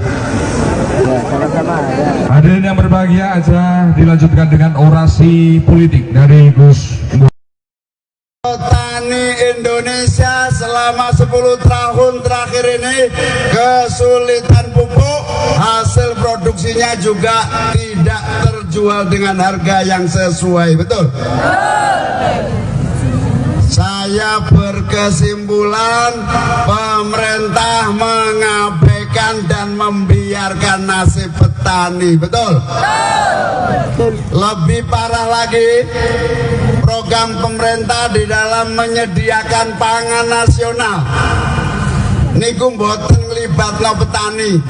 Speaker 6: Hadirin yang berbahagia, aja dilanjutkan dengan orasi politik dari Gus.
Speaker 5: Petani Indonesia selama 10 tahun terakhir ini kesulitan pupuk, hasil produksinya juga tidak terjual dengan harga yang sesuai, betul? Saya berkesimpulan pemerintah mengabaikan dan membiarkan nasib petani, betul? Lebih parah lagi, program pemerintah di dalam menyediakan pangan nasional niku mboten nglibatno petani.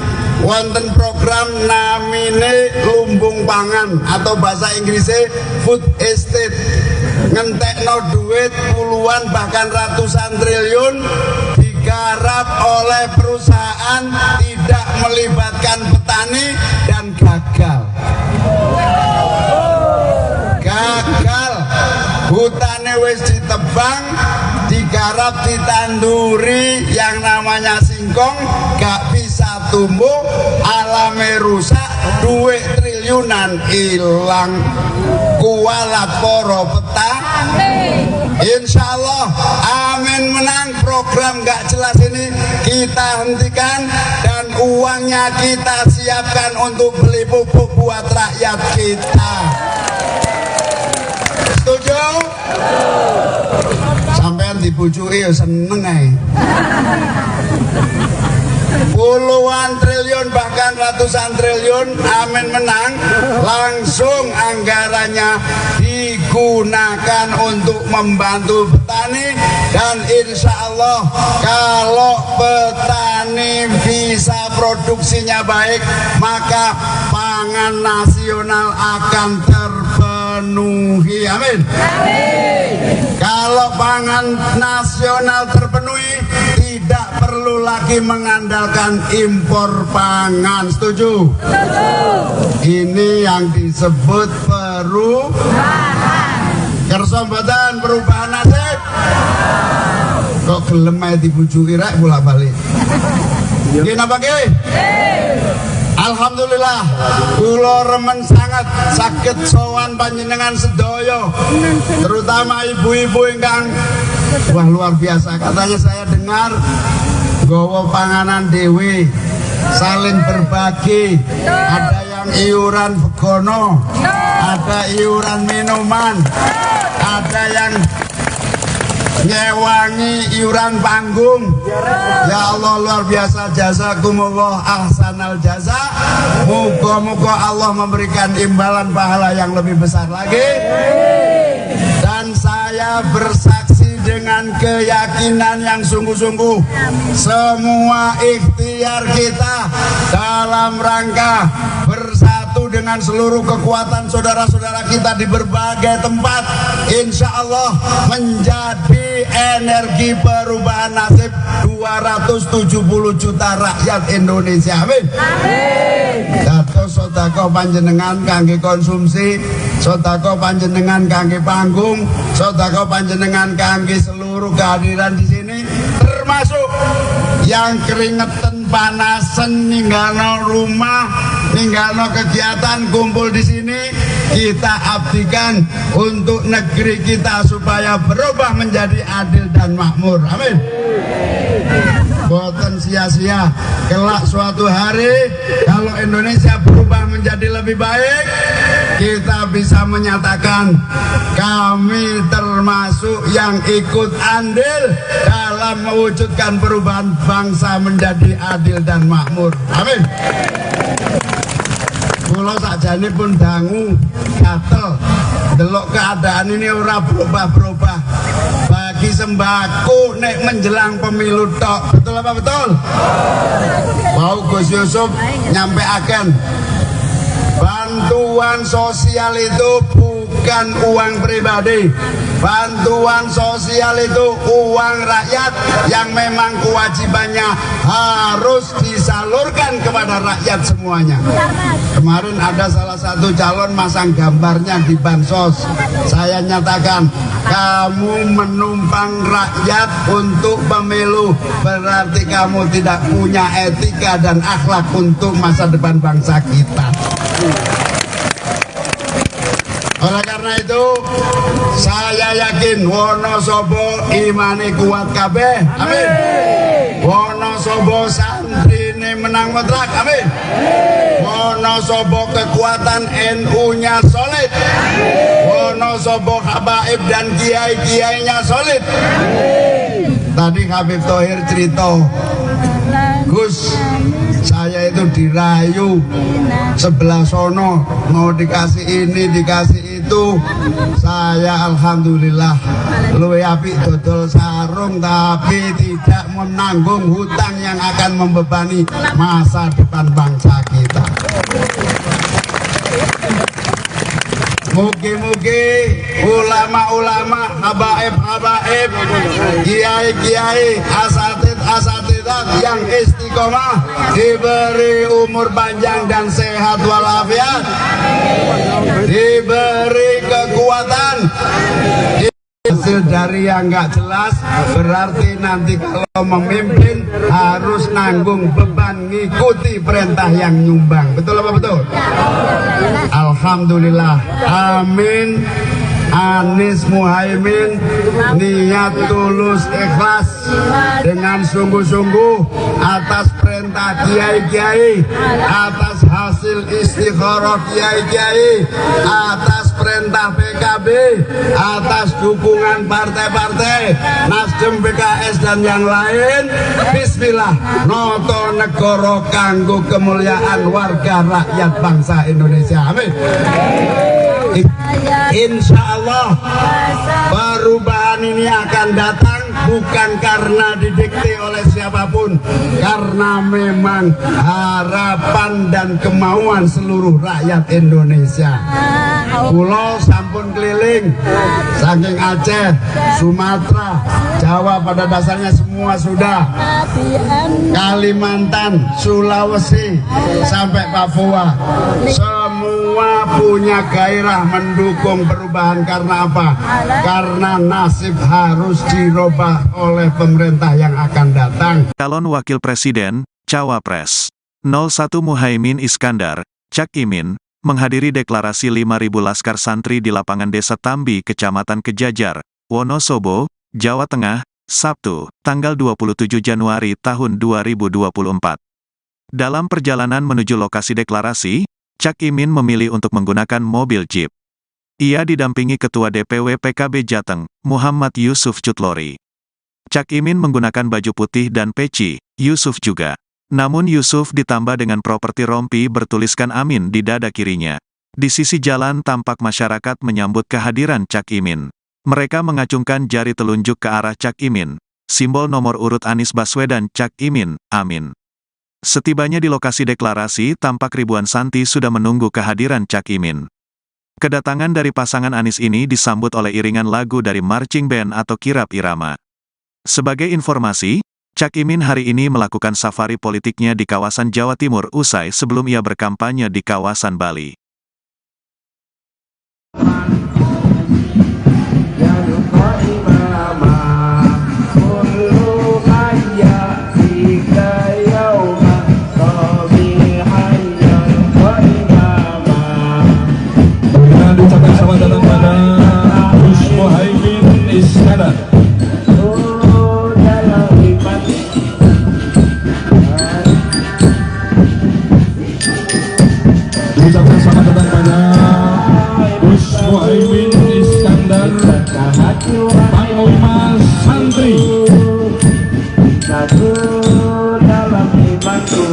Speaker 5: Wonten program namine lumbung pangan atau bahasa Inggrisnya food estate, ngentekno duit puluhan bahkan ratusan triliun digarap oleh perusahaan tidak melibatkan petani dan gagal. Hutannya wis ditebang, digarap, ditanduri yang namanya singkong, gak bisa tumbuh, alamnya rusak, duit triliunan hilang. Kualat poro petani. Insya Allah amin menang. Program gak jelas ini kita hentikan dan uangnya kita siapkan untuk beli pupuk buat rakyat kita. Setuju? Sampean dibujuki ya seneng ae. Puluhan triliun bahkan ratusan triliun amin menang, langsung anggarannya digunakan untuk membantu petani. Dan insya Allah kalau petani bisa produksinya baik, maka pangan nasional akan terpenuhi. Amin. Kalau pangan nasional terpenuhi, tidak perlu lagi mengandalkan impor pangan. Setuju? Ini yang disebut perubahan. Kersa mboten perubahan nasib. Kok gelem ae dibujuki rek bolak-balik. Nggih napa nggih? Alhamdulillah, kula remen sangat saged sowan panjenengan sedaya, terutama ibu-ibu ingkang wah luar biasa. Katanya saya dengar gowo panganan dewe, saling berbagi, ada yang iuran begono, ada iuran minuman, ada yang nyewangi iuran panggung. Ya Allah luar biasa, jazakumullah ahsanal jaza. Moga-moga Allah memberikan imbalan pahala yang lebih besar lagi. Dan saya bersaksi dengan keyakinan yang sungguh-sungguh, semua ikhtiar kita dalam rangka bersatu dengan seluruh kekuatan saudara-saudara kita di berbagai tempat, insya Allah menjadi energi perubahan nasib 270 juta rakyat Indonesia. Amin. Dados sedekah panjenengan kangge konsumsi, sedekah panjenengan kangge panggung, sedekah panjenengan kangge seluruh kehadiran di sini, termasuk yang keringetan panasen ninggalno rumah, ninggalno kegiatan kumpul di sini, kita abdikan untuk negeri kita supaya berubah menjadi adil dan makmur. Amin. Boten sia-sia, kelak suatu hari kalau Indonesia berubah menjadi lebih baik, kita bisa menyatakan kami termasuk yang ikut andil dalam mewujudkan perubahan bangsa menjadi adil dan makmur. Amin. Kula sakjane pun dangu gatel delok keadaan ini ora berubah-berubah. Bagi sembako nek menjelang pemilu tok. Betul apa betul? Mau Gus Yusuf nyampeaken bantuan sosial itu bukan uang pribadi. Bantuan sosial itu uang rakyat yang memang kewajibannya harus disalurkan kepada rakyat semuanya. Kemarin ada salah satu calon masang gambarnya di bansos. Saya nyatakan, kamu menumpang rakyat untuk pemilu, berarti kamu tidak punya etika dan akhlak untuk masa depan bangsa kita. Oleh karena itu, saya yakin Wonosobo imane kuat kabeh. Amin. Wonosobo santrine menang mutlak. Amin. Wonosobo kekuatan NU-nya solid. Wonosobo habaib dan kiai-kiainya solid. Tadi Habib Thohir cerita, Gus, saya itu dirayu sebelah sono, mau dikasih ini dikasih itu. Saya alhamdulillah luwe apik dodol sarung, tapi tidak menanggung hutang yang akan membebani masa depan bangsa kita. Mugi-mugi ulama-ulama, habaib-habaib, kiai-kiai, asatid-asatidat yang istiqomah diberi umur panjang dan sehat walafiat, diberi kekuatan. Hasil dari yang nggak jelas berarti nanti kalau memimpin harus nanggung beban ngikuti perintah yang nyumbang. Betul apa betul? Alhamdulillah. Amin. Anies Muhaimin niat tulus ikhlas dengan sungguh-sungguh atas perintah kiai-kiai, atas hasil istikharah kiai-kiai, atas perintah PKB, atas dukungan partai-partai Nasdem, PKS dan yang lain. Bismillah, noto negara kanggo kemuliaan warga rakyat bangsa Indonesia. Amin. Insya Allah perubahan ini akan datang bukan karena didikte oleh siapapun, karena memang harapan dan kemauan seluruh rakyat Indonesia. Pulau sampun keliling, saking Aceh, Sumatera, Jawa pada dasarnya semua sudah, Kalimantan, Sulawesi, sampai Papua, semua punya gairah mendukung perubahan. Karena apa? Karena nasib harus dirubah oleh pemerintah yang akan datang.
Speaker 1: Calon Wakil Presiden, Cawapres 01 Muhaimin Iskandar, Cak Imin, menghadiri deklarasi 5.000 Laskar Santri di lapangan Desa Tambi, Kecamatan Kejajar, Wonosobo, Jawa Tengah, Sabtu, tanggal 27 Januari tahun 2024. Dalam perjalanan menuju lokasi deklarasi, Cak Imin memilih untuk menggunakan mobil Jeep. Ia didampingi Ketua DPW PKB Jateng, Muhammad Yusuf Cutlori. Cak Imin menggunakan baju putih dan peci, Yusuf juga. Namun Yusuf ditambah dengan properti rompi bertuliskan Amin di dada kirinya. Di sisi jalan tampak masyarakat menyambut kehadiran Cak Imin. Mereka mengacungkan jari telunjuk ke arah Cak Imin, simbol nomor urut Anies Baswedan Cak Imin, Amin. Setibanya di lokasi deklarasi, tampak ribuan santri sudah menunggu kehadiran Cak Imin. Kedatangan dari pasangan Anies ini disambut oleh iringan lagu dari marching band atau kirap irama. Sebagai informasi, Cak Imin hari ini melakukan safari politiknya di kawasan Jawa Timur usai sebelum ia berkampanye di kawasan Bali.
Speaker 2: Kemudian diucapkan selamat datang pada Gus Muhaimin Iskandar. Diucapkan selamat datang pada Gus Muhaimin Iskandar, Panglima Santri.
Speaker 3: Satu dalam imanku.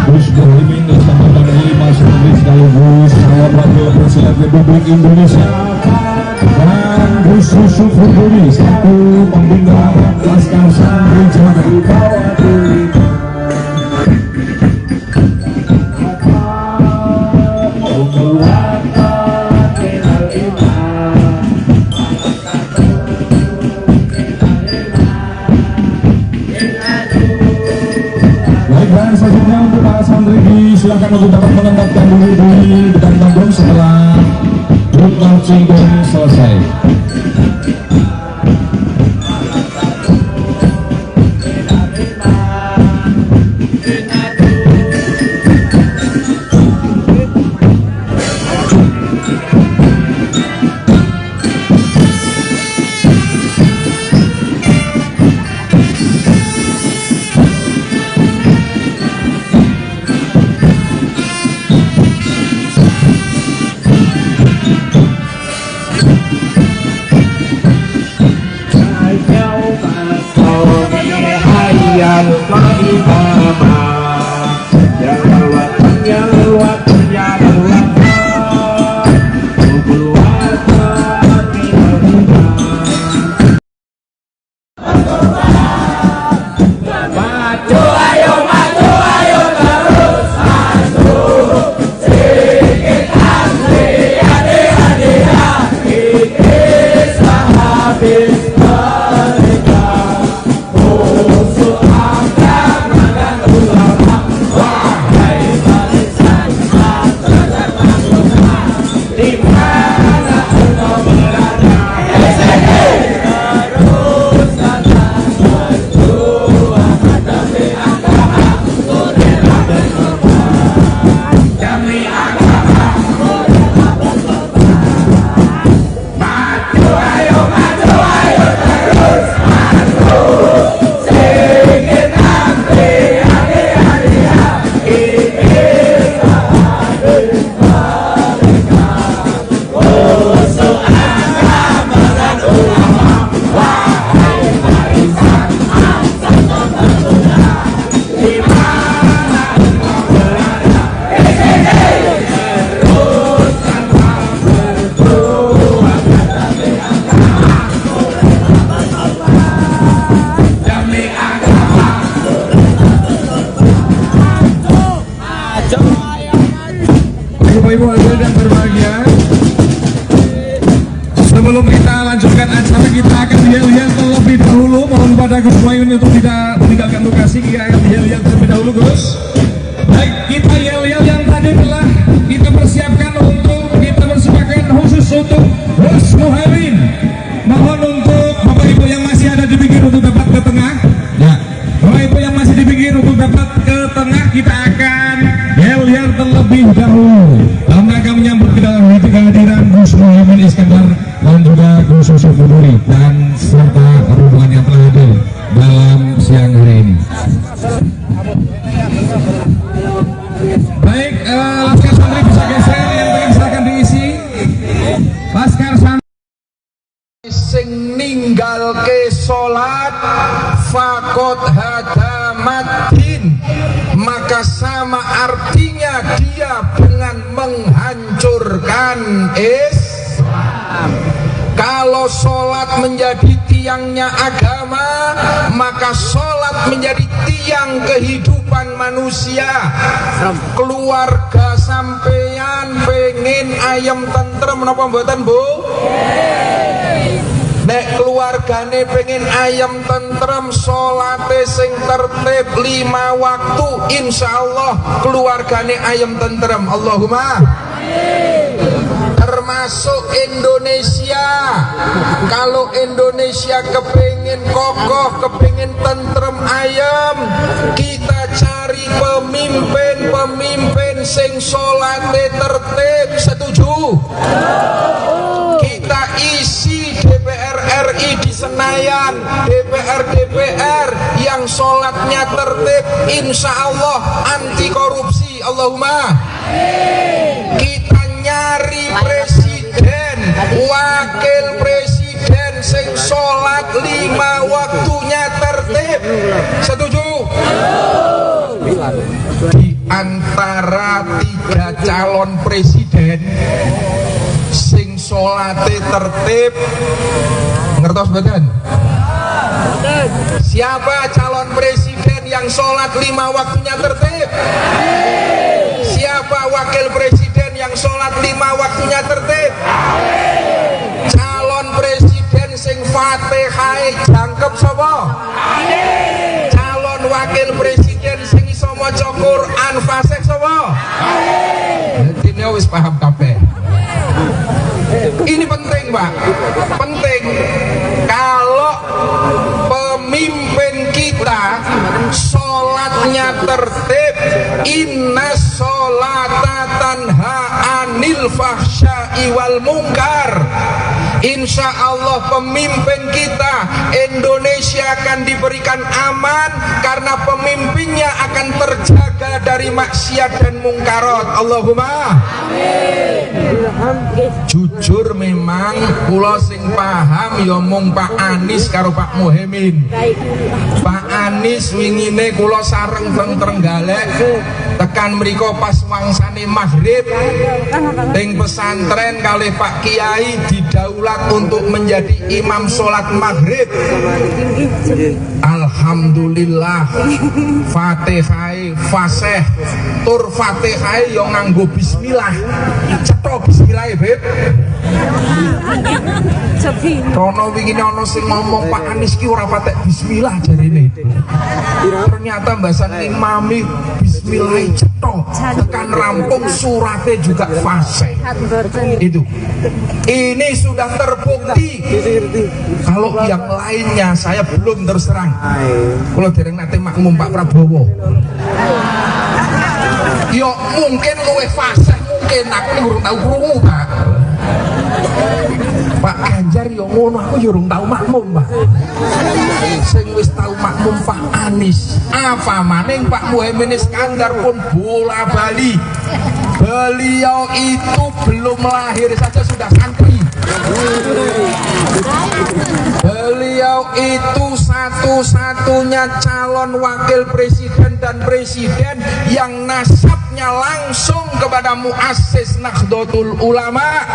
Speaker 2: Gus Muhaimin Iskandar Panglima Santri sekaligus calon wakil presiden Republik Indonesia, dan Gus Yusuf Huduri selaku pembina Laskar Santri Jawa Tengah. Dan selanjutnya untuk para santri silakan untuk dapat menempatkan diri di depan panggung setelah grup marching band selesai. sebelum kita lanjutkan acara kita akan yel-yel terlebih dahulu. Mohon pada Gus Muhaimin untuk tidak meninggalkan lokasi. Kita akan yel-yel terlebih dahulu, Gus. Baik, kita yel-yel yang tadi telah kita persiapkan untuk kita persembahkan khusus untuk Gus Muhaimin. Mohon untuk Bapak Ibu yang masih ada di pinggir untuk dapat ke tengah. Ya, Bapak Ibu yang masih di pinggir untuk dapat ke tengah, kita akan yel-yel terlebih dahulu dalam rangka menyambut kehadiran Gus Muhaimin Iskandar dan juga Gus Yusuf Buduri dan serta rombongan yang telah hadir dalam siang hari ini. Baik, Laskar Santri bisa geser, yang penting silakan diisi. Laskar Santri
Speaker 4: sing ninggalke salat fakot hadamatin, maka sama artinya dia dengan menghancurkan Islam. Kalau sholat menjadi tiangnya agama, maka sholat menjadi tiang kehidupan manusia. Keluarga sampeyan pengen ayam tentrem napa mboten, Bu? Nek keluargane pengen ayam tentrem, sholate sing tertib 5 waktu, insyaallah keluargane ayam tentrem. Allahumma termasuk Indonesia. Kalau Indonesia kepingin kokoh, kepingin tentrem ayam, kita cari pemimpin sing sholate tertib. Setuju? Kita isi DPR RI di Senayan, DPR yang sholatnya tertib, insya Allah anti korupsi. Allahumma. Kita nyari presiden, wakil presiden sing sholat 5 waktunya tertib. Setuju? Di antara 3 calon presiden sing sholate tertib, ngertos badan? Siapa calon presiden yang sholat 5 waktunya tertib? Siapa wakil presiden yang sholat 5 waktunya tertib? Calon presiden sing Fatihah jangkep sapa? Calon wakil presiden sing iso maca Quran fasih sapa? Dene wis paham kabeh. Ini penting, Pak. Penting. Kalau pemimpin kita sholatnya tertib, inna sholata tanha anil fahsya'i wal munkar, insya Allah pemimpin kita Indonesia akan diberikan aman karena pemimpinnya akan terjaga dari maksiat dan mungkarat. Allahumma jujur memang kula sing paham ya mung Pak Anies karo Pak Muhaimin. Pak Anies wingine kula sareng teng Trenggalek tekan mriko pas wangsane maghrib teng pesantren kalih Pak Kiai didaulat untuk menjadi imam sholat maghrib. Alhamdulillah Fatihah fasih tur Fatihah yo nganggo bismillah. Cetha bismillah, Beb. Rono wingi ana sing ngomong Pak Anies ki ora patek bismillah jarene. Ternyata mbasan imami bismillah cetha tekan rampung surate juga fasih. Itu. Ini sudah terbukti. Kalau yang lainnya saya belum terus terang. Kalau dereng nate makmum Pak Prabowo. Yo mungkin luwih fasih, mungkin aku urung tahu krungu, Pak. Pak Ganjar yo ngono, aku yo urung tahu makmum, Pak. Sing wis tahu makmum Pak Anies. Apa maning Pak Muhaimin Iskandar pun bola bali. Beliau itu belum lahir saja sudah santri. Beliau itu satu-satunya calon wakil presiden dan presiden yang nasabnya langsung kepada muassis Nahdlatul Ulama.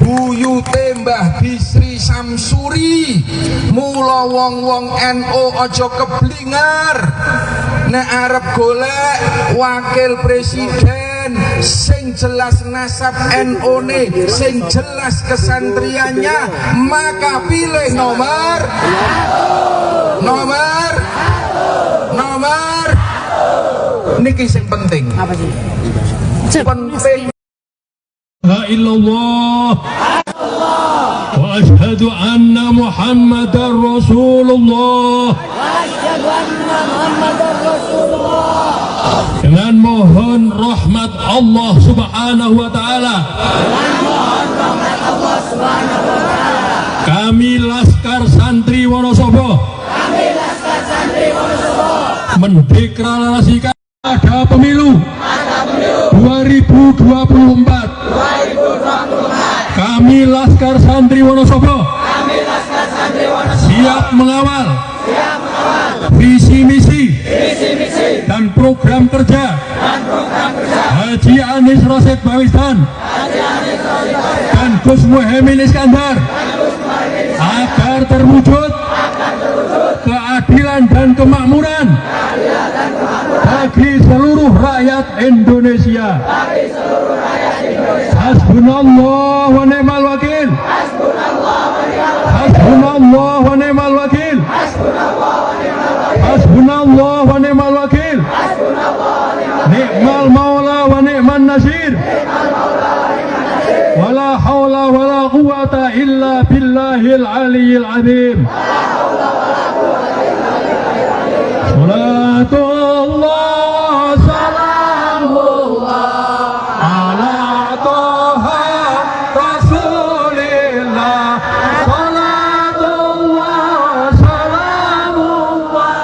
Speaker 4: Buyute Mbah Bisri Samsuri. Mula wong-wong NU aja keblingar nek arep golek wakil presiden pendidikan sing jelas nasab NU-ne, sing jelas kesantriannya, maka pilih nomor niki sing penting. Apa sih? Penting.
Speaker 6: La illallah wa asyhadu anna Muhammadar Rasulullah. Dengan mohon rahmat Allah Subhanahu wa taala. Kami Laskar Santri Wonosobo mendeklarasikan ada pemilu 2024. Kami Laskar Santri Wonosobo siap mengawal visi misi dan program kerja Haji Anies Rashid Baswedan dan Gus Muhaimin Iskandar agar terwujud keadilan dan kemakmuran bagi seluruh rakyat Indonesia. Hasbunallah wa ni'mal wakil. Hasbunallah wa ni'mal wakil. Hasbunallah wa ni'mal wakil. Ni'mal maula wa ni'man nasir. Wala hawla wala quwata illa billahil aliyyil azim. Salatullah salamullah ala toha rasulillah. Salatullah salamullah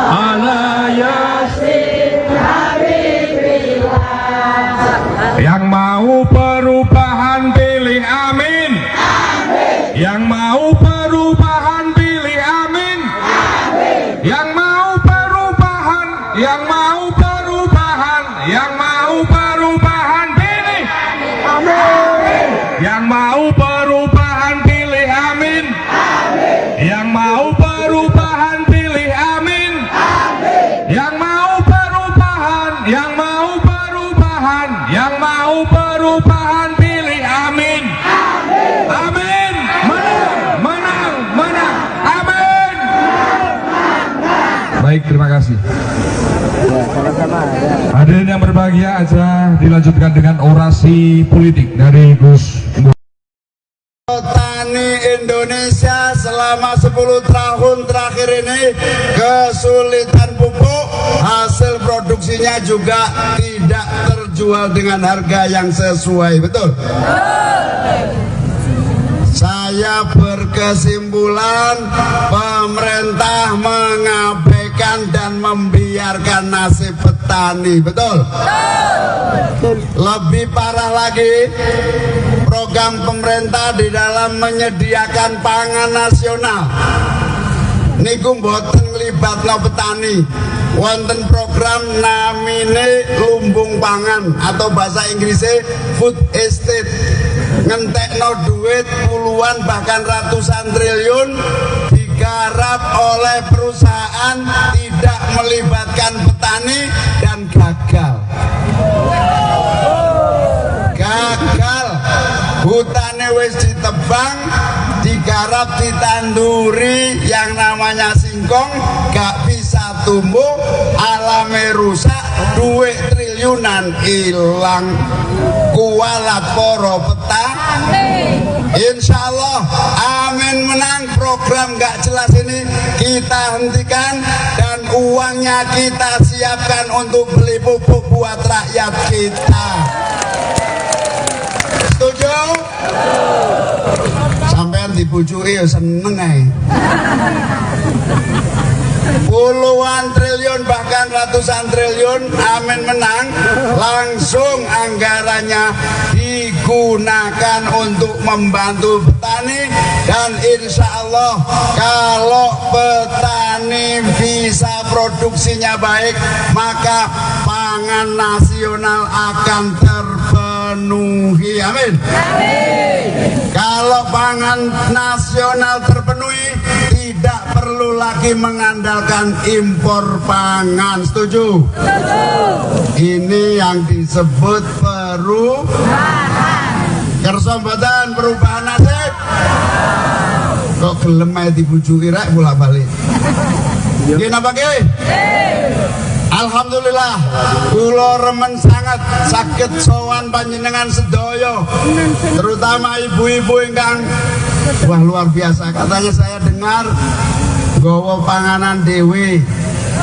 Speaker 6: ala yasin habibillah.
Speaker 2: Yang mau perubahan pilih amin. Yang mau perubahan pilih amin. Yang mau perubahan pilih amin. Yang mau perubahan pilih amin. Yang mau perubahan pilih amin. Yang mau perubahan pilih amin. Amin. Menang. Amin. Baik, terima kasih. Hadirin yang berbahagia, aja dilanjutkan dengan orasi politik dari Gus.
Speaker 5: Petani Indonesia selama 10 tahun terakhir ini kesulitan pupuk, hasil produksinya juga tidak terjual dengan harga yang sesuai, betul? Saya berkesimpulan pemerintah mengabaikan dan membiarkan nasib petani, betul? Lebih parah lagi, program pemerintah di dalam menyediakan pangan nasional niku mboten nglibatno petani. Wonten program namine lumbung pangan atau bahasa Inggrisnya food estate, ngentekno duit puluhan bahkan ratusan triliun digarap oleh perusahaan, tidak melibatkan petani dan gagal. Hutane wis ditebang, digarap, ditanduri yang namanya singkong, gak bisa tumbuh, alame rusak, duit triliunan hilang. Kualat poro petani. Insya Allah amin menang. Program gak jelas ini kita hentikan dan uangnya kita siapkan untuk beli pupuk buat rakyat kita. Setuju? Sampean dibujuki ya seneng ae. Puluhan triliun bahkan ratusan triliun amin menang, langsung anggarannya digunakan untuk membantu petani. Dan insya Allah kalau petani bisa produksinya baik, maka pangan nasional akan terpenuhi. Amin. Kalau pangan nasional terpenuhi, tidak perlu lagi lagi mengandalkan impor pangan. Setuju? Ini yang disebut perubahan. Kersa mboten perubahan nasib? Kok gelem ae dibujuki rek bolak-balik. Nggih napa nggih? Alhamdulillah, kula remen sangat saged sowan panjenengan sedaya, terutama ibu-ibu ingkang wah luar biasa. Katanya saya dengar nggawa panganan dewe,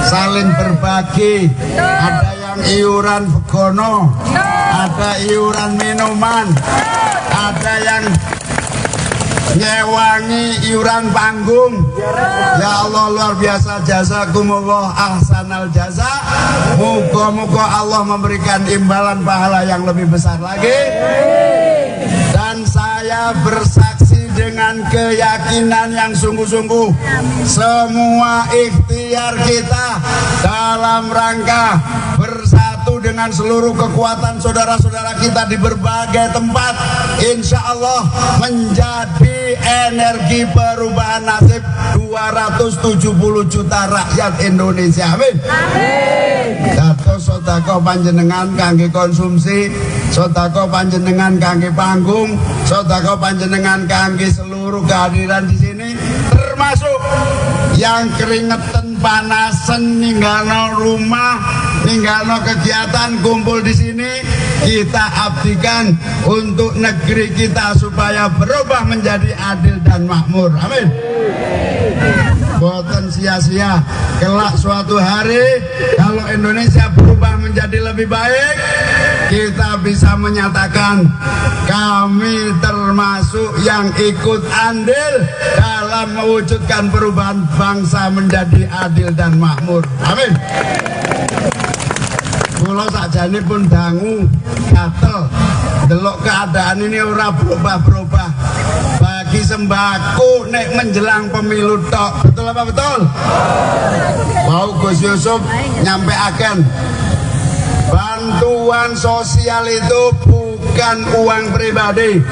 Speaker 5: saling berbagi, ada yang iuran begono, ada iuran minuman, ada yang nyewangi iuran panggung. Ya Allah, luar biasa, jazakumullah ahsanal jaza. Moga-moga Allah memberikan imbalan pahala yang lebih besar lagi. Dan saya bersaksi dengan keyakinan yang sungguh-sungguh, semua ikhtiar kita dalam rangka bersatu dengan seluruh kekuatan saudara-saudara kita di berbagai tempat, insya Allah menjadi energi perubahan nasib 270 juta rakyat Indonesia. Amin. Dados sedekah panjenengan kangge konsumsi, sedekah panjenengan kangge panggung, sedekah panjenengan kangge seluruh kehadiran di sini, termasuk yang keringetan panasen ninggalno rumah, ninggalno kegiatan kumpul di sini, kita abdikan untuk negeri kita supaya berubah menjadi adil dan makmur. Amin. Boten sia-sia, kelak suatu hari kalau Indonesia berubah menjadi lebih baik, kita bisa menyatakan kami termasuk yang ikut andil dalam mewujudkan perubahan bangsa menjadi adil dan makmur. Amin. Kula sakjane pun dangu gatel delok keadaan ini ora berubah-berubah. Bagi sembako nek menjelang pemilu tok. Betul apa betul? Mau Gus Yusuf nyampaikan bantuan sosial itu bukan uang pribadi.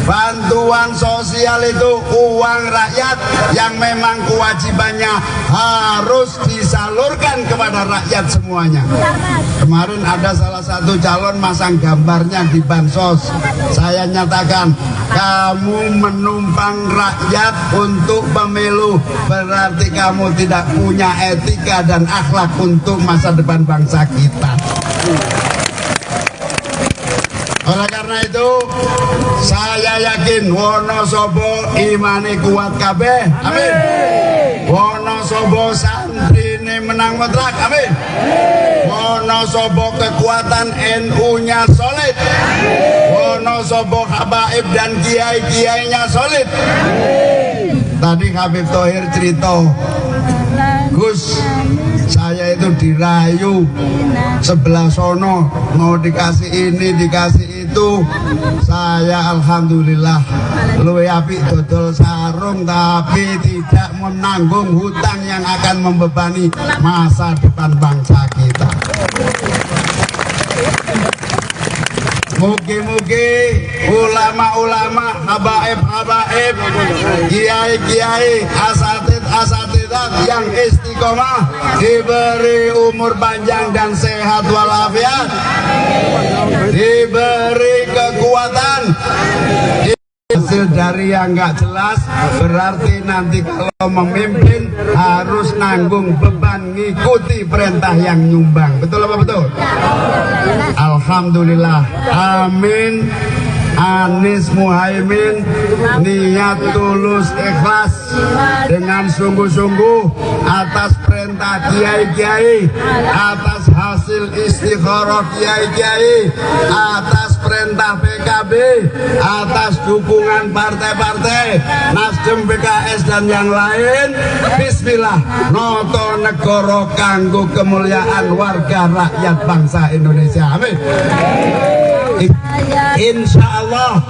Speaker 5: Bantuan sosial itu uang rakyat yang memang kewajibannya harus disalurkan kepada rakyat semuanya. Kemarin ada salah satu calon masang gambarnya di bansos. Saya nyatakan, kamu menumpang rakyat untuk pemilu, berarti kamu tidak punya etika dan akhlak untuk masa depan bangsa kita. Oleh karena itu, saya yakin Wonosobo imane kuat kabeh. Amin. Wonosobo santrine menang mutlak. Amin. Wonosobo kekuatan NU-nya solid. Wonosobo habaib dan kiai-kiainya solid. Tadi Habib Thohir cerita, Gus, saya itu dirayu sebelah sono, mau dikasih ini, dikasih itu. Saya alhamdulillah luwih apik dodol sarung, tapi tidak menanggung hutang yang akan membebani masa depan bangsa kita. Mugi-mugi ulama-ulama, habaib-habaib, kiai-kiai, asatid-asatidat yang istiqomah diberi umur panjang dan sehat walafiat, diberi kekuatan. Hasil dari yang nggak jelas berarti nanti kalau memimpin harus nanggung beban ngikuti perintah yang nyumbang. Betul apa betul? Alhamdulillah. Amin. Anies Muhaimin niat tulus ikhlas dengan sungguh-sungguh atas perintah kiai-kiai, atas hasil istikharah kiai-kiai, atas perintah PKB, atas dukungan partai-partai Nasdem, PKS dan yang lain. Bismillah, noto negoro kanggo kemuliaan warga rakyat bangsa Indonesia. Amin. Insya Allah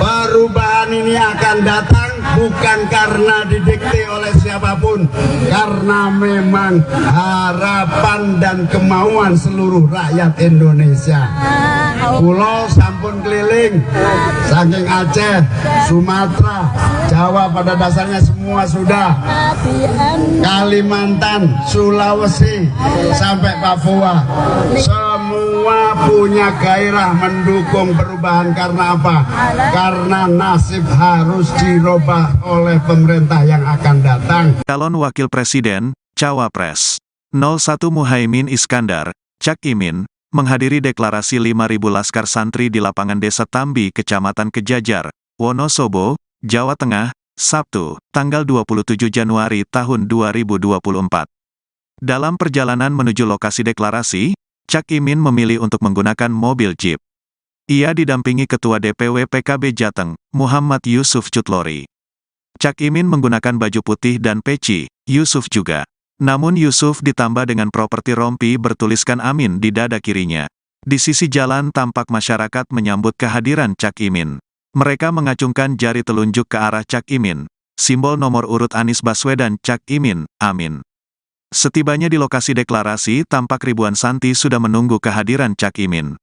Speaker 5: perubahan ini akan datang bukan karena didikte oleh siapapun, karena memang harapan dan kemauan seluruh rakyat Indonesia. Pulau sampun keliling, saking Aceh, Sumatera, Jawa pada dasarnya semua sudah, Kalimantan, Sulawesi, sampai Papua, semua punya gairah mendukung perubahan. Karena apa? Karena nasib harus dirubah oleh pemerintah yang akan datang.
Speaker 1: Calon Wakil Presiden, Cawapres 01 Muhaimin Iskandar, Cak Imin, menghadiri deklarasi 5.000 laskar santri di lapangan Desa Tambi, Kecamatan Kejajar, Wonosobo, Jawa Tengah, Sabtu, tanggal 27 Januari tahun 2024. Dalam perjalanan menuju lokasi deklarasi, Cak Imin memilih untuk menggunakan mobil Jeep. Ia didampingi Ketua DPW PKB Jateng, Muhammad Yusuf Cutlori. Cak Imin menggunakan baju putih dan peci, Yusuf juga. Namun Yusuf ditambah dengan properti rompi bertuliskan Amin di dada kirinya. Di sisi jalan tampak masyarakat menyambut kehadiran Cak Imin. Mereka mengacungkan jari telunjuk ke arah Cak Imin, simbol nomor urut Anies Baswedan Cak Imin, Amin. Setibanya di lokasi deklarasi, tampak ribuan santri sudah menunggu kehadiran Cak Imin.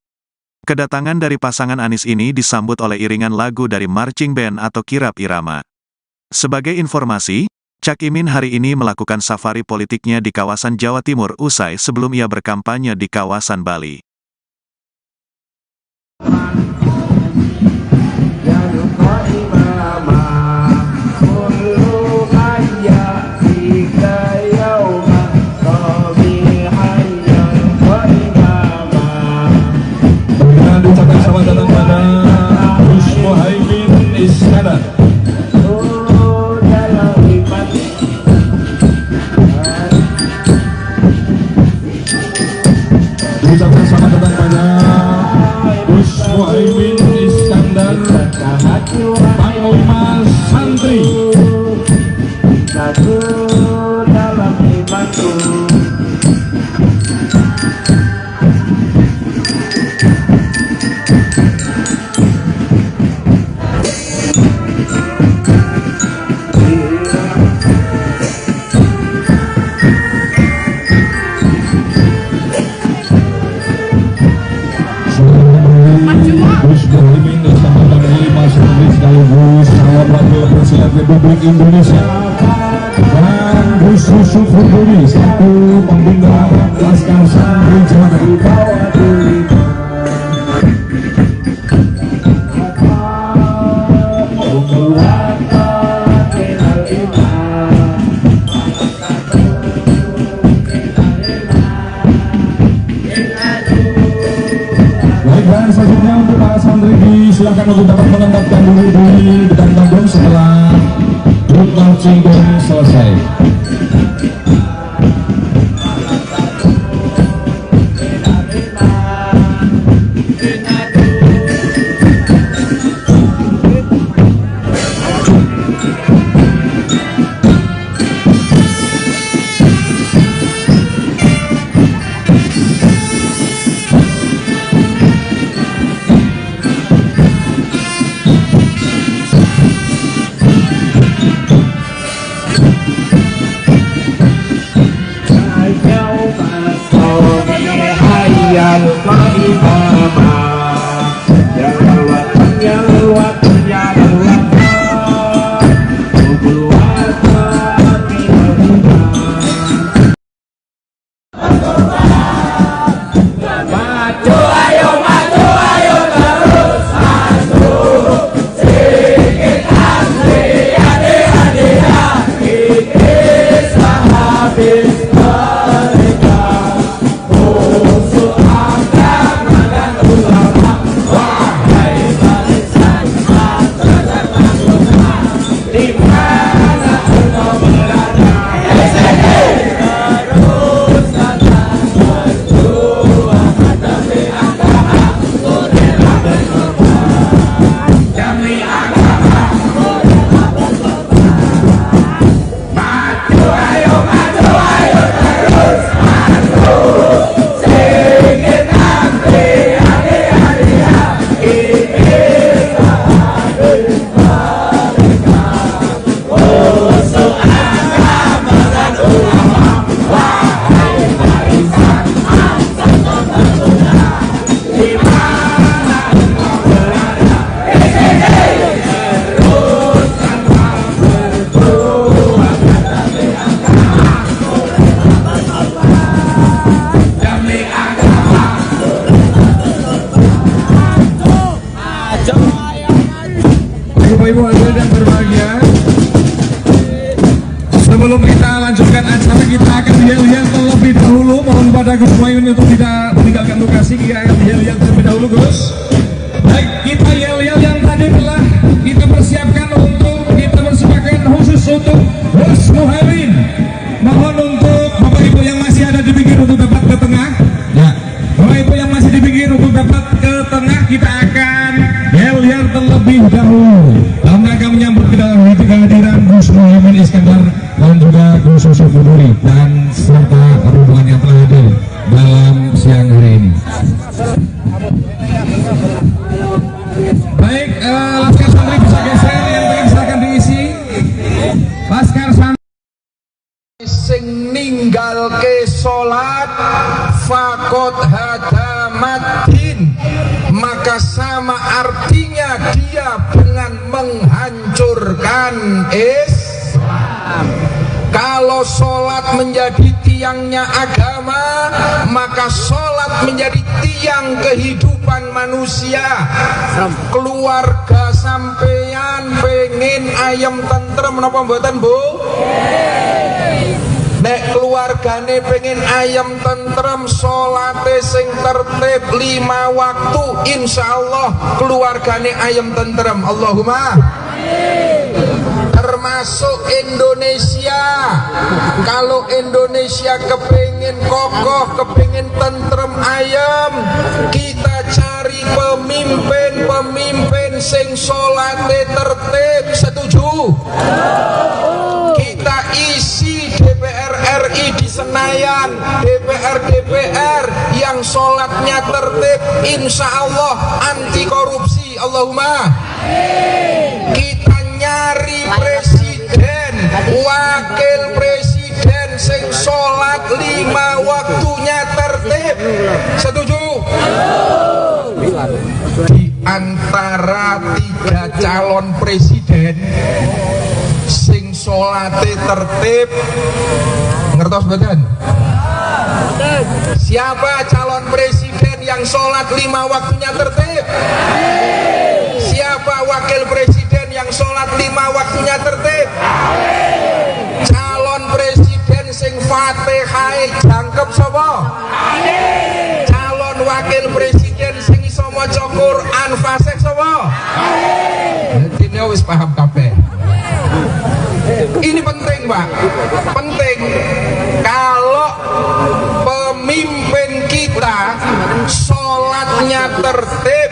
Speaker 1: Kedatangan dari pasangan Anies ini disambut oleh iringan lagu dari marching band atau kirap irama. Sebagai informasi, Cak Imin hari ini melakukan safari politiknya di kawasan Jawa Timur usai sebelum ia berkampanye di kawasan Bali.
Speaker 2: Dengan ucapan selamat datang pada Gus Muhaimin Iskandar. Ucapan selamat datang pada Gus Muhaimin Iskandar, Panglima Santri.
Speaker 3: Satu dalam imanku.
Speaker 2: Gus Muhaimin Iskandar Panglima Santri sekaligus calon wakil presiden Republik Indonesia, dan Gus Yusuf Huduri selaku pembina Laskar Santri Jawa Tengah. Dan selanjutnya untuk para santri silakan untuk dapat menempatkan diri di depan panggung setelah grup marching band selesai. Bapak Ibu hadirin yang berbahagia, sebelum kita lanjutkan acara, kita akan yel-yel terlebih dahulu. Mohon pada Gus Muhaimin untuk tidak meninggalkan lokasi. Kita akan yel-yel terlebih dahulu, Gus. Baik, kita yel-yel yang tadi telah kita persiapkan untuk kita persembahkan khusus untuk Gus Muhaimin. Mohon untuk Bapak Ibu yang masih ada di pinggir untuk dapat ke tengah. Ya, Bapak Ibu yang masih di pinggir untuk dapat ke tengah, kita akan yel-yel terlebih dahulu dalam rangka menyambut kehadiran Gus Muhaimin Iskandar dan juga Gus Yusuf Buduri dan serta rombongan yang telah hadir dalam siang hari ini. Baik, Laskar Santri bisa geser, yang pengen silakan diisi. Laskar Santri
Speaker 4: sing ninggal ke sholat fakot hadamatin, maka sama artinya dia dengan menghancurkan Islam. Kalau sholat menjadi tiangnya agama, maka sholat menjadi tiang kehidupan manusia. Keluarga sampeyan pengen ayam tentrem menapa mboten, Bu? Nek keluargane pengen ayam tentrem, sholate sing tertib 5 waktu, insyaallah keluargane ayam tentrem. Allahumma termasuk Indonesia. Kalau Indonesia kepingin kokoh, kepingin tentrem ayam, kita cari pemimpin sing sholate tertib. Setuju? Kita isi DPR RI di Senayan, DPR yang sholatnya tertib, insya Allah anti korupsi. Allahumma. Kita nyari presiden, wakil presiden sing sholat 5 waktunya tertib. Setuju? Di antara 3 calon presiden sing sholate tertib, ngertos badan? Siapa calon presiden yang sholat 5 waktunya tertib? Siapa wakil presiden yang sholat 5 waktunya tertib? Calon presiden sing Fatihah jangkep sapa? Calon wakil presiden sing iso maca Quran fasih sapa? Dene wis paham kabeh. Ini penting, Pak. Penting. Kalau pemimpin kita sholatnya tertib,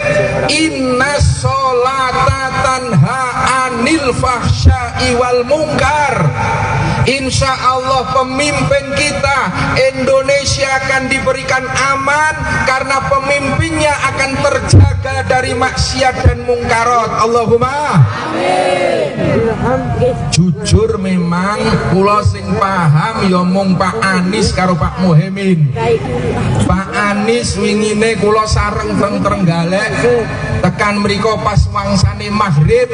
Speaker 4: inna sholata tanha anil fahsya'i wal munkar, insya Allah pemimpin kita Indonesia akan diberikan aman karena pemimpinnya akan terjaga dari maksiat dan mungkarat. Allahumma jujur memang kula sing paham ya mung Pak Anies karo Pak Muhaimin. Pak Anies wingine kula sareng teng Trenggalek tekan mriko pas wangsane maghrib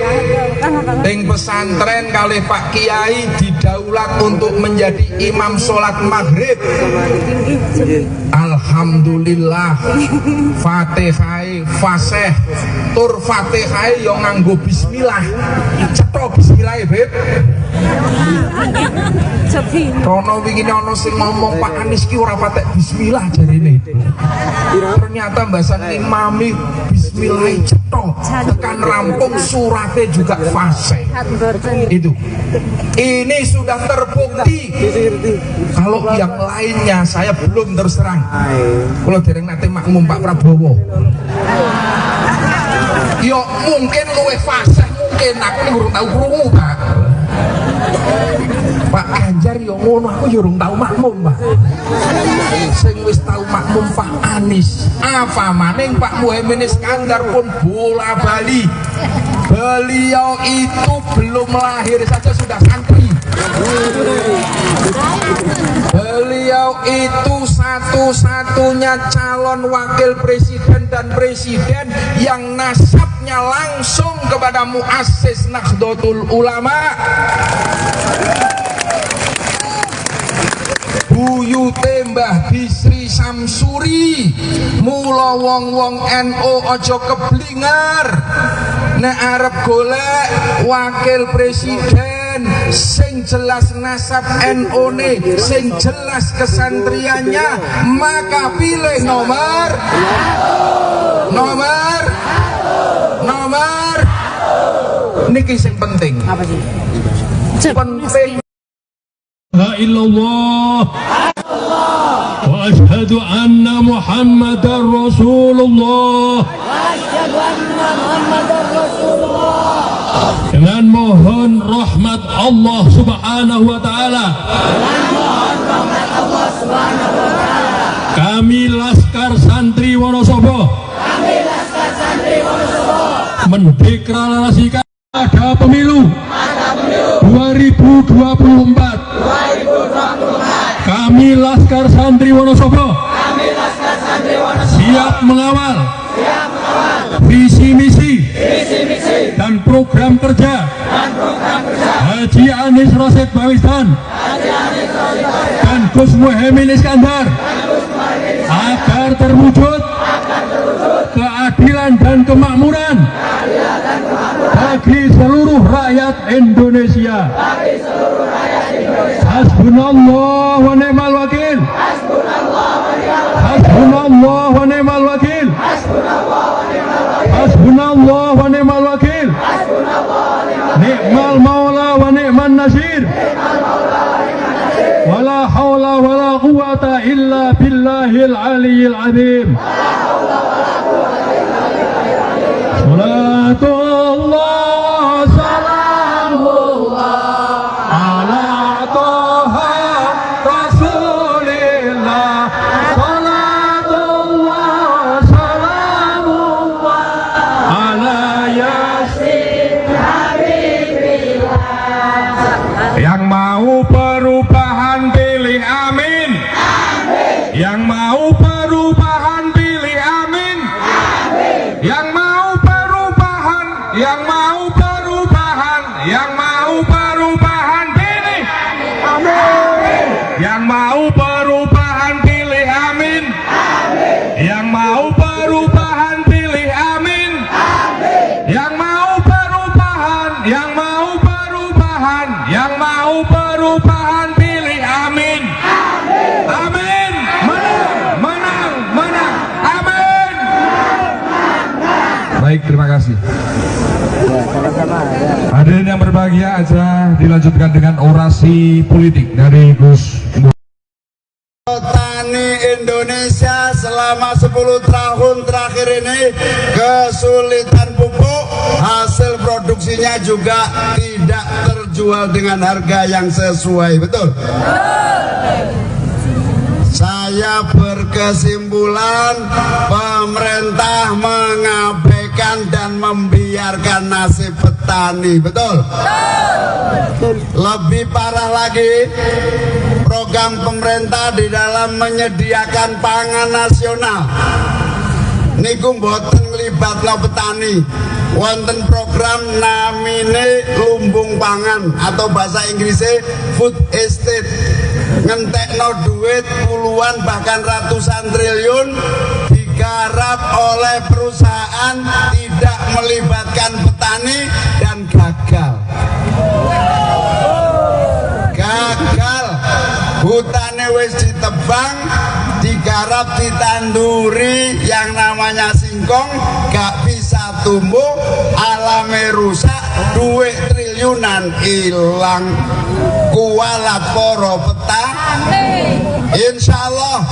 Speaker 4: teng pesantren kalih Pak Kiai didaulat untuk menjadi imam sholat maghrib. Alhamdulillah Fatihah fasih tur Fatihah yo nganggo bismillah. Cetha bismillah, Beb. Rono wingi ana sing ngomong Pak Anies ki ora patek bismillah jarene. Ternyata mbasane imami bismillah cetha tekan rampung surate juga fasih. Itu. Ini sudah terbukti. Kalau yang lainnya saya belum terus terang. Kalau dereng nate makmum Pak Prabowo. Yo mungkin luwih fasih, mungkin aku urung tau krungu, Pak. Pak Ganjar yo ngono, aku yo urung tau makmum, Pak. Sing wis tau makmum Pak Anies. Apa maning Pak Muhaimin Iskandar pun bola bali. Beliau itu belum lahir saja sudah santri. Beliau itu satu-satunya calon wakil presiden dan presiden yang nasabnya langsung kepada muassis Nahdlatul Ulama. Buyute Mbah Bisri Samsuri. Mula wong-wong NU aja keblingar. nek arep golek wakil presiden sing jelas nasab NU-ne, sing jelas kesantriannya, maka pilih nomor niki sing penting. Apa sih? Penting.
Speaker 6: La illallah wa ashhadu anna Muhammadar Rasulullah. Dengan mohon rahmat Allah Subhanahu wa taala. Kami Laskar Santri Wonosobo mendeklarasikan ada pemilu 2024. Kami Laskar Santri Wonosobo siap mengawal visi misi dan program kerja Haji Anies Rashid Baswedan dan Gus Muhaimin Iskandar agar terwujud keadilan dan kemakmuran bagi seluruh rakyat Indonesia. Hasbunallah wa ni'mal wakil. Hasbunallah wa ni'mal wakil. Hasbunallah wa ni'mal wakil. Ni'mal maula wa ni'man nasir. Wala hawla wala quwata illa billahil aliyyil azim. Salatullah salamullah ala toha rasulillah. Salatullah salamullah ala yasin habibillah.
Speaker 2: Yang mau perubahan pilih amin. Yang mau perubahan pilih amin. Yang mau perubahan pilih amin. Yang mau perubahan pilih amin. Yang mau perubahan pilih amin. Yang mau perubahan pilih amin. Amin. Menang. Amin. Baik, terima kasih. Hadirin yang berbahagia, aja dilanjutkan dengan orasi politik dari Gus.
Speaker 5: Petani Indonesia selama 10 tahun terakhir ini kesulitan pupuk, hasil produksinya juga tidak terjual dengan harga yang sesuai, betul? Saya berkesimpulan pemerintah mengabaikan dan membiarkan nasib petani, betul? Lebih parah lagi, program pemerintah di dalam menyediakan pangan nasional niku mboten nglibatno petani. Wonten program namine lumbung pangan atau bahasa Inggrisnya food estate, ngentekno duit puluhan bahkan ratusan triliun digarap oleh perusahaan, tidak melibatkan petani dan gagal. Hutane wis ditebang, digarap, ditanduri yang namanya singkong, gak bisa tumbuh, alame rusak, duit triliunan hilang. Kualat poro petani. Insya Allah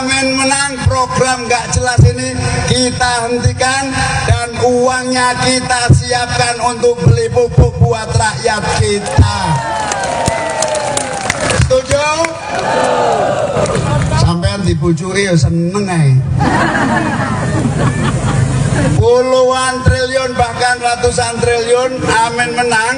Speaker 5: amin menang. Program gak jelas ini kita hentikan dan uangnya kita siapkan untuk beli pupuk buat rakyat kita. Setuju? Sampean dibujuki ya seneng ae. Puluhan triliun bahkan ratusan triliun amin menang,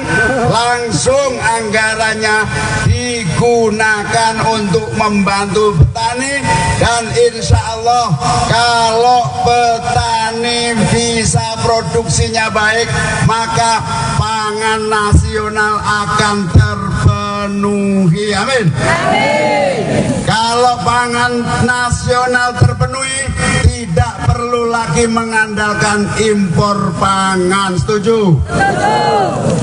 Speaker 5: langsung anggarannya digunakan untuk membantu petani. Dan insya Allah kalau petani bisa produksinya baik, maka pangan nasional akan terpenuhi. Amin. Kalau pangan nasional terpenuhi, tidak perlu perlu lagi mengandalkan impor pangan. Setuju?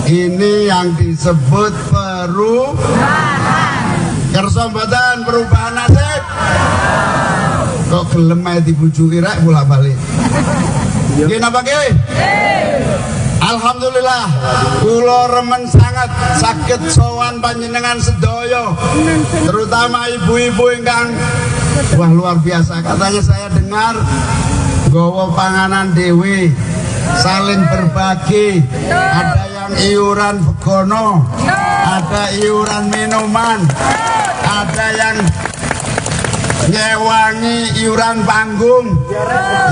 Speaker 5: Ini yang disebut perubahan. Kersa mboten perubahan nasib? Kok gelem ae dibujuki rek bolak-balik. Nggih napa nggih? Alhamdulillah, kula remen sangat saged sowan panjenengan sedaya, terutama ibu-ibu ingkang wah luar biasa. Katanya saya dengar nggawa panganan dhewe, saling berbagi, ada yang iuran begono, ada iuran minuman, ada yang nyewangi iuran panggung.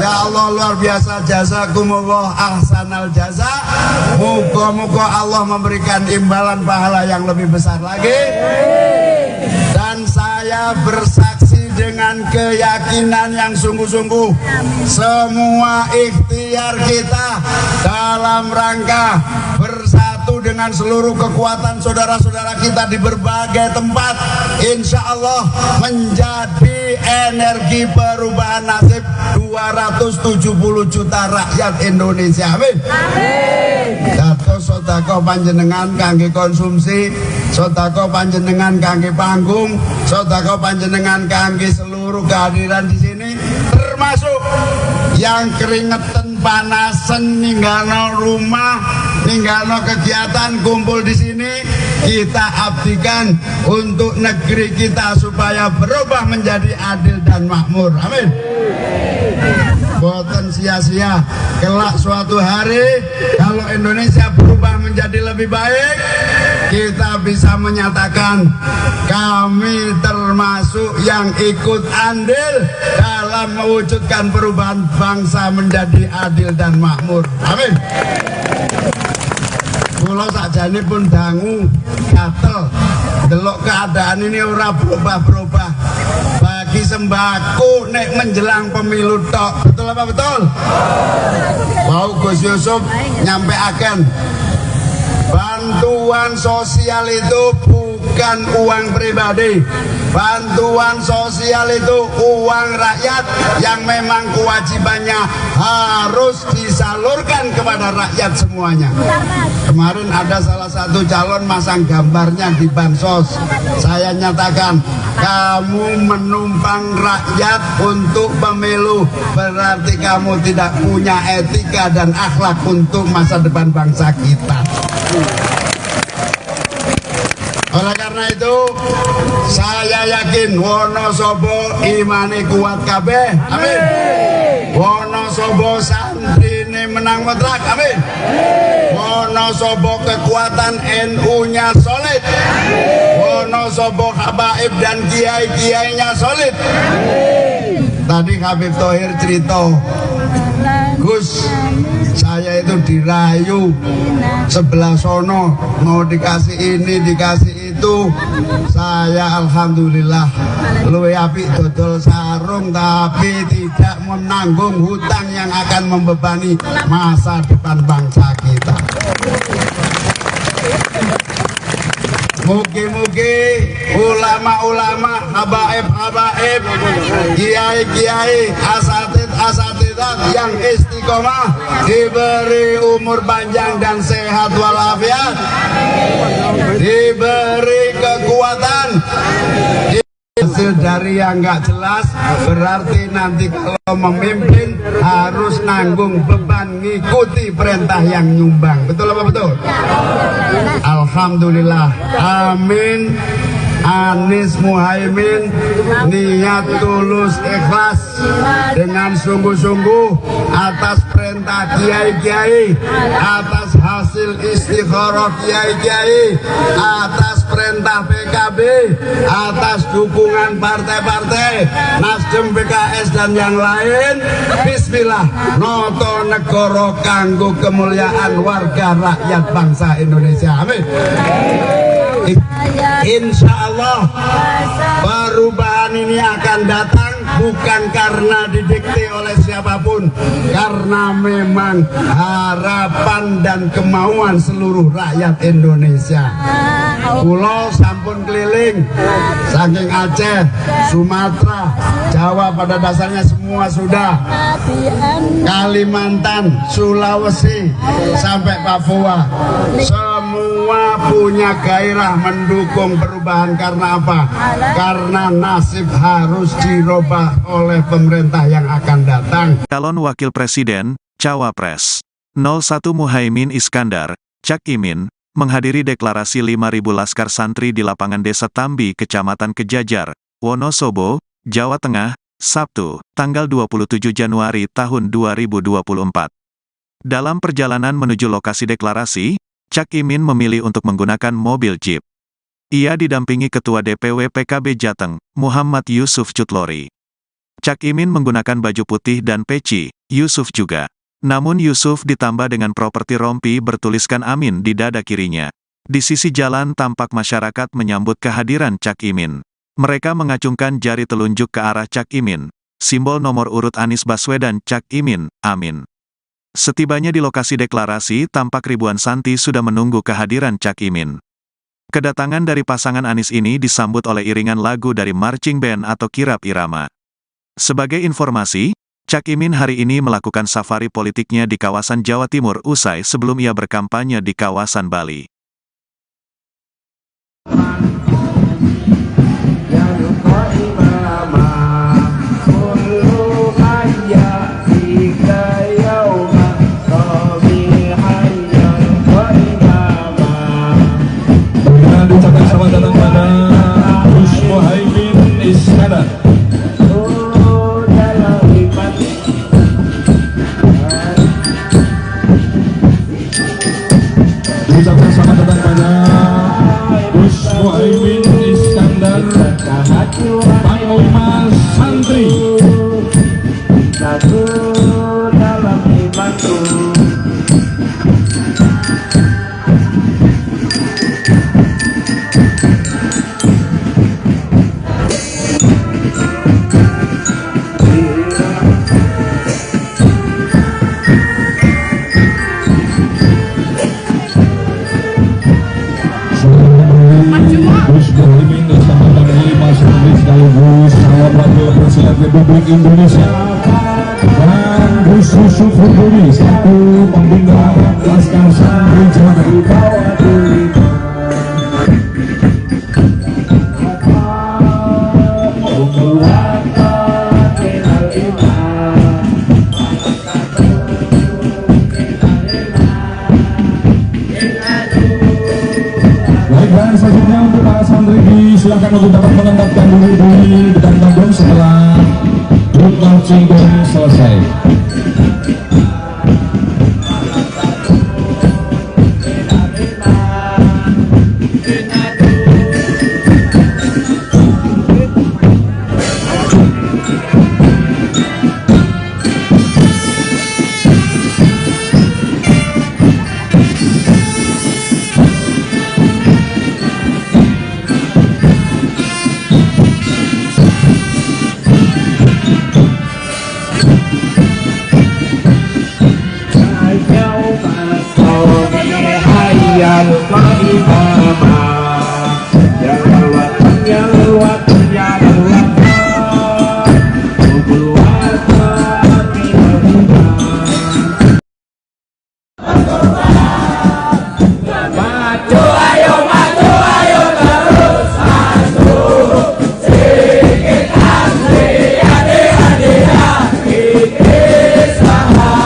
Speaker 5: Ya Allah luar biasa, jazakumullah ahsanal jaza. Moga-moga Allah memberikan imbalan pahala yang lebih besar lagi. Dan saya bersaksi dengan keyakinan yang sungguh-sungguh, semua ikhtiar kita dalam rangka bersatu dengan seluruh kekuatan saudara-saudara kita di berbagai tempat, insya Allah menjadi energi perubahan nasib 270 juta rakyat Indonesia. Amin. Dados sedekah panjenengan kangge konsumsi, sedekah panjenengan kangge panggung, sedekah panjenengan kangge seluruh kehadiran di sini, termasuk yang keringetan panasan ninggalno rumah, ninggalno kegiatan kumpul di sini, kita abdikan untuk negeri kita supaya berubah menjadi adil dan makmur. Amin. Boten sia-sia, kelak suatu hari kalau Indonesia berubah menjadi lebih baik, kita bisa menyatakan kami termasuk yang ikut andil dalam mewujudkan perubahan bangsa menjadi adil dan makmur. Amin. Kula sakjane pun dangu gatel delok keadaan ini ora berubah-berubah. Bagi sembako nek menjelang pemilu tok. Betul apa betul? Mau Gus Yusuf nyampeaken bantuan sosial itu bukan uang pribadi. Bantuan sosial itu uang rakyat yang memang kewajibannya harus disalurkan kepada rakyat semuanya. Kemarin ada salah satu calon masang gambarnya di bansos. Saya nyatakan, kamu menumpang rakyat untuk pemilu, berarti kamu tidak punya etika dan akhlak untuk masa depan bangsa kita. Oleh karena itu, saya yakin Wonosobo imane kuat kabeh. Amin. Wonosobo santrine menang mutlak. Amin. Wonosobo kekuatan NU-nya solid. Wonosobo habaib dan kiai-kiainya solid. Tadi Habib Thohir cerita, Gus, saya itu dirayu sebelah sono, mau dikasih ini, dikasih itu. Saya alhamdulillah luwe apik dodol sarung, tapi tidak menanggung hutang yang akan membebani masa depan bangsa kita. Mugi-mugi ulama-ulama, habaib-habaib, kiai-kiai, asatidah yang istiqomah diberi umur panjang dan sehat walafiat, diberi kekuatan. Hasil dari yang nggak jelas berarti nanti kalau memimpin harus nanggung beban ngikuti perintah yang nyumbang. Betul apa betul? Alhamdulillah. Amin. Anies Muhaimin niat tulus ikhlas dengan sungguh-sungguh atas perintah kiai-kiai, atas hasil istikharah kiai-kiai, atas perintah PKB, atas dukungan partai-partai Nasdem, PKS dan yang lain. Bismillah, noto negara kanggo kemuliaan warga rakyat bangsa Indonesia. Amin. Insya Allah perubahan ini akan datang bukan karena didikte oleh siapapun, karena memang harapan dan kemauan seluruh rakyat Indonesia. Pulau sampun keliling, saking Aceh, Sumatera, Jawa pada dasarnya semua sudah, Kalimantan, Sulawesi, sampai Papua, semua punya gairah mendukung perubahan. Karena apa? Karena nasib harus dirubah oleh pemerintah yang akan datang.
Speaker 1: Calon Wakil Presiden, Cawapres 01 Muhaimin Iskandar, Cak Imin, menghadiri deklarasi 5.000 laskar santri di lapangan Desa Tambi, Kecamatan Kejajar, Wonosobo, Jawa Tengah, Sabtu, tanggal 27 Januari tahun 2024. Dalam perjalanan menuju lokasi deklarasi, Cak Imin memilih untuk menggunakan mobil jeep. Ia didampingi Ketua DPW PKB Jateng, Muhammad Yusuf Cutlori. Cak Imin menggunakan baju putih dan peci, Yusuf juga. Namun Yusuf ditambah dengan properti rompi bertuliskan Amin di dada kirinya. Di sisi jalan tampak masyarakat menyambut kehadiran Cak Imin. Mereka mengacungkan jari telunjuk ke arah Cak Imin, simbol nomor urut Anies Baswedan Cak Imin, Amin. Setibanya di lokasi deklarasi, tampak ribuan santri sudah menunggu kehadiran Cak Imin. Kedatangan dari pasangan Anies ini disambut oleh iringan lagu dari marching band atau kirap irama. Sebagai informasi, Cak Imin hari ini melakukan safari politiknya di kawasan Jawa Timur usai sebelum ia berkampanye di kawasan Bali.
Speaker 2: Ucapkan selamat datang pada Gus Muhaimin Iskandar. Ucapkan selamat datang pada Gus Muhaimin Iskandar, Panglima Santri.
Speaker 3: Satu dalam imanku.
Speaker 2: Gus Muhaimin bersama Panglima Santri sekaligus calon wakil presiden Republik Indonesia dan Gus Yusuf Hurduri selaku pembina Laskar Santri Jawa Tengah. Dan selanjutnya untuk para santri silakan untuk dapat menempatkan diri di depan panggung setelah grup marching band selesai.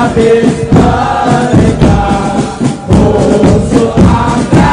Speaker 3: Habis mereka busuk angka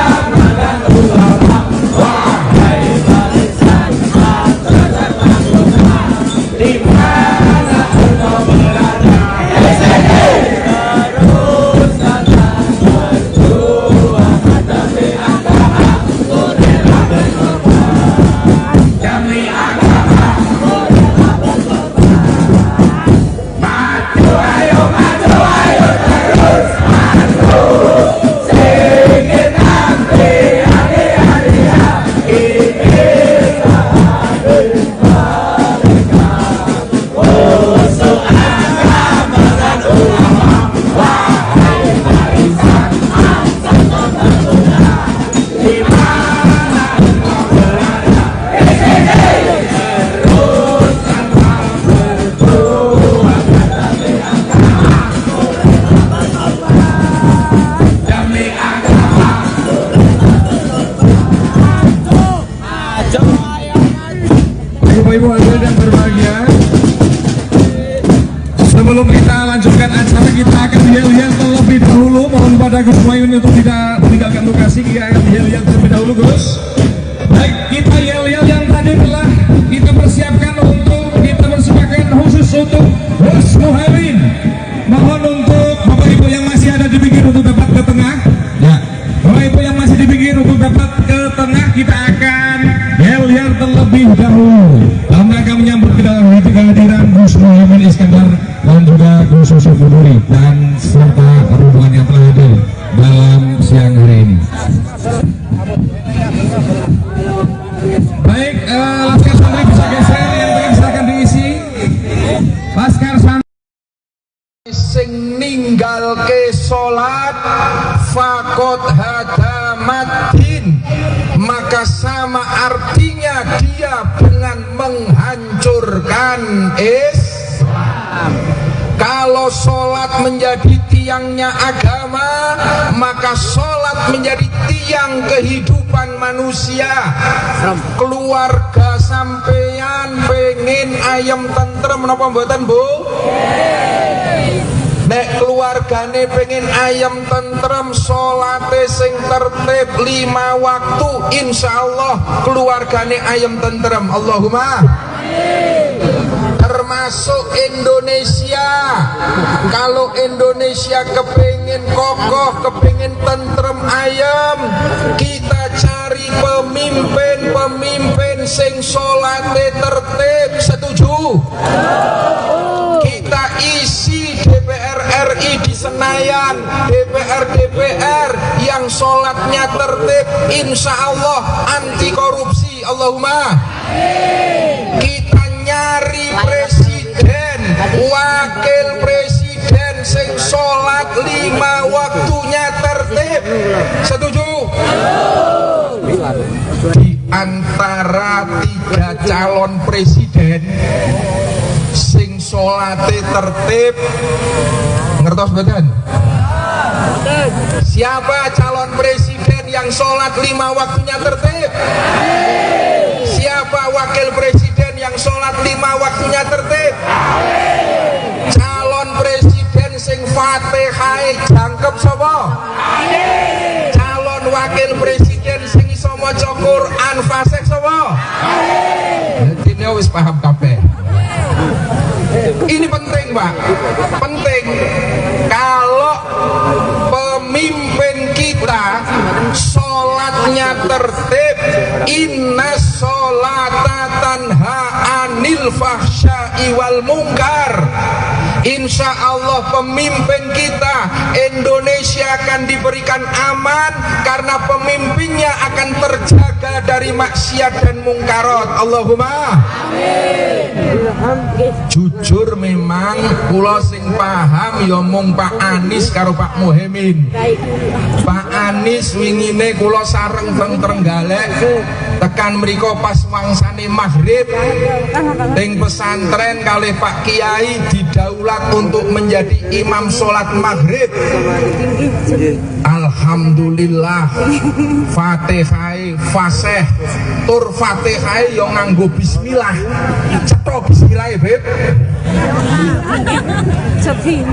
Speaker 4: sholat fakot hadamatin, maka sama artinya dia dengan menghancurkan Islam. Kalau sholat menjadi tiangnya agama, maka sholat menjadi tiang kehidupan manusia. Keluarga sampeyan pengen ayam tentrem napa mboten, Bu? Nek keluargane pengen ayam tentrem, sholate sing tertib 5 waktu, insyaallah keluargane ayam tentrem. Allahumma termasuk Indonesia. Kalau Indonesia kepingin kokoh, kepingin tentrem ayam, kita cari pemimpin sing sholate tertib. Setuju? Kita isi DPR RI di Senayan, DPR yang sholatnya tertib, insya Allah anti korupsi. Allahumma. Kita nyari presiden, wakil presiden sing sholat 5 waktunya tertib. Setuju? Di antara 3 calon presiden sing sholate tertib, ngertos mboten? Siapa calon presiden yang sholat 5 waktunya tertib? Siapa wakil presiden yang sholat 5 waktunya tertib? Calon presiden sing Fatihah jangkep sapa? Calon wakil presiden sing iso maca Quran fasih sapa? Dene wis paham kabeh. Ini penting, Pak. Penting. Kalau pemimpin kita sholatnya tertib, inna sholata tanha anil fahsya'i wal munkar, insya Allah pemimpin kita Indonesia akan diberikan aman karena pemimpinnya akan terjaga dari maksiat dan mungkarat. Allahumma jujur memang kula sing paham ya mung Pak Anies karo Pak Muhaimin. Pak Anies wingine kula sareng teng Trenggalek tekan mriko pas wangsane maghrib teng pesantren kalih Pak Kiai didaulat untuk menjadi imam sholat maghrib. Alhamdulillah Fatihah fasih tur Fatihah yo nganggo bismillah. Cetha bismillah Beb.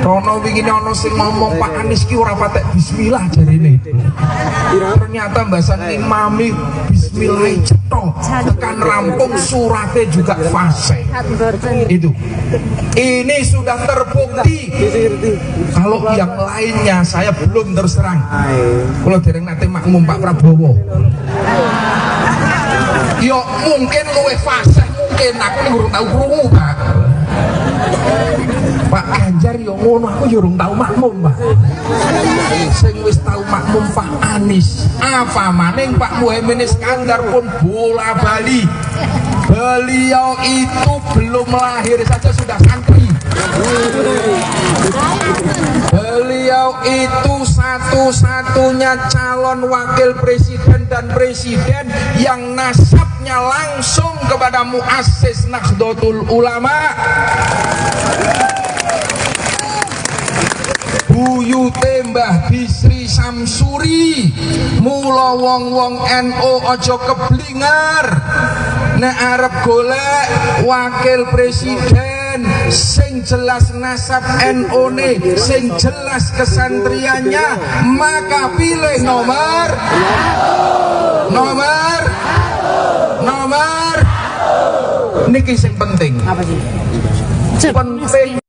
Speaker 4: Rono wingi ana sing ngomong Pak Anies ki ora patek bismillah jarine. Ternyata mbasan imami bismillah cetha tekan rampung surate juga fasih. Itu. Ini sudah terbukti. Kalau yang lainnya saya belum terus terang. Kalau dereng nate makmum Pak Prabowo. Yo mungkin luwih fasih mungkin aku urung tau krungu, Pak. Pak Ganjar yo ngono, aku yo urung tau makmum, Pak. Sing wis tau makmum Pak Anies. Apa maning Pak Muhaimin Iskandar pun bola bali. Beliau itu belum lahir saja sudah santri. Beliau itu satu-satunya calon wakil presiden dan presiden yang nasabnya langsung kepada muassis Nahdlatul Ulama. Buyute Mbah Bisri Samsuri. Mula wong-wong NU aja keblingar nek arep golek wakil presiden sing jelas nasab NU ne, sing jelas kesantriannya, maka pilih nomor niki sing penting. Apa sih? Penting.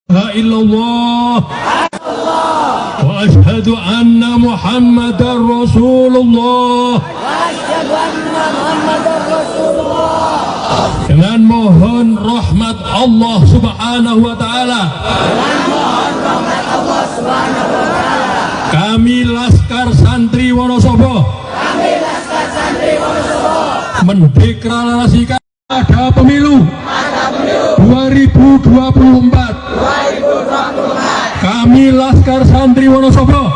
Speaker 6: La illallah wa ashhadu anna Muhammadar Rasulullah. Dengan mohon rahmat Allah Subhanahu wa taala. Kami Laskar Santri Wonosobo mendeklarasikan ada pemilu 2024. Kami Kami Laskar Santri Wonosobo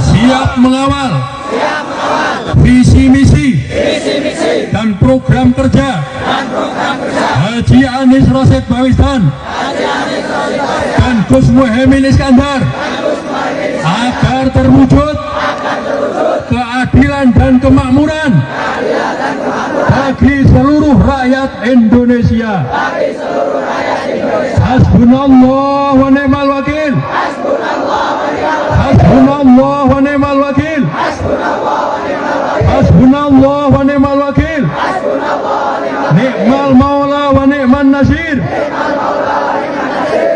Speaker 6: siap mengawal visi misi dan program kerja Haji Anies Rasyid Baswedan dan Gus Muhaimin Iskandar agar terwujud keadilan dan kemakmuran bagi seluruh rakyat Indonesia. Hasbunallah wa ni'mal wakil. Hasbunallah wa ni'mal wakil. Hasbunallah wa ni'mal wakil. Ni'mal maula wa ni'man nasir.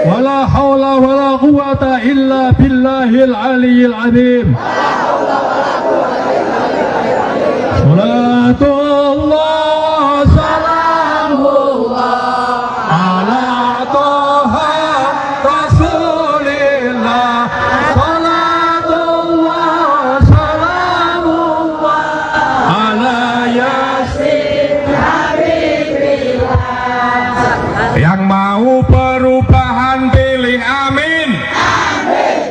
Speaker 6: Wala hawla wala quwata illa billahil aliyyil azim. Salatullah salamullah ala toha rasulillah. Salatullah salamullah ala yasin habibillah.
Speaker 2: Yang mau perubahan pilih amin.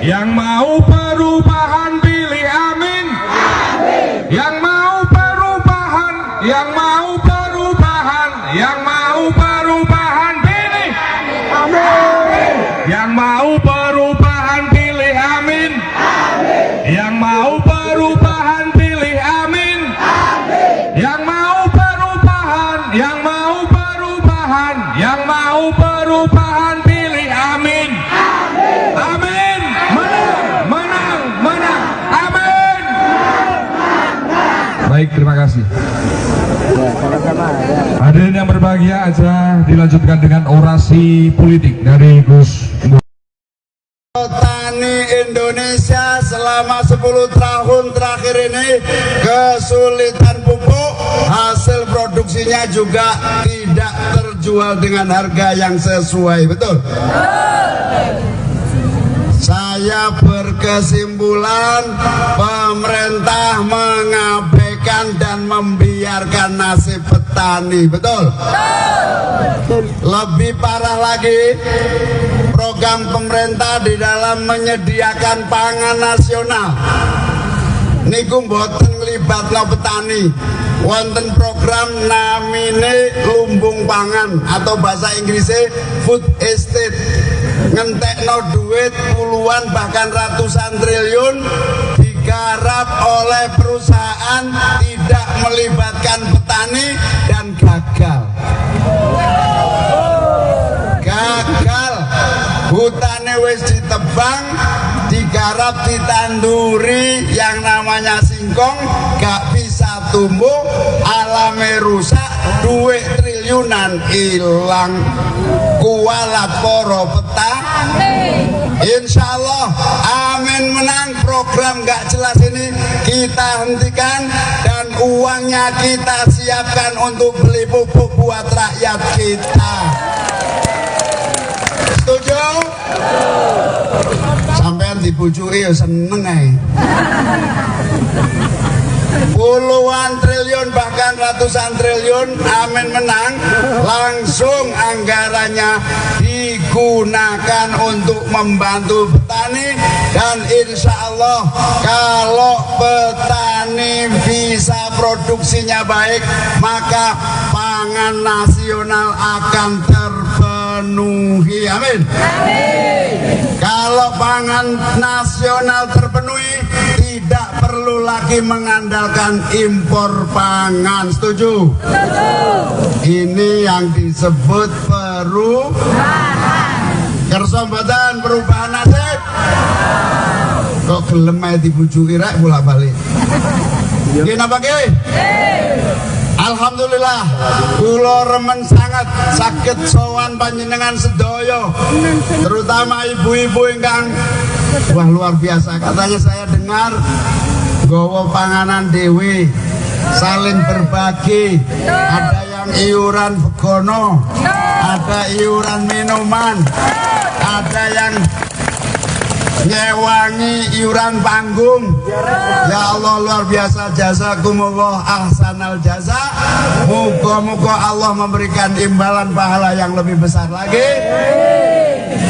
Speaker 2: Yang mau perubahan pilih amin. Yang mau perubahan, yang mau perubahan, yang mau perubahan pilih amin. Yang mau perubahan pilih amin. Yang mau perubahan pilih amin. Yang mau perubahan, yang mau perubahan, yang mau perubahan pilih amin. Amin. Menang, menang, menang. Amin. Baik, terima kasih. Hadirin yang berbahagia, aja dilanjutkan dengan orasi politik dari Gus.
Speaker 5: Petani Indonesia selama 10 tahun terakhir ini kesulitan pupuk, hasil produksinya juga tidak terjual dengan harga yang sesuai, betul? Saya berkesimpulan pemerintah mengabaikan dan membiarkan nasib petani, betul? Lebih parah lagi, program pemerintah di dalam menyediakan pangan nasional niku mboten nglibatno petani. Wonten program namine lumbung pangan atau bahasa Inggrisnya food estate, ngentekno duit puluhan bahkan ratusan triliun digarap oleh perusahaan tidak melibatkan petani dan gagal. Hutannya wis ditebang, digarap, ditanduri yang namanya singkong, gak bisa tumbuh, alamnya rusak, duit triliunan hilang. Kualat poro petani. Insya Allah amin menang. Program gak jelas ini kita hentikan dan uangnya kita siapkan untuk beli pupuk buat rakyat kita. Setuju? Sampean dibujui ya seneng ae. Puluhan triliun bahkan ratusan triliun amin menang, langsung anggarannya digunakan untuk membantu petani. Dan insya Allah kalau petani bisa produksinya baik, maka pangan nasional akan terpenuhi. Amin. Kalau pangan nasional terpenuhi, tidak perlu lagi mengandalkan impor pangan. Setuju? Ini yang disebut perubahan. Kersa mboten perubahan nasib. Kok gelem ae dibujuki rek bolak-balik. Nggih napa nggih? Alhamdulillah, kula remen sangat saged sowan panjenengan sedaya, terutama ibu-ibu ingkang wah luar biasa. Katanya saya dengar gowo panganan dewe, saling berbagi, ada yang iuran begono, ada iuran minuman, ada yang nyewangi iuran panggung. Ya Allah luar biasa, jazakumullah ahsanal jaza. Moga-moga Allah memberikan imbalan pahala yang lebih besar lagi.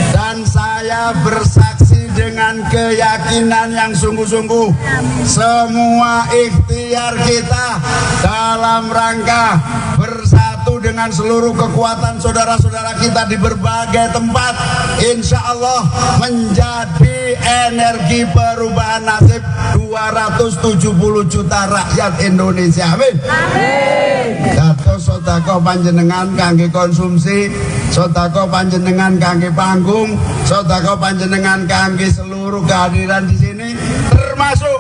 Speaker 5: Dan saya Saya bersaksi dengan keyakinan yang sungguh-sungguh, semua ikhtiar kita dalam rangka bersatu dengan seluruh kekuatan saudara-saudara kita di berbagai tempat, insya Allah menjadi energi perubahan nasib 270 juta rakyat Indonesia. Amin. Dados sedekah panjenengan kangge konsumsi, sedekah panjenengan kangge panggung, sedekah panjenengan kangge seluruh kehadiran di sini, termasuk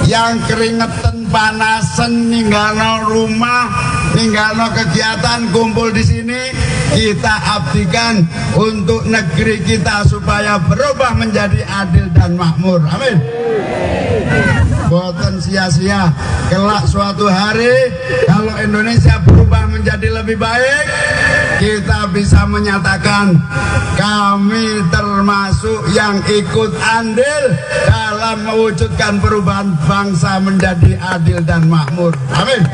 Speaker 5: yang keringetan panasan ninggalno rumah, ninggalno kegiatan kumpul di sini, kita abdikan untuk negeri kita supaya berubah menjadi adil dan makmur. Amin. Boten sia-sia, kelak suatu hari kalau Indonesia berubah menjadi lebih baik, kita bisa menyatakan kami termasuk yang ikut andil dalam mewujudkan perubahan bangsa menjadi adil dan makmur. Amin.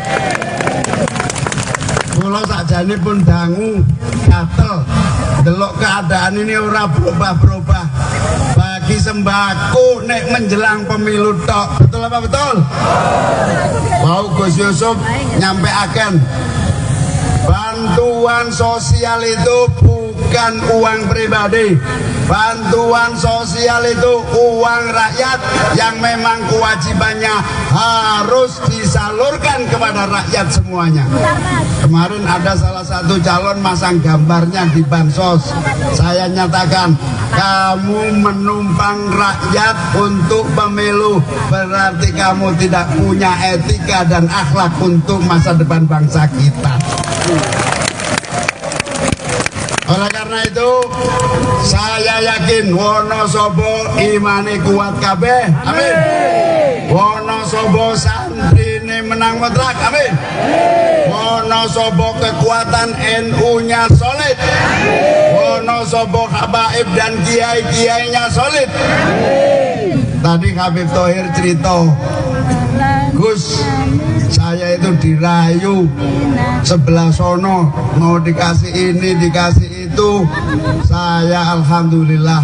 Speaker 5: Kula sakjane pun dangu gatel delok keadaan ini ora berubah-berubah. Bagi sembako nek menjelang pemilu tok. Betul apa betul? Mau Gus Yusuf nyampeaken bantuan sosial itu bukan uang pribadi. Bantuan sosial itu uang rakyat yang memang kewajibannya harus disalurkan kepada rakyat semuanya. Kemarin ada salah satu calon masang gambarnya di bansos. Saya nyatakan, kamu menumpang rakyat untuk pemilu, berarti kamu tidak punya etika dan akhlak untuk masa depan bangsa kita. Oleh karena itu, saya yakin Wonosobo imane kuat kabeh. Amin. Wonosobo santrine menang mutlak. Amin. Wonosobo kekuatan NU-nya solid. Wonosobo habaib dan kiai-kiainya solid. Tadi Habib Thohir cerita, Gus, saya itu dirayu sebelah sono, mau dikasih ini, dikasih itu. Saya alhamdulillah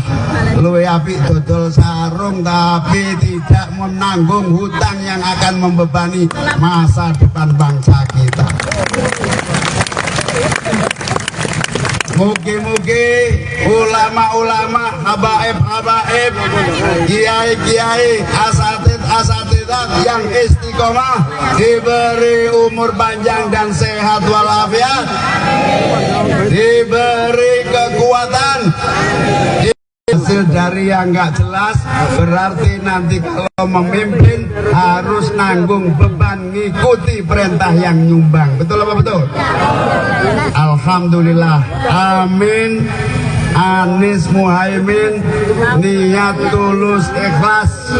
Speaker 5: luwe apik dodol sarung, tapi tidak menanggung hutang yang akan membebani masa depan bangsa kita. Mugi-mugi ulama-ulama, habaib-habaib, kiai-kiai, asatidah yang istiqomah diberi umur panjang dan sehat walafiat, diberi kekuatan. Hasil dari yang nggak jelas berarti nanti kalau memimpin harus nanggung beban ngikuti perintah yang nyumbang. Betul apa betul? Alhamdulillah. Amin. Anies Muhaimin niat tulus ikhlas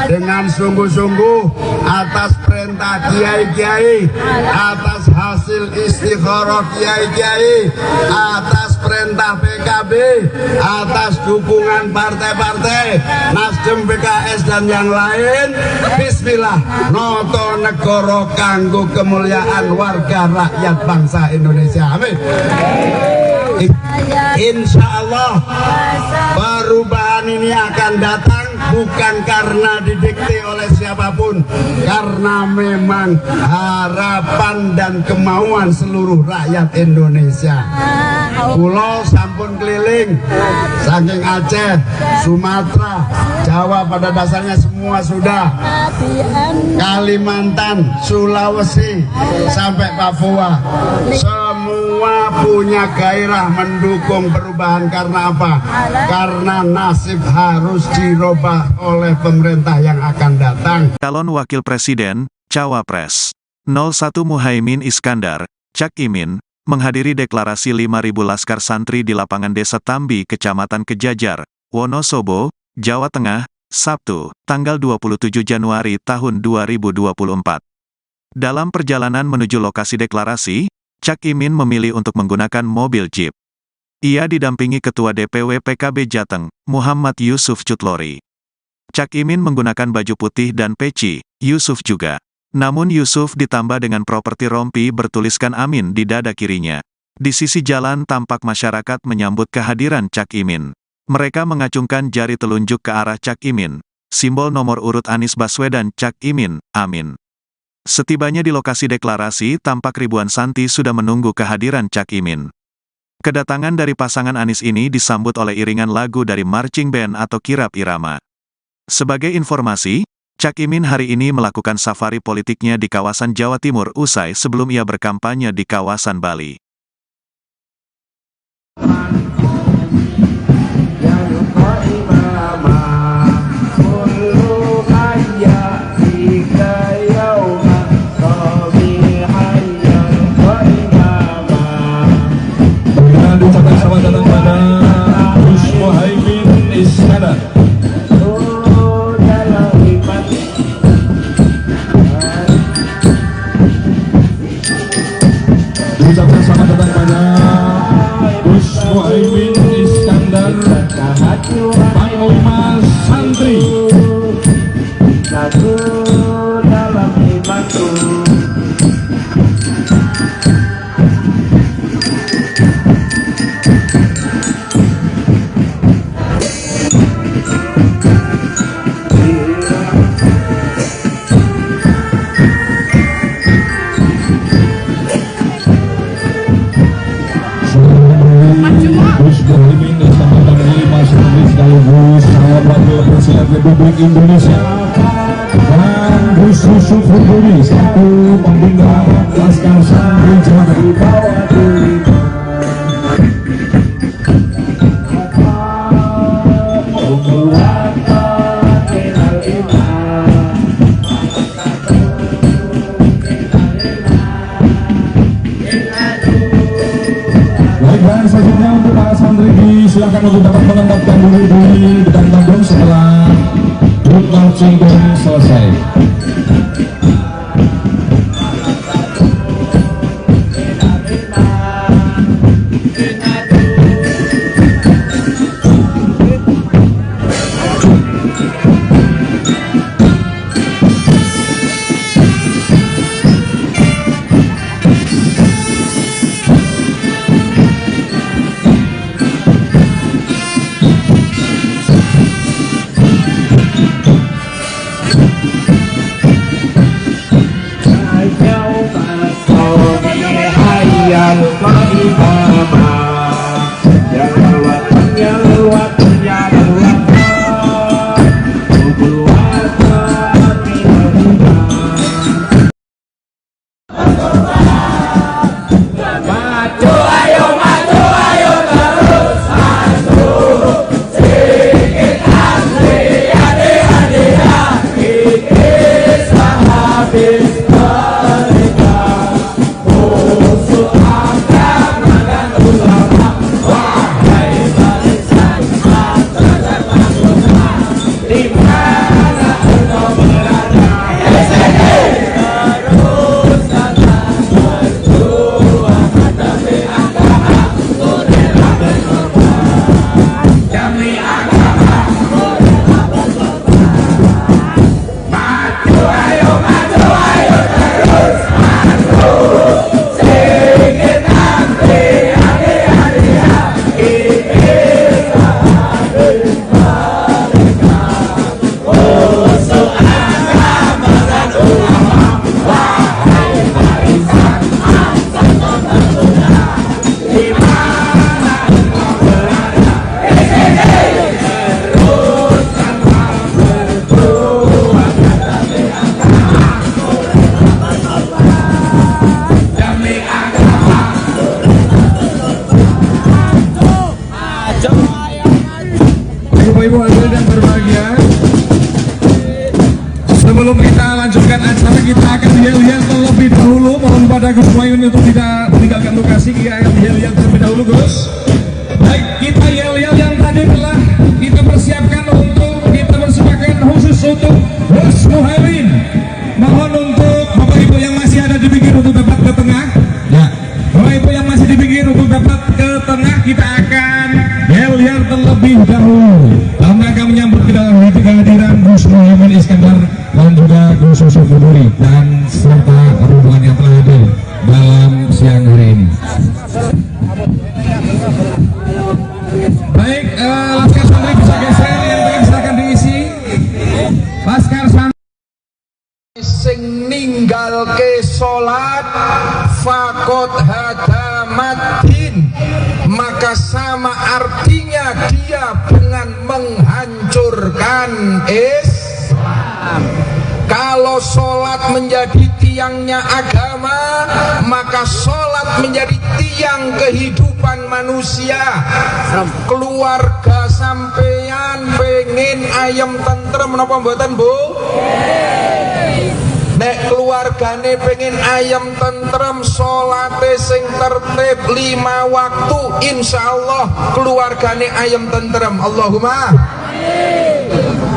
Speaker 5: dengan sungguh-sungguh atas perintah kiai-kiai, atas hasil istikharah kiai-kiai, atas perintah PKB, atas dukungan partai-partai Nasdem, PKS dan yang lain. Bismillah, noto negoro kanggo kemuliaan warga rakyat bangsa Indonesia. Amin. Insya Allah perubahan ini akan datang bukan karena didikte oleh siapapun, karena memang harapan dan kemauan seluruh rakyat Indonesia. Pulau sampun keliling saking Aceh, Sumatera, Jawa pada dasarnya semua sudah, Kalimantan, Sulawesi sampai Papua, semua punya gairah mendukung perubahan. Karena apa? Karena nasib harus dirubah oleh pemerintah yang akan datang.
Speaker 1: Calon Wakil Presiden, Cawapres 01 Muhaimin Iskandar, Cak Imin, menghadiri deklarasi 5.000 laskar santri di lapangan Desa Tambi, Kecamatan Kejajar, Wonosobo, Jawa Tengah, Sabtu, tanggal 27 Januari tahun 2024. Dalam perjalanan menuju lokasi deklarasi, Cak Imin memilih untuk menggunakan mobil jeep. Ia didampingi Ketua DPW PKB Jateng, Muhammad Yusuf Cutlori. Cak Imin menggunakan baju putih dan peci, Yusuf juga. Namun Yusuf ditambah dengan properti rompi bertuliskan Amin di dada kirinya. Di sisi jalan tampak masyarakat menyambut kehadiran Cak Imin. Mereka mengacungkan jari telunjuk ke arah Cak Imin, simbol nomor urut Anies Baswedan Cak Imin, amin. Setibanya di lokasi deklarasi, tampak ribuan santri sudah menunggu kehadiran Cak Imin. Kedatangan dari pasangan Anies ini disambut oleh iringan lagu dari marching band atau kirap irama. Sebagai informasi, Cak Imin hari ini melakukan safari politiknya di kawasan Jawa Timur usai sebelum ia berkampanye di kawasan Bali.
Speaker 2: Ucapkan selamat datang pada Gus Muhaimin Iskandar. Ucapkan selamat datang pada Gus Muhaimin Iskandar, Panglima Santri.
Speaker 3: Lagu dalam imanku.
Speaker 2: Gus Muhaimin Iskandar Panglima Santri sekaligus Wakil Presiden Republik Indonesia, dan Gus Yusuf Huduri selaku pembina Laskar Santri Jawa Timur. Dan selanjutnya untuk para santri silakan untuk dapat menempatkan diri di depan panggung setelah grup marching band selesai. Ibu-ibu hadirin yang berbahagia, sebelum kita lanjutkan acara, kita akan yel-yel terlebih dahulu. Mohon pada Gus Muhaimin untuk tidak meninggalkan lokasi. Kita akan yel-yel terlebih dahulu, Gus. Baik, kita yel-yel yang tadi telah kita persiapkan untuk kita persembahkan khusus untuk Gus Muhaimin. Mohon untuk Bapak Ibu yang masih ada di pinggir untuk dapat ke tengah. Ya, Bapak Ibu yang masih di pinggir untuk dapat ke tengah, kita akan yel-yel terlebih dahulu dalam rangka menyambut kehadiran Gus Muhaimin Iskandar dan juga Gus Yusuf Huduri dan serta rombongan yang telah hadir dalam siang hari ini. Baik,
Speaker 4: ninggalke salat faqad hadamaddin, maka sama artinya dia dengan menghancurkan Islam. Kalau sholat menjadi tiangnya agama, maka sholat menjadi tiang kehidupan manusia. Keluarga sampeyan pengen ayam tentrem napa mboten, Bu? Nek keluargane pengen ayam tentrem, sholate sing tertib 5 waktu, insyaallah keluargane ayam tentrem. Allahumma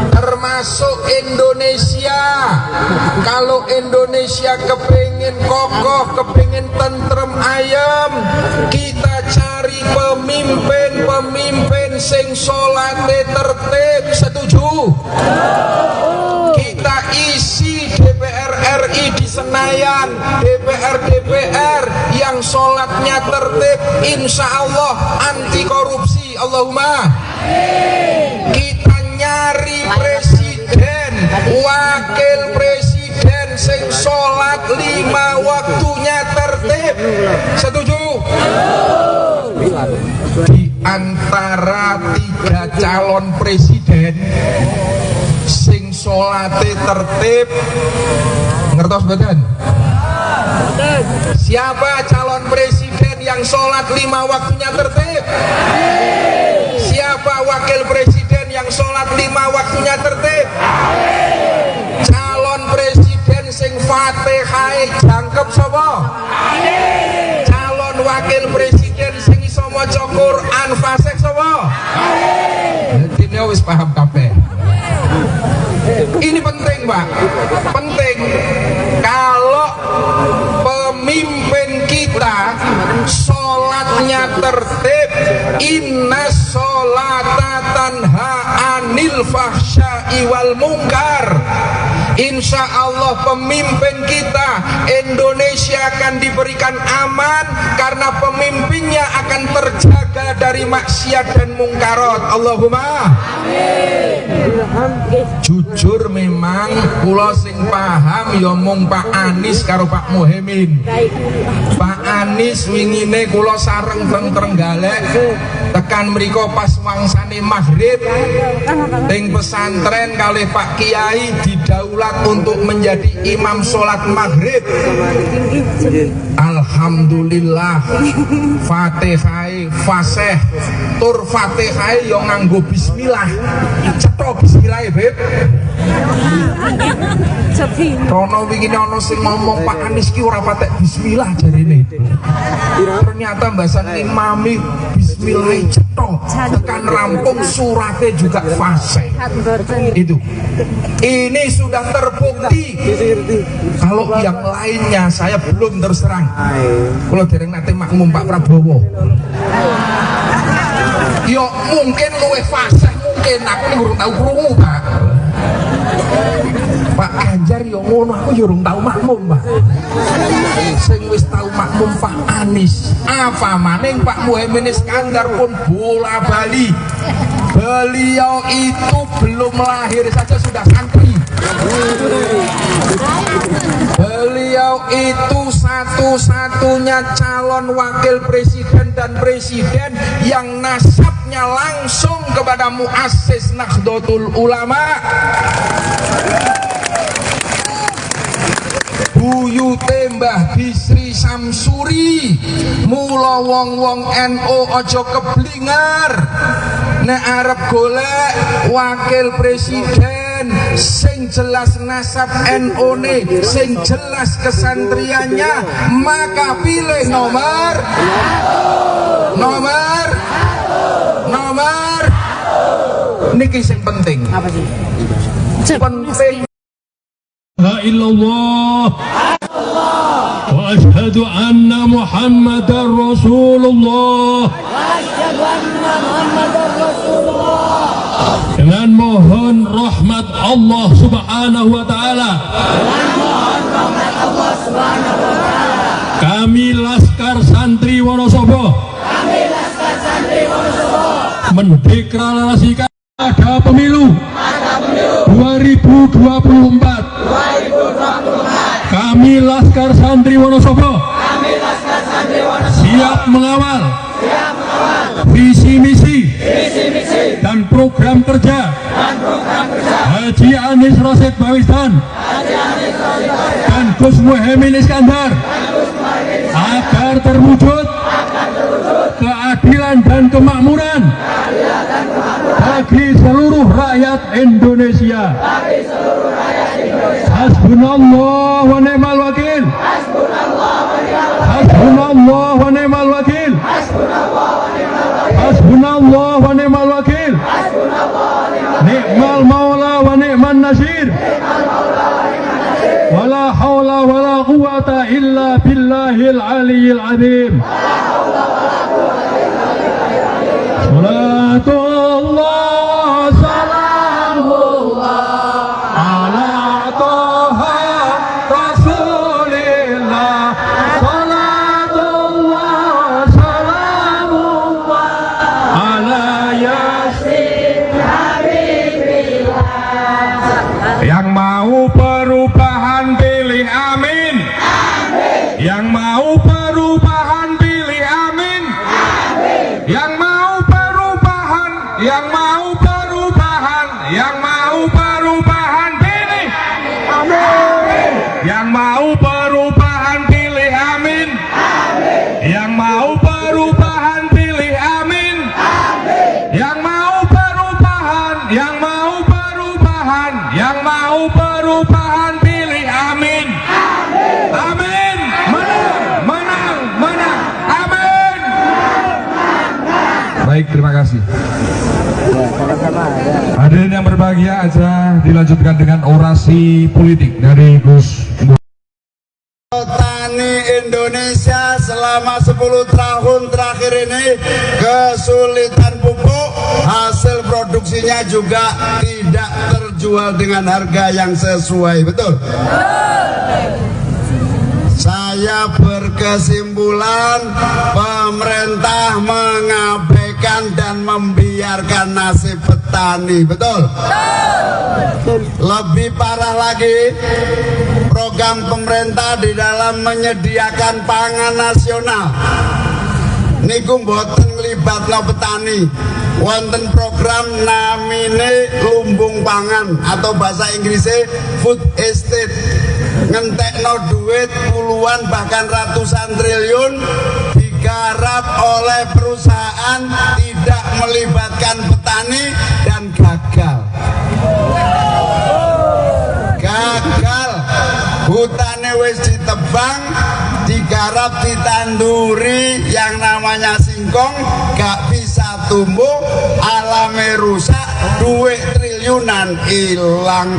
Speaker 4: termasuk Indonesia. Kalau Indonesia kepingin kokoh, kepingin tentrem ayam, kita cari pemimpin sing sholate tertib. Setuju? Kita isi DPR RI di Senayan, DPR yang sholatnya tertib, insya Allah anti korupsi. Allahumma. Kita nyari presiden, wakil presiden sing sholat 5 waktunya tertib. Setuju? Di antara 3 calon presiden sing sholate tertib, ngertos mboten? Siapa calon presiden yang sholat 5 waktunya tertib? Siapa wakil presiden yang sholat 5 waktunya tertib? Calon presiden sing Fatihah jangkep sapa? Calon wakil presiden sing iso maca Quran fasih sapa? Dene wis paham kabeh. Ini penting, Pak. Penting. Kalau pemimpin kita sholatnya tertib, inna sholata tanha anil fahsya'i wal munkar, insya Allah pemimpin kita Indonesia akan diberikan aman karena pemimpinnya akan terjaga dari maksiat dan mungkarat. Allahumma jujur memang kula sing paham ya mung Pak Anies karo Pak Muhaimin. Pak Anies wingine kula sareng teng Trenggalek tekan mriko pas wangsane maghrib teng pesantren kalih Pak Kiai didaulat untuk menjadi imam sholat maghrib. Alhamdulillah Fatihah fasih tur Fatihah yo nganggo bismillah. Cetha bismillah ya, Beb. Rono wingi ana sing ngomong Pak Anies ki ora patek bismillah jarene. Ternyata mbasan imami bismillah cetha tekan rampung surate juga fasih. Itu. Ini sudah terbukti. Kalau yang lainnya saya belum terus terang. Kalau dereng nate makmum Pak Prabowo. Yo mungkin luwih fasih mungkin aku urung tau krungu, Pak. Pak Ganjar yo ngono, aku yo urung tau makmum, Pak. Sing wis tau makmum Pak Anies. Apa maning Pak Muhaimin Iskandar pun bola bali. Beliau itu belum lahir saja sudah santri. Beliau itu satu-satunya calon wakil presiden dan presiden yang nasabnya langsung kepada muassis Nahdlatul Ulama. Buyute Mbah Bisri Samsuri. Mula wong-wong NU aja keblingar nek arep golek wakil presiden sing jelas nasab NU ne, sing jelas kesantriannya, maka pilih nomor niki sing penting. Apa sih? Penting.
Speaker 6: La illallah wa ashhadu anna Muhammadar Rasulullah. Dengan mohon rahmat Allah Subhanahu wa taala. Kami Laskar Santri Wonosobo mendeklarasikan ada pemilu 2024. Kami Kami Laskar Santri Wonosobo siap mengawal visi misi dan program kerja Haji Anies Rashid Baswedan dan Gus Muhaimin Iskandar agar terwujud keadilan dan kemakmuran bagi seluruh rakyat Indonesia. Hasbunallah wa ni'mal wakil. Hasbunallah wa ni'mal wakil. Hasbunallah wa ni'mal wakil. Ni'mal maula wa ni'man nasir. Wala hawla wala quwata illa billahil aliyyil azim. Salatullah salamullah ala toha rasulillah. Salatullah salamullah ala yasin habibillah.
Speaker 2: Yang mau perubahan pilih amin. Yang mau perubahan pilih amin. Yang mau perubahan, yang mau perubahan, yang mau perubahan pilih amin. Yang mau perubahan pilih amin. Yang mau perubahan pilih amin. Yang mau perubahan, yang mau perubahan, yang mau perubahan pilih amin. Amin. Menang, menang, menang. Amin. Baik, terima kasih. Hadirin yang berbahagia, aja dilanjutkan dengan orasi politik dari Gus.
Speaker 5: Petani Indonesia selama 10 tahun terakhir ini kesulitan pupuk, hasil produksinya juga tidak terjual dengan harga yang sesuai, betul? Saya berkesimpulan pemerintah mengabaikan dan membiarkan nasib petani, betul? Lebih parah lagi, program pemerintah di dalam menyediakan pangan nasional niku mboten nglibatno petani. Wonten program namine lumbung pangan atau bahasa Inggrisnya food estate, ngentekno duit puluhan bahkan ratusan triliun digarap oleh perusahaan tidak melibatkan petani dan gagal. Hutane wis ditebang, digarap, ditanduri yang namanya singkong, gak bisa tumbuh, alame rusak, duit triliunan hilang.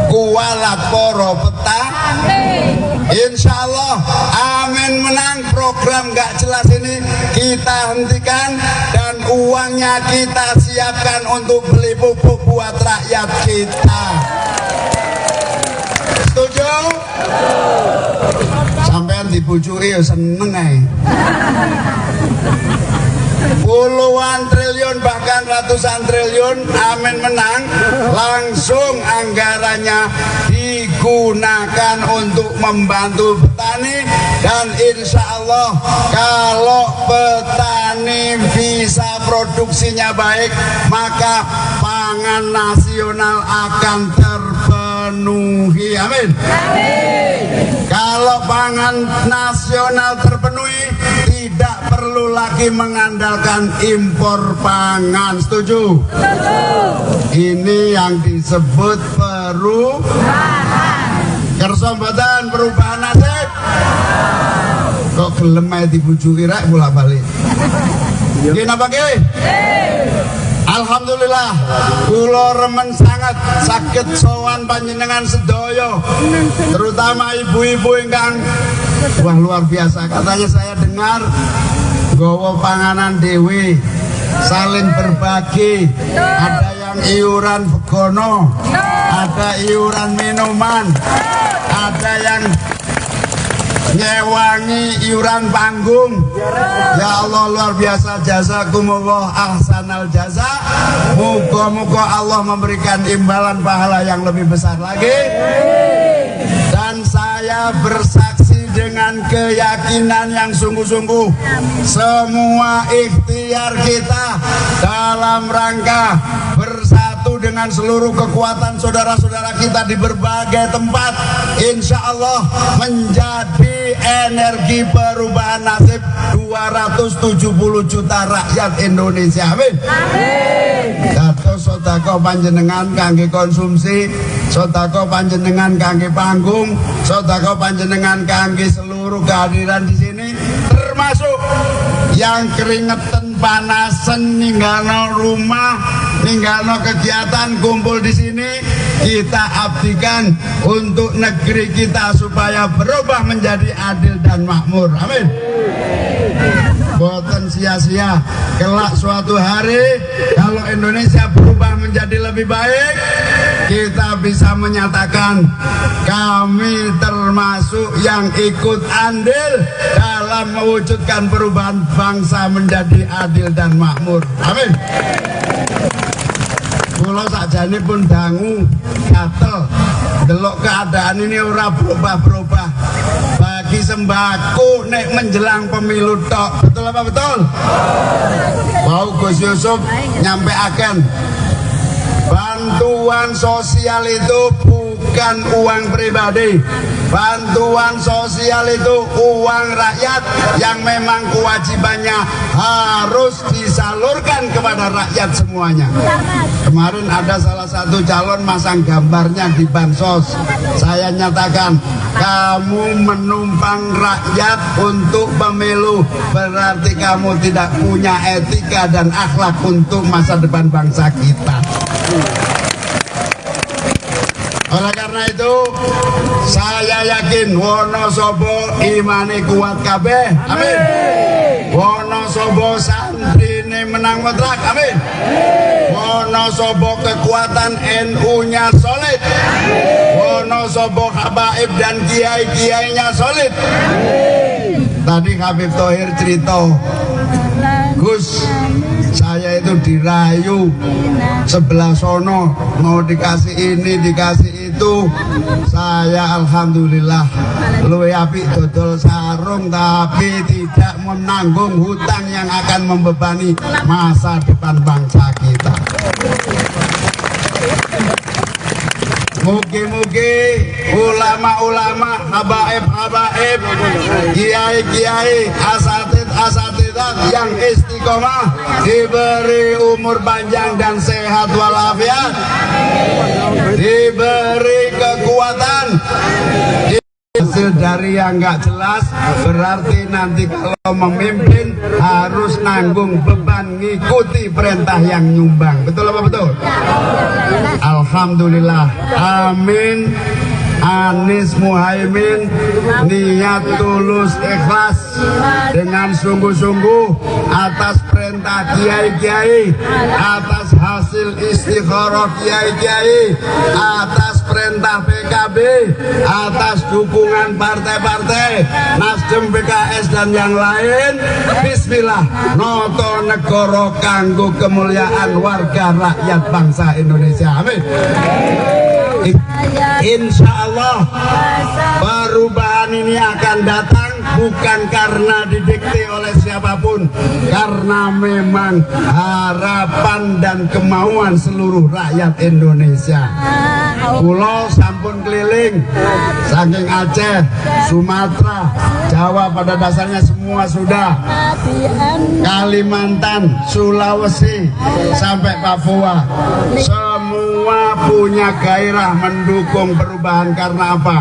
Speaker 5: Kualat poro petani. Insya Allah amin menang. Program gak jelas ini kita hentikan dan uangnya kita siapkan untuk beli pupuk buat rakyat kita. Setuju? Sampean dibujui ya seneng ae. Puluhan triliun bahkan ratusan triliun amin menang, langsung anggarannya digunakan untuk membantu petani. Dan insya Allah kalau petani bisa produksinya baik, maka pangan nasional akan terpenuhi. Amin. Kalau pangan nasional terpenuhi, tidak perlu lagi mengandalkan impor pangan. Setuju? Ini yang disebut perubahan. Kersa mboten perubahan nasib. Kok gelem ae dibujuki rek bolak-balik. Nggih napa nggih? Alhamdulillah, kula remen sangat saged sowan panjenengan sedaya, terutama ibu-ibu ingkang wah luar biasa. Katanya saya dengar gowo panganan dewe, saling berbagi, ada yang iuran begono, ada iuran minuman, ada yang nyewangi iuran panggung. Ya Allah luar biasa, jazakumullah ahsanal jaza. Moga-moga Allah memberikan imbalan pahala yang lebih besar lagi. Dan saya Saya bersaksi dengan keyakinan yang sungguh-sungguh, semua ikhtiar kita dalam rangka bersatu dengan seluruh kekuatan saudara-saudara kita di berbagai tempat, insya Allah menjadi energi perubahan nasib 270 juta rakyat Indonesia. Amin. Dados sedekah panjenengan kangge konsumsi, sedekah panjenengan kangge panggung, sedekah panjenengan kangge seluruh kehadiran di sini, termasuk yang keringetan panasan ninggalno rumah, ninggalno kegiatan kumpul di sini, kita abdikan untuk negeri kita supaya berubah menjadi adil dan makmur. Amin. Boten sia-sia, kelak suatu hari kalau Indonesia berubah menjadi lebih baik, kita bisa menyatakan kami termasuk yang ikut andil dalam mewujudkan perubahan bangsa menjadi adil dan makmur. Amin. Kula sakjane pun dangu gatel delok keadaan ini ora berubah-berubah. Bagi sembako nek menjelang pemilu tok. Betul apa betul? Mau Gus Yusuf nyampeaken bantuan sosial itu bukan uang pribadi. Bantuan sosial itu uang rakyat yang memang kewajibannya harus disalurkan kepada rakyat semuanya. Kemarin ada salah satu calon masang gambarnya di bansos. Saya nyatakan, kamu menumpang rakyat untuk pemilu, berarti kamu tidak punya etika dan akhlak untuk masa depan bangsa kita. Oleh karena itu, saya yakin Wonosobo imane kuat kabeh. Amin. Wonosobo santrine menang mutlak. Amin. Wonosobo kekuatan NU-nya solid. Wonosobo habaib dan kiai-kiainya solid. Tadi Habib Thohir cerita, Gus, saya itu dirayu sebelah sono, mau dikasih ini, dikasih itu. Saya alhamdulillah luwe apik dodol sarung, tapi tidak menanggung hutang yang akan membebani masa depan bangsa kita. Mugi-mugi ulama-ulama, habaib-habaib, kiai-kiai, asatid-asatidat yang istiqomah diberi umur panjang dan sehat walafiat, diberi kekuatan. Hasil dari yang nggak jelas berarti nanti kalau memimpin harus nanggung beban ngikuti perintah yang nyumbang. Betul apa betul? Alhamdulillah. Amin. Anies Muhaimin niat tulus ikhlas dengan sungguh-sungguh atas perintah kiai-kiai, atas hasil istikharah kiai-kiai, atas perintah PKB, atas dukungan partai-partai Nasdem, PKS dan yang lain. Bismillah, noto negoro kanggo kemuliaan warga rakyat bangsa Indonesia. Amin. Insya Allah perubahan ini akan datang bukan karena didikte oleh siapapun, karena memang harapan dan kemauan seluruh rakyat Indonesia. Pulau sampun keliling saking Aceh, Sumatera, Jawa pada dasarnya semua sudah, Kalimantan, Sulawesi sampai Papua, semua punya gairah mendukung perubahan. Karena apa?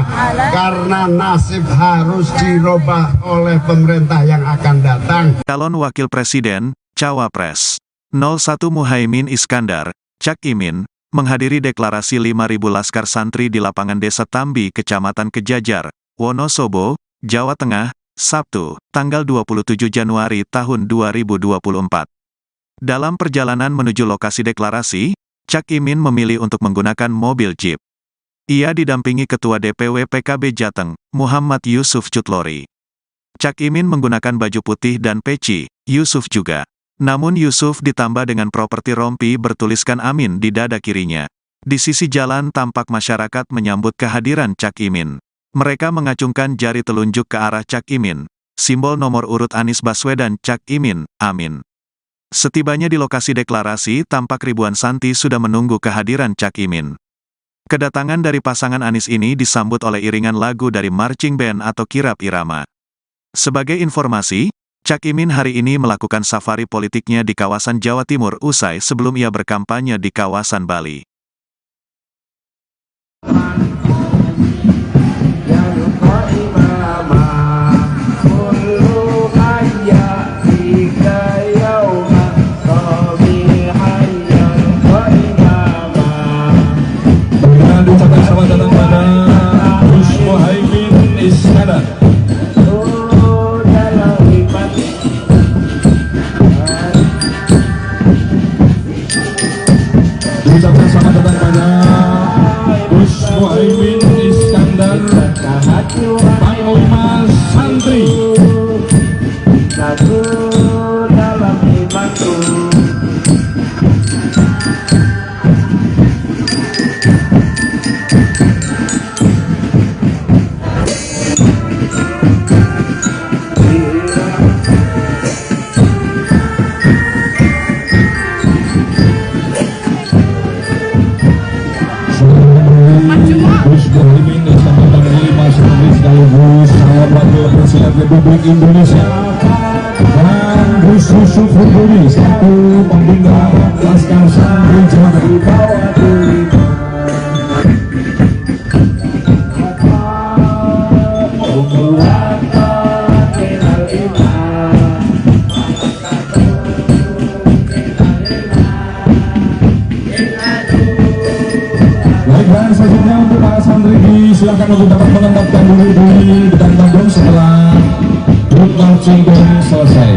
Speaker 5: Karena nasib harus dirubah oleh pemerintah yang akan datang.
Speaker 1: Calon Wakil Presiden, Cawapres 01 Muhaimin Iskandar, Cak Imin, menghadiri deklarasi 5.000 laskar santri di lapangan Desa Tambi, Kecamatan Kejajar, Wonosobo, Jawa Tengah, Sabtu, tanggal 27 Januari tahun 2024. Dalam perjalanan menuju lokasi deklarasi, Cak Imin memilih untuk menggunakan mobil jeep. Ia didampingi Ketua DPW PKB Jateng, Muhammad Yusuf Cutlori. Cak Imin menggunakan baju putih dan peci, Yusuf juga. Namun Yusuf ditambah dengan properti rompi bertuliskan Amin di dada kirinya. Di sisi jalan tampak masyarakat menyambut kehadiran Cak Imin. Mereka mengacungkan jari telunjuk ke arah Cak Imin, simbol nomor urut Anies Baswedan Cak Imin, amin. Setibanya di lokasi deklarasi, tampak ribuan santri sudah menunggu kehadiran Cak Imin. Kedatangan dari pasangan Anies ini disambut oleh iringan lagu dari marching band atau kirap irama. Sebagai informasi, Cak Imin hari ini melakukan safari politiknya di kawasan Jawa Timur usai sebelum ia berkampanye di kawasan Bali.
Speaker 2: Ucapan selamat datang pada Gus Muhaimin Iskandar. Ucapan selamat datang pada Gus Muhaimin Iskandar, Panglima Santri.
Speaker 3: Lagu dalam imanku.
Speaker 2: Gus Muhaimin Iskandar Panglima Santri sekaligus calon wakil presiden Republik Indonesia, dan Gus Yusuf Huduri selaku pembina Laskar Santri Jawa Tengah. Baiklah, selanjutnya untuk para santri silakan untuk dapat menempatkan diri di depan panggung setelah grup marching band selesai.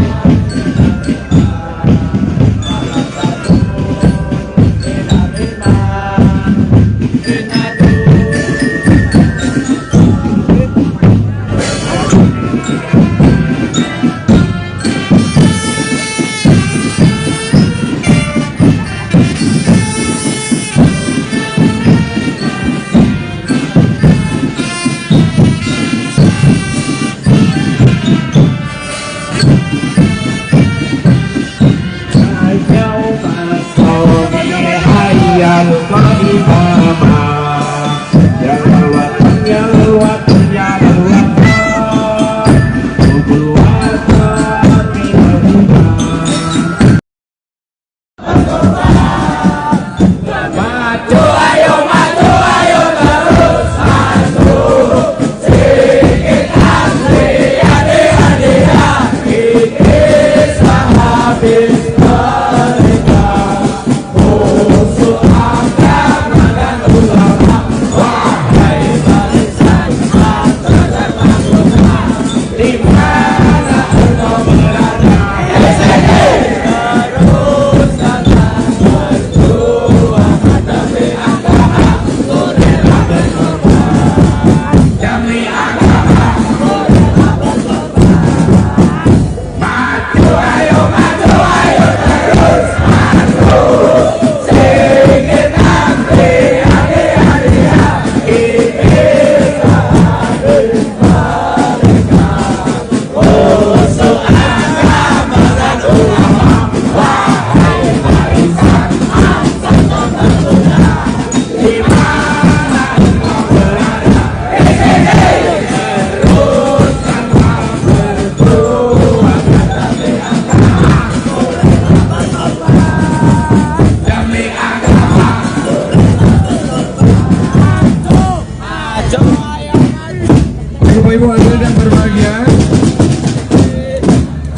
Speaker 2: Bapak-ibu hadirin yang berbahagia,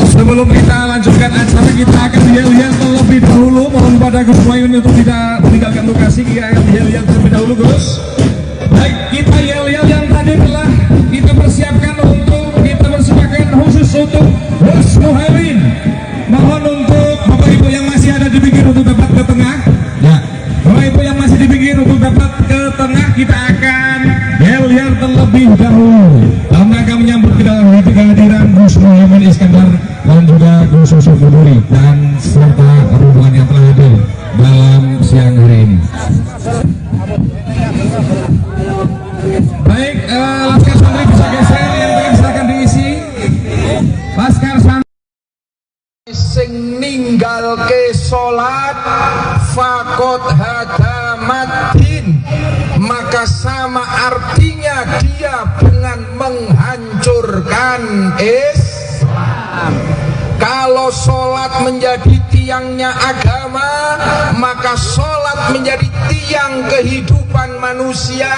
Speaker 2: sebelum kita lanjutkan acara, kita akan yel-yel terlebih dahulu. Mohon pada Gus Muhaimin untuk tidak meninggalkan lokasi. Kita akan yel-yel terlebih dahulu, Gus. Baik, kita yel-yel yang tadi telah kita persiapkan untuk kita persembahkan khusus untuk Gus Muhaimin. Mohon untuk Bapak-ibu yang masih ada di pinggir untuk dapat ke tengah. Ya, Bapak-ibu yang masih di pinggir untuk dapat ke tengah, kita akan yel-yel terlebih dahulu dalam rangka menyambut kehadiran Gus Muhaimin Iskandar dan juga Gus Yusuf Huduri dan serta rombongan yang telah hadir dalam siang
Speaker 4: ninggalke sholat fakot hadamatin, maka sama artinya dia dengan menghancurkan Islam. Kalau sholat menjadi tiangnya agama, maka sholat menjadi tiang kehidupan manusia.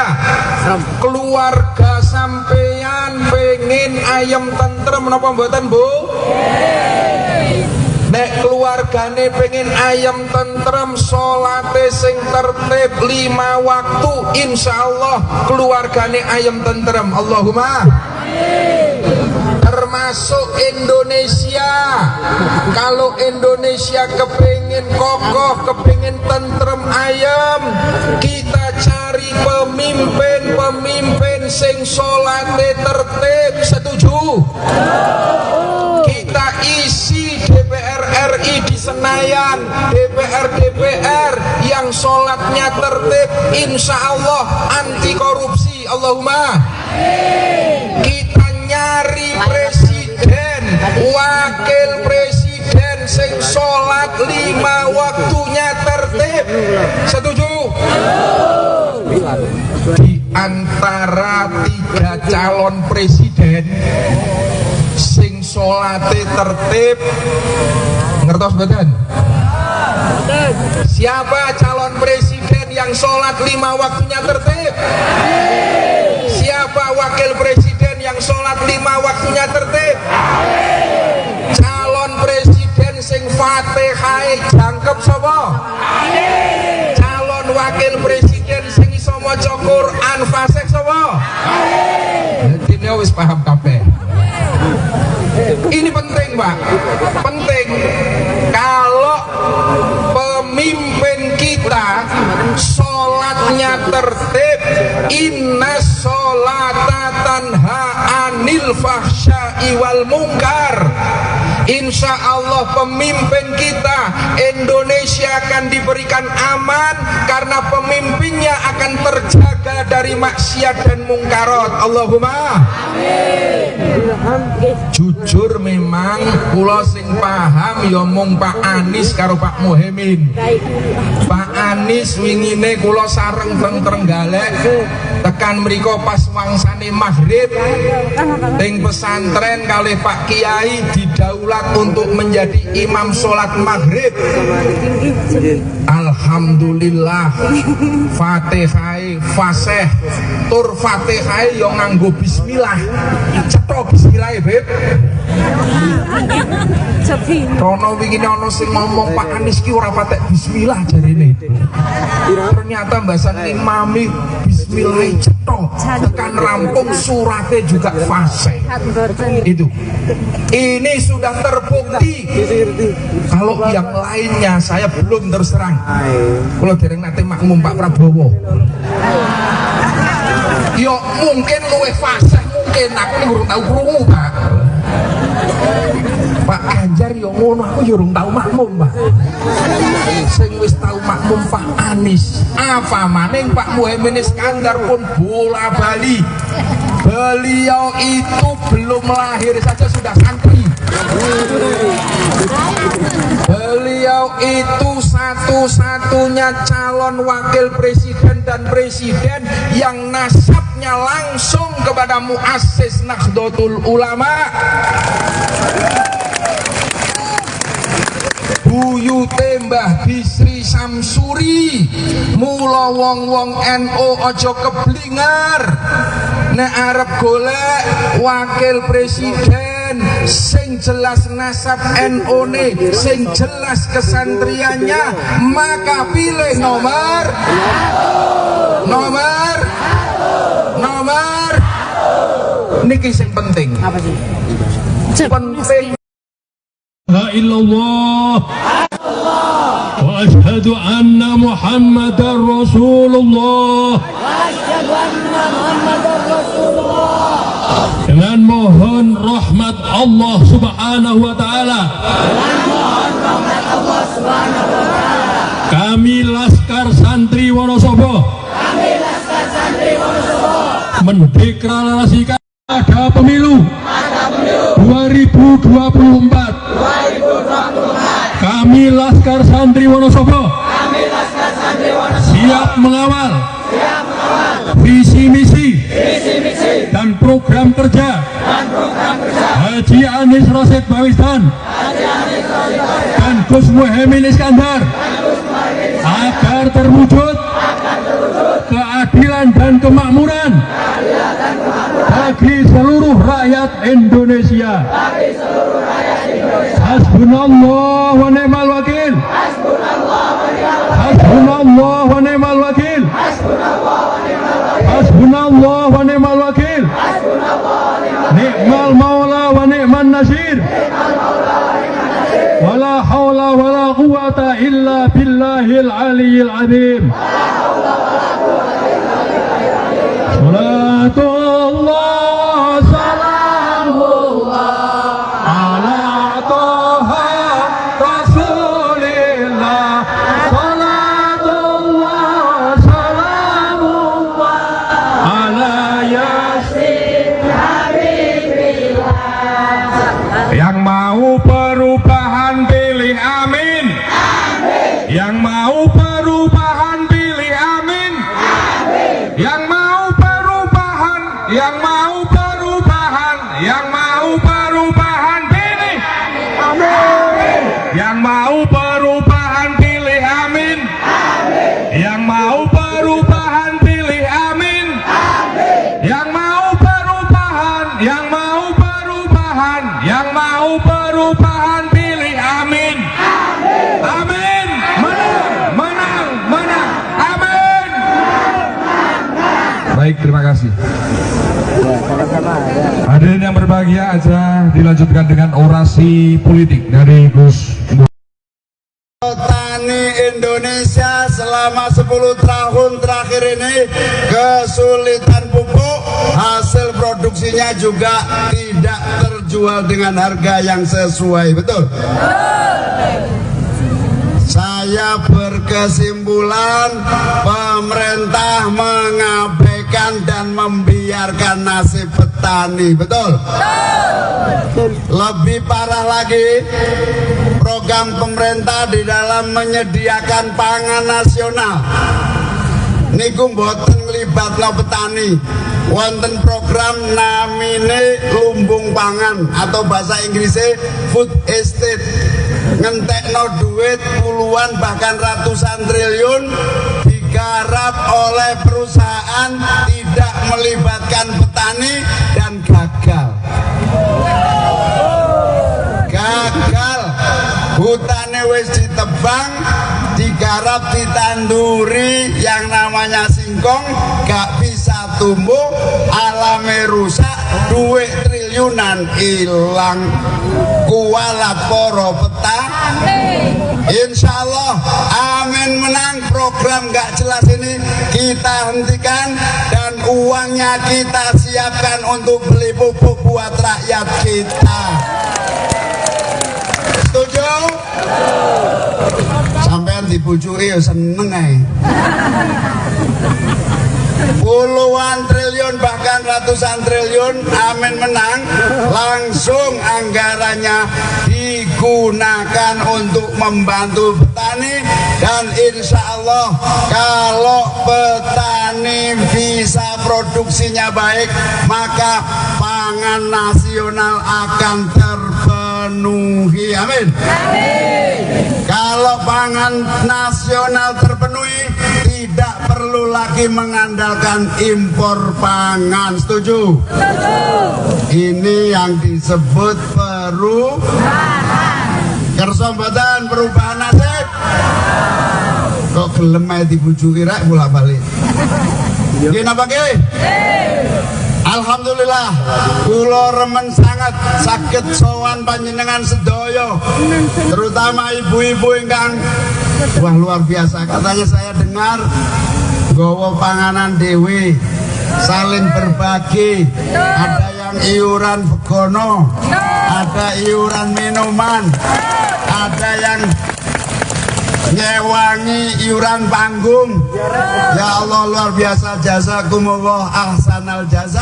Speaker 4: Keluarga sampeyan pengen ayam tentrem napa mboten, Bu? Nek keluargane pengen ayam tentrem, sholate sing tertib 5 waktu, insyaallah keluargane ayam tentrem. Allahumma termasuk Indonesia. Kalau Indonesia kepingin kokoh, kepingin tentrem ayam, kita cari pemimpin sing sholate tertib. Setuju? Kita isi DPR RI di Senayan, DPR yang sholatnya tertib, insya Allah anti korupsi. Allahumma. Kita nyari presiden, wakil presiden sing sholat 5 waktunya tertib. Setuju? Di antara 3 calon presiden sing sholate tertib, ngertos mboten? Siapa calon presiden yang sholat 5 waktunya tertib? Siapa wakil presiden yang sholat 5 waktunya tertib? Calon presiden sing Fatihah jangkep sapa? Calon wakil presiden sing iso maca Quran fasih sapa? Dene wis paham kabeh. Ini penting, Pak. Penting. Kalau pemimpin kita sholatnya tertib, inna sholata tanha anil fahsya'i wal munkar, insya Allah pemimpin kita Indonesia akan diberikan aman karena pemimpinnya akan terjaga dari maksiat dan mungkarat. Allahumma amin. Jujur memang kula sing paham ya mung Pak Anies karo Pak Muhaimin. Pak Anies wingine kula sareng teng Trenggalek tekan mriko pas wangsane maghrib teng pesantren kalih Pak Kiai didaulat untuk menjadi imam sholat maghrib. Alhamdulillah Fatihah fasih tur Fatihah yo nganggo bismillah. Cetha bismillah Beb. Rono wingi ana sing ngomong Pak Anies ki ora patek bismillah jarine. Ternyata mbasan imami bismillah cetha tekan rampung surate juga fasih. Itu. Ini sudah terbukti. Kalau yang lainnya saya belum terus terang. Kalau dereng nate makmum Pak Prabowo. Yo mungkin luwih fasih, mungkin aku urung tahu krungu, Pak. Pak Ganjar yo ngono, aku yo urung tahu makmum, Pak. Sing wis tahu makmum Pak Anies. Apa maning Pak Muhaimin Iskandar pun bola bali. Beliau itu belum lahir saja sudah santri. Beliau itu satu-satunya calon wakil presiden dan presiden yang nasabnya langsung kepada muassis Nahdlatul Ulama. Buyute Mbah Bisri Samsuri. Mula wong-wong NU aja keblingar nek arep golek wakil presiden sing jelas nasab NU ne, sing jelas kesantriannya, maka pilih nomor niki sing penting. Apa sih? Penting.
Speaker 6: La illallah wa ashhadu anna Muhammadar Rasulullah. Dengan mohon rahmat Allah Subhanahu wa taala. Kami Laskar Santri Wonosobo mendeklarasikan ada pemilu 2024. Kami Kami Laskar Santri Wonosobo siap mengawal visi misi dan program kerja Haji Anies Rashid Baswedan dan Gus Muhaimin Iskandar agar terwujud keadilan dan kemakmuran bagi seluruh rakyat Indonesia. Hasbunallah wa ni'mal wakil. Hasbunallah wa ni'mal wakil. Hasbunallah wa ni'mal wakil. Ni'mal maula wa ni'man nasir. Wala hawla wala quwata illa billahil aliyyil azim. Salatullah salamullah ala toha rasulillah. Salatullah salamullah ala yasin habibillah.
Speaker 2: Yang mau perubahan pilih amin. Yang mau perubahan pilih amin. Yang mau perubahan, yang mau perubahan, yang mau perubahan pilih amin. Yang mau perubahan pilih amin. Yang mau perubahan pilih amin. Yang mau perubahan, yang mau perubahan, yang mau perubahan pilih amin. Amin. Menang, menang, menang. Amin. Baik, terima kasih. Hadirin yang berbahagia, aja dilanjutkan dengan orasi politik dari Gus.
Speaker 5: Petani Indonesia selama 10 tahun terakhir ini kesulitan pupuk, hasil produksinya juga tidak terjual dengan harga yang sesuai, betul? Saya berkesimpulan pemerintah mengabaikan dan membiarkan nasib petani, betul? Lebih parah lagi, program pemerintah di dalam menyediakan pangan nasional niku mboten nglibatno petani. Wonten program namine lumbung pangan atau bahasa Inggrisnya food estate, ngentekno duit puluhan bahkan ratusan triliun digarap oleh perusahaan tidak melibatkan petani dan gagal. Hutannya wis ditebang, digarap, ditanduri yang namanya singkong, gak bisa tumbuh, alamnya rusak, duit triliunan hilang. Kualat poro petani. Insya Allah amin menang. Program gak jelas ini kita hentikan dan uangnya kita siapkan untuk beli pupuk buat rakyat kita. Setuju? Sampean dibujuki ya seneng ae. Puluhan triliun bahkan ratusan triliun amin menang, langsung anggarannya digunakan untuk membantu petani. Dan insya Allah kalau petani bisa produksinya baik, maka pangan nasional akan terpenuhi. Amin. Kalau pangan nasional terpenuhi, tidak perlu lagi mengandalkan impor pangan. Setuju? Ini yang disebut perubahan. Kersa mboten perubahan nasib. Kok gelem ae dibujuki rek bolak-balik. Nggih napa nggih? Alhamdulillah, kula remen sangat saged sowan panjenengan sedaya, terutama ibu-ibu ingkang wah luar biasa. Katanya saya dengar gowo panganan dewe, saling berbagi, ada yang iuran begono, ada iuran minuman, ada yang nyewangi iuran panggung. Ya Allah luar biasa, jazakumullah ahsanal jaza.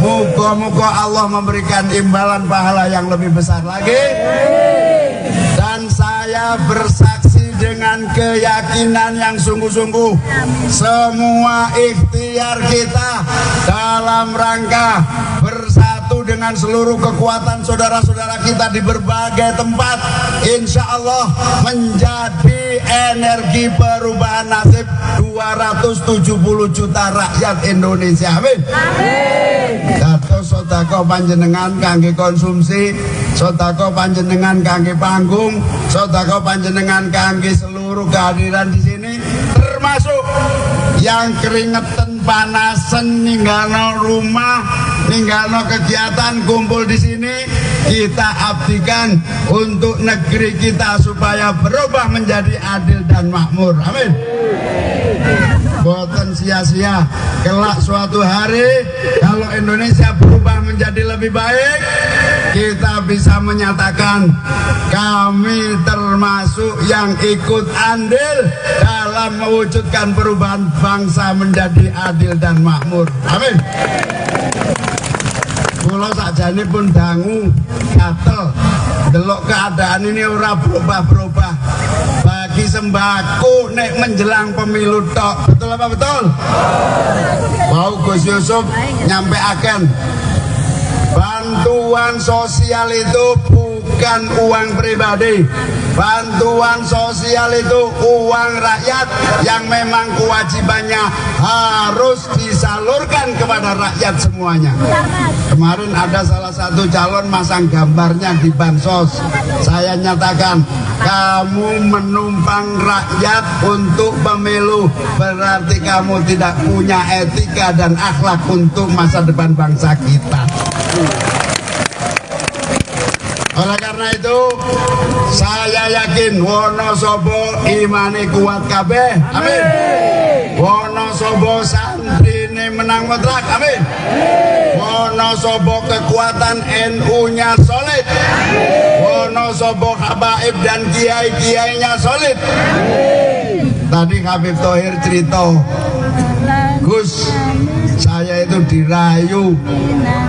Speaker 5: Moga-moga Allah memberikan imbalan pahala yang lebih besar lagi. Dan saya saya bersaksi dengan keyakinan yang sungguh-sungguh, semua ikhtiar kita dalam rangka bersatu dengan seluruh kekuatan saudara-saudara kita di berbagai tempat, insya Allah menjadi energi perubahan nasib 270 juta rakyat Indonesia. Amin. Dados sedekah panjenengan kangge konsumsi, sedekah panjenengan kangge panggung, sedekah panjenengan kangge seluruh kehadiran di sini, termasuk yang keringetan panasan ninggalno rumah, ninggalno kegiatan kumpul di sini, kita abdikan untuk negeri kita supaya berubah menjadi adil dan makmur. Amin. Boten sia-sia, kelak suatu hari kalau Indonesia berubah menjadi lebih baik, kita bisa menyatakan kami termasuk yang ikut andil dalam mewujudkan perubahan bangsa menjadi adil dan makmur. Amin. Kulo sakjane pun dangu gatel delok keadaan ini ora berubah-berubah. Bagi sembako nek menjelang pemilu tok. Betul apa betul? Mau Gus Yusuf nyampaikan bantuan sosial itu bukan uang pribadi. Bantuan sosial itu uang rakyat yang memang kewajibannya harus disalurkan kepada rakyat semuanya. Kemarin ada salah satu calon masang gambarnya di bansos. Saya nyatakan, kamu menumpang rakyat untuk pemilu, berarti kamu tidak punya etika dan akhlak untuk masa depan bangsa kita. Oleh karena itu, saya yakin Wonosobo imane kuat kabeh. Amin. Wonosobo santrine menang mutlak. Amin. Wonosobo kekuatan NU-nya solid. Wonosobo habaib dan kiai-kiainya solid. Tadi Habib Thohir cerita, Gus, saya itu dirayu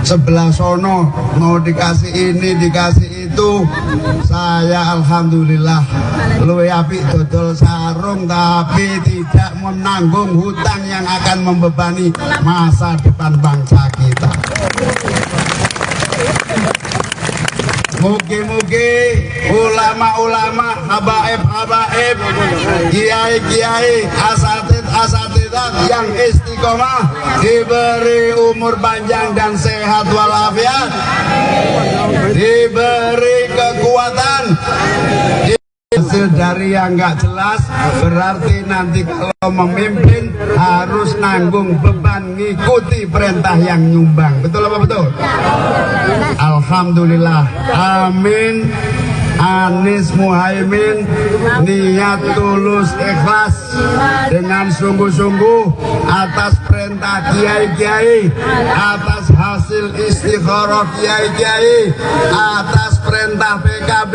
Speaker 5: sebelah sono, mau dikasih ini, dikasih itu. Saya alhamdulillah luwih apik dodol sarung, tapi tidak menanggung hutang yang akan membebani masa depan bangsa kita. Mugi-mugi ulama-ulama, habaib-habaib, kiai-kiai, asatid-asatidat yang istiqomah diberi umur panjang dan sehat walafiat, diberi kekuatan. Hasil dari yang nggak jelas berarti nanti kalau memimpin harus nanggung beban ngikuti perintah yang nyumbang. Betul apa betul? Alhamdulillah. Amin. Anies Muhaimin niat tulus ikhlas dengan sungguh-sungguh atas perintah kiai-kiai, atas hasil istikharah kiai-kiai, atas perintah PKB,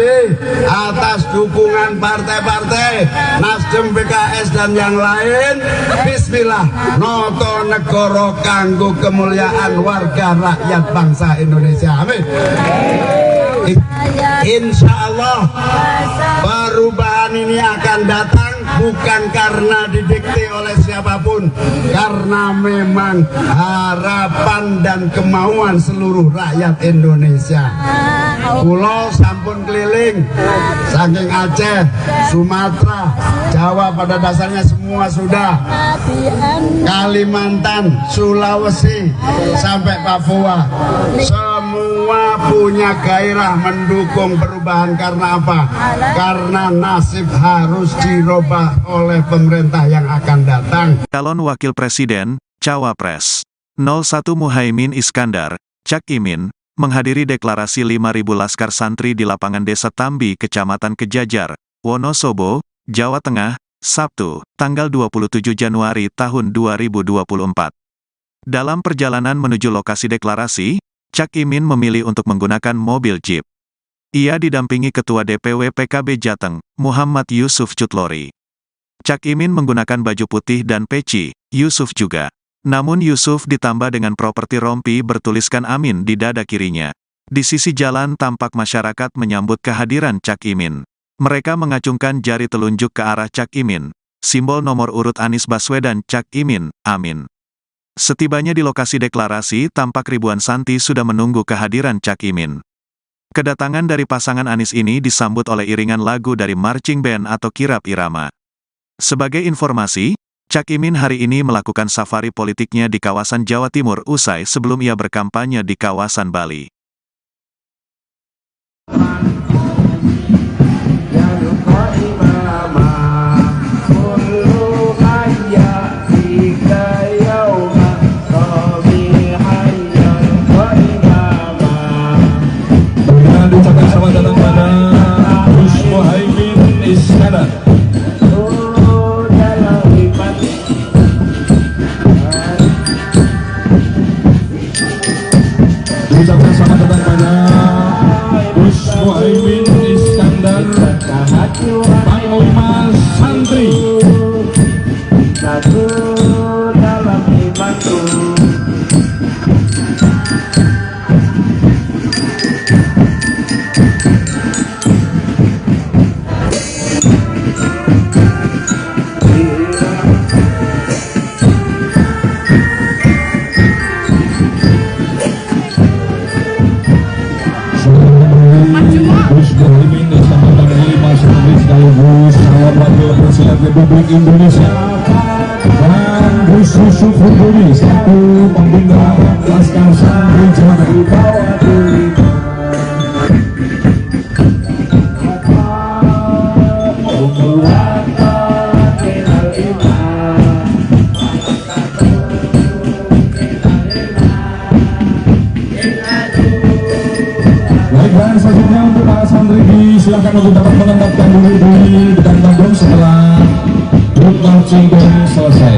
Speaker 5: atas dukungan partai-partai Nasdem, PKS dan yang lain. Bismillah, noto negara kanggo kemuliaan warga rakyat bangsa Indonesia. Amin. Insya Allah perubahan ini akan datang bukan karena didikte oleh siapapun, karena memang harapan dan kemauan seluruh rakyat Indonesia. Pulau sampun keliling saking Aceh, Sumatera, Jawa pada dasarnya semua sudah, Kalimantan, Sulawesi sampai Papua, semua punya gairah mendukung perubahan. Karena apa? Karena nasib harus dirubah oleh pemerintah yang akan datang.
Speaker 1: Calon Wakil Presiden, Cawapres 01 Muhaimin Iskandar, Cak Imin, menghadiri deklarasi 5.000 laskar santri di lapangan Desa Tambi, Kecamatan Kejajar, Wonosobo, Jawa Tengah, Sabtu, tanggal 27 Januari tahun 2024. Dalam perjalanan menuju lokasi deklarasi, Cak Imin memilih untuk menggunakan mobil Jeep. Ia didampingi Ketua DPW PKB Jateng, Muhammad Yusuf Cutlori. Cak Imin menggunakan baju putih dan peci, Yusuf juga. Namun Yusuf ditambah dengan properti rompi bertuliskan Amin di dada kirinya. Di sisi jalan tampak masyarakat menyambut kehadiran Cak Imin. Mereka mengacungkan jari telunjuk ke arah Cak Imin, simbol nomor urut Anies Baswedan Cak Imin, amin. Setibanya di lokasi deklarasi, tampak ribuan santri sudah menunggu kehadiran Cak Imin. Kedatangan dari pasangan Anies ini disambut oleh iringan lagu dari marching band atau kirap irama. Sebagai informasi, Cak Imin hari ini melakukan safari politiknya di kawasan Jawa Timur usai sebelum ia berkampanye di kawasan Bali.
Speaker 2: Ucapkan selamat datang pada Gus Muhaimin Iskandar. Ucapkan selamat datang pada Gus Muhaimin Iskandar, Panglima Santri.
Speaker 3: Satu dalam imanku.
Speaker 2: Gus Muhaimin Iskandar Panglima Santri sekaligus calon wakil presiden Republik Indonesia, dan Gus Yusuf Huduri selaku pembina Laskar Santri Jawa Tengah. Dan selanjutnya untuk para santri silakan untuk dapat menempatkan diri di depan panggung setelah grup marching band selesai.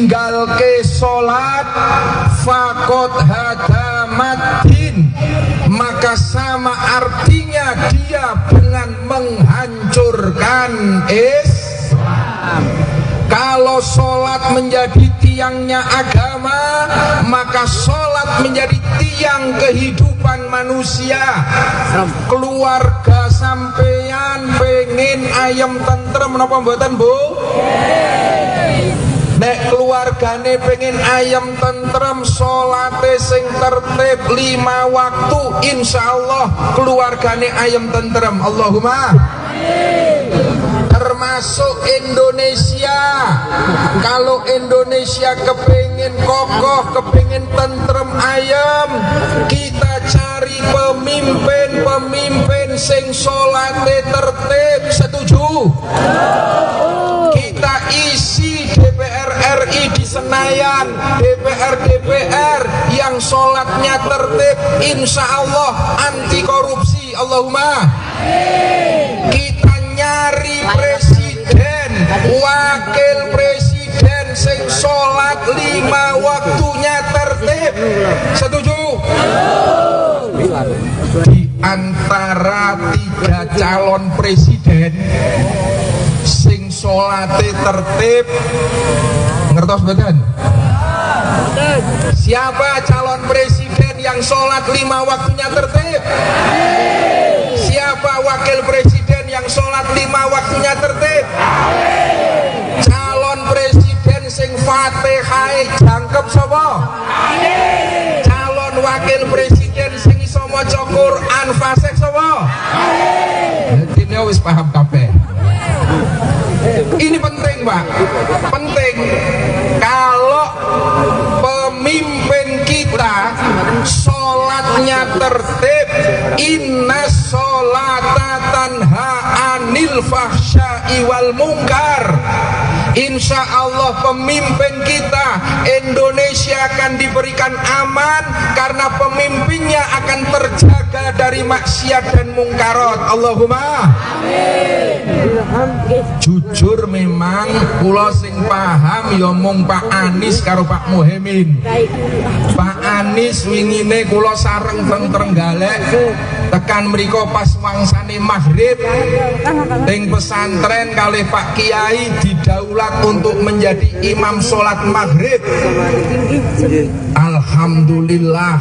Speaker 4: ninggalke sholat fakot hadamatin, maka sama artinya dia dengan menghancurkan Islam. Kalau sholat menjadi tiangnya agama, maka sholat menjadi tiang kehidupan manusia. Keluarga sampeyan pengen ayam tentrem napa mboten Bu? Nek keluargane pengen ayam tentrem, sholate sing tertib 5 waktu, insyaallah keluargane ayam tentrem. Allahumma termasuk Indonesia. Kalau Indonesia kepingin kokoh, kepingin tentrem ayam, kita cari pemimpin sing sholate tertib. Setuju? Kita isi DPR RI di Senayan, DPR yang sholatnya tertib, insya Allah anti korupsi. Allahumma. Kita nyari presiden, wakil presiden sing sholat 5 waktunya tertib. Setuju? Di antara 3 calon presiden sing sholate tertib, ngertos mboten? Siapa calon presiden yang sholat 5 waktunya tertib? Siapa wakil presiden yang sholat 5 waktunya tertib? Calon presiden sing Fatihah jangkep sapa? Calon wakil presiden sing iso maca Quran fasih sapa? Dene wis paham kabeh. Ini penting Pak, penting. Kalau pemimpin kita sholatnya tertib, inna sholata tanha anil fahsya'i wal munkar, insya Allah pemimpin kita Indonesia akan diberikan aman karena pemimpinnya akan terjaga dari maksiat dan mungkarat. Allahumma jujur memang kula sing paham ya mung Pak Anies karo Pak Muhaimin. Pak Anies wingine kula sareng teng Trenggalek tekan mriko pas wangsane maghrib teng pesantren kalih Pak Kiai didaulat untuk menjadi imam sholat maghrib. Alhamdulillah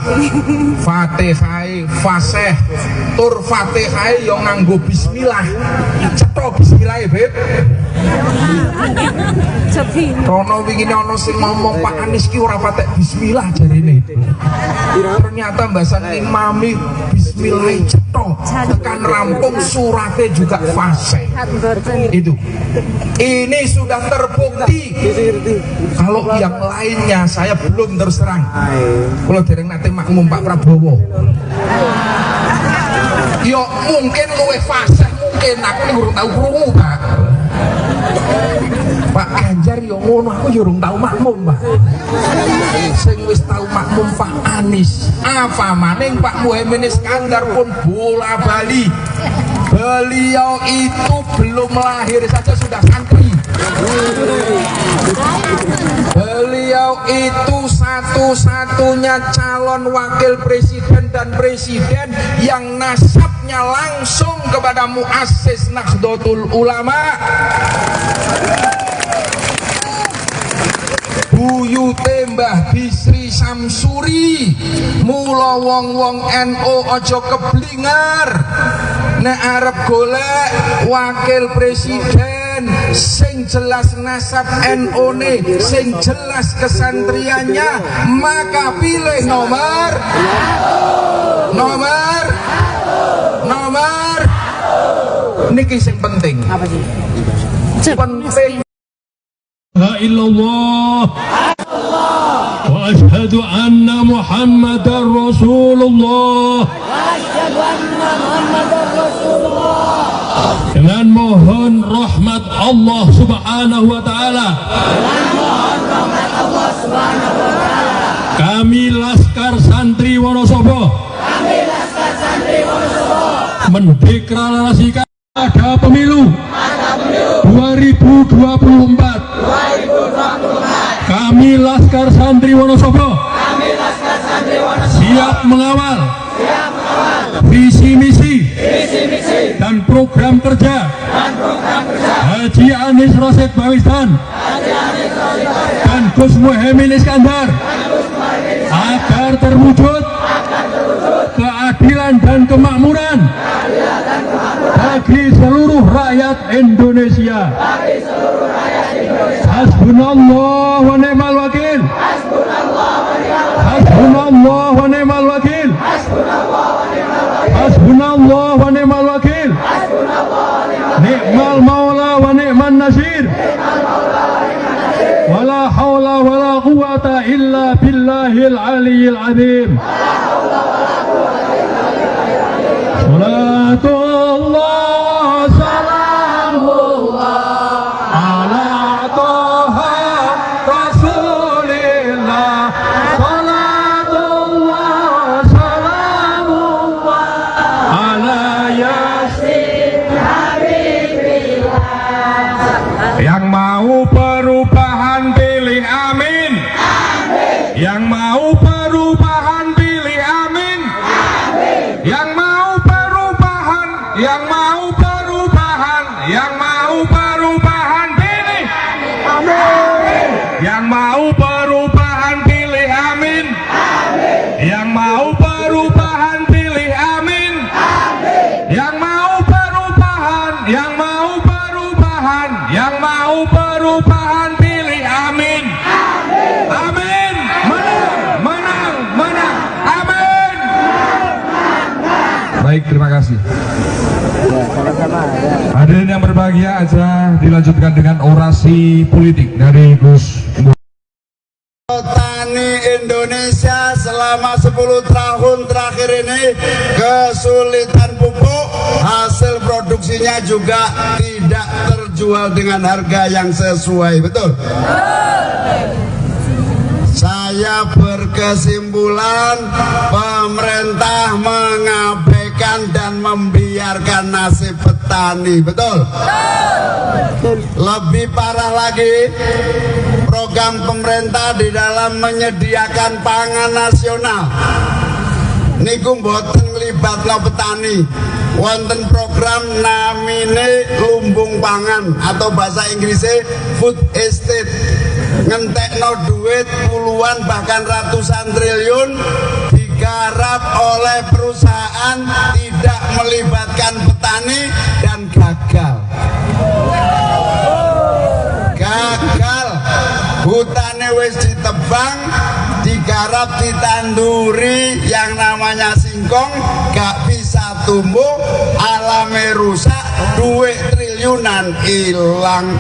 Speaker 4: Fatihah fasih tur Fatihah yo nganggo bismillah. Cetha bismillah Beb. Rono wingi ana sing ngomong Pak Anies ki ora patek bismillah jarene. Ternyata mbasan imami bismillah cetha tekan rampung surate juga fasih. Itu. Ini sudah terbukti. Kalau yang lainnya saya belum terus terang. Kalau dereng nate makmum Pak Prabowo. Yo mungkin luwih fasih, mungkin aku urung tahu krungu Pak. Pak Ganjar yo ngono, aku yo urung tahu makmum Pak. Sing wis tahu makmum Pak Anies. Apa maning Pak Muhaimin Iskandar pun bola bali. Beliau itu belum lahir saja sudah santri. Beliau itu satu-satunya calon wakil presiden dan presiden yang nasabnya langsung kepada muassis Nahdlatul Ulama. Buyute Mbah Bisri Samsuri. Mula wong-wong NU aja keblingar nek arep golek wakil presiden sing jelas nasab NU ne, sing jelas kesantriannya, maka pilih nomor niki sing penting. Apa sih? Penting.
Speaker 6: La illallah wa ashhadu anna Muhammadar Rasulullah. Dengan mohon rahmat Allah Subhanahu wa taala. Kami Laskar Santri Wonosobo mendeklarasikan ada pemilu 2024. Kami Kami Laskar Santri Wonosobo siap mengawal visi misi dan program kerja Haji Anies Rashid Baswedan dan Gus Muhaimin Iskandar agar terwujud keadilan dan kemakmuran bagi seluruh rakyat Indonesia. Hasbunallah wa ni'mal wakil. Hasbunallah wa ni'mal wakil. Hasbunallah wa ni'mal wakil. Ni'mal maula wa ni'man nasir. Wala hawla wala quwata illa billahil aliyyil azim. Salatullah salamullah ala toha rasulillah. Salatullah salamullah ala yasin habibillah.
Speaker 2: Yang mau perubahan pilih amin. Yang mau perubahan pilih amin. Yang mau perubahan, yang mau perubahan, yang mau perubahan pilih amin. Yang mau perubahan pilih amin. Yang mau perubahan pilih amin. Yang mau perubahan, yang mau perubahan, yang mau perubahan pilih amin. Amin. Menang, menang, menang. Amin. Baik, terima kasih. Hadirin yang berbahagia, aja dilanjutkan dengan orasi politik dari Gus
Speaker 5: Petani Indonesia selama 10 tahun terakhir ini kesulitan pupuk, hasil produksinya juga tidak terjual dengan harga yang sesuai, betul? Saya berkesimpulan pemerintah mengabaikan dan membiarkan nasib petani, betul? Lebih parah lagi, program pemerintah di dalam menyediakan pangan nasional niku mboten nglibatno petani. Wonten program namine lumbung pangan atau bahasa Inggrisnya food estate, ngentekno duit puluhan bahkan ratusan triliun digarap oleh perusahaan, tidak melibatkan petani dan gagal. Hutane wis ditebang, digarap, ditanduri yang namanya singkong, gak bisa tumbuh, alame rusak, duit triliunan hilang.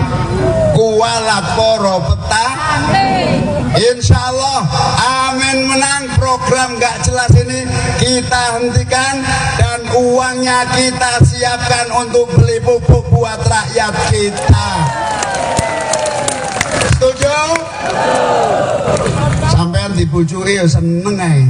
Speaker 5: Kualat poro petani. Insya Allah amin menang. Program gak jelas ini kita hentikan dan uangnya kita siapkan untuk beli pupuk buat rakyat kita. Setuju? Sampean dibujuki ya seneng ae.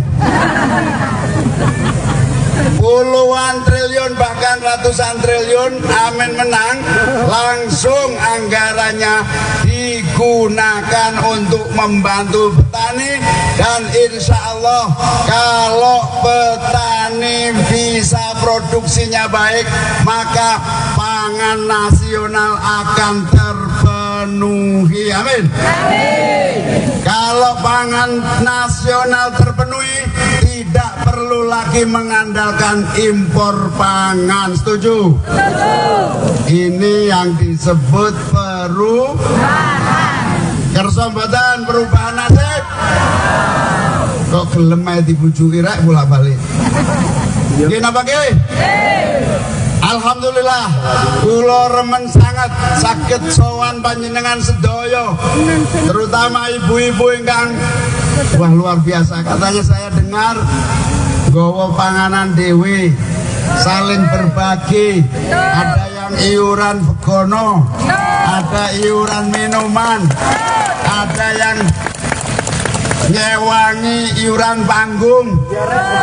Speaker 5: Puluhan triliun bahkan ratusan triliun amin menang, langsung anggarannya digunakan untuk membantu petani. Dan insya Allah kalau petani bisa produksinya baik, maka pangan nasional akan terpenuhi. Amin. Kalau pangan nasional terpenuhi, tidak perlu lagi mengandalkan impor pangan. Setuju? Ini yang disebut perubahan. Kersa mboten perubahan nasib? Kok gelem ae dibujuki rek bolak-balik. Nggih napa nggih? Alhamdulillah, kula remen sangat saged sowan panjenengan sedaya, terutama ibu-ibu ingkang wah luar biasa. Katanya saya dengar nggawa panganan dewe, saling berbagi, ada yang iuran begono, ada iuran minuman, ada yang nyewangi iuran panggung.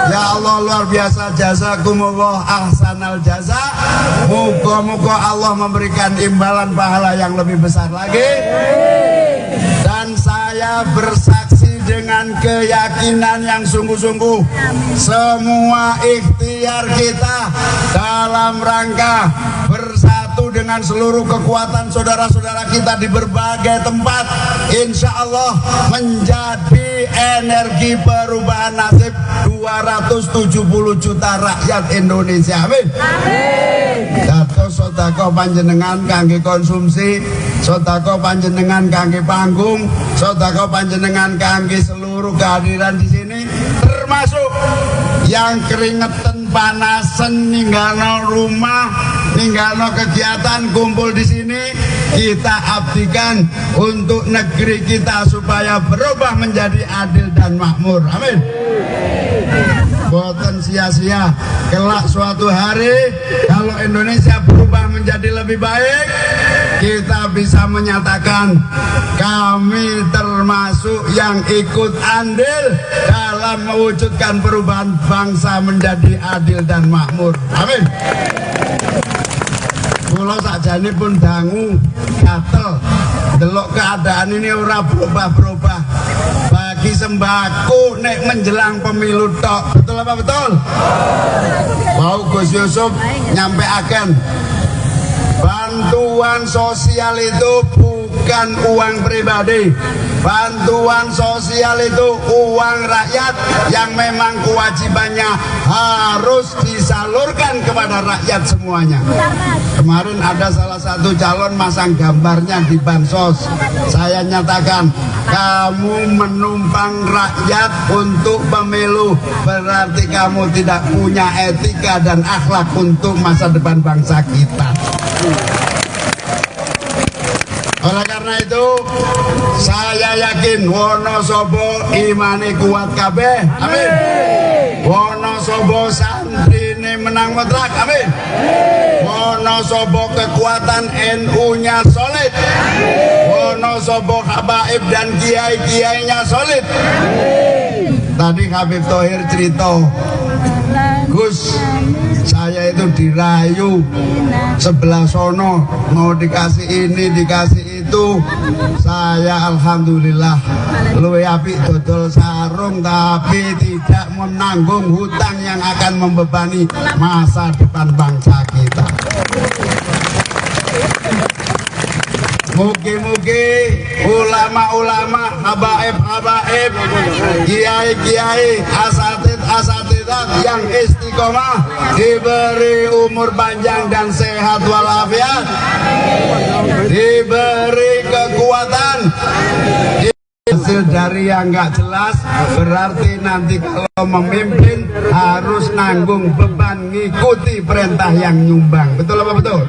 Speaker 5: Ya Allah luar biasa, jazakumullah ahsanal jaza. Moga-moga Allah memberikan imbalan pahala yang lebih besar lagi. Dan saya Saya bersaksi dengan keyakinan yang sungguh-sungguh, semua ikhtiar kita dalam rangka bersatu dengan seluruh kekuatan saudara-saudara kita di berbagai tempat, insya Allah menjadi energi perubahan nasib 270 juta rakyat Indonesia. Amin. Dados sedekah panjenengan kangge konsumsi, sedekah panjenengan kangge panggung, sedekah panjenengan kangge seluruh kehadiran di sini, termasuk yang keringetan panasen ninggalo rumah, ninggalo kegiatan kumpul di sini, kita abdikan untuk negeri kita supaya berubah menjadi adil dan makmur. Amin. Boten sia-sia, kelak suatu hari kalau Indonesia berubah menjadi lebih baik, kita bisa menyatakan kami termasuk yang ikut andil dalam mewujudkan perubahan bangsa menjadi adil dan makmur. Amin. Kula sakjane pun dangu gatel delok keadaan ini ora berubah-berubah. Bagi sembako nek menjelang pemilu tok. Betul apa betul? Mau Gus Yusuf nyampe akan bantuan sosial itu bukan uang pribadi. Bantuan sosial itu uang rakyat yang memang kewajibannya harus disalurkan kepada rakyat semuanya. Kemarin ada salah satu calon masang gambarnya di bansos. Saya nyatakan, kamu menumpang rakyat untuk pemilu, berarti kamu tidak punya etika dan akhlak untuk masa depan bangsa kita. Oleh karena itu, saya yakin Wonosobo imane kuat kabeh. Amin. Wonosobo santrine menang mutlak. Amin. Wonosobo kekuatan NU-nya solid. Wonosobo habaib dan kiai-kiainya solid. Tadi Habib Thohir cerita, Gus, saya itu dirayu sebelah sono, mau dikasih ini, dikasih itu. Saya alhamdulillah luwe apik dodol sarung, tapi tidak menanggung hutang yang akan membebani masa depan bangsa kita. Mugi-mugi ulama-ulama, habaib-habaib, kiai-kiai, asatid-asatidat yang istiqomah diberi umur panjang dan sehat walafiat, diberi kekuatan. Hasil dari yang nggak jelas berarti nanti kalau memimpin harus nanggung beban ngikuti perintah yang nyumbang. Betul apa betul?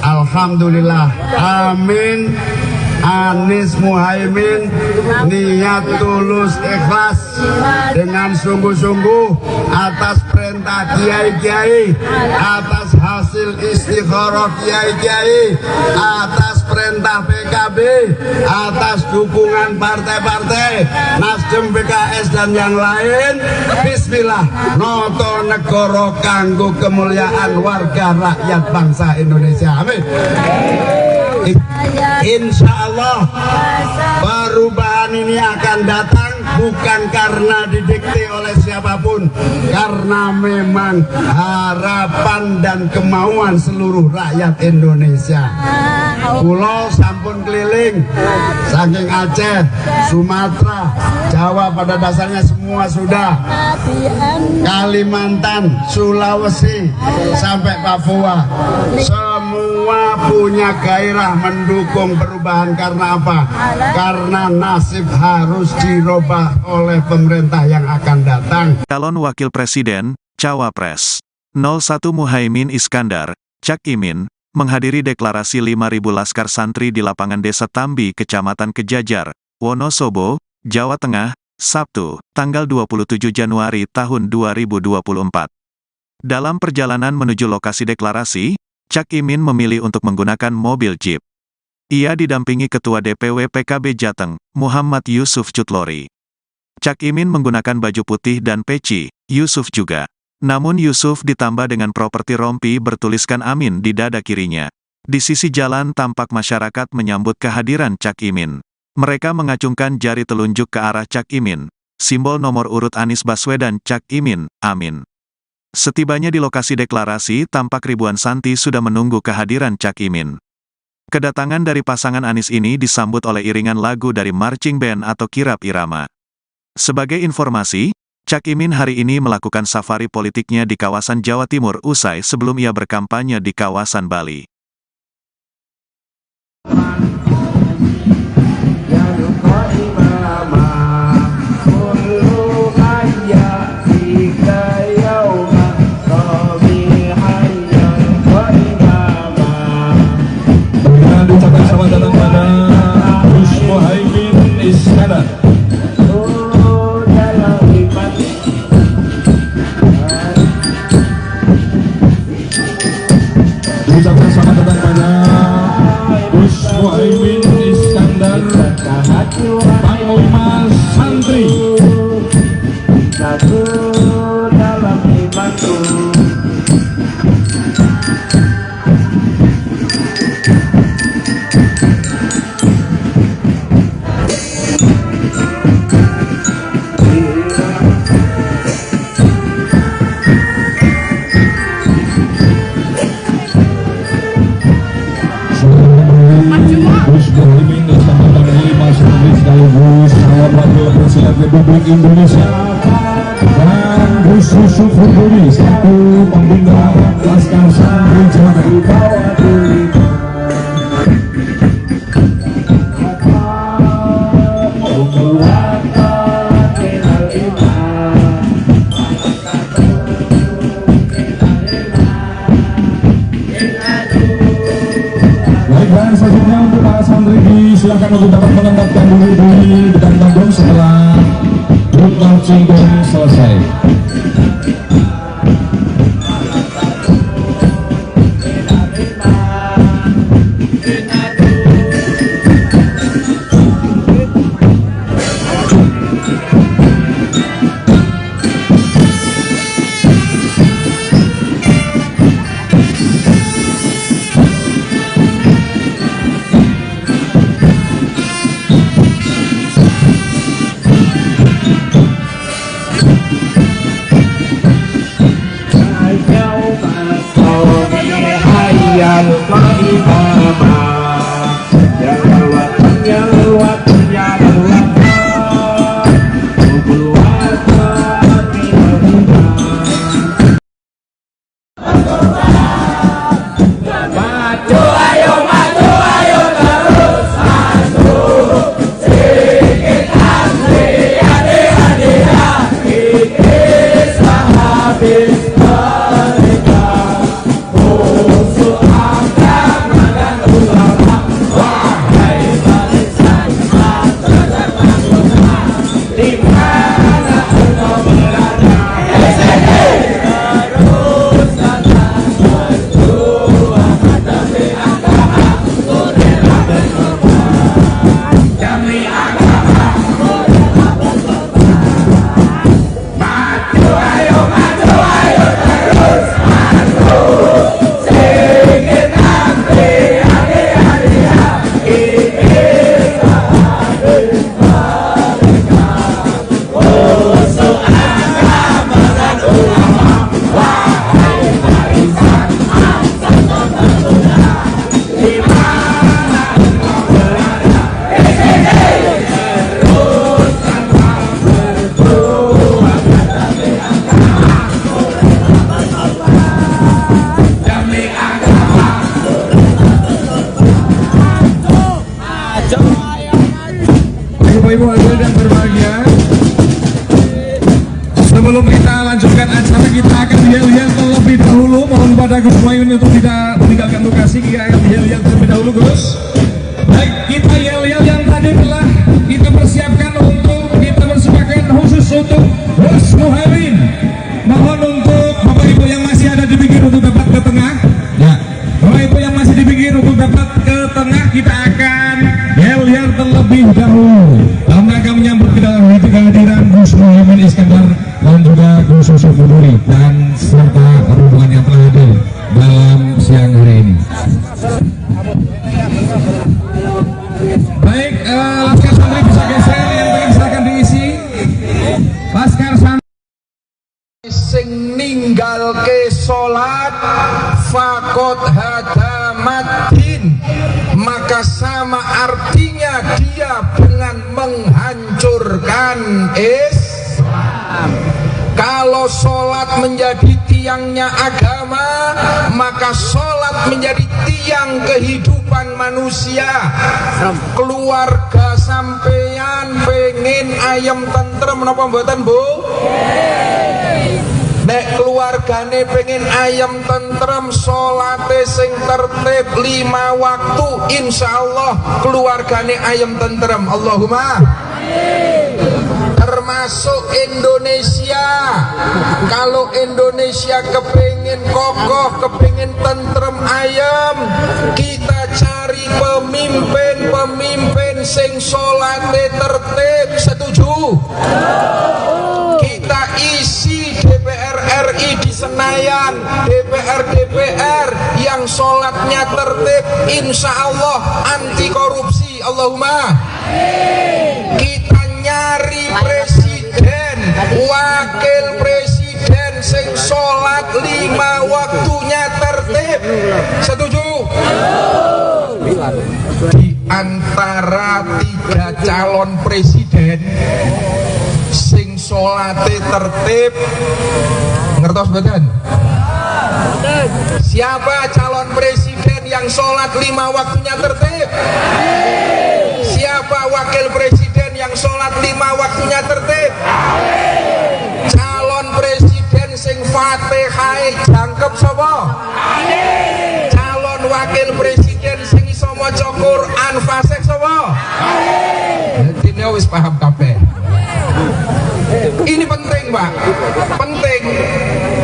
Speaker 5: Alhamdulillah. Amin. Anies Muhaimin niat tulus ikhlas dengan sungguh-sungguh atas perintah kiai-kiai, atas hasil istikharah kiai-kiai, atas perintah PKB, atas dukungan partai-partai Nasdem, PKS dan yang lain. Bismillah, noto negoro kanggo kemuliaan warga rakyat bangsa Indonesia. Amin. Insya Allah perubahan ini akan datang bukan karena didikte oleh siapapun, karena memang harapan dan kemauan seluruh rakyat Indonesia. Pulau sampun keliling saking Aceh, Sumatera, Jawa pada dasarnya semua sudah, Kalimantan, Sulawesi sampai Papua, semua punya gairah mendukung perubahan. Karena apa? Karena nasib harus dirubah oleh pemerintah yang akan datang.
Speaker 1: Calon Wakil Presiden, Cawapres 01 Muhaimin Iskandar, Cak Imin, menghadiri deklarasi 5.000 laskar santri di lapangan Desa Tambi, Kecamatan Kejajar, Wonosobo, Jawa Tengah, Sabtu, tanggal 27 Januari tahun 2024. Dalam perjalanan menuju lokasi deklarasi, Cak Imin memilih untuk menggunakan mobil Jeep. Ia didampingi Ketua DPW PKB Jateng, Muhammad Yusuf Cutlori. Cak Imin menggunakan baju putih dan peci, Yusuf juga. Namun Yusuf ditambah dengan properti rompi bertuliskan Amin di dada kirinya. Di sisi jalan tampak masyarakat menyambut kehadiran Cak Imin. Mereka mengacungkan jari telunjuk ke arah Cak Imin, simbol nomor urut Anies Baswedan Cak Imin, amin. Setibanya di lokasi deklarasi, tampak ribuan santri sudah menunggu kehadiran Cak Imin. Kedatangan dari pasangan Anies ini disambut oleh iringan lagu dari marching band atau kirap irama. Sebagai informasi, Cak Imin hari ini melakukan safari politiknya di kawasan Jawa Timur usai sebelum ia berkampanye di kawasan Bali.
Speaker 2: Ucapkan selamat datang pada Gus Muhaimin Iskandar. Ucapkan selamat datang pada Gus Muhaimin Iskandar, Panglima Santri.
Speaker 3: Satu dalam imanku.
Speaker 2: Gus Muhaimin Iskandar Panglima Santri sekaligus calon wakil presiden Republik Indonesia, dan Gus Yusuf Huduri selaku pembina Laskar Santri Jawa Tengah. Dan selanjutnya untuk para santri silakan untuk dapat menempatkan diri di depan panggung setelah grup marching band selesai. Ibu hadirin yang berbahagia, sebelum kita lanjutkan acara, kita akan yel-yel terlebih dahulu. Mohon pada Gus Muhaimin untuk tidak meninggalkan lokasi. Kita akan yel-yel terlebih dahulu, Gus. Baik, kita yel-yel yang tadi telah kita persiapkan untuk kita persembahkan khusus untuk Gus Muhaimin. Mohon untuk Bapak Ibu yang masih ada di pinggir untuk dapat ke tengah. Ya, Bapak Ibu yang masih di pinggir untuk dapat ke tengah, kita akan yel-yel terlebih dahulu dalam rangka menyambut kehadiran Gus Muhaimin Iskandar dan juga Gus Yusuf Huduri dan serta rombongan yang telah hadir dalam siang hari ini. Baik, Laskar
Speaker 4: ninggalke sholat fakot hadamatin, maka sama artinya dia dengan menghancurkan Islam. Kalau sholat menjadi tiangnya agama, maka sholat menjadi tiang kehidupan manusia. Keluarga sampeyan pengen ayam tentrem napa mboten, Bu? Nek keluargane pengen ayam tentrem, sholate sing tertib 5 waktu, insyaallah keluargane ayam tentrem. Allahumma termasuk Indonesia. Kalau Indonesia kepingin kokoh, kepingin tentrem ayam, kita cari pemimpin sing sholate tertib. Setuju? Kita isi DPR RI di Senayan, DPR yang sholatnya tertib, insya Allah anti korupsi. Allahumma. Kita nyari presiden, wakil presiden sing sholat 5 waktunya tertib. Setuju? Di antara 3 calon presiden sing sholate tertib, ngertos mboten? Siapa calon presiden yang sholat 5 waktunya tertib? Siapa wakil presiden yang sholat 5 waktunya tertib? Calon presiden sing Fatihah jangkep sapa? Calon wakil presiden sing iso maca Quran fasih sapa? Dene wis paham kabeh. Ini penting, Pak. Penting.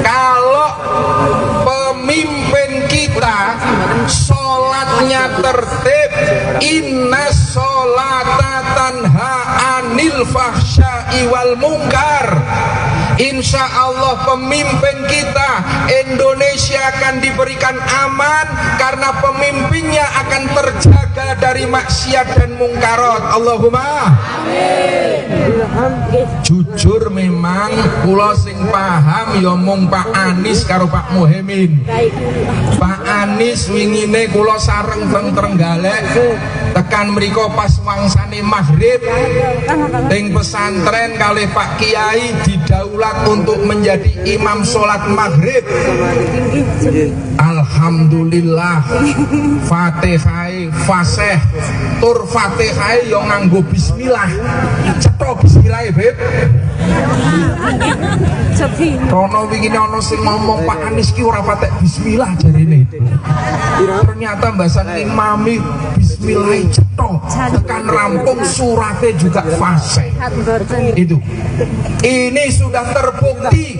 Speaker 4: Kalau pemimpin kita sholatnya tertib, inna sholata tanha anil fahsya'i wal munkar, insya Allah pemimpin kita Indonesia akan diberikan aman karena pemimpinnya akan terjaga dari maksiat dan mungkarat. Allahumma jujur memang kula sing paham ya mung Pak Anies karo Pak Muhaimin. Pak Anies wingine kula sareng teng Trenggalek tekan mriko pas wangsane maghrib teng pesantren kali Pak Kiai didaulat untuk menjadi imam sholat maghrib. Alhamdulillah Fatihah fasih tur Fatihah yo nganggo bismillah. Cetha bismillah, Beb. Rono wingi ana sing ngomong Pak Anies ki ora patek bismillah jarene. Ternyata mbasan imami bismillah cetha tekan rampung surate juga fasih. Itu. Ini sudah terbukti.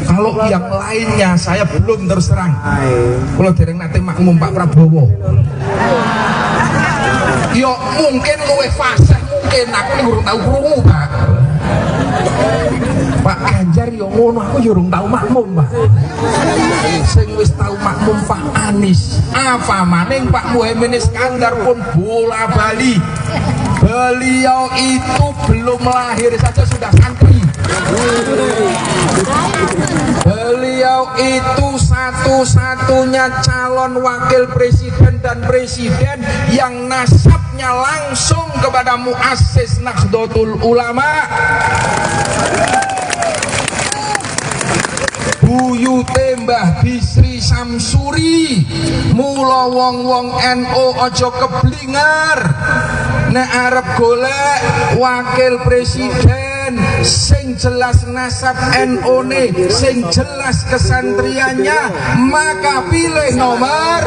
Speaker 4: Kalau yang lainnya saya belum terus terang. Kalau dereng nate makmum Pak Prabowo. Yo mungkin luwih fasih, mungkin aku urung tau krungu, Pak. Pak Ganjar yo ngono, aku yo urung tau makmum, Pak. Sing wis tau makmum Pak Anies. Apa maning Pak Muhaimin Iskandar pun bola bali. Beliau itu belum lahir saja sudah santri. Beliau itu satu-satunya calon wakil presiden dan presiden yang nasabnya langsung kepada muassis Nahdlatul Ulama. Buyute Mbah Bisri Samsuri. Mula wong-wong NU aja keblingar nek arep golek wakil presiden sing jelas nasab NU ne, sing jelas kesantriannya, maka pilih nomor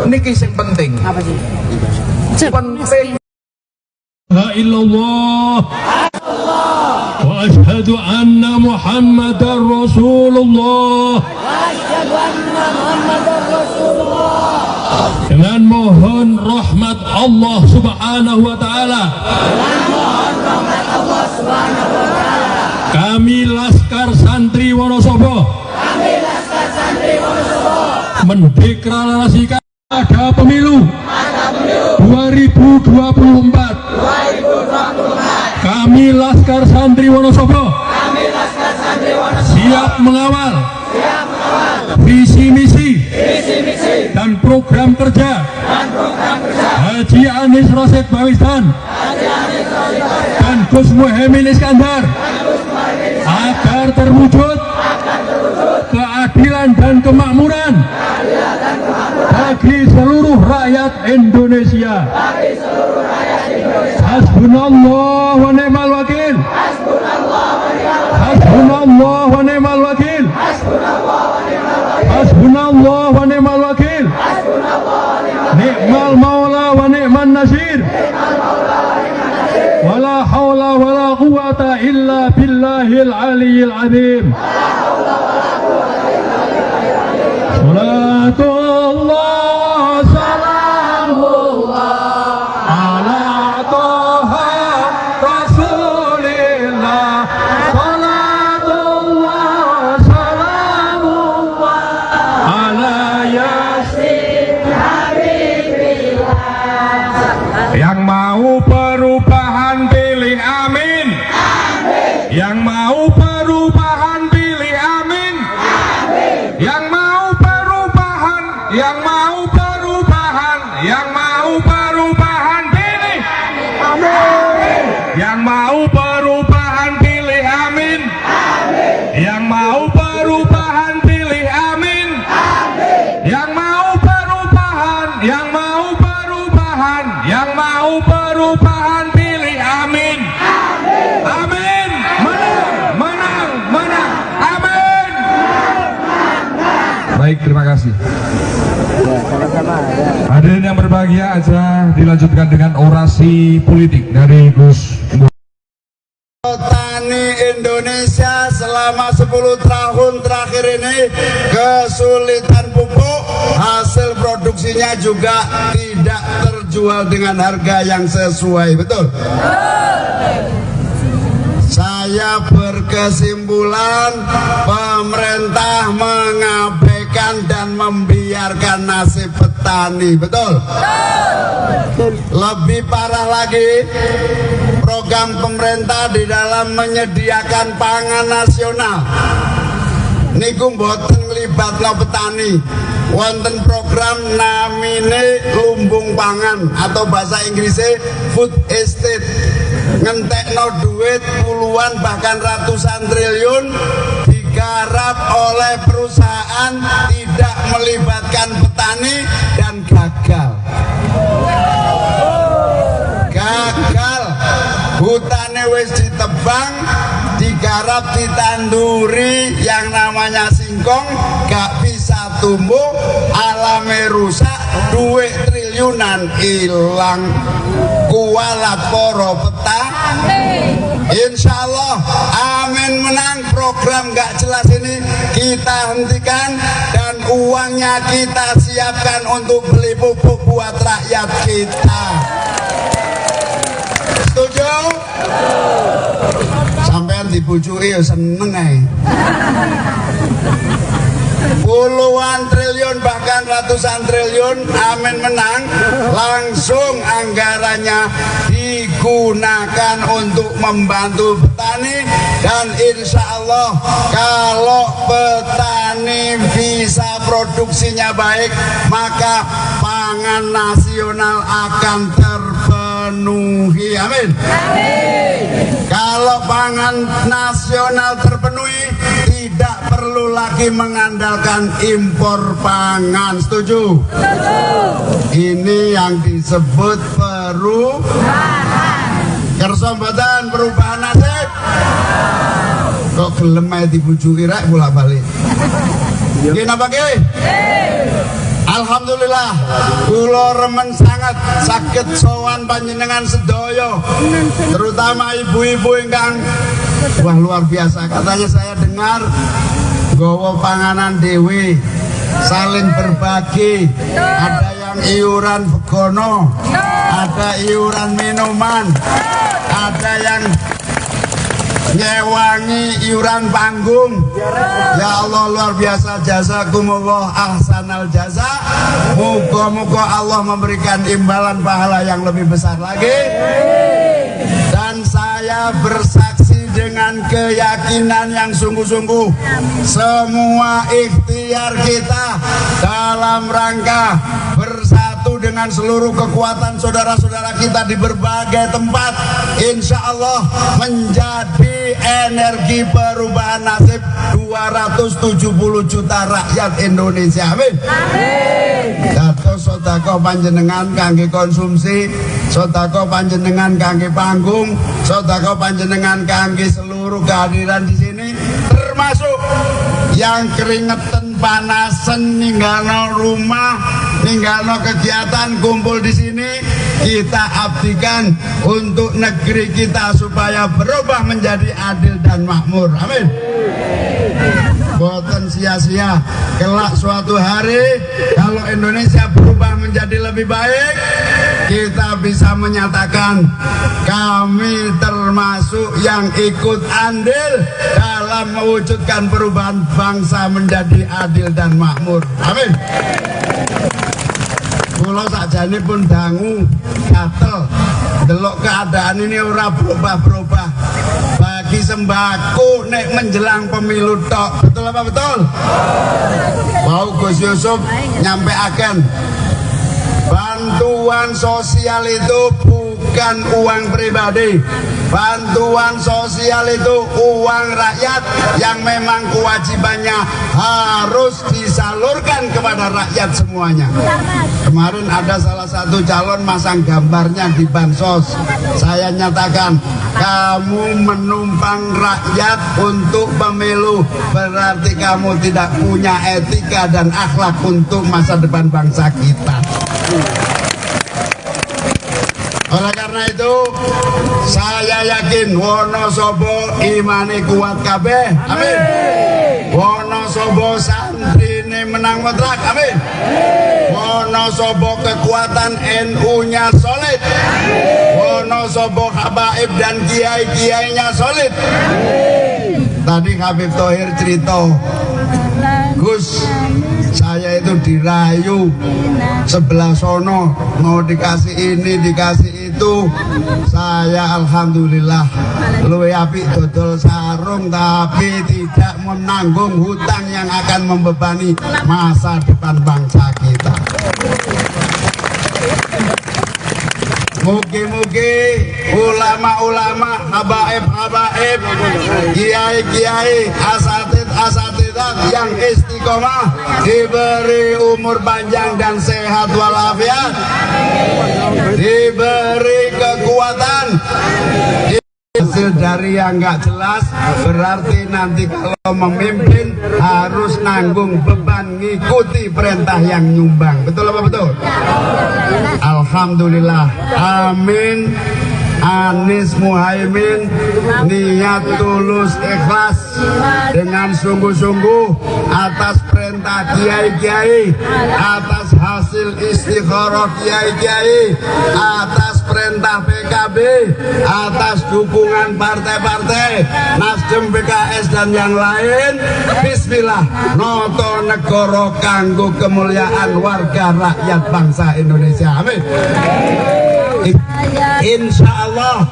Speaker 4: niki sing penting. Apa sih? Penting.
Speaker 6: La illallah wa ashhadu anna Muhammadar Rasulullah. Dengan mohon rahmat Allah Subhanahu wa taala. Kami Laskar Santri Wonosobo mendeklarasikan ada pemilu 2024. Kami Kami Laskar Santri Wonosobo siap mengawal visi misi dan program kerja Haji Anies Rashid Baswedan dan Gus Muhaimin Iskandar agar terwujud keadilan dan kemakmuran bagi seluruh rakyat Indonesia. Hasbunallah wa ni'mal wakil. Hasbunallah wa ni'mal wakil. Hasbunallah wa ni'mal wakil. Ni'mal maula wa ni'man nasir. Wala hawla wala quwata illa billahil aliyyil azim. Salatullah salamullah ala toha rasulillah. Salatullah salamullah ala yasin habibillah.
Speaker 2: Yang mau perubahan pilih amin. Yang mau perubahan pilih amin. Yang mau perubahan, yang mau perubahan, yang mau perubahan pilih amin. Yang mau perubahan pilih amin. Yang mau perubahan pilih amin. Yang mau perubahan, yang mau perubahan, yang mau perubahan pilih amin. Amin. Menang, menang, menang. Amin. Baik, terima kasih. Hadirin yang berbahagia, aja dilanjutkan dengan orasi politik dari Gus.
Speaker 5: Petani Indonesia selama 10 tahun terakhir ini kesulitan pupuk, hasil produksinya juga tidak terjual dengan harga yang sesuai, betul? Saya berkesimpulan pemerintah mengabaikan dan membiarkan nasib petani, betul? Lebih parah lagi, program pemerintah di dalam menyediakan pangan nasional niku mboten nglibatno petani. Wonten program namine lumbung pangan atau bahasa Inggrisnya food estate, ngentekno duit puluhan bahkan ratusan triliun digarap oleh perusahaan tidak melibatkan petani dan gagal. Hutane wis ditebang, digarap, ditanduri yang namanya singkong, gak bisa tumbuh, alame rusak, duit triliunan hilang. Kualat poro petani. Insya Allah amin menang. Program gak jelas ini kita hentikan dan uangnya kita siapkan untuk beli pupuk buat rakyat kita. Setuju? Sampean dibujuki ya seneng ae. Puluhan triliun bahkan ratusan triliun amin menang, langsung anggarannya digunakan untuk membantu petani. Dan insya Allah kalau petani bisa produksinya baik, maka pangan nasional akan terpenuhi. Amin. Kalau pangan nasional terpenuhi, tidak perlu lagi mengandalkan impor pangan. Setuju? Ini yang disebut perubahan. Kersa mboten perubahan nasib. Kok gelem ae dibujuki rek bolak-balik. Nggih napa nggih? Alhamdulillah, kula remen sangat saged sowan panjenengan sedaya, terutama ibu-ibu ingkang wah luar biasa. Katanya saya dengar gowo panganan dewe, saling berbagi, ada yang iuran begono, ada iuran minuman, ada yang nyewangi iuran panggung. Ya Allah luar biasa, jazakumullah ahsanal jaza. Moga-moga Allah memberikan imbalan pahala yang lebih besar lagi. Dan saya Saya bersaksi dengan keyakinan yang sungguh-sungguh, semua ikhtiar kita dalam rangka bersatu dengan seluruh kekuatan saudara-saudara kita di berbagai tempat, insya Allah menjadi energi perubahan nasib 270 juta rakyat Indonesia. Amin. Dados sedekah panjenengan kangge konsumsi, sedekah panjenengan kangge panggung, sedekah panjenengan kangge seluruh kehadiran di sini, termasuk yang keringetan panasan ninggalno rumah, ninggalno kegiatan kumpul di sini, kita abdikan untuk negeri kita supaya berubah menjadi adil dan makmur. Amin. Boten sia-sia, kelak suatu hari kalau Indonesia berubah menjadi lebih baik, kita bisa menyatakan kami termasuk yang ikut andil dalam mewujudkan perubahan bangsa menjadi adil dan makmur. Amin. Kula sakjane pun dangu gatel delok keadaan ini ora berubah-berubah. Bagi sembako nek menjelang pemilu tok. Betul apa betul? Mau Gus Yusuf nyampaikan bantuan sosial itu bukan uang pribadi. Bantuan sosial itu uang rakyat yang memang kewajibannya harus disalurkan kepada rakyat semuanya. Kemarin ada salah satu calon masang gambarnya di bansos. Saya nyatakan, kamu menumpang rakyat untuk pemilu, berarti kamu tidak punya etika dan akhlak untuk masa depan bangsa kita. Oleh karena itu, saya yakin Wonosobo imane kuat kabeh. Amin. Wonosobo santrine menang mutlak. Amin. Wonosobo kekuatan NU-nya solid. Wonosobo habaib dan kiai-kiainya solid. Tadi Habib Thohir cerita, Gus, saya itu dirayu sebelah sono, mau dikasih ini, dikasih itu. Saya alhamdulillah luwe apik dodol sarung, tapi tidak menanggung hutang yang akan membebani masa depan bangsa kita. Mugi-mugi ulama-ulama, habaib-habaib, kiai-kiai, asatidah yang istiqomah diberi umur panjang dan sehat walafiat, diberi kekuatan. Hasil dari yang nggak jelas berarti nanti kalau memimpin harus nanggung beban ngikuti perintah yang nyumbang. Betul apa betul? Alhamdulillah. Amin. Anies Muhaimin niat tulus ikhlas dengan sungguh-sungguh atas perintah kiai-kiai, atas hasil istikharah kiai-kiai, atas perintah PKB, atas dukungan partai-partai Nasdem, PKS dan yang lain. Bismillah, noto negara kanggo kemuliaan warga rakyat bangsa Indonesia. Amin. Insya Allah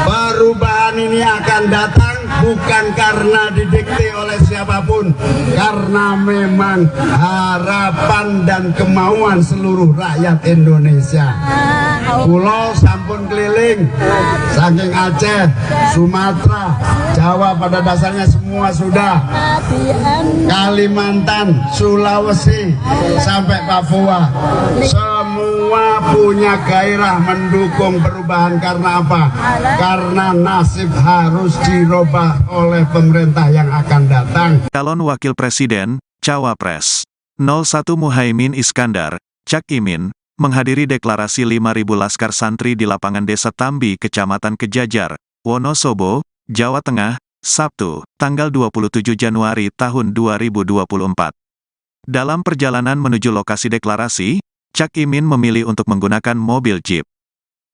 Speaker 5: perubahan ini akan datang bukan karena didikte oleh siapapun, karena memang harapan dan kemauan seluruh rakyat Indonesia. Pulau sampun keliling saking Aceh, Sumatera, Jawa pada dasarnya semua sudah, Kalimantan, Sulawesi sampai Papua, semua punya gairah mendukung perubahan. Karena apa? Karena nasib harus dirubah oleh pemerintah yang akan datang.
Speaker 1: Calon Wakil Presiden, Cawapres 01 Muhaimin Iskandar, Cak Imin, menghadiri deklarasi 5.000 laskar santri di lapangan Desa Tambi, Kecamatan Kejajar, Wonosobo, Jawa Tengah, Sabtu, tanggal 27 Januari tahun 2024. Dalam perjalanan menuju lokasi deklarasi, Cak Imin memilih untuk menggunakan mobil jeep.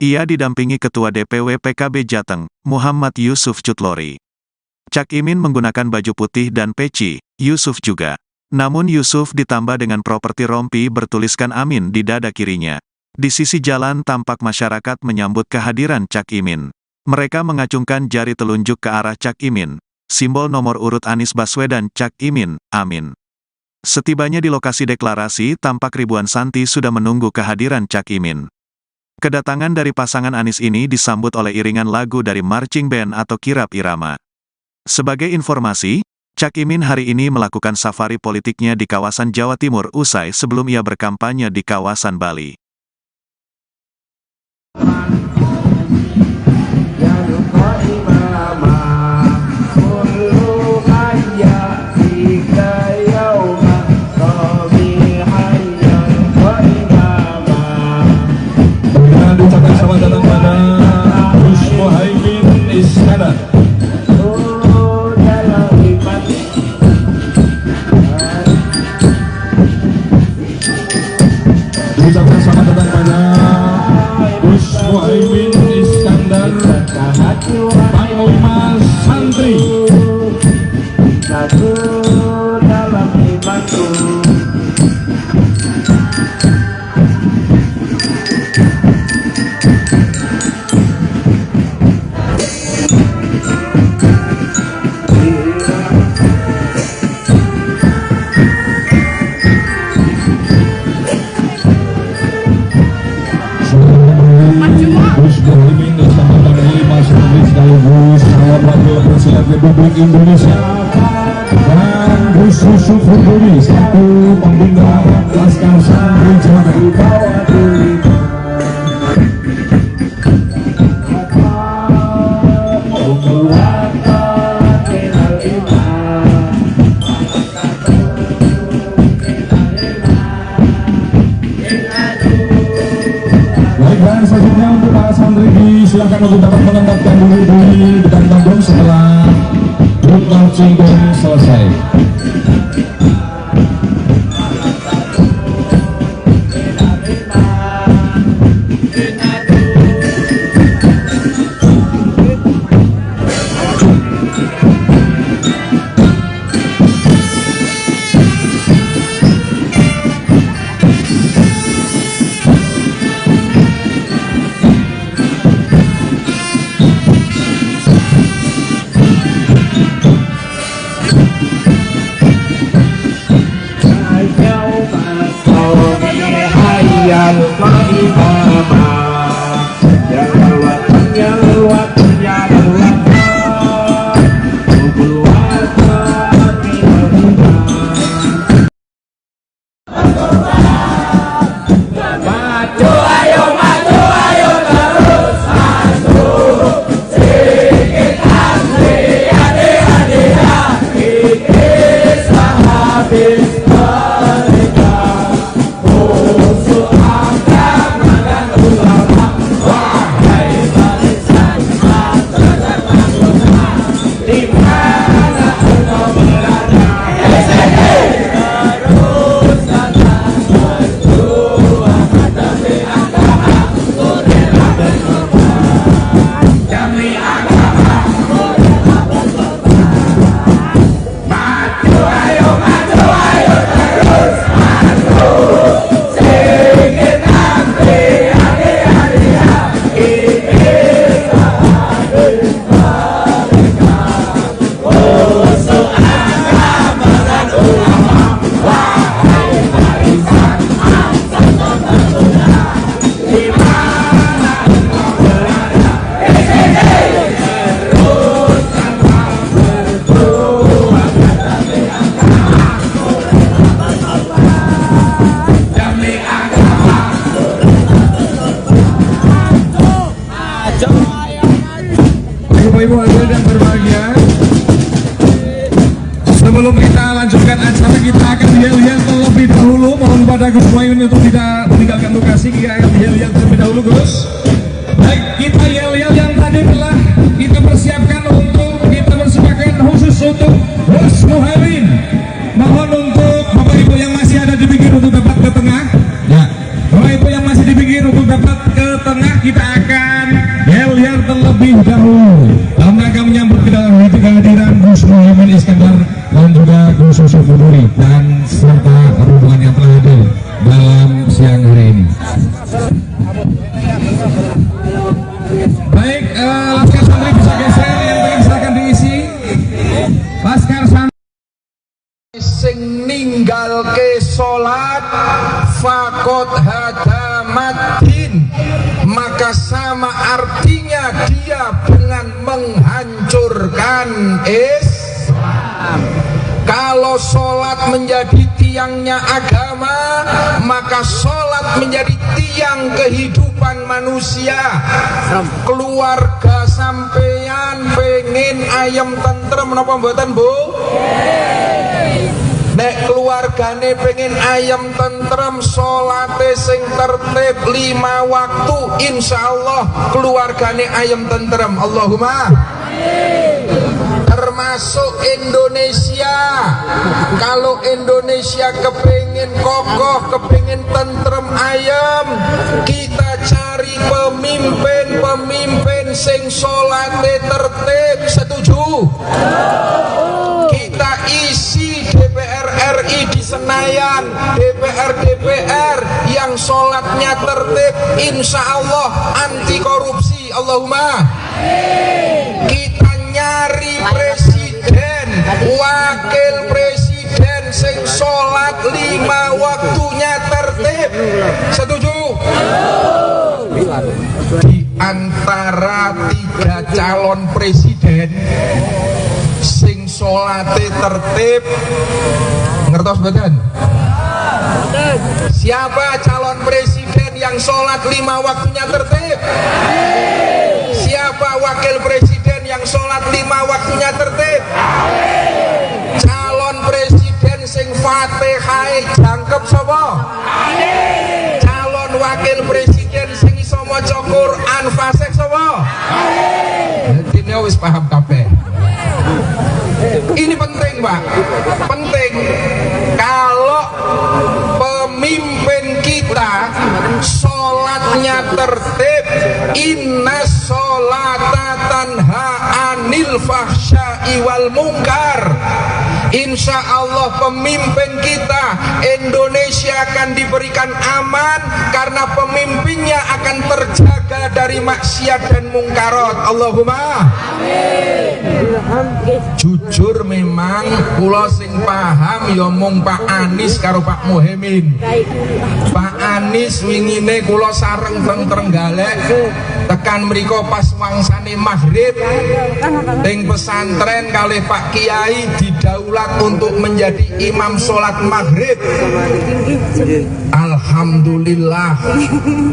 Speaker 1: Ia didampingi Ketua DPW PKB Jateng, Muhammad Yusuf Cutlori. Cak Imin menggunakan baju putih dan peci, Yusuf juga. Namun Yusuf ditambah dengan properti rompi bertuliskan Amin di dada kirinya. Di sisi jalan tampak masyarakat menyambut kehadiran Cak Imin. Mereka mengacungkan jari telunjuk ke arah Cak Imin, simbol nomor urut Anies Baswedan Cak Imin, amin. Setibanya di lokasi deklarasi, tampak ribuan santri sudah menunggu kehadiran Cak Imin. Kedatangan dari pasangan Anies ini disambut oleh iringan lagu dari marching band atau kirap irama. Sebagai informasi, Cak Imin hari ini melakukan safari politiknya di kawasan Jawa Timur usai sebelum ia berkampanye di kawasan Bali.
Speaker 2: Ucapkan selamat datang pada Gus Muhaimin Iskandar. Ucapkan selamat datang pada Gus Muhaimin Iskandar, Panglima Santri.
Speaker 3: Satu dalam imanku.
Speaker 2: Gus Muhaimin bersama Panglima Santri sekaligus calon wakil presiden Republik Indonesia dan Gus Yusuf Huduri selaku pembina Laskar Santri Jawa Baiklah, selanjutnya untuk para santri silakan untuk dapat menempatkan diri di depan panggung setelah grup marching band selesai. Ibu hadirin yang berbahagia, sebelum kita lanjutkan acara, kita akan yel-yel terlebih dahulu. Mohon pada Gus Muhaimin untuk tidak meninggalkan lokasi. Kita akan yel-yel terlebih dahulu, Gus. Baik, kita yel-yel yang tadi telah kita persiapkan untuk kita persembahkan khusus untuk Gus Muhaimin. Mohon untuk Bapak Ibu yang masih ada di pinggir untuk dapat ke tengah. Ya, Bapak Ibu yang masih di pinggir untuk dapat ke tengah, kita akan yel-yel terlebih dahulu dalam rangka menyambut kehadiran Gus Muhaimin Iskandar dan juga Gus Yusuf Huduri dan serta rombongan yang telah hadir dalam siang hari ini.
Speaker 4: faqad hadamaddin, maka sama artinya dia dengan menghancurkan Islam. Kalau sholat menjadi tiangnya agama, maka sholat menjadi tiang kehidupan manusia. Keluarga sampeyan pengen ayam tentrem napa mboten, Bu? Nek keluargane pengen ayam tentrem, sholate sing tertib 5 waktu, insyaallah keluargane ayam tentrem. Allahumma termasuk Indonesia. Kalau Indonesia kepingin kokoh, kepingin tentrem ayam, kita cari pemimpin sing sholate tertib. Setuju? Kita isi DPR RI di Senayan, DPR yang sholatnya tertib, insya Allah anti korupsi. Allahumma. Kita nyari presiden, wakil presiden sing sholat 5 waktunya tertib. Setuju? Di antara 3 calon presiden sing sholate tertib, ngertos mboten? Siapa calon presiden yang sholat 5 waktunya tertib? Siapa wakil presiden yang sholat 5 waktunya tertib? Calon presiden sing Fatihah jangkep sapa? Calon wakil presiden sing iso maca Quran fasih sapa? Dene wis paham kabeh. Ini penting, Pak. Penting. Kalau pemimpin kita sholatnya tertib, inna sholata tanha anil fahsya'i wal munkar, insya Allah pemimpin kita Indonesia akan diberikan aman karena pemimpinnya akan terjaga dari maksiat dan mungkarat. Allahumma jujur memang kula sing paham ya mung Pak Anies karo Pak Muhaimin. Pak Anies wingine kula sareng teng Trenggalek tekan mriko pas wangsane maghrib teng pesantren kalih Pak Kiai didaulat untuk menjadi imam sholat maghrib. Alhamdulillah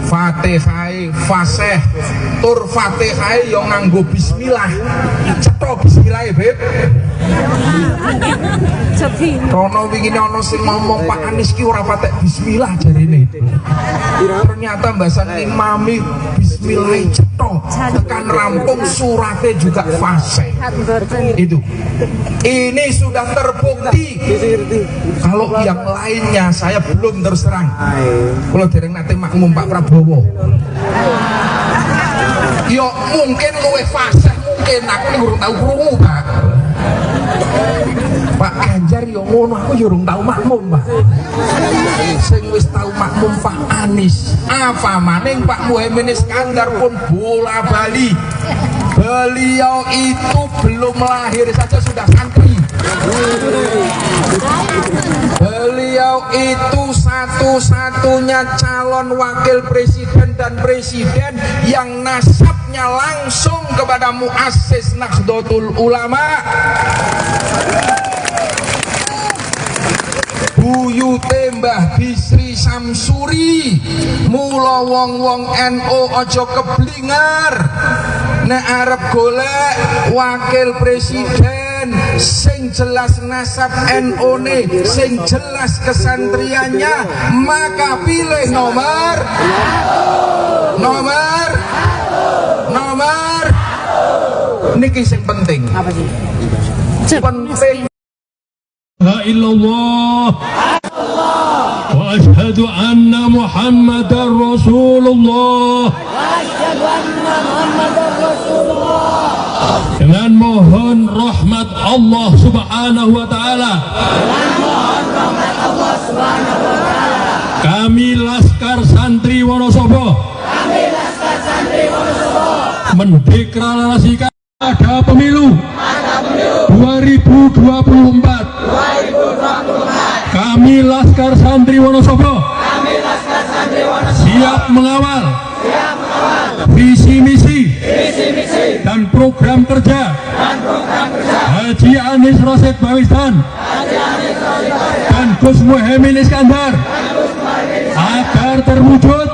Speaker 4: Fatihah fasih tur Fatihah yo nganggo bismillah. Cetha bismillah Beb. Rono wingi ana sing ngomong Pak Anies ki ora patek bismillah jarene. Ternyata mbasan imami bismillah cetha tekan rampung surate juga fasih. Itu. Ini sudah terbukti. Kalau yang lainnya saya belum terus terang. Kalau dereng nate makmum Pak Prabowo. Yo mungkin luwih fasih mungkin aku urung tau krungu, Pak. Pak Ganjar yo ngono, aku yo urung tau makmum, Pak. Sing wis tau makmum Pak Anies. Apa maning Pak Muhaimin Iskandar pun bola bali. Beliau itu belum lahir saja sudah santri. Beliau itu satu-satunya calon wakil presiden dan presiden yang nasabnya langsung kepada muassis Nahdlatul Ulama. Buyute Mbah Bisri Samsuri. Mula wong-wong NU aja keblingar nek arep golek wakil presiden sing jelas nasab NU ne, sing jelas kesantriannya, maka pilih nomor niki sing penting. Apa sih? Penting.
Speaker 6: La illallah wa ashhadu anna Muhammadar Rasulullah. Dengan mohon rahmat Allah Subhanahu wa taala. Kami Laskar Santri Wonosobo mendeklarasikan ada pemilu 2024. Kami Laskar Santri Wonosobo siap mengawal visi misi dan program kerja Haji Anies Rashid Baswedan dan Gus Muhaimin Iskandar agar terwujud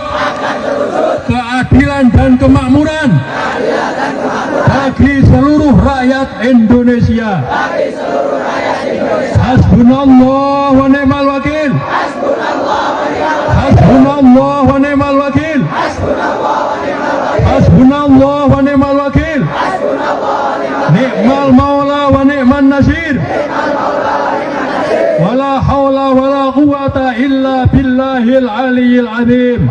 Speaker 6: keadilan dan kemakmuran bagi seluruh rakyat Indonesia. Hasbunallah wa ni'mal wakil. Hasbunallah wa ni'mal wakil. Hasbunallah wa ni'mal wakil. Ni'mal maula wa ni'man nasir. Wala hawla wala quwata illa billahil aliyyil azim.